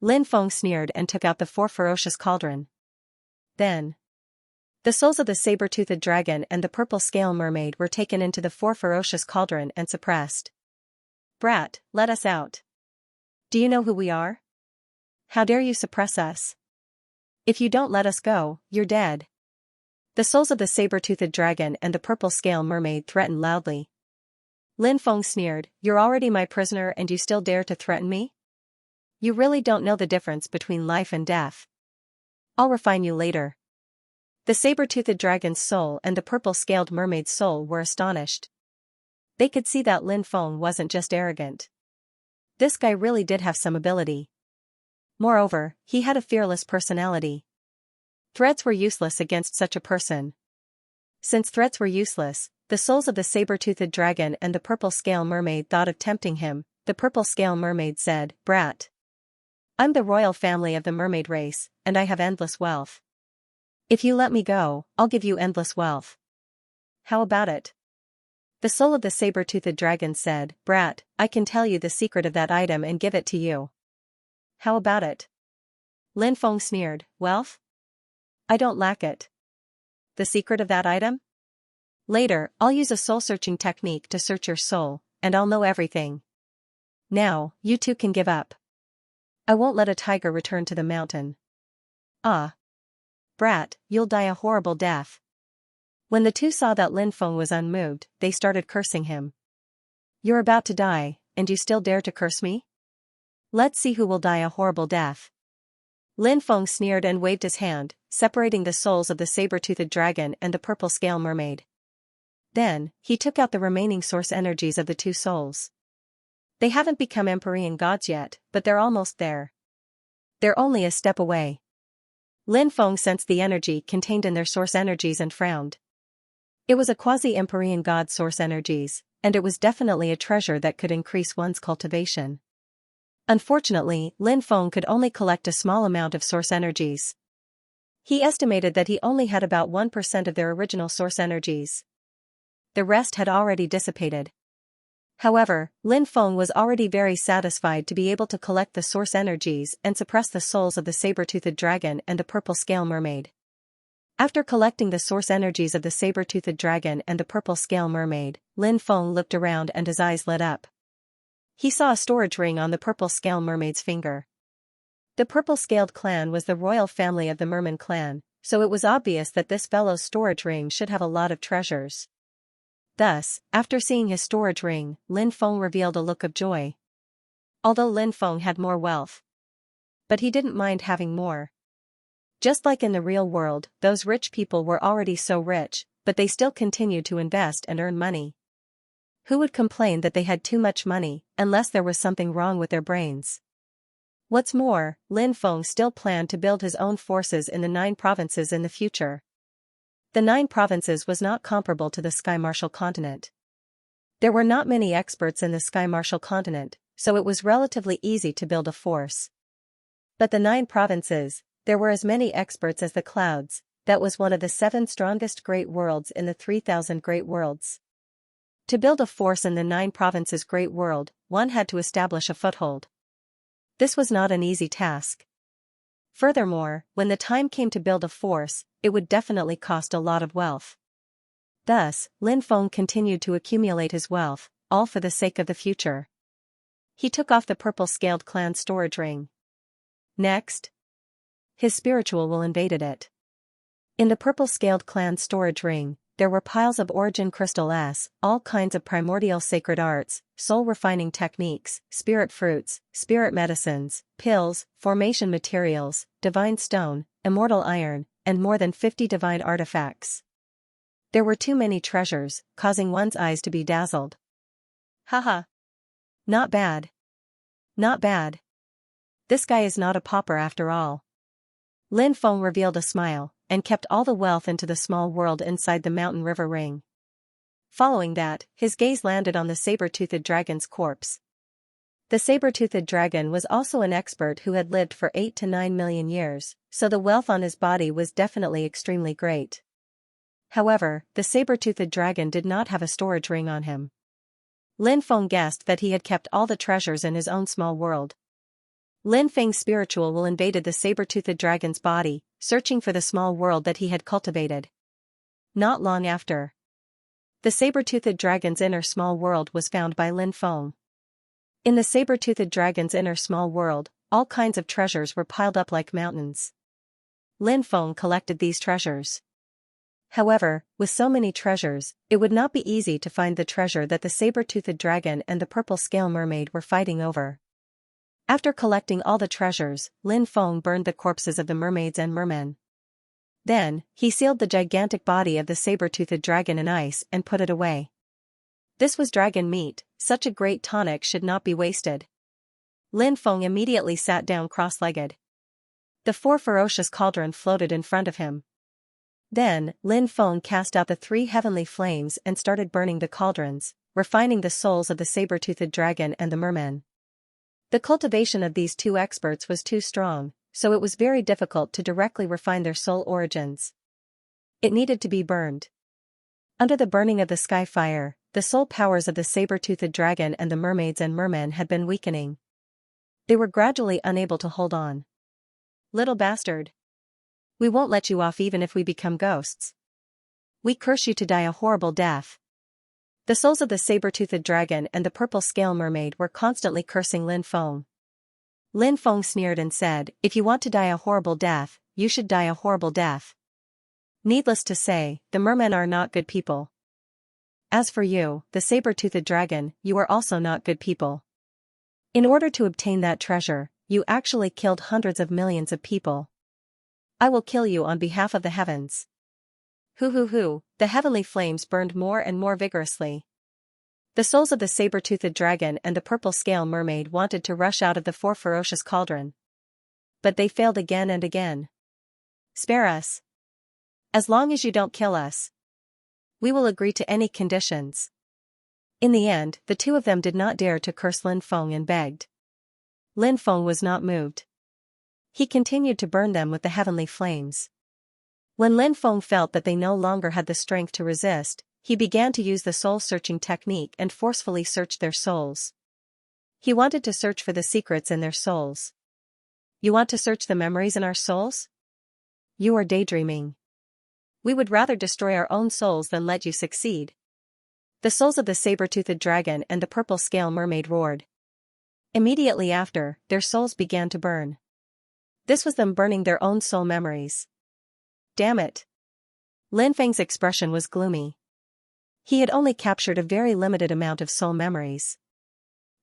Speaker 1: Lin Feng sneered and took out the 4 ferocious cauldron. Then, the souls of the saber-toothed dragon and the purple scale mermaid were taken into the 4 ferocious cauldron and suppressed. "Brat, let us out. Do you know who we are? How dare you suppress us? If you don't let us go, you're dead." The souls of the saber-toothed dragon and the purple scale mermaid threatened loudly. Lin Feng sneered, "You're already my prisoner and you still dare to threaten me? You really don't know the difference between life and death. I'll refine you later." The saber-toothed dragon's soul and the purple-scaled mermaid's soul were astonished. They could see that Lin Feng wasn't just arrogant. This guy really did have some ability. Moreover, he had a fearless personality. Threats were useless against such a person. Since threats were useless, the souls of the saber-toothed dragon and the purple scale mermaid thought of tempting him. The purple scale mermaid said, "Brat. I'm the royal family of the mermaid race, and I have endless wealth. If you let me go, I'll give you endless wealth. How about it?" The soul of the saber-toothed dragon said, "Brat, I can tell you the secret of that item and give it to you." "How about it?" Lin Feng sneered, "Wealth? I don't lack it. The secret of that item? Later, I'll use a soul-searching technique to search your soul, and I'll know everything. Now, you two can give up. I won't let a tiger return to the mountain." "Ah. Brat, you'll die a horrible death." When the two saw that Lin Feng was unmoved, they started cursing him. "You're about to die, and you still dare to curse me? Let's see who will die a horrible death." Lin Feng sneered and waved his hand, separating the souls of the saber-toothed dragon and the purple scale mermaid. Then, he took out the remaining source energies of the 2 souls. They haven't become Empyrean gods yet, but they're almost there. They're only a step away. Lin Feng sensed the energy contained in their source energies and frowned. It was a quasi-Empyrean god source energies, and it was definitely a treasure that could increase one's cultivation. Unfortunately, Lin Feng could only collect a small amount of source energies. He estimated that he only had about 1% of their original source energies. The rest had already dissipated. However, Lin Feng was already very satisfied to be able to collect the source energies and suppress the souls of the saber-toothed dragon and the purple scale mermaid. After collecting the source energies of the saber-toothed dragon and the purple scale mermaid, Lin Feng looked around and his eyes lit up. He saw a storage ring on the purple scale mermaid's finger. The purple-scaled clan was the royal family of the Merman clan, so it was obvious that this fellow's storage ring should have a lot of treasures. Thus, after seeing his storage ring, Lin Feng revealed a look of joy. Although Lin Feng had more wealth, but he didn't mind having more. Just like in the real world, those rich people were already so rich, but they still continued to invest and earn money. Who would complain that they had too much money, unless there was something wrong with their brains? What's more, Lin Feng still planned to build his own forces in the 9 provinces in the future. The 9 provinces was not comparable to the Sky Martial continent. There were not many experts in the Sky Martial continent, so it was relatively easy to build a force. But the 9 provinces, there were as many experts as the clouds. That was one of the 7 strongest great worlds in the 3,000 great worlds. To build a force in the 9 provinces great world, one had to establish a foothold. This was not an easy task. Furthermore, when the time came to build a force, it would definitely cost a lot of wealth. Thus, Lin Feng continued to accumulate his wealth, all for the sake of the future. He took off the purple-scaled clan storage ring. Next, his spiritual will invaded it. In the purple-scaled clan storage ring, there were piles of origin crystal S, all kinds of primordial sacred arts, soul-refining techniques, spirit fruits, spirit medicines, pills, formation materials, divine stone, immortal iron, and more than 50 divine artifacts. There were too many treasures, causing one's eyes to be dazzled. Haha. Not bad. Not bad. This guy is not a pauper after all. Lin Feng revealed a smile, and kept all the wealth into the small world inside the mountain river ring. Following that, his gaze landed on the saber-toothed dragon's corpse. The saber-toothed dragon was also an expert who had lived for 8 to 9 million years, so the wealth on his body was definitely extremely great. However, the saber-toothed dragon did not have a storage ring on him. Lin Feng guessed that he had kept all the treasures in his own small world. Lin Feng's spiritual will invaded the saber-toothed dragon's body, searching for the small world that he had cultivated. Not long after, the saber-toothed dragon's inner small world was found by Lin Feng. In the saber-toothed dragon's inner small world, all kinds of treasures were piled up like mountains. Lin Feng collected these treasures. However, with so many treasures, it would not be easy to find the treasure that the saber-toothed dragon and the purple scale mermaid were fighting over. After collecting all the treasures, Lin Feng burned the corpses of the mermaids and mermen. Then, he sealed the gigantic body of the saber-toothed dragon in ice and put it away. This was dragon meat, such a great tonic should not be wasted. Lin Feng immediately sat down cross-legged. The 4 ferocious cauldron floated in front of him. Then, Lin Feng cast out the 3 heavenly flames and started burning the cauldrons, refining the souls of the saber-toothed dragon and the mermen. The cultivation of these 2 experts was too strong, so it was very difficult to directly refine their soul origins. It needed to be burned. Under the burning of the sky fire, the soul powers of the saber-toothed dragon and the mermaids and mermen had been weakening. They were gradually unable to hold on. Little bastard. We won't let you off even if we become ghosts. We curse you to die a horrible death. The souls of the saber-toothed dragon and the purple scale mermaid were constantly cursing Lin Feng. Lin Feng sneered and said, "If you want to die a horrible death, you should die a horrible death." Needless to say, the mermen are not good people. As for you, the saber-toothed dragon, you are also not good people. In order to obtain that treasure, you actually killed hundreds of millions of people. I will kill you on behalf of the heavens. Hoo, the heavenly flames burned more and more vigorously. The souls of the saber-toothed dragon and the purple scale mermaid wanted to rush out of the 4 ferocious cauldron. But they failed again and again. Spare us. As long as you don't kill us, we will agree to any conditions. In the end, the 2 of them did not dare to curse Lin Feng and begged. Lin Feng was not moved. He continued to burn them with the heavenly flames. When Lin Feng felt that they no longer had the strength to resist, he began to use the soul-searching technique and forcefully search their souls. He wanted to search for the secrets in their souls. You want to search the memories in our souls? You are daydreaming. We would rather destroy our own souls than let you succeed. The souls of the saber-toothed dragon and the purple scale mermaid roared. Immediately after, their souls began to burn. This was them burning their own soul memories. Damn it. Lin Feng's expression was gloomy. He had only captured a very limited amount of soul memories.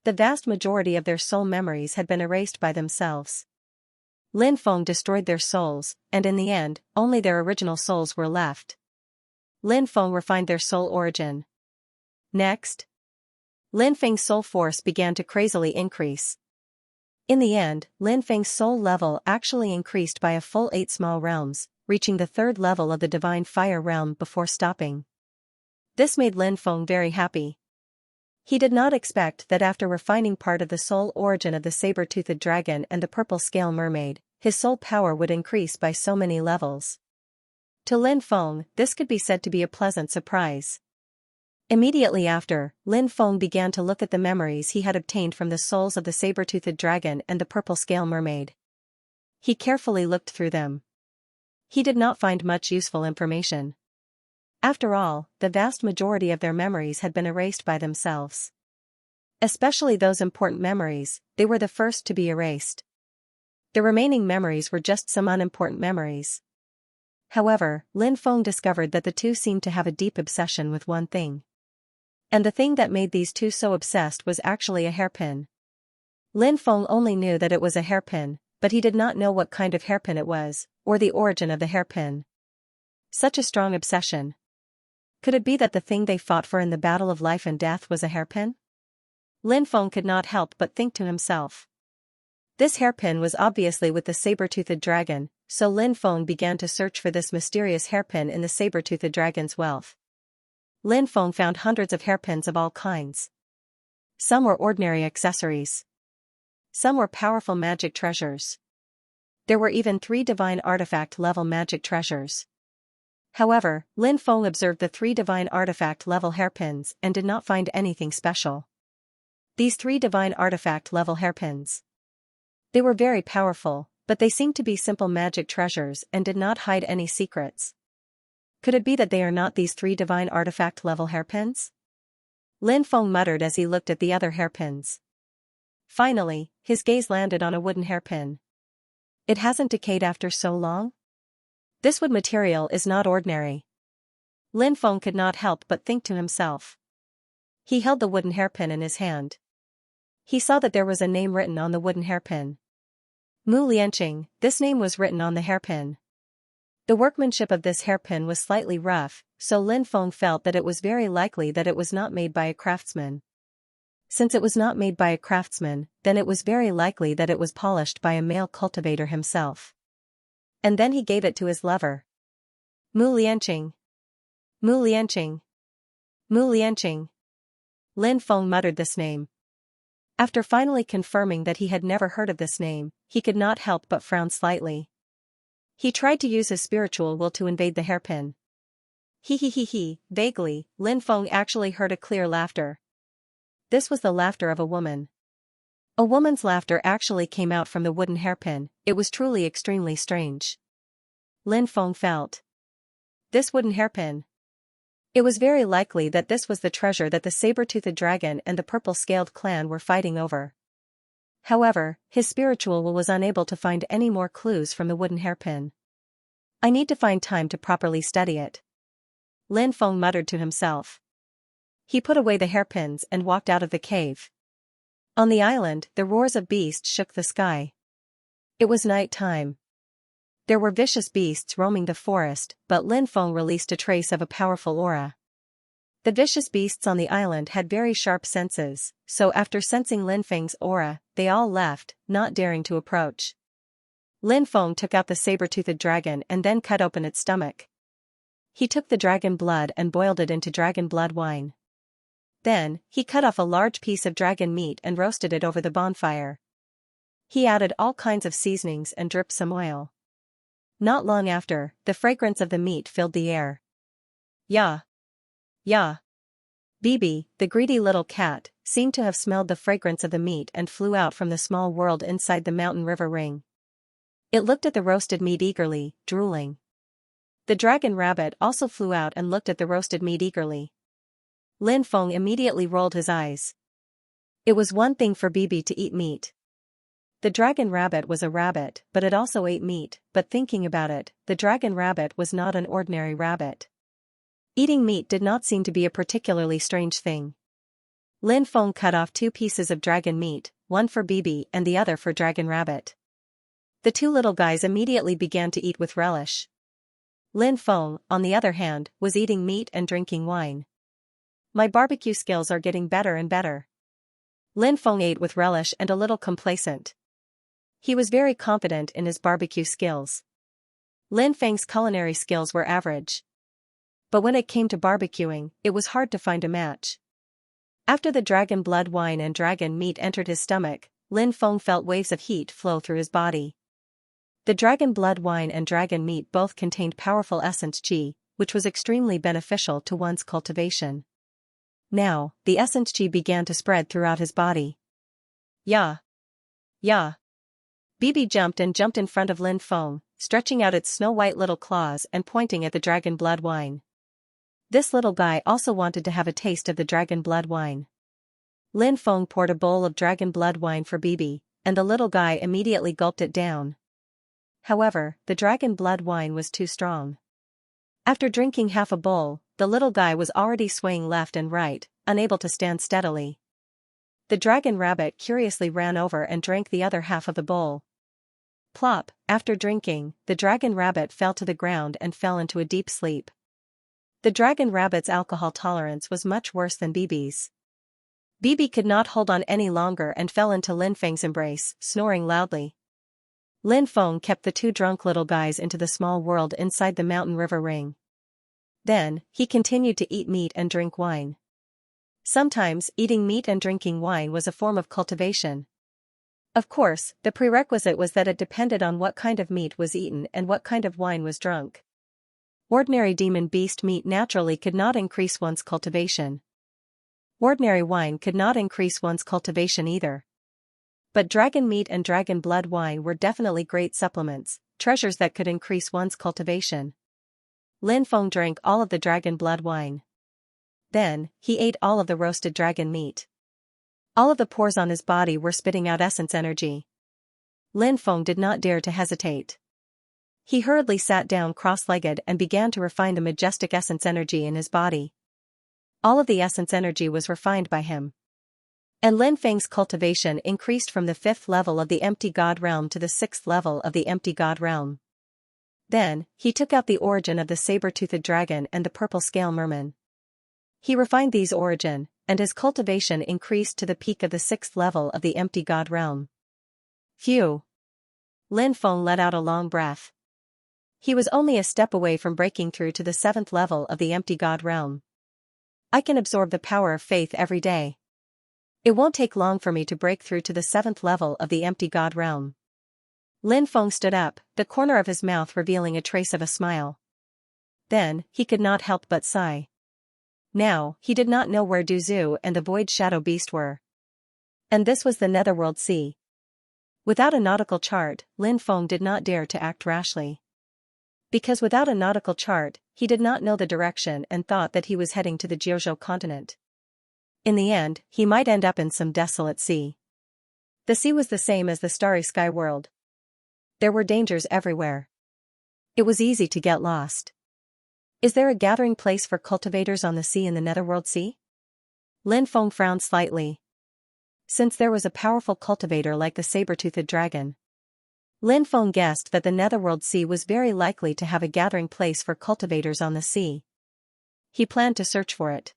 Speaker 1: The vast majority of their soul memories had been erased by themselves. Lin Feng destroyed their souls, and in the end, only their original souls were left. Lin Feng refined their soul origin. Next, Lin Feng's soul force began to crazily increase. In the end, Lin Feng's soul level actually increased by a full 8 small realms, reaching the 3rd level of the divine fire realm before stopping. This made Lin Feng very happy. He did not expect that after refining part of the soul origin of the saber-toothed dragon and the purple scale mermaid, his soul power would increase by so many levels. To Lin Feng, this could be said to be a pleasant surprise. Immediately after, Lin Feng began to look at the memories he had obtained from the souls of the saber-toothed dragon and the purple scale mermaid. He carefully looked through them. He did not find much useful information. After all, the vast majority of their memories had been erased by themselves. Especially those important memories, they were the first to be erased. The remaining memories were just some unimportant memories. However, Lin Feng discovered that the 2 seemed to have a deep obsession with one thing. And the thing that made these 2 so obsessed was actually a hairpin. Lin Feng only knew that it was a hairpin, but he did not know what kind of hairpin it was, or the origin of the hairpin. Such a strong obsession. Could it be that the thing they fought for in the battle of life and death was a hairpin? Lin Feng could not help but think to himself. This hairpin was obviously with the saber-toothed dragon, so Lin Feng began to search for this mysterious hairpin in the saber-toothed dragon's wealth. Lin Feng found hundreds of hairpins of all kinds. Some were ordinary accessories. Some were powerful magic treasures. There were even 3 divine artifact-level magic treasures. However, Lin Feng observed the 3 divine artifact-level hairpins and did not find anything special. These 3 divine artifact-level hairpins. They were very powerful, but they seemed to be simple magic treasures and did not hide any secrets. Could it be that they are not these 3 divine artifact-level hairpins? Lin Feng muttered as he looked at the other hairpins. Finally, his gaze landed on a wooden hairpin. It hasn't decayed after so long? This wood material is not ordinary. Lin Feng could not help but think to himself. He held the wooden hairpin in his hand. He saw that there was a name written on the wooden hairpin. Mu Lianqing, this name was written on the hairpin. The workmanship of this hairpin was slightly rough, so Lin Feng felt that it was very likely that it was not made by a craftsman. Since it was not made by a craftsman, then it was very likely that it was polished by a male cultivator himself. And then he gave it to his lover. Mu Lianqing. Mu Lianqing. Mu Lianqing. Lin Feng muttered this name. After finally confirming that he had never heard of this name, he could not help but frown slightly. He tried to use his spiritual will to invade the hairpin. He. Vaguely, Lin Feng actually heard a clear laughter. This was the laughter of a woman. A woman's laughter actually came out from the wooden hairpin. It was truly extremely strange. Lin Feng felt. This wooden hairpin. It was very likely that this was the treasure that the saber-toothed dragon and the purple-scaled clan were fighting over. However, his spiritual will was unable to find any more clues from the wooden hairpin. I need to find time to properly study it. Lin Feng muttered to himself. He put away the hairpins and walked out of the cave. On the island, the roars of beasts shook the sky. It was night time. There were vicious beasts roaming the forest, but Lin Feng released a trace of a powerful aura. The vicious beasts on the island had very sharp senses, so after sensing Lin Feng's aura, they all left, not daring to approach. Lin Feng took out the saber-toothed dragon and then cut open its stomach. He took the dragon blood and boiled it into dragon blood wine. Then, he cut off a large piece of dragon meat and roasted it over the bonfire. He added all kinds of seasonings and dripped some oil. Not long after, the fragrance of the meat filled the air. Ya! Bibi, the greedy little cat, seemed to have smelled the fragrance of the meat and flew out from the small world inside the mountain river ring. It looked at the roasted meat eagerly, drooling. The dragon rabbit also flew out and looked at the roasted meat eagerly. Lin Feng immediately rolled his eyes. It was one thing for Bibi to eat meat. The dragon rabbit was a rabbit, but it also ate meat, but thinking about it, the dragon rabbit was not an ordinary rabbit. Eating meat did not seem to be a particularly strange thing. Lin Feng cut off 2 pieces of dragon meat, one for Bibi and the other for dragon rabbit. The 2 little guys immediately began to eat with relish. Lin Feng, on the other hand, was eating meat and drinking wine. My barbecue skills are getting better and better. Lin Feng ate with relish and a little complacent. He was very confident in his barbecue skills. Lin Feng's culinary skills were average. But when it came to barbecuing, it was hard to find a match. After the dragon blood wine and dragon meat entered his stomach, Lin Feng felt waves of heat flow through his body. The dragon blood wine and dragon meat both contained powerful essence qi, which was extremely beneficial to one's cultivation. Now, the essence qi began to spread throughout his body. Ya! Bibi jumped in front of Lin Feng, stretching out its snow-white little claws and pointing at the dragon blood wine. This little guy also wanted to have a taste of the dragon blood wine. Lin Feng poured a bowl of dragon blood wine for Bibi, and the little guy immediately gulped it down. However, the dragon blood wine was too strong. After drinking half a bowl, the little guy was already swaying left and right, unable to stand steadily. The dragon rabbit curiously ran over and drank the other half of the bowl. Plop, after drinking, the dragon rabbit fell to the ground and fell into a deep sleep. The dragon rabbit's alcohol tolerance was much worse than Bibi's. Bibi could not hold on any longer and fell into Lin Feng's embrace, snoring loudly. Lin Feng kept the two drunk little guys into the small world inside the mountain river ring. Then, he continued to eat meat and drink wine. Sometimes, eating meat and drinking wine was a form of cultivation. Of course, the prerequisite was that it depended on what kind of meat was eaten and what kind of wine was drunk. Ordinary demon beast meat naturally could not increase one's cultivation. Ordinary wine could not increase one's cultivation either. But dragon meat and dragon blood wine were definitely great supplements, treasures that could increase one's cultivation. Lin Feng drank all of the dragon blood wine. Then, he ate all of the roasted dragon meat. All of the pores on his body were spitting out essence energy. Lin Feng did not dare to hesitate. He hurriedly sat down cross-legged and began to refine the majestic essence energy in his body. All of the essence energy was refined by him. And Lin Feng's cultivation increased from the 5th level of the empty god realm to the 6th level of the empty god realm. Then, he took out the origin of the saber-toothed dragon and the purple scale merman. He refined these origin, and his cultivation increased to the peak of the 6th level of the empty god realm. Phew! Lin Feng let out a long breath. He was only a step away from breaking through to the 7th level of the empty god realm. I can absorb the power of faith every day. It won't take long for me to break through to the 7th level of the empty god realm. Lin Feng stood up, the corner of his mouth revealing a trace of a smile. Then, he could not help but sigh. Now, he did not know where Du Zhu and the Void Shadow Beast were. And this was the Netherworld Sea. Without a nautical chart, Lin Feng did not dare to act rashly. Because without a nautical chart, he did not know the direction and thought that he was heading to the Jiuzhou continent. In the end, he might end up in some desolate sea. The sea was the same as the starry sky world. There were dangers everywhere. It was easy to get lost. Is there a gathering place for cultivators on the sea in the Netherworld Sea? Lin Feng frowned slightly. Since there was a powerful cultivator like the saber-toothed dragon, Lin Feng guessed that the Netherworld Sea was very likely to have a gathering place for cultivators on the sea. He planned to search for it.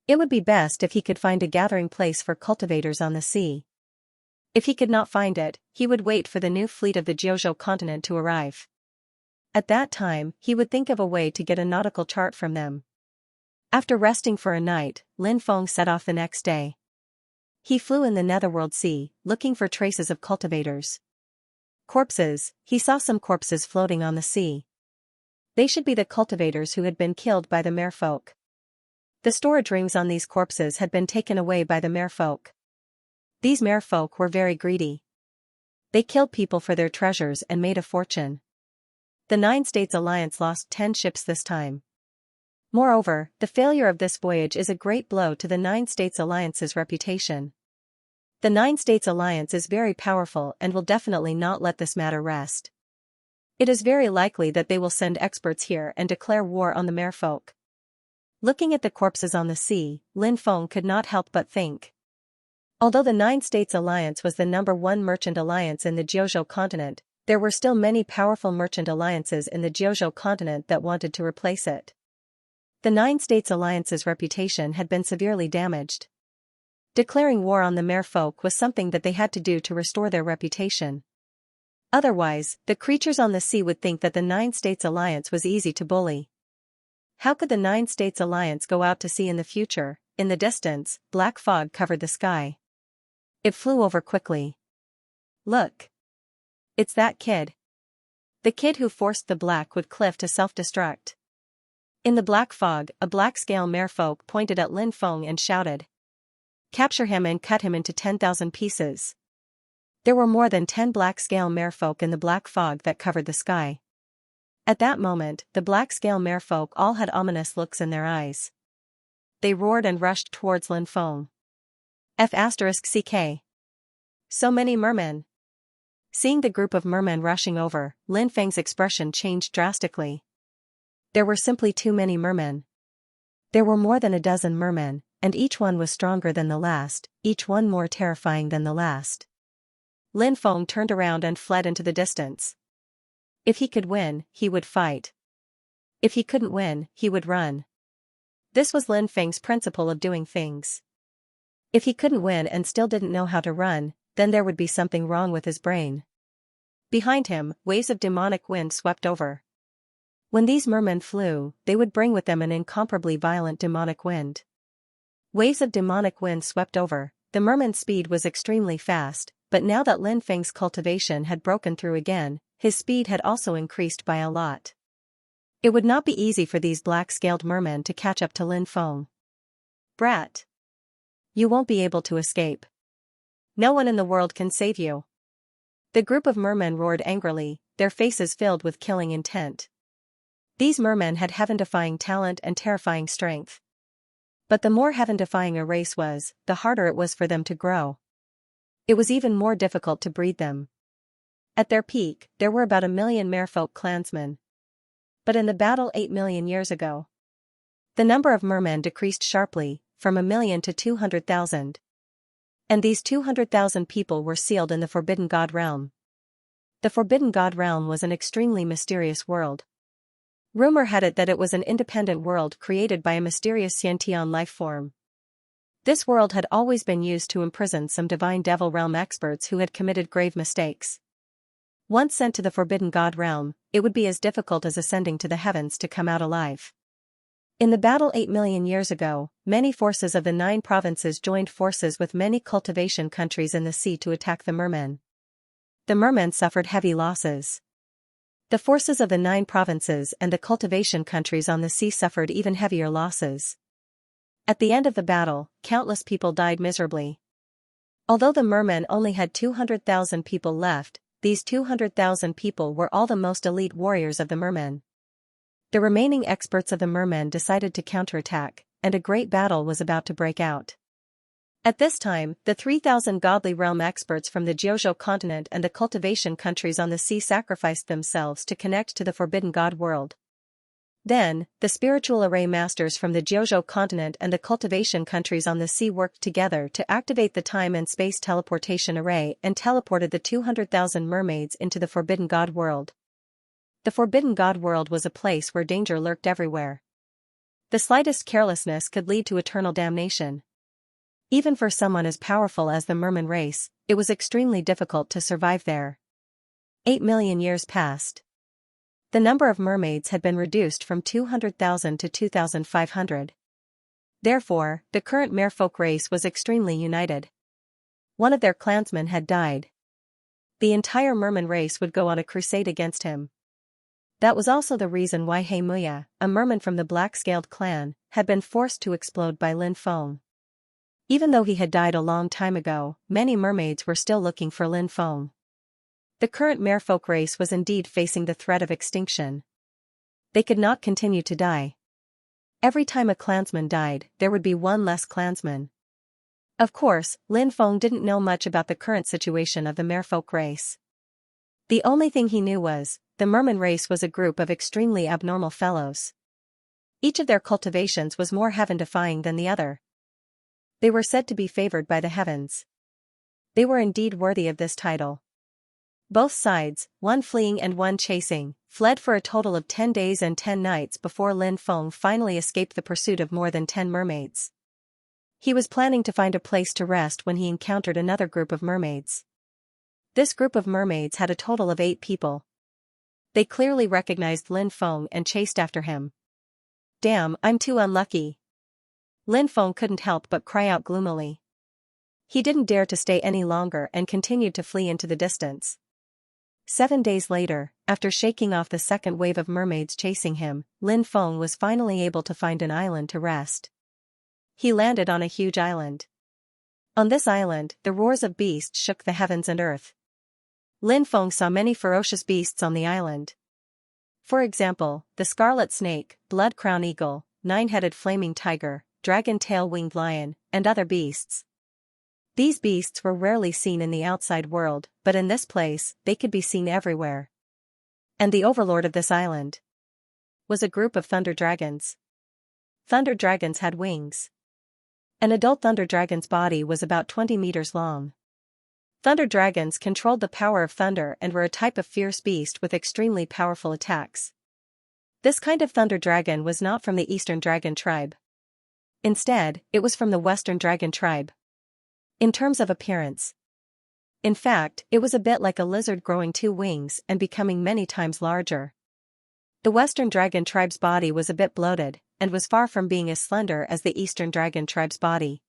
Speaker 1: It would be best if he could find a gathering place for cultivators on the sea. If he could not find it, he would wait for the new fleet of the Jiuzhou continent to arrive. At that time, he would think of a way to get a nautical chart from them. After resting for a night, Lin Feng set off the next day. He flew in the Netherworld Sea, looking for traces of cultivators. Corpses, he saw some corpses floating on the sea. They should be the cultivators who had been killed by the merfolk. The storage rings on these corpses had been taken away by the merfolk. These merfolk were very greedy. They killed people for their treasures and made a fortune. The 9 States Alliance lost 10 ships this time. Moreover, the failure of this voyage is a great blow to the 9 States Alliance's reputation. The 9 States Alliance is very powerful and will definitely not let this matter rest. It is very likely that they will send experts here and declare war on the merfolk. Looking at the corpses on the sea, Lin Feng could not help but think. Although the 9 States Alliance was the #1 merchant alliance in the Jiuzhou continent, there were still many powerful merchant alliances in the Jiuzhou continent that wanted to replace it. The 9 States Alliance's reputation had been severely damaged. Declaring war on the merfolk was something that they had to do to restore their reputation. Otherwise, the creatures on the sea would think that the 9 States Alliance was easy to bully. How could the 9 States Alliance go out to sea in the future? In the distance, black fog covered the sky. It flew over quickly. Look! It's that kid. The kid who forced the Blackwood Cliff to self-destruct. In the black fog, a black-scale merfolk pointed at Lin Feng and shouted. Capture him and cut him into 10,000 pieces. There were more than 10 black-scale merfolk in the black fog that covered the sky. At that moment, the black-scale merfolk all had ominous looks in their eyes. They roared and rushed towards Lin Feng. F***CK. So many mermen. Seeing the group of mermen rushing over, Lin Feng's expression changed drastically. There were simply too many mermen. There were more than a dozen mermen, and each one was stronger than the last, each one more terrifying than the last. Lin Feng turned around and fled into the distance. If he could win, he would fight. If he couldn't win, he would run. This was Lin Feng's principle of doing things. If he couldn't win and still didn't know how to run, then there would be something wrong with his brain. Behind him, waves of demonic wind swept over. When these mermen flew, they would bring with them an incomparably violent demonic wind. Waves of demonic wind swept over. The merman's speed was extremely fast, but now that Lin Feng's cultivation had broken through again, his speed had also increased by a lot. It would not be easy for these black-scaled mermen to catch up to Lin Feng. Brat! You won't be able to escape. No one in the world can save you. The group of mermen roared angrily, their faces filled with killing intent. These mermen had heaven-defying talent and terrifying strength. But the more heaven-defying a race was, the harder it was for them to grow. It was even more difficult to breed them. At their peak, there were about 1 million merfolk clansmen. But in the battle 8 million years ago, the number of mermen decreased sharply, from 1 million to 200,000. And these 200,000 people were sealed in the Forbidden God realm. The Forbidden God realm was an extremely mysterious world. Rumor had it that it was an independent world created by a mysterious Xianxia life form. This world had always been used to imprison some divine devil realm experts who had committed grave mistakes. Once sent to the Forbidden God realm, it would be as difficult as ascending to the heavens to come out alive. In the battle 8 million years ago, many forces of the 9 provinces joined forces with many cultivation countries in the sea to attack the mermen. The mermen suffered heavy losses. The forces of the 9 provinces and the cultivation countries on the sea suffered even heavier losses. At the end of the battle, countless people died miserably. Although the mermen only had 200,000 people left, these 200,000 people were all the most elite warriors of the mermen. The remaining experts of the mermen decided to counterattack, and a great battle was about to break out. At this time, the 3,000 godly realm experts from the Jiuzhou continent and the cultivation countries on the sea sacrificed themselves to connect to the Forbidden God world. Then, the spiritual array masters from the Jiuzhou continent and the cultivation countries on the sea worked together to activate the time and space teleportation array and teleported the 200,000 mermaids into the Forbidden God world. The Forbidden God world was a place where danger lurked everywhere. The slightest carelessness could lead to eternal damnation. Even for someone as powerful as the merman race, it was extremely difficult to survive there. 8 million years passed. The number of mermaids had been reduced from 200,000 to 2,500. Therefore, the current merfolk race was extremely united. One of their clansmen had died. The entire merman race would go on a crusade against him. That was also the reason why He Muya, a merman from the black-scaled clan, had been forced to explode by Lin Feng. Even though he had died a long time ago, many mermaids were still looking for Lin Feng. The current merfolk race was indeed facing the threat of extinction. They could not continue to die. Every time a clansman died, there would be one less clansman. Of course, Lin Feng didn't know much about the current situation of the merfolk race. The only thing he knew was, the merman race was a group of extremely abnormal fellows. Each of their cultivations was more heaven-defying than the other. They were said to be favored by the heavens. They were indeed worthy of this title. Both sides, one fleeing and one chasing, fled for a total of 10 days and 10 nights before Lin Feng finally escaped the pursuit of more than 10 mermaids. He was planning to find a place to rest when he encountered another group of mermaids. This group of mermaids had a total of 8 people. They clearly recognized Lin Feng and chased after him. Damn, I'm too unlucky. Lin Feng couldn't help but cry out gloomily. He didn't dare to stay any longer and continued to flee into the distance. 7 days later, after shaking off the second wave of mermaids chasing him, Lin Feng was finally able to find an island to rest. He landed on a huge island. On this island, the roars of beasts shook the heavens and earth. Lin Feng saw many ferocious beasts on the island. For example, the scarlet snake, blood-crown eagle, 9-headed flaming tiger, dragon-tail-winged lion, and other beasts. These beasts were rarely seen in the outside world, but in this place, they could be seen everywhere. And the overlord of this island was a group of thunder dragons. Thunder dragons had wings. An adult thunder dragon's body was about 20 meters long. Thunder dragons controlled the power of thunder and were a type of fierce beast with extremely powerful attacks. This kind of thunder dragon was not from the eastern dragon tribe. Instead, it was from the western dragon tribe. In terms of appearance. In fact, it was a bit like a lizard growing 2 wings and becoming many times larger. The western dragon tribe's body was a bit bloated, and was far from being as slender as the eastern dragon tribe's body.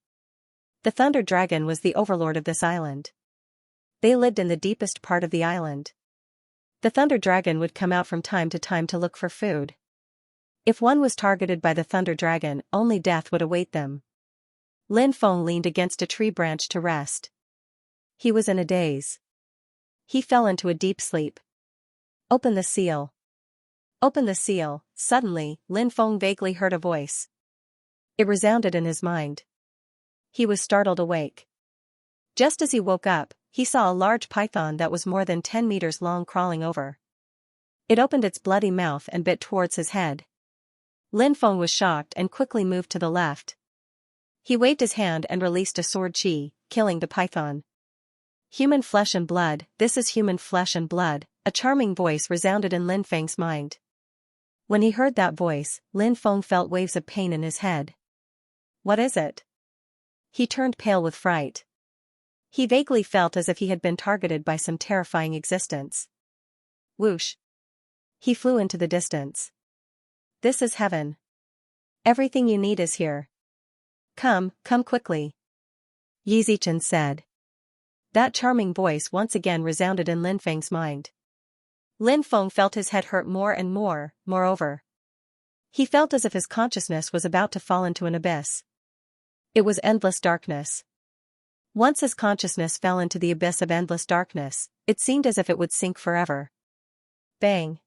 Speaker 1: The thunder dragon was the overlord of this island. They lived in the deepest part of the island. The thunder dragon would come out from time to look for food. If one was targeted by the thunder dragon, only death would await them. Lin Feng leaned against a tree branch to rest. He was in a daze. He fell into a deep sleep. Open the seal. Open the seal. Suddenly, Lin Feng vaguely heard a voice. It resounded in his mind. He was startled awake. Just as he woke up, he saw a large python that was more than 10 meters long crawling over. It opened its bloody mouth and bit towards his head. Lin Feng was shocked and quickly moved to the left. He waved his hand and released a sword chi, killing the python. Human flesh and blood, this is human flesh and blood, a charming voice resounded in Lin Feng's mind. When he heard that voice, Lin Feng felt waves of pain in his head. What is it? He turned pale with fright. He vaguely felt as if he had been targeted by some terrifying existence. Whoosh! He flew into the distance. This is heaven. Everything you need is here. Come quickly. Yi Zichen said. That charming voice once again resounded in Lin Feng's mind. Lin Feng felt his head hurt more and more, moreover. He felt as if his consciousness was about to fall into an abyss. It was endless darkness. Once his consciousness fell into the abyss of endless darkness, it seemed as if it would sink forever. Bang!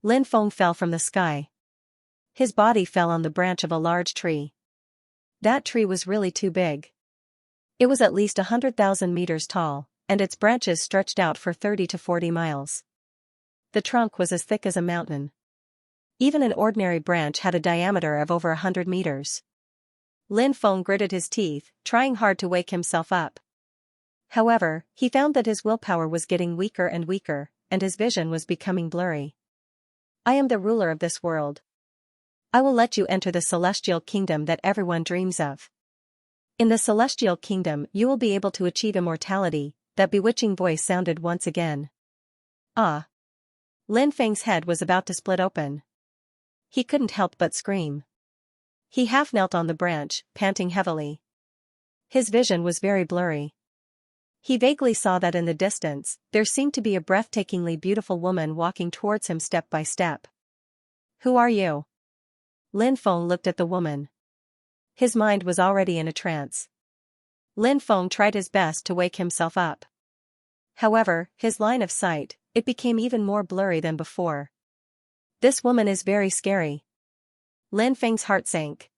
Speaker 1: Lin Feng fell from the sky. His body fell on the branch of a large tree. That tree was really too big. It was at least 100,000 meters tall, and its branches stretched out for 30 to 40 miles. The trunk was as thick as a mountain. Even an ordinary branch had a diameter of over 100 meters. Lin Feng gritted his teeth, trying hard to wake himself up. However, he found that his willpower was getting weaker and weaker, and his vision was becoming blurry. I am the ruler of this world. I will let you enter the celestial kingdom that everyone dreams of. In the celestial kingdom you will be able to achieve immortality, that bewitching voice sounded once again. Ah! Lin Feng's head was about to split open. He couldn't help but scream. He half knelt on the branch, panting heavily. His vision was very blurry. He vaguely saw that in the distance, there seemed to be a breathtakingly beautiful woman walking towards him step by step. Who are you? Lin Feng looked at the woman. His mind was already in a trance. Lin Feng tried his best to wake himself up. However, his line of sight, it became even more blurry than before. This woman is very scary. Lin Feng's heart sank.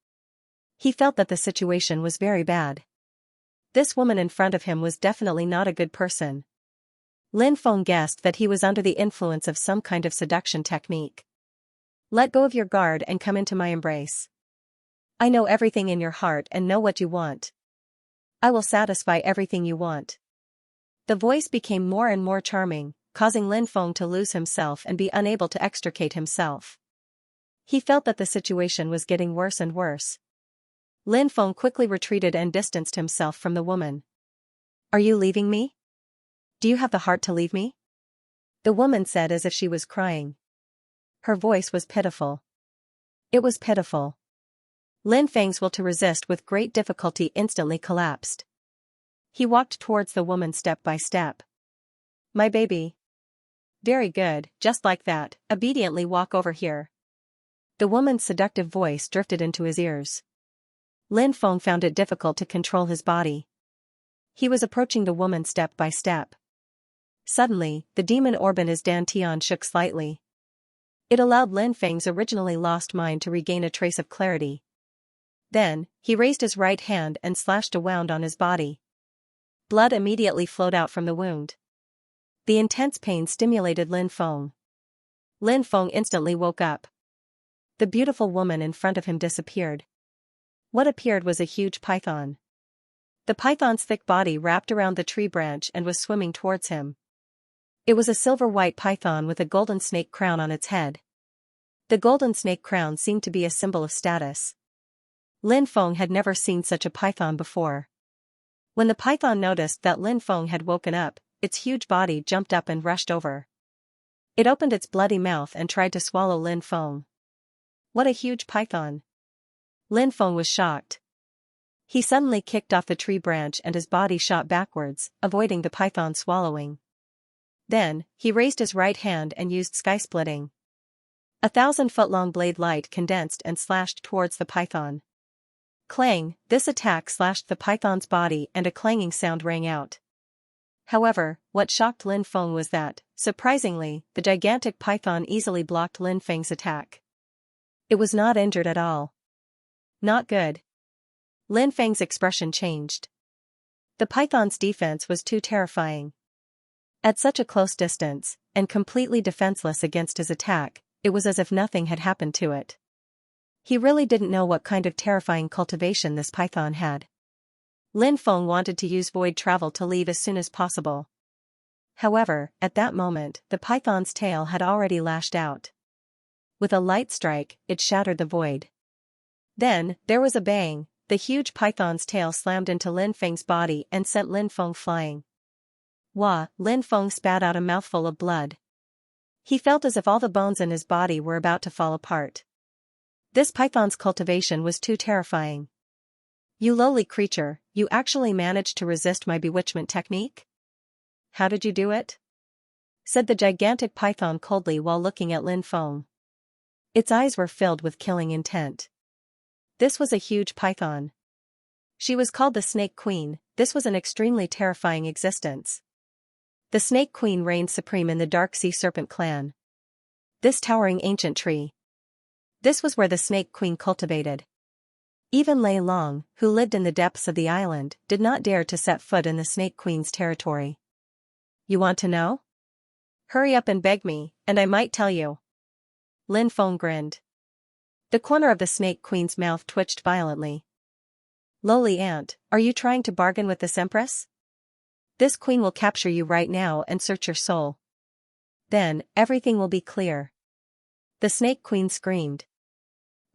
Speaker 1: He felt that the situation was very bad. This woman in front of him was definitely not a good person. Lin Feng guessed that he was under the influence of some kind of seduction technique. Let go of your guard and come into my embrace. I know everything in your heart and know what you want. I will satisfy everything you want. The voice became more and more charming, causing Lin Feng to lose himself and be unable to extricate himself. He felt that the situation was getting worse and worse. Lin Feng quickly retreated and distanced himself from the woman. Are you leaving me? Do you have the heart to leave me? The woman said as if she was crying. Her voice was pitiful. It was pitiful. Lin Feng's will to resist with great difficulty instantly collapsed. He walked towards the woman step by step. My baby. Very good, just like that, obediently walk over here. The woman's seductive voice drifted into his ears. Lin Feng found it difficult to control his body. He was approaching the woman step by step. Suddenly, the demon orb in his dantian shook slightly. It allowed Lin Feng's originally lost mind to regain a trace of clarity. Then, he raised his right hand and slashed a wound on his body. Blood immediately flowed out from the wound. The intense pain stimulated Lin Feng. Lin Feng instantly woke up. The beautiful woman in front of him disappeared. What appeared was a huge python. The python's thick body wrapped around the tree branch and was swimming towards him. It was a silver-white python with a golden snake crown on its head. The golden snake crown seemed to be a symbol of status. Lin Feng had never seen such a python before. When the python noticed that Lin Feng had woken up, its huge body jumped up and rushed over. It opened its bloody mouth and tried to swallow Lin Feng. What a huge python! Lin Feng was shocked. He suddenly kicked off the tree branch and his body shot backwards, avoiding the python swallowing. Then, he raised his right hand and used sky-splitting. 1,000-foot-long blade light condensed and slashed towards the python. Clang, this attack slashed the python's body and a clanging sound rang out. However, what shocked Lin Feng was that, surprisingly, the gigantic python easily blocked Lin Feng's attack. It was not injured at all. Not good. Lin Feng's expression changed. The python's defense was too terrifying. At such a close distance, and completely defenseless against his attack, it was as if nothing had happened to it. He really didn't know what kind of terrifying cultivation this python had. Lin Feng wanted to use void travel to leave as soon as possible. However, at that moment, the python's tail had already lashed out. With a light strike, it shattered the void. Then, there was a bang, the huge python's tail slammed into Lin Feng's body and sent Lin Feng flying. Wah! Lin Feng spat out a mouthful of blood. He felt as if all the bones in his body were about to fall apart. This python's cultivation was too terrifying. You lowly creature, you actually managed to resist my bewitchment technique? How did you do it? Said the gigantic python coldly while looking at Lin Feng. Its eyes were filled with killing intent. This was a huge python. She was called the Snake Queen. This was an extremely terrifying existence. The Snake Queen reigned supreme in the Dark Sea Serpent clan. This towering ancient tree. This was where the Snake Queen cultivated. Even Lei Long, who lived in the depths of the island, did not dare to set foot in the Snake Queen's territory. You want to know? Hurry up and beg me, and I might tell you. Lin Feng grinned. The corner of the Snake Queen's mouth twitched violently. Lowly ant, are you trying to bargain with this empress? This queen will capture you right now and search your soul. Then, everything will be clear. The Snake Queen screamed.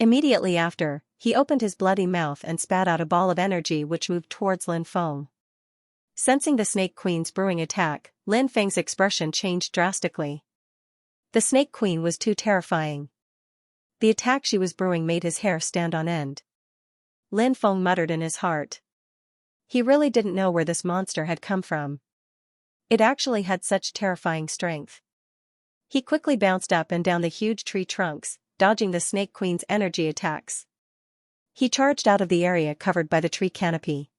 Speaker 1: Immediately after, he opened his bloody mouth and spat out a ball of energy which moved towards Lin Feng. Sensing the Snake Queen's brewing attack, Lin Feng's expression changed drastically. The Snake Queen was too terrifying. The attack she was brewing made his hair stand on end. Lin Feng muttered in his heart. He really didn't know where this monster had come from. It actually had such terrifying strength. He quickly bounced up and down the huge tree trunks, dodging the Snake Queen's energy attacks. He charged out of the area covered by the tree canopy.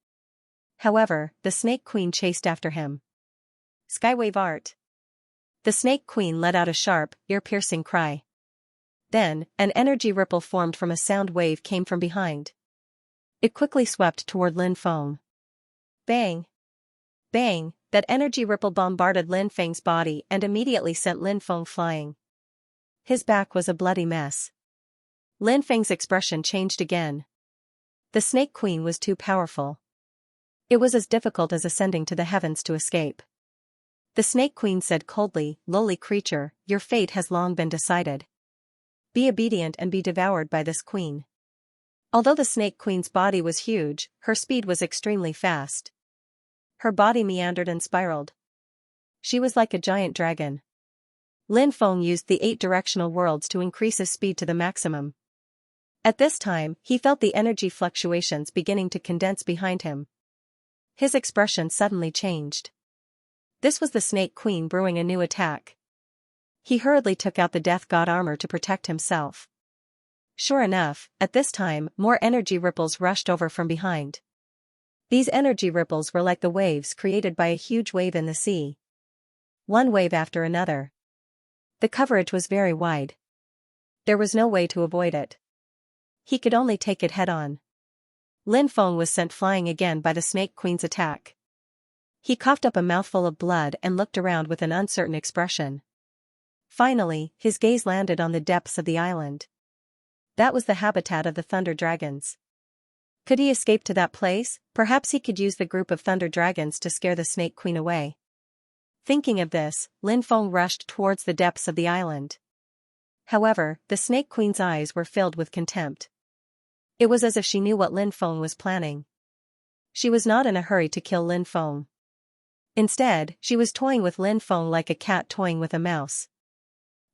Speaker 1: However, the Snake Queen chased after him. Skywave art. The Snake Queen let out a sharp, ear-piercing cry. Then, an energy ripple formed from a sound wave came from behind. It quickly swept toward Lin Feng. Bang! Bang! That energy ripple bombarded Lin Feng's body and immediately sent Lin Feng flying. His back was a bloody mess. Lin Feng's expression changed again. The Snake Queen was too powerful. It was as difficult as ascending to the heavens to escape. The Snake Queen said coldly, "Lowly creature, your fate has long been decided. Be obedient and be devoured by this queen." Although the Snake Queen's body was huge, her speed was extremely fast. Her body meandered and spiraled. She was like a giant dragon. Lin Feng used the 8 directional worlds to increase his speed to the maximum. At this time, he felt the energy fluctuations beginning to condense behind him. His expression suddenly changed. This was the Snake Queen brewing a new attack. He hurriedly took out the Death God armor to protect himself. Sure enough, at this time, more energy ripples rushed over from behind. These energy ripples were like the waves created by a huge wave in the sea. One wave after another. The coverage was very wide. There was no way to avoid it. He could only take it head-on. Lin Feng was sent flying again by the Snake Queen's attack. He coughed up a mouthful of blood and looked around with an uncertain expression. Finally, his gaze landed on the depths of the island. That was the habitat of the Thunder Dragons. Could he escape to that place? Perhaps he could use the group of Thunder Dragons to scare the Snake Queen away. Thinking of this, Lin Feng rushed towards the depths of the island. However, the Snake Queen's eyes were filled with contempt. It was as if she knew what Lin Feng was planning. She was not in a hurry to kill Lin Feng. Instead, she was toying with Lin Feng like a cat toying with a mouse.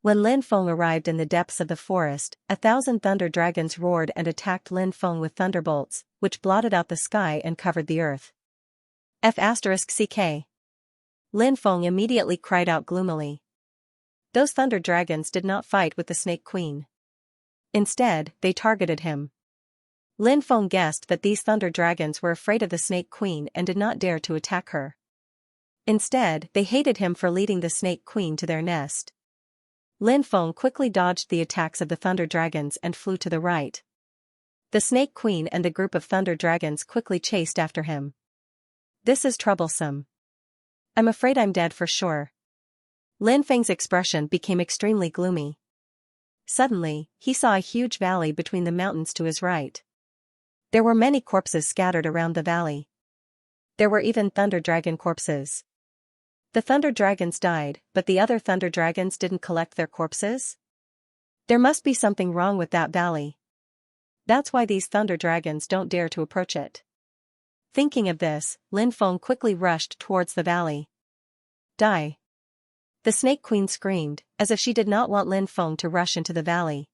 Speaker 1: When Lin Feng arrived in the depths of the forest, 1,000 thunder dragons roared and attacked Lin Feng with thunderbolts, which blotted out the sky and covered the earth. F***ck. Lin Feng immediately cried out gloomily. Those thunder dragons did not fight with the Snake Queen. Instead, they targeted him. Lin Feng guessed that these thunder dragons were afraid of the Snake Queen and did not dare to attack her. Instead, they hated him for leading the Snake Queen to their nest. Lin Feng quickly dodged the attacks of the thunder dragons and flew to the right. The Snake Queen and the group of thunder dragons quickly chased after him. This is troublesome. I'm afraid I'm dead for sure. Lin Feng's expression became extremely gloomy. Suddenly, he saw a huge valley between the mountains to his right. There were many corpses scattered around the valley. There were even thunder dragon corpses. The thunder dragons died, but the other thunder dragons didn't collect their corpses? There must be something wrong with that valley. That's why these thunder dragons don't dare to approach it. Thinking of this, Lin Feng quickly rushed towards the valley. Die! The Snake Queen screamed, as if she did not want Lin Feng to rush into the valley.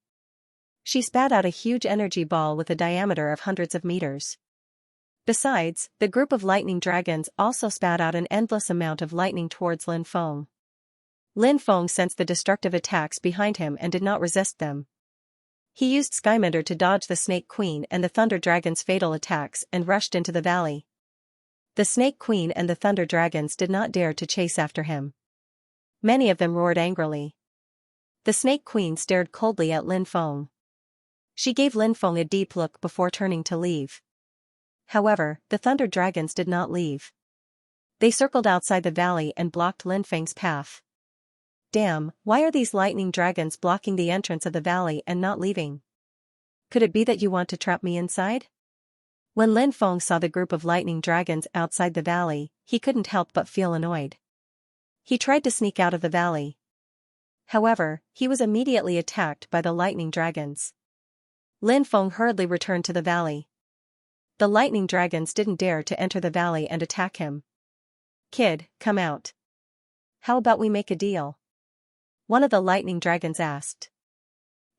Speaker 1: She spat out a huge energy ball with a diameter of hundreds of meters. Besides, the group of lightning dragons also spat out an endless amount of lightning towards Lin Feng. Lin Feng sensed the destructive attacks behind him and did not resist them. He used Skymender to dodge the Snake Queen and the Thunder Dragon's fatal attacks and rushed into the valley. The Snake Queen and the Thunder Dragons did not dare to chase after him. Many of them roared angrily. The Snake Queen stared coldly at Lin Feng. She gave Lin Feng a deep look before turning to leave. However, the Thunder Dragons did not leave. They circled outside the valley and blocked Lin Feng's path. Damn, why are these lightning dragons blocking the entrance of the valley and not leaving? Could it be that you want to trap me inside? When Lin Feng saw the group of lightning dragons outside the valley, he couldn't help but feel annoyed. He tried to sneak out of the valley. However, he was immediately attacked by the lightning dragons. Lin Feng hurriedly returned to the valley. The lightning dragons didn't dare to enter the valley and attack him. Kid, come out. How about we make a deal? One of the lightning dragons asked.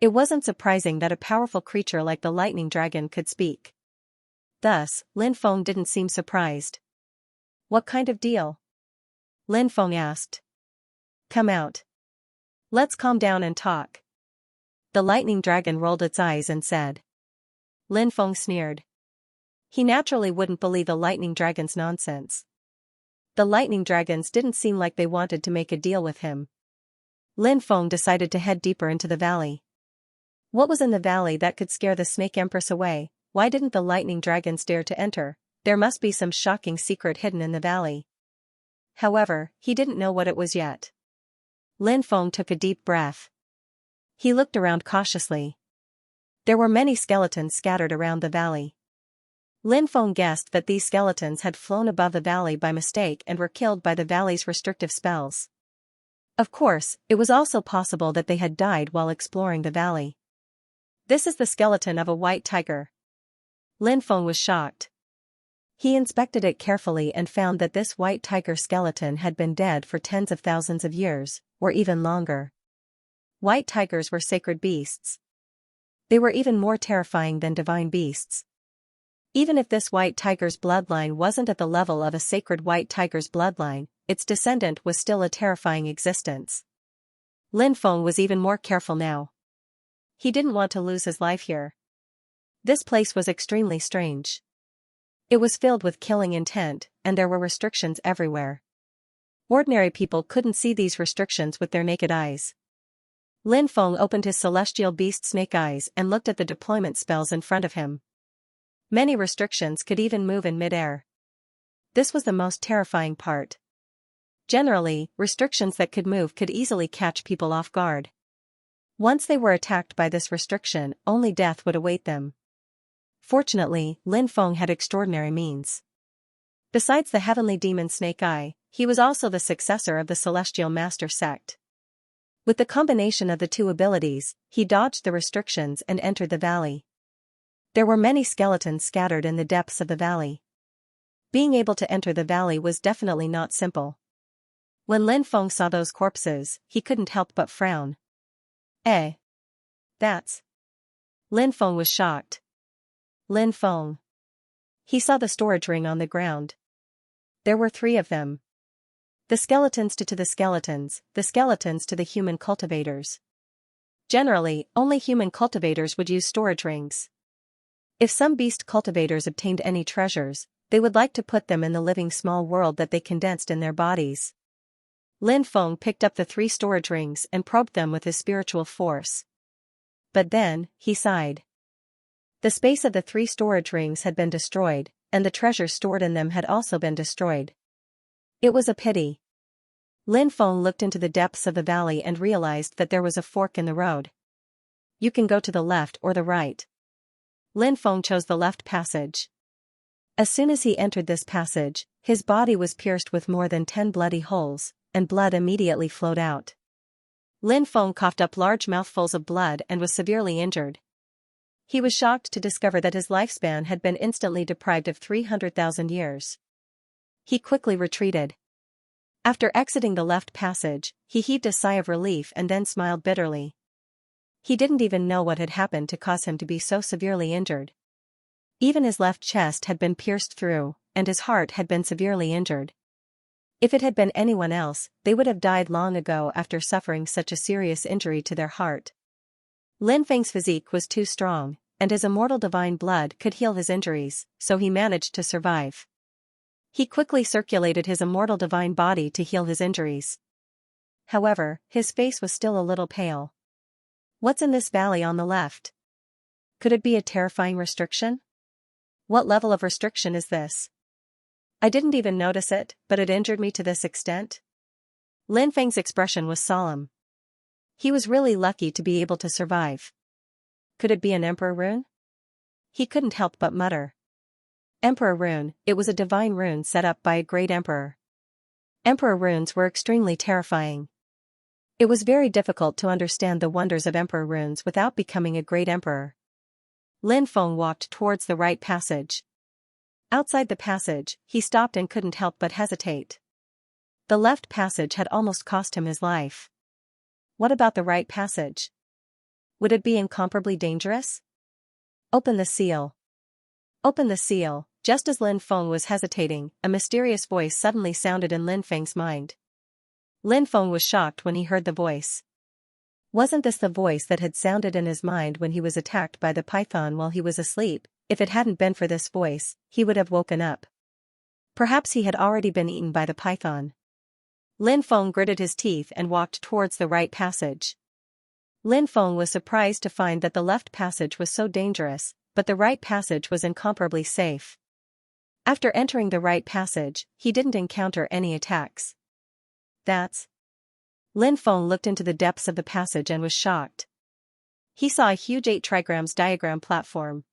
Speaker 1: It wasn't surprising that a powerful creature like the lightning dragon could speak. Thus, Lin Feng didn't seem surprised. What kind of deal? Lin Feng asked. Come out. Let's calm down and talk. The lightning dragon rolled its eyes and said. Lin Feng sneered. He naturally wouldn't believe the lightning dragon's nonsense. The lightning dragons didn't seem like they wanted to make a deal with him. Lin Feng decided to head deeper into the valley. What was in the valley that could scare the Snake Empress away? Why didn't the lightning dragons dare to enter? There must be some shocking secret hidden in the valley. However, he didn't know what it was yet. Lin Feng took a deep breath. He looked around cautiously. There were many skeletons scattered around the valley. Lin Feng guessed that these skeletons had flown above the valley by mistake and were killed by the valley's restrictive spells. Of course, it was also possible that they had died while exploring the valley. This is the skeleton of a white tiger. Lin Feng was shocked. He inspected it carefully and found that this white tiger skeleton had been dead for tens of thousands of years, or even longer. White tigers were sacred beasts. They were even more terrifying than divine beasts. Even if this white tiger's bloodline wasn't at the level of a sacred white tiger's bloodline, its descendant was still a terrifying existence. Lin Feng was even more careful now. He didn't want to lose his life here. This place was extremely strange. It was filled with killing intent, and there were restrictions everywhere. Ordinary people couldn't see these restrictions with their naked eyes. Lin Feng opened his celestial beast snake eyes and looked at the deployment spells in front of him. Many restrictions could even move in mid-air. This was the most terrifying part. Generally, restrictions that could move could easily catch people off guard. Once they were attacked by this restriction, only death would await them. Fortunately, Lin Feng had extraordinary means. Besides the heavenly demon Snake Eye, he was also the successor of the Celestial Master sect. With the combination of the two abilities, he dodged the restrictions and entered the valley. There were many skeletons scattered in the depths of the valley. Being able to enter the valley was definitely not simple. When Lin Feng saw those corpses, he couldn't help but frown. Eh? That's... Lin Feng was shocked. Lin Feng. He saw the storage ring on the ground. There were 3 of them. The skeletons to the skeletons to the human cultivators. Generally, only human cultivators would use storage rings. If some beast cultivators obtained any treasures, they would like to put them in the living small world that they condensed in their bodies. Lin Feng picked up the 3 storage rings and probed them with his spiritual force. But then, he sighed. The space of the 3 storage rings had been destroyed, and the treasures stored in them had also been destroyed. It was a pity. Lin Feng looked into the depths of the valley and realized that there was a fork in the road. You can go to the left or the right. Lin Feng chose the left passage. As soon as he entered this passage, his body was pierced with more than 10 bloody holes, and blood immediately flowed out. Lin Feng coughed up large mouthfuls of blood and was severely injured. He was shocked to discover that his lifespan had been instantly deprived of 300,000 years. He quickly retreated. After exiting the left passage, he heaved a sigh of relief and then smiled bitterly. He didn't even know what had happened to cause him to be so severely injured. Even his left chest had been pierced through, and his heart had been severely injured. If it had been anyone else, they would have died long ago after suffering such a serious injury to their heart. Lin Feng's physique was too strong, and his immortal divine blood could heal his injuries, so he managed to survive. He quickly circulated his immortal divine body to heal his injuries. However, his face was still a little pale. What's in this valley on the left? Could it be a terrifying restriction? What level of restriction is this? I didn't even notice it, but it injured me to this extent? Lin Feng's expression was solemn. He was really lucky to be able to survive. Could it be an emperor rune? He couldn't help but mutter. Emperor rune, it was a divine rune set up by a great emperor. Emperor runes were extremely terrifying. It was very difficult to understand the wonders of emperor runes without becoming a great emperor. Lin Feng walked towards the right passage. Outside the passage, he stopped and couldn't help but hesitate. The left passage had almost cost him his life. What about the right passage? Would it be incomparably dangerous? Open the seal. Open the seal. Just as Lin Feng was hesitating, a mysterious voice suddenly sounded in Lin Feng's mind. Lin Feng was shocked when he heard the voice. Wasn't this the voice that had sounded in his mind when he was attacked by the python while he was asleep? If it hadn't been for this voice, he would have woken up. Perhaps he had already been eaten by the python. Lin Feng gritted his teeth and walked towards the right passage. Lin Feng was surprised to find that the left passage was so dangerous, but the right passage was incomparably safe. After entering the right passage, he didn't encounter any attacks. That's... Lin Feng looked into the depths of the passage and was shocked. He saw a huge 8 trigrams diagram platform.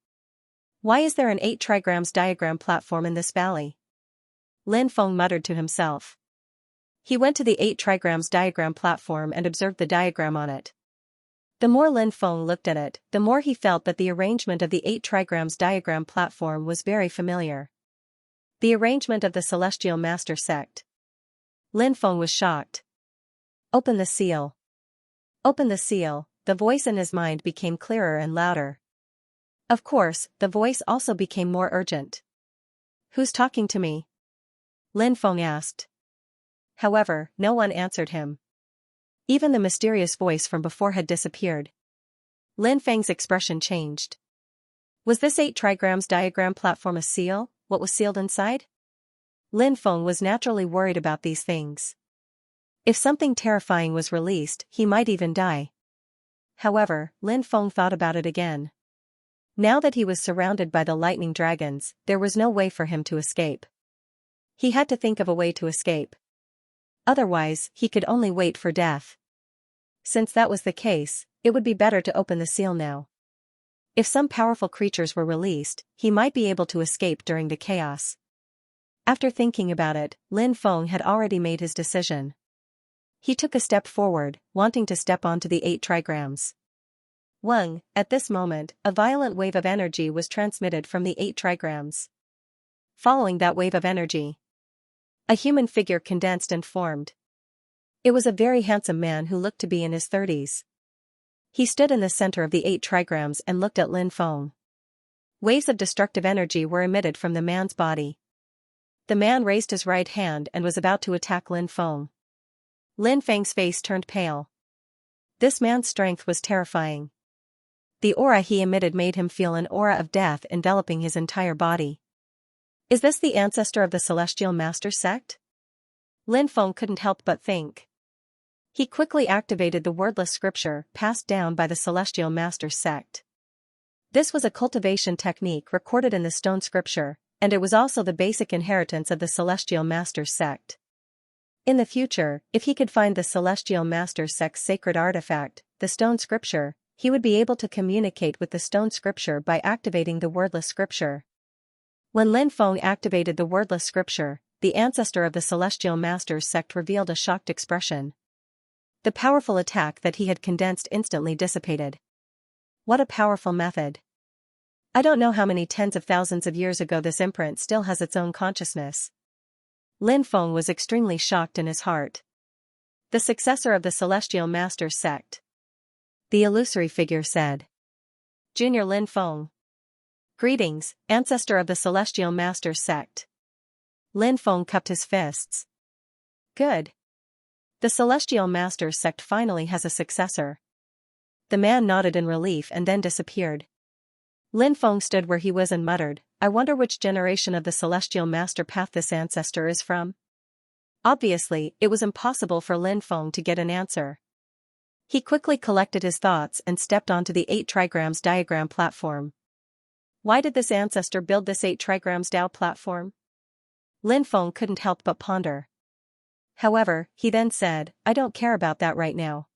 Speaker 1: Why is there an 8 trigrams diagram platform in this valley? Lin Feng muttered to himself. He went to the 8 trigrams diagram platform and observed the diagram on it. The more Lin Feng looked at it, the more he felt that the arrangement of the 8 trigrams diagram platform was very familiar. The arrangement of the Celestial Master Sect. Lin Feng was shocked. Open the seal. Open the seal. The voice in his mind became clearer and louder. Of course, the voice also became more urgent. Who's talking to me? Lin Feng asked. However, no one answered him. Even the mysterious voice from before had disappeared. Lin Feng's expression changed. Was this 8 trigrams diagram platform a seal? What was sealed inside? Lin Feng was naturally worried about these things. If something terrifying was released, he might even die. However, Lin Feng thought about it again. Now that he was surrounded by the lightning dragons, there was no way for him to escape. He had to think of a way to escape. Otherwise, he could only wait for death. Since that was the case, it would be better to open the seal now. If some powerful creatures were released, he might be able to escape during the chaos. After thinking about it, Lin Feng had already made his decision. He took a step forward, wanting to step onto the 8 trigrams. Wang, at this moment, a violent wave of energy was transmitted from the 8 trigrams. Following that wave of energy, a human figure condensed and formed. It was a very handsome man who looked to be in his 30s. He stood in the center of the 8 trigrams and looked at Lin Feng. Waves of destructive energy were emitted from the man's body. The man raised his right hand and was about to attack Lin Feng. Lin Feng's face turned pale. This man's strength was terrifying. The aura he emitted made him feel an aura of death enveloping his entire body. Is this the ancestor of the Celestial Master sect? Lin Feng couldn't help but think. He quickly activated the wordless scripture passed down by the Celestial Master sect. This was a cultivation technique recorded in the stone scripture, and it was also the basic inheritance of the Celestial Master sect. In the future, if he could find the Celestial Master sect's sacred artifact, the stone scripture, he would be able to communicate with the stone scripture by activating the wordless scripture. When Lin Feng activated the wordless scripture, the ancestor of the Celestial Master's sect revealed a shocked expression. The powerful attack that he had condensed instantly dissipated. What a powerful method. I don't know how many tens of thousands of years ago this imprint still has its own consciousness. Lin Feng was extremely shocked in his heart. The successor of the Celestial Master sect. The illusory figure said. Junior Lin Feng. Greetings, ancestor of the Celestial Master sect. Lin Feng cupped his fists. Good. The Celestial Master sect finally has a successor. The man nodded in relief and then disappeared. Lin Feng stood where he was and muttered, I wonder which generation of the Celestial Master path this ancestor is from? Obviously, it was impossible for Lin Feng to get an answer. He quickly collected his thoughts and stepped onto the 8 trigrams diagram platform. Why did this ancestor build this 8 trigrams Dao platform? Lin Feng couldn't help but ponder. However, he then said, I don't care about that right now.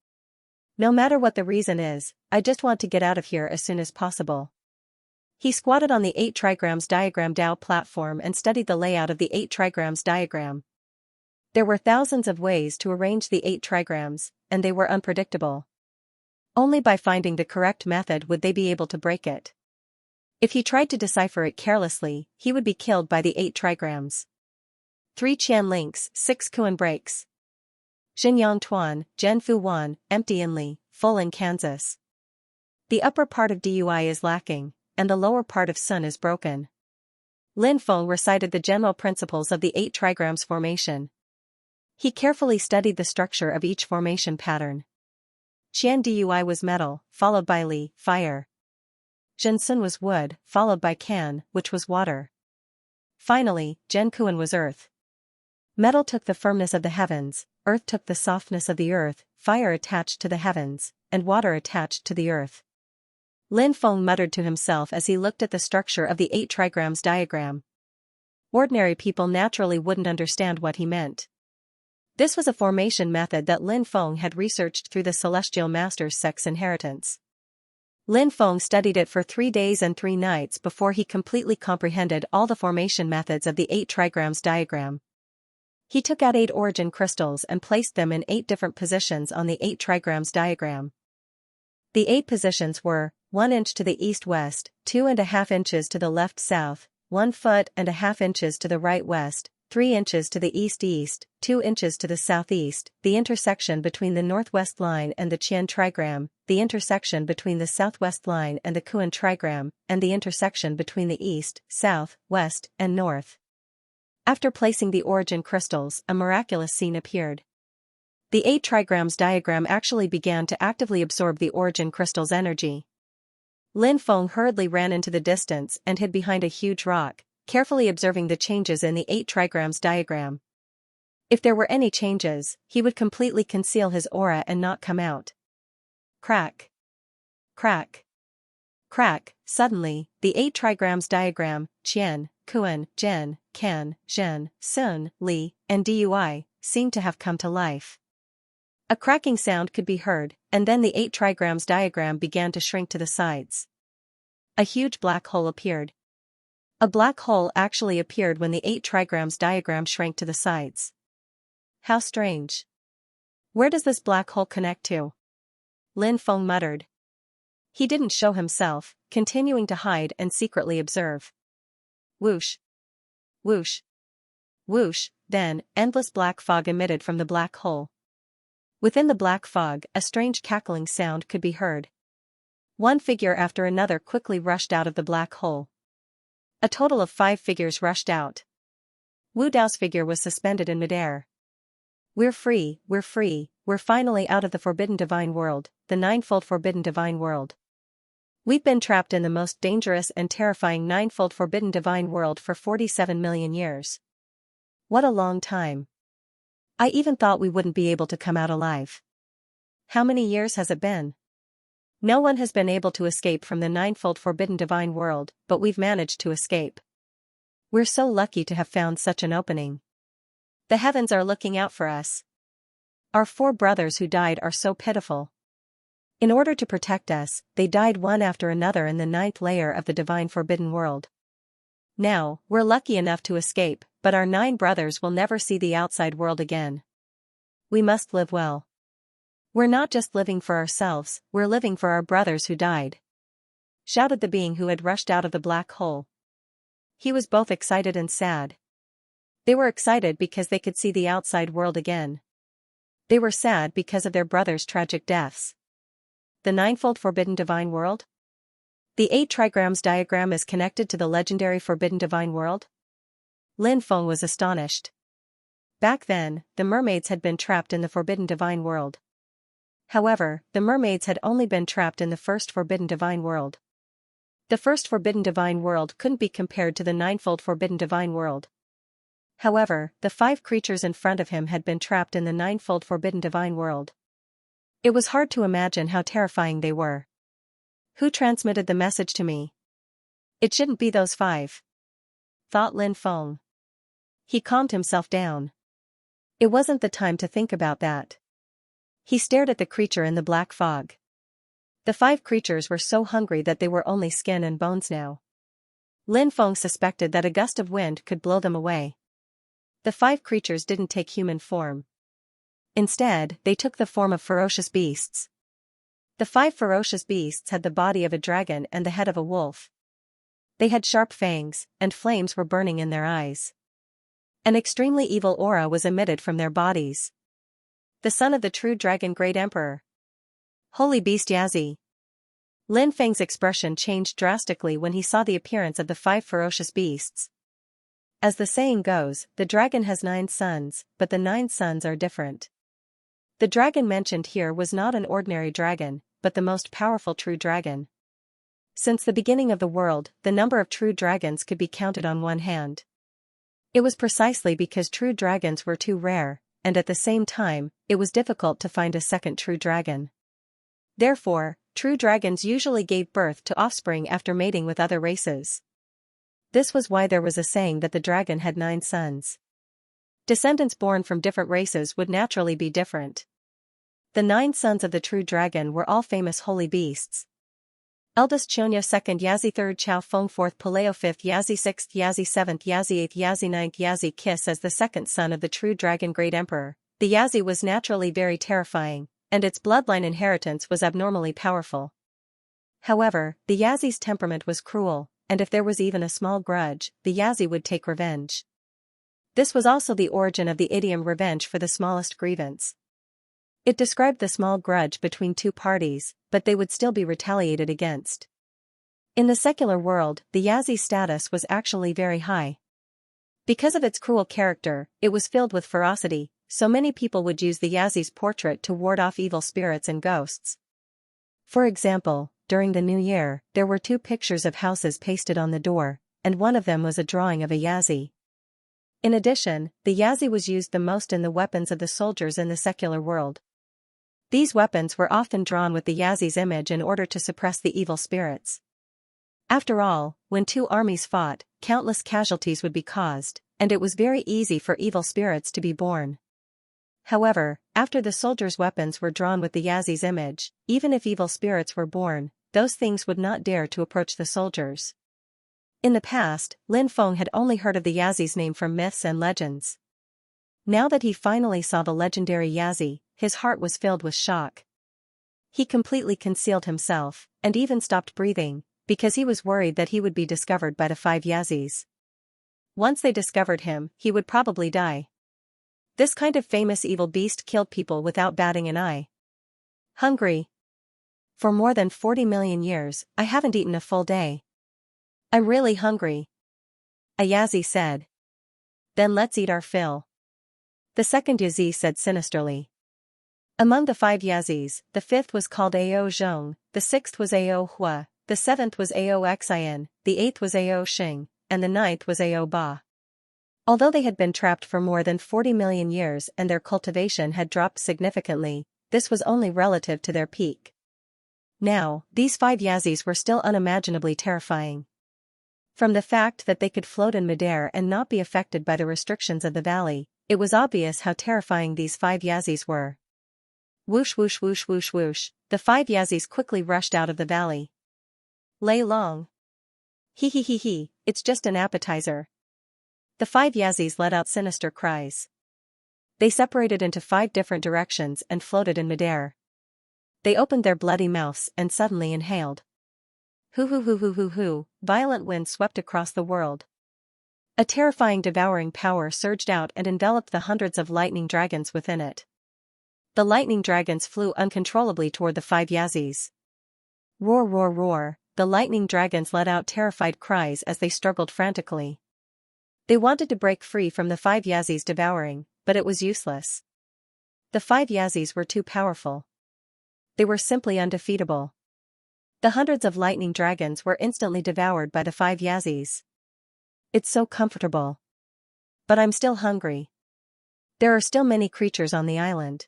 Speaker 1: No matter what the reason is, I just want to get out of here as soon as possible. He squatted on the 8 trigrams diagram Dao platform and studied the layout of the 8 trigrams diagram. There were thousands of ways to arrange the 8 trigrams, and they were unpredictable. Only by finding the correct method would they be able to break it. If he tried to decipher it carelessly, he would be killed by the 8 trigrams. 3 Qian links, 6 Kuan breaks. Xinyang Tuan, Zhenfu Wan, empty inly, full in Kansas. The upper part of Dui is lacking, and the lower part of Sun is broken. Lin Feng recited the general principles of the 8 trigrams formation. He carefully studied the structure of each formation pattern. Qian Dui was metal, followed by Li, fire. Zhen Sun was wood, followed by Kan, which was water. Finally, Zhen Kuan was earth. Metal took the firmness of the heavens, earth took the softness of the earth, fire attached to the heavens, and water attached to the earth. Lin Feng muttered to himself as he looked at the structure of the 8 trigrams diagram. Ordinary people naturally wouldn't understand what he meant. This was a formation method that Lin Feng had researched through the Celestial Master's sect's inheritance. Lin Feng studied it for 3 days and 3 nights before he completely comprehended all the formation methods of the 8 trigrams diagram. He took out 8 origin crystals and placed them in 8 different positions on the 8 trigrams diagram. The 8 positions were 1 inch to the east-west, 2.5 inches to the left-south, 1 foot and a half inches to the right-west, 3 inches to the east-east, 2 inches to the southeast, the intersection between the northwest line and the Qian trigram, the intersection between the southwest line and the Kuan trigram, and the intersection between the east, south, west, and north. After placing the origin crystals, a miraculous scene appeared. The 8 trigrams diagram actually began to actively absorb the origin crystal's energy. Lin Feng hurriedly ran into the distance and hid behind a huge rock, carefully observing the changes in the 8 trigrams diagram. If there were any changes, he would completely conceal his aura and not come out. Crack. Crack. Crack. Suddenly, the 8 trigrams diagram, Qian, Kuan, Zhen, Kan, Zhen, Sun, Li, and Dui, seemed to have come to life. A cracking sound could be heard, and then the 8 trigrams diagram began to shrink to the sides. A huge black hole appeared. A black hole actually appeared when the 8 trigrams diagram shrank to the sides. How strange. Where does this black hole connect to? Lin Feng muttered. He didn't show himself, continuing to hide and secretly observe. Whoosh. Whoosh. Whoosh, then, endless black fog emitted from the black hole. Within the black fog, a strange cackling sound could be heard. One figure after another quickly rushed out of the black hole. A total of 5 figures rushed out. Wu Dao's figure was suspended in midair. We're free, we're finally out of the forbidden divine world, the ninefold forbidden divine world. We've been trapped in the most dangerous and terrifying ninefold forbidden divine world for 47 million years. What a long time. I even thought we wouldn't be able to come out alive. How many years has it been? No one has been able to escape from the ninefold forbidden divine world, but we've managed to escape. We're so lucky to have found such an opening. The heavens are looking out for us. Our 4 brothers who died are so pitiful. In order to protect us, they died one after another in the 9th layer of the divine forbidden world. Now, we're lucky enough to escape, but our 9 brothers will never see the outside world again. We must live well. We're not just living for ourselves, we're living for our brothers who died. Shouted the being who had rushed out of the black hole. He was both excited and sad. They were excited because they could see the outside world again. They were sad because of their brothers' tragic deaths. The ninefold forbidden divine world? The 8 trigrams diagram is connected to the legendary forbidden divine world? Lin Feng was astonished. Back then, the mermaids had been trapped in the forbidden divine world. However, the mermaids had only been trapped in the first forbidden divine world. The first forbidden divine world couldn't be compared to the ninefold forbidden divine world. However, the 5 creatures in front of him had been trapped in the ninefold forbidden divine world. It was hard to imagine how terrifying they were. Who transmitted the message to me? It shouldn't be those 5. Thought Lin Feng. He calmed himself down. It wasn't the time to think about that. He stared at the creature in the black fog. The 5 creatures were so hungry that they were only skin and bones now. Lin Feng suspected that a gust of wind could blow them away. The 5 creatures didn't take human form. Instead, they took the form of ferocious beasts. The 5 ferocious beasts had the body of a dragon and the head of a wolf. They had sharp fangs, and flames were burning in their eyes. An extremely evil aura was emitted from their bodies. The son of the true dragon great emperor. Holy beast Yazi. Lin Feng's expression changed drastically when he saw the appearance of the 5 ferocious beasts. As the saying goes, the dragon has 9 sons, but the 9 sons are different. The dragon mentioned here was not an ordinary dragon, but the most powerful true dragon. Since the beginning of the world, the number of true dragons could be counted on one hand. It was precisely because true dragons were too rare, and at the same time, it was difficult to find a second true dragon. Therefore, true dragons usually gave birth to offspring after mating with other races. This was why there was a saying that the dragon had 9 sons. Descendants born from different races would naturally be different. The 9 sons of the true dragon were all famous holy beasts. Eldest Xianxia, 2nd Yazi, 3rd Chao Feng, 4th Paleo, 5th Yazi, 6th Yazi, 7th Yazi, 8th Yazi, 9th Yazi. Kiss as the second son of the true dragon great emperor. The Yazi was naturally very terrifying, and its bloodline inheritance was abnormally powerful. However, the Yazi's temperament was cruel, and if there was even a small grudge, the Yazi would take revenge. This was also the origin of the idiom revenge for the smallest grievance. It described the small grudge between 2 parties, but they would still be retaliated against. In the secular world, the Yazi's status was actually very high. Because of its cruel character, it was filled with ferocity, so many people would use the Yazi's portrait to ward off evil spirits and ghosts. For example, during the New Year, there were 2 pictures of houses pasted on the door, and one of them was a drawing of a Yazi. In addition, the Yazi was used the most in the weapons of the soldiers in the secular world. These weapons were often drawn with the Yazi's image in order to suppress the evil spirits. After all, when 2 armies fought, countless casualties would be caused, and it was very easy for evil spirits to be born. However, after the soldiers' weapons were drawn with the Yazi's image, even if evil spirits were born, those things would not dare to approach the soldiers. In the past, Lin Feng had only heard of the Yazi's name from myths and legends. Now that he finally saw the legendary Yazi, his heart was filled with shock. He completely concealed himself, and even stopped breathing, because he was worried that he would be discovered by the 5 Yazis. Once they discovered him, he would probably die. This kind of famous evil beast killed people without batting an eye. Hungry. For more than 40 million years, I haven't eaten a full day. I'm really hungry. A Yazi said. Then let's eat our fill. The second Yazi said sinisterly. Among the 5 Yazis, the 5th was called Ao Zhong, the 6th was Ao Hua, the 7th was Ao Xian, the 8th was Ao Xing, and the 9th was Ao Ba. Although they had been trapped for more than 40 million years and their cultivation had dropped significantly, this was only relative to their peak. Now, these 5 Yazis were still unimaginably terrifying. From the fact that they could float in midair and not be affected by the restrictions of the valley, it was obvious how terrifying these 5 Yazis were. Whoosh whoosh whoosh whoosh whoosh, the 5 Yazis quickly rushed out of the valley. Lay long. Hee hee hee hee, it's just an appetizer. The 5 Yazis let out sinister cries. They separated into 5 different directions and floated in midair. They opened their bloody mouths and suddenly inhaled. Hoo hoo hoo hoo hoo hoo, violent wind swept across the world. A terrifying devouring power surged out and enveloped the hundreds of lightning dragons within it. The lightning dragons flew uncontrollably toward the 5 Yazis. Roar roar roar, the lightning dragons let out terrified cries as they struggled frantically. They wanted to break free from the 5 Yazis devouring, but it was useless. The 5 Yazis were too powerful. They were simply undefeatable. The hundreds of lightning dragons were instantly devoured by the 5 Yazis. It's so comfortable. But I'm still hungry. There are still many creatures on the island.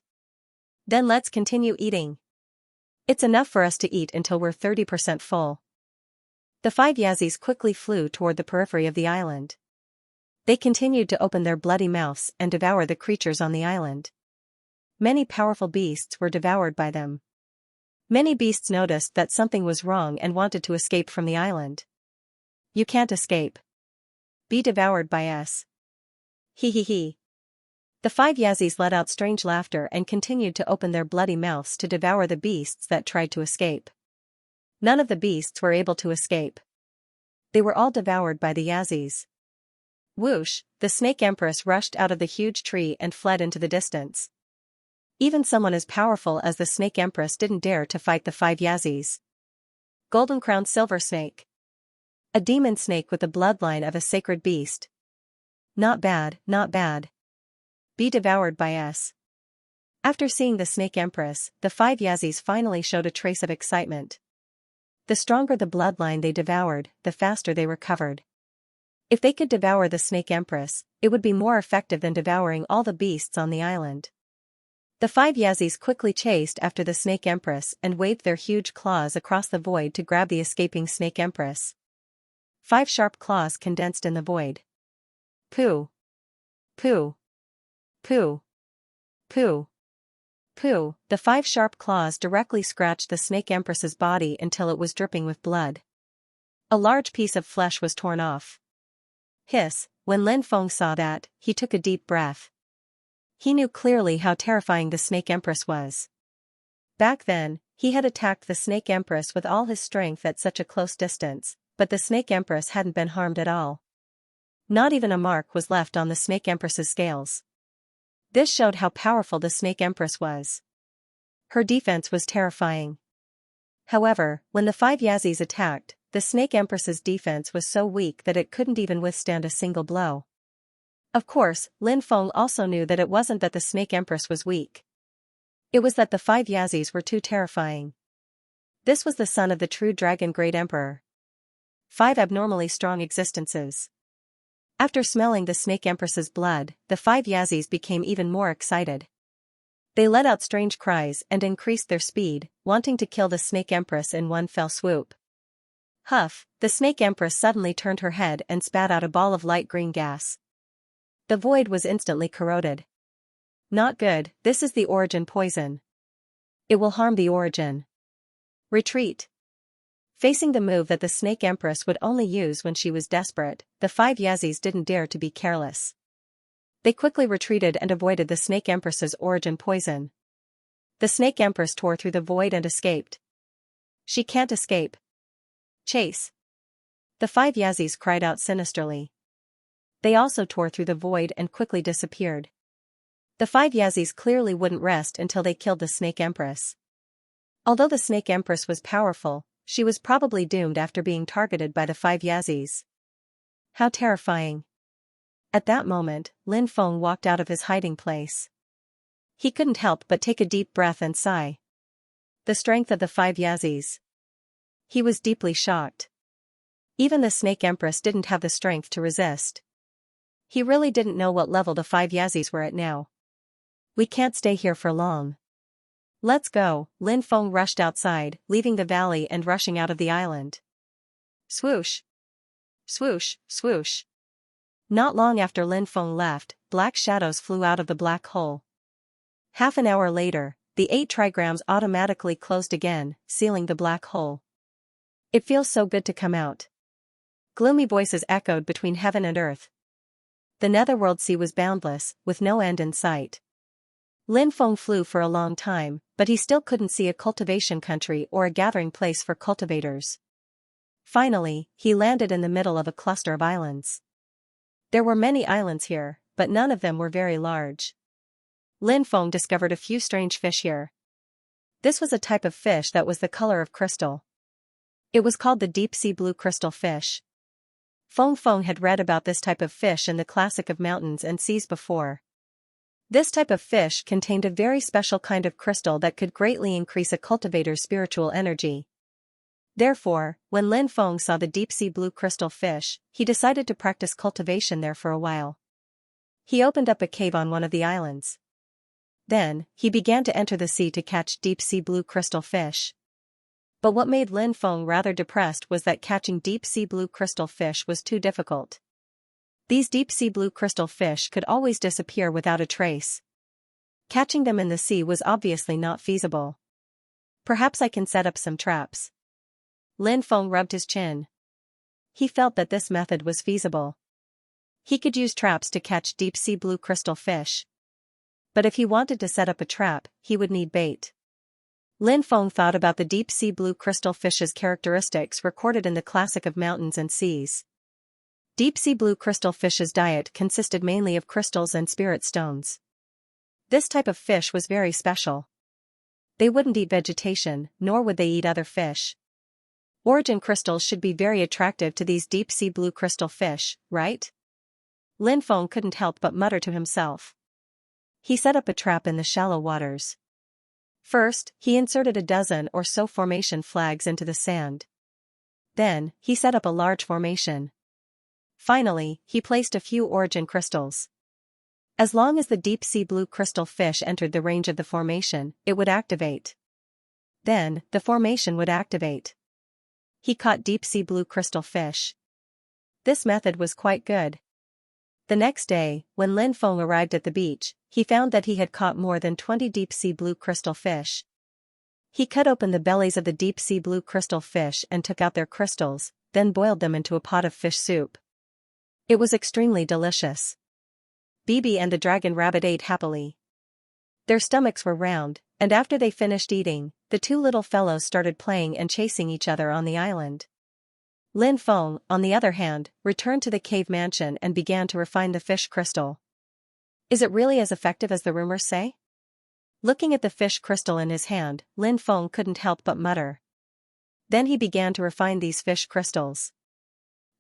Speaker 1: Then let's continue eating. It's enough for us to eat until we're 30% full. The 5 Yazis quickly flew toward the periphery of the island. They continued to open their bloody mouths and devour the creatures on the island. Many powerful beasts were devoured by them. Many beasts noticed that something was wrong and wanted to escape from the island. You can't escape. Be devoured by us. Hee hee hee. The 5 Yazis let out strange laughter and continued to open their bloody mouths to devour the beasts that tried to escape. None of the beasts were able to escape. They were all devoured by the Yazis. Whoosh, the Snake Empress rushed out of the huge tree and fled into the distance. Even someone as powerful as the Snake Empress didn't dare to fight the 5 Yazis. Golden-crowned silver snake. A demon snake with the bloodline of a sacred beast. Not bad, not bad. Be devoured by us. After seeing the Snake Empress, the 5 Yazis finally showed a trace of excitement. The stronger the bloodline they devoured, the faster they recovered. If they could devour the Snake Empress, it would be more effective than devouring all the beasts on the island. The 5 Yazis quickly chased after the Snake Empress and waved their huge claws across the void to grab the escaping Snake Empress. 5 sharp claws condensed in the void. Pooh. Pooh. Pooh. Pooh. Pooh. The 5 sharp claws directly scratched the Snake Empress's body until it was dripping with blood. A large piece of flesh was torn off. Hiss, when Lin Feng saw that, he took a deep breath. He knew clearly how terrifying the Snake Empress was. Back then, he had attacked the Snake Empress with all his strength at such a close distance, but the Snake Empress hadn't been harmed at all. Not even a mark was left on the Snake Empress's scales. This showed how powerful the Snake Empress was. Her defense was terrifying. However, when the 5 Yazis attacked, the Snake Empress's defense was so weak that it couldn't even withstand a single blow. Of course, Lin Feng also knew that it wasn't that the Snake Empress was weak. It was that the 5 Yazis were too terrifying. This was the son of the true Dragon Great Emperor. 5 abnormally strong existences. After smelling the Snake Empress's blood, the 5 Yazis became even more excited. They let out strange cries and increased their speed, wanting to kill the Snake Empress in one fell swoop. Huff, the Snake Empress suddenly turned her head and spat out a ball of light green gas. The void was instantly corroded. Not good, this is the origin poison. It will harm the origin. Retreat. Facing the move that the Snake Empress would only use when she was desperate, the 5 Yazis didn't dare to be careless. They quickly retreated and avoided the Snake Empress's origin poison. The Snake Empress tore through the void and escaped. She can't escape. Chase. The 5 Yazis cried out sinisterly. They also tore through the void and quickly disappeared. The 5 Yazis clearly wouldn't rest until they killed the Snake Empress. Although the Snake Empress was powerful, she was probably doomed after being targeted by the 5 Yazis. How terrifying. At that moment, Lin Feng walked out of his hiding place. He couldn't help but take a deep breath and sigh. The strength of the 5 Yazis. He was deeply shocked. Even the Snake Empress didn't have the strength to resist. He really didn't know what level the 5 Yazis were at now. We can't stay here for long. Let's go. Lin Feng rushed outside, leaving the valley and rushing out of the island. Swoosh. Swoosh, swoosh. Not long after Lin Feng left, black shadows flew out of the black hole. Half an hour later, the 8 trigrams automatically closed again, sealing the black hole. It feels so good to come out. Gloomy voices echoed between heaven and earth. The netherworld sea was boundless, with no end in sight. Lin Feng flew for a long time, but he still couldn't see a cultivation country or a gathering place for cultivators. Finally, he landed in the middle of a cluster of islands. There were many islands here, but none of them were very large. Lin Feng discovered a few strange fish here. This was a type of fish that was the color of crystal. It was called the deep-sea blue crystal fish. Feng Feng had read about this type of fish in the Classic of Mountains and Seas before. This type of fish contained a very special kind of crystal that could greatly increase a cultivator's spiritual energy. Therefore, when Lin Feng saw the deep-sea blue crystal fish, he decided to practice cultivation there for a while. He opened up a cave on one of the islands. Then, he began to enter the sea to catch deep-sea blue crystal fish. But what made Lin Feng rather depressed was that catching deep-sea blue crystal fish was too difficult. These deep-sea blue crystal fish could always disappear without a trace. Catching them in the sea was obviously not feasible. Perhaps I can set up some traps. Lin Feng rubbed his chin. He felt that this method was feasible. He could use traps to catch deep-sea blue crystal fish. But if he wanted to set up a trap, he would need bait. Lin Feng thought about the deep-sea blue crystal fish's characteristics recorded in the Classic of Mountains and Seas. Deep-sea blue crystal fish's diet consisted mainly of crystals and spirit stones. This type of fish was very special. They wouldn't eat vegetation, nor would they eat other fish. Origin crystals should be very attractive to these deep-sea blue crystal fish, right? Lin Feng couldn't help but mutter to himself. He set up a trap in the shallow waters. First, he inserted a dozen or so formation flags into the sand. Then, he set up a large formation. Finally, he placed a few origin crystals. As long as the deep-sea blue crystal fish entered the range of the formation, it would activate. Then, the formation would activate. He caught deep-sea blue crystal fish. This method was quite good. The next day, when Lin Feng arrived at the beach, he found that he had caught more than 20 deep-sea blue crystal fish. He cut open the bellies of the deep-sea blue crystal fish and took out their crystals, then boiled them into a pot of fish soup. It was extremely delicious. Bibi and the dragon rabbit ate happily. Their stomachs were round, and after they finished eating, the 2 little fellows started playing and chasing each other on the island. Lin Feng, on the other hand, returned to the cave mansion and began to refine the fish crystal. Is it really as effective as the rumors say? Looking at the fish crystal in his hand, Lin Feng couldn't help but mutter. Then he began to refine these fish crystals.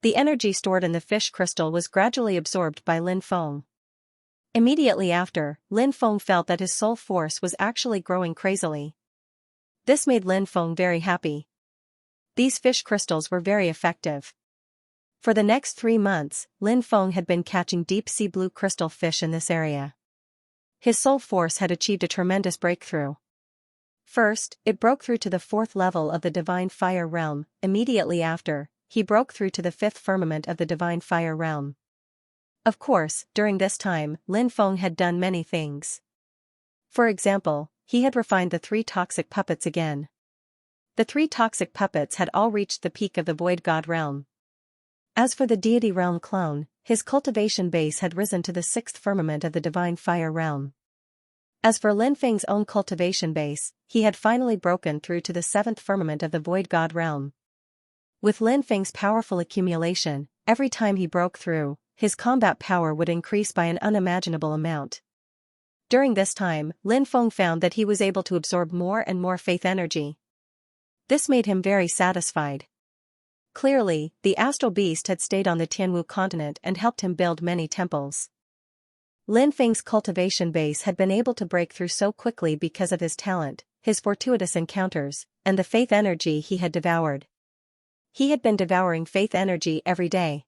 Speaker 1: The energy stored in the fish crystal was gradually absorbed by Lin Feng. Immediately after, Lin Feng felt that his soul force was actually growing crazily. This made Lin Feng very happy. These fish crystals were very effective. For the next 3 months, Lin Feng had been catching deep-sea blue crystal fish in this area. His soul force had achieved a tremendous breakthrough. First, it broke through to the 4th level of the Divine Fire Realm. Immediately after, he broke through to the 5th firmament of the Divine Fire Realm. Of course, during this time, Lin Feng had done many things. For example, he had refined the 3 toxic puppets again. The 3 toxic puppets had all reached the peak of the Void God realm. As for the Deity Realm clone, his cultivation base had risen to the 6th firmament of the Divine Fire Realm. As for Lin Feng's own cultivation base, he had finally broken through to the seventh firmament of the Void God realm. With Lin Feng's powerful accumulation, every time he broke through, his combat power would increase by an unimaginable amount. During this time, Lin Feng found that he was able to absorb more and more faith energy. This made him very satisfied. Clearly, the astral beast had stayed on the Tianwu continent and helped him build many temples. Lin Feng's cultivation base had been able to break through so quickly because of his talent, his fortuitous encounters, and the faith energy he had devoured. He had been devouring faith energy every day.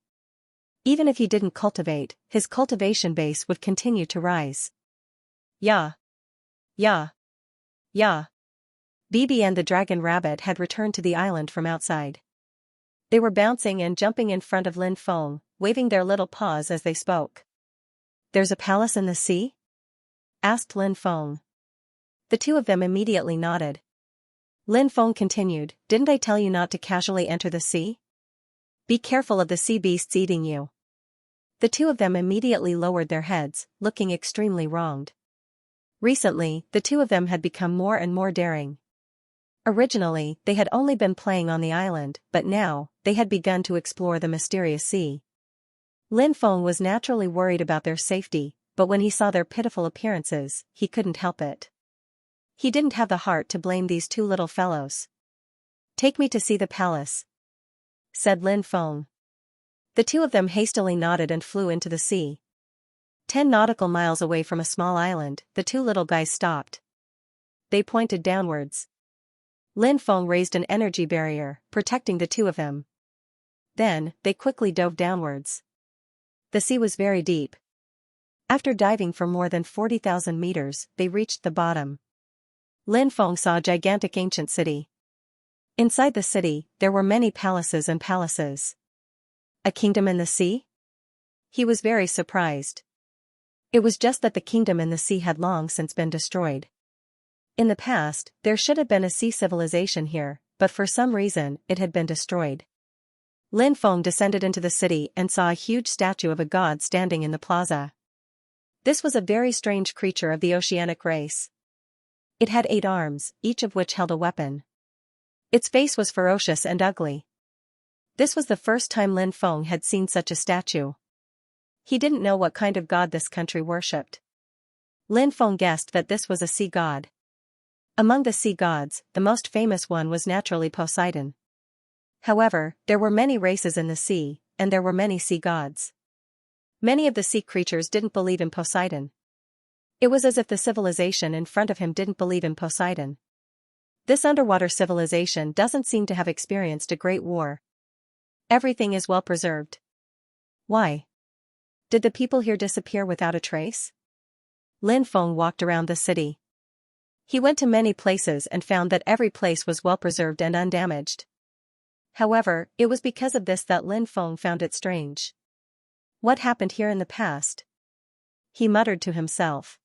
Speaker 1: Even if he didn't cultivate, his cultivation base would continue to rise. Yeah. Yeah. Yeah. Bibi and the dragon rabbit had returned to the island from outside. They were bouncing and jumping in front of Lin Feng, waving their little paws as they spoke. "There's a palace in the sea?" asked Lin Feng. The two of them immediately nodded. Lin Feng continued, "Didn't I tell you not to casually enter the sea? Be careful of the sea beasts eating you." The two of them immediately lowered their heads, looking extremely wronged. Recently, the two of them had become more and more daring. Originally, they had only been playing on the island, but now, they had begun to explore the mysterious sea. Lin Feng was naturally worried about their safety, but when he saw their pitiful appearances, he couldn't help it. He didn't have the heart to blame these two little fellows. "Take me to see the palace," said Lin Feng. The two of them hastily nodded and flew into the sea. 10 nautical miles away from a small island, the two little guys stopped. They pointed downwards. Lin Feng raised an energy barrier, protecting the two of them. Then, they quickly dove downwards. The sea was very deep. After diving for more than 40,000 meters, they reached the bottom. Lin Feng saw a gigantic ancient city. Inside the city, there were many palaces and palaces. A kingdom in the sea? He was very surprised. It was just that the kingdom in the sea had long since been destroyed. In the past, there should have been a sea civilization here, but for some reason, it had been destroyed. Lin Feng descended into the city and saw a huge statue of a god standing in the plaza. This was a very strange creature of the oceanic race. It had 8 arms, each of which held a weapon. Its face was ferocious and ugly. This was the first time Lin Feng had seen such a statue. He didn't know what kind of god this country worshipped. Lin Feng guessed that this was a sea god. Among the sea gods, the most famous one was naturally Poseidon. However, there were many races in the sea, and there were many sea gods. Many of the sea creatures didn't believe in Poseidon. It was as if the civilization in front of him didn't believe in Poseidon. This underwater civilization doesn't seem to have experienced a great war. Everything is well preserved. Why? Did the people here disappear without a trace? Lin Feng walked around the city. He went to many places and found that every place was well preserved and undamaged. However, it was because of this that Lin Feng found it strange. What happened here in the past? He muttered to himself.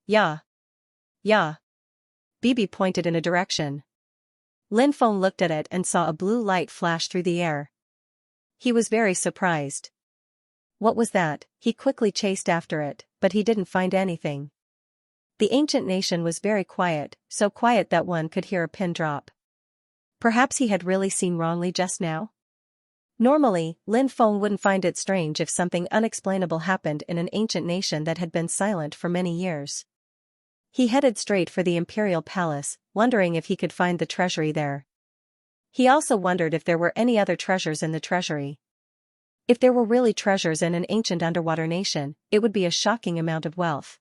Speaker 1: Yeah. Yeah. Bibi pointed in a direction. Lin Feng looked at it and saw a blue light flash through the air. He was very surprised. What was that? He quickly chased after it, but he didn't find anything. The ancient nation was very quiet, so quiet that one could hear a pin drop. Perhaps he had really seen wrongly just now? Normally, Lin Feng wouldn't find it strange if something unexplainable happened in an ancient nation that had been silent for many years. He headed straight for the imperial palace, wondering if he could find the treasury there. He also wondered if there were any other treasures in the treasury. If there were really treasures in an ancient underwater nation, it would be a shocking amount of wealth.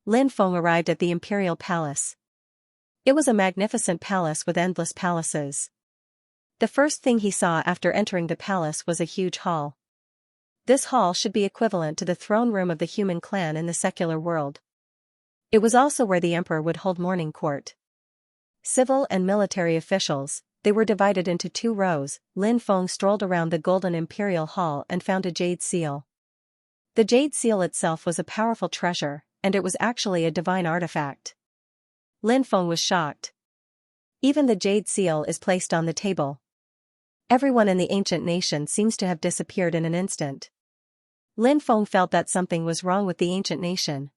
Speaker 1: Lin Feng arrived at the imperial palace. It was a magnificent palace with endless palaces. The first thing he saw after entering the palace was a huge hall. This hall should be equivalent to the throne room of the human clan in the secular world. It was also where the emperor would hold morning court. Civil and military officials, they were divided into 2 rows. Lin Feng strolled around the golden imperial hall and found a jade seal. The jade seal itself was a powerful treasure, and it was actually a divine artifact. Lin Feng was shocked. Even the jade seal is placed on the table. Everyone in the ancient nation seems to have disappeared in an instant. Lin Feng felt that something was wrong with the ancient nation.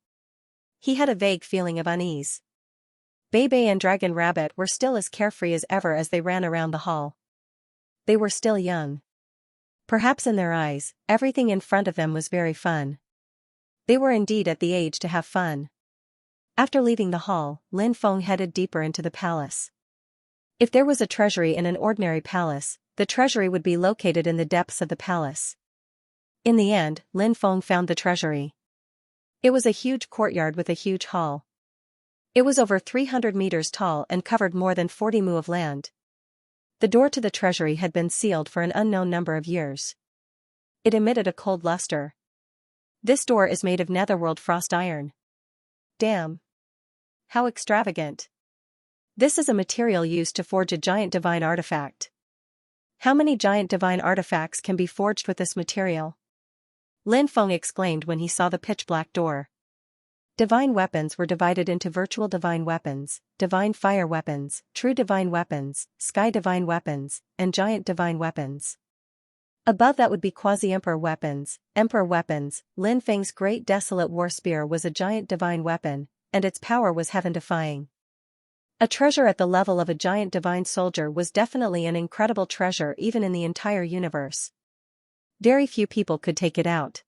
Speaker 1: He had a vague feeling of unease. Bebe and Dragon Rabbit were still as carefree as ever as they ran around the hall. They were still young. Perhaps in their eyes, everything in front of them was very fun. They were indeed at the age to have fun. After leaving the hall, Lin Feng headed deeper into the palace. If there was a treasury in an ordinary palace, the treasury would be located in the depths of the palace. In the end, Lin Feng found the treasury. It was a huge courtyard with a huge hall. It was over 300 meters tall and covered more than 40 mu of land. The door to the treasury had been sealed for an unknown number of years. It emitted a cold luster. This door is made of netherworld frost iron. Damn! How extravagant! This is a material used to forge a giant divine artifact. How many giant divine artifacts can be forged with this material? Lin Feng exclaimed when he saw the pitch-black door. Divine weapons were divided into virtual divine weapons, divine fire weapons, true divine weapons, sky divine weapons, and giant divine weapons. Above that would be quasi-emperor weapons, emperor weapons. Lin Feng's great desolate war spear was a giant divine weapon, and its power was heaven-defying. A treasure at the level of a giant divine soldier was definitely an incredible treasure even in the entire universe. Very few people could take it out.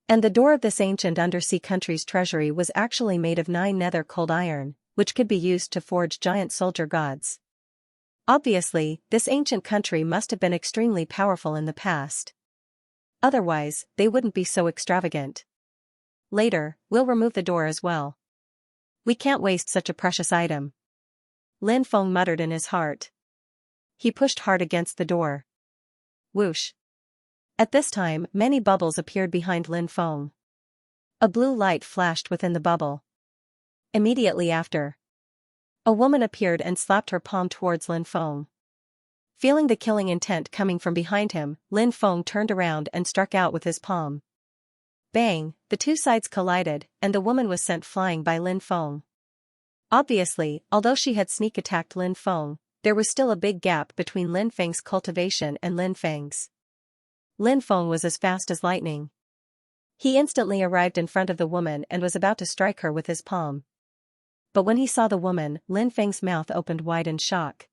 Speaker 1: And the door of this ancient undersea country's treasury was actually made of 9 nether cold iron, which could be used to forge giant soldier gods. Obviously, this ancient country must have been extremely powerful in the past. Otherwise, they wouldn't be so extravagant. Later, we'll remove the door as well. We can't waste such a precious item. Lin Feng muttered in his heart. He pushed hard against the door. Whoosh! At this time, many bubbles appeared behind Lin Feng. A blue light flashed within the bubble. Immediately after, a woman appeared and slapped her palm towards Lin Feng. Feeling the killing intent coming from behind him, Lin Feng turned around and struck out with his palm. Bang! The two sides collided, and the woman was sent flying by Lin Feng. Obviously, although she had sneak attacked Lin Feng, there was still a big gap between Lin Feng's cultivation and Lin Feng's. Lin Feng was as fast as lightning. He instantly arrived in front of the woman and was about to strike her with his palm. But when he saw the woman, Lin Feng's mouth opened wide in shock.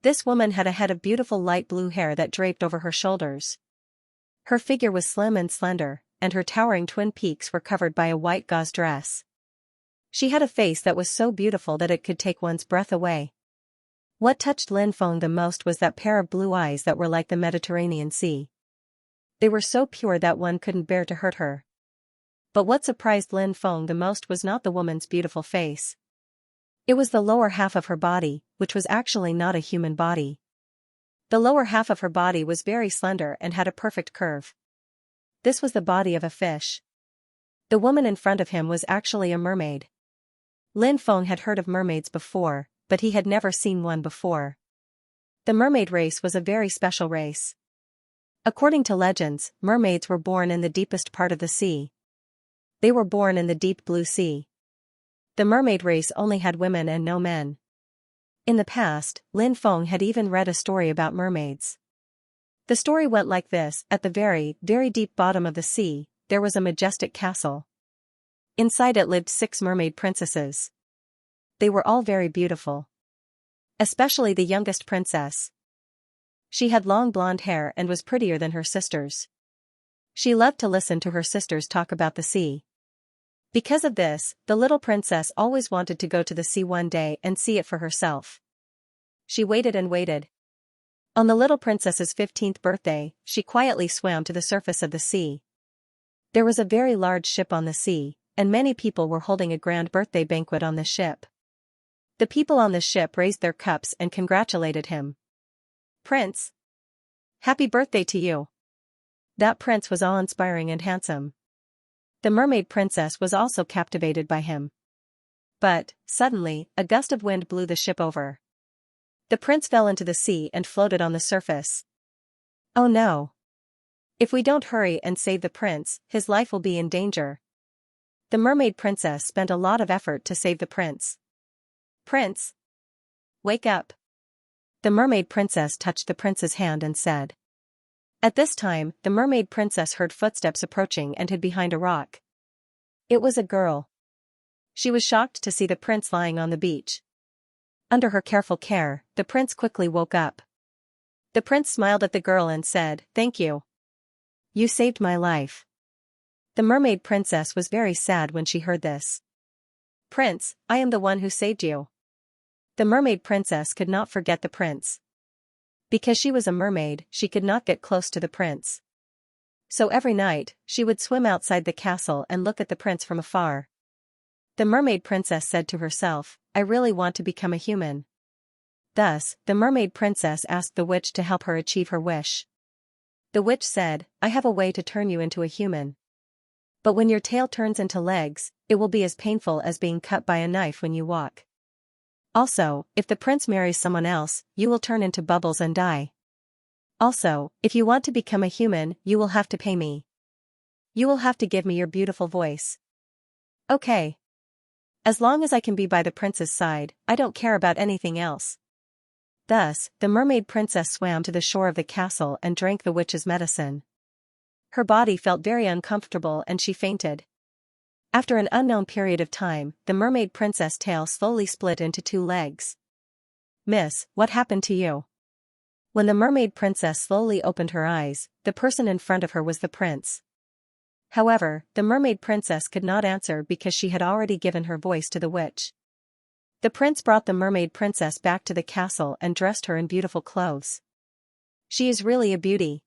Speaker 1: This woman had a head of beautiful light blue hair that draped over her shoulders. Her figure was slim and slender, and her towering twin peaks were covered by a white gauze dress. She had a face that was so beautiful that it could take one's breath away. What touched Lin Feng the most was that pair of blue eyes that were like the Mediterranean Sea. They were so pure that one couldn't bear to hurt her. But what surprised Lin Feng the most was not the woman's beautiful face. It was the lower half of her body, which was actually not a human body. The lower half of her body was very slender and had a perfect curve. This was the body of a fish. The woman in front of him was actually a mermaid. Lin Feng had heard of mermaids before, but he had never seen one before. The mermaid race was a very special race. According to legends, mermaids were born in the deepest part of the sea. They were born in the deep blue sea. The mermaid race only had women and no men. In the past, Lin Feng had even read a story about mermaids. The story went like this: at the very, very deep bottom of the sea, there was a majestic castle. Inside it lived 6 mermaid princesses. They were all very beautiful. Especially the youngest princess. She had long blonde hair and was prettier than her sisters. She loved to listen to her sisters talk about the sea. Because of this, the little princess always wanted to go to the sea one day and see it for herself. She waited and waited. On the little princess's 15th birthday, she quietly swam to the surface of the sea. There was a very large ship on the sea, and many people were holding a grand birthday banquet on the ship. The people on the ship raised their cups and congratulated him. "Prince! Happy birthday to you!" That prince was awe-inspiring and handsome. The mermaid princess was also captivated by him. But, suddenly, a gust of wind blew the ship over. The prince fell into the sea and floated on the surface. Oh no! If we don't hurry and save the prince, his life will be in danger. The mermaid princess spent a lot of effort to save the prince. "Prince! Wake up!" The mermaid princess touched the prince's hand and said. At this time, the mermaid princess heard footsteps approaching and hid behind a rock. It was a girl. She was shocked to see the prince lying on the beach. Under her careful care, the prince quickly woke up. The prince smiled at the girl and said, "Thank you. You saved my life." The mermaid princess was very sad when she heard this. "Prince, I am the one who saved you." The mermaid princess could not forget the prince. Because she was a mermaid, she could not get close to the prince. So every night, she would swim outside the castle and look at the prince from afar. The mermaid princess said to herself, "I really want to become a human." Thus, the mermaid princess asked the witch to help her achieve her wish. The witch said, "I have a way to turn you into a human. But when your tail turns into legs, it will be as painful as being cut by a knife when you walk. Also, if the prince marries someone else, you will turn into bubbles and die. Also, if you want to become a human, you will have to pay me. You will have to give me your beautiful voice." "Okay. As long as I can be by the prince's side, I don't care about anything else." Thus, the mermaid princess swam to the shore of the castle and drank the witch's medicine. Her body felt very uncomfortable and she fainted. After an unknown period of time, the mermaid princess' tail slowly split into 2 legs. "Miss, what happened to you?" When the mermaid princess slowly opened her eyes, the person in front of her was the prince. However, the mermaid princess could not answer because she had already given her voice to the witch. The prince brought the mermaid princess back to the castle and dressed her in beautiful clothes. "She is really a beauty."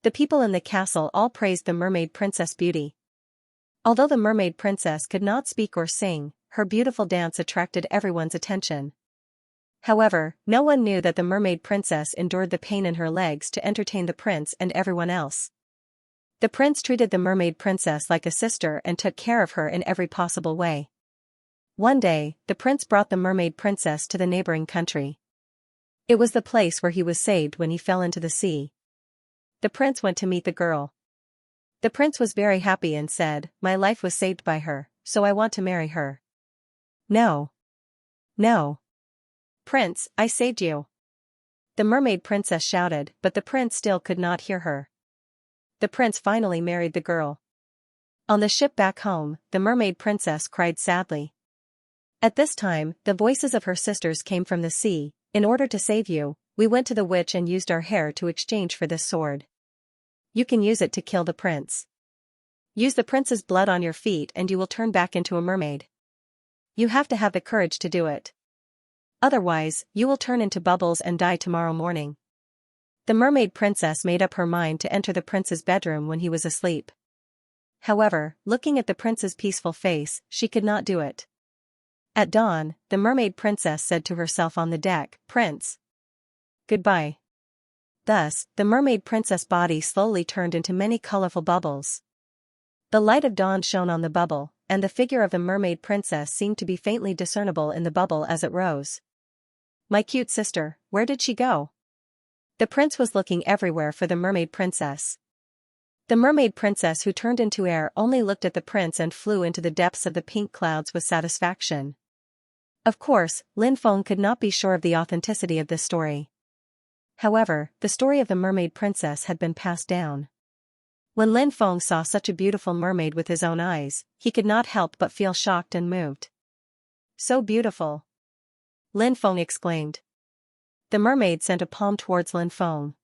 Speaker 1: The people in the castle all praised the mermaid princess' beauty. Although the mermaid princess could not speak or sing, her beautiful dance attracted everyone's attention. However, no one knew that the mermaid princess endured the pain in her legs to entertain the prince and everyone else. The prince treated the mermaid princess like a sister and took care of her in every possible way. One day, the prince brought the mermaid princess to the neighboring country. It was the place where he was saved when he fell into the sea. The prince went to meet the girl. The prince was very happy and said, "My life was saved by her, so I want to marry her." "No. No. Prince, I saved you." The mermaid princess shouted, but the prince still could not hear her. The prince finally married the girl. On the ship back home, the mermaid princess cried sadly. At this time, the voices of her sisters came from the sea. "In order to save you, we went to the witch and used our hair to exchange for this sword. You can use it to kill the prince. Use the prince's blood on your feet and you will turn back into a mermaid. You have to have the courage to do it. Otherwise, you will turn into bubbles and die tomorrow morning." The mermaid princess made up her mind to enter the prince's bedroom when he was asleep. However, looking at the prince's peaceful face, she could not do it. At dawn, the mermaid princess said to herself on the deck, "Prince, goodbye." Thus, the mermaid princess' body slowly turned into many colorful bubbles. The light of dawn shone on the bubble, and the figure of the mermaid princess seemed to be faintly discernible in the bubble as it rose. "My cute sister, where did she go?" The prince was looking everywhere for the mermaid princess. The mermaid princess, who turned into air, only looked at the prince and flew into the depths of the pink clouds with satisfaction. Of course, Lin Feng could not be sure of the authenticity of this story. However, the story of the mermaid princess had been passed down. When Lin Feng saw such a beautiful mermaid with his own eyes, he could not help but feel shocked and moved. "So beautiful!" Lin Feng exclaimed. The mermaid sent a palm towards Lin Feng.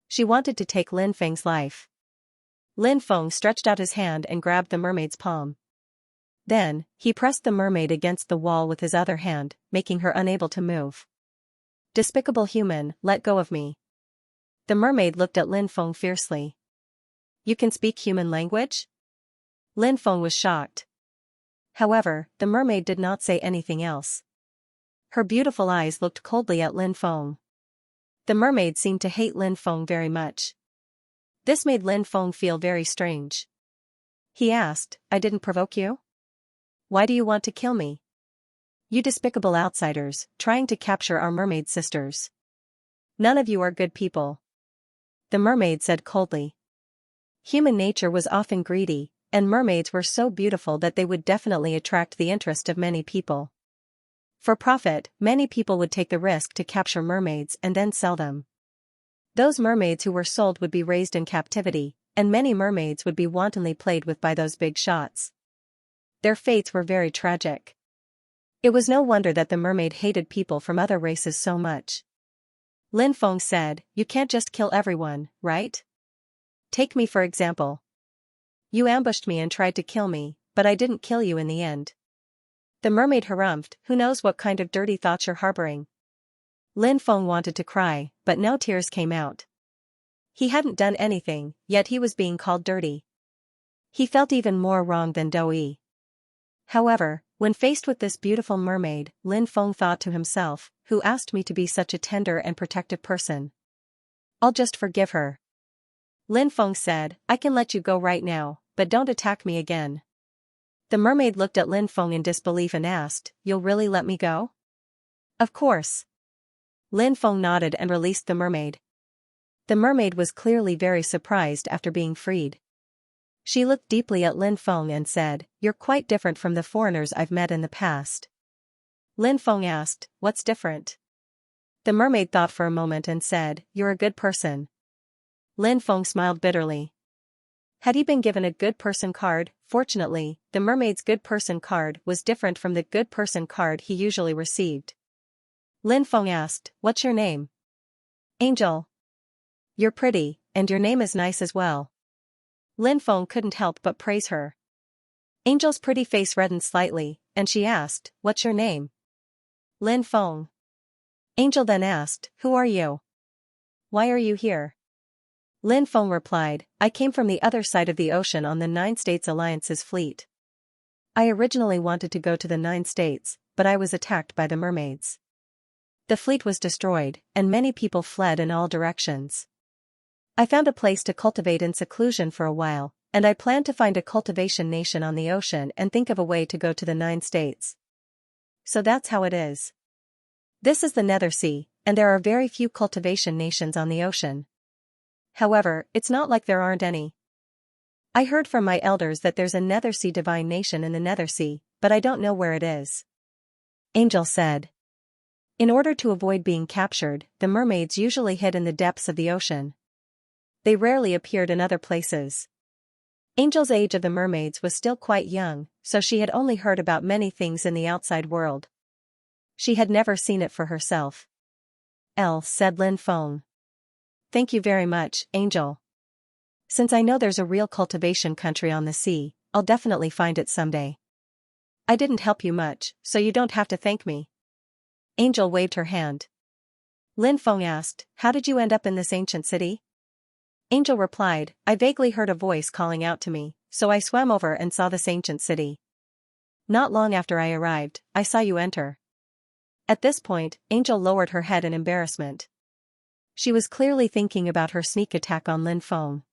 Speaker 1: She wanted to take Lin Feng's life. Lin Feng stretched out his hand and grabbed the mermaid's palm. Then, he pressed the mermaid against the wall with his other hand, making her unable to move. "Despicable human, let go of me." The mermaid looked at Lin Feng fiercely. "You can speak human language?" Lin Feng was shocked. However, the mermaid did not say anything else. Her beautiful eyes looked coldly at Lin Feng. The mermaid seemed to hate Lin Feng very much. This made Lin Feng feel very strange. He asked, "I didn't provoke you? Why do you want to kill me? You despicable outsiders, trying to capture our mermaid sisters. None of you are good people." The mermaid said coldly. Human nature was often greedy, and mermaids were so beautiful that they would definitely attract the interest of many people. For profit, many people would take the risk to capture mermaids and then sell them. Those mermaids who were sold would be raised in captivity, and many mermaids would be wantonly played with by those big shots. their fates were very tragic. It was no wonder that the mermaid hated people from other races so much. Lin Feng said, "You can't just kill everyone, right? Take me for example. You ambushed me and tried to kill me, but I didn't kill you in the end." The mermaid harumphed, "Who knows what kind of dirty thoughts you're harboring?" Lin Feng wanted to cry, but no tears came out. He hadn't done anything, yet he was being called dirty. He felt even more wrong than Doi. However, when faced with this beautiful mermaid, Lin Feng thought to himself, "Who asked me to be such a tender and protective person? I'll just forgive her." Lin Feng said, "I can let you go right now, but don't attack me again." The mermaid looked at Lin Feng in disbelief and asked, "You'll really let me go?" "Of course." Lin Feng nodded and released the mermaid. The mermaid was clearly very surprised after being freed. She looked deeply at Lin Feng and said, "You're quite different from the foreigners I've met in the past." Lin Feng asked, "What's different?" The mermaid thought for a moment and said, "You're a good person." Lin Feng smiled bitterly. Had he been given a good person card? Fortunately, the mermaid's good person card was different from the good person card he usually received. Lin Feng asked, "What's your name?" "Angel." "You're pretty, and your name is nice as well." Lin Feng couldn't help but praise her. Angel's pretty face reddened slightly, and she asked, "What's your name?" "Lin Feng." Angel then asked, "Who are you? Why are you here?" Lin Feng replied, "I came from the other side of the ocean on the Nine States Alliance's fleet. I originally wanted to go to the Nine States, but I was attacked by the mermaids. The fleet was destroyed, and many people fled in all directions. I found a place to cultivate in seclusion for a while, and I plan to find a cultivation nation on the ocean and think of a way to go to the Nine States. So that's how it is. This is the Nether Sea, and there are very few cultivation nations on the ocean. However, it's not like there aren't any. I heard from my elders that there's a Nether Sea divine nation in the Nether Sea, but I don't know where it is." Angel said. In order to avoid being captured, the mermaids usually hid in the depths of the ocean. They rarely appeared in other places. Angel's age of the mermaids was still quite young, so she had only heard about many things in the outside world. She had never seen it for herself. Said Lin Feng. "Thank you very much, Angel. Since I know there's a real cultivation country on the sea, I'll definitely find it someday. I didn't help you much, so you don't have to thank me." Angel waved her hand. Lin Feng asked, "How did you end up in this ancient city?" Angel replied, "I vaguely heard a voice calling out to me, so I swam over and saw this ancient city. Not long after I arrived, I saw you enter." At this point, Angel lowered her head in embarrassment. She was clearly thinking about her sneak attack on Lin Feng.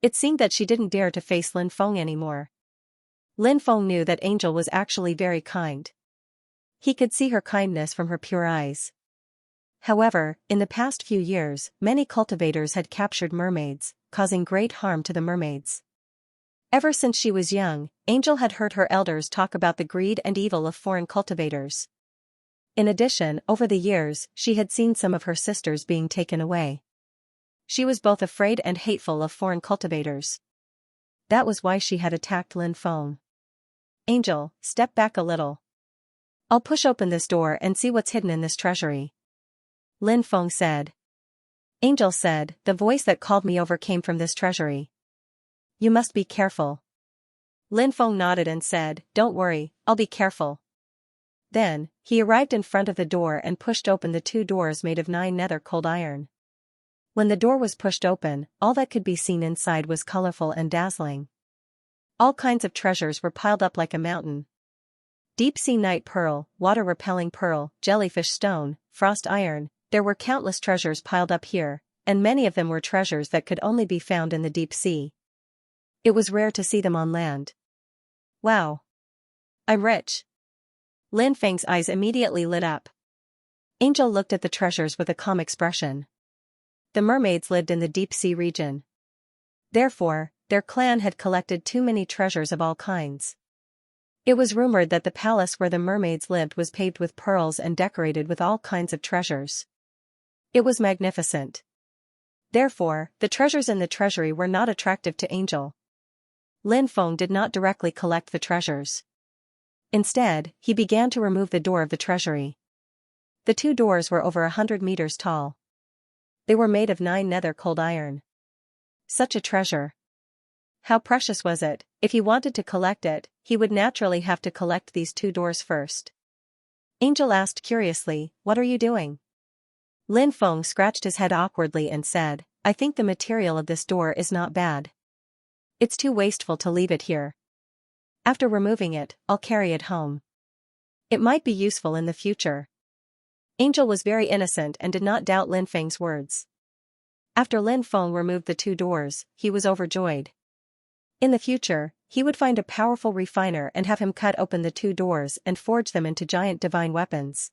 Speaker 1: It seemed that she didn't dare to face Lin Feng anymore. Lin Feng knew that Angel was actually very kind. He could see her kindness from her pure eyes. However, in the past few years, many cultivators had captured mermaids, causing great harm to the mermaids. Ever since she was young, Angel had heard her elders talk about the greed and evil of foreign cultivators. In addition, over the years, she had seen some of her sisters being taken away. She was both afraid and hateful of foreign cultivators. That was why she had attacked Lin Feng. "Angel, step back a little. I'll push open this door and see what's hidden in this treasury," Lin Feng said. Angel said, "The voice that called me over came from this treasury. You must be careful." Lin Feng nodded and said, "Don't worry, I'll be careful." Then, he arrived in front of the door and pushed open the 2 doors made of 9 nether cold iron. When the door was pushed open, all that could be seen inside was colorful and dazzling. All kinds of treasures were piled up like a mountain. Deep-sea night pearl, water-repelling pearl, jellyfish stone, frost iron, there were countless treasures piled up here, and many of them were treasures that could only be found in the deep sea. It was rare to see them on land. "Wow! I'm rich." Lin Feng's eyes immediately lit up. Angel looked at the treasures with a calm expression. The mermaids lived in the deep-sea region. Therefore, their clan had collected too many treasures of all kinds. It was rumored that the palace where the mermaids lived was paved with pearls and decorated with all kinds of treasures. It was magnificent. Therefore, the treasures in the treasury were not attractive to Angel. Lin Feng did not directly collect the treasures. Instead, he began to remove the door of the treasury. The two doors were over 100 meters tall. They were made of 9 nether cold iron. Such a treasure. How precious was it? If he wanted to collect it, he would naturally have to collect these two doors first. Angel asked curiously, "What are you doing?" Lin Feng scratched his head awkwardly and said, "I think the material of this door is not bad. It's too wasteful to leave it here. After removing it, I'll carry it home. It might be useful in the future." Angel was very innocent and did not doubt Lin Feng's words. After Lin Feng removed the two doors, he was overjoyed. In the future, he would find a powerful refiner and have him cut open the two doors and forge them into giant divine weapons.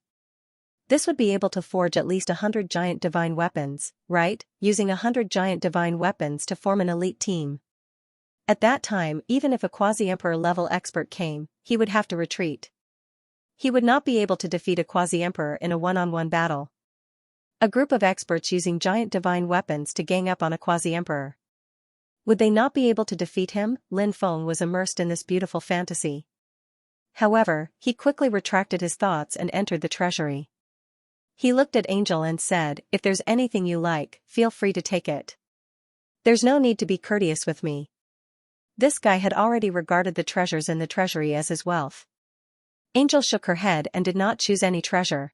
Speaker 1: This would be able to forge at least 100 giant divine weapons, right? Using 100 giant divine weapons to form an elite team. At that time, even if a quasi-emperor level expert came, he would have to retreat. He would not be able to defeat a quasi-emperor in a one-on-one battle. A group of experts using giant divine weapons to gang up on a quasi-emperor. Would they not be able to defeat him? Lin Feng was immersed in this beautiful fantasy. However, he quickly retracted his thoughts and entered the treasury. He looked at Angel and said, "If there's anything you like, feel free to take it. There's no need to be courteous with me." This guy had already regarded the treasures in the treasury as his wealth. Angel shook her head and did not choose any treasure.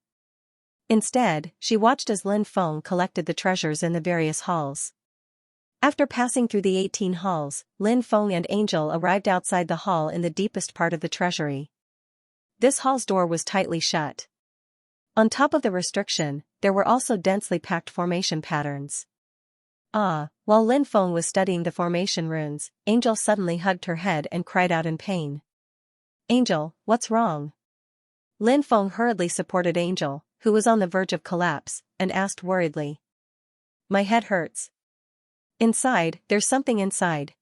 Speaker 1: Instead, she watched as Lin Feng collected the treasures in the various halls. After passing through the 18 halls, Lin Feng and Angel arrived outside the hall in the deepest part of the treasury. This hall's door was tightly shut. On top of the restriction, there were also densely packed formation patterns. While Lin Feng was studying the formation runes, Angel suddenly hugged her head and cried out in pain. "Angel, what's wrong?" Lin Feng hurriedly supported Angel, who was on the verge of collapse, and asked worriedly. "My head hurts. Inside, there's something inside."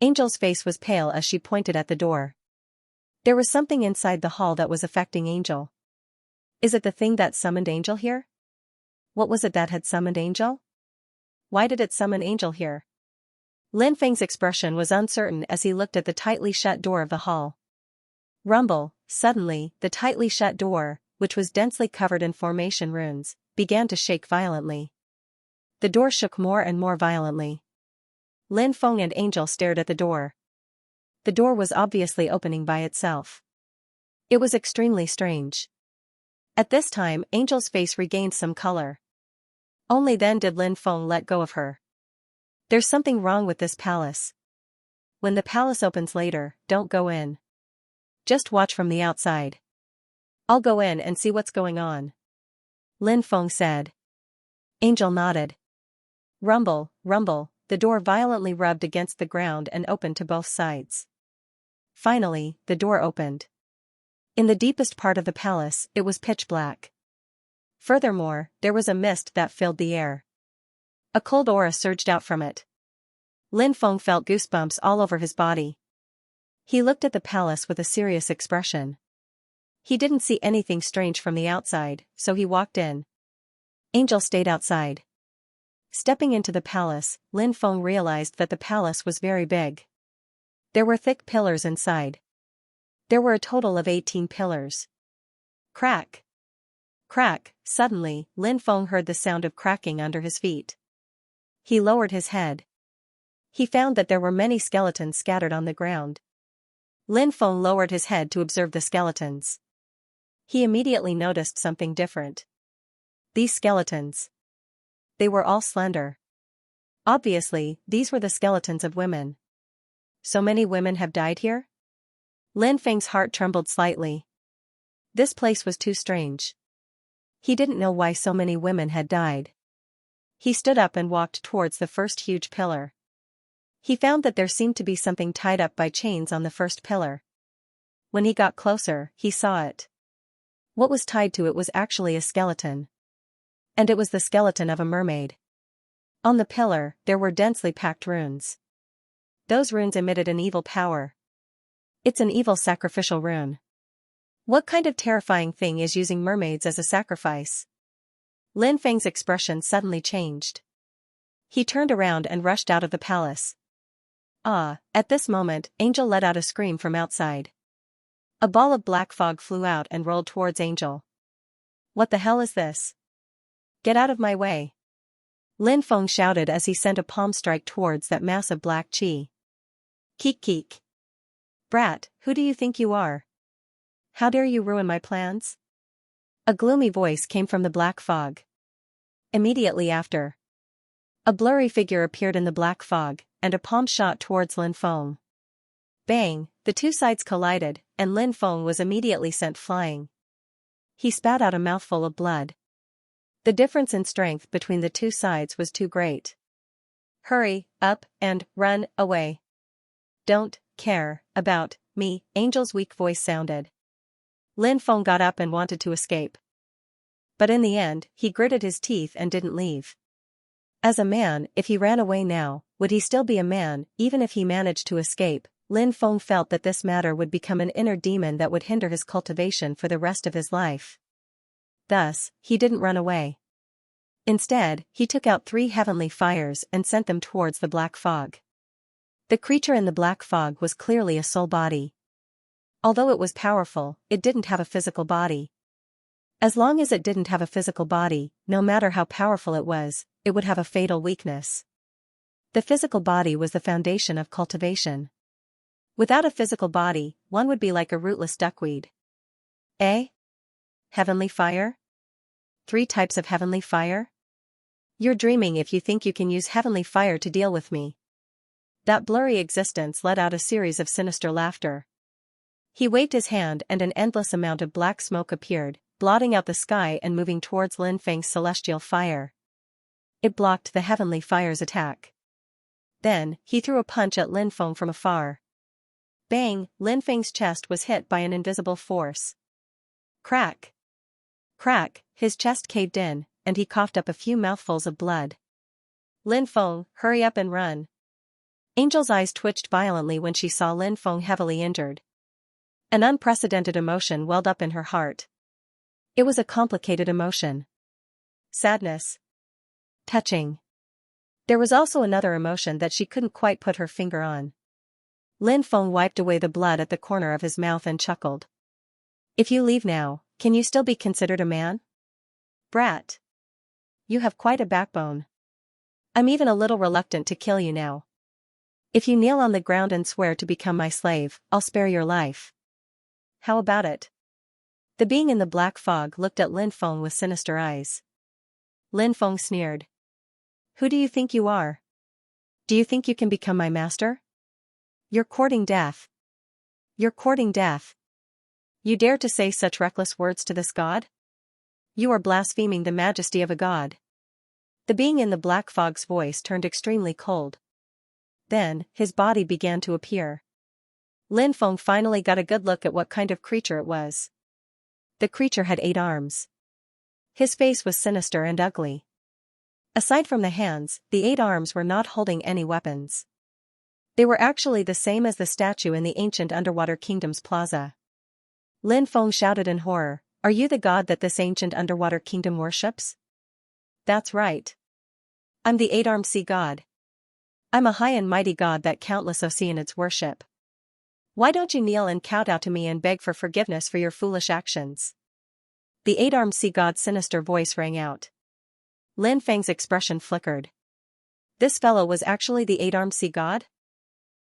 Speaker 1: Angel's face was pale as she pointed at the door. There was something inside the hall that was affecting Angel. Is it the thing that summoned Angel here? What was it that had summoned Angel? Why did it summon Angel here? Lin Feng's expression was uncertain as he looked at the tightly shut door of the hall. Rumble, suddenly, the tightly shut door, which was densely covered in formation runes, began to shake violently. The door shook more and more violently. Lin Feng and Angel stared at the door. The door was obviously opening by itself. It was extremely strange. At this time, Angel's face regained some color. Only then did Lin Feng let go of her. "There's something wrong with this palace. When the palace opens later, don't go in. Just watch from the outside. I'll go in and see what's going on," Lin Feng said. Angel nodded. Rumble, rumble, the door violently rubbed against the ground and opened to both sides. Finally, the door opened. In the deepest part of the palace, it was pitch black. Furthermore, there was a mist that filled the air. A cold aura surged out from it. Lin Feng felt goosebumps all over his body. He looked at the palace with a serious expression. He didn't see anything strange from the outside, so he walked in. Angel stayed outside. Stepping into the palace, Lin Feng realized that the palace was very big. There were thick pillars inside. There were a total of 18 pillars. Crack! Crack! Suddenly, Lin Feng heard the sound of cracking under his feet. He lowered his head. He found that there were many skeletons scattered on the ground. Lin Feng lowered his head to observe the skeletons. He immediately noticed something different. These skeletons. They were all slender. Obviously, these were the skeletons of women. So many women have died here? Lin Feng's heart trembled slightly. This place was too strange. He didn't know why so many women had died. He stood up and walked towards the first huge pillar. He found that there seemed to be something tied up by chains on the first pillar. When he got closer, he saw it. What was tied to it was actually a skeleton. And it was the skeleton of a mermaid. On the pillar, there were densely packed runes. Those runes emitted an evil power. It's an evil sacrificial rune. What kind of terrifying thing is using mermaids as a sacrifice? Lin Feng's expression suddenly changed. He turned around and rushed out of the palace. At this moment, Angel let out a scream from outside. A ball of black fog flew out and rolled towards Angel. What the hell is this? Get out of my way. Lin Feng shouted as he sent a palm strike towards that mass of black chi. Keek keek. Brat, who do you think you are? How dare you ruin my plans? A gloomy voice came from the black fog. Immediately after, a blurry figure appeared in the black fog, and a palm shot towards Lin Feng. Bang, the two sides collided, and Lin Feng was immediately sent flying. He spat out a mouthful of blood. The difference in strength between the two sides was too great. Hurry, up, and run away. Don't care about me, Angel's weak voice sounded. Lin Feng got up and wanted to escape. But in the end, he gritted his teeth and didn't leave. As a man, if he ran away now, would he still be a man, even if he managed to escape? Lin Feng felt that this matter would become an inner demon that would hinder his cultivation for the rest of his life. Thus, he didn't run away. Instead, he took out 3 heavenly fires and sent them towards the black fog. The creature in the black fog was clearly a soul body. Although it was powerful, it didn't have a physical body. As long as it didn't have a physical body, no matter how powerful it would have a fatal weakness. The physical body was the foundation of cultivation. Without a physical body, one would be like a rootless duckweed. Heavenly fire? 3 types of heavenly fire? You're dreaming if you think you can use heavenly fire to deal with me. That blurry existence let out a series of sinister laughter. He waved his hand and an endless amount of black smoke appeared, blotting out the sky and moving towards Lin Feng's celestial fire. It blocked the heavenly fire's attack. Then, he threw a punch at Lin Feng from afar. Bang, Lin Feng's chest was hit by an invisible force. Crack! Crack, his chest caved in, and he coughed up a few mouthfuls of blood. Lin Feng, hurry up and run. Angel's eyes twitched violently when she saw Lin Feng heavily injured. An unprecedented emotion welled up in her heart. It was a complicated emotion. Sadness. Touching. There was also another emotion that she couldn't quite put her finger on. Lin Feng wiped away the blood at the corner of his mouth and chuckled. If you leave now, can you still be considered a man? Brat. You have quite a backbone. I'm even a little reluctant to kill you now. If you kneel on the ground and swear to become my slave, I'll spare your life. How about it? The being in the black fog looked at Lin Feng with sinister eyes. Lin Feng sneered. Who do you think you are? Do you think you can become my master? You're courting death. You're courting death. You dare to say such reckless words to this god? You are blaspheming the majesty of a god. The being in the black fog's voice turned extremely cold. Then, his body began to appear. Lin Feng finally got a good look at what kind of creature it was. The creature had 8 arms. His face was sinister and ugly. Aside from the hands, the 8 arms were not holding any weapons. They were actually the same as the statue in the ancient underwater kingdom's plaza. Lin Feng shouted in horror, are you the god that this ancient underwater kingdom worships? That's right. I'm the 8-armed sea god. I'm a high and mighty god that countless Oceanids worship. Why don't you kneel and kowtow to me and beg for forgiveness for your foolish actions? The 8-armed sea god's sinister voice rang out. Lin Feng's expression flickered. This fellow was actually the 8-armed sea god?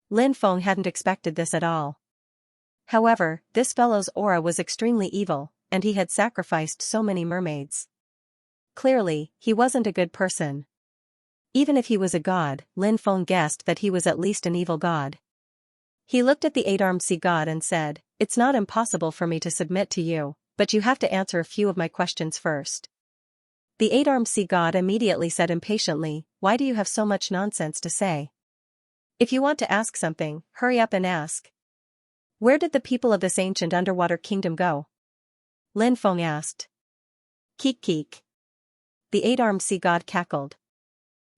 Speaker 1: Lin Feng hadn't expected this at all. However, this fellow's aura was extremely evil, and he had sacrificed so many mermaids. Clearly, he wasn't a good person. Even if he was a god, Lin Feng guessed that he was at least an evil god. He looked at the 8-armed sea god and said, it's not impossible for me to submit to you, but you have to answer a few of my questions first. The 8-armed sea god immediately said impatiently, why do you have so much nonsense to say? If you want to ask something, hurry up and ask. Where did the people of this ancient underwater kingdom go? Lin Feng asked. Keek keek. The 8-armed sea god cackled.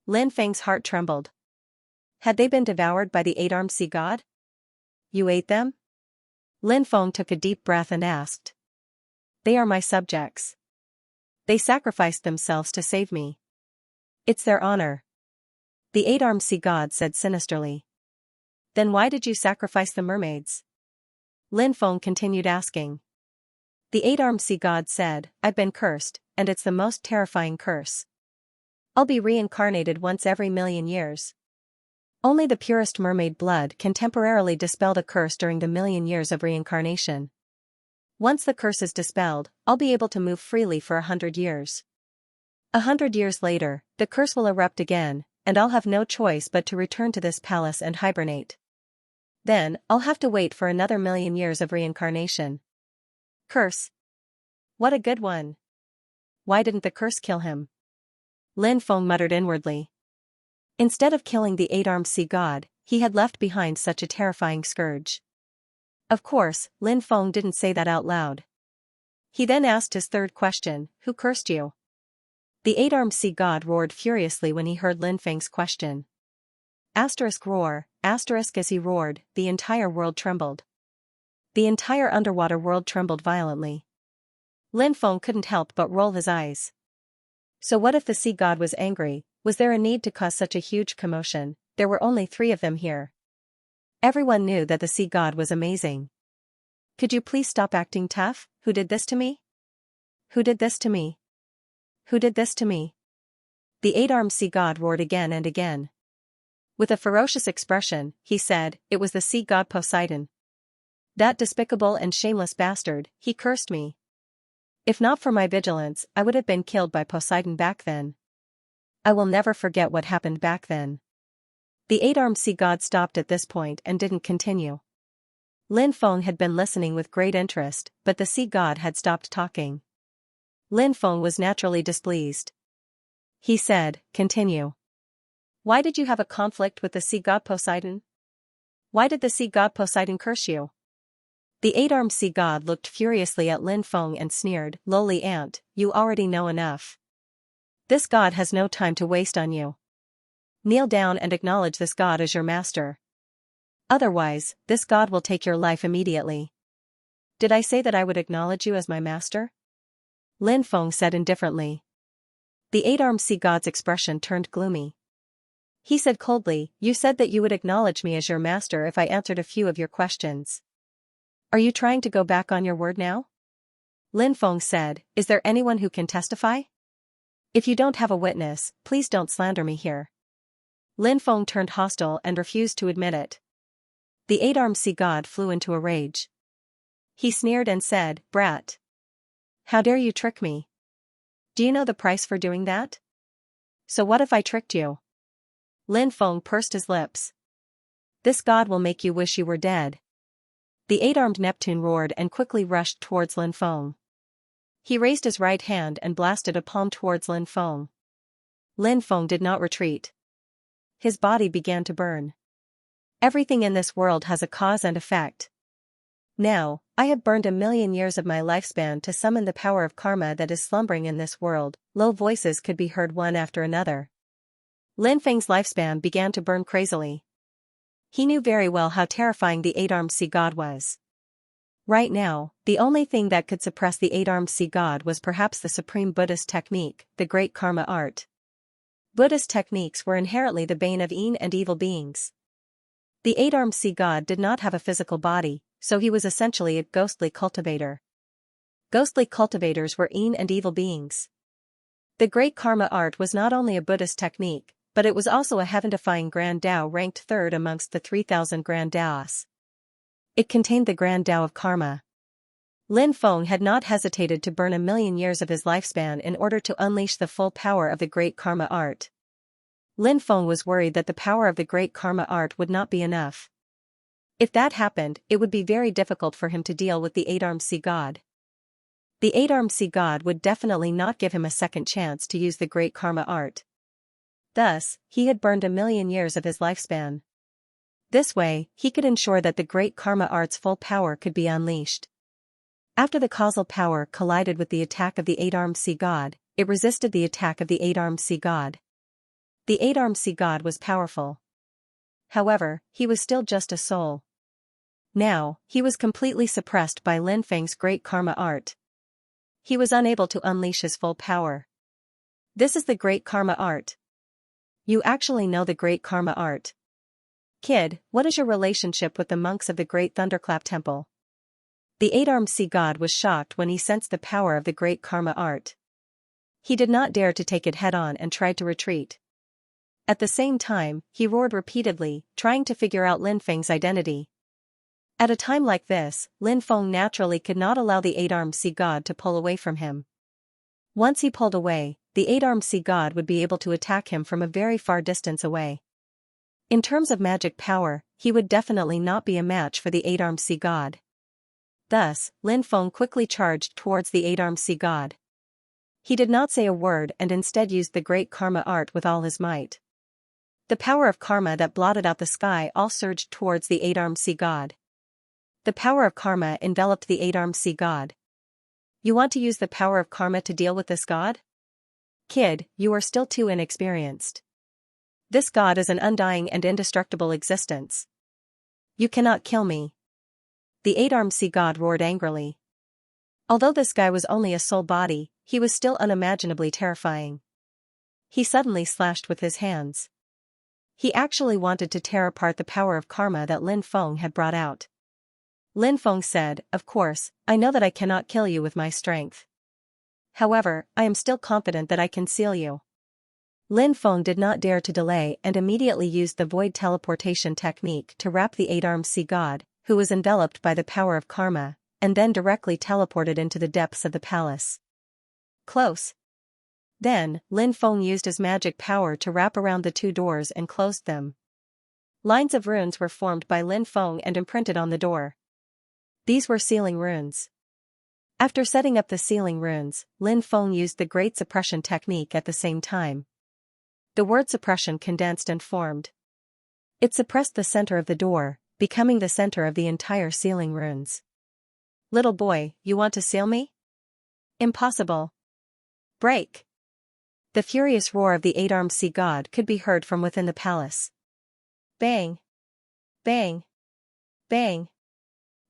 Speaker 1: Lin Feng's heart trembled. Had they been devoured by the 8-armed sea god? You ate them? Lin Feng took a deep breath and asked. They are my subjects. They sacrificed themselves to save me. It's their honor. The 8-armed sea god said sinisterly. Then why did you sacrifice the mermaids? Lin Feng continued asking. The eight-armed sea god said, I've been cursed, and it's the most terrifying curse. I'll be reincarnated once every million years. Only the purest mermaid blood can temporarily dispel the curse during the million years of reincarnation. Once the curse is dispelled, I'll be able to move freely for 100 years. 100 years later, the curse will erupt again, and I'll have no choice but to return to this palace and hibernate. Then, I'll have to wait for another million years of reincarnation. Curse. What a good one. Why didn't the curse kill him? Lin Feng muttered inwardly. Instead of killing the eight-armed sea god, he had left behind such a terrifying scourge. Of course, Lin Feng didn't say that out loud. He then asked his third question, who cursed you? The eight-armed sea god roared furiously when he heard Lin Feng's question. Asterisk roar, asterisk as he roared, the entire world trembled. The entire underwater world trembled violently. Lin Feng couldn't help but roll his eyes. So what if the sea god was angry? Was there a need to cause such a huge commotion? There were only 3 of them here. Everyone knew that the sea god was amazing. Could you please stop acting tough? Who did this to me? Who did this to me? Who did this to me? The eight-armed sea god roared again and again. With a ferocious expression, he said, it was the sea god Poseidon. That despicable and shameless bastard, he cursed me. If not for my vigilance, I would have been killed by Poseidon back then. I will never forget what happened back then. The eight-armed sea god stopped at this point and didn't continue. Lin Feng had been listening with great interest, but the sea god had stopped talking. Lin Feng was naturally displeased. He said, continue. Why did you have a conflict with the sea god Poseidon? Why did the sea god Poseidon curse you? The eight-armed sea god looked furiously at Lin Feng and sneered, lowly ant, you already know enough. This god has no time to waste on you. Kneel down and acknowledge this god as your master. Otherwise, this god will take your life immediately. Did I say that I would acknowledge you as my master? Lin Feng said indifferently. The eight-armed sea god's expression turned gloomy. He said coldly, you said that you would acknowledge me as your master if I answered a few of your questions. Are you trying to go back on your word now? Lin Feng said, is there anyone who can testify? If you don't have a witness, please don't slander me here. Lin Feng turned hostile and refused to admit it. The eight-armed sea god flew into a rage. He sneered and said, brat. How dare you trick me? Do you know the price for doing that? So what if I tricked you? Lin Feng pursed his lips. This god will make you wish you were dead. The eight-armed Neptune roared and quickly rushed towards Lin Feng. He raised his right hand and blasted a palm towards Lin Feng. Lin Feng did not retreat. His body began to burn. Everything in this world has a cause and effect. Now, I have burned 1,000,000 years of my lifespan to summon the power of karma that is slumbering in this world. Low voices could be heard one after another. Lin Feng's lifespan began to burn crazily. He knew very well how terrifying the eight-armed sea god was. Right now, the only thing that could suppress the eight-armed sea god was perhaps the supreme Buddhist technique, the great karma art. Buddhist techniques were inherently the bane of yin and evil beings. The eight-armed sea god did not have a physical body, so he was essentially a ghostly cultivator. Ghostly cultivators were yin and evil beings. The great karma art was not only a Buddhist technique, but it was also a heaven-defying Grand Tao ranked third amongst the 3,000 Grand Taos. It contained the Grand Tao of karma. Lin Feng had not hesitated to burn 1,000,000 years of his lifespan in order to unleash the full power of the great karma art. Lin Feng was worried that the power of the great karma art would not be enough. If that happened, it would be very difficult for him to deal with the eight-armed sea god. The eight-armed sea god would definitely not give him a second chance to use the great karma art. Thus, he had burned 1,000,000 years of his lifespan. This way, he could ensure that the great karma art's full power could be unleashed. After the causal power collided with the attack of the eight-armed sea god, it resisted the attack of the eight-armed sea god. The eight-armed sea god was powerful. However, he was still just a soul. Now, he was completely suppressed by Lin Feng's great karma art. He was unable to unleash his full power. This is the great karma art. You actually know the great karma art. Kid, what is your relationship with the monks of the Great Thunderclap Temple? The eight-armed sea god was shocked when he sensed the power of the great karma art. He did not dare to take it head-on and tried to retreat. At the same time, he roared repeatedly, trying to figure out Lin Feng's identity. At a time like this, Lin Feng naturally could not allow the eight-armed sea god to pull away from him. Once he pulled away, the eight-armed sea god would be able to attack him from a very far distance away. In terms of magic power, he would definitely not be a match for the eight-armed sea god. Thus, Lin Feng quickly charged towards the eight-armed sea god. He did not say a word and instead used the great karma art with all his might. The power of karma that blotted out the sky all surged towards the eight-armed sea god. The power of karma enveloped the eight-armed sea god. You want to use the power of karma to deal with this god? Kid, you are still too inexperienced. This god is an undying and indestructible existence. You cannot kill me. The eight-armed sea god roared angrily. Although this guy was only a soul body, he was still unimaginably terrifying. He suddenly slashed with his hands. He actually wanted to tear apart the power of karma that Lin Feng had brought out. Lin Feng said, "Of course, I know that I cannot kill you with my strength. However, I am still confident that I can seal you." Lin Feng did not dare to delay and immediately used the void teleportation technique to wrap the eight-armed sea god, who was enveloped by the power of karma, and then directly teleported into the depths of the palace. Close. Then, Lin Feng used his magic power to wrap around the two doors and closed them. Lines of runes were formed by Lin Feng and imprinted on the door. These were sealing runes. After setting up the sealing runes, Lin Feng used the great suppression technique at the same time. The word suppression condensed and formed. It suppressed the center of the door, becoming the center of the entire sealing runes. Little boy, you want to seal me? Impossible. Break. The furious roar of the eight-armed sea god could be heard from within the palace. Bang. Bang. Bang.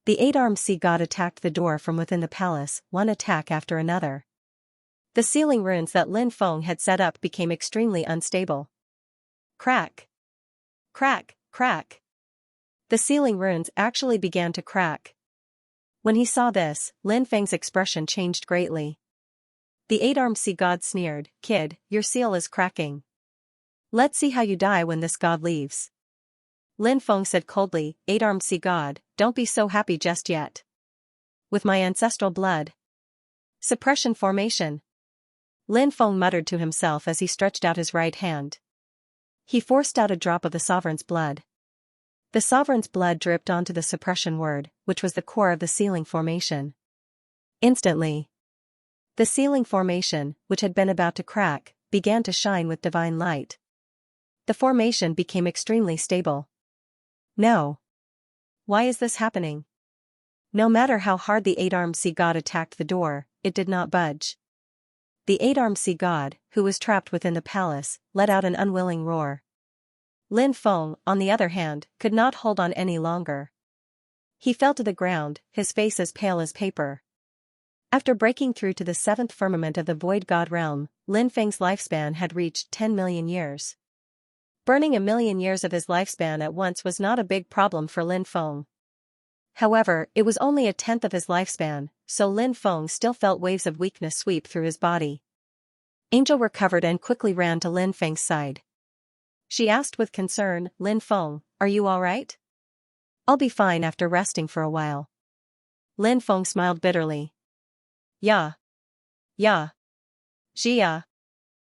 Speaker 1: The eight-armed sea god attacked the door from within the palace, one attack after another. The sealing runes that Lin Feng had set up became extremely unstable. Crack. Crack, crack. The sealing runes actually began to crack. When he saw this, Lin Feng's expression changed greatly. The eight-armed sea god sneered, "Kid, your seal is cracking. Let's see how you die when this god leaves." Lin Feng said coldly, "Eight-armed sea god, don't be so happy just yet. With my ancestral blood." Suppression formation. Lin Feng muttered to himself as he stretched out his right hand. He forced out a drop of the sovereign's blood. The sovereign's blood dripped onto the suppression word, which was the core of the sealing formation. Instantly, the sealing formation, which had been about to crack, began to shine with divine light. The formation became extremely stable. No. Why is this happening? No matter how hard the eight-armed sea god attacked the door, it did not budge. The eight-armed sea god, who was trapped within the palace, let out an unwilling roar. Lin Feng, on the other hand, could not hold on any longer. He fell to the ground, his face as pale as paper. After breaking through to the seventh firmament of the void god realm, Lin Feng's lifespan had reached 10 million years. Burning 1,000,000 years of his lifespan at once was not a big problem for Lin Feng. However, it was only a tenth of his lifespan, so Lin Feng still felt waves of weakness sweep through his body. Angel recovered and quickly ran to Lin Feng's side. She asked with concern, "Lin Feng, are you all right?" "I'll be fine after resting for a while." Lin Feng smiled bitterly. "Yeah. Yeah. Xia."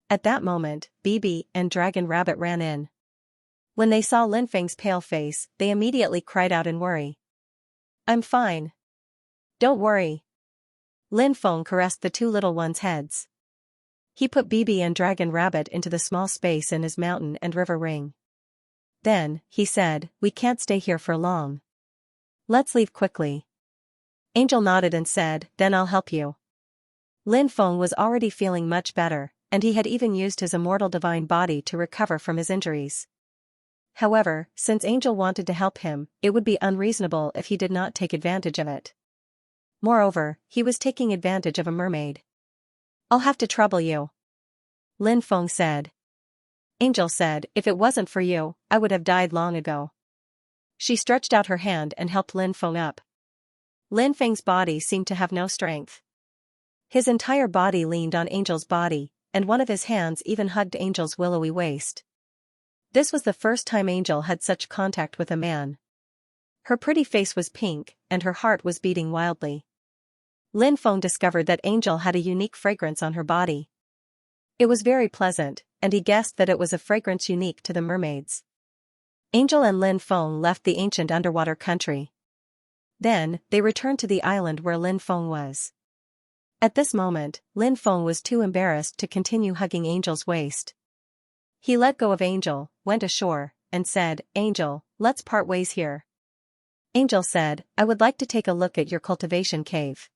Speaker 1: At that moment, Bibi and Dragon Rabbit ran in. When they saw Lin Feng's pale face, they immediately cried out in worry. "I'm fine. Don't worry." Lin Feng caressed the two little ones' heads. He put Bibi and Dragon Rabbit into the small space in his mountain and river ring. Then, he said, "We can't stay here for long. Let's leave quickly." Angel nodded and said, "Then I'll help you." Lin Feng was already feeling much better, and he had even used his immortal divine body to recover from his injuries. However, since Angel wanted to help him, it would be unreasonable if he did not take advantage of it. Moreover, he was taking advantage of a mermaid. "I'll have to trouble you," Lin Feng said. Angel said, "If it wasn't for you, I would have died long ago." She stretched out her hand and helped Lin Feng up. Lin Feng's body seemed to have no strength. His entire body leaned on Angel's body, and one of his hands even hugged Angel's willowy waist. This was the first time Angel had such contact with a man. Her pretty face was pink, and her heart was beating wildly. Lin Feng discovered that Angel had a unique fragrance on her body. It was very pleasant, and he guessed that it was a fragrance unique to the mermaids. Angel and Lin Feng left the ancient underwater country. Then, they returned to the island where Lin Feng was. At this moment, Lin Feng was too embarrassed to continue hugging Angel's waist. He let go of Angel, went ashore, and said, "Angel, let's part ways here." Angel said, "I would like to take a look at your cultivation cave."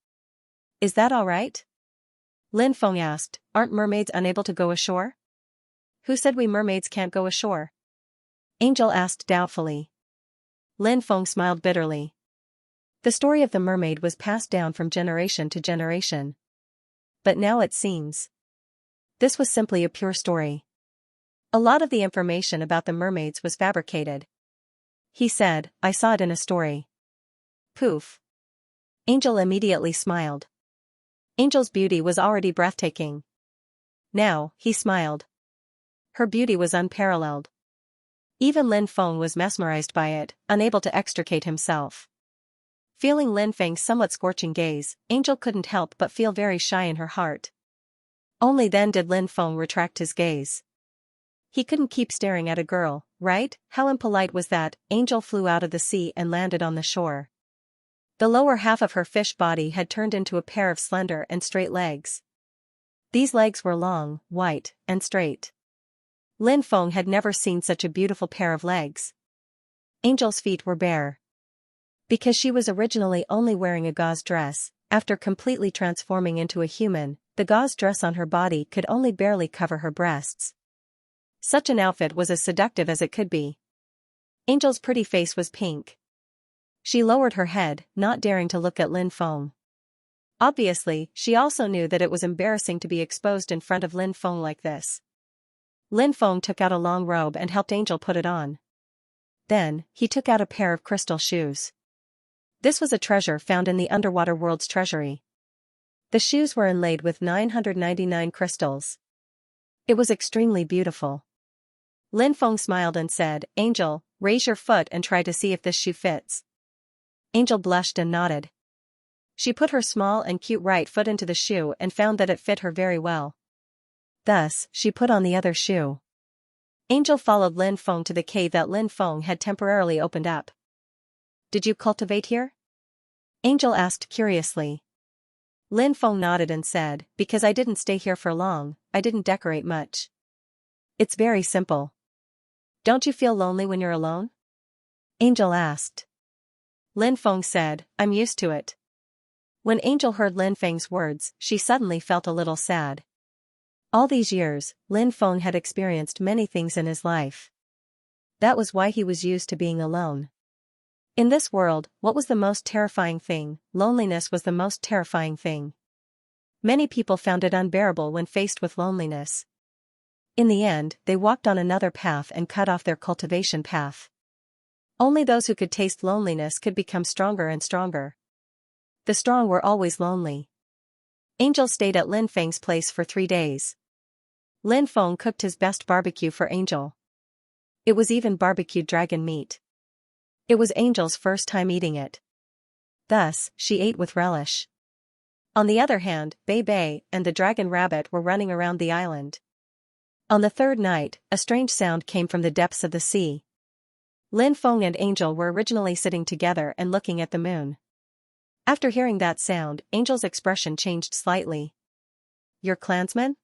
Speaker 1: "Is that all right?" Lin Feng asked, "Aren't mermaids unable to go ashore?" "Who said we mermaids can't go ashore?" Angel asked doubtfully. Lin Feng smiled bitterly. The story of the mermaid was passed down from generation to generation. But now it seems this was simply a pure story. A lot of the information about the mermaids was fabricated. He said, "I saw it in a story." Poof. Angel immediately smiled. Angel's beauty was already breathtaking. Now, he smiled. Her beauty was unparalleled. Even Lin Feng was mesmerized by it, unable to extricate himself. Feeling Lin Feng's somewhat scorching gaze, Angel couldn't help but feel very shy in her heart. Only then did Lin Feng retract his gaze. He couldn't keep staring at a girl, right? How impolite was that? Angel flew out of the sea and landed on the shore. The lower half of her fish body had turned into a pair of slender and straight legs. These legs were long, white, and straight. Lin Feng had never seen such a beautiful pair of legs. Angel's feet were bare. Because she was originally only wearing a gauze dress, after completely transforming into a human, the gauze dress on her body could only barely cover her breasts. Such an outfit was as seductive as it could be. Angel's pretty face was pink. She lowered her head, not daring to look at Lin Feng. Obviously, she also knew that it was embarrassing to be exposed in front of Lin Feng like this. Lin Feng took out a long robe and helped Angel put it on. Then, he took out a pair of crystal shoes. This was a treasure found in the underwater world's treasury. The shoes were inlaid with 999 crystals. It was extremely beautiful. Lin Feng smiled and said, "Angel, raise your foot and try to see if this shoe fits." Angel blushed and nodded. She put her small and cute right foot into the shoe and found that it fit her very well. Thus, she put on the other shoe. Angel followed Lin Feng to the cave that Lin Feng had temporarily opened up. "Did you cultivate here?" Angel asked curiously. Lin Feng nodded and said, "Because I didn't stay here for long, I didn't decorate much. It's very simple." "Don't you feel lonely when you're alone?" Angel asked. Lin Feng said, "I'm used to it." When Angel heard Lin Feng's words, she suddenly felt a little sad. All these years, Lin Feng had experienced many things in his life. That was why he was used to being alone. In this world, what was the most terrifying thing? Loneliness was the most terrifying thing. Many people found it unbearable when faced with loneliness. In the end, they walked on another path and cut off their cultivation path. Only those who could taste loneliness could become stronger and stronger. The strong were always lonely. Angel stayed at Lin Feng's place for 3 days. Lin Feng cooked his best barbecue for Angel. It was even barbecued dragon meat. It was Angel's first time eating it. Thus, she ate with relish. On the other hand, Bei Bei and the dragon rabbit were running around the island. On the 3rd night, a strange sound came from the depths of the sea. Lin Feng and Angel were originally sitting together and looking at the moon. After hearing that sound, Angel's expression changed slightly. "Your clansmen?"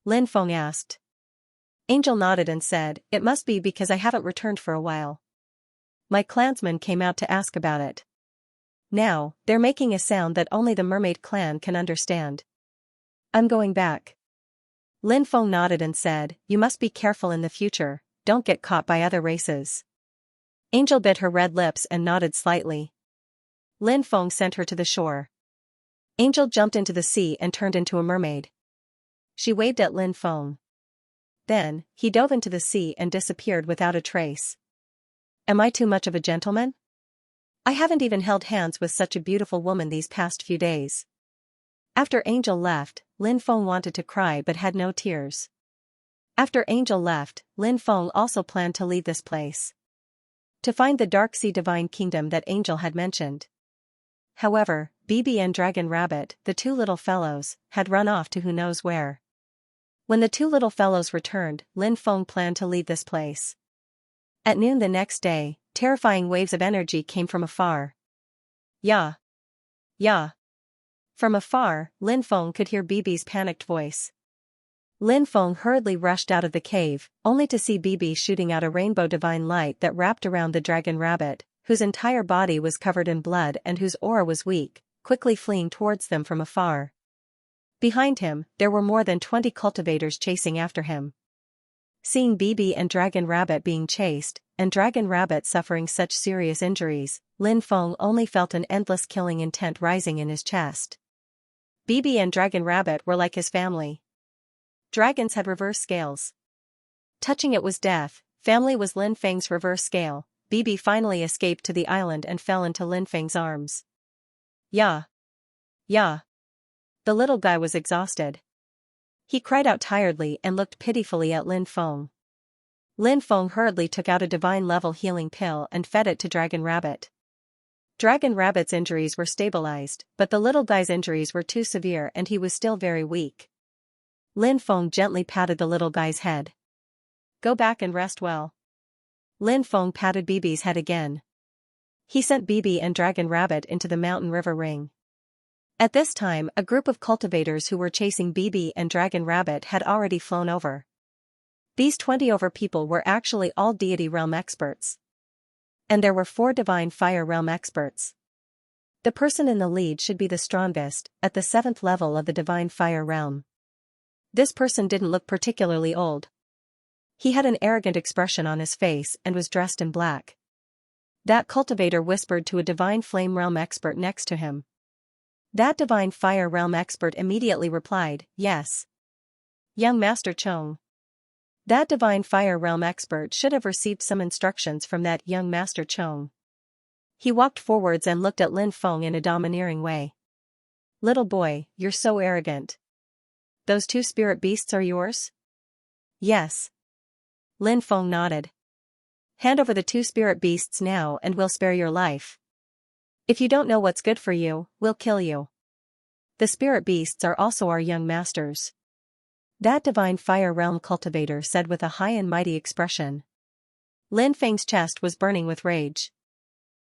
Speaker 1: Lin Feng asked. Angel nodded and said, "It must be because I haven't returned for a while. My clansmen came out to ask about it. Now, they're making a sound that only the mermaid clan can understand. I'm going back." Lin Feng nodded and said, "You must be careful in the future, don't get caught by other races." Angel bit her red lips and nodded slightly. Lin Feng sent her to the shore. Angel jumped into the sea and turned into a mermaid. She waved at Lin Feng. Then, he dove into the sea and disappeared without a trace. Am I too much of a gentleman? I haven't even held hands with such a beautiful woman these past few days. After Angel left, Lin Feng wanted to cry but had no tears. After Angel left, Lin Feng also planned to leave this place, to find the Dark Sea Divine Kingdom that Angel had mentioned. However, Bibi and Dragon Rabbit, the two little fellows, had run off to who knows where. When the two little fellows returned, Lin Feng planned to leave this place. At noon the next day, terrifying waves of energy came from afar. Ya! Ya! From afar, Lin Feng could hear Bibi's panicked voice. Lin Feng hurriedly rushed out of the cave, only to see Bibi shooting out a rainbow divine light that wrapped around the Dragon Rabbit, whose entire body was covered in blood and whose aura was weak, quickly fleeing towards them from afar. Behind him, there were more than 20 cultivators chasing after him. Seeing Bibi and Dragon Rabbit being chased, and Dragon Rabbit suffering such serious injuries, Lin Feng only felt an endless killing intent rising in his chest. Bibi and Dragon Rabbit were like his family. Dragons had reverse scales. Touching it was death, family was Lin Feng's reverse scale. Bibi finally escaped to the island and fell into Lin Feng's arms. Ya! Ya! The little guy was exhausted. He cried out tiredly and looked pitifully at Lin Feng. Lin Feng hurriedly took out a divine-level healing pill and fed it to Dragon Rabbit. Dragon Rabbit's injuries were stabilized, but the little guy's injuries were too severe and he was still very weak. Lin Feng gently patted the little guy's head. Go back and rest well. Lin Feng patted Bibi's head again. He sent Bibi and Dragon Rabbit into the mountain river ring. At this time, a group of cultivators who were chasing Bibi and Dragon Rabbit had already flown over. These 20 over people were actually all Deity Realm experts. And there were 4 Divine Fire Realm experts. The person in the lead should be the strongest, at the 7th level of the Divine Fire Realm. This person didn't look particularly old. He had an arrogant expression on his face and was dressed in black. That cultivator whispered to a Divine Flame Realm expert next to him. That Divine Fire Realm expert immediately replied, yes. Young Master Chong. That Divine Fire Realm expert should have received some instructions from that young Master Chong. He walked forwards and looked at Lin Feng in a domineering way. Little boy, you're so arrogant. Those 2 spirit beasts are yours? Yes. Lin Feng nodded. Hand over the 2 spirit beasts now and we'll spare your life. If you don't know what's good for you, we'll kill you. The spirit beasts are also our young masters. That Divine Fire Realm cultivator said with a high and mighty expression. Lin Feng's chest was burning with rage.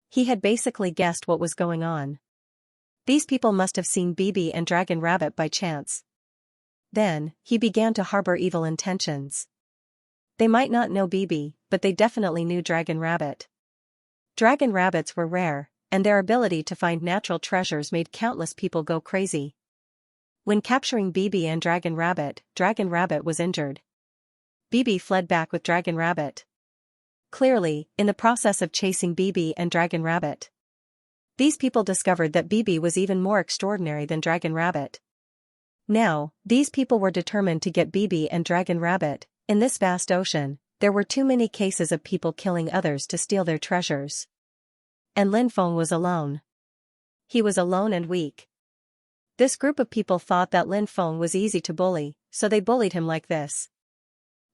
Speaker 1: He had basically guessed what was going on. These people must have seen Bibi and Dragon Rabbit by chance. Then, he began to harbor evil intentions. They might not know Bibi, but they definitely knew Dragon Rabbit. Dragon Rabbits were rare, and their ability to find natural treasures made countless people go crazy. When capturing Bibi and Dragon Rabbit was injured. Bibi fled back with Dragon Rabbit. Clearly, in the process of chasing Bibi and Dragon Rabbit, these people discovered that Bibi was even more extraordinary than Dragon Rabbit. Now, these people were determined to get Bibi and Dragon Rabbit. In this vast ocean, there were too many cases of people killing others to steal their treasures. And Lin Feng was alone. He was alone and weak. This group of people thought that Lin Feng was easy to bully, so they bullied him like this.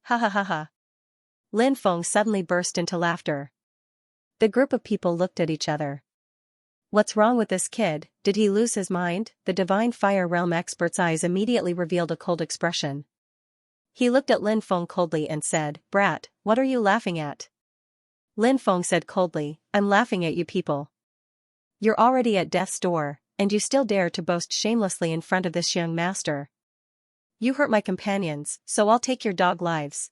Speaker 1: Ha ha ha ha. Lin Feng suddenly burst into laughter. The group of people looked at each other. What's wrong with this kid? Did he lose his mind? The Divine Fire Realm expert's eyes immediately revealed a cold expression. He looked at Lin Feng coldly and said, Brat, what are you laughing at? Lin Feng said coldly, I'm laughing at you people. You're already at death's door, and you still dare to boast shamelessly in front of this young master. You hurt my companions, so I'll take your dog lives.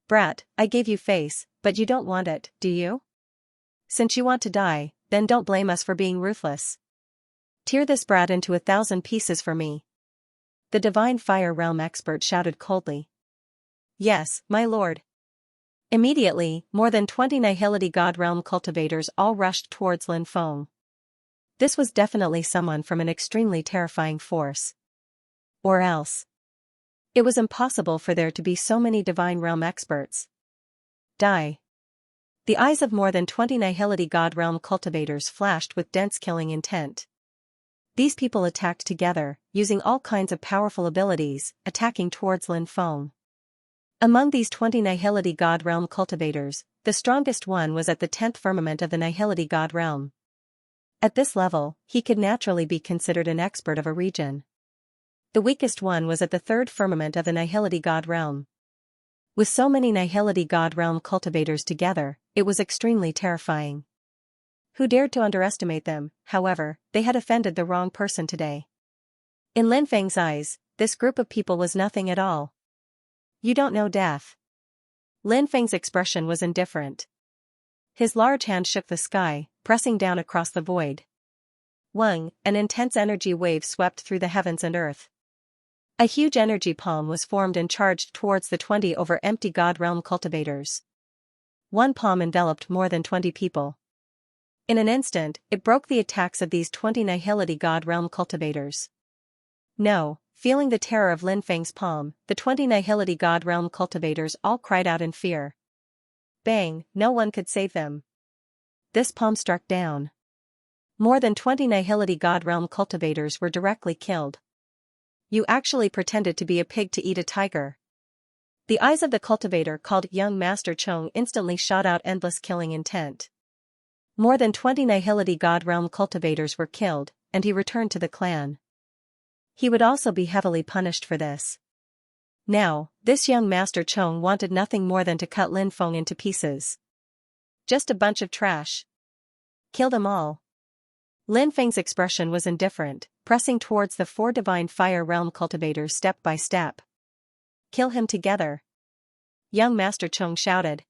Speaker 1: Brat, I gave you face, but you don't want it, do you? Since you want to die, then don't blame us for being ruthless. Tear this brat into 1,000 pieces for me. The Divine Fire Realm expert shouted coldly. Yes, my lord. Immediately, more than 20 Nihility God Realm cultivators all rushed towards Lin Feng. This was definitely someone from an extremely terrifying force. Or else. It was impossible for there to be so many Divine Realm experts. Die. The eyes of more than 20 Nihility God Realm cultivators flashed with dense killing intent. These people attacked together, using all kinds of powerful abilities, attacking towards Lin Feng. Among these 20 Nihility God Realm cultivators, the strongest one was at the 10th firmament of the Nihility God Realm. At this level, he could naturally be considered an expert of a region. The weakest one was at the 3rd firmament of the Nihility God Realm. With so many Nihility God Realm cultivators together, it was extremely terrifying. Who dared to underestimate them? However, they had offended the wrong person today. In Lin Feng's eyes, this group of people was nothing at all. You don't know death. Lin Feng's expression was indifferent. His large hand shook the sky, pressing down across the void. Wang, an intense energy wave swept through the heavens and earth. A huge energy palm was formed and charged towards the 20 over empty God Realm cultivators. One palm enveloped more than 20 people. In an instant, it broke the attacks of these 20 Nihility God Realm cultivators. No, feeling the terror of Lin Feng's palm, the 20 Nihility God Realm cultivators all cried out in fear. Bang, no one could save them. This palm struck down. More than 20 Nihility God Realm cultivators were directly killed. You actually pretended to be a pig to eat a tiger. The eyes of the cultivator called Young Master Chong instantly shot out endless killing intent. More than 20 Nihility God Realm cultivators were killed, and he returned to the clan. He would also be heavily punished for this. Now, this young Master Chong wanted nothing more than to cut Lin Feng into pieces. Just a bunch of trash. Kill them all. Lin Feng's expression was indifferent, pressing towards the 4 Divine Fire Realm cultivators step by step. Kill him together. Young Master Chong shouted.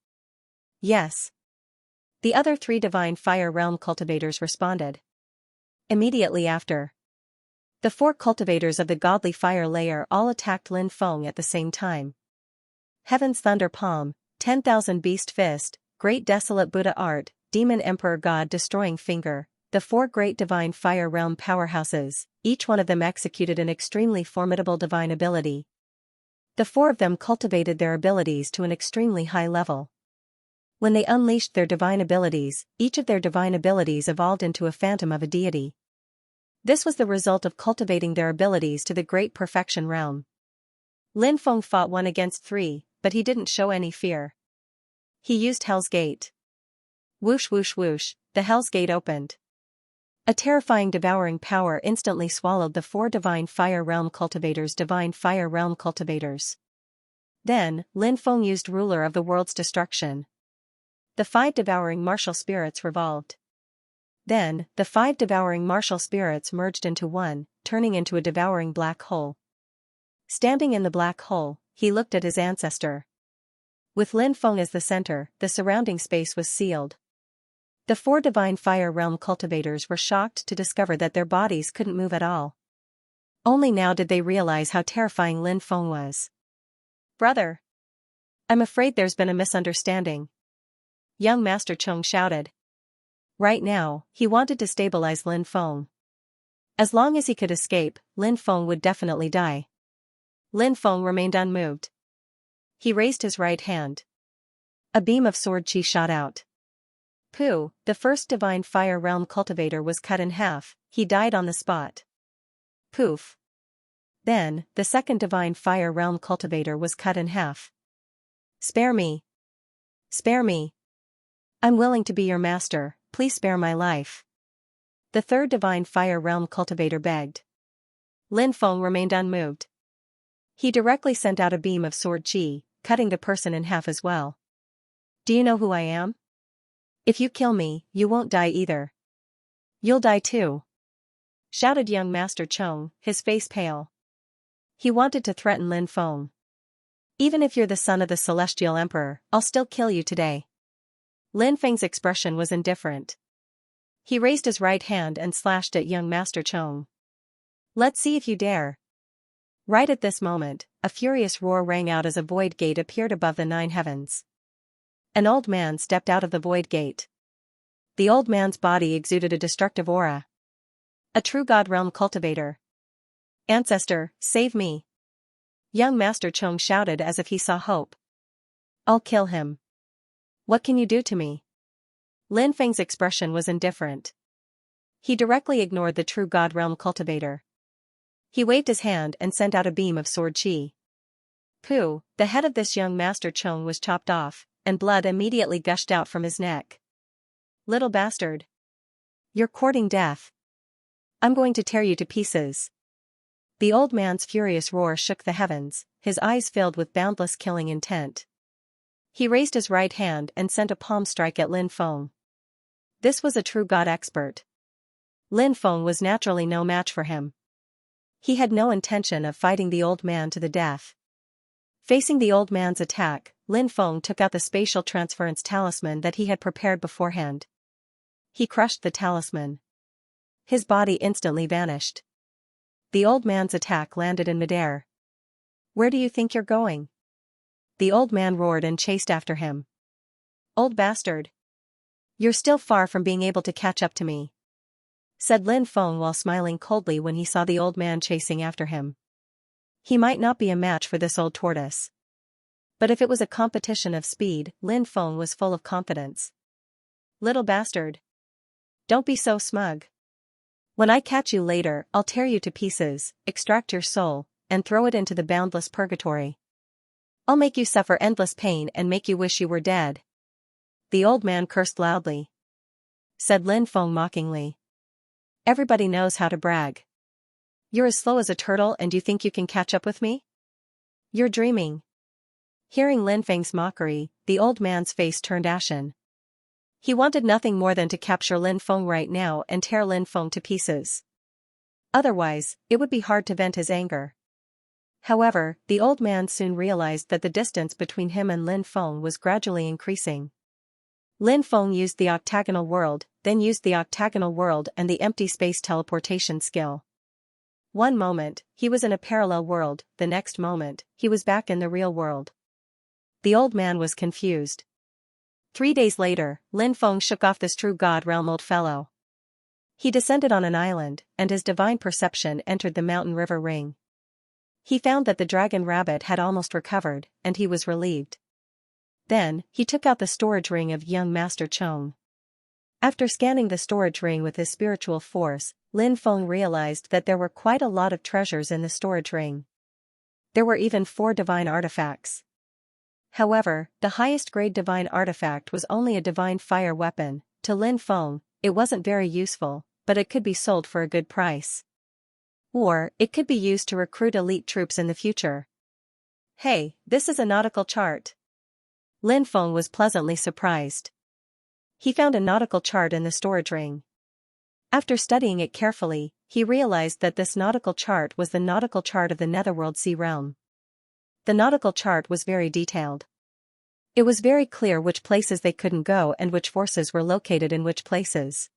Speaker 1: Yes. The other 3 Divine Fire Realm cultivators responded. Immediately after, the 4 cultivators of the Godly Fire Layer all attacked Lin Feng at the same time. Heaven's Thunder Palm, 10,000 Beast Fist, Great Desolate Buddha Art, Demon Emperor God Destroying Finger, the 4 great Divine Fire Realm powerhouses, each one of them executed an extremely formidable divine ability. The 4 of them cultivated their abilities to an extremely high level. When they unleashed their divine abilities, each of their divine abilities evolved into a phantom of a deity. This was the result of cultivating their abilities to the great perfection realm. Lin Feng fought 1 against 3, but he didn't show any fear. He used Hell's Gate. Whoosh whoosh whoosh, the Hell's Gate opened. A terrifying devouring power instantly swallowed the 4 Divine Fire Realm cultivators' Divine Fire Realm cultivators. Then, Lin Feng used Ruler of the World's Destruction. The 5 devouring martial spirits revolved. Then, the 5 devouring martial spirits merged into one, turning into a devouring black hole. Standing in the black hole, he looked at his ancestor. With Lin Feng as the center, the surrounding space was sealed. The 4 Divine Fire Realm cultivators were shocked to discover that their bodies couldn't move at all. Only now did they realize how terrifying Lin Feng was. Brother! I'm afraid there's been a misunderstanding. Young Master Chong shouted. Right now, he wanted to stabilize Lin Feng. As long as he could escape, Lin Feng would definitely die. Lin Feng remained unmoved. He raised his right hand. A beam of sword chi shot out. Pooh, the 1st Divine Fire Realm cultivator was cut in half, he died on the spot. Poof. Then, the 2nd Divine Fire Realm cultivator was cut in half. Spare me. Spare me. I'm willing to be your master, please spare my life. The 3rd Divine Fire Realm cultivator begged. Lin Feng remained unmoved. He directly sent out a beam of sword chi, cutting the person in half as well. Do you know who I am? If you kill me, you won't die either. You'll die too. Shouted young Master Chong, his face pale. He wanted to threaten Lin Feng. Even if you're the son of the Celestial Emperor, I'll still kill you today. Lin Feng's expression was indifferent. He raised his right hand and slashed at young Master Chong. Let's see if you dare. Right at this moment, a furious roar rang out as a void gate appeared above the 9 heavens. An old man stepped out of the void gate. The old man's body exuded a destructive aura. A true God Realm cultivator. Ancestor, save me. Young Master Chong shouted as if he saw hope. I'll kill him. What can you do to me? Lin Feng's expression was indifferent. He directly ignored the true God realm cultivator. He waved his hand and sent out a beam of sword chi. Pooh, the head of this young Master Chong was chopped off, and blood immediately gushed out from his neck. Little bastard. You're courting death. I'm going to tear you to pieces. The old man's furious roar shook the heavens, his eyes filled with boundless killing intent. He raised his right hand and sent a palm strike at Lin Feng. This was a true god expert. Lin Feng was naturally no match for him. He had no intention of fighting the old man to the death. Facing the old man's attack, Lin Feng took out the spatial transference talisman that he had prepared beforehand. He crushed the talisman. His body instantly vanished. The old man's attack landed in midair. Where do you think you're going? The old man roared and chased after him. Old bastard. You're still far from being able to catch up to me, said Lin Feng while smiling coldly when he saw the old man chasing after him. He might not be a match for this old tortoise. But if it was a competition of speed, Lin Feng was full of confidence. Little bastard. Don't be so smug. When I catch you later, I'll tear you to pieces, extract your soul, and throw it into the boundless purgatory. I'll make you suffer endless pain and make you wish you were dead. The old man cursed loudly. Said Lin Feng mockingly. Everybody knows how to brag. You're as slow as a turtle and you think you can catch up with me? You're dreaming. Hearing Lin Feng's mockery, the old man's face turned ashen. He wanted nothing more than to capture Lin Feng right now and tear Lin Feng to pieces. Otherwise, it would be hard to vent his anger. However, the old man soon realized that the distance between him and Lin Feng was gradually increasing. Lin Feng used the octagonal world, then used the octagonal world and the empty space teleportation skill. One moment, he was in a parallel world, the next moment, he was back in the real world. The old man was confused. 3 days later, Lin Feng shook off this true god realm old fellow. He descended on an island, and his divine perception entered the mountain river ring. He found that the dragon rabbit had almost recovered, and he was relieved. Then, he took out the storage ring of young Master Chong. After scanning the storage ring with his spiritual force, Lin Feng realized that there were quite a lot of treasures in the storage ring. There were even 4 divine artifacts. However, the highest grade divine artifact was only a divine fire weapon. To Lin Feng, it wasn't very useful, but it could be sold for a good price. Or, it could be used to recruit elite troops in the future. Hey, this is a nautical chart. Lin Feng was pleasantly surprised. He found a nautical chart in the storage ring. After studying it carefully, he realized that this nautical chart was the nautical chart of the Netherworld Sea realm. The nautical chart was very detailed. It was very clear which places they couldn't go and which forces were located in which places.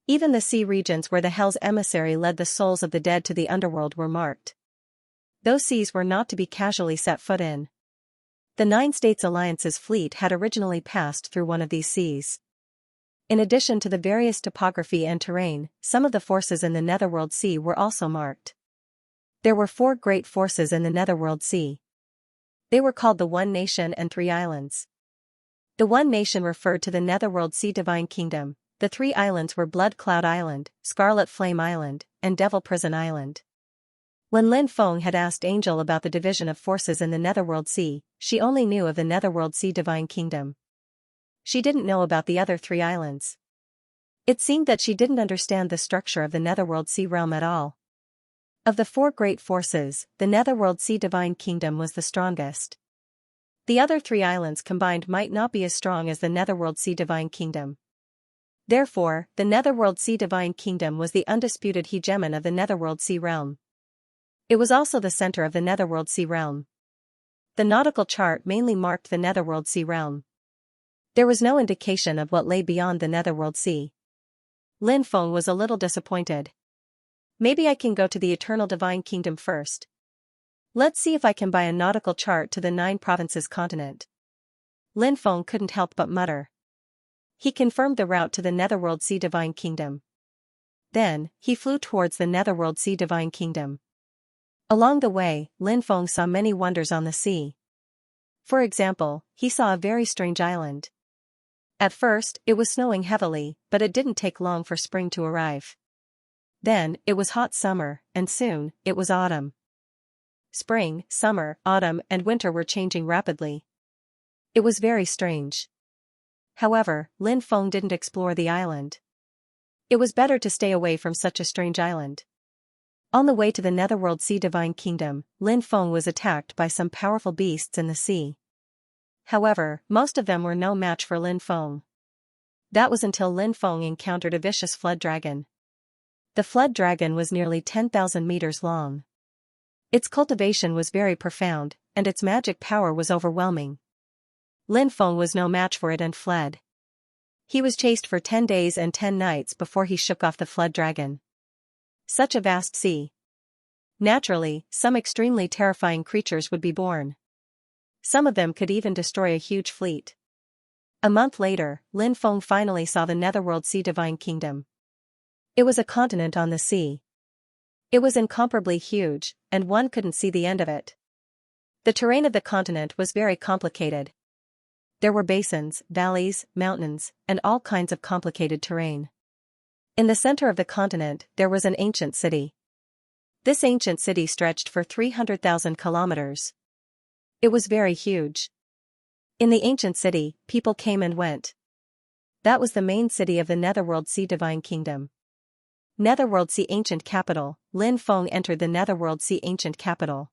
Speaker 1: Even the sea regions where the Hell's emissary led the souls of the dead to the underworld were marked. Those seas were not to be casually set foot in. The 9 States Alliance's fleet had originally passed through one of these seas. In addition to the various topography and terrain, some of the forces in the Netherworld Sea were also marked. There were 4 great forces in the Netherworld Sea. They were called the One Nation and 3 Islands. The One Nation referred to the Netherworld Sea Divine Kingdom, the 3 islands were Blood Cloud Island, Scarlet Flame Island, and Devil Prison Island. When Lin Feng had asked Angel about the division of forces in the Netherworld Sea, she only knew of the Netherworld Sea Divine Kingdom. She didn't know about the other 3 islands. It seemed that she didn't understand the structure of the Netherworld Sea realm at all. Of the 4 great forces, the Netherworld Sea Divine Kingdom was the strongest. The other 3 islands combined might not be as strong as the Netherworld Sea Divine Kingdom. Therefore, the Netherworld Sea Divine Kingdom was the undisputed hegemon of the Netherworld Sea realm. It was also the center of the Netherworld Sea realm. The nautical chart mainly marked the Netherworld Sea realm. There was no indication of what lay beyond the Netherworld Sea. Lin Feng was a little disappointed. Maybe I can go to the Eternal Divine Kingdom first. Let's see if I can buy a nautical chart to the 9 provinces continent. Lin Feng couldn't help but mutter. He confirmed the route to the Netherworld Sea Divine Kingdom. Then, he flew towards the Netherworld Sea Divine Kingdom. Along the way, Lin Feng saw many wonders on the sea. For example, he saw a very strange island. At first, it was snowing heavily, but it didn't take long for spring to arrive. Then, it was hot summer, and soon, it was autumn. Spring, summer, autumn, and winter were changing rapidly. It was very strange. However, Lin Feng didn't explore the island. It was better to stay away from such a strange island. On the way to the Netherworld Sea Divine Kingdom, Lin Feng was attacked by some powerful beasts in the sea. However, most of them were no match for Lin Feng. That was until Lin Feng encountered a vicious flood dragon. The flood dragon was nearly 10,000 meters long. Its cultivation was very profound, and its magic power was overwhelming. Lin Feng was no match for it and fled. He was chased for 10 days and 10 nights before he shook off the flood dragon. Such a vast sea. Naturally, some extremely terrifying creatures would be born. Some of them could even destroy a huge fleet. A month later, Lin Feng finally saw the Netherworld Sea Divine Kingdom. It was a continent on the sea. It was incomparably huge, and one couldn't see the end of it. The terrain of the continent was very complicated. There were basins, valleys, mountains, and all kinds of complicated terrain. In the center of the continent, there was an ancient city. This ancient city stretched for 300,000 kilometers. It was very huge. In the ancient city, people came and went. That was the main city of the Netherworld Sea Divine Kingdom. Netherworld Sea Ancient Capital. Lin Feng entered the Netherworld Sea Ancient Capital.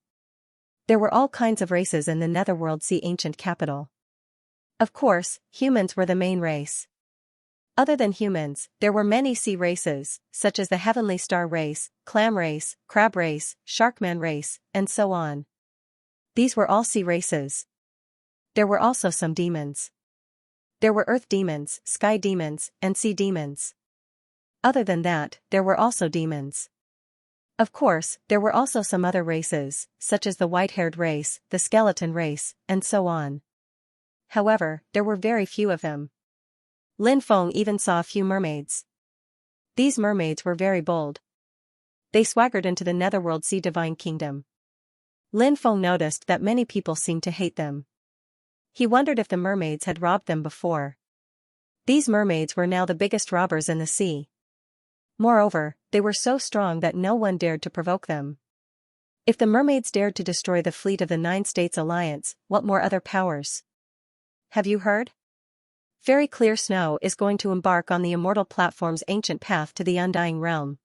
Speaker 1: There were all kinds of races in the Netherworld Sea Ancient Capital. Of course, humans were the main race. Other than humans, there were many sea races, such as the Heavenly Star race, Clam race, Crab race, Sharkman race, and so on. These were all sea races. There were also some demons. There were earth demons, sky demons, and sea demons. Other than that, there were also demons. Of course, there were also some other races, such as the white-haired race, the skeleton race, and so on. However, there were very few of them. Lin Feng even saw a few mermaids. These mermaids were very bold. They swaggered into the Netherworld Sea Divine Kingdom. Lin Feng noticed that many people seemed to hate them. He wondered if the mermaids had robbed them before. These mermaids were now the biggest robbers in the sea. Moreover, they were so strong that no one dared to provoke them. If the mermaids dared to destroy the fleet of the 9 States Alliance, what more other powers? Have you heard? Very Clear Snow is going to embark on the Immortal Platform's ancient path to the Undying Realm.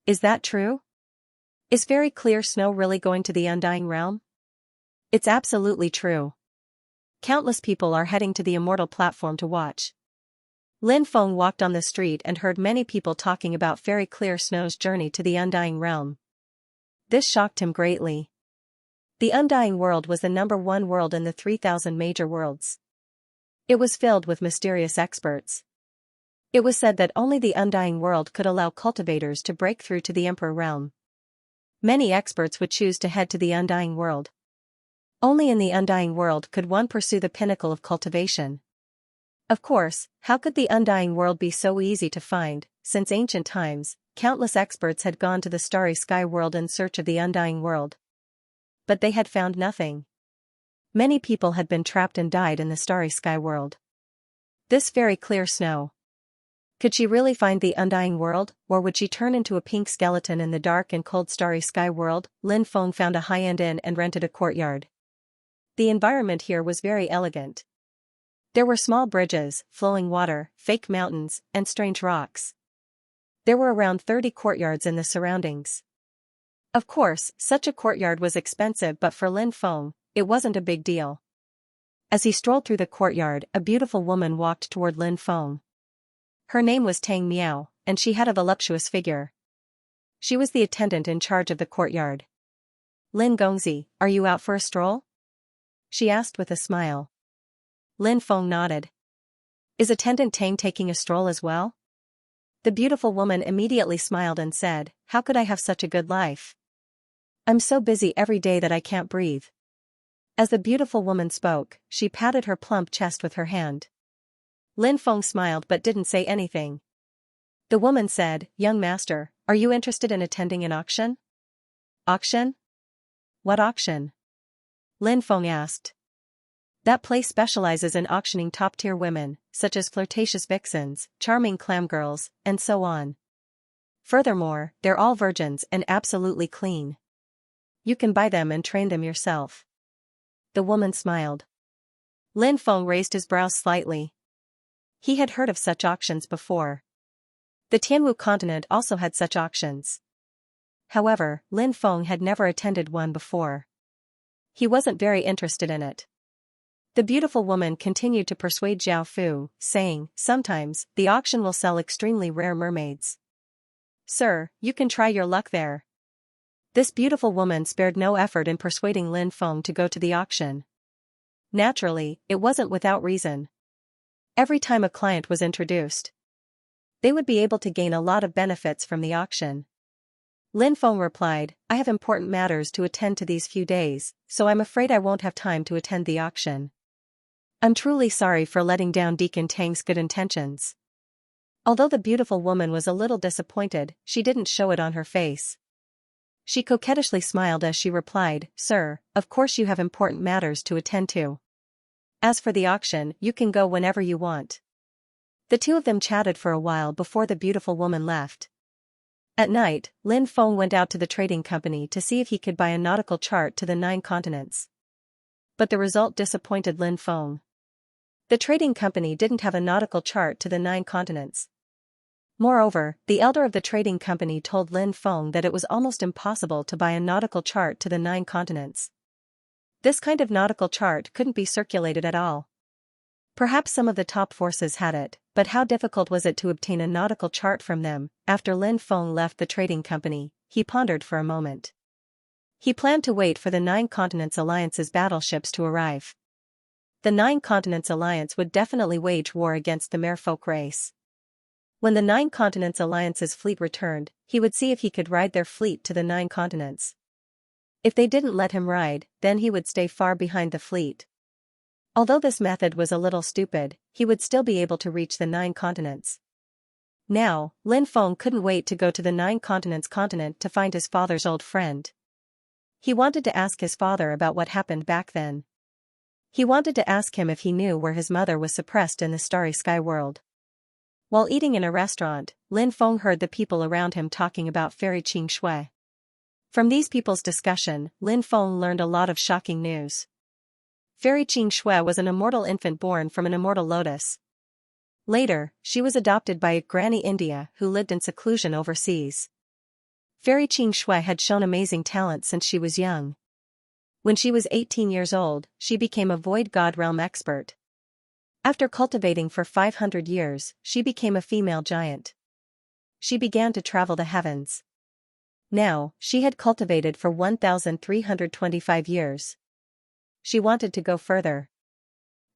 Speaker 1: Is that true? Is Very Clear Snow really going to the Undying Realm? It's absolutely true. Countless people are heading to the Immortal Platform to watch. Lin Feng walked on the street and heard many people talking about Very Clear Snow's journey to the Undying Realm. This shocked him greatly. The Undying World was the #1 world in the 3,000 major worlds. It was filled with mysterious experts. It was said that only the Undying World could allow cultivators to break through to the Emperor Realm. Many experts would choose to head to the Undying World. Only in the Undying World could one pursue the pinnacle of cultivation. Of course, how could the Undying World be so easy to find? Since ancient times, countless experts had gone to the Starry Sky World in search of the Undying World. But they had found nothing. Many people had been trapped and died in the Starry Sky World. This Very Clear Snow. Could she really find the Undying World, or would she turn into a pink skeleton in the dark and cold Starry Sky World? Lin Feng found a high-end inn and rented a courtyard. The environment here was very elegant. There were small bridges, flowing water, fake mountains, and strange rocks. There were around 30 courtyards in the surroundings. Of course, such a courtyard was expensive, but for Lin Feng, it wasn't a big deal. As he strolled through the courtyard, a beautiful woman walked toward Lin Feng. Her name was Tang Miao, and she had a voluptuous figure. She was the attendant in charge of the courtyard. Lin Gongzi, are you out for a stroll? She asked with a smile. Lin Feng nodded. Is attendant Tang taking a stroll as well? The beautiful woman immediately smiled and said, how could I have such a good life? I'm so busy every day that I can't breathe. As the beautiful woman spoke, she patted her plump chest with her hand. Lin Feng smiled but didn't say anything. The woman said, young master, are you interested in attending an auction? Auction? What auction? Lin Feng asked. That place specializes in auctioning top-tier women, such as flirtatious vixens, charming clam girls, and so on. Furthermore, they're all virgins and absolutely clean. You can buy them and train them yourself. The woman smiled. Lin Feng raised his brows slightly. He had heard of such auctions before. The Tianwu continent also had such auctions. However, Lin Feng had never attended one before. He wasn't very interested in it. The beautiful woman continued to persuade Zhao Fu, saying, "Sometimes, the auction will sell extremely rare mermaids. Sir, you can try your luck there." This beautiful woman spared no effort in persuading Lin Feng to go to the auction. Naturally, it wasn't without reason. Every time a client was introduced, they would be able to gain a lot of benefits from the auction. Lin Feng replied, "I have important matters to attend to these few days, so I'm afraid I won't have time to attend the auction. I'm truly sorry for letting down Deacon Tang's good intentions." Although the beautiful woman was a little disappointed, she didn't show it on her face. She coquettishly smiled as she replied, "Sir, of course you have important matters to attend to. As for the auction, you can go whenever you want." The two of them chatted for a while before the beautiful woman left. At night, Lin Feng went out to the trading company to see if he could buy a nautical chart to the 9 continents. But the result disappointed Lin Feng. The trading company didn't have a nautical chart to the 9 continents. Moreover, the elder of the trading company told Lin Feng that it was almost impossible to buy a nautical chart to the 9 continents. This kind of nautical chart couldn't be circulated at all. Perhaps some of the top forces had it, but how difficult was it to obtain a nautical chart from them? After Lin Feng left the trading company, he pondered for a moment. He planned to wait for the 9 Continents Alliance's battleships to arrive. The 9 Continents Alliance would definitely wage war against the merfolk race. When the 9 Continents Alliance's fleet returned, he would see if he could ride their fleet to the 9 continents. If they didn't let him ride, then he would stay far behind the fleet. Although this method was a little stupid, he would still be able to reach the 9 continents. Now, Lin Feng couldn't wait to go to the 9 continents continent to find his father's old friend. He wanted to ask his father about what happened back then. He wanted to ask him if he knew where his mother was suppressed in the starry sky world. While eating in a restaurant, Lin Feng heard the people around him talking about fairy Xianxia. From these people's discussion, Lin Feng learned a lot of shocking news. Fairy Xianxia was an immortal infant born from an immortal lotus. Later, she was adopted by a Granny India who lived in seclusion overseas. Fairy Xianxia had shown amazing talent since she was young. When she was 18 years old, she became a void god realm expert. After cultivating for 500 years, she became a female giant. She began to travel the heavens. Now, she had cultivated for 1,325 years. She wanted to go further.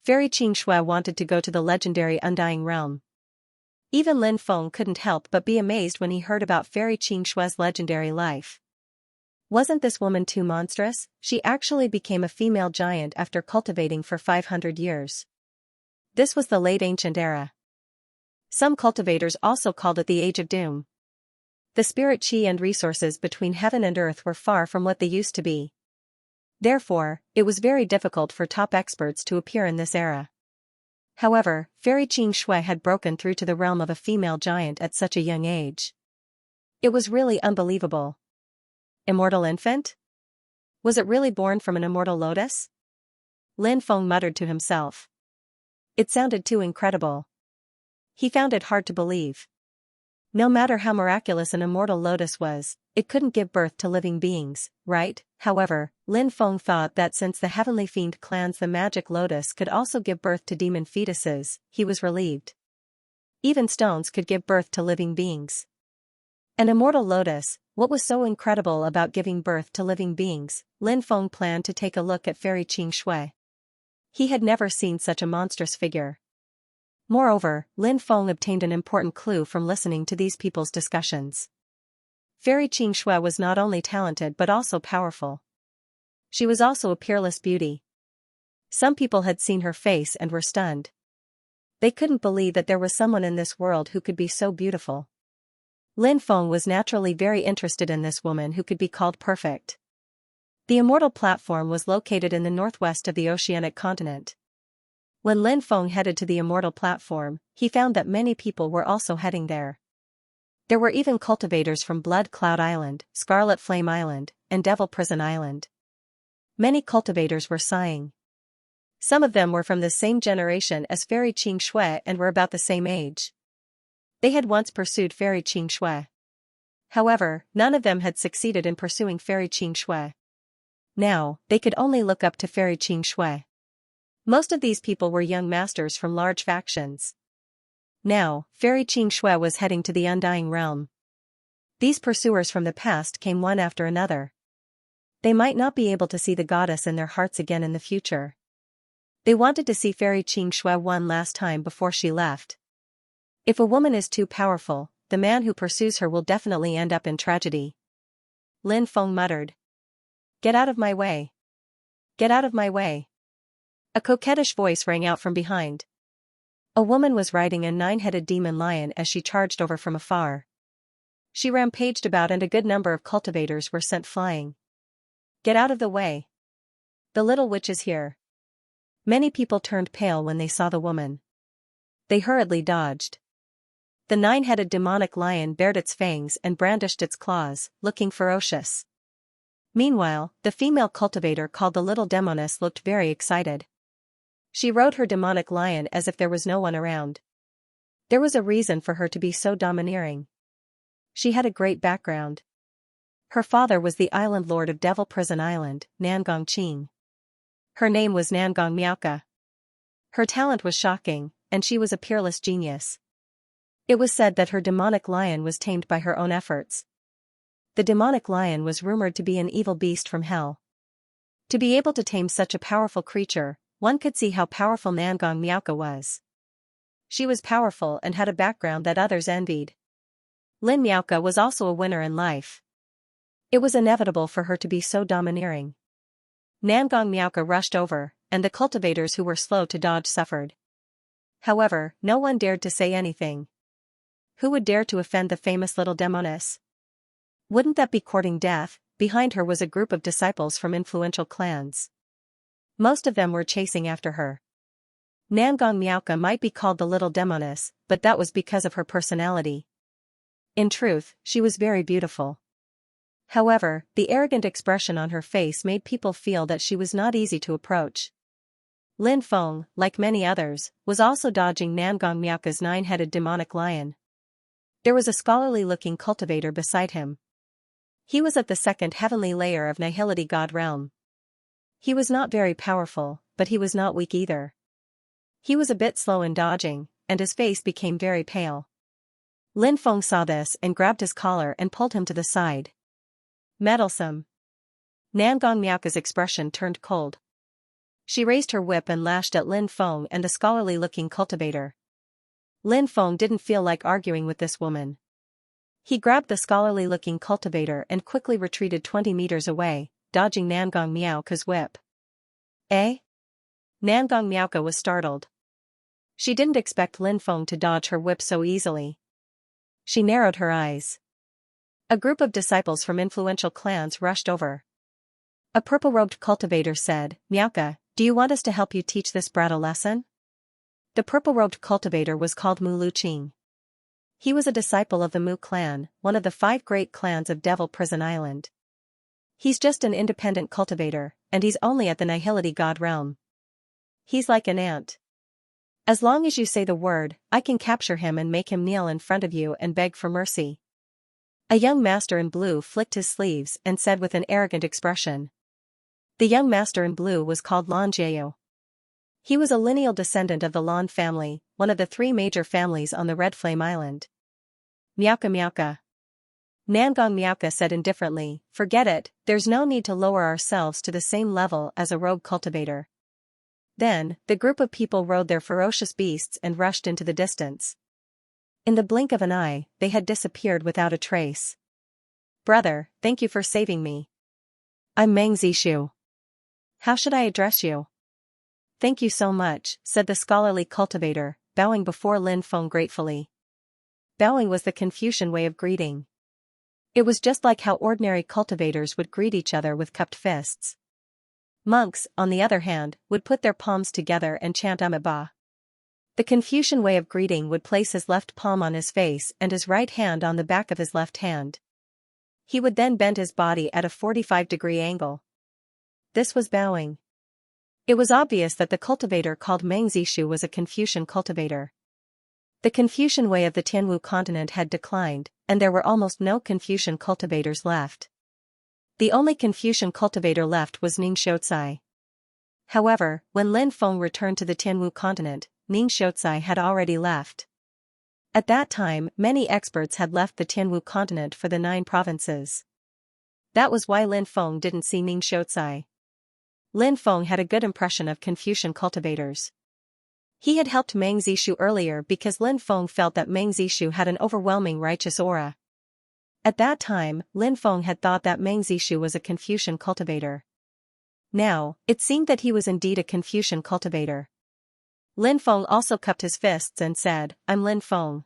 Speaker 1: Fairy Xianxia wanted to go to the legendary Undying Realm. Even Lin Feng couldn't help but be amazed when he heard about Fairy Xianxia's legendary life. Wasn't this woman too monstrous? She actually became a female giant after cultivating for 500 years. This was the late ancient era. Some cultivators also called it the Age of Doom. The spirit chi and resources between heaven and earth were far from what they used to be. Therefore, it was very difficult for top experts to appear in this era. However, Fairy Xianxia had broken through to the realm of a female giant at such a young age. It was really unbelievable. Immortal infant? Was it really born from an immortal lotus? Lin Feng muttered to himself. It sounded too incredible. He found it hard to believe. No matter how miraculous an immortal lotus was, it couldn't give birth to living beings, right? However, Lin Feng thought that since the heavenly fiend clan's the magic lotus could also give birth to demon fetuses, he was relieved. Even stones could give birth to living beings. An immortal lotus, what was so incredible about giving birth to living beings? Lin Feng planned to take a look at Fairy Xianxia. He had never seen such a monstrous figure. Moreover, Lin Feng obtained an important clue from listening to these people's discussions. Fairy Xianxia was not only talented but also powerful. She was also a peerless beauty. Some people had seen her face and were stunned. They couldn't believe that there was someone in this world who could be so beautiful. Lin Feng was naturally very interested in this woman who could be called perfect. The immortal platform was located in the northwest of the oceanic continent. When Lin Feng headed to the Immortal platform, he found that many people were also heading there. There were even cultivators from Blood Cloud Island, Scarlet Flame Island, and Devil Prison Island. Many cultivators were sighing. Some of them were from the same generation as Fairy Xianxia and were about the same age. They had once pursued Fairy Xianxia. However, none of them had succeeded in pursuing Fairy Xianxia. Now, they could only look up to Fairy Xianxia. Most of these people were young masters from large factions. Now, Fairy Xianxia was heading to the Undying Realm. These pursuers from the past came one after another. They might not be able to see the goddess in their hearts again in the future. They wanted to see Fairy Xianxia one last time before she left. If a woman is too powerful, the man who pursues her will definitely end up in tragedy. Lin Feng muttered. Get out of my way. Get out of my way. A coquettish voice rang out from behind. A woman was riding a 9-headed demon lion as she charged over from afar. She rampaged about and a good number of cultivators were sent flying. Get out of the way. The little witch is here. Many people turned pale when they saw the woman. They hurriedly dodged. The 9-headed demonic lion bared its fangs and brandished its claws, looking ferocious. Meanwhile, the female cultivator called the Little Demoness looked very excited. She rode her demonic lion as if there was no one around. There was a reason for her to be so domineering. She had a great background. Her father was the island lord of Devil Prison Island, Nangong Qing. Her name was Nangong Miaoka. Her talent was shocking, and she was a peerless genius. It was said that her demonic lion was tamed by her own efforts. The demonic lion was rumored to be an evil beast from hell. To be able to tame such a powerful creature, one could see how powerful Nangong Miaoka was. She was powerful and had a background that others envied. Lin Miaoka was also a winner in life. It was inevitable for her to be so domineering. Nangong Miaoka rushed over, and the cultivators who were slow to dodge suffered. However, no one dared to say anything. Who would dare to offend the famous Little Demoness? Wouldn't that be courting death? Behind her was a group of disciples from influential clans. Most of them were chasing after her. Nangong Miaoka might be called the Little Demoness, but that was because of her personality. In truth, she was very beautiful. However, the arrogant expression on her face made people feel that she was not easy to approach. Lin Feng, like many others, was also dodging Nangong Miaoka's 9-headed demonic lion. There was a scholarly-looking cultivator beside him. He was at the second heavenly layer of Nihility God realm. He was not very powerful, but he was not weak either. He was a bit slow in dodging, and his face became very pale. Lin Feng saw this and grabbed his collar and pulled him to the side. Meddlesome. Nangong Miaoka's expression turned cold. She raised her whip and lashed at Lin Feng and the scholarly-looking cultivator. Lin Feng didn't feel like arguing with this woman. He grabbed the scholarly-looking cultivator and quickly retreated 20 meters away, dodging Nangong Miaoka's whip. Eh? Nangong Miaoka was startled. She didn't expect Lin Feng to dodge her whip so easily. She narrowed her eyes. A group of disciples from influential clans rushed over. A purple-robed cultivator said, Miaoka, do you want us to help you teach this brat a lesson? The purple-robed cultivator was called Mu Luqing. He was a disciple of the Mu clan, one of the 5 great clans of Devil Prison Island. He's just an independent cultivator, and he's only at the Nihility God realm. He's like an ant. As long as you say the word, I can capture him and make him kneel in front of you and beg for mercy. A young master in blue flicked his sleeves and said with an arrogant expression. The young master in blue was called Lan Jiao. He was a lineal descendant of the Lan family, one of the 3 major families on the Red Flame Island. Miaoka Miaoka. Nangong Miaoka said indifferently, forget it, there's no need to lower ourselves to the same level as a rogue cultivator. Then, the group of people rode their ferocious beasts and rushed into the distance. In the blink of an eye, they had disappeared without a trace. Brother, thank you for saving me. I'm Meng Zishu. How should I address you? Thank you so much, said the scholarly cultivator, bowing before Lin Feng gratefully. Bowing was the Confucian way of greeting. It was just like how ordinary cultivators would greet each other with cupped fists. Monks, on the other hand, would put their palms together and chant Amiba. The Confucian way of greeting would place his left palm on his face and his right hand on the back of his left hand. He would then bend his body at a 45-degree angle. This was bowing. It was obvious that the cultivator called Meng Zishu was a Confucian cultivator. The Confucian way of the Tianwu continent had declined, and there were almost no Confucian cultivators left. The only Confucian cultivator left was Ning Xiaozai. However, when Lin Feng returned to the Tianwu continent, Ning Xiaozai had already left. At that time, many experts had left the Tianwu continent for the 9 provinces. That was why Lin Feng didn't see Ning Xiaozai. Lin Feng had a good impression of Confucian cultivators. He had helped Meng Zishu earlier because Lin Feng felt that Meng Zishu had an overwhelming righteous aura. At that time, Lin Feng had thought that Meng Zishu was a Confucian cultivator. Now, it seemed that he was indeed a Confucian cultivator. Lin Feng also cupped his fists and said, "I'm Lin Feng.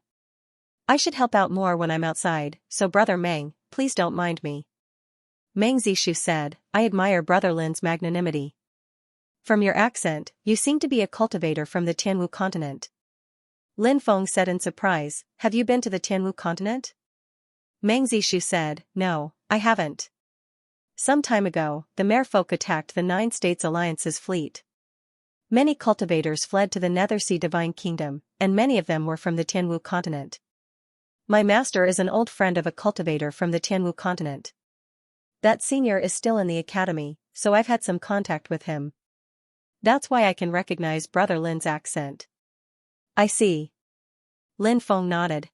Speaker 1: I should help out more when I'm outside, so Brother Meng, please don't mind me." Meng Zishu said, "I admire Brother Lin's magnanimity. From your accent, you seem to be a cultivator from the Tianwu continent." Lin Feng said in surprise, "Have you been to the Tianwu continent?" Meng Zishu said, "No, I haven't. Some time ago, the merfolk attacked the 9 States Alliance's fleet. Many cultivators fled to the Nethersea Divine Kingdom, and many of them were from the Tianwu continent. My master is an old friend of a cultivator from the Tianwu continent. That senior is still in the academy, so I've had some contact with him. That's why I can recognize Brother Lin's accent." "I see." Lin Feng nodded.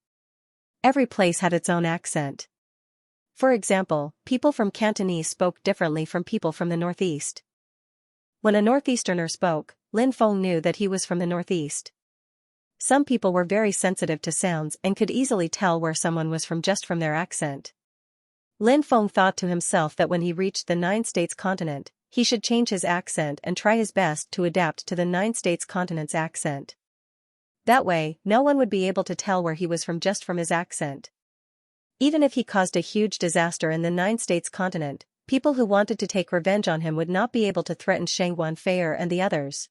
Speaker 1: Every place had its own accent. For example, people from Cantonese spoke differently from people from the Northeast. When a Northeasterner spoke, Lin Feng knew that he was from the Northeast. Some people were very sensitive to sounds and could easily tell where someone was from just from their accent. Lin Feng thought to himself that when he reached the 9 States continent, he should change his accent and try his best to adapt to the 9 States continent's accent. That way, no one would be able to tell where he was from just from his accent. Even if he caused a huge disaster in the 9 States continent, people who wanted to take revenge on him would not be able to threaten Shang Wanfeier and the others.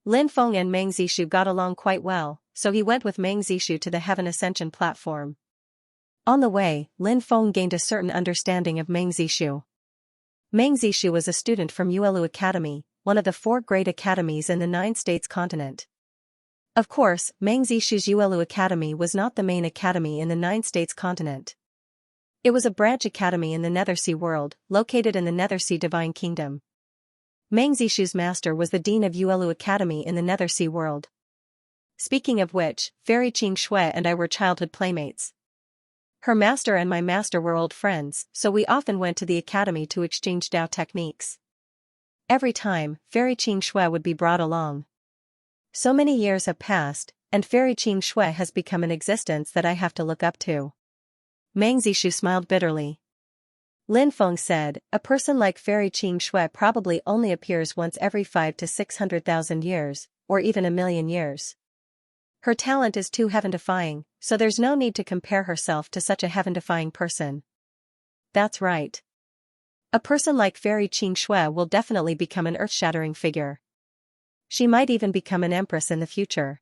Speaker 1: Lin Feng and Meng Zishu got along quite well, so he went with Meng Zishu to the Heaven Ascension platform. On the way, Lin Feng gained a certain understanding of Meng Zishu. Meng Zishu was a student from Yuelu Academy, one of the 4 great academies in the 9 States continent. Of course, Meng Zishu's Yuelu Academy was not the main academy in the 9 States continent. It was a branch academy in the Nethersea world, located in the Nethersea Divine Kingdom. Meng Zishu's master was the dean of Yuelu Academy in the Nethersea world. Speaking of which, Fairy Qing Shui and I were childhood playmates. Her master and my master were old friends, so we often went to the academy to exchange Dao techniques. Every time, Fairy Qing Shui would be brought along. So many years have passed, and Fairy Qing Shui has become an existence that I have to look up to. Meng Zishu smiled bitterly. Lin Feng said, "A person like Fairy Qing Shui probably only appears once every 5 to 600,000 years, or even a million years. Her talent is too heaven-defying, so there's no need to compare herself to such a heaven-defying person." That's right. A person like Fairy Qing Shui will definitely become an earth-shattering figure. She might even become an empress in the future.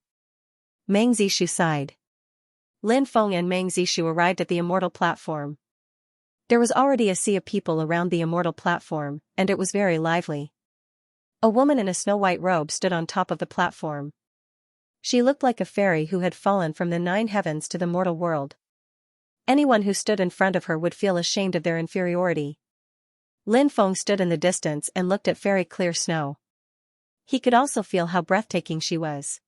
Speaker 1: Meng Zishu sighed. Lin Feng and Meng Zishu arrived at the Immortal platform. There was already a sea of people around the Immortal platform, and it was very lively. A woman in a snow-white robe stood on top of the platform. She looked like a fairy who had fallen from the 9 heavens to the mortal world. Anyone who stood in front of her would feel ashamed of their inferiority. Lin Feng stood in the distance and looked at Fairy Clear Snow. He could also feel how breathtaking she was.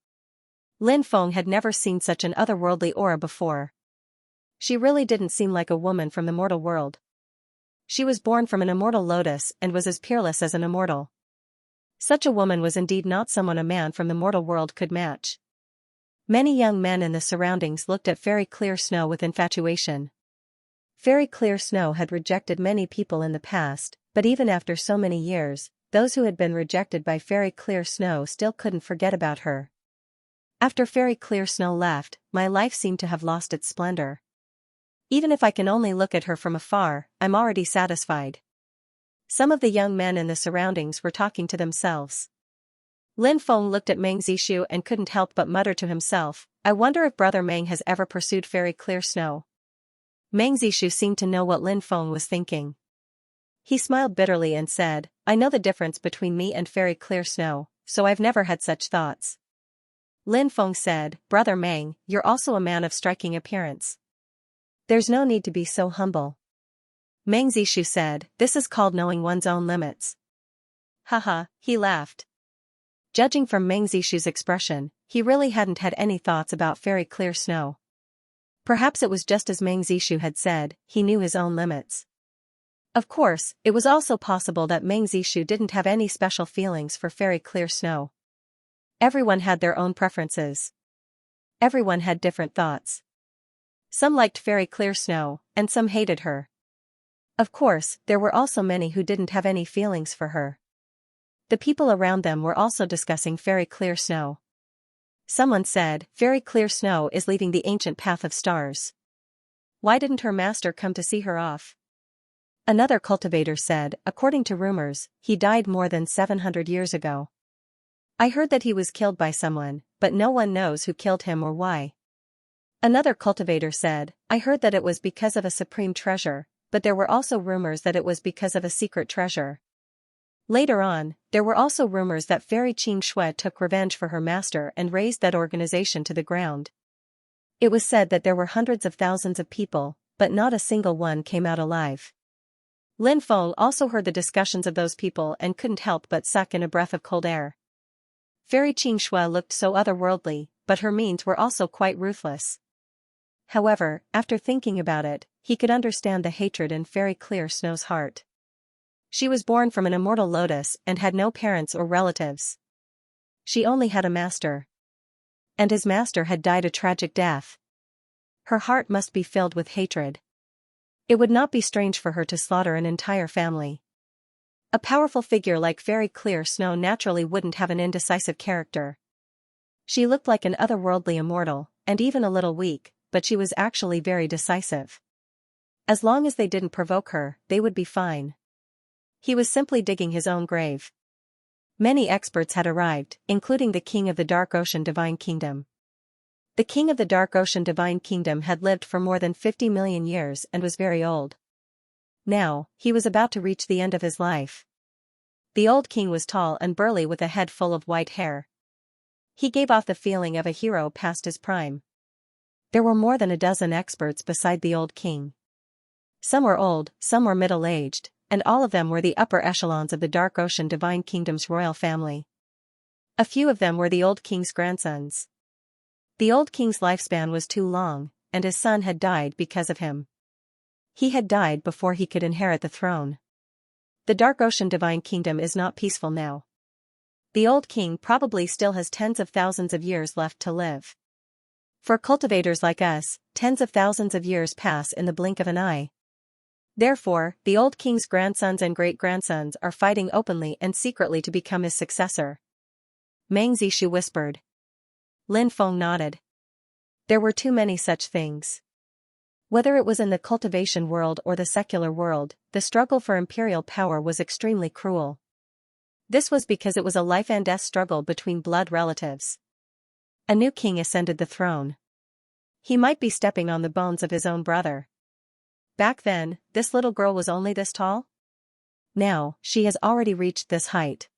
Speaker 1: Lin Feng had never seen such an otherworldly aura before. She really didn't seem like a woman from the mortal world. She was born from an immortal lotus and was as peerless as an immortal. Such a woman was indeed not someone a man from the mortal world could match. Many young men in the surroundings looked at Fairy Clear Snow with infatuation. Fairy Clear Snow had rejected many people in the past, but even after so many years, those who had been rejected by Fairy Clear Snow still couldn't forget about her. After Fairy Clear Snow left, my life seemed to have lost its splendor. Even if I can only look at her from afar, I'm already satisfied. Some of the young men in the surroundings were talking to themselves. Lin Feng looked at Meng Zishu and couldn't help but mutter to himself, I wonder if Brother Meng has ever pursued Fairy Clear Snow. Meng Zishu seemed to know what Lin Feng was thinking. He smiled bitterly and said, I know the difference between me and Fairy Clear Snow, so I've never had such thoughts. Lin Feng said, Brother Meng, you're also a man of striking appearance. There's no need to be so humble. Meng Zishu said, this is called knowing one's own limits. Haha, he laughed. Judging from Meng Zishu's expression, he really hadn't had any thoughts about Fairy Clear Snow. Perhaps it was just as Meng Zishu had said, he knew his own limits. Of course, it was also possible that Meng Zishu didn't have any special feelings for Fairy Clear Snow. Everyone had their own preferences. Everyone had different thoughts. Some liked Fairy Clear Snow, and some hated her. Of course, there were also many who didn't have any feelings for her. The people around them were also discussing Fairy Clear Snow. Someone said, Fairy Clear Snow is leaving the ancient path of stars. Why didn't her master come to see her off? Another cultivator said, according to rumors, he died more than 700 years ago. I heard that he was killed by someone, but no one knows who killed him or why. Another cultivator said, I heard that it was because of a supreme treasure, but there were also rumors that it was because of a secret treasure. Later on, there were also rumors that Fairy Xianxia took revenge for her master and razed that organization to the ground. It was said that there were hundreds of thousands of people, but not a single one came out alive. Lin Feng also heard the discussions of those people and couldn't help but suck in a breath of cold air. Fairy Xianxia looked so otherworldly, but her means were also quite ruthless. However, after thinking about it, he could understand the hatred in Fairy Clear Snow's heart. She was born from an immortal lotus and had no parents or relatives. She only had a master. And his master had died a tragic death. Her heart must be filled with hatred. It would not be strange for her to slaughter an entire family. A powerful figure like Fairy Clear Snow naturally wouldn't have an indecisive character. She looked like an otherworldly immortal, and even a little weak, but she was actually very decisive. As long as they didn't provoke her, they would be fine. He was simply digging his own grave. Many experts had arrived, including the King of the Dark Ocean Divine Kingdom. The King of the Dark Ocean Divine Kingdom had lived for more than 50 million years and was very old. Now, he was about to reach the end of his life. The old king was tall and burly with a head full of white hair. He gave off the feeling of a hero past his prime. There were more than a dozen experts beside the old king. Some were old, some were middle-aged, and all of them were the upper echelons of the Dark Ocean Divine Kingdom's royal family. A few of them were the old king's grandsons. The old king's lifespan was too long, and his son had died because of him. He had died before he could inherit the throne. The Dark Ocean Divine Kingdom is not peaceful now. The old king probably still has tens of thousands of years left to live. For cultivators like us, tens of thousands of years pass in the blink of an eye. Therefore, the old king's grandsons and great-grandsons are fighting openly and secretly to become his successor. Meng Zishu whispered. Lin Feng nodded. There were too many such things. Whether it was in the cultivation world or the secular world, the struggle for imperial power was extremely cruel. This was because it was a life-and-death struggle between blood relatives. A new king ascended the throne. He might be stepping on the bones of his own brother. Back then, this little girl was only this tall? Now, she has already reached this height.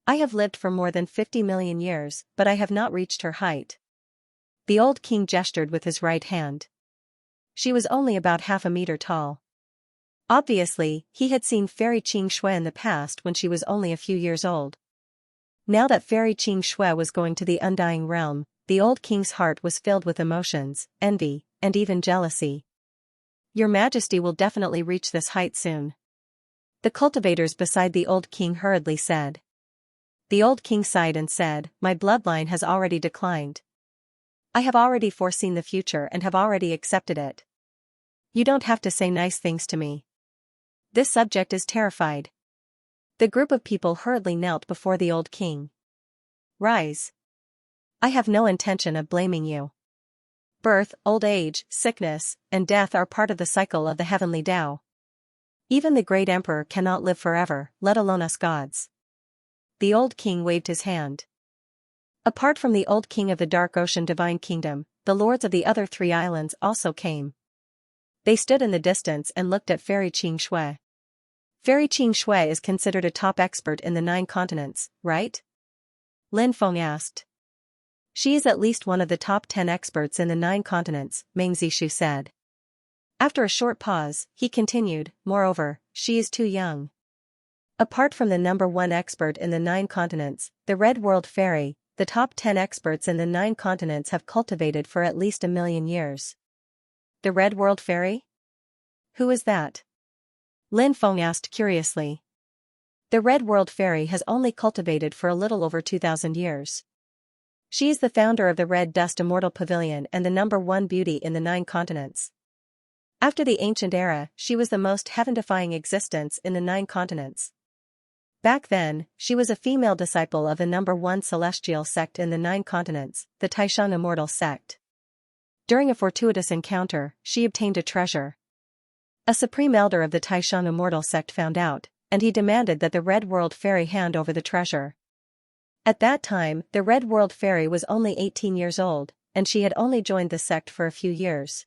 Speaker 1: I have lived for more than 50 million years, but I have not reached her height. The old king gestured with his right hand. She was only about half a meter tall. Obviously, he had seen Fairy Xianxia in the past when she was only a few years old. Now that Fairy Xianxia was going to the Undying Realm, the old king's heart was filled with emotions, envy, and even jealousy. Your Majesty will definitely reach this height soon. The cultivators beside the old king hurriedly said. The old king sighed and said, My bloodline has already declined. I have already foreseen the future and have already accepted it. You don't have to say nice things to me. This subject is terrified. The group of people hurriedly knelt before the old king. Rise. I have no intention of blaming you. Birth, old age, sickness, and death are part of the cycle of the heavenly Tao. Even the great emperor cannot live forever, let alone us gods. The old king waved his hand. Apart from the old king of the Dark Ocean Divine Kingdom, the lords of the other 3 islands also came. They stood in the distance and looked at Fairy Xianxia. Fairy Xianxia is considered a top expert in the 9 continents, right? Lin Feng asked. She is at least one of the top 10 experts in the 9 continents, Meng Zishu said. After a short pause, he continued, moreover, she is too young. Apart from the number 1 expert in the 9 continents, the Red World Fairy, the top 10 experts in the 9 continents have cultivated for at least 1,000,000 years. The Red World Fairy? Who is that? Lin Feng asked curiously. The Red World Fairy has only cultivated for a little over 2,000 years. She is the founder of the Red Dust Immortal Pavilion and the number 1 beauty in the 9 continents. After the ancient era, she was the most heaven-defying existence in the 9 continents. Back then, she was a female disciple of the number 1 celestial sect in the 9 continents, the Taishang Immortal sect. During a fortuitous encounter, she obtained a treasure. A supreme elder of the Taishang Immortal sect found out, and he demanded that the Red World Fairy hand over the treasure. At that time, the Red World Fairy was only 18 years old, and she had only joined the sect for a few years.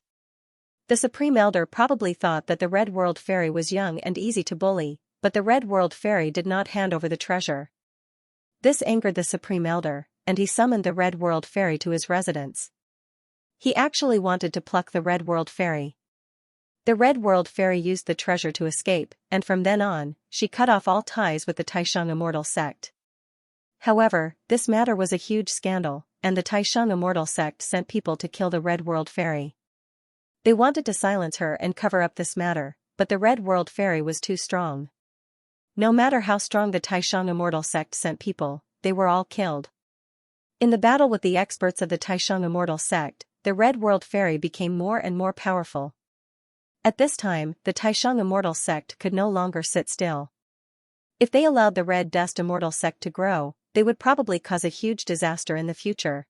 Speaker 1: The Supreme Elder probably thought that the Red World Fairy was young and easy to bully, but the Red World Fairy did not hand over the treasure. This angered the Supreme Elder, and he summoned the Red World Fairy to his residence. He actually wanted to pluck the Red World Fairy. The Red World Fairy used the treasure to escape, and from then on, she cut off all ties with the Taishang Immortal sect. However, this matter was a huge scandal, and the Taishang Immortal sect sent people to kill the Red World Fairy. They wanted to silence her and cover up this matter, but the Red World Fairy was too strong. No matter how strong the Taishang Immortal sect sent people, they were all killed. In the battle with the experts of the Taishang Immortal sect, the Red World Fairy became more and more powerful. At this time, the Taishang Immortal sect could no longer sit still. If they allowed the Red Dust Immortal sect to grow, they would probably cause a huge disaster in the future.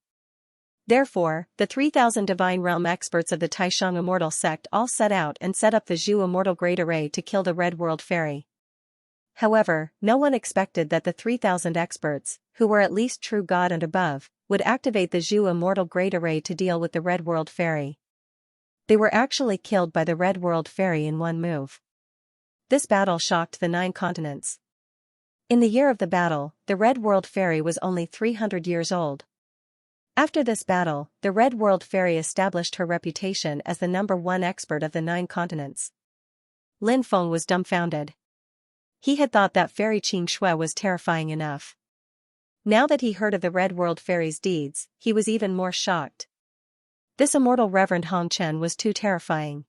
Speaker 1: Therefore, the 3,000 Divine Realm experts of the Taishang Immortal sect all set out and set up the Zhu Immortal Great Array to kill the Red World Fairy. However, no one expected that the 3,000 experts, who were at least true God and above, would activate the Zhu Immortal Great Array to deal with the Red World Fairy. They were actually killed by the Red World Fairy in one move. This battle shocked the 9 continents. In the year of the battle, the Red World Fairy was only 300 years old. After this battle, the Red World Fairy established her reputation as the number 1 expert of the 9 continents. Lin Feng was dumbfounded. He had thought that Fairy Xianxia was terrifying enough. Now that he heard of the Red World Fairy's deeds, he was even more shocked. This immortal Reverend Hong Chen was too terrifying.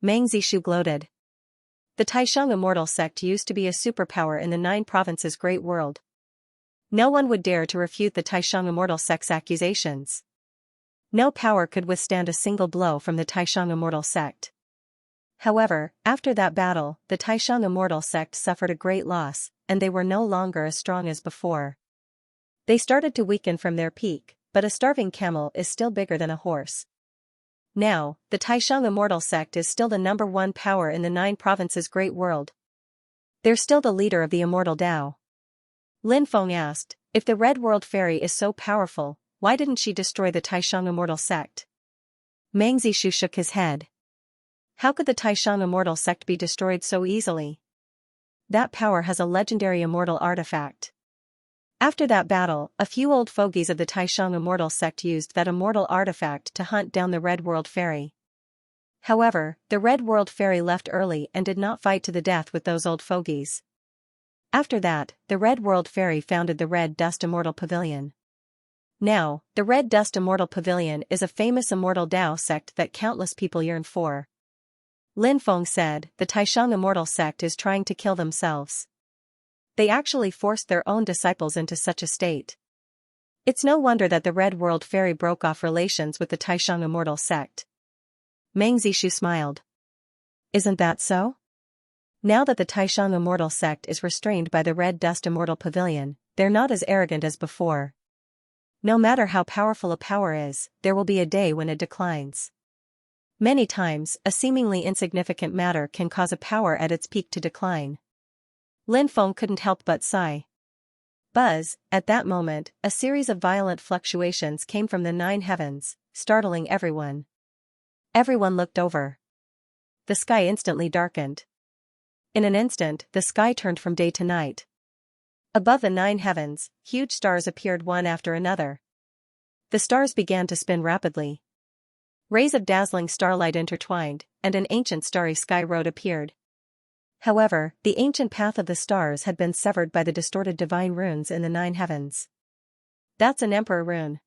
Speaker 1: Meng Zishu gloated. The Taishang Immortal sect used to be a superpower in the 9 provinces' great world. No one would dare to refute the Taishang Immortal sect's accusations. No power could withstand a single blow from the Taishang Immortal sect. However, after that battle, the Taishang Immortal sect suffered a great loss, and they were no longer as strong as before. They started to weaken from their peak, but a starving camel is still bigger than a horse. Now, the Taishang Immortal sect is still the number 1 power in the 9 provinces' great world. They're still the leader of the Immortal Tao. Lin Feng asked, if the Red World Fairy is so powerful, why didn't she destroy the Taishang Immortal sect? Meng Zishu shook his head. How could the Taishang Immortal sect be destroyed so easily? That power has a legendary immortal artifact. After that battle, a few old fogies of the Taishang Immortal sect used that immortal artifact to hunt down the Red World Fairy. However, the Red World Fairy left early and did not fight to the death with those old fogies. After that, the Red World Fairy founded the Red Dust Immortal Pavilion. Now, the Red Dust Immortal Pavilion is a famous immortal Tao sect that countless people yearn for. Lin Feng said, the Taishang Immortal sect is trying to kill themselves. They actually forced their own disciples into such a state. It's no wonder that the Red World Fairy broke off relations with the Taishang Immortal sect. Meng Zishu smiled. Isn't that so? Now that the Taishang Immortal sect is restrained by the Red Dust Immortal Pavilion, they're not as arrogant as before. No matter how powerful a power is, there will be a day when it declines. Many times, a seemingly insignificant matter can cause a power at its peak to decline. Lin Feng couldn't help but sigh. Buzz, at that moment, a series of violent fluctuations came from the 9 heavens, startling everyone. Everyone looked over. The sky instantly darkened. In an instant, the sky turned from day to night. Above the 9 heavens, huge stars appeared one after another. The stars began to spin rapidly. Rays of dazzling starlight intertwined, and an ancient starry sky road appeared. However, the ancient path of the stars had been severed by the distorted divine runes in the 9 heavens. That's an emperor rune.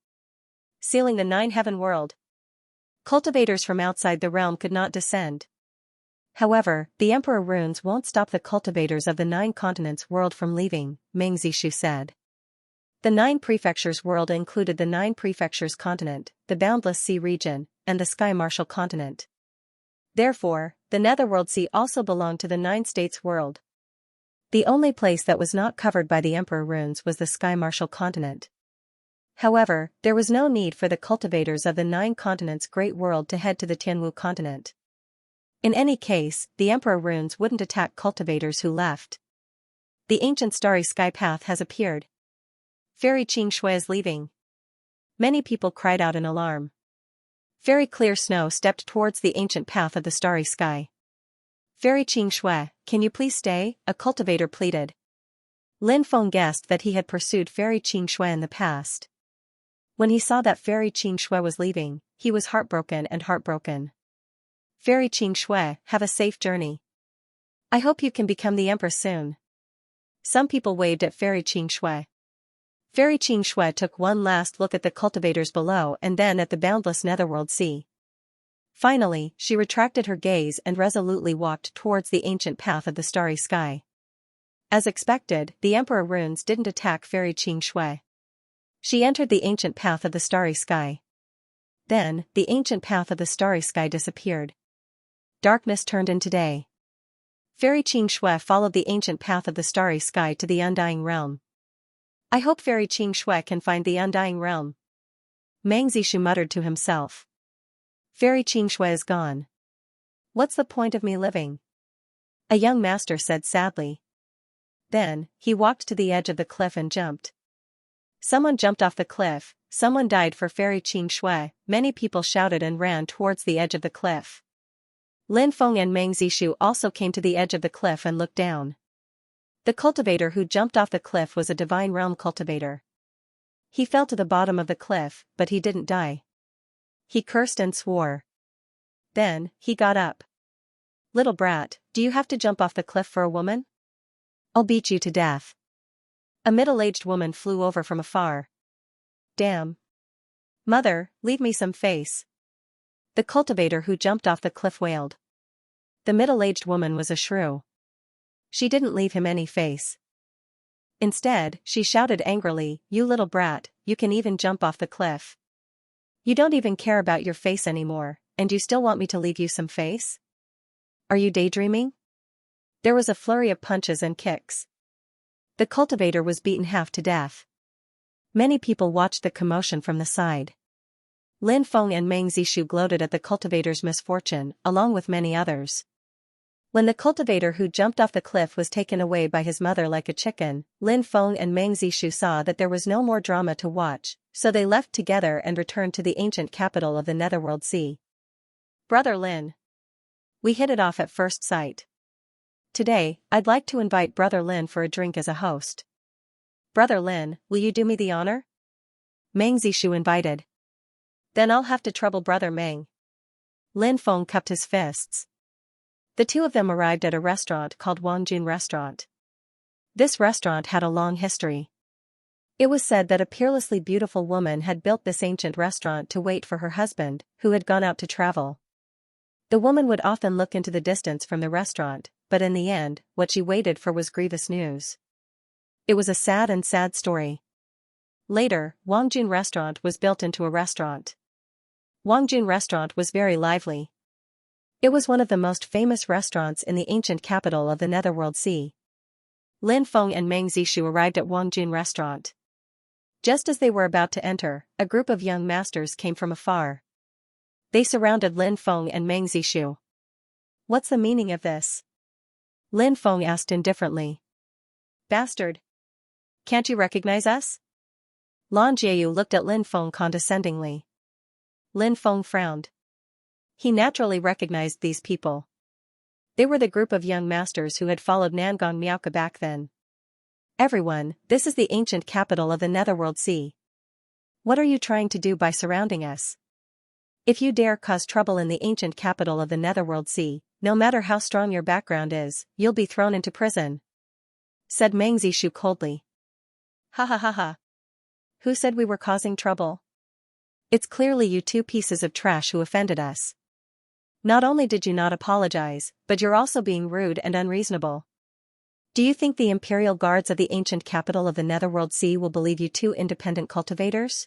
Speaker 1: Sealing the 9 heaven world. Cultivators from outside the realm could not descend. However, the emperor runes won't stop the cultivators of the 9 continents world from leaving, Meng Zishu said. The 9 prefectures world included the 9 prefectures continent, the boundless sea region, and the sky martial continent. Therefore, the netherworld sea also belonged to the 9 states world. The only place that was not covered by the emperor runes was the sky martial continent. However, there was no need for the cultivators of the 9 continents great world to head to the Tianwu continent. In any case, the emperor runes wouldn't attack cultivators who left. The ancient starry sky path has appeared. Fairy Xianxia is leaving. Many people cried out in alarm. Fairy Clear Snow stepped towards the ancient path of the starry sky. Fairy Xianxia, can you please stay? A cultivator pleaded. Lin Feng guessed that he had pursued Fairy Xianxia in the past. When he saw that Fairy Xianxia was leaving, he was heartbroken. Fairy Xianxia, have a safe journey. I hope you can become the empress soon. Some people waved at Fairy Xianxia. Fairy Xianxia took one last look at the cultivators below and then at the boundless netherworld sea. Finally, she retracted her gaze and resolutely walked towards the ancient path of the starry sky. As expected, the emperor runes didn't attack Fairy Xianxia. She entered the ancient path of the starry sky. Then, the ancient path of the starry sky disappeared. Darkness turned into day. Fairy Xianxia followed the ancient path of the starry sky to the undying realm. I hope Fairy Xianxia can find the undying realm. Meng Zishu muttered to himself. Fairy Xianxia is gone. What's the point of me living? A young master said sadly. Then, he walked to the edge of the cliff and jumped. Someone jumped off the cliff, someone died for Fairy Xianxia, many people shouted and ran towards the edge of the cliff. Lin Feng and Meng Zishu also came to the edge of the cliff and looked down. The cultivator who jumped off the cliff was a divine realm cultivator. He fell to the bottom of the cliff, but he didn't die. He cursed and swore. Then, he got up. Little brat, do you have to jump off the cliff for a woman? I'll beat you to death. A middle-aged woman flew over from afar. Damn. Mother, leave me some face. The cultivator who jumped off the cliff wailed. The middle-aged woman was a shrew. She didn't leave him any face. Instead, she shouted angrily, you little brat, you can even jump off the cliff. You don't even care about your face anymore, and you still want me to leave you some face? Are you daydreaming? There was a flurry of punches and kicks. The cultivator was beaten half to death. Many people watched the commotion from the side. Lin Feng and Meng Zishu gloated at the cultivator's misfortune, along with many others. When the cultivator who jumped off the cliff was taken away by his mother like a chicken, Lin Feng and Meng Zishu saw that there was no more drama to watch, so they left together and returned to the ancient capital of the Netherworld Sea. Brother Lin. We hit it off at first sight. Today, I'd like to invite Brother Lin for a drink as a host. Brother Lin, will you do me the honor? Meng Zishu invited. Then I'll have to trouble Brother Meng. Lin Feng cupped his fists. The two of them arrived at a restaurant called Wangjun Restaurant. This restaurant had a long history. It was said that a peerlessly beautiful woman had built this ancient restaurant to wait for her husband, who had gone out to travel. The woman would often look into the distance from the restaurant, but in the end, what she waited for was grievous news. It was a sad story. Later, Wangjun Restaurant was built into a restaurant. Wangjun Restaurant was very lively. It was one of the most famous restaurants in the ancient capital of the Netherworld Sea. Lin Feng and Meng Zishu arrived at Wangjun Restaurant. Just as they were about to enter, a group of young masters came from afar. They surrounded Lin Feng and Meng Zishu. What's the meaning of this? Lin Feng asked indifferently. Bastard. Can't you recognize us? Lan Jieyu looked at Lin Feng condescendingly. Lin Feng frowned. He naturally recognized these people. They were the group of young masters who had followed Nangong Miaoka back then. Everyone, this is the ancient capital of the Netherworld Sea. What are you trying to do by surrounding us? If you dare cause trouble in the ancient capital of the Netherworld Sea, no matter how strong your background is, you'll be thrown into prison, said Meng Zishu coldly. Ha ha ha ha. Who said we were causing trouble? It's clearly you two pieces of trash who offended us. Not only did you not apologize, but you're also being rude and unreasonable. Do you think the imperial guards of the ancient capital of the Netherworld Sea will believe you two independent cultivators?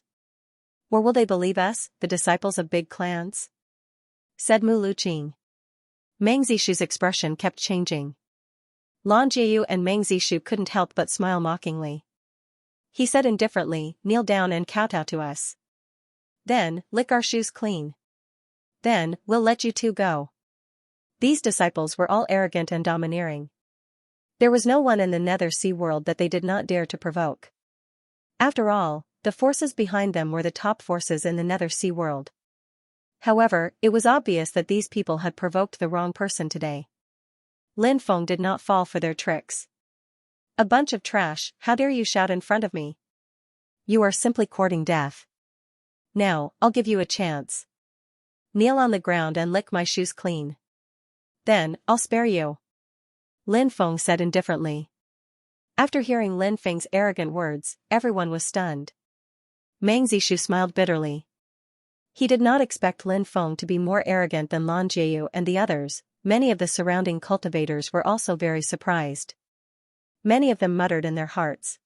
Speaker 1: Or will they believe us, the disciples of big clans? Said Mu Luqing. Meng Zishu's expression kept changing. Lan Jieyu and Meng Zishu couldn't help but smile mockingly. He said indifferently, kneel down and kowtow to us. Then, lick our shoes clean. Then, we'll let you two go. These disciples were all arrogant and domineering. There was no one in the Nether Sea world that they did not dare to provoke. After all, the forces behind them were the top forces in the Nether Sea world. However, it was obvious that these people had provoked the wrong person today. Lin Feng did not fall for their tricks. A bunch of trash, how dare you shout in front of me? You are simply courting death. Now, I'll give you a chance. Kneel on the ground and lick my shoes clean. Then, I'll spare you. Lin Feng said indifferently. After hearing Lin Feng's arrogant words, everyone was stunned. Meng Zishu smiled bitterly. He did not expect Lin Feng to be more arrogant than Lan Jieyu and the others. Many of the surrounding cultivators were also very surprised. Many of them muttered in their hearts.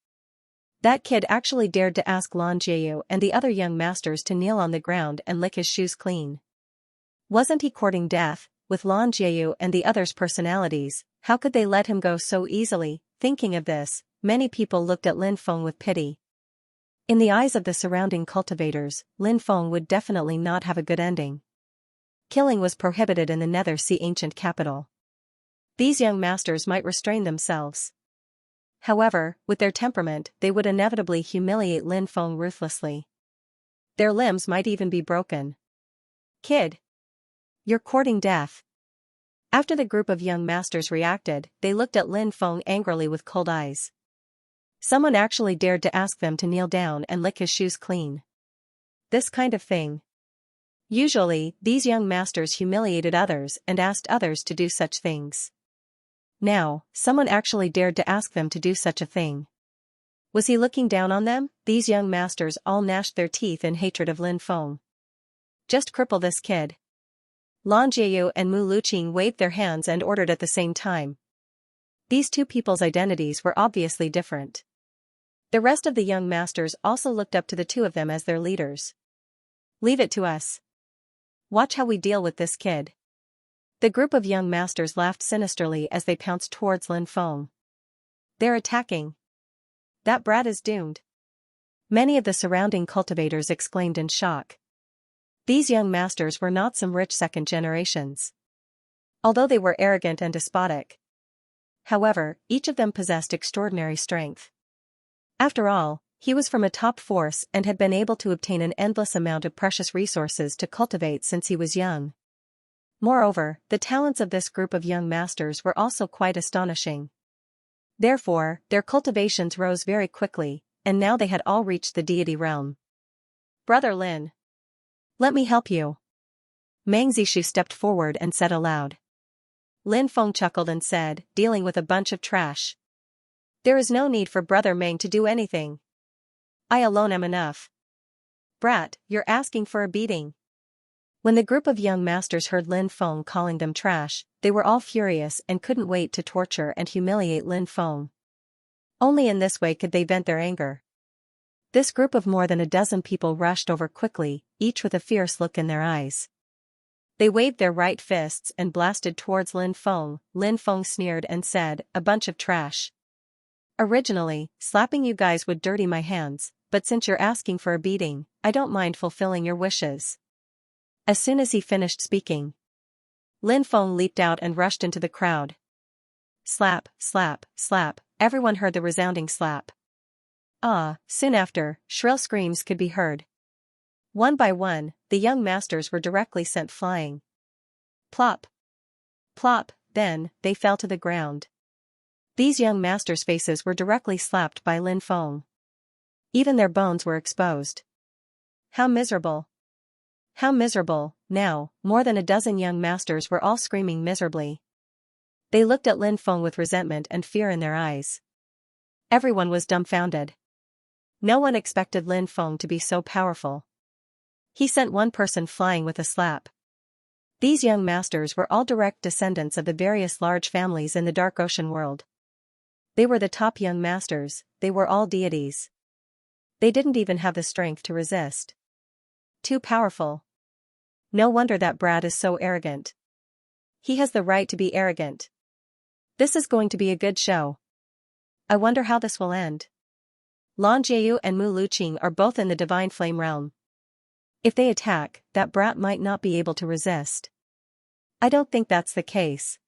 Speaker 1: That kid actually dared to ask Lan Jieyu and the other young masters to kneel on the ground and lick his shoes clean. Wasn't he courting death? With Lan Jieyu and the others' personalities, how could they let him go so easily? Thinking of this, many people looked at Lin Feng with pity. In the eyes of the surrounding cultivators, Lin Feng would definitely not have a good ending. Killing was prohibited in the Nether Sea ancient capital. These young masters might restrain themselves. However, with their temperament, they would inevitably humiliate Lin Feng ruthlessly. Their limbs might even be broken. Kid! You're courting death. After the group of young masters reacted, they looked at Lin Feng angrily with cold eyes. Someone actually dared to ask them to kneel down and lick his shoes clean. This kind of thing. Usually, these young masters humiliated others and asked others to do such things. Now, someone actually dared to ask them to do such a thing. Was he looking down on them? These young masters all gnashed their teeth in hatred of Lin Feng. Just cripple this kid. Lan Jieyu and Mu Luqing waved their hands and ordered at the same time. These two people's identities were obviously different. The rest of the young masters also looked up to the two of them as their leaders. Leave it to us. Watch how we deal with this kid. The group of young masters laughed sinisterly as they pounced towards Lin Feng. They're attacking. That brat is doomed. Many of the surrounding cultivators exclaimed in shock. These young masters were not some rich second generations. Although they were arrogant and despotic. However, each of them possessed extraordinary strength. After all, he was from a top force and had been able to obtain an endless amount of precious resources to cultivate since he was young. Moreover, the talents of this group of young masters were also quite astonishing. Therefore, their cultivations rose very quickly, and now they had all reached the deity realm. Brother Lin. Let me help you. Meng Zishu stepped forward and said aloud. Lin Feng chuckled and said, dealing with a bunch of trash. There is no need for Brother Meng to do anything. I alone am enough. Brat, you're asking for a beating. When the group of young masters heard Lin Feng calling them trash, they were all furious and couldn't wait to torture and humiliate Lin Feng. Only in this way could they vent their anger. This group of more than a dozen people rushed over quickly, each with a fierce look in their eyes. They waved their right fists and blasted towards Lin Feng. Lin Feng sneered and said, a bunch of trash. Originally, slapping you guys would dirty my hands, but since you're asking for a beating, I don't mind fulfilling your wishes. As soon as he finished speaking, Lin Feng leaped out and rushed into the crowd. Slap, slap, slap, everyone heard the resounding slap. Soon after, shrill screams could be heard. One by one, the young masters were directly sent flying. Plop! Plop, then, they fell to the ground. These young masters' faces were directly slapped by Lin Feng. Even their bones were exposed. How miserable! How miserable! Now, more than a dozen young masters were all screaming miserably. They looked at Lin Feng with resentment and fear in their eyes. Everyone was dumbfounded. No one expected Lin Feng to be so powerful. He sent one person flying with a slap. These young masters were all direct descendants of the various large families in the Dark Ocean world. They were the top young masters, they were all deities. They didn't even have the strength to resist. Too powerful. No wonder that brat is so arrogant. He has the right to be arrogant. This is going to be a good show. I wonder how this will end. Lan Jieyu and Mu Luqing are both in the Divine Flame realm. If they attack, that brat might not be able to resist. I don't think that's the case.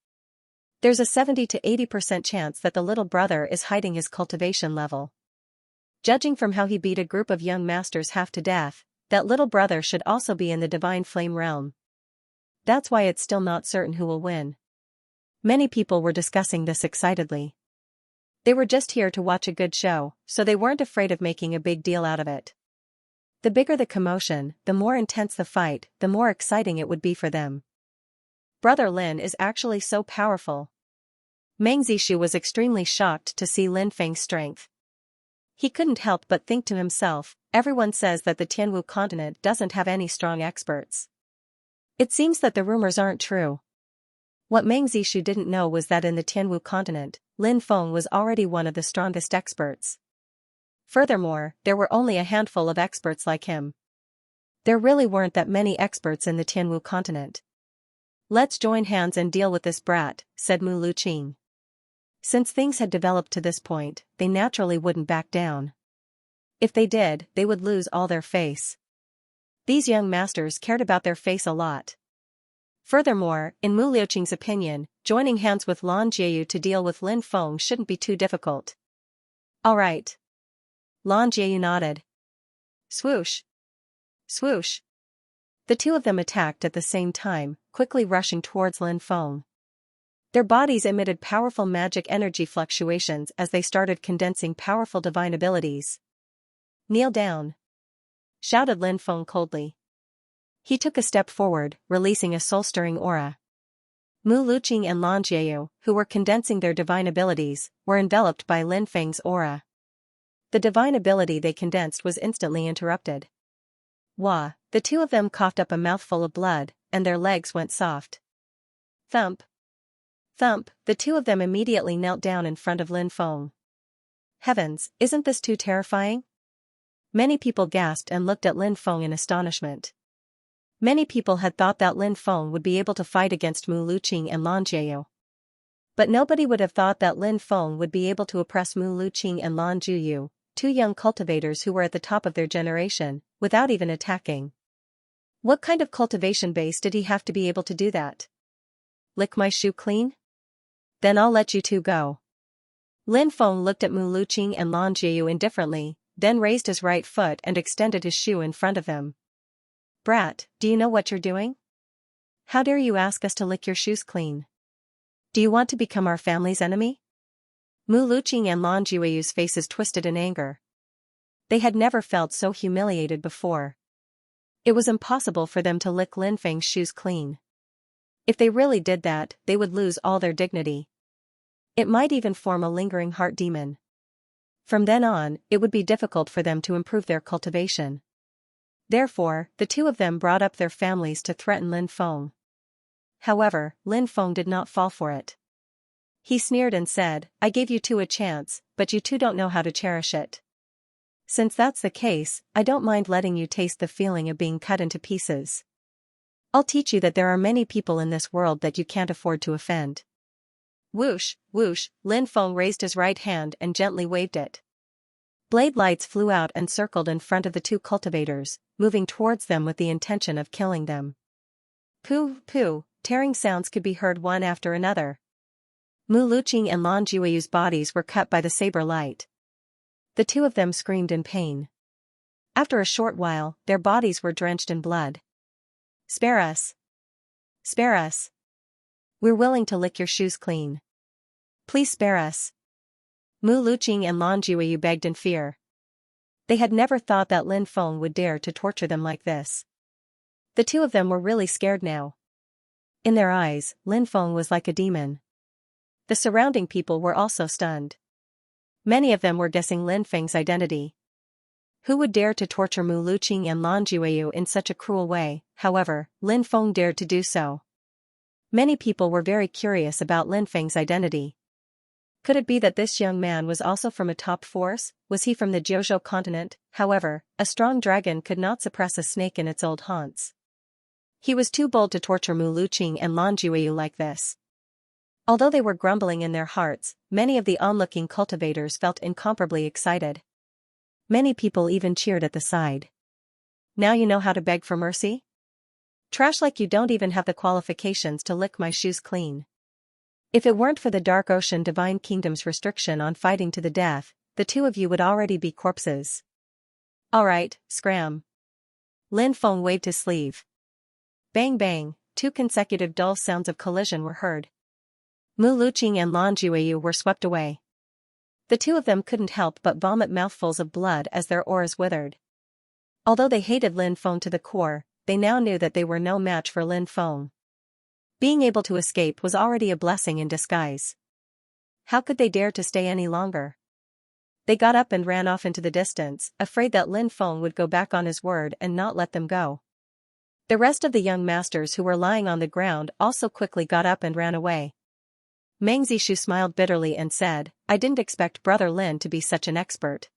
Speaker 1: There's a 70 to 80% chance that the little brother is hiding his cultivation level. Judging from how he beat a group of young masters half to death, that little brother should also be in the Divine Flame realm. That's why it's still not certain who will win. Many people were discussing this excitedly. They were just here to watch a good show, so they weren't afraid of making a big deal out of it. The bigger the commotion, the more intense the fight, the more exciting it would be for them. Brother Lin is actually so powerful. Meng Zishu was extremely shocked to see Lin Feng's strength. He couldn't help but think to himself, everyone says that the Tianwu continent doesn't have any strong experts. It seems that the rumors aren't true. What Meng Zishu didn't know was that in the Tianwu continent, Lin Feng was already one of the strongest experts. Furthermore, there were only a handful of experts like him. There really weren't that many experts in the Tianwu continent. Let's join hands and deal with this brat, said Mu Luqing. Since things had developed to this point, they naturally wouldn't back down. If they did, they would lose all their face. These young masters cared about their face a lot. Furthermore, in Mu Luqing's opinion, joining hands with Lan Jieyu to deal with Lin Feng shouldn't be too difficult. All right. Lan Jieyu nodded. Swoosh! Swoosh! The two of them attacked at the same time, quickly rushing towards Lin Feng. Their bodies emitted powerful magic energy fluctuations as they started condensing powerful divine abilities. Kneel down! Shouted Lin Feng coldly. He took a step forward, releasing a soul-stirring aura. Mu Luqing and Lan Jieyu, who were condensing their divine abilities, were enveloped by Lin Feng's aura. The divine ability they condensed was instantly interrupted. Wah! The two of them coughed up a mouthful of blood, and their legs went soft. Thump! Thump! The two of them immediately knelt down in front of Lin Feng. Heavens, isn't this too terrifying? Many people gasped and looked at Lin Feng in astonishment. Many people had thought that Lin Feng would be able to fight against Mu Luqing and Lan Jieyu. But nobody would have thought that Lin Feng would be able to oppress Mu Luqing and Lan Jieyu, two young cultivators who were at the top of their generation, without even attacking. What kind of cultivation base did he have to be able to do that? Lick my shoe clean? Then I'll let you two go. Lin Feng looked at Mu Luqing and Lan Jieyu indifferently, then raised his right foot and extended his shoe in front of them. Brat, do you know what you're doing? How dare you ask us to lick your shoes clean? Do you want to become our family's enemy? Mu Luqing and Lan Jieyu's faces twisted in anger. They had never felt so humiliated before. It was impossible for them to lick Lin Feng's shoes clean. If they really did that, they would lose all their dignity. It might even form a lingering heart demon. From then on, it would be difficult for them to improve their cultivation. Therefore, the two of them brought up their families to threaten Lin Feng. However, Lin Feng did not fall for it. He sneered and said, I gave you two a chance, but you two don't know how to cherish it. Since that's the case, I don't mind letting you taste the feeling of being cut into pieces. I'll teach you that there are many people in this world that you can't afford to offend. Whoosh, whoosh, Lin Feng raised his right hand and gently waved it. Blade lights flew out and circled in front of the two cultivators, moving towards them with the intention of killing them. Pooh, pooh, tearing sounds could be heard one after another. Mu Luqing and Lan Jueyu's bodies were cut by the saber light. The two of them screamed in pain. After a short while, their bodies were drenched in blood. Spare us. Spare us. We're willing to lick your shoes clean. Please spare us. Mu Luqing and Lan Jueyu begged in fear. They had never thought that Lin Feng would dare to torture them like this. The two of them were really scared now. In their eyes, Lin Feng was like a demon. The surrounding people were also stunned. Many of them were guessing Lin Feng's identity. Who would dare to torture Mu Luqing and Lan Jueyu in such a cruel way? However, Lin Feng dared to do so. Many people were very curious about Lin Feng's identity. Could it be that this young man was also from a top force? Was he from the Jiuzhou continent? However, a strong dragon could not suppress a snake in its old haunts. He was too bold to torture Mu Luqing and Lan Jueyu like this. Although they were grumbling in their hearts, many of the onlooking cultivators felt incomparably excited. Many people even cheered at the side. Now you know how to beg for mercy? Trash like you don't even have the qualifications to lick my shoes clean. If it weren't for the Dark Ocean Divine Kingdom's restriction on fighting to the death, the two of you would already be corpses. Alright, scram. Lin Feng waved his sleeve. Bang bang, two consecutive dull sounds of collision were heard. Mu Luqing and Lan Jueyu were swept away. The two of them couldn't help but vomit mouthfuls of blood as their auras withered. Although they hated Lin Feng to the core, they now knew that they were no match for Lin Feng. Being able to escape was already a blessing in disguise. How could they dare to stay any longer? They got up and ran off into the distance, afraid that Lin Feng would go back on his word and not let them go. The rest of the young masters who were lying on the ground also quickly got up and ran away. Meng Zishu smiled bitterly and said, I didn't expect Brother Lin to be such an expert.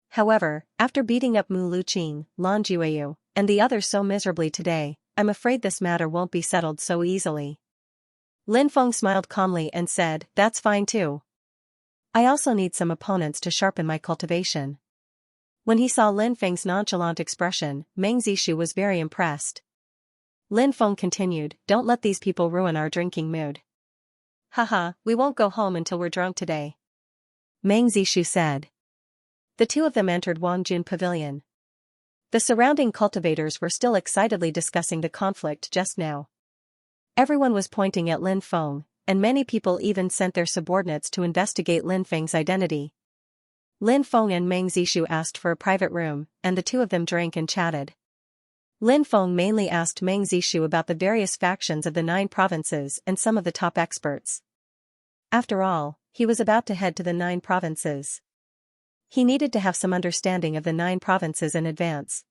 Speaker 1: However, after beating up Mu Luqing, Lan Jueyu, and the others so miserably today, I'm afraid this matter won't be settled so easily. Lin Feng smiled calmly and said, that's fine too. I also need some opponents to sharpen my cultivation. When he saw Lin Feng's nonchalant expression, Meng Zishu was very impressed. Lin Feng continued, don't let these people ruin our drinking mood. Haha, we won't go home until we're drunk today. Meng Zishu said. The two of them entered Wangjun Pavilion. The surrounding cultivators were still excitedly discussing the conflict just now. Everyone was pointing at Lin Feng, and many people even sent their subordinates to investigate Lin Feng's identity. Lin Feng and Meng Zishu asked for a private room, and the two of them drank and chatted. Lin Feng mainly asked Meng Zishu about the various factions of the 9 provinces and some of the top experts. After all, he was about to head to the 9 provinces. He needed to have some understanding of the 9 provinces in advance.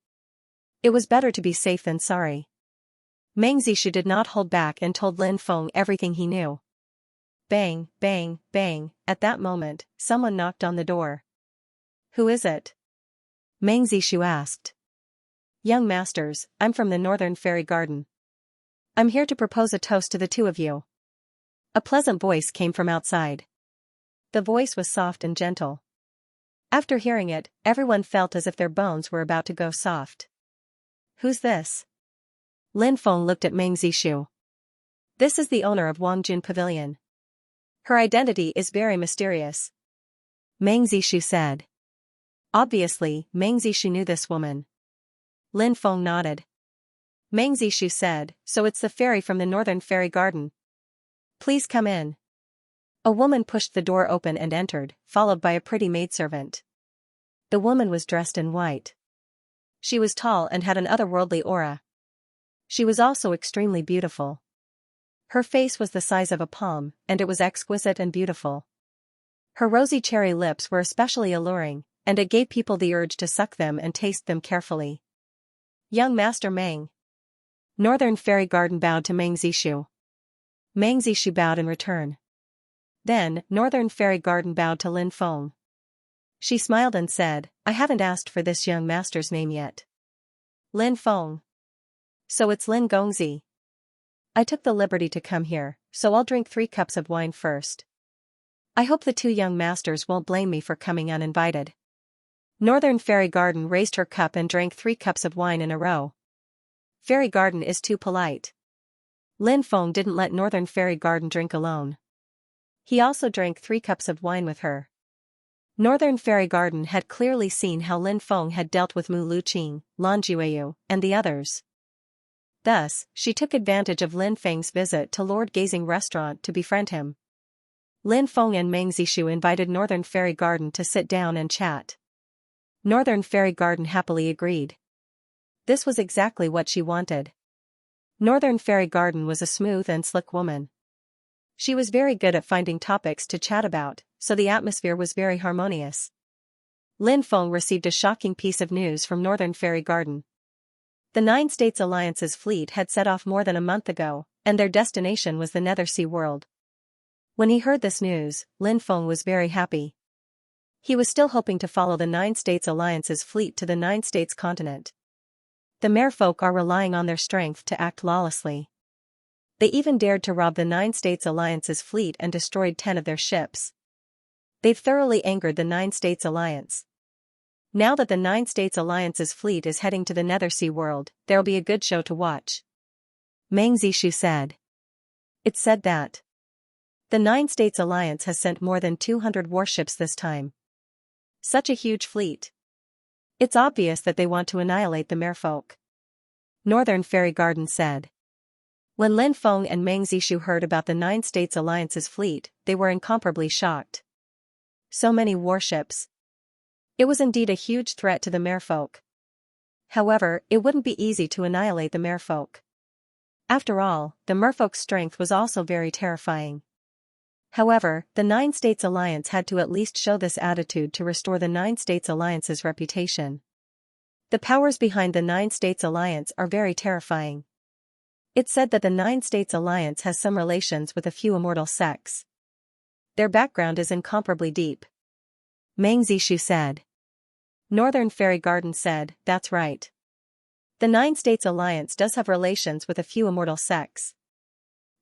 Speaker 1: It was better to be safe than sorry. Meng Zishu did not hold back and told Lin Feng everything he knew. Bang, bang, bang, at that moment, someone knocked on the door. Who is it? Meng Zishu asked. Young masters, I'm from the Northern Fairy Garden. I'm here to propose a toast to the two of you. A pleasant voice came from outside. The voice was soft and gentle. After hearing it, everyone felt as if their bones were about to go soft. Who's this? Lin Feng looked at Meng Zishu. This is the owner of Wangjun Pavilion. Her identity is very mysterious. Meng Zishu said. Obviously, Meng Zishu knew this woman. Lin Feng nodded. Meng Zishu said, so it's the fairy from the Northern Fairy Garden. Please come in. A woman pushed the door open and entered, followed by a pretty maidservant. The woman was dressed in white. She was tall and had an otherworldly aura. She was also extremely beautiful. Her face was the size of a palm, and it was exquisite and beautiful. Her rosy cherry lips were especially alluring, and it gave people the urge to suck them and taste them carefully. Young Master Meng. Northern Fairy Garden bowed to Meng Zishu. Meng Zishu bowed in return. Then, Northern Fairy Garden bowed to Lin Feng. She smiled and said, I haven't asked for this young master's name yet. Lin Feng. So it's Lin Gongzi. I took the liberty to come here, so I'll drink 3 cups of wine first. I hope the 2 young masters won't blame me for coming uninvited. Northern Fairy Garden raised her cup and drank 3 cups of wine in a row. Fairy Garden is too polite. Lin Feng didn't let Northern Fairy Garden drink alone. He also drank 3 cups of wine with her. Northern Fairy Garden had clearly seen how Lin Feng had dealt with Mu Luqing, Lan Jueyu, and the others. Thus, she took advantage of Lin Feng's visit to Lord Gazing Restaurant to befriend him. Lin Feng and Meng Zishu invited Northern Fairy Garden to sit down and chat. Northern Fairy Garden happily agreed. This was exactly what she wanted. Northern Fairy Garden was a smooth and slick woman. She was very good at finding topics to chat about, so the atmosphere was very harmonious. Lin Feng received a shocking piece of news from Northern Fairy Garden. The 9 States Alliance's fleet had set off more than a month ago, and their destination was the Nethersea world. When he heard this news, Lin Feng was very happy. He was still hoping to follow the 9 States Alliance's fleet to the 9 States continent. The merfolk are relying on their strength to act lawlessly. They even dared to rob the 9 States Alliance's fleet and destroyed 10 of their ships. They've thoroughly angered the 9 States Alliance. Now that the 9 States Alliance's fleet is heading to the Nethersea world, there'll be a good show to watch. Meng Zishu said. It's said that the 9 States Alliance has sent more than 200 warships this time. Such a huge fleet. It's obvious that they want to annihilate the merfolk. Northern Fairy Garden said. When Lin Feng and Meng Zishu heard about the 9 States Alliance's fleet, they were incomparably shocked. So many warships. It was indeed a huge threat to the merfolk. However, it wouldn't be easy to annihilate the merfolk. After all, the merfolk's strength was also very terrifying. However, the 9 States Alliance had to at least show this attitude to restore the 9 States Alliance's reputation. The powers behind the 9 States Alliance are very terrifying. It's said that the 9 States Alliance has some relations with a few immortal sects. Their background is incomparably deep. Meng Zishu said. Northern Fairy Garden said, that's right. The 9 States Alliance does have relations with a few immortal sects.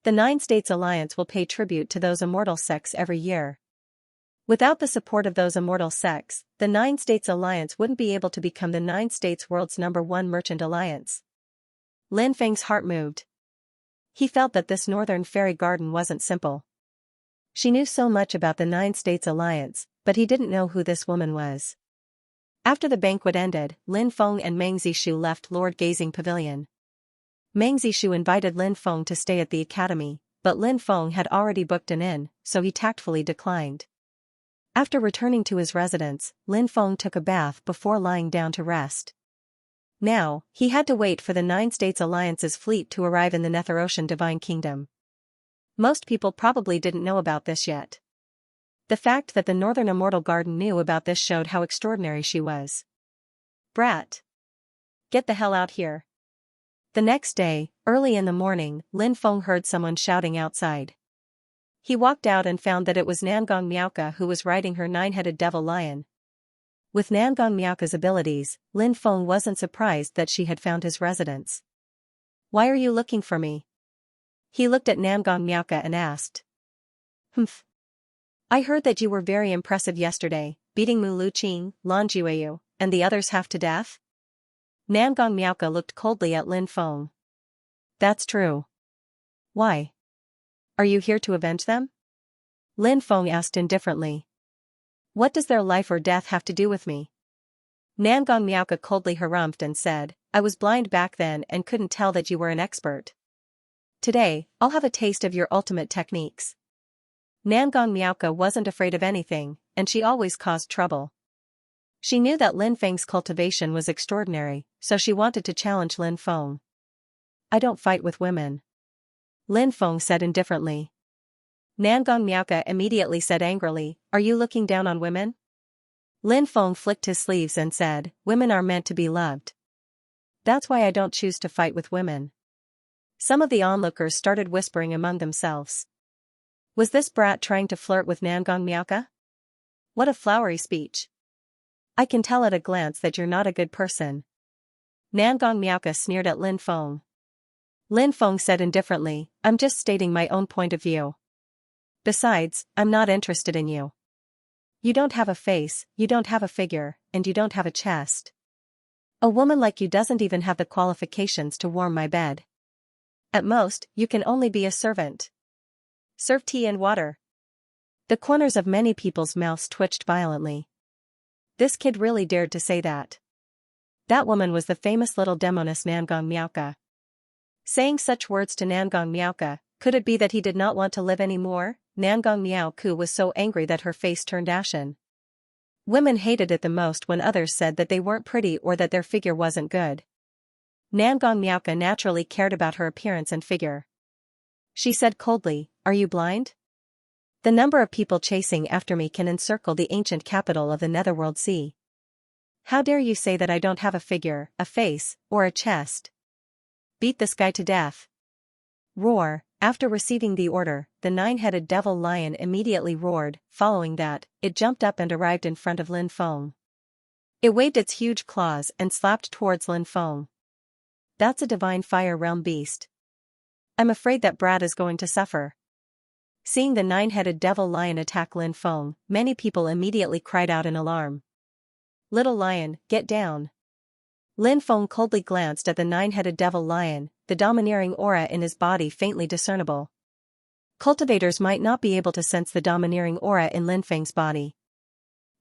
Speaker 1: The 9 States Alliance will pay tribute to those immortal sects every year. Without the support of those immortal sects, the 9 States Alliance wouldn't be able to become the 9 States world's #1 merchant alliance. Lin Feng's heart moved. He felt that this Northern Fairy Garden wasn't simple. She knew so much about the 9 States Alliance, but he didn't know who this woman was. After the banquet ended, Lin Feng and Meng Zishu left Lord Gazing Pavilion. Meng Zishu invited Lin Feng to stay at the academy, but Lin Feng had already booked an inn, so he tactfully declined. After returning to his residence, Lin Feng took a bath before lying down to rest. Now, he had to wait for the 9 States Alliance's fleet to arrive in the Netherosian Divine Kingdom. Most people probably didn't know about this yet. The fact that the Northern Immortal Garden knew about this showed how extraordinary she was. Brat! Get the hell out here. The next day, early in the morning, Lin Feng heard someone shouting outside. He walked out and found that it was Nangong Miaoka who was riding her 9-headed devil lion. With Nangong Miaoka's abilities, Lin Feng wasn't surprised that she had found his residence. Why are you looking for me? He looked at Nangong Miaoka and asked. Humph. I heard that you were very impressive yesterday, beating Mu Luqing, Lan Jueyu, and the others half to death? Nangong Miaoka looked coldly at Lin Feng. That's true. Why? Are you here to avenge them? Lin Feng asked indifferently. What does their life or death have to do with me? Nangong Miaoka coldly harumphed and said, I was blind back then and couldn't tell that you were an expert. Today, I'll have a taste of your ultimate techniques. Nangong Miaoka wasn't afraid of anything, and she always caused trouble. She knew that Lin Feng's cultivation was extraordinary, so she wanted to challenge Lin Feng. I don't fight with women. Lin Feng said indifferently. Nangong Miaoka immediately said angrily, Are you looking down on women? Lin Feng flicked his sleeves and said, Women are meant to be loved. That's why I don't choose to fight with women. Some of the onlookers started whispering among themselves. Was this brat trying to flirt with Nangong Miaoka? What a flowery speech. I can tell at a glance that you're not a good person. Nangong Miaoka sneered at Lin Feng. Lin Feng said indifferently, I'm just stating my own point of view. Besides, I'm not interested in you. You don't have a face, you don't have a figure, and you don't have a chest. A woman like you doesn't even have the qualifications to warm my bed. At most, you can only be a servant. Serve tea and water. The corners of many people's mouths twitched violently. This kid really dared to say that. That woman was the famous little demoness Nangong Miaoka. Saying such words to Nangong Miaoka, could it be that he did not want to live anymore? Nangong Miaoku was so angry that her face turned ashen. Women hated it the most when others said that they weren't pretty or that their figure wasn't good. Nangong Miaoka naturally cared about her appearance and figure. She said coldly, "Are you blind? The number of people chasing after me can encircle the ancient capital of the Netherworld Sea. How dare you say that I don't have a figure, a face, or a chest? Beat this guy to death." Roar. After receiving the order, the nine-headed devil lion immediately roared. Following that, it jumped up and arrived in front of Lin Feng. It waved its huge claws and slapped towards Lin Feng. That's a divine fire realm beast. I'm afraid that brat is going to suffer. Seeing the nine-headed devil lion attack Lin Feng, many people immediately cried out in alarm. Little lion, get down. Lin Feng coldly glanced at the nine-headed devil lion, the domineering aura in his body faintly discernible. Cultivators might not be able to sense the domineering aura in Lin Feng's body.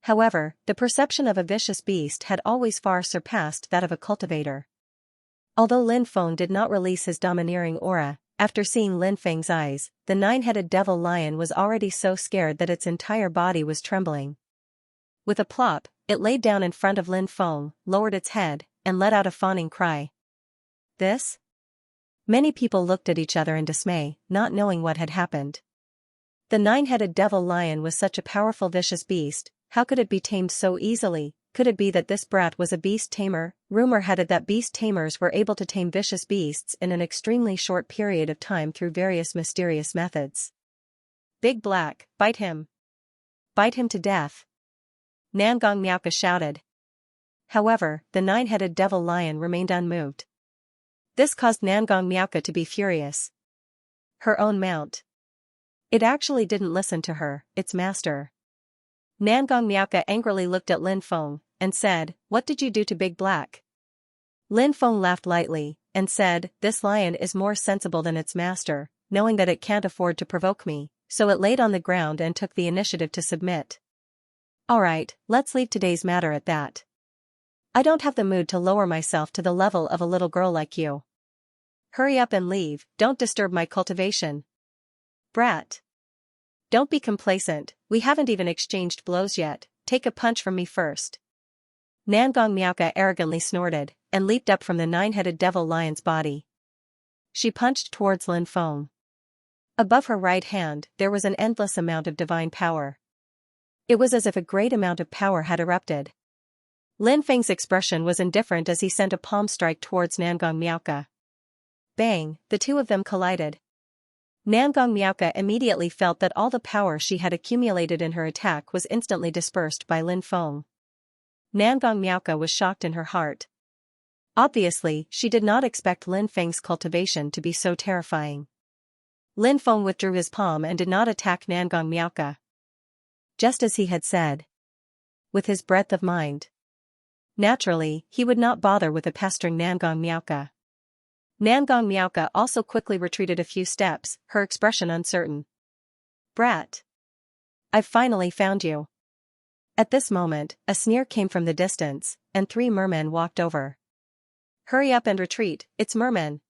Speaker 1: However, the perception of a vicious beast had always far surpassed that of a cultivator. Although Lin Feng did not release his domineering aura, after seeing Lin Feng's eyes, the nine-headed devil lion was already so scared that its entire body was trembling. With a plop, it laid down in front of Lin Feng, lowered its head, and let out a fawning cry. This? Many people looked at each other in dismay, not knowing what had happened. The nine-headed devil lion was such a powerful vicious beast, how could it be tamed so easily? Could it be that this brat was a beast tamer? Rumor had it that beast tamers were able to tame vicious beasts in an extremely short period of time through various mysterious methods. Big Black, bite him. Bite him to death. Nangong Miaoka shouted. However, the nine-headed devil lion remained unmoved. This caused Nangong Miaoka to be furious. Her own mount. It actually didn't listen to her, its master. Nangong Miaoka angrily looked at Lin Feng, and said, "What did you do to Big Black?" Lin Feng laughed lightly, and said, "This lion is more sensible than its master, knowing that it can't afford to provoke me, so it laid on the ground and took the initiative to submit. Alright, let's leave today's matter at that. I don't have the mood to lower myself to the level of a little girl like you. Hurry up and leave, don't disturb my cultivation. Brat. Don't be complacent, we haven't even exchanged blows yet, take a punch from me first." Nangong Miaoka arrogantly snorted, and leaped up from the nine-headed devil lion's body. She punched towards Lin Feng. Above her right hand, there was an endless amount of divine power. It was as if a great amount of power had erupted. Lin Feng's expression was indifferent as he sent a palm strike towards Nangong Miaoka. Bang, the two of them collided. Nangong Miaoka immediately felt that all the power she had accumulated in her attack was instantly dispersed by Lin Feng. Nangong Miaoka was shocked in her heart. Obviously, she did not expect Lin Feng's cultivation to be so terrifying. Lin Feng withdrew his palm and did not attack Nangong Miaoka. Just as he had said. With his breadth of mind. Naturally, he would not bother with a pestering Nangong Miaoka. Nangong Miaoka also quickly retreated a few steps, her expression uncertain. Brat. I've finally found you. At this moment, a sneer came from the distance, and 3 mermen walked over. Hurry up and retreat, it's mermen.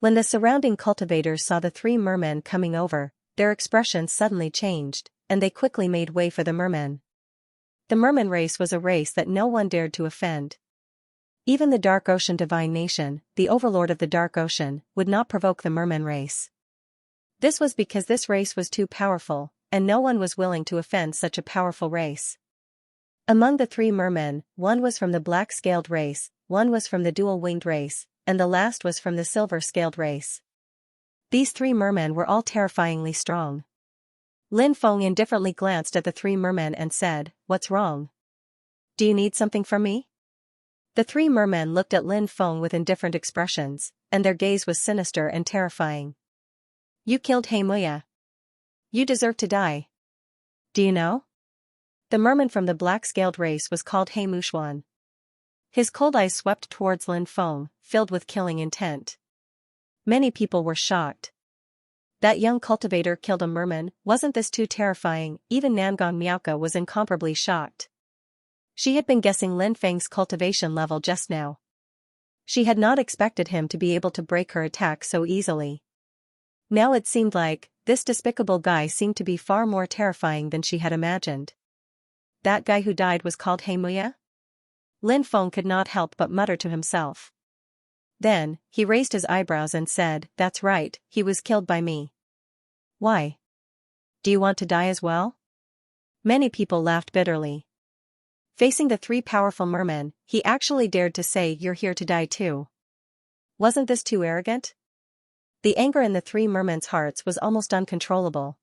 Speaker 1: When the surrounding cultivators saw the 3 mermen coming over, their expressions suddenly changed, and they quickly made way for the mermen. The merman race was a race that no one dared to offend. Even the Dark Ocean Divine Nation, the overlord of the Dark Ocean, would not provoke the merman race. This was because this race was too powerful, and no one was willing to offend such a powerful race. Among the 3 mermen, one was from the black-scaled race, one was from the dual-winged race, and the last was from the silver-scaled race. These 3 mermen were all terrifyingly strong. Lin Feng indifferently glanced at the 3 mermen and said, "What's wrong? Do you need something from me?" The 3 mermen looked at Lin Feng with indifferent expressions, and their gaze was sinister and terrifying. "You killed Muya. You deserve to die. Do you know?" The merman from the black-scaled race was called Mushuan. His cold eyes swept towards Lin Feng, filled with killing intent. Many people were shocked. That young cultivator killed a merman, wasn't this too terrifying? Even Nangong Miaoka was incomparably shocked. She had been guessing Lin Feng's cultivation level just now. She had not expected him to be able to break her attack so easily. Now it seemed like, this despicable guy seemed to be far more terrifying than she had imagined. That guy who died was called Heimuya? Lin Feng could not help but mutter to himself. Then, he raised his eyebrows and said, "That's right, he was killed by me." "Why? Do you want to die as well?" Many people laughed bitterly. Facing the three powerful mermen, he actually dared to say, "You're here to die too." Wasn't this too arrogant? The anger in the three mermen's hearts was almost uncontrollable.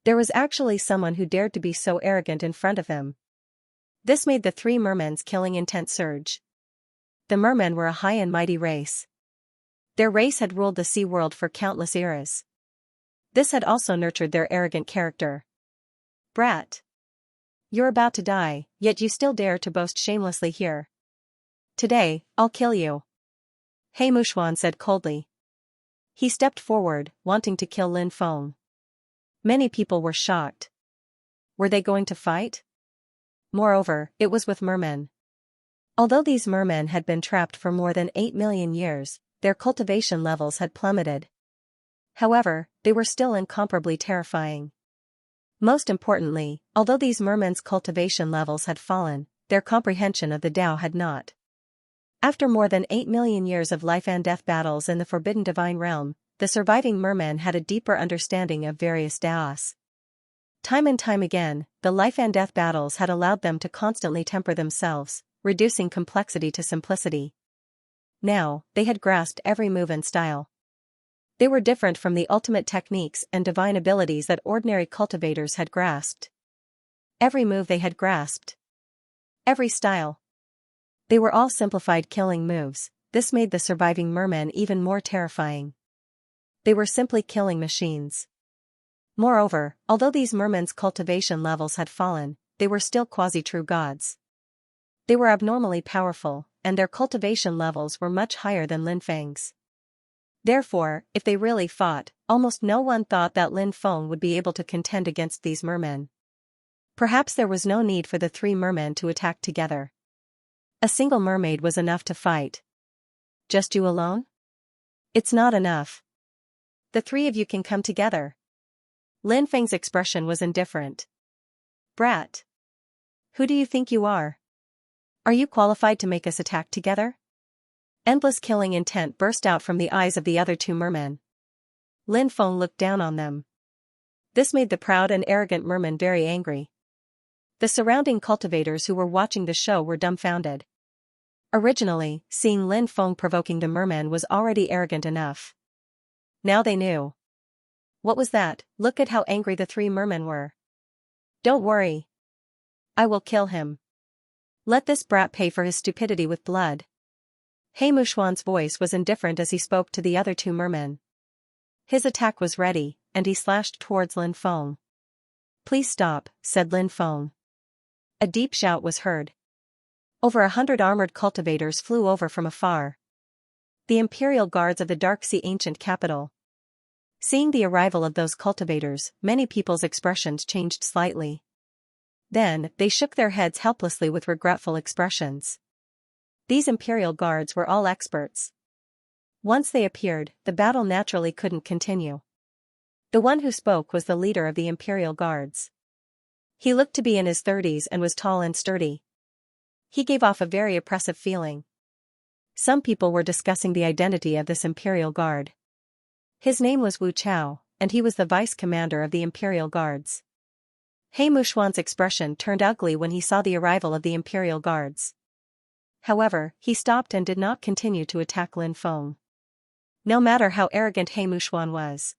Speaker 1: There was actually someone who dared to be so arrogant in front of him. This made the three mermen's killing intent surge. The mermen were a high and mighty race. Their race had ruled the sea world for countless eras. This had also nurtured their arrogant character. "Brat. You're about to die, yet you still dare to boast shamelessly here. Today, I'll kill you," He Mushuan said coldly. He stepped forward, wanting to kill Lin Feng. Many people were shocked. Were they going to fight? Moreover, it was with mermen. Although these mermen had been trapped for more than 8 million years, their cultivation levels had plummeted. However, they were still incomparably terrifying. Most importantly, although these mermen's cultivation levels had fallen, their comprehension of the Tao had not. After more than 8 million years of life and death battles in the Forbidden Divine Realm, the surviving mermen had a deeper understanding of various Taos. Time and time again, the life and death battles had allowed them to constantly temper themselves, reducing complexity to simplicity. Now, they had grasped every move and style. They were different from the ultimate techniques and divine abilities that ordinary cultivators had grasped. Every move they had grasped. Every style. They were all simplified killing moves. This made the surviving mermen even more terrifying. They were simply killing machines. Moreover, although these mermen's cultivation levels had fallen, they were still quasi-true gods. They were abnormally powerful, and their cultivation levels were much higher than Lin Feng's. Therefore, if they really fought, almost no one thought that Lin Feng would be able to contend against these mermen. Perhaps there was no need for the three mermen to attack together. A single mermaid was enough to fight. "Just you alone? It's not enough. The three of you can come together." Lin Feng's expression was indifferent. "Brat. Who do you think you are? Are you qualified to make us attack together?" Endless killing intent burst out from the eyes of the other two mermen. Lin Feng looked down on them. This made the proud and arrogant merman very angry. The surrounding cultivators who were watching the show were dumbfounded. Originally, seeing Lin Feng provoking the merman was already arrogant enough. Now they knew. What was that? Look at how angry the three mermen were. "Don't worry. I will kill him. Let this brat pay for his stupidity with blood." He Mushuan's voice was indifferent as he spoke to the other two mermen. His attack was ready, and he slashed towards Lin Feng. "Please stop," said Lin Feng. A deep shout was heard. Over 100 armored cultivators flew over from afar. The imperial guards of the Dark Sea ancient capital. Seeing the arrival of those cultivators, many people's expressions changed slightly. Then, they shook their heads helplessly with regretful expressions. These imperial guards were all experts. Once they appeared, the battle naturally couldn't continue. The one who spoke was the leader of the imperial guards. He looked to be in his 30s and was tall and sturdy. He gave off a very oppressive feeling. Some people were discussing the identity of this imperial guard. His name was Wu Chao, and he was the vice commander of the imperial guards. He Mushuan's expression turned ugly when he saw the arrival of the imperial guards. However, he stopped and did not continue to attack Lin Feng. No matter how arrogant He Mushuan was.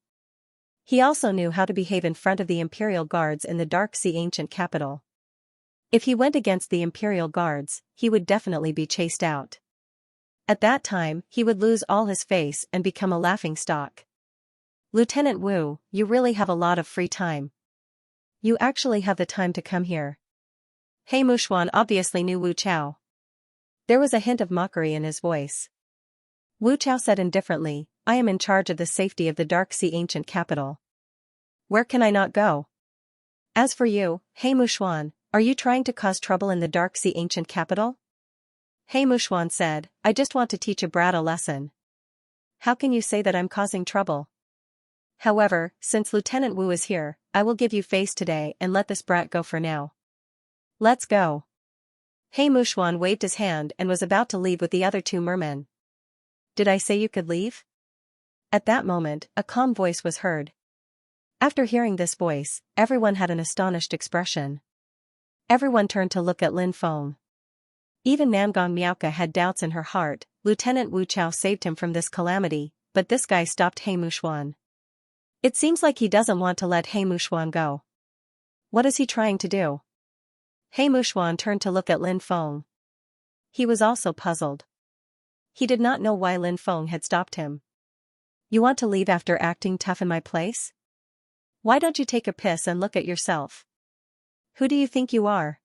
Speaker 1: He also knew how to behave in front of the imperial guards in the Dark Sea ancient capital. If he went against the imperial guards, he would definitely be chased out. At that time, he would lose all his face and become a laughingstock. "Lieutenant Wu, you really have a lot of free time. You actually have the time to come here." He Mushuan obviously knew Wu Chao. There was a hint of mockery in his voice. Wu Chao said indifferently, I am in charge of the safety of the Dark Sea ancient capital. Where can I not go? As for you, He Mushuan, are you trying to cause trouble in the Dark Sea ancient capital? He Mushuan said, I just want to teach a brat a lesson. How can you say that I'm causing trouble? However, since Lieutenant Wu is here, I will give you face today and let this brat go for now. Let's go. He Mushuan waved his hand and was about to leave with the other two mermen. Did I say you could leave? At that moment, a calm voice was heard. After hearing this voice, everyone had an astonished expression. Everyone turned to look at Lin Feng. Even Namgong Miaoka had doubts in her heart. Lieutenant Wu Chao saved him from this calamity, but this guy stopped He Mushuan. It seems like he doesn't want to let He Mushuan go. What is he trying to do? He Mushuan turned to look at Lin Feng. He was also puzzled. He did not know why Lin Feng had stopped him. You want to leave after acting tough in my place? Why don't you take a piss and look at yourself? Who do you think you are?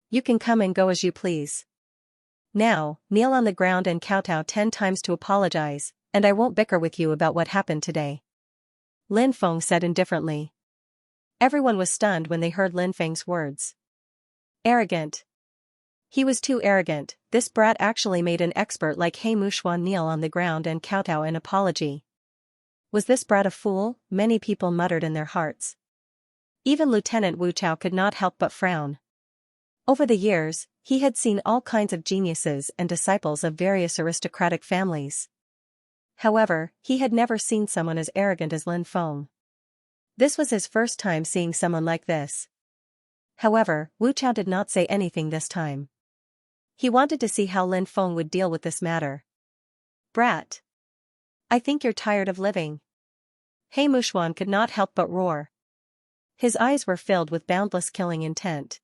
Speaker 1: You can come and go as you please. Now, kneel on the ground and kowtow 10 times to apologize, and I won't bicker with you about what happened today. Lin Feng said indifferently. Everyone was stunned when they heard Lin Feng's words. Arrogant. He was too arrogant. This brat actually made an expert like He Mushuan kneel on the ground and kowtow in apology. Was this brat a fool? Many people muttered in their hearts. Even Lieutenant Wu Chao could not help but frown. Over the years, he had seen all kinds of geniuses and disciples of various aristocratic families. However, he had never seen someone as arrogant as Lin Feng. This was his first time seeing someone like this. However, Wu Chao did not say anything this time. He wanted to see how Lin Feng would deal with this matter. Brat. I think you're tired of living. He Mushuan could not help but roar. His eyes were filled with boundless killing intent.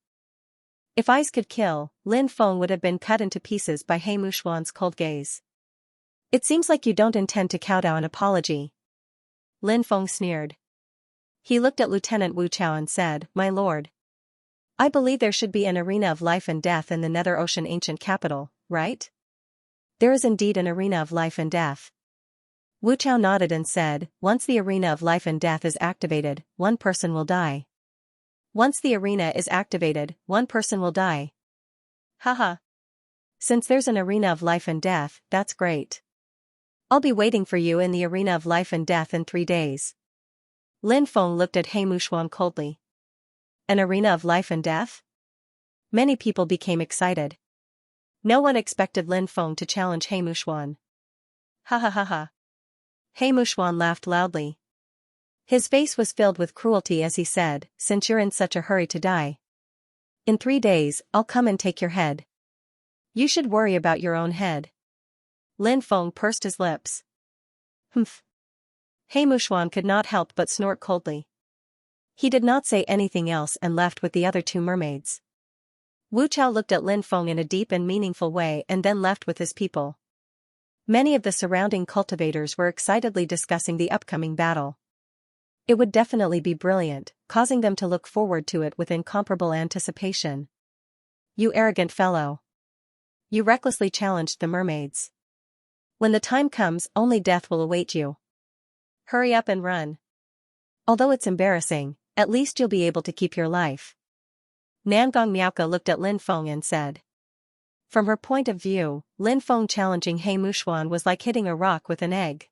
Speaker 1: If eyes could kill, Lin Feng would have been cut into pieces by He Mushuan's cold gaze. It seems like you don't intend to kowtow an apology. Lin Feng sneered. He looked at Lieutenant Wu Chao and said, My lord. I believe there should be an arena of life and death in the Nether Ocean ancient capital, right? There is indeed an arena of life and death. Wu Chao nodded and said, Once the arena of life and death is activated, one person will die. Once the arena is activated, one person will die. Haha. Since there's an arena of life and death, that's great. I'll be waiting for you in the arena of life and death in 3 days. Lin Feng looked at He Mushuan coldly. An arena of life and death? Many people became excited. No one expected Lin Feng to challenge He Mushuan. Ha ha ha ha. He Mushuan laughed loudly. His face was filled with cruelty as he said, Since you're in such a hurry to die. In 3 days, I'll come and take your head. You should worry about your own head. Lin Feng pursed his lips. Humph. He Mushuan could not help but snort coldly. He did not say anything else and left with the other 2 mermaids. Wu Chao looked at Lin Feng in a deep and meaningful way and then left with his people. Many of the surrounding cultivators were excitedly discussing the upcoming battle. It would definitely be brilliant, causing them to look forward to it with incomparable anticipation. You arrogant fellow. You recklessly challenged the mermaids. When the time comes, only death will await you. Hurry up and run. Although it's embarrassing, at least you'll be able to keep your life. Namgong Miaoka looked at Lin Feng and said. From her point of view, Lin Feng challenging He Mushuan was like hitting a rock with an egg.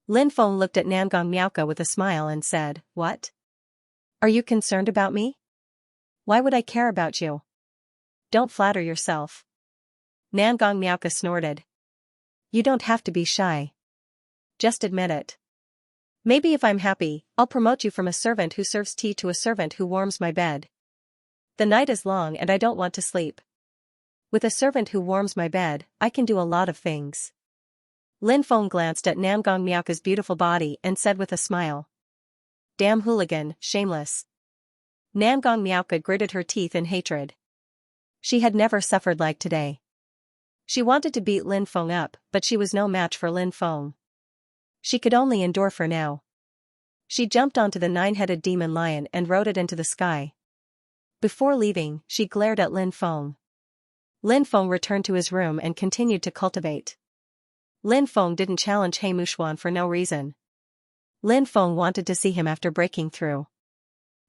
Speaker 1: Lin Feng looked at Namgong Miaoka with a smile and said, What? Are you concerned about me? Why would I care about you? Don't flatter yourself. Namgong Miaoka snorted. You don't have to be shy. Just admit it. Maybe if I'm happy, I'll promote you from a servant who serves tea to a servant who warms my bed. The night is long and I don't want to sleep. With a servant who warms my bed, I can do a lot of things. Lin Feng glanced at Namgong Miaoka's beautiful body and said with a smile. Damn hooligan, shameless. Namgong Miaoka gritted her teeth in hatred. She had never suffered like today. She wanted to beat Lin Feng up, but she was no match for Lin Feng. She could only endure for now. She jumped onto the 9-headed demon lion and rode it into the sky. Before leaving, she glared at Lin Feng. Lin Feng returned to his room and continued to cultivate. Lin Feng didn't challenge He Mushuan for no reason. Lin Feng wanted to see him after breaking through.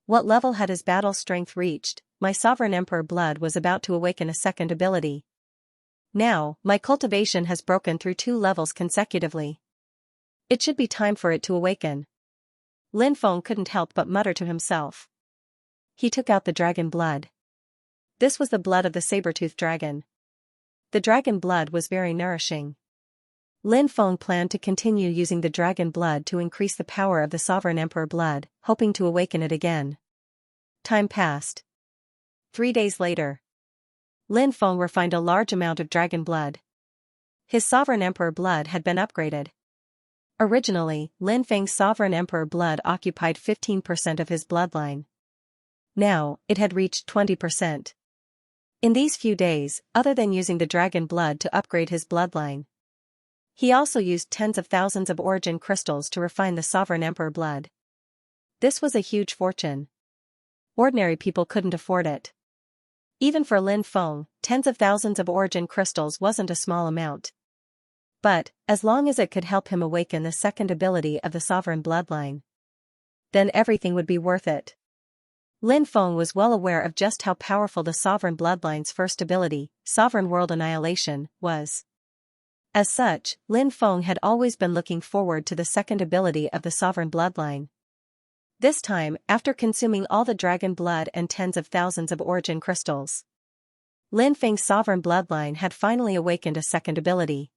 Speaker 1: What level had his battle strength reached? My sovereign emperor blood was about to awaken a second ability. Now, my cultivation has broken through 2 levels consecutively. It should be time for it to awaken. Lin Feng couldn't help but mutter to himself. He took out the dragon blood. This was the blood of the saber-toothed dragon. The dragon blood was very nourishing. Lin Feng planned to continue using the dragon blood to increase the power of the sovereign emperor blood, hoping to awaken it again. Time passed. 3 days later. Lin Feng refined a large amount of dragon blood. His sovereign emperor blood had been upgraded. Originally, Lin Feng's sovereign emperor blood occupied 15% of his bloodline. Now, it had reached 20%. In these few days, other than using the dragon blood to upgrade his bloodline, he also used tens of thousands of origin crystals to refine the sovereign emperor blood. This was a huge fortune. Ordinary people couldn't afford it. Even for Lin Feng, tens of thousands of origin crystals wasn't a small amount. But, as long as it could help him awaken the second ability of the sovereign bloodline, then everything would be worth it. Lin Feng was well aware of just how powerful the sovereign bloodline's first ability, Sovereign World Annihilation, was. As such, Lin Feng had always been looking forward to the second ability of the sovereign bloodline. This time, after consuming all the dragon blood and tens of thousands of origin crystals, Lin Feng's sovereign bloodline had finally awakened a second ability.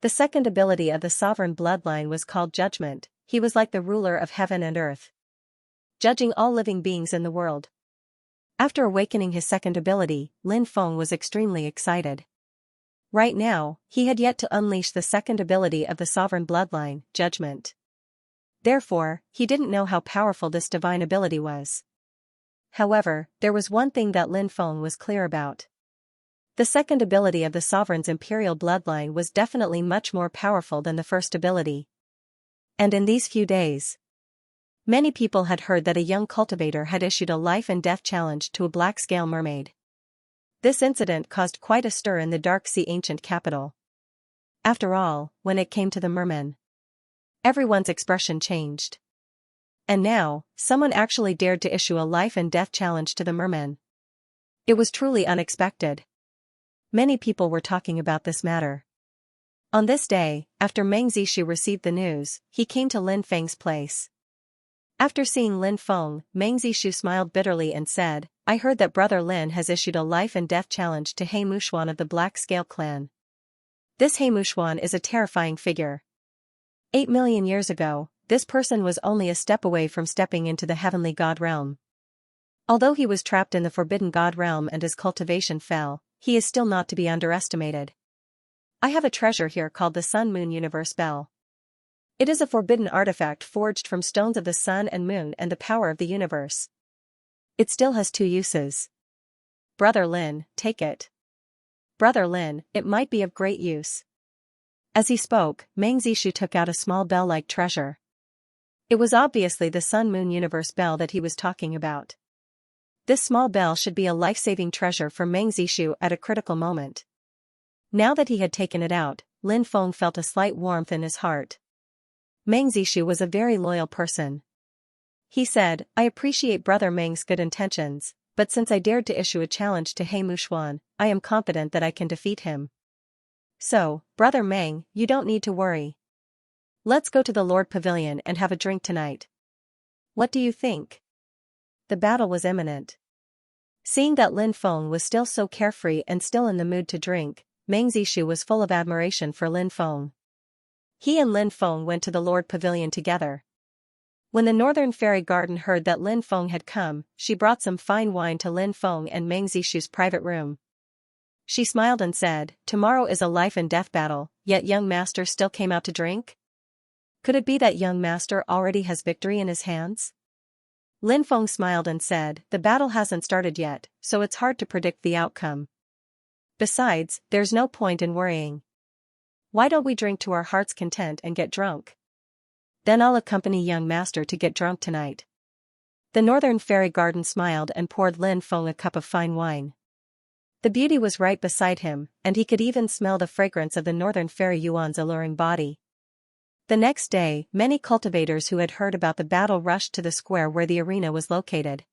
Speaker 1: The second ability of the sovereign bloodline was called Judgment. He was like the ruler of heaven and earth, judging all living beings in the world. After awakening his second ability, Lin Feng was extremely excited. Right now, he had yet to unleash the second ability of the sovereign bloodline, Judgment. Therefore, he didn't know how powerful this divine ability was. However, there was one thing that Lin Feng was clear about. The second ability of the sovereign's imperial bloodline was definitely much more powerful than the first ability. And in these few days, many people had heard that a young cultivator had issued a life and death challenge to a black-scale mermaid. This incident caused quite a stir in the Dark Sea ancient capital. After all, when it came to the merman, everyone's expression changed. And now, someone actually dared to issue a life and death challenge to the merman. It was truly unexpected. Many people were talking about this matter. On this day, after Meng Zishu received the news, he came to Lin Feng's place. After seeing Lin Feng, Meng Zishu smiled bitterly and said, I heard that Brother Lin has issued a life and death challenge to He Mushuan of the Black Scale clan. This He Mushuan is a terrifying figure. 8 million years ago, this person was only a step away from stepping into the heavenly god realm. Although he was trapped in the forbidden god realm and his cultivation fell, he is still not to be underestimated. I have a treasure here called the Sun-Moon Universe Bell. It is a forbidden artifact forged from stones of the sun and moon and the power of the universe. It still has 2 uses. Brother Lin, take it. Brother Lin, it might be of great use. As he spoke, Meng Zishu took out a small bell-like treasure. It was obviously the Sun-Moon Universe Bell that he was talking about. This small bell should be a life-saving treasure for Meng Zishu at a critical moment. Now that he had taken it out, Lin Feng felt a slight warmth in his heart. Meng Zishu was a very loyal person. He said, I appreciate Brother Meng's good intentions, but since I dared to issue a challenge to He Mushuan, I am confident that I can defeat him. So, Brother Meng, you don't need to worry. Let's go to the Lord Pavilion and have a drink tonight. What do you think? The battle was imminent. Seeing that Lin Feng was still so carefree and still in the mood to drink, Meng Zishu was full of admiration for Lin Feng. He and Lin Feng went to the Lord Pavilion together. When the Northern Fairy Garden heard that Lin Feng had come, she brought some fine wine to Lin Feng and Meng Zishu's private room. She smiled and said, tomorrow is a life and death battle, yet young master still came out to drink? Could it be that young master already has victory in his hands? Lin Feng smiled and said, the battle hasn't started yet, so it's hard to predict the outcome. Besides, there's no point in worrying. Why don't we drink to our heart's content and get drunk? Then I'll accompany young master to get drunk tonight. The Northern Fairy Garden smiled and poured Lin Feng a cup of fine wine. The beauty was right beside him, and he could even smell the fragrance of the northern fairy Yuan's alluring body. The next day, many cultivators who had heard about the battle rushed to the square where the arena was located.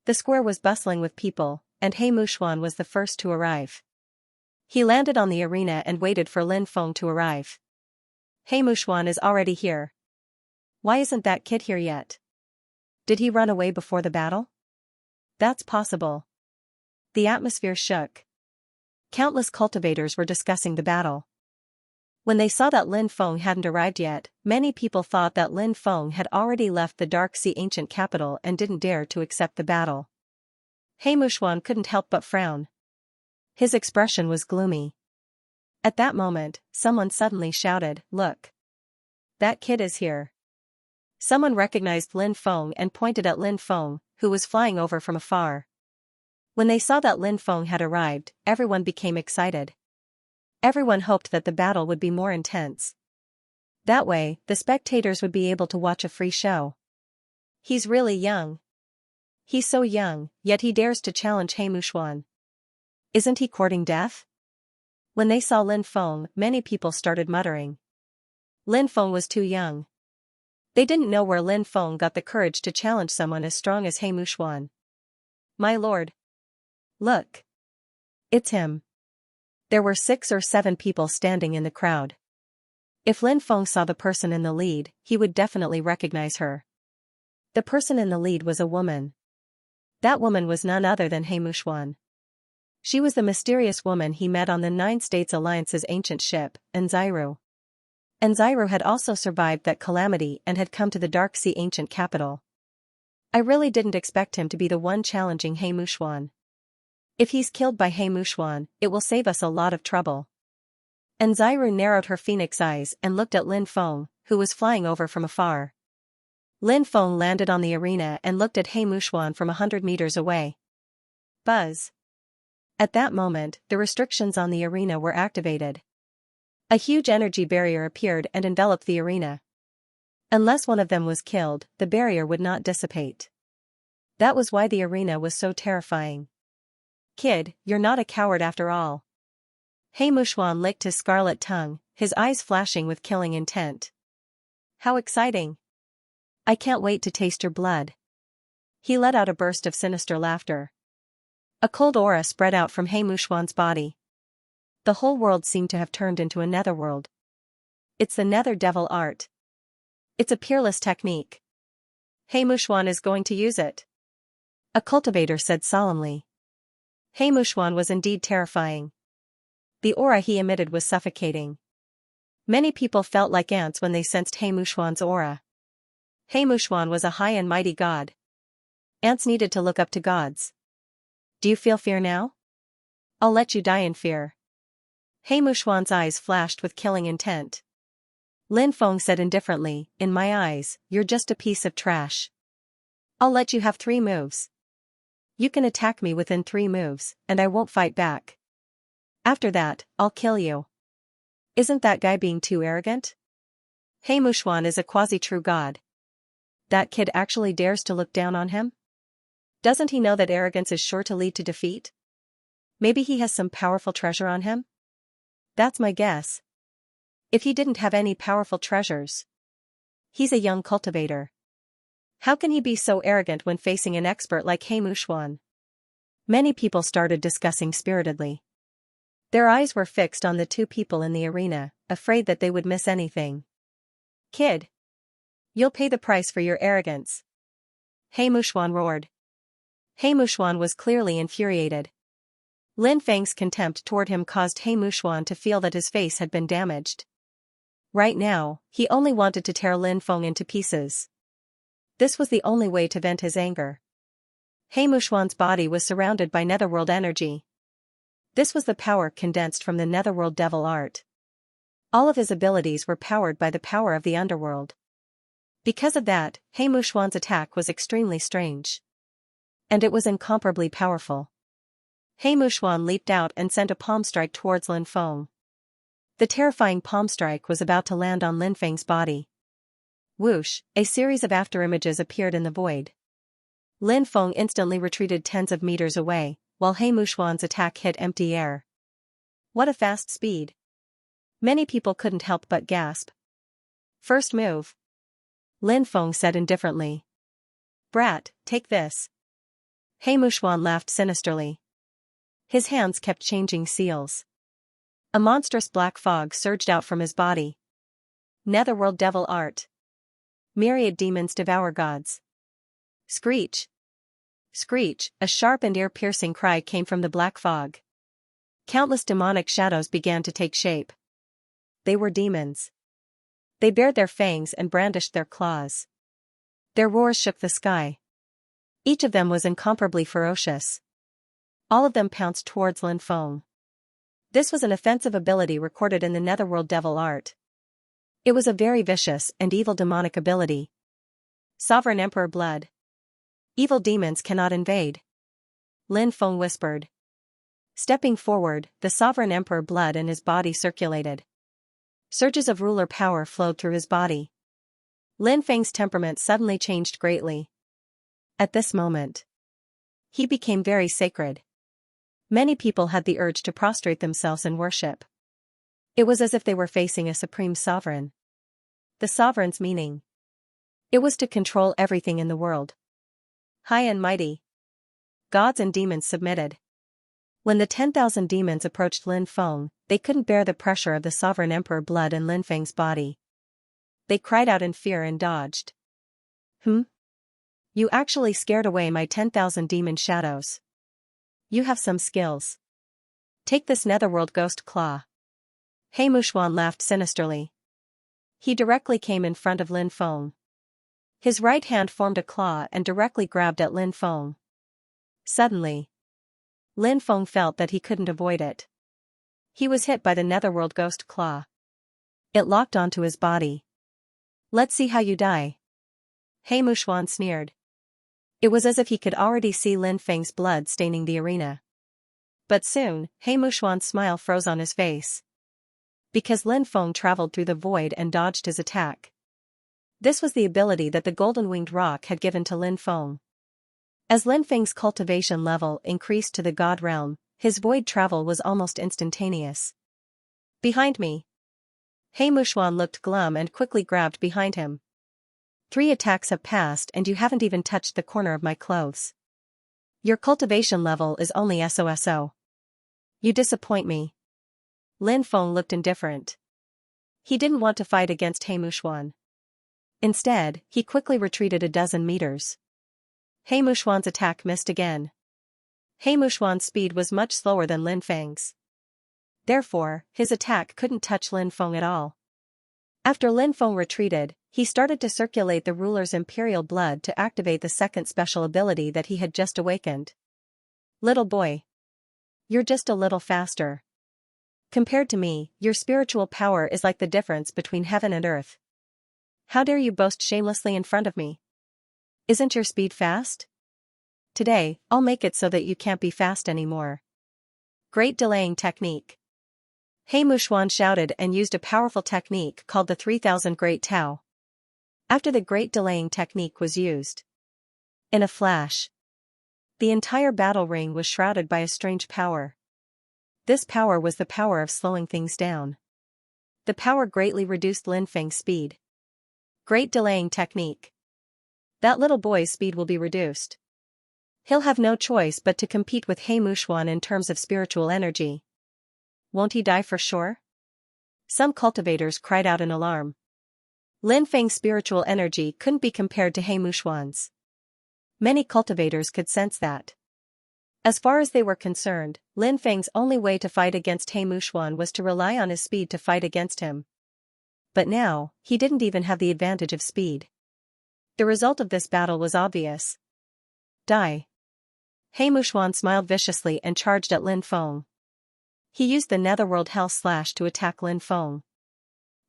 Speaker 1: The square was bustling with people, and He Mushuan was the first to arrive. He landed on the arena and waited for Lin Feng to arrive. He Mushuan is already here. Why isn't that kid here yet? Did he run away before the battle? That's possible. The atmosphere shook. Countless cultivators were discussing the battle. When they saw that Lin Feng hadn't arrived yet, many people thought that Lin Feng had already left the Dark Sea ancient capital and didn't dare to accept the battle. He Mushuan couldn't help but frown. His expression was gloomy. At that moment, someone suddenly shouted, "Look! That kid is here." Someone recognized Lin Feng and pointed at Lin Feng, who was flying over from afar. When they saw that Lin Feng had arrived, everyone became excited. Everyone hoped that the battle would be more intense. That way, the spectators would be able to watch a free show. He's really young. He's so young, yet he dares to challenge He Mushuan. Isn't he courting death? When they saw Lin Feng, many people started muttering. Lin Feng was too young. They didn't know where Lin Feng got the courage to challenge someone as strong as He Mushuan. My lord. Look. It's him. There were 6 or 7 people standing in the crowd. If Lin Feng saw the person in the lead, he would definitely recognize her. The person in the lead was a woman. That woman was none other than He Mushuan. She was the mysterious woman he met on the 9 States Alliance's ancient ship, Enziru. Enziru had also survived that calamity and had come to the Dark Sea ancient capital. I really didn't expect him to be the one challenging He Mushuan. If he's killed by He Mushuan, it will save us a lot of trouble. Enziru narrowed her phoenix eyes and looked at Lin Feng, who was flying over from afar. Lin Feng landed on the arena and looked at He Mushuan from 100 meters away. Buzz. At that moment, the restrictions on the arena were activated. A huge energy barrier appeared and enveloped the arena. Unless one of them was killed, the barrier would not dissipate. That was why the arena was so terrifying. Kid, you're not a coward after all. He Mushuan licked his scarlet tongue, his eyes flashing with killing intent. How exciting! I can't wait to taste your blood. He let out a burst of sinister laughter. A cold aura spread out from He Mushuan's body. The whole world seemed to have turned into a netherworld. It's the nether devil art. It's a peerless technique. He Mushuan is going to use it. A cultivator said solemnly. He Mushuan was indeed terrifying. The aura he emitted was suffocating. Many people felt like ants when they sensed He Mushuan's aura. He Mushuan was a high and mighty god. Ants needed to look up to gods. Do you feel fear now? I'll let you die in fear. He Mushuan's eyes flashed with killing intent. Lin Feng said indifferently, in my eyes, you're just a piece of trash. I'll let you have 3 moves. You can attack me within 3 moves, and I won't fight back. After that, I'll kill you. Isn't that guy being too arrogant? He Mushuan is a quasi-true god. That kid actually dares to look down on him? Doesn't he know that arrogance is sure to lead to defeat? Maybe he has some powerful treasure on him? That's my guess. If he didn't have any powerful treasures. He's a young cultivator. How can he be so arrogant when facing an expert like He Mushuan? Many people started discussing spiritedly. Their eyes were fixed on the 2 people in the arena, afraid that they would miss anything. Kid. You'll pay the price for your arrogance. He Mushuan roared. He Mushuan was clearly infuriated. Lin Feng's contempt toward him caused He Mushuan to feel that his face had been damaged. Right now, he only wanted to tear Lin Feng into pieces. This was the only way to vent his anger. He Mushuan's body was surrounded by netherworld energy. This was the power condensed from the netherworld devil art. All of his abilities were powered by the power of the underworld. Because of that, He Mushuan's attack was extremely strange. And it was incomparably powerful. He Mushuan leaped out and sent a palm strike towards Lin Feng. The terrifying palm strike was about to land on Lin Feng's body. Whoosh, a series of afterimages appeared in the void. Lin Feng instantly retreated tens of meters away, while He Mushuan's attack hit empty air. What a fast speed! Many people couldn't help but gasp. First move. Lin Feng said indifferently. Brat, take this. He Mushuan laughed sinisterly. His hands kept changing seals. A monstrous black fog surged out from his body. Netherworld devil art. Myriad demons devour gods. Screech! Screech! A sharp and ear-piercing cry came from the black fog. Countless demonic shadows began to take shape. They were demons. They bared their fangs and brandished their claws. Their roars shook the sky. Each of them was incomparably ferocious. All of them pounced towards Lin Feng. This was an offensive ability recorded in the Netherworld devil art. It was a very vicious and evil demonic ability. Sovereign Emperor blood. Evil demons cannot invade. Lin Feng whispered. Stepping forward, the Sovereign Emperor blood in his body circulated. Surges of ruler power flowed through his body. Lin Feng's temperament suddenly changed greatly. At this moment, he became very sacred. Many people had the urge to prostrate themselves in worship. It was as if they were facing a supreme sovereign. The sovereign's meaning. It was to control everything in the world. High and mighty. Gods and demons submitted. When the 10,000 demons approached Lin Feng, they couldn't bear the pressure of the Sovereign Emperor blood in Lin Feng's body. They cried out in fear and dodged. You actually scared away my 10,000 demon shadows. You have some skills. Take this Netherworld ghost claw. He Mushuan laughed sinisterly. He directly came in front of Lin Feng. His right hand formed a claw and directly grabbed at Lin Feng. Suddenly, Lin Feng felt that he couldn't avoid it. He was hit by the Netherworld ghost claw. It locked onto his body. Let's see how you die. He Mushuan sneered. It was as if he could already see Lin Feng's blood staining the arena. But soon, He Mushuan's smile froze on his face. Because Lin Feng traveled through the void and dodged his attack. This was the ability that the golden-winged rock had given to Lin Feng. As Lin Feng's cultivation level increased to the god realm, his void travel was almost instantaneous. Behind me. He Mushuan looked glum and quickly grabbed behind him. 3 attacks have passed and you haven't even touched the corner of my clothes. Your cultivation level is only SOSO. You disappoint me. Lin Feng looked indifferent. He didn't want to fight against He Mushuan. Instead, he quickly retreated a dozen meters. He Mushuan's attack missed again. He Mushuan's speed was much slower than Lin Feng's. Therefore, his attack couldn't touch Lin Feng at all. After Lin Feng retreated, he started to circulate the ruler's imperial blood to activate the second special ability that he had just awakened. Little boy. You're just a little faster. Compared to me, your spiritual power is like the difference between heaven and earth. How dare you boast shamelessly in front of me? Isn't your speed fast? Today, I'll make it so that you can't be fast anymore. Great delaying technique. He Mushuan shouted and used a powerful technique called the 3000 Great Tao. After the great delaying technique was used, in a flash, the entire battle ring was shrouded by a strange power. This power was the power of slowing things down. The power greatly reduced Lin Feng's speed. Great delaying technique. That little boy's speed will be reduced. He'll have no choice but to compete with He Mushuan in terms of spiritual energy. Won't he die for sure? Some cultivators cried out in alarm. Lin Feng's spiritual energy couldn't be compared to He Mushuan's. Many cultivators could sense that. As far as they were concerned, Lin Feng's only way to fight against He Mushuan was to rely on his speed to fight against him. But now, he didn't even have the advantage of speed. The result of this battle was obvious. Die. He Mushuan smiled viciously and charged at Lin Feng. He used the Netherworld Hell Slash to attack Lin Feng.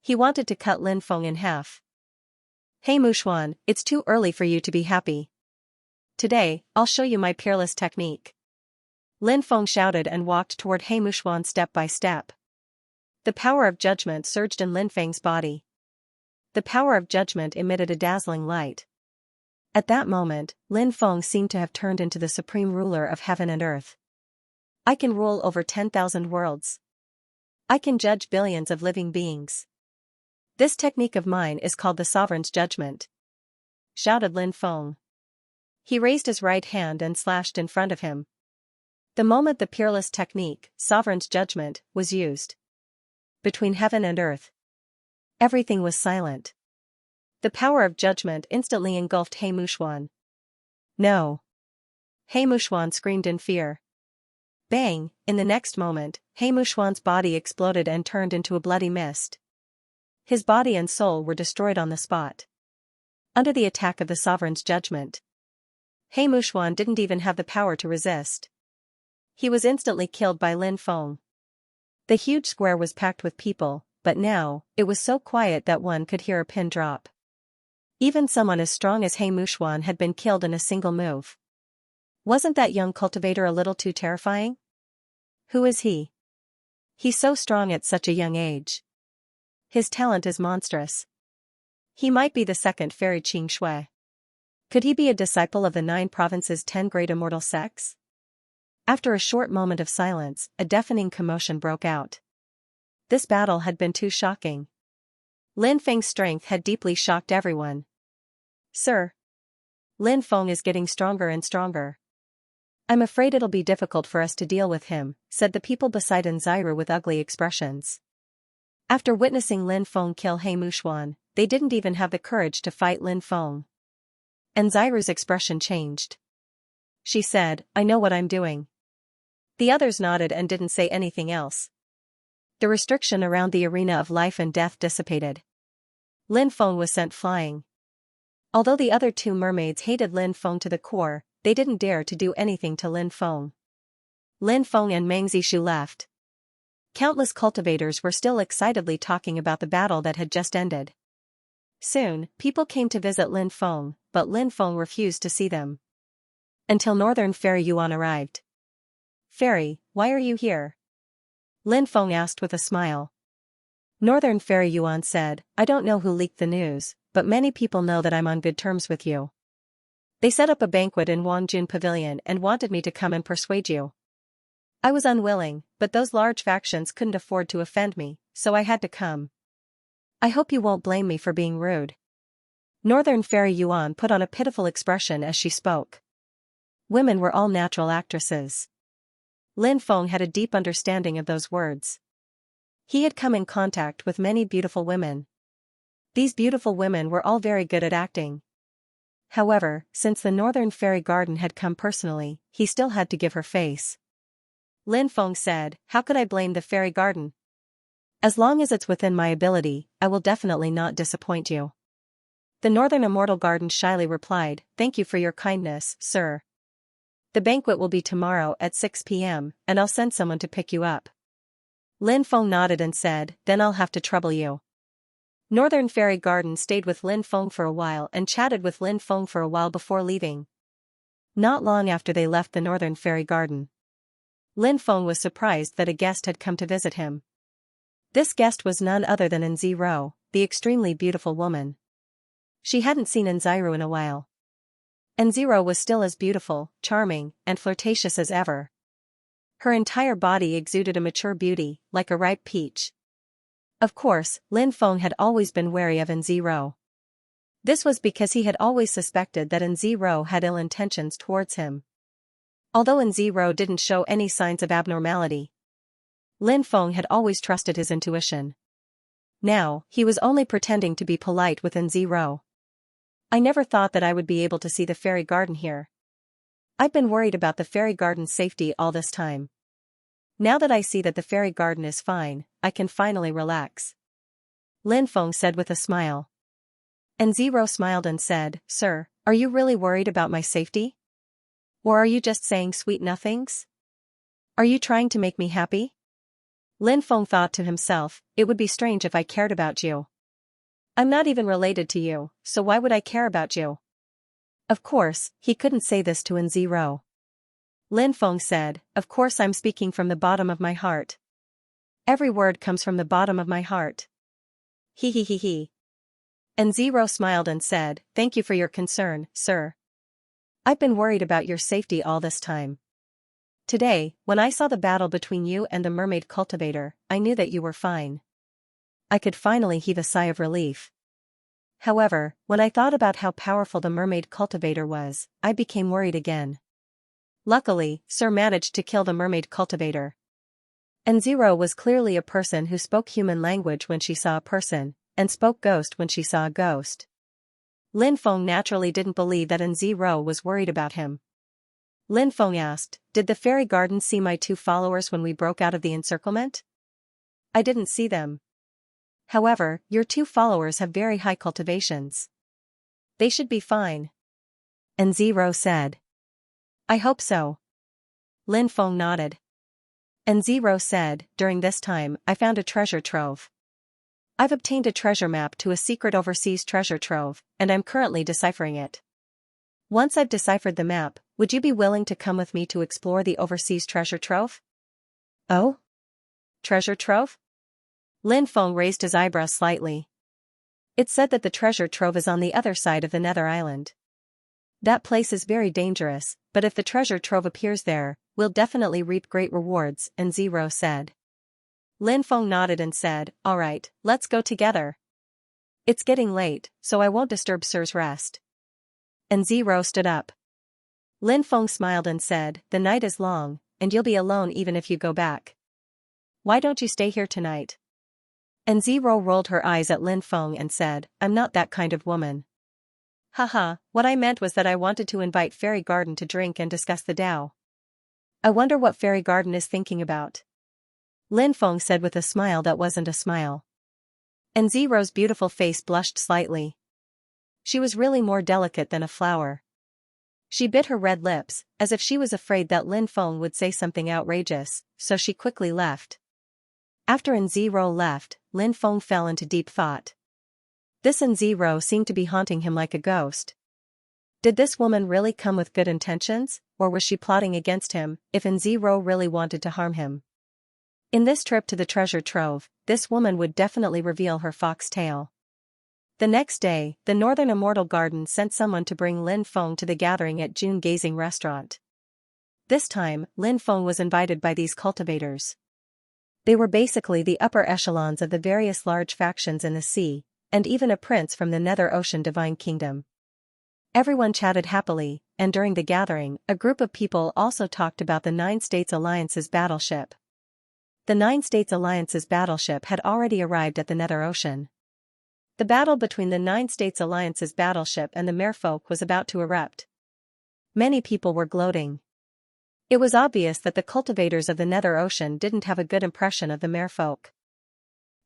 Speaker 1: He wanted to cut Lin Feng in half. He Mushuan, it's too early for you to be happy. Today, I'll show you my peerless technique. Lin Feng shouted and walked toward He Mushuan step by step. The power of judgment surged in Lin Feng's body. The power of judgment emitted a dazzling light. At that moment, Lin Feng seemed to have turned into the supreme ruler of heaven and earth. I can rule over 10,000 worlds. I can judge billions of living beings. This technique of mine is called the Sovereign's Judgment," shouted Lin Feng. He raised his right hand and slashed in front of him. The moment the peerless technique, Sovereign's Judgment, was used, between heaven and earth, everything was silent. The power of judgment instantly engulfed He Mushuan. "No!" He Mushuan screamed in fear. Bang! In the next moment, He Mushuan's body exploded and turned into a bloody mist. His body and soul were destroyed on the spot, under the attack of the Sovereign's Judgment. He Mushuan didn't even have the power to resist. He was instantly killed by Lin Feng. The huge square was packed with people, but now, it was so quiet that one could hear a pin drop. Even someone as strong as He Mushuan had been killed in a single move. Wasn't that young cultivator a little too terrifying? Who is he? He's so strong at such a young age. His talent is monstrous. He might be the second fairy Qing Shui. Could he be a disciple of the 9 provinces' 10 great immortal sects? After a short moment of silence, a deafening commotion broke out. This battle had been too shocking. Lin Feng's strength had deeply shocked everyone. "Sir, Lin Feng is getting stronger and stronger. I'm afraid it'll be difficult for us to deal with him," said the people beside Nziru with ugly expressions. After witnessing Lin Feng kill He Mushuan, they didn't even have the courage to fight Lin Feng. Nziru's expression changed. She said, "I know what I'm doing." The others nodded and didn't say anything else. The restriction around the arena of life and death dissipated. Lin Feng was sent flying. Although the other 2 mermaids hated Lin Feng to the core, they didn't dare to do anything to Lin Feng. Lin Feng and Meng Zishu left. Countless cultivators were still excitedly talking about the battle that had just ended. Soon, people came to visit Lin Feng, but Lin Feng refused to see them. Until Northern Fairy Yuan arrived. "Fairy, why are you here?" Lin Feng asked with a smile. Northern Fairy Yuan said, "I don't know who leaked the news, but many people know that I'm on good terms with you. They set up a banquet in Wangjun Pavilion and wanted me to come and persuade you. I was unwilling, but those large factions couldn't afford to offend me, so I had to come. I hope you won't blame me for being rude." Northern Fairy Yuan put on a pitiful expression as she spoke. Women were all natural actresses. Lin Feng had a deep understanding of those words. He had come in contact with many beautiful women. These beautiful women were all very good at acting. However, since the Northern Fairy Garden had come personally, he still had to give her face. Lin Feng said, "How could I blame the Fairy Garden? As long as it's within my ability, I will definitely not disappoint you." The Northern Immortal Garden shyly replied, "Thank you for your kindness, sir. The banquet will be tomorrow at 6 p.m., and I'll send someone to pick you up." Lin Feng nodded and said, "Then I'll have to trouble you." Northern Fairy Garden stayed with Lin Feng for a while and chatted with Lin Feng for a while before leaving. Not long after they left the Northern Fairy Garden, Lin Feng was surprised that a guest had come to visit him. This guest was none other than Nziru, the extremely beautiful woman. She hadn't seen Nziru in a while. Nziru was still as beautiful, charming, and flirtatious as ever. Her entire body exuded a mature beauty, like a ripe peach. Of course, Lin Feng had always been wary of Nziru. This was because he had always suspected that Nziru had ill intentions towards him. Although Nziru didn't show any signs of abnormality, Lin Feng had always trusted his intuition. Now, he was only pretending to be polite with Nziru. "I never thought that I would be able to see the fairy garden here. I've been worried about the fairy garden's safety all this time. Now that I see that the fairy garden is fine, I can finally relax," Lin Feng said with a smile. Nziru smiled and said, "Sir, are you really worried about my safety? Or are you just saying sweet nothings? Are you trying to make me happy?" Lin Feng thought to himself, "It would be strange if I cared about you. I'm not even related to you, so why would I care about you?" Of course, he couldn't say this to Nziru. Lin Feng said, "Of course I'm speaking from the bottom of my heart. Every word comes from the bottom of my heart. He he he he." Nziru smiled and said, "Thank you for your concern, sir. I've been worried about your safety all this time." Today, when I saw the battle between you and the mermaid cultivator, I knew that you were fine. I could finally heave a sigh of relief. However, when I thought about how powerful the mermaid cultivator was, I became worried again. Luckily, Sir managed to kill the mermaid cultivator. And Zero was clearly a person who spoke human language when she saw a person, and spoke ghost when she saw a ghost. Lin Feng naturally didn't believe that Zero was worried about him. Lin Feng asked, "Did the fairy garden see my 2 followers when we broke out of the encirclement?" "I didn't see them. However, your 2 followers have very high cultivations. They should be fine." And Zero said. "I hope so." Lin Feng nodded. And Zero said, "During this time, I found a treasure trove. I've obtained a treasure map to a secret overseas treasure trove, and I'm currently deciphering it. Once I've deciphered the map, would you be willing to come with me to explore the overseas treasure trove?" "Oh? Treasure trove?" Lin Feng raised his eyebrows slightly. "It's said that the treasure trove is on the other side of the Nether Island. That place is very dangerous, but if the treasure trove appears there, we'll definitely reap great rewards," and Zero said. Lin Feng nodded and said, "All right, let's go together. It's getting late, so I won't disturb Sir's rest." And Zero stood up. Lin Feng smiled and said, "The night is long, and you'll be alone even if you go back. Why don't you stay here tonight?" And Zero rolled her eyes at Lin Feng and said, "I'm not that kind of woman. Haha, what I meant was that I wanted to invite Fairy Garden to drink and discuss the Tao. I wonder what Fairy Garden is thinking about." Lin Feng said with a smile that wasn't a smile. And Zero's beautiful face blushed slightly. She was really more delicate than a flower. She bit her red lips, as if she was afraid that Lin Feng would say something outrageous, so she quickly left. After Zero left, Lin Feng fell into deep thought. This Zero seemed to be haunting him like a ghost. Did this woman really come with good intentions, or was she plotting against him, if Zero really wanted to harm him? In this trip to the treasure trove, this woman would definitely reveal her fox tail. The next day, the Northern Immortal Garden sent someone to bring Lin Feng to the gathering at June Gazing Restaurant. This time, Lin Feng was invited by these cultivators. They were basically the upper echelons of the various large factions in the sea, and even a prince from the Nether Ocean Divine Kingdom. Everyone chatted happily, and during the gathering, a group of people also talked about the 9 States Alliance's battleship. The 9 States Alliance's battleship had already arrived at the Nether Ocean. The battle between the 9 States Alliance's battleship and the merfolk was about to erupt. Many people were gloating. It was obvious that the cultivators of the Nether Ocean didn't have a good impression of the merfolk.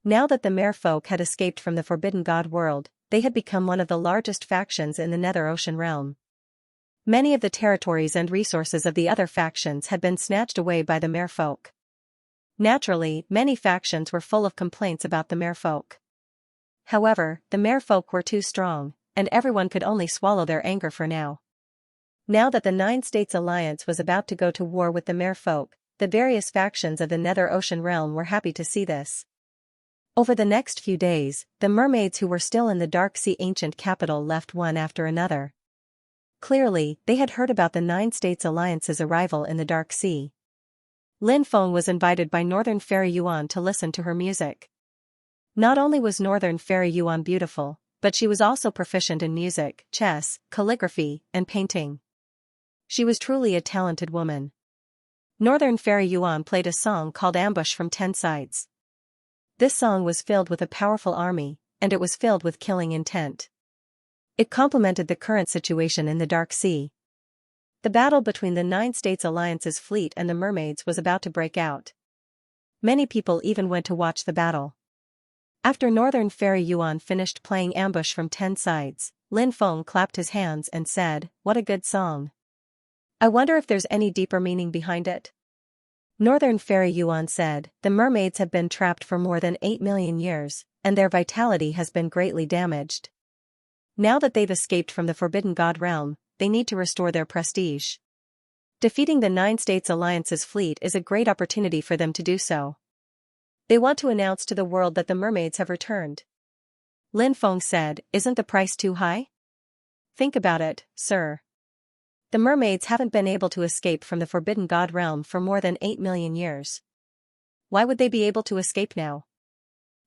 Speaker 1: Now that the merfolk had escaped from the Forbidden God world, they had become one of the largest factions in the Nether Ocean realm. Many of the territories and resources of the other factions had been snatched away by the merfolk. Naturally, many factions were full of complaints about the merfolk. However, the merfolk were too strong, and everyone could only swallow their anger for now. Now that the 9 States Alliance was about to go to war with the merfolk, the various factions of the Nether Ocean realm were happy to see this. Over the next few days, the mermaids who were still in the Dark Sea ancient capital left one after another. Clearly, they had heard about the 9 States Alliance's arrival in the Dark Sea. Lin Feng was invited by Northern Fairy Yuan to listen to her music. Not only was Northern Fairy Yuan beautiful, but she was also proficient in music, chess, calligraphy, and painting. She was truly a talented woman. Northern Fairy Yuan played a song called Ambush from 10 Sides. This song was filled with a powerful army, and it was filled with killing intent. It complemented the current situation in the Dark Sea. The battle between the 9 States Alliance's fleet and the mermaids was about to break out. Many people even went to watch the battle. After Northern Fairy Yuan finished playing Ambush from 10 Sides, Lin Feng clapped his hands and said, "What a good song. I wonder if there's any deeper meaning behind it." Northern Fairy Yuan said, "The mermaids have been trapped for more than 8 million years, and their vitality has been greatly damaged. Now that they've escaped from the Forbidden God realm, they need to restore their prestige. Defeating the 9 States Alliance's fleet is a great opportunity for them to do so. They want to announce to the world that the mermaids have returned." Lin Feng said, "Isn't the price too high? Think about it, sir. The mermaids haven't been able to escape from the Forbidden God realm for more than 8 million years. Why would they be able to escape now?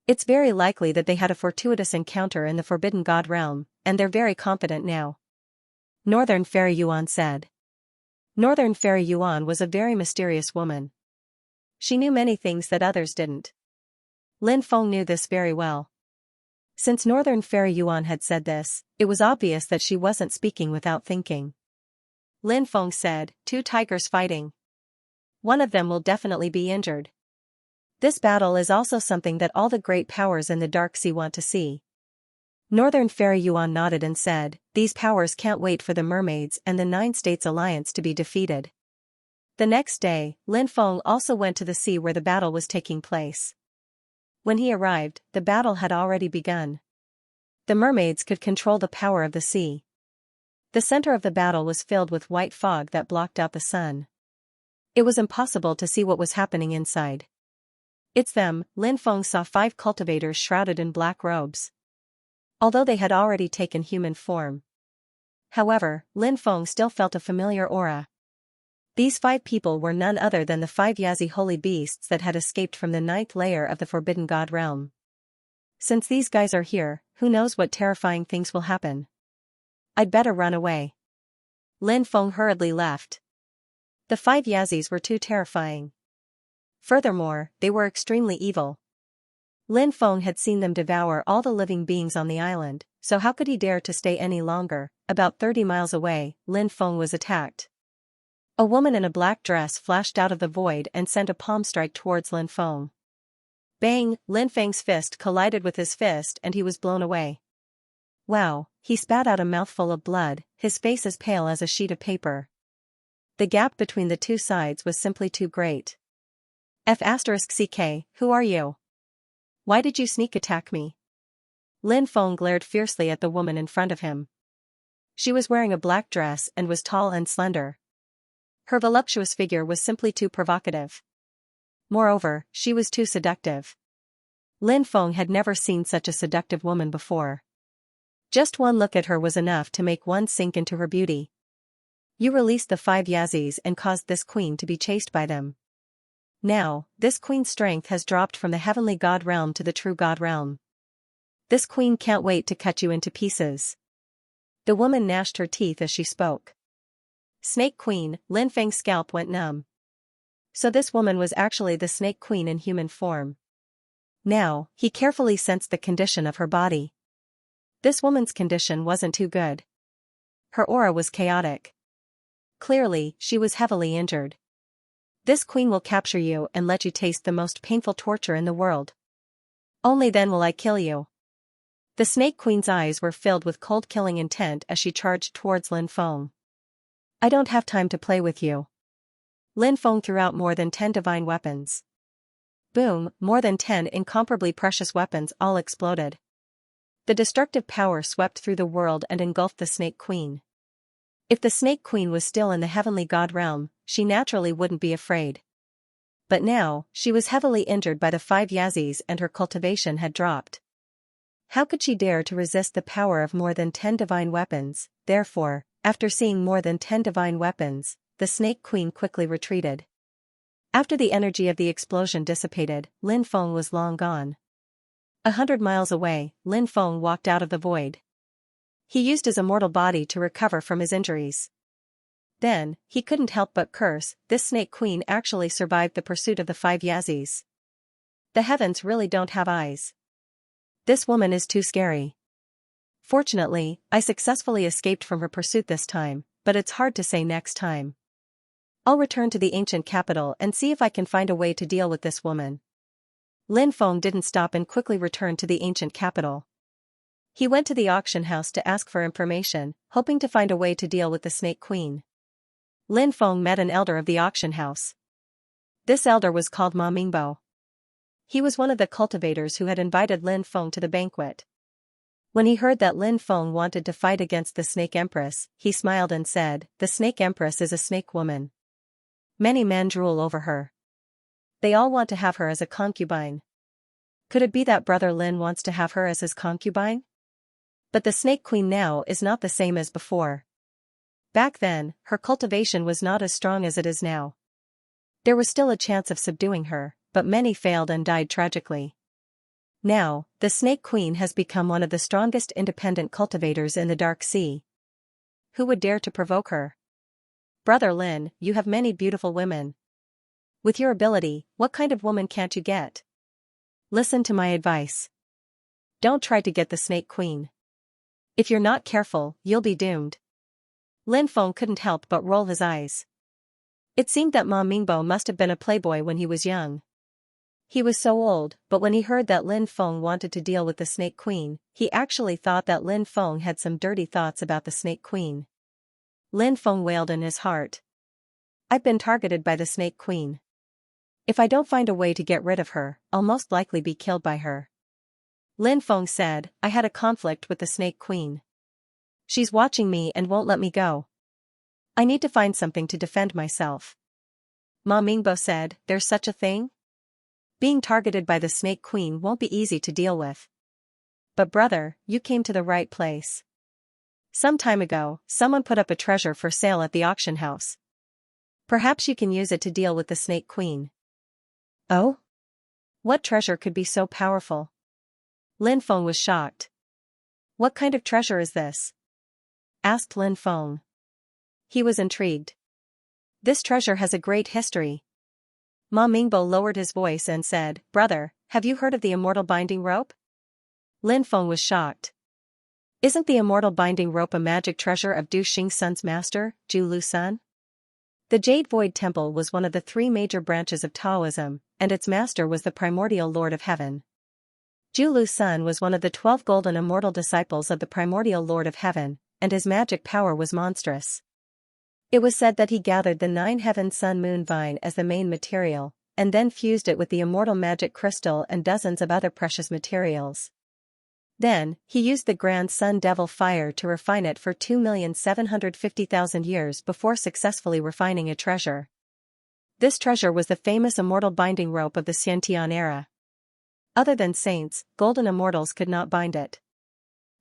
Speaker 1: It's very likely that they had a fortuitous encounter in the Forbidden God realm, and they're very confident now. Northern Fairy Yuan said. Northern Fairy Yuan was a very mysterious woman. She knew many things that others didn't. Lin Feng knew this very well. Since Northern Fairy Yuan had said this, it was obvious that she wasn't speaking without thinking. Lin Feng said, 2 tigers fighting. One of them will definitely be injured. This battle is also something that all the great powers in the Dark Sea want to see. Northern Fairy Yuan nodded and said, these powers can't wait for the mermaids and the 9 States Alliance to be defeated. The next day, Lin Feng also went to the sea where the battle was taking place. When he arrived, the battle had already begun. The mermaids could control the power of the sea. The center of the battle was filled with white fog that blocked out the sun. It was impossible to see what was happening inside. It's them. Lin Feng saw 5 cultivators shrouded in black robes. Although they had already taken human form. However, Lin Feng still felt a familiar aura. These 5 people were none other than the 5 Yazi holy beasts that had escaped from the 9th layer of the Forbidden God realm. Since these guys are here, who knows what terrifying things will happen. I'd better run away. Lin Feng hurriedly left. The 5 Yazis were too terrifying. Furthermore, they were extremely evil. Lin Feng had seen them devour all the living beings on the island, so how could he dare to stay any longer? About 30 miles away, Lin Feng was attacked. A woman in a black dress flashed out of the void and sent a palm strike towards Lin Feng. Bang! Lin Feng's fist collided with his fist and he was blown away. Wow, he spat out a mouthful of blood, his face as pale as a sheet of paper. The gap between the 2 sides was simply too great. F*CK, who are you? Why did you sneak attack me? Lin Feng glared fiercely at the woman in front of him. She was wearing a black dress and was tall and slender. Her voluptuous figure was simply too provocative. Moreover, she was too seductive. Lin Feng had never seen such a seductive woman before. Just one look at her was enough to make one sink into her beauty. You released the 5 Yazis and caused this queen to be chased by them. Now, this queen's strength has dropped from the heavenly god realm to the true god realm. This queen can't wait to cut you into pieces. The woman gnashed her teeth as she spoke. Snake Queen. Lin Feng's scalp went numb. So this woman was actually the Snake Queen in human form. Now, he carefully sensed the condition of her body. This woman's condition wasn't too good. Her aura was chaotic. Clearly, she was heavily injured. This queen will capture you and let you taste the most painful torture in the world. Only then will I kill you. The Snake Queen's eyes were filled with cold killing intent as she charged towards Lin Feng. I don't have time to play with you. Lin Feng threw out more than 10 divine weapons. Boom, more than 10 incomparably precious weapons all exploded. The destructive power swept through the world and engulfed the Snake Queen. If the Snake Queen was still in the heavenly god realm, she naturally wouldn't be afraid. But now, she was heavily injured by the 5 Yazis and her cultivation had dropped. How could she dare to resist the power of more than 10 divine weapons? Therefore, after seeing more than 10 divine weapons, the Snake Queen quickly retreated. After the energy of the explosion dissipated, Lin Feng was long gone. 100 miles away, Lin Feng walked out of the void. He used his immortal body to recover from his injuries. Then, he couldn't help but curse, this Snake Queen actually survived the pursuit of the 5 Yazis. The heavens really don't have eyes. This woman is too scary. Fortunately, I successfully escaped from her pursuit this time, but it's hard to say next time. I'll return to the ancient capital and see if I can find a way to deal with this woman. Lin Feng didn't stop and quickly returned to the ancient capital. He went to the auction house to ask for information, hoping to find a way to deal with the Snake Queen. Lin Feng met an elder of the auction house. This elder was called Ma Mingbo. He was one of the cultivators who had invited Lin Feng to the banquet. When he heard that Lin Feng wanted to fight against the Snake Empress, he smiled and said, the Snake Empress is a snake woman. Many men drool over her. They all want to have her as a concubine. Could it be that Brother Lin wants to have her as his concubine? But the Snake Queen now is not the same as before. Back then, her cultivation was not as strong as it is now. There was still a chance of subduing her, but many failed and died tragically. Now, the Snake Queen has become one of the strongest independent cultivators in the Dark Sea. Who would dare to provoke her? Brother Lin, you have many beautiful women. With your ability, what kind of woman can't you get? Listen to my advice. Don't try to get the Snake Queen. If you're not careful, you'll be doomed. Lin Feng couldn't help but roll his eyes. It seemed that Ma Mingbo must have been a playboy when he was young. He was so old, but when he heard that Lin Feng wanted to deal with the Snake Queen, he actually thought that Lin Feng had some dirty thoughts about the Snake Queen. Lin Feng wailed in his heart. I've been targeted by the Snake Queen. If I don't find a way to get rid of her, I'll most likely be killed by her. Lin Feng said, I had a conflict with the Snake Queen. She's watching me and won't let me go. I need to find something to defend myself. Ma Mingbo said, there's such a thing? Being targeted by the Snake Queen won't be easy to deal with. But brother, you came to the right place. Some time ago, someone put up a treasure for sale at the auction house. Perhaps you can use it to deal with the Snake Queen. Oh? What treasure could be so powerful? Lin Feng was shocked. What kind of treasure is this? Asked Lin Feng. He was intrigued. This treasure has a great history. Ma Mingbo lowered his voice and said, Brother, have you heard of the immortal binding rope? Lin Feng was shocked. Isn't the immortal binding rope a magic treasure of Du Xingsun's master, Zhu Lu Sun? The Jade Void Temple was one of the 3 major branches of Taoism, and its master was the primordial Lord of Heaven. Zhu Lu Sun was one of the 12 golden immortal disciples of the primordial Lord of Heaven, and his magic power was monstrous. It was said that he gathered the 9 heaven sun moon vine as the main material, and then fused it with the immortal magic crystal and dozens of other precious materials. Then, he used the grand sun devil fire to refine it for 2,750,000 years before successfully refining a treasure. This treasure was the famous immortal binding rope of the Xianxia era. Other than saints, golden immortals could not bind it.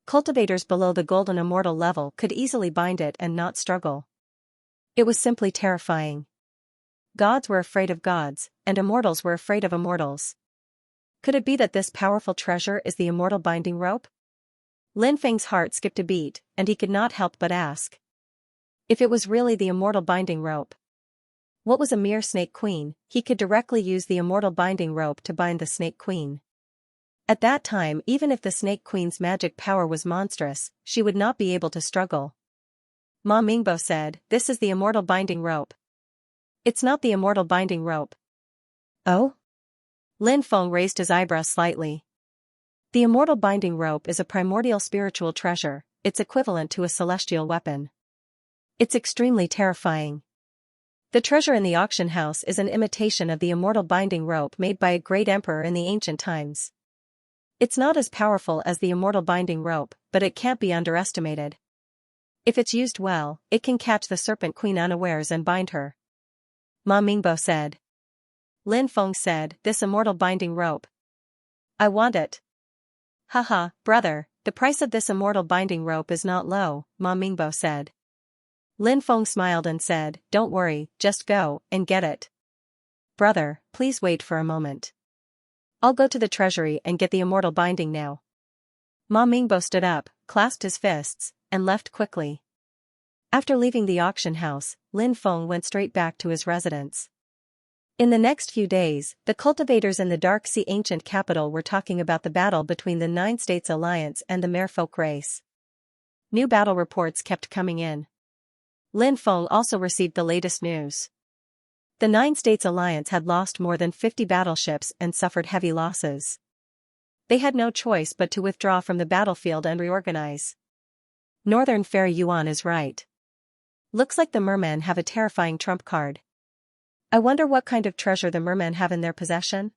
Speaker 1: Cultivators below the golden immortal level could easily bind it and not struggle. It was simply terrifying. Gods were afraid of gods, and immortals were afraid of immortals. Could it be that this powerful treasure is the immortal binding rope? Lin Feng's heart skipped a beat, and he could not help but ask. If it was really the immortal binding rope. What was a mere Snake Queen? He could directly use the immortal binding rope to bind the Snake Queen. At that time, even if the Snake Queen's magic power was monstrous, she would not be able to struggle. Ma Mingbo said, this is the immortal binding rope. It's not the immortal binding rope. Oh? Lin Feng raised his eyebrows slightly. The immortal binding rope is a primordial spiritual treasure, it's equivalent to a celestial weapon. It's extremely terrifying. The treasure in the auction house is an imitation of the immortal binding rope made by a great emperor in the ancient times. It's not as powerful as the immortal binding rope, but it can't be underestimated. If it's used well, it can catch the Serpent Queen unawares and bind her. Ma Mingbo said. Lin Feng said, this immortal binding rope. I want it. Haha, brother, the price of this immortal binding rope is not low, Ma Mingbo said. Lin Feng smiled and said, don't worry, just go and get it. Brother, please wait for a moment. I'll go to the treasury and get the immortal binding now. Ma Mingbo stood up, clasped his fists, and left quickly. After leaving the auction house, Lin Feng went straight back to his residence. In the next few days, the cultivators in the Dark Sea ancient capital were talking about the battle between the 9 States Alliance and the Merfolk race. New battle reports kept coming in. Lin Feng also received the latest news. The 9 States Alliance had lost more than 50 battleships and suffered heavy losses. They had no choice but to withdraw from the battlefield and reorganize. Northern Fairy Yuan is right. Looks like the mermen have a terrifying trump card. I wonder what kind of treasure the mermen have in their possession?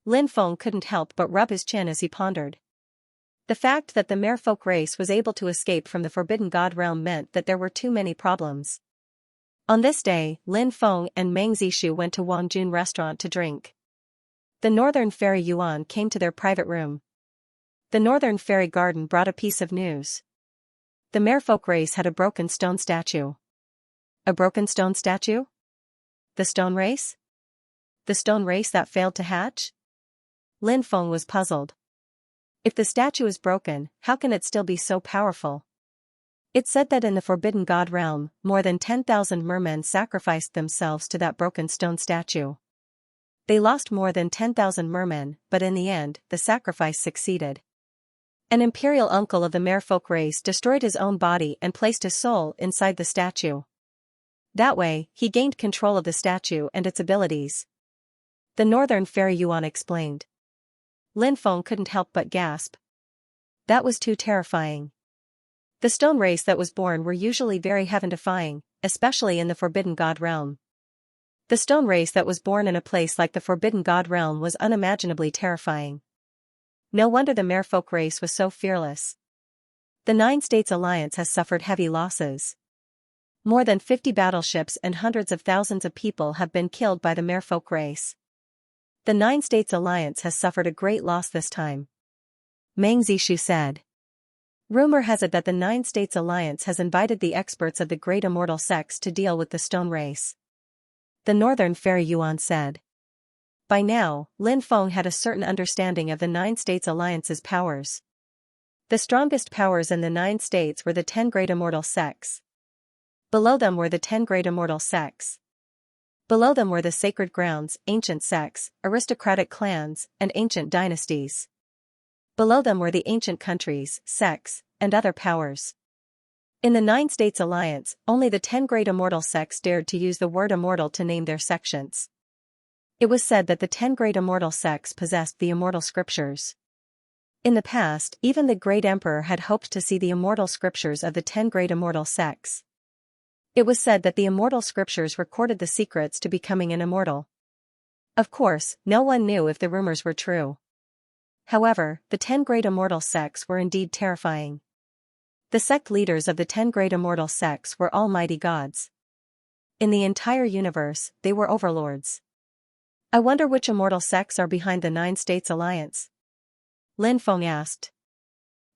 Speaker 1: Lin Feng couldn't help but rub his chin as he pondered. The fact that the Merfolk race was able to escape from the Forbidden God realm meant that there were too many problems. On this day, Lin Feng and Meng Zishu went to Wang Jun restaurant to drink. The Northern Fairy Yuan came to their private room. The Northern Fairy Garden brought a piece of news. The merfolk race had a broken stone statue. A broken stone statue? The stone race? The stone race that failed to hatch? Lin Feng was puzzled. If the statue is broken, how can it still be so powerful? It said that in the Forbidden God realm, more than 10,000 mermen sacrificed themselves to that broken stone statue. They lost more than 10,000 mermen, but in the end, the sacrifice succeeded. An imperial uncle of the merfolk race destroyed his own body and placed his soul inside the statue. That way, he gained control of the statue and its abilities. The Northern Fairy Yuan explained. Lin Feng couldn't help but gasp. That was too terrifying. The stone race that was born were usually very heaven-defying, especially in the Forbidden God realm. The stone race that was born in a place like the Forbidden God realm was unimaginably terrifying. No wonder the merfolk race was so fearless. The Nine States Alliance has suffered heavy losses. More than 50 battleships and hundreds of thousands of people have been killed by the merfolk race. The Nine States Alliance has suffered a great loss this time. Meng Zishu said. Rumor has it that the Nine States Alliance has invited the experts of the Great Immortal Sects to deal with the stone race. The Northern Fairy Yuan said. By now, Lin Feng had a certain understanding of the Nine States Alliance's powers. The strongest powers in the Nine States were the 10 Great Immortal Sects. Below them were the 10 Great Immortal Sects. Below them were the Sacred Grounds, ancient sects, aristocratic clans, and ancient dynasties. Below them were the ancient countries, sects, and other powers. In the Nine States Alliance, only the 10 Great Immortal Sects dared to use the word immortal to name their sections. It was said that the 10 Great Immortal Sects possessed the immortal scriptures. In the past, even the Great Emperor had hoped to see the immortal scriptures of the 10 Great Immortal Sects. It was said that the immortal scriptures recorded the secrets to becoming an immortal. Of course, no one knew if the rumors were true. However, the 10 Great Immortal Sects were indeed terrifying. The sect leaders of the 10 Great Immortal Sects were almighty gods. In the entire universe, they were overlords. I wonder which immortal sects are behind the Nine States Alliance? Lin Feng asked.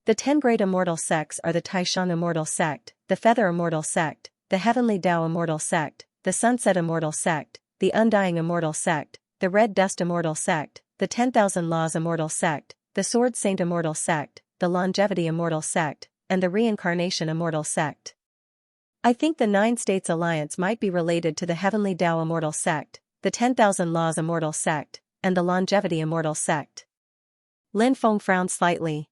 Speaker 1: The 10 Great Immortal Sects are the Taishan Immortal Sect, the Feather Immortal Sect, the Heavenly Tao Immortal Sect, the Sunset Immortal Sect, the Undying Immortal Sect, the Red Dust Immortal Sect, the 10,000 Laws Immortal Sect, the Sword Saint Immortal Sect, the Longevity Immortal Sect, and the Reincarnation Immortal Sect. I think the Nine States Alliance might be related to the Heavenly Tao Immortal Sect, the 10,000 Laws Immortal Sect, and the Longevity Immortal Sect. Lin Feng frowned slightly.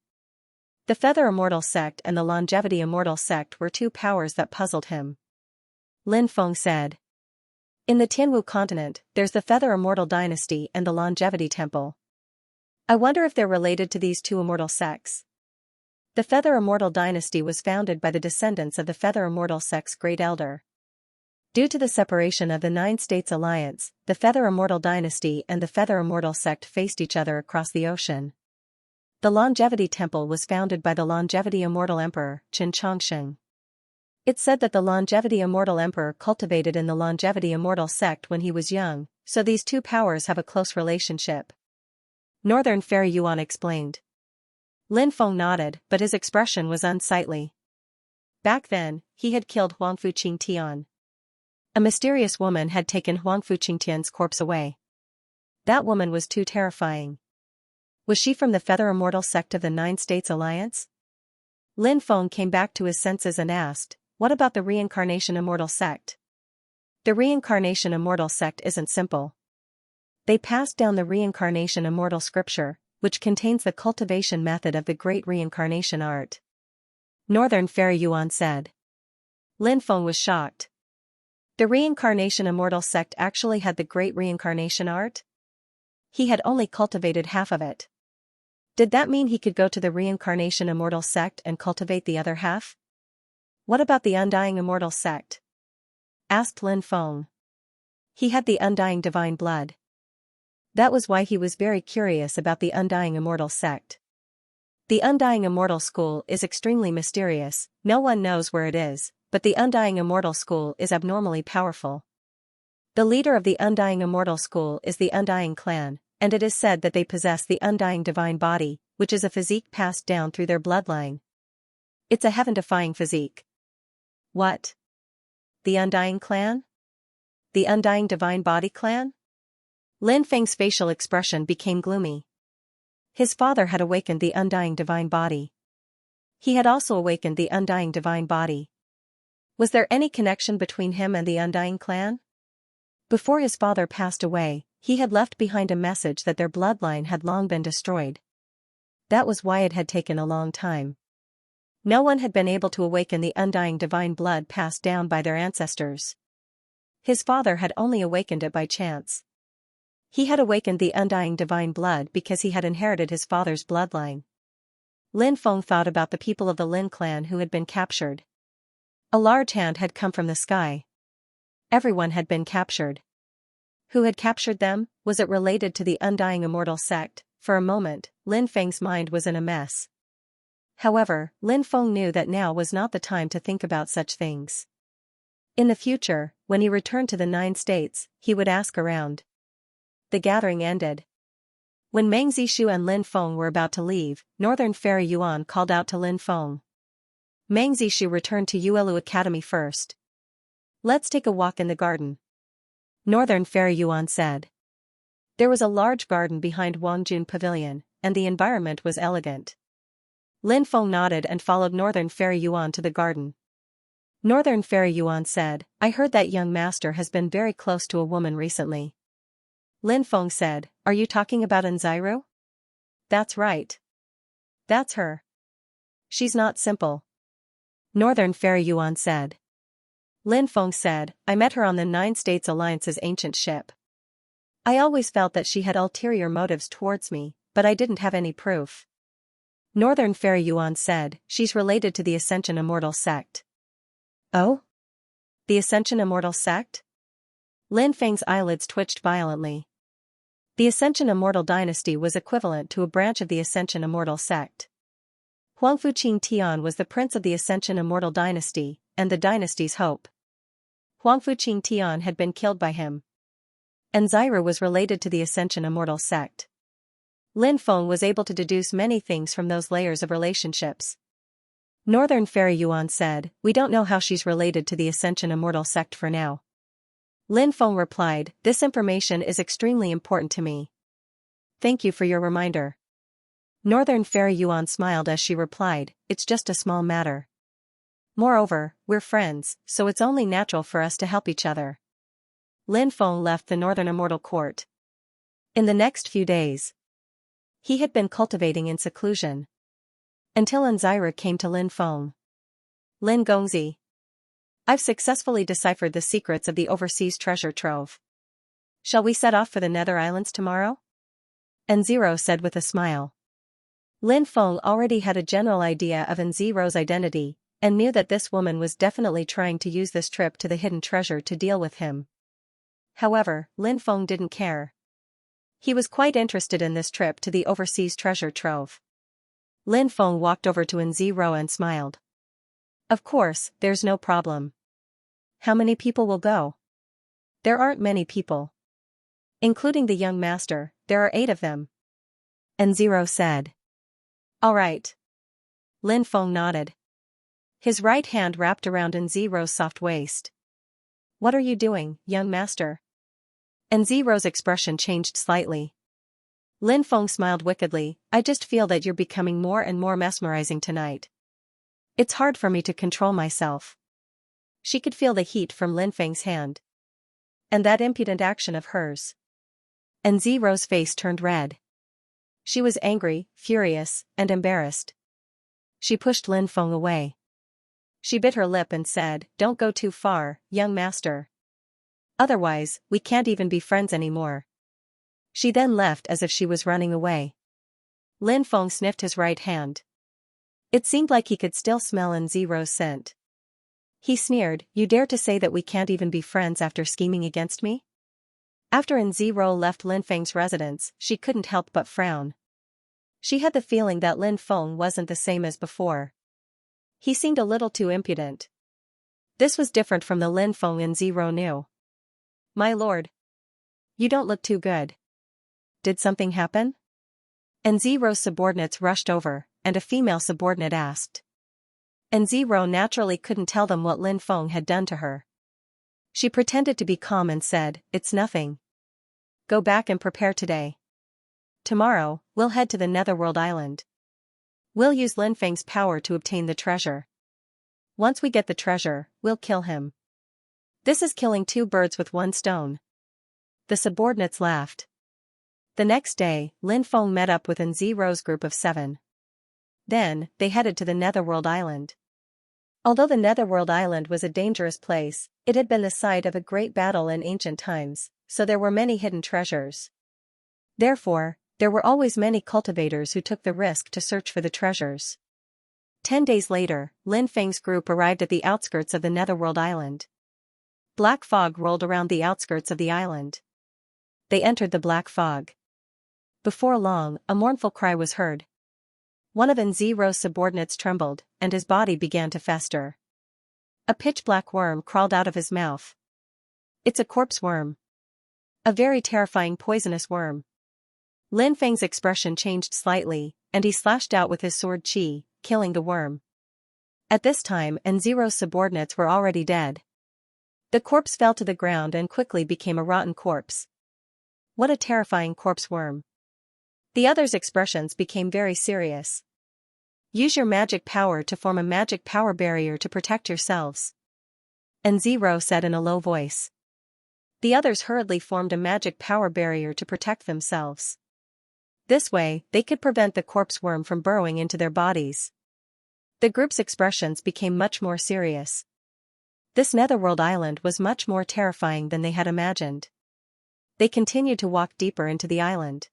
Speaker 1: The Feather Immortal Sect and the Longevity Immortal Sect were two powers that puzzled him. Lin Feng said. In the Tianwu continent, there's the Feather Immortal Dynasty and the Longevity Temple. I wonder if they're related to these two immortal sects. The Feather Immortal Dynasty was founded by the descendants of the Feather Immortal Sect's Great Elder. Due to the separation of the Nine States Alliance, the Feather Immortal Dynasty and the Feather Immortal Sect faced each other across the ocean. The Longevity Temple was founded by the Longevity Immortal Emperor, Xianxia. It's said that the Longevity Immortal Emperor cultivated in the Longevity Immortal Sect when he was young, so these two powers have a close relationship. Northern Fairy Yuan explained. Lin Feng nodded, but his expression was unsightly. Back then, he had killed Huangfu Qingtian. A mysterious woman had taken Huangfu Qingtian's corpse away. That woman was too terrifying. Was she from the Feather Immortal Sect of the Nine States Alliance? Lin Feng came back to his senses and asked, what about the Reincarnation Immortal Sect? The Reincarnation Immortal Sect isn't simple. They passed down the Reincarnation Immortal Scripture, which contains the cultivation method of the Great Reincarnation Art. Northern Fairy Yuan said. Lin Feng was shocked. The Reincarnation Immortal Sect actually had the Great Reincarnation Art? He had only cultivated half of it. Did that mean he could go to the Reincarnation Immortal Sect and cultivate the other half? What about the Undying Immortal Sect? Asked Lin Feng. He had the Undying Divine Blood. That was why he was very curious about the Undying Immortal Sect. The Undying Immortal School is extremely mysterious, no one knows where it is, but the Undying Immortal School is abnormally powerful. The leader of the Undying Immortal School is the Undying Clan, and it is said that they possess the Undying Divine Body, which is a physique passed down through their bloodline. It's a heaven-defying physique. What? The Undying Clan? The Undying Divine Body Clan? Lin Feng's facial expression became gloomy. His father had awakened the Undying Divine Body. He had also awakened the Undying Divine Body. Was there any connection between him and the Undying Clan? Before his father passed away, he had left behind a message that their bloodline had long been destroyed. That was why it had taken a long time. No one had been able to awaken the undying divine blood passed down by their ancestors. His father had only awakened it by chance. He had awakened the undying divine blood because he had inherited his father's bloodline. Lin Feng thought about the people of the Lin clan who had been captured. A large hand had come from the sky. Everyone had been captured. Who had captured them? Was it related to the undying immortal sect? For a moment, Lin Feng's mind was in a mess. However, Lin Feng knew that now was not the time to think about such things. In the future, when he returned to the 9 states, he would ask around. The gathering ended. When Meng Zishu and Lin Feng were about to leave, Northern Fairy Yuan called out to Lin Feng. Meng Zishu returned to Yuelu Academy first. Let's take a walk in the garden. Northern Fairy Yuan said. There was a large garden behind Wangjun Pavilion, and the environment was elegant. Lin Feng nodded and followed Northern Fairy Yuan to the garden. Northern Fairy Yuan said, I heard that young master has been very close to a woman recently. Lin Feng said, are you talking about Nziru? That's right. That's her. She's not simple. Northern Fairy Yuan said. Lin Feng said, I met her on the 9 States Alliance's ancient ship. I always felt that she had ulterior motives towards me, but I didn't have any proof. Northern Fairy Yuan said, she's related to the Ascension Immortal sect. Oh? The Ascension Immortal sect? Lin Feng's eyelids twitched violently. The Ascension Immortal dynasty was equivalent to a branch of the Ascension Immortal sect. Huangfu Qing Tian was the prince of the Ascension Immortal dynasty, and the dynasty's hope. Huangfu Qing Tian had been killed by him. Nziru was related to the Ascension Immortal sect. Lin Feng was able to deduce many things from those layers of relationships. Northern Fairy Yuan said, we don't know how she's related to the Ascension Immortal sect for now. Lin Feng replied, this information is extremely important to me. Thank you for your reminder. Northern Fairy Yuan smiled as she replied, it's just a small matter. Moreover, we're friends, so it's only natural for us to help each other. Lin Feng left the Northern Immortal Court. In the next few days, he had been cultivating in seclusion. Until Nziru came to Lin Feng. Lin Gongzi. I've successfully deciphered the secrets of the overseas treasure trove. Shall we set off for the Nether Islands tomorrow? Nziru said with a smile. Lin Feng already had a general idea of Nziru's identity, and knew that this woman was definitely trying to use this trip to the hidden treasure to deal with him. However, Lin Feng didn't care. He was quite interested in this trip to the overseas treasure trove. Lin Feng walked over to Nziru and smiled. Of course, there's no problem. How many people will go? There aren't many people. Including the young master, there are 8 of them. Nziru said. All right. Lin Feng nodded. His right hand wrapped around Nziru's soft waist. What are you doing, young master? Nziru's expression changed slightly. Lin Feng smiled wickedly, I just feel that you're becoming more and more mesmerizing tonight. It's hard for me to control myself. She could feel the heat from Lin Feng's hand. And that impudent action of hers. Nziru's face turned red. She was angry, furious, and embarrassed. She pushed Lin Feng away. She bit her lip and said, don't go too far, young master. Otherwise, we can't even be friends anymore. She then left as if she was running away. Lin Feng sniffed his right hand. It seemed like he could still smell Nziru's scent. He sneered, you dare to say that we can't even be friends after scheming against me? After Nziru left Lin Feng's residence, she couldn't help but frown. She had the feeling that Lin Feng wasn't the same as before. He seemed a little too impudent. This was different from the Lin Feng Nziru knew. My lord. You don't look too good. Did something happen? Nziru's subordinates rushed over, and a female subordinate asked. and Zero naturally couldn't tell them what Lin Feng had done to her. She pretended to be calm and said, "It's nothing. Go back and prepare today. Tomorrow, we'll head to the Netherworld Island. We'll use Lin Feng's power to obtain the treasure. Once we get the treasure, we'll kill him. This is killing two birds with one stone." The subordinates laughed. The next day, Lin Feng met up with Zero's group of 7. Then, they headed to the Netherworld Island. Although the Netherworld Island was a dangerous place, it had been the site of a great battle in ancient times, so there were many hidden treasures. Therefore, there were always many cultivators who took the risk to search for the treasures. 10 days later, Lin Feng's group arrived at the outskirts of the Netherworld Island. Black fog rolled around the outskirts of the island. They entered the black fog. Before long, a mournful cry was heard. One of Zero's subordinates trembled, and his body began to fester. A pitch-black worm crawled out of his mouth. "It's a corpse worm. A very terrifying poisonous worm." Lin Feng's expression changed slightly, and he slashed out with his sword Qi, killing the worm. At this time, Zero's subordinates were already dead. The corpse fell to the ground and quickly became a rotten corpse. What a terrifying corpse worm. The others' expressions became very serious. "Use your magic power to form a magic power barrier to protect yourselves," Zero said in a low voice. The others hurriedly formed a magic power barrier to protect themselves. This way, they could prevent the corpse worm from burrowing into their bodies. The group's expressions became much more serious. This Netherworld Island was much more terrifying than they had imagined. They continued to walk deeper into the island.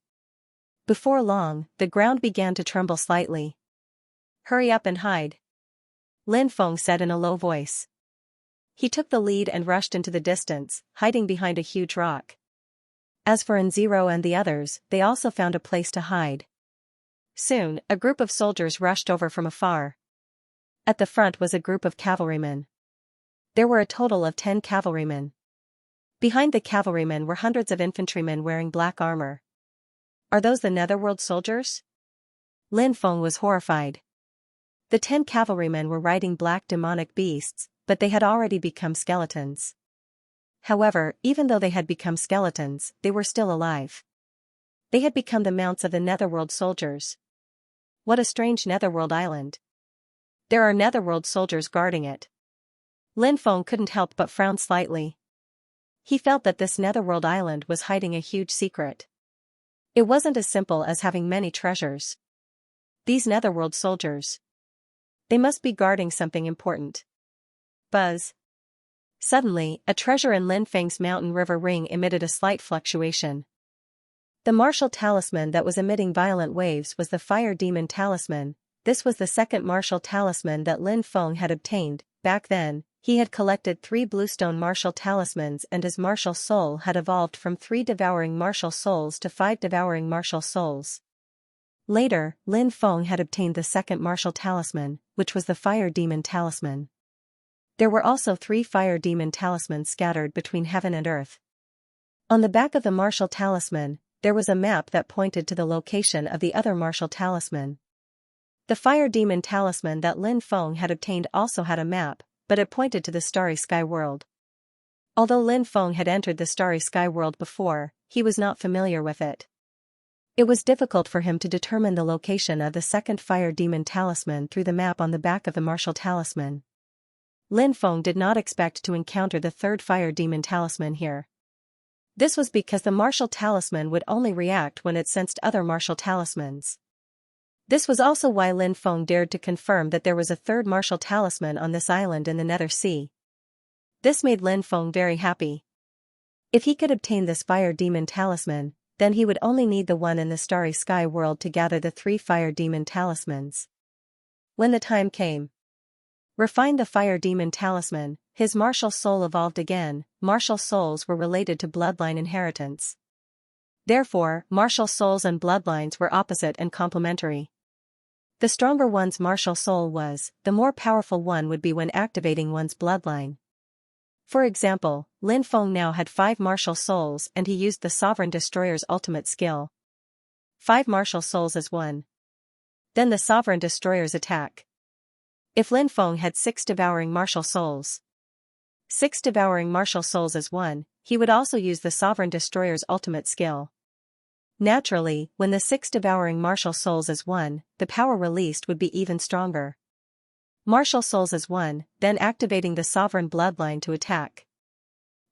Speaker 1: Before long, the ground began to tremble slightly. "Hurry up and hide," Lin Feng said in a low voice. He took the lead and rushed into the distance, hiding behind a huge rock. As for Zero and the others, they also found a place to hide. Soon, a group of soldiers rushed over from afar. At the front was a group of cavalrymen. There were a total of 10 cavalrymen. Behind the cavalrymen were hundreds of infantrymen wearing black armor. "Are those the Netherworld soldiers?" Lin Feng was horrified. The 10 cavalrymen were riding black demonic beasts, but they had already become skeletons. However, even though they had become skeletons, they were still alive. They had become the mounts of the Netherworld soldiers. What a strange Netherworld island. There are Netherworld soldiers guarding it. Lin Feng couldn't help but frown slightly. He felt that this Netherworld island was hiding a huge secret. It wasn't as simple as having many treasures. These Netherworld soldiers. They must be guarding something important. Buzz. Suddenly, a treasure in Lin Feng's mountain river ring emitted a slight fluctuation. The martial talisman that was emitting violent waves was the fire demon talisman. This was the second martial talisman that Lin Feng had obtained. Back then, he had collected 3 bluestone martial talismans and his martial soul had evolved from 3 devouring martial souls to 5 devouring martial souls. Later, Lin Feng had obtained the second martial talisman, which was the fire demon talisman. There were also 3 fire demon talismans scattered between heaven and earth. On the back of the martial talisman, there was a map that pointed to the location of the other martial talisman. The fire demon talisman that Lin Feng had obtained also had a map, but it pointed to the Starry Sky World. Although Lin Feng had entered the Starry Sky World before, he was not familiar with it. It was difficult for him to determine the location of the second fire demon talisman through the map on the back of the martial talisman. Lin Feng did not expect to encounter the third fire demon talisman here. This was because the martial talisman would only react when it sensed other martial talismans. This was also why Lin Feng dared to confirm that there was a third martial talisman on this island in the Nether Sea. This made Lin Feng very happy. If he could obtain this fire demon talisman, then he would only need the one in the Starry Sky World to gather the 3 fire demon talismans. When the time came, refine the fire demon talisman, his martial soul evolved again. Martial souls were related to bloodline inheritance. Therefore, martial souls and bloodlines were opposite and complementary. The stronger one's martial soul was, the more powerful one would be when activating one's bloodline. For example, Lin Feng now had 5 martial souls and he used the Sovereign Destroyer's ultimate skill. 5 martial souls as one. Then the Sovereign Destroyer's attack. If Lin Feng had 6 devouring martial souls, 6 devouring martial souls as one, he would also use the Sovereign Destroyer's ultimate skill. Naturally, when the 6 devouring martial souls as one, the power released would be even stronger. Martial souls as one, then activating the Sovereign Bloodline to attack.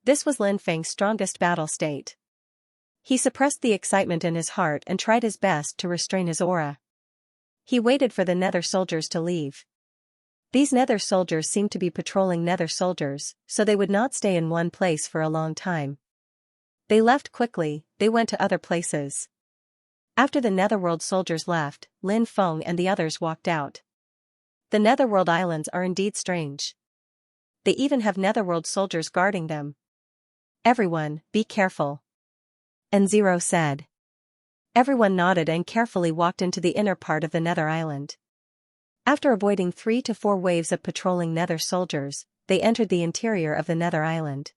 Speaker 1: This was Lin Feng's strongest battle state. He suppressed the excitement in his heart and tried his best to restrain his aura. He waited for the Nether soldiers to leave. These Nether soldiers seemed to be patrolling Nether soldiers, so they would not stay in one place for a long time. They left quickly, they went to other places. After the Netherworld soldiers left, Lin Feng and the others walked out. The Netherworld islands are indeed strange. They even have Netherworld soldiers guarding them. Everyone, be careful. N0 said. Everyone nodded and carefully walked into the inner part of the Nether island. After avoiding 3 to 4 waves of patrolling Nether soldiers, they entered the interior of the Nether island.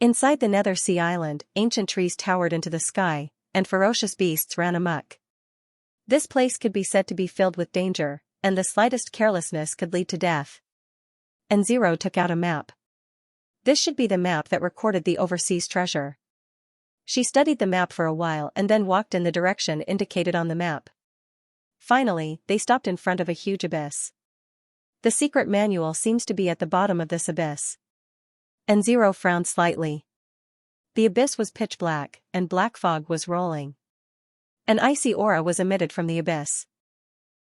Speaker 1: Inside the Nether Sea Island, ancient trees towered into the sky, and ferocious beasts ran amok. This place could be said to be filled with danger, and the slightest carelessness could lead to death. N0 took out a map. This should be the map that recorded the overseas treasure. She studied the map for a while and then walked in the direction indicated on the map. Finally, they stopped in front of a huge abyss. The secret manual seems to be at the bottom of this abyss. N0 frowned slightly. The abyss was pitch black, and black fog was rolling. An icy aura was emitted from the abyss.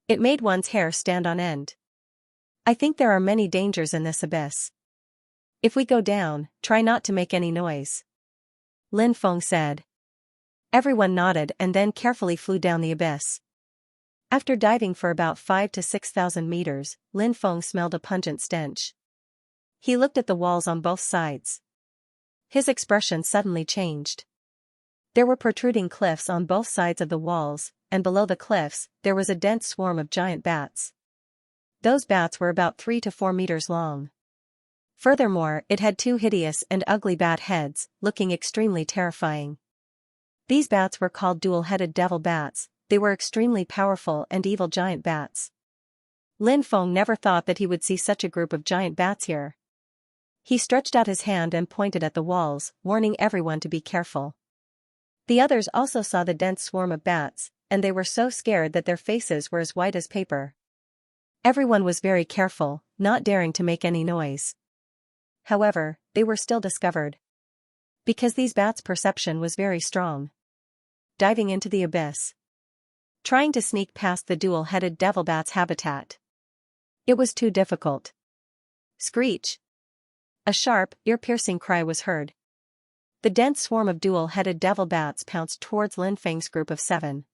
Speaker 1: It made one's hair stand on end. I think there are many dangers in this abyss. If we go down, try not to make any noise. Lin Feng said. Everyone nodded and then carefully flew down the abyss. After diving for about 5,000 to 6,000 meters, Lin Feng smelled a pungent stench. He looked at the walls on both sides. His expression suddenly changed. There were protruding cliffs on both sides of the walls, and below the cliffs, there was a dense swarm of giant bats. Those bats were about 3 to 4 meters long. Furthermore, it had 2 hideous and ugly bat heads, looking extremely terrifying. These bats were called dual-headed devil bats. They were extremely powerful and evil giant bats. Lin Feng never thought that he would see such a group of giant bats here. He stretched out his hand and pointed at the walls, warning everyone to be careful. The others also saw the dense swarm of bats, and they were so scared that their faces were as white as paper. Everyone was very careful, not daring to make any noise. However, they were still discovered. Because these bats' perception was very strong. Diving into the abyss. Trying to sneak past the dual-headed devil bat's habitat. It was too difficult. Screech! A sharp, ear-piercing cry was heard. The dense swarm of dual-headed devil bats pounced towards Lin Feng's group of 7.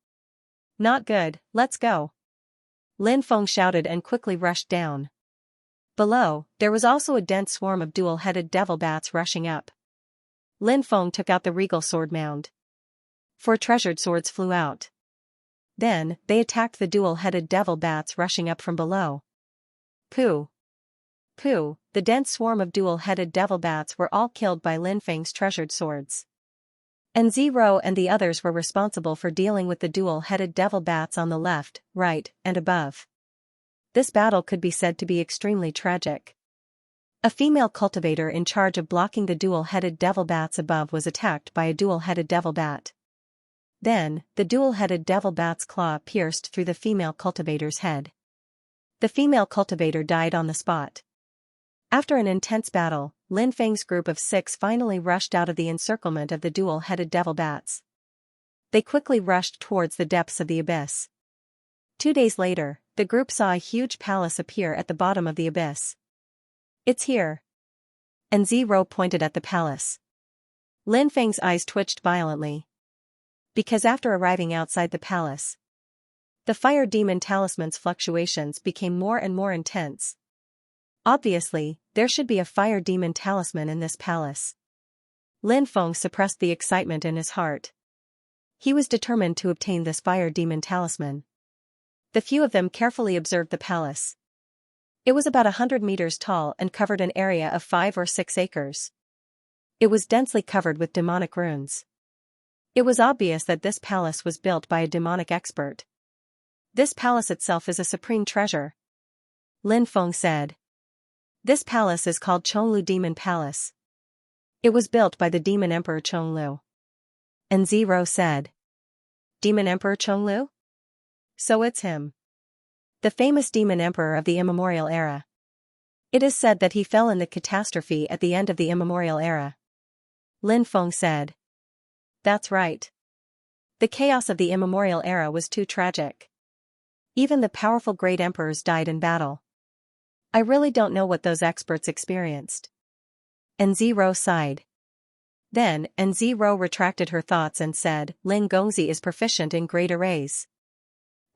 Speaker 1: Not good, let's go. Lin Feng shouted and quickly rushed down. Below, there was also a dense swarm of dual-headed devil bats rushing up. Lin Feng took out the regal sword mound. 4 treasured swords flew out. Then, they attacked the dual-headed devil bats rushing up from below. Pooh! Pooh! The dense swarm of dual-headed devil bats were all killed by Lin Feng's treasured swords. N0 and the others were responsible for dealing with the dual-headed devil bats on the left, right, and above. This battle could be said to be extremely tragic. A female cultivator in charge of blocking the dual-headed devil bats above was attacked by a dual-headed devil bat. Then, the dual-headed devil bat's claw pierced through the female cultivator's head. The female cultivator died on the spot. After an intense battle, Lin Feng's group of 6 finally rushed out of the encirclement of the dual-headed devil bats. They quickly rushed towards the depths of the abyss. 2 days later, the group saw a huge palace appear at the bottom of the abyss. It's here. N0 pointed at the palace. Lin Feng's eyes twitched violently. Because after arriving outside the palace, the fire demon talisman's fluctuations became more and more intense. Obviously, there should be a fire demon talisman in this palace. Lin Feng suppressed the excitement in his heart. He was determined to obtain this fire demon talisman. The few of them carefully observed the palace. It was about 100 meters tall and covered an area of 5 or 6 acres. It was densely covered with demonic runes. It was obvious that this palace was built by a demonic expert. This palace itself is a supreme treasure. Lin Feng said. This palace is called Chonglu Demon Palace. It was built by the Demon Emperor Chonglu. And Zero said. Demon Emperor Chonglu? So it's him. The famous Demon Emperor of the Immemorial era. It is said that he fell in the catastrophe at the end of the Immemorial era. Lin Feng said. That's right. The chaos of the Immemorial era was too tragic. Even the powerful great emperors died in battle. I really don't know what those experts experienced. And Zero sighed. Then, and Zero retracted her thoughts and said, Lin Gongzi is proficient in great arrays.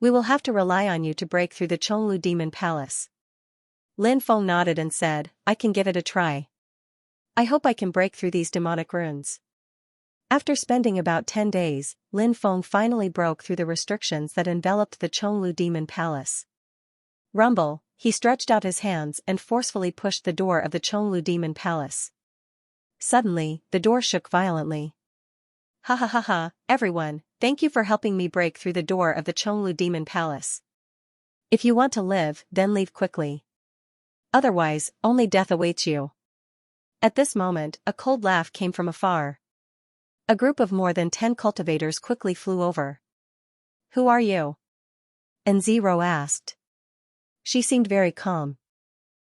Speaker 1: We will have to rely on you to break through the Chonglu Demon Palace. Lin Feng nodded and said, I can give it a try. I hope I can break through these demonic runes. After spending about 10 days, Lin Feng finally broke through the restrictions that enveloped the Chonglu Demon Palace. Rumble, he stretched out his hands and forcefully pushed the door of the Chonglu Demon Palace. Suddenly, the door shook violently. Ha ha ha ha, everyone, thank you for helping me break through the door of the Chonglu Demon Palace. If you want to live, then leave quickly. Otherwise, only death awaits you. At this moment, a cold laugh came from afar. A group of more than 10 cultivators quickly flew over. Who are you? And Zero asked. She seemed very calm.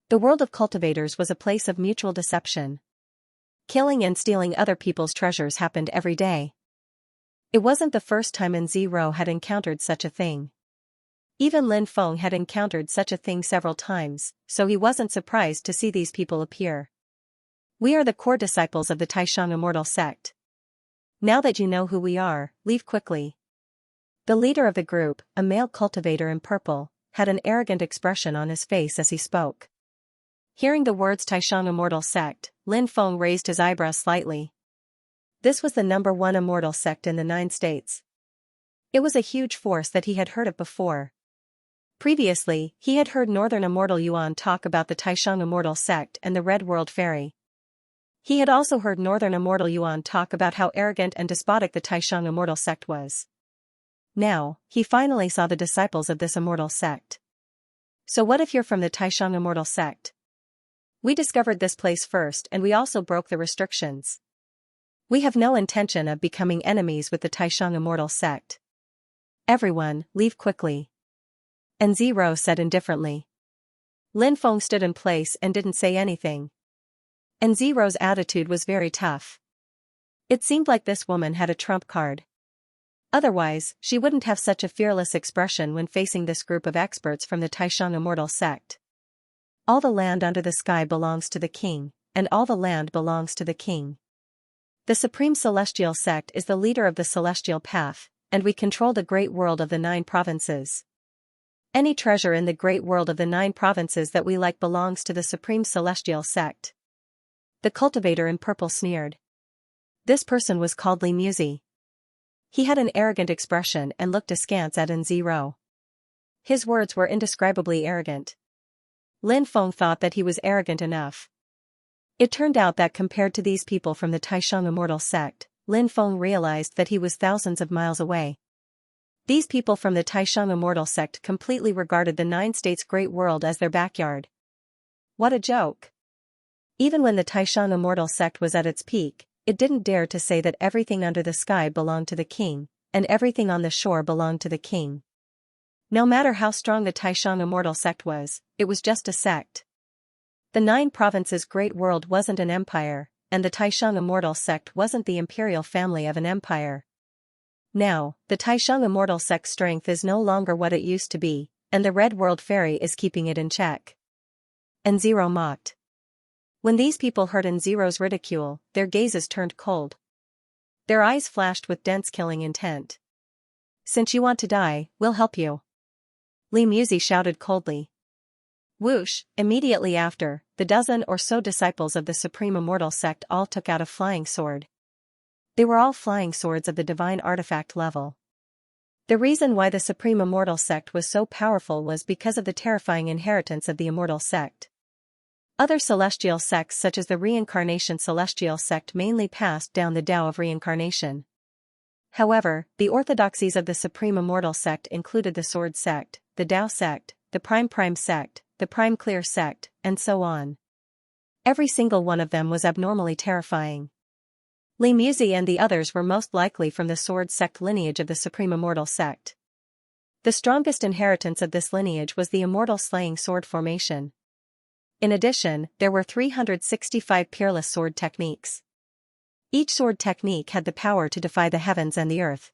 Speaker 1: The world of cultivators was a place of mutual deception. Killing and stealing other people's treasures happened every day. It wasn't the first time N0 had encountered such a thing. Even Lin Feng had encountered such a thing several times, so he wasn't surprised to see these people appear. We are the core disciples of the Taishang Immortal sect. Now that you know who we are, leave quickly. The leader of the group, a male cultivator in purple, had an arrogant expression on his face as he spoke. Hearing the words Taishang Immortal sect, Lin Feng raised his eyebrows slightly. This was the #1 immortal sect in the 9 states. It was a huge force that he had heard of before. Previously, he had heard Northern Immortal Yuan talk about the Taishang Immortal sect and the Red World Fairy. He had also heard Northern Immortal Yuan talk about how arrogant and despotic the Taishang Immortal sect was. Now, he finally saw the disciples of this immortal sect. So what if you're from the Taishang Immortal sect? We discovered this place first and we also broke the restrictions. We have no intention of becoming enemies with the Taishang Immortal sect. Everyone, leave quickly. And Zero said indifferently. Lin Feng stood in place and didn't say anything. And Zero's attitude was very tough. It seemed like this woman had a trump card. Otherwise, she wouldn't have such a fearless expression when facing this group of experts from the Taishang Immortal sect. All the land under the sky belongs to the king, and all the land belongs to the king. The Supreme Celestial Sect is the leader of the Celestial Path, and we control the great world of the 9 provinces. Any treasure in the great world of the 9 provinces that we like belongs to the Supreme Celestial Sect. The cultivator in purple sneered. This person was called Li Muzi. He had an arrogant expression and looked askance at N0. His words were indescribably arrogant. Lin Feng thought that he was arrogant enough. It turned out that compared to these people from the Taishang Immortal sect, Lin Feng realized that he was thousands of miles away. These people from the Taishang Immortal sect completely regarded the 9 states' great world as their backyard. What a joke! Even when the Taishang Immortal sect was at its peak, it didn't dare to say that everything under the sky belonged to the king, and everything on the shore belonged to the king. No matter how strong the Taishang Immortal sect was, it was just a sect. The 9 provinces' great world wasn't an empire, and the Taishang Immortal sect wasn't the imperial family of an empire. Now, the Taishang Immortal sect's strength is no longer what it used to be, and the Red World Fairy is keeping it in check. And Zero mocked. When these people heard N0's ridicule, their gazes turned cold. Their eyes flashed with dense killing intent. Since you want to die, we'll help you. Li Muzi shouted coldly. Whoosh! Immediately after, the dozen or so disciples of the Supreme Immortal sect all took out a flying sword. They were all flying swords of the divine artifact level. The reason why the Supreme Immortal sect was so powerful was because of the terrifying inheritance of the Immortal sect. Other celestial sects such as the Reincarnation Celestial sect mainly passed down the Tao of reincarnation. However, the orthodoxies of the Supreme Immortal sect included the Sword sect, the Tao sect, the Prime sect, the Prime Clear sect, and so on. Every single one of them was abnormally terrifying. Li Muzi and the others were most likely from the Sword sect lineage of the Supreme Immortal sect. The strongest inheritance of this lineage was the immortal slaying sword formation. In addition, there were 365 peerless sword techniques. Each sword technique had the power to defy the heavens and the earth.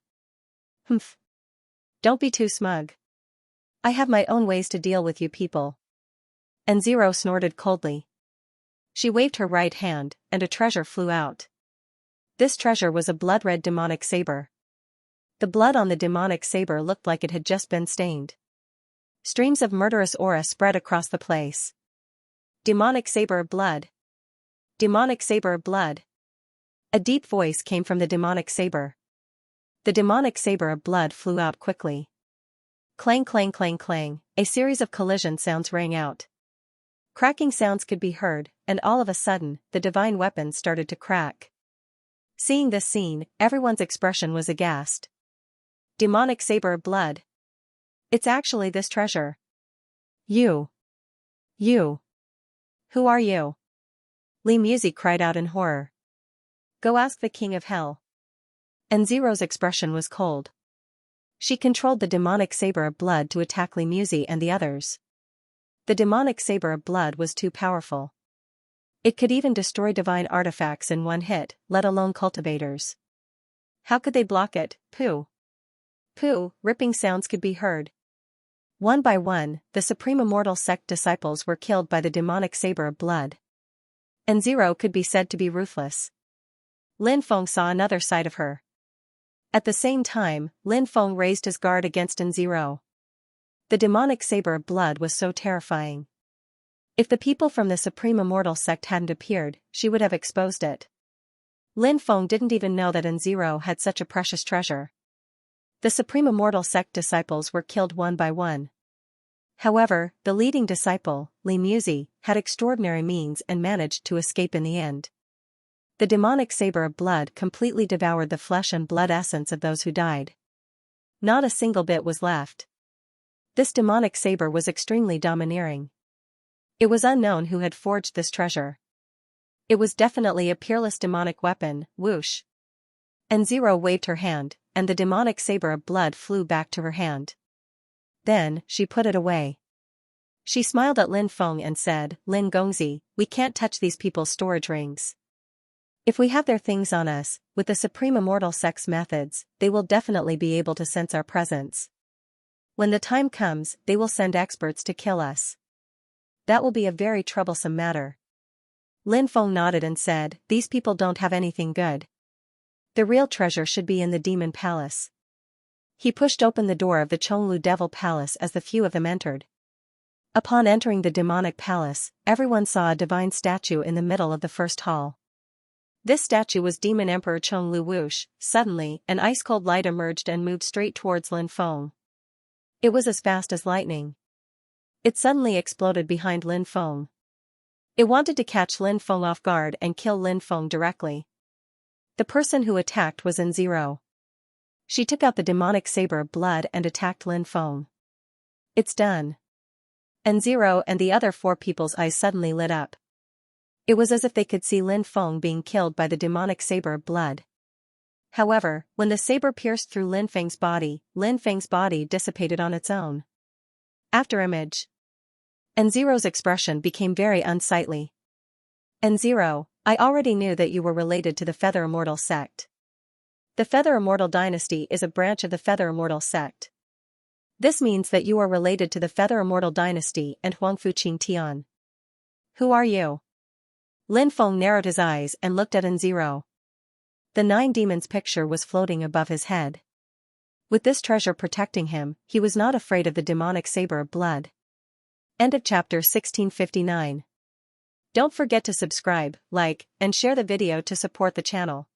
Speaker 1: Humph. Don't be too smug. I have my own ways to deal with you people. And Zero snorted coldly. She waved her right hand, and a treasure flew out. This treasure was a blood-red demonic saber. The blood on the demonic saber looked like it had just been stained. Streams of murderous aura spread across the place. Demonic saber of blood. Demonic saber of blood. A deep voice came from the demonic saber. The demonic saber of blood flew out quickly. Clang clang clang clang, a series of collision sounds rang out. Cracking sounds could be heard, and all of a sudden, the divine weapon started to crack. Seeing this scene, everyone's expression was aghast. Demonic saber of blood. It's actually this treasure. You. Who are you? Li Muzi cried out in horror. Go ask the king of hell. And Zero's expression was cold. She controlled the demonic saber of blood to attack Li Muzi and the others. The demonic saber of blood was too powerful. It could even destroy divine artifacts in one hit, let alone cultivators. How could they block it? Pooh. Pooh, ripping sounds could be heard. One by one, the Supreme Immortal sect disciples were killed by the demonic saber of blood. And Zero could be said to be ruthless. Lin Feng saw another side of her. At the same time, Lin Feng raised his guard against Zero. The demonic saber of blood was so terrifying. If the people from the Supreme Immortal sect hadn't appeared, she would have exposed it. Lin Feng didn't even know that Zero had such a precious treasure. The Supreme Immortal sect disciples were killed one by one. However, the leading disciple, Li Muzi, had extraordinary means and managed to escape in the end. The demonic saber of blood completely devoured the flesh and blood essence of those who died. Not a single bit was left. This demonic saber was extremely domineering. It was unknown who had forged this treasure. It was definitely a peerless demonic weapon, whoosh. And Zero waved her hand, and the demonic saber of blood flew back to her hand. Then, she put it away. She smiled at Lin Feng and said, Lin Gongzi, we can't touch these people's storage rings. If we have their things on us, with the Supreme Immortal sect's methods, they will definitely be able to sense our presence. When the time comes, they will send experts to kill us. That will be a very troublesome matter. Lin Feng nodded and said, these people don't have anything good. The real treasure should be in the Demon Palace. He pushed open the door of the Chonglu Devil Palace as the few of them entered. Upon entering the demonic palace, everyone saw a divine statue in the middle of the first hall. This statue was Demon Emperor Chonglu Wush. Suddenly, an ice-cold light emerged and moved straight towards Lin Feng. It was as fast as lightning. It suddenly exploded behind Lin Feng. It wanted to catch Lin Feng off guard and kill Lin Feng directly. The person who attacked was Zero. She took out the demonic saber of blood and attacked Lin Feng. It's done. Zero and the other four people's eyes suddenly lit up. It was as if they could see Lin Feng being killed by the demonic saber of blood. However, when the saber pierced through Lin Feng's body dissipated on its own. After image. Zero's expression became very unsightly. Zero, I already knew that you were related to the Feather Immortal sect. The Feather Immortal dynasty is a branch of the Feather Immortal sect. This means that you are related to the Feather Immortal dynasty and Huangfu Qing Tian. Who are you? Lin Feng narrowed his eyes and looked at Zero. The 9 demons picture was floating above his head. With this treasure protecting him, he was not afraid of the demonic saber of blood. End of chapter 1659. Don't forget to subscribe, like, and share the video to support the channel.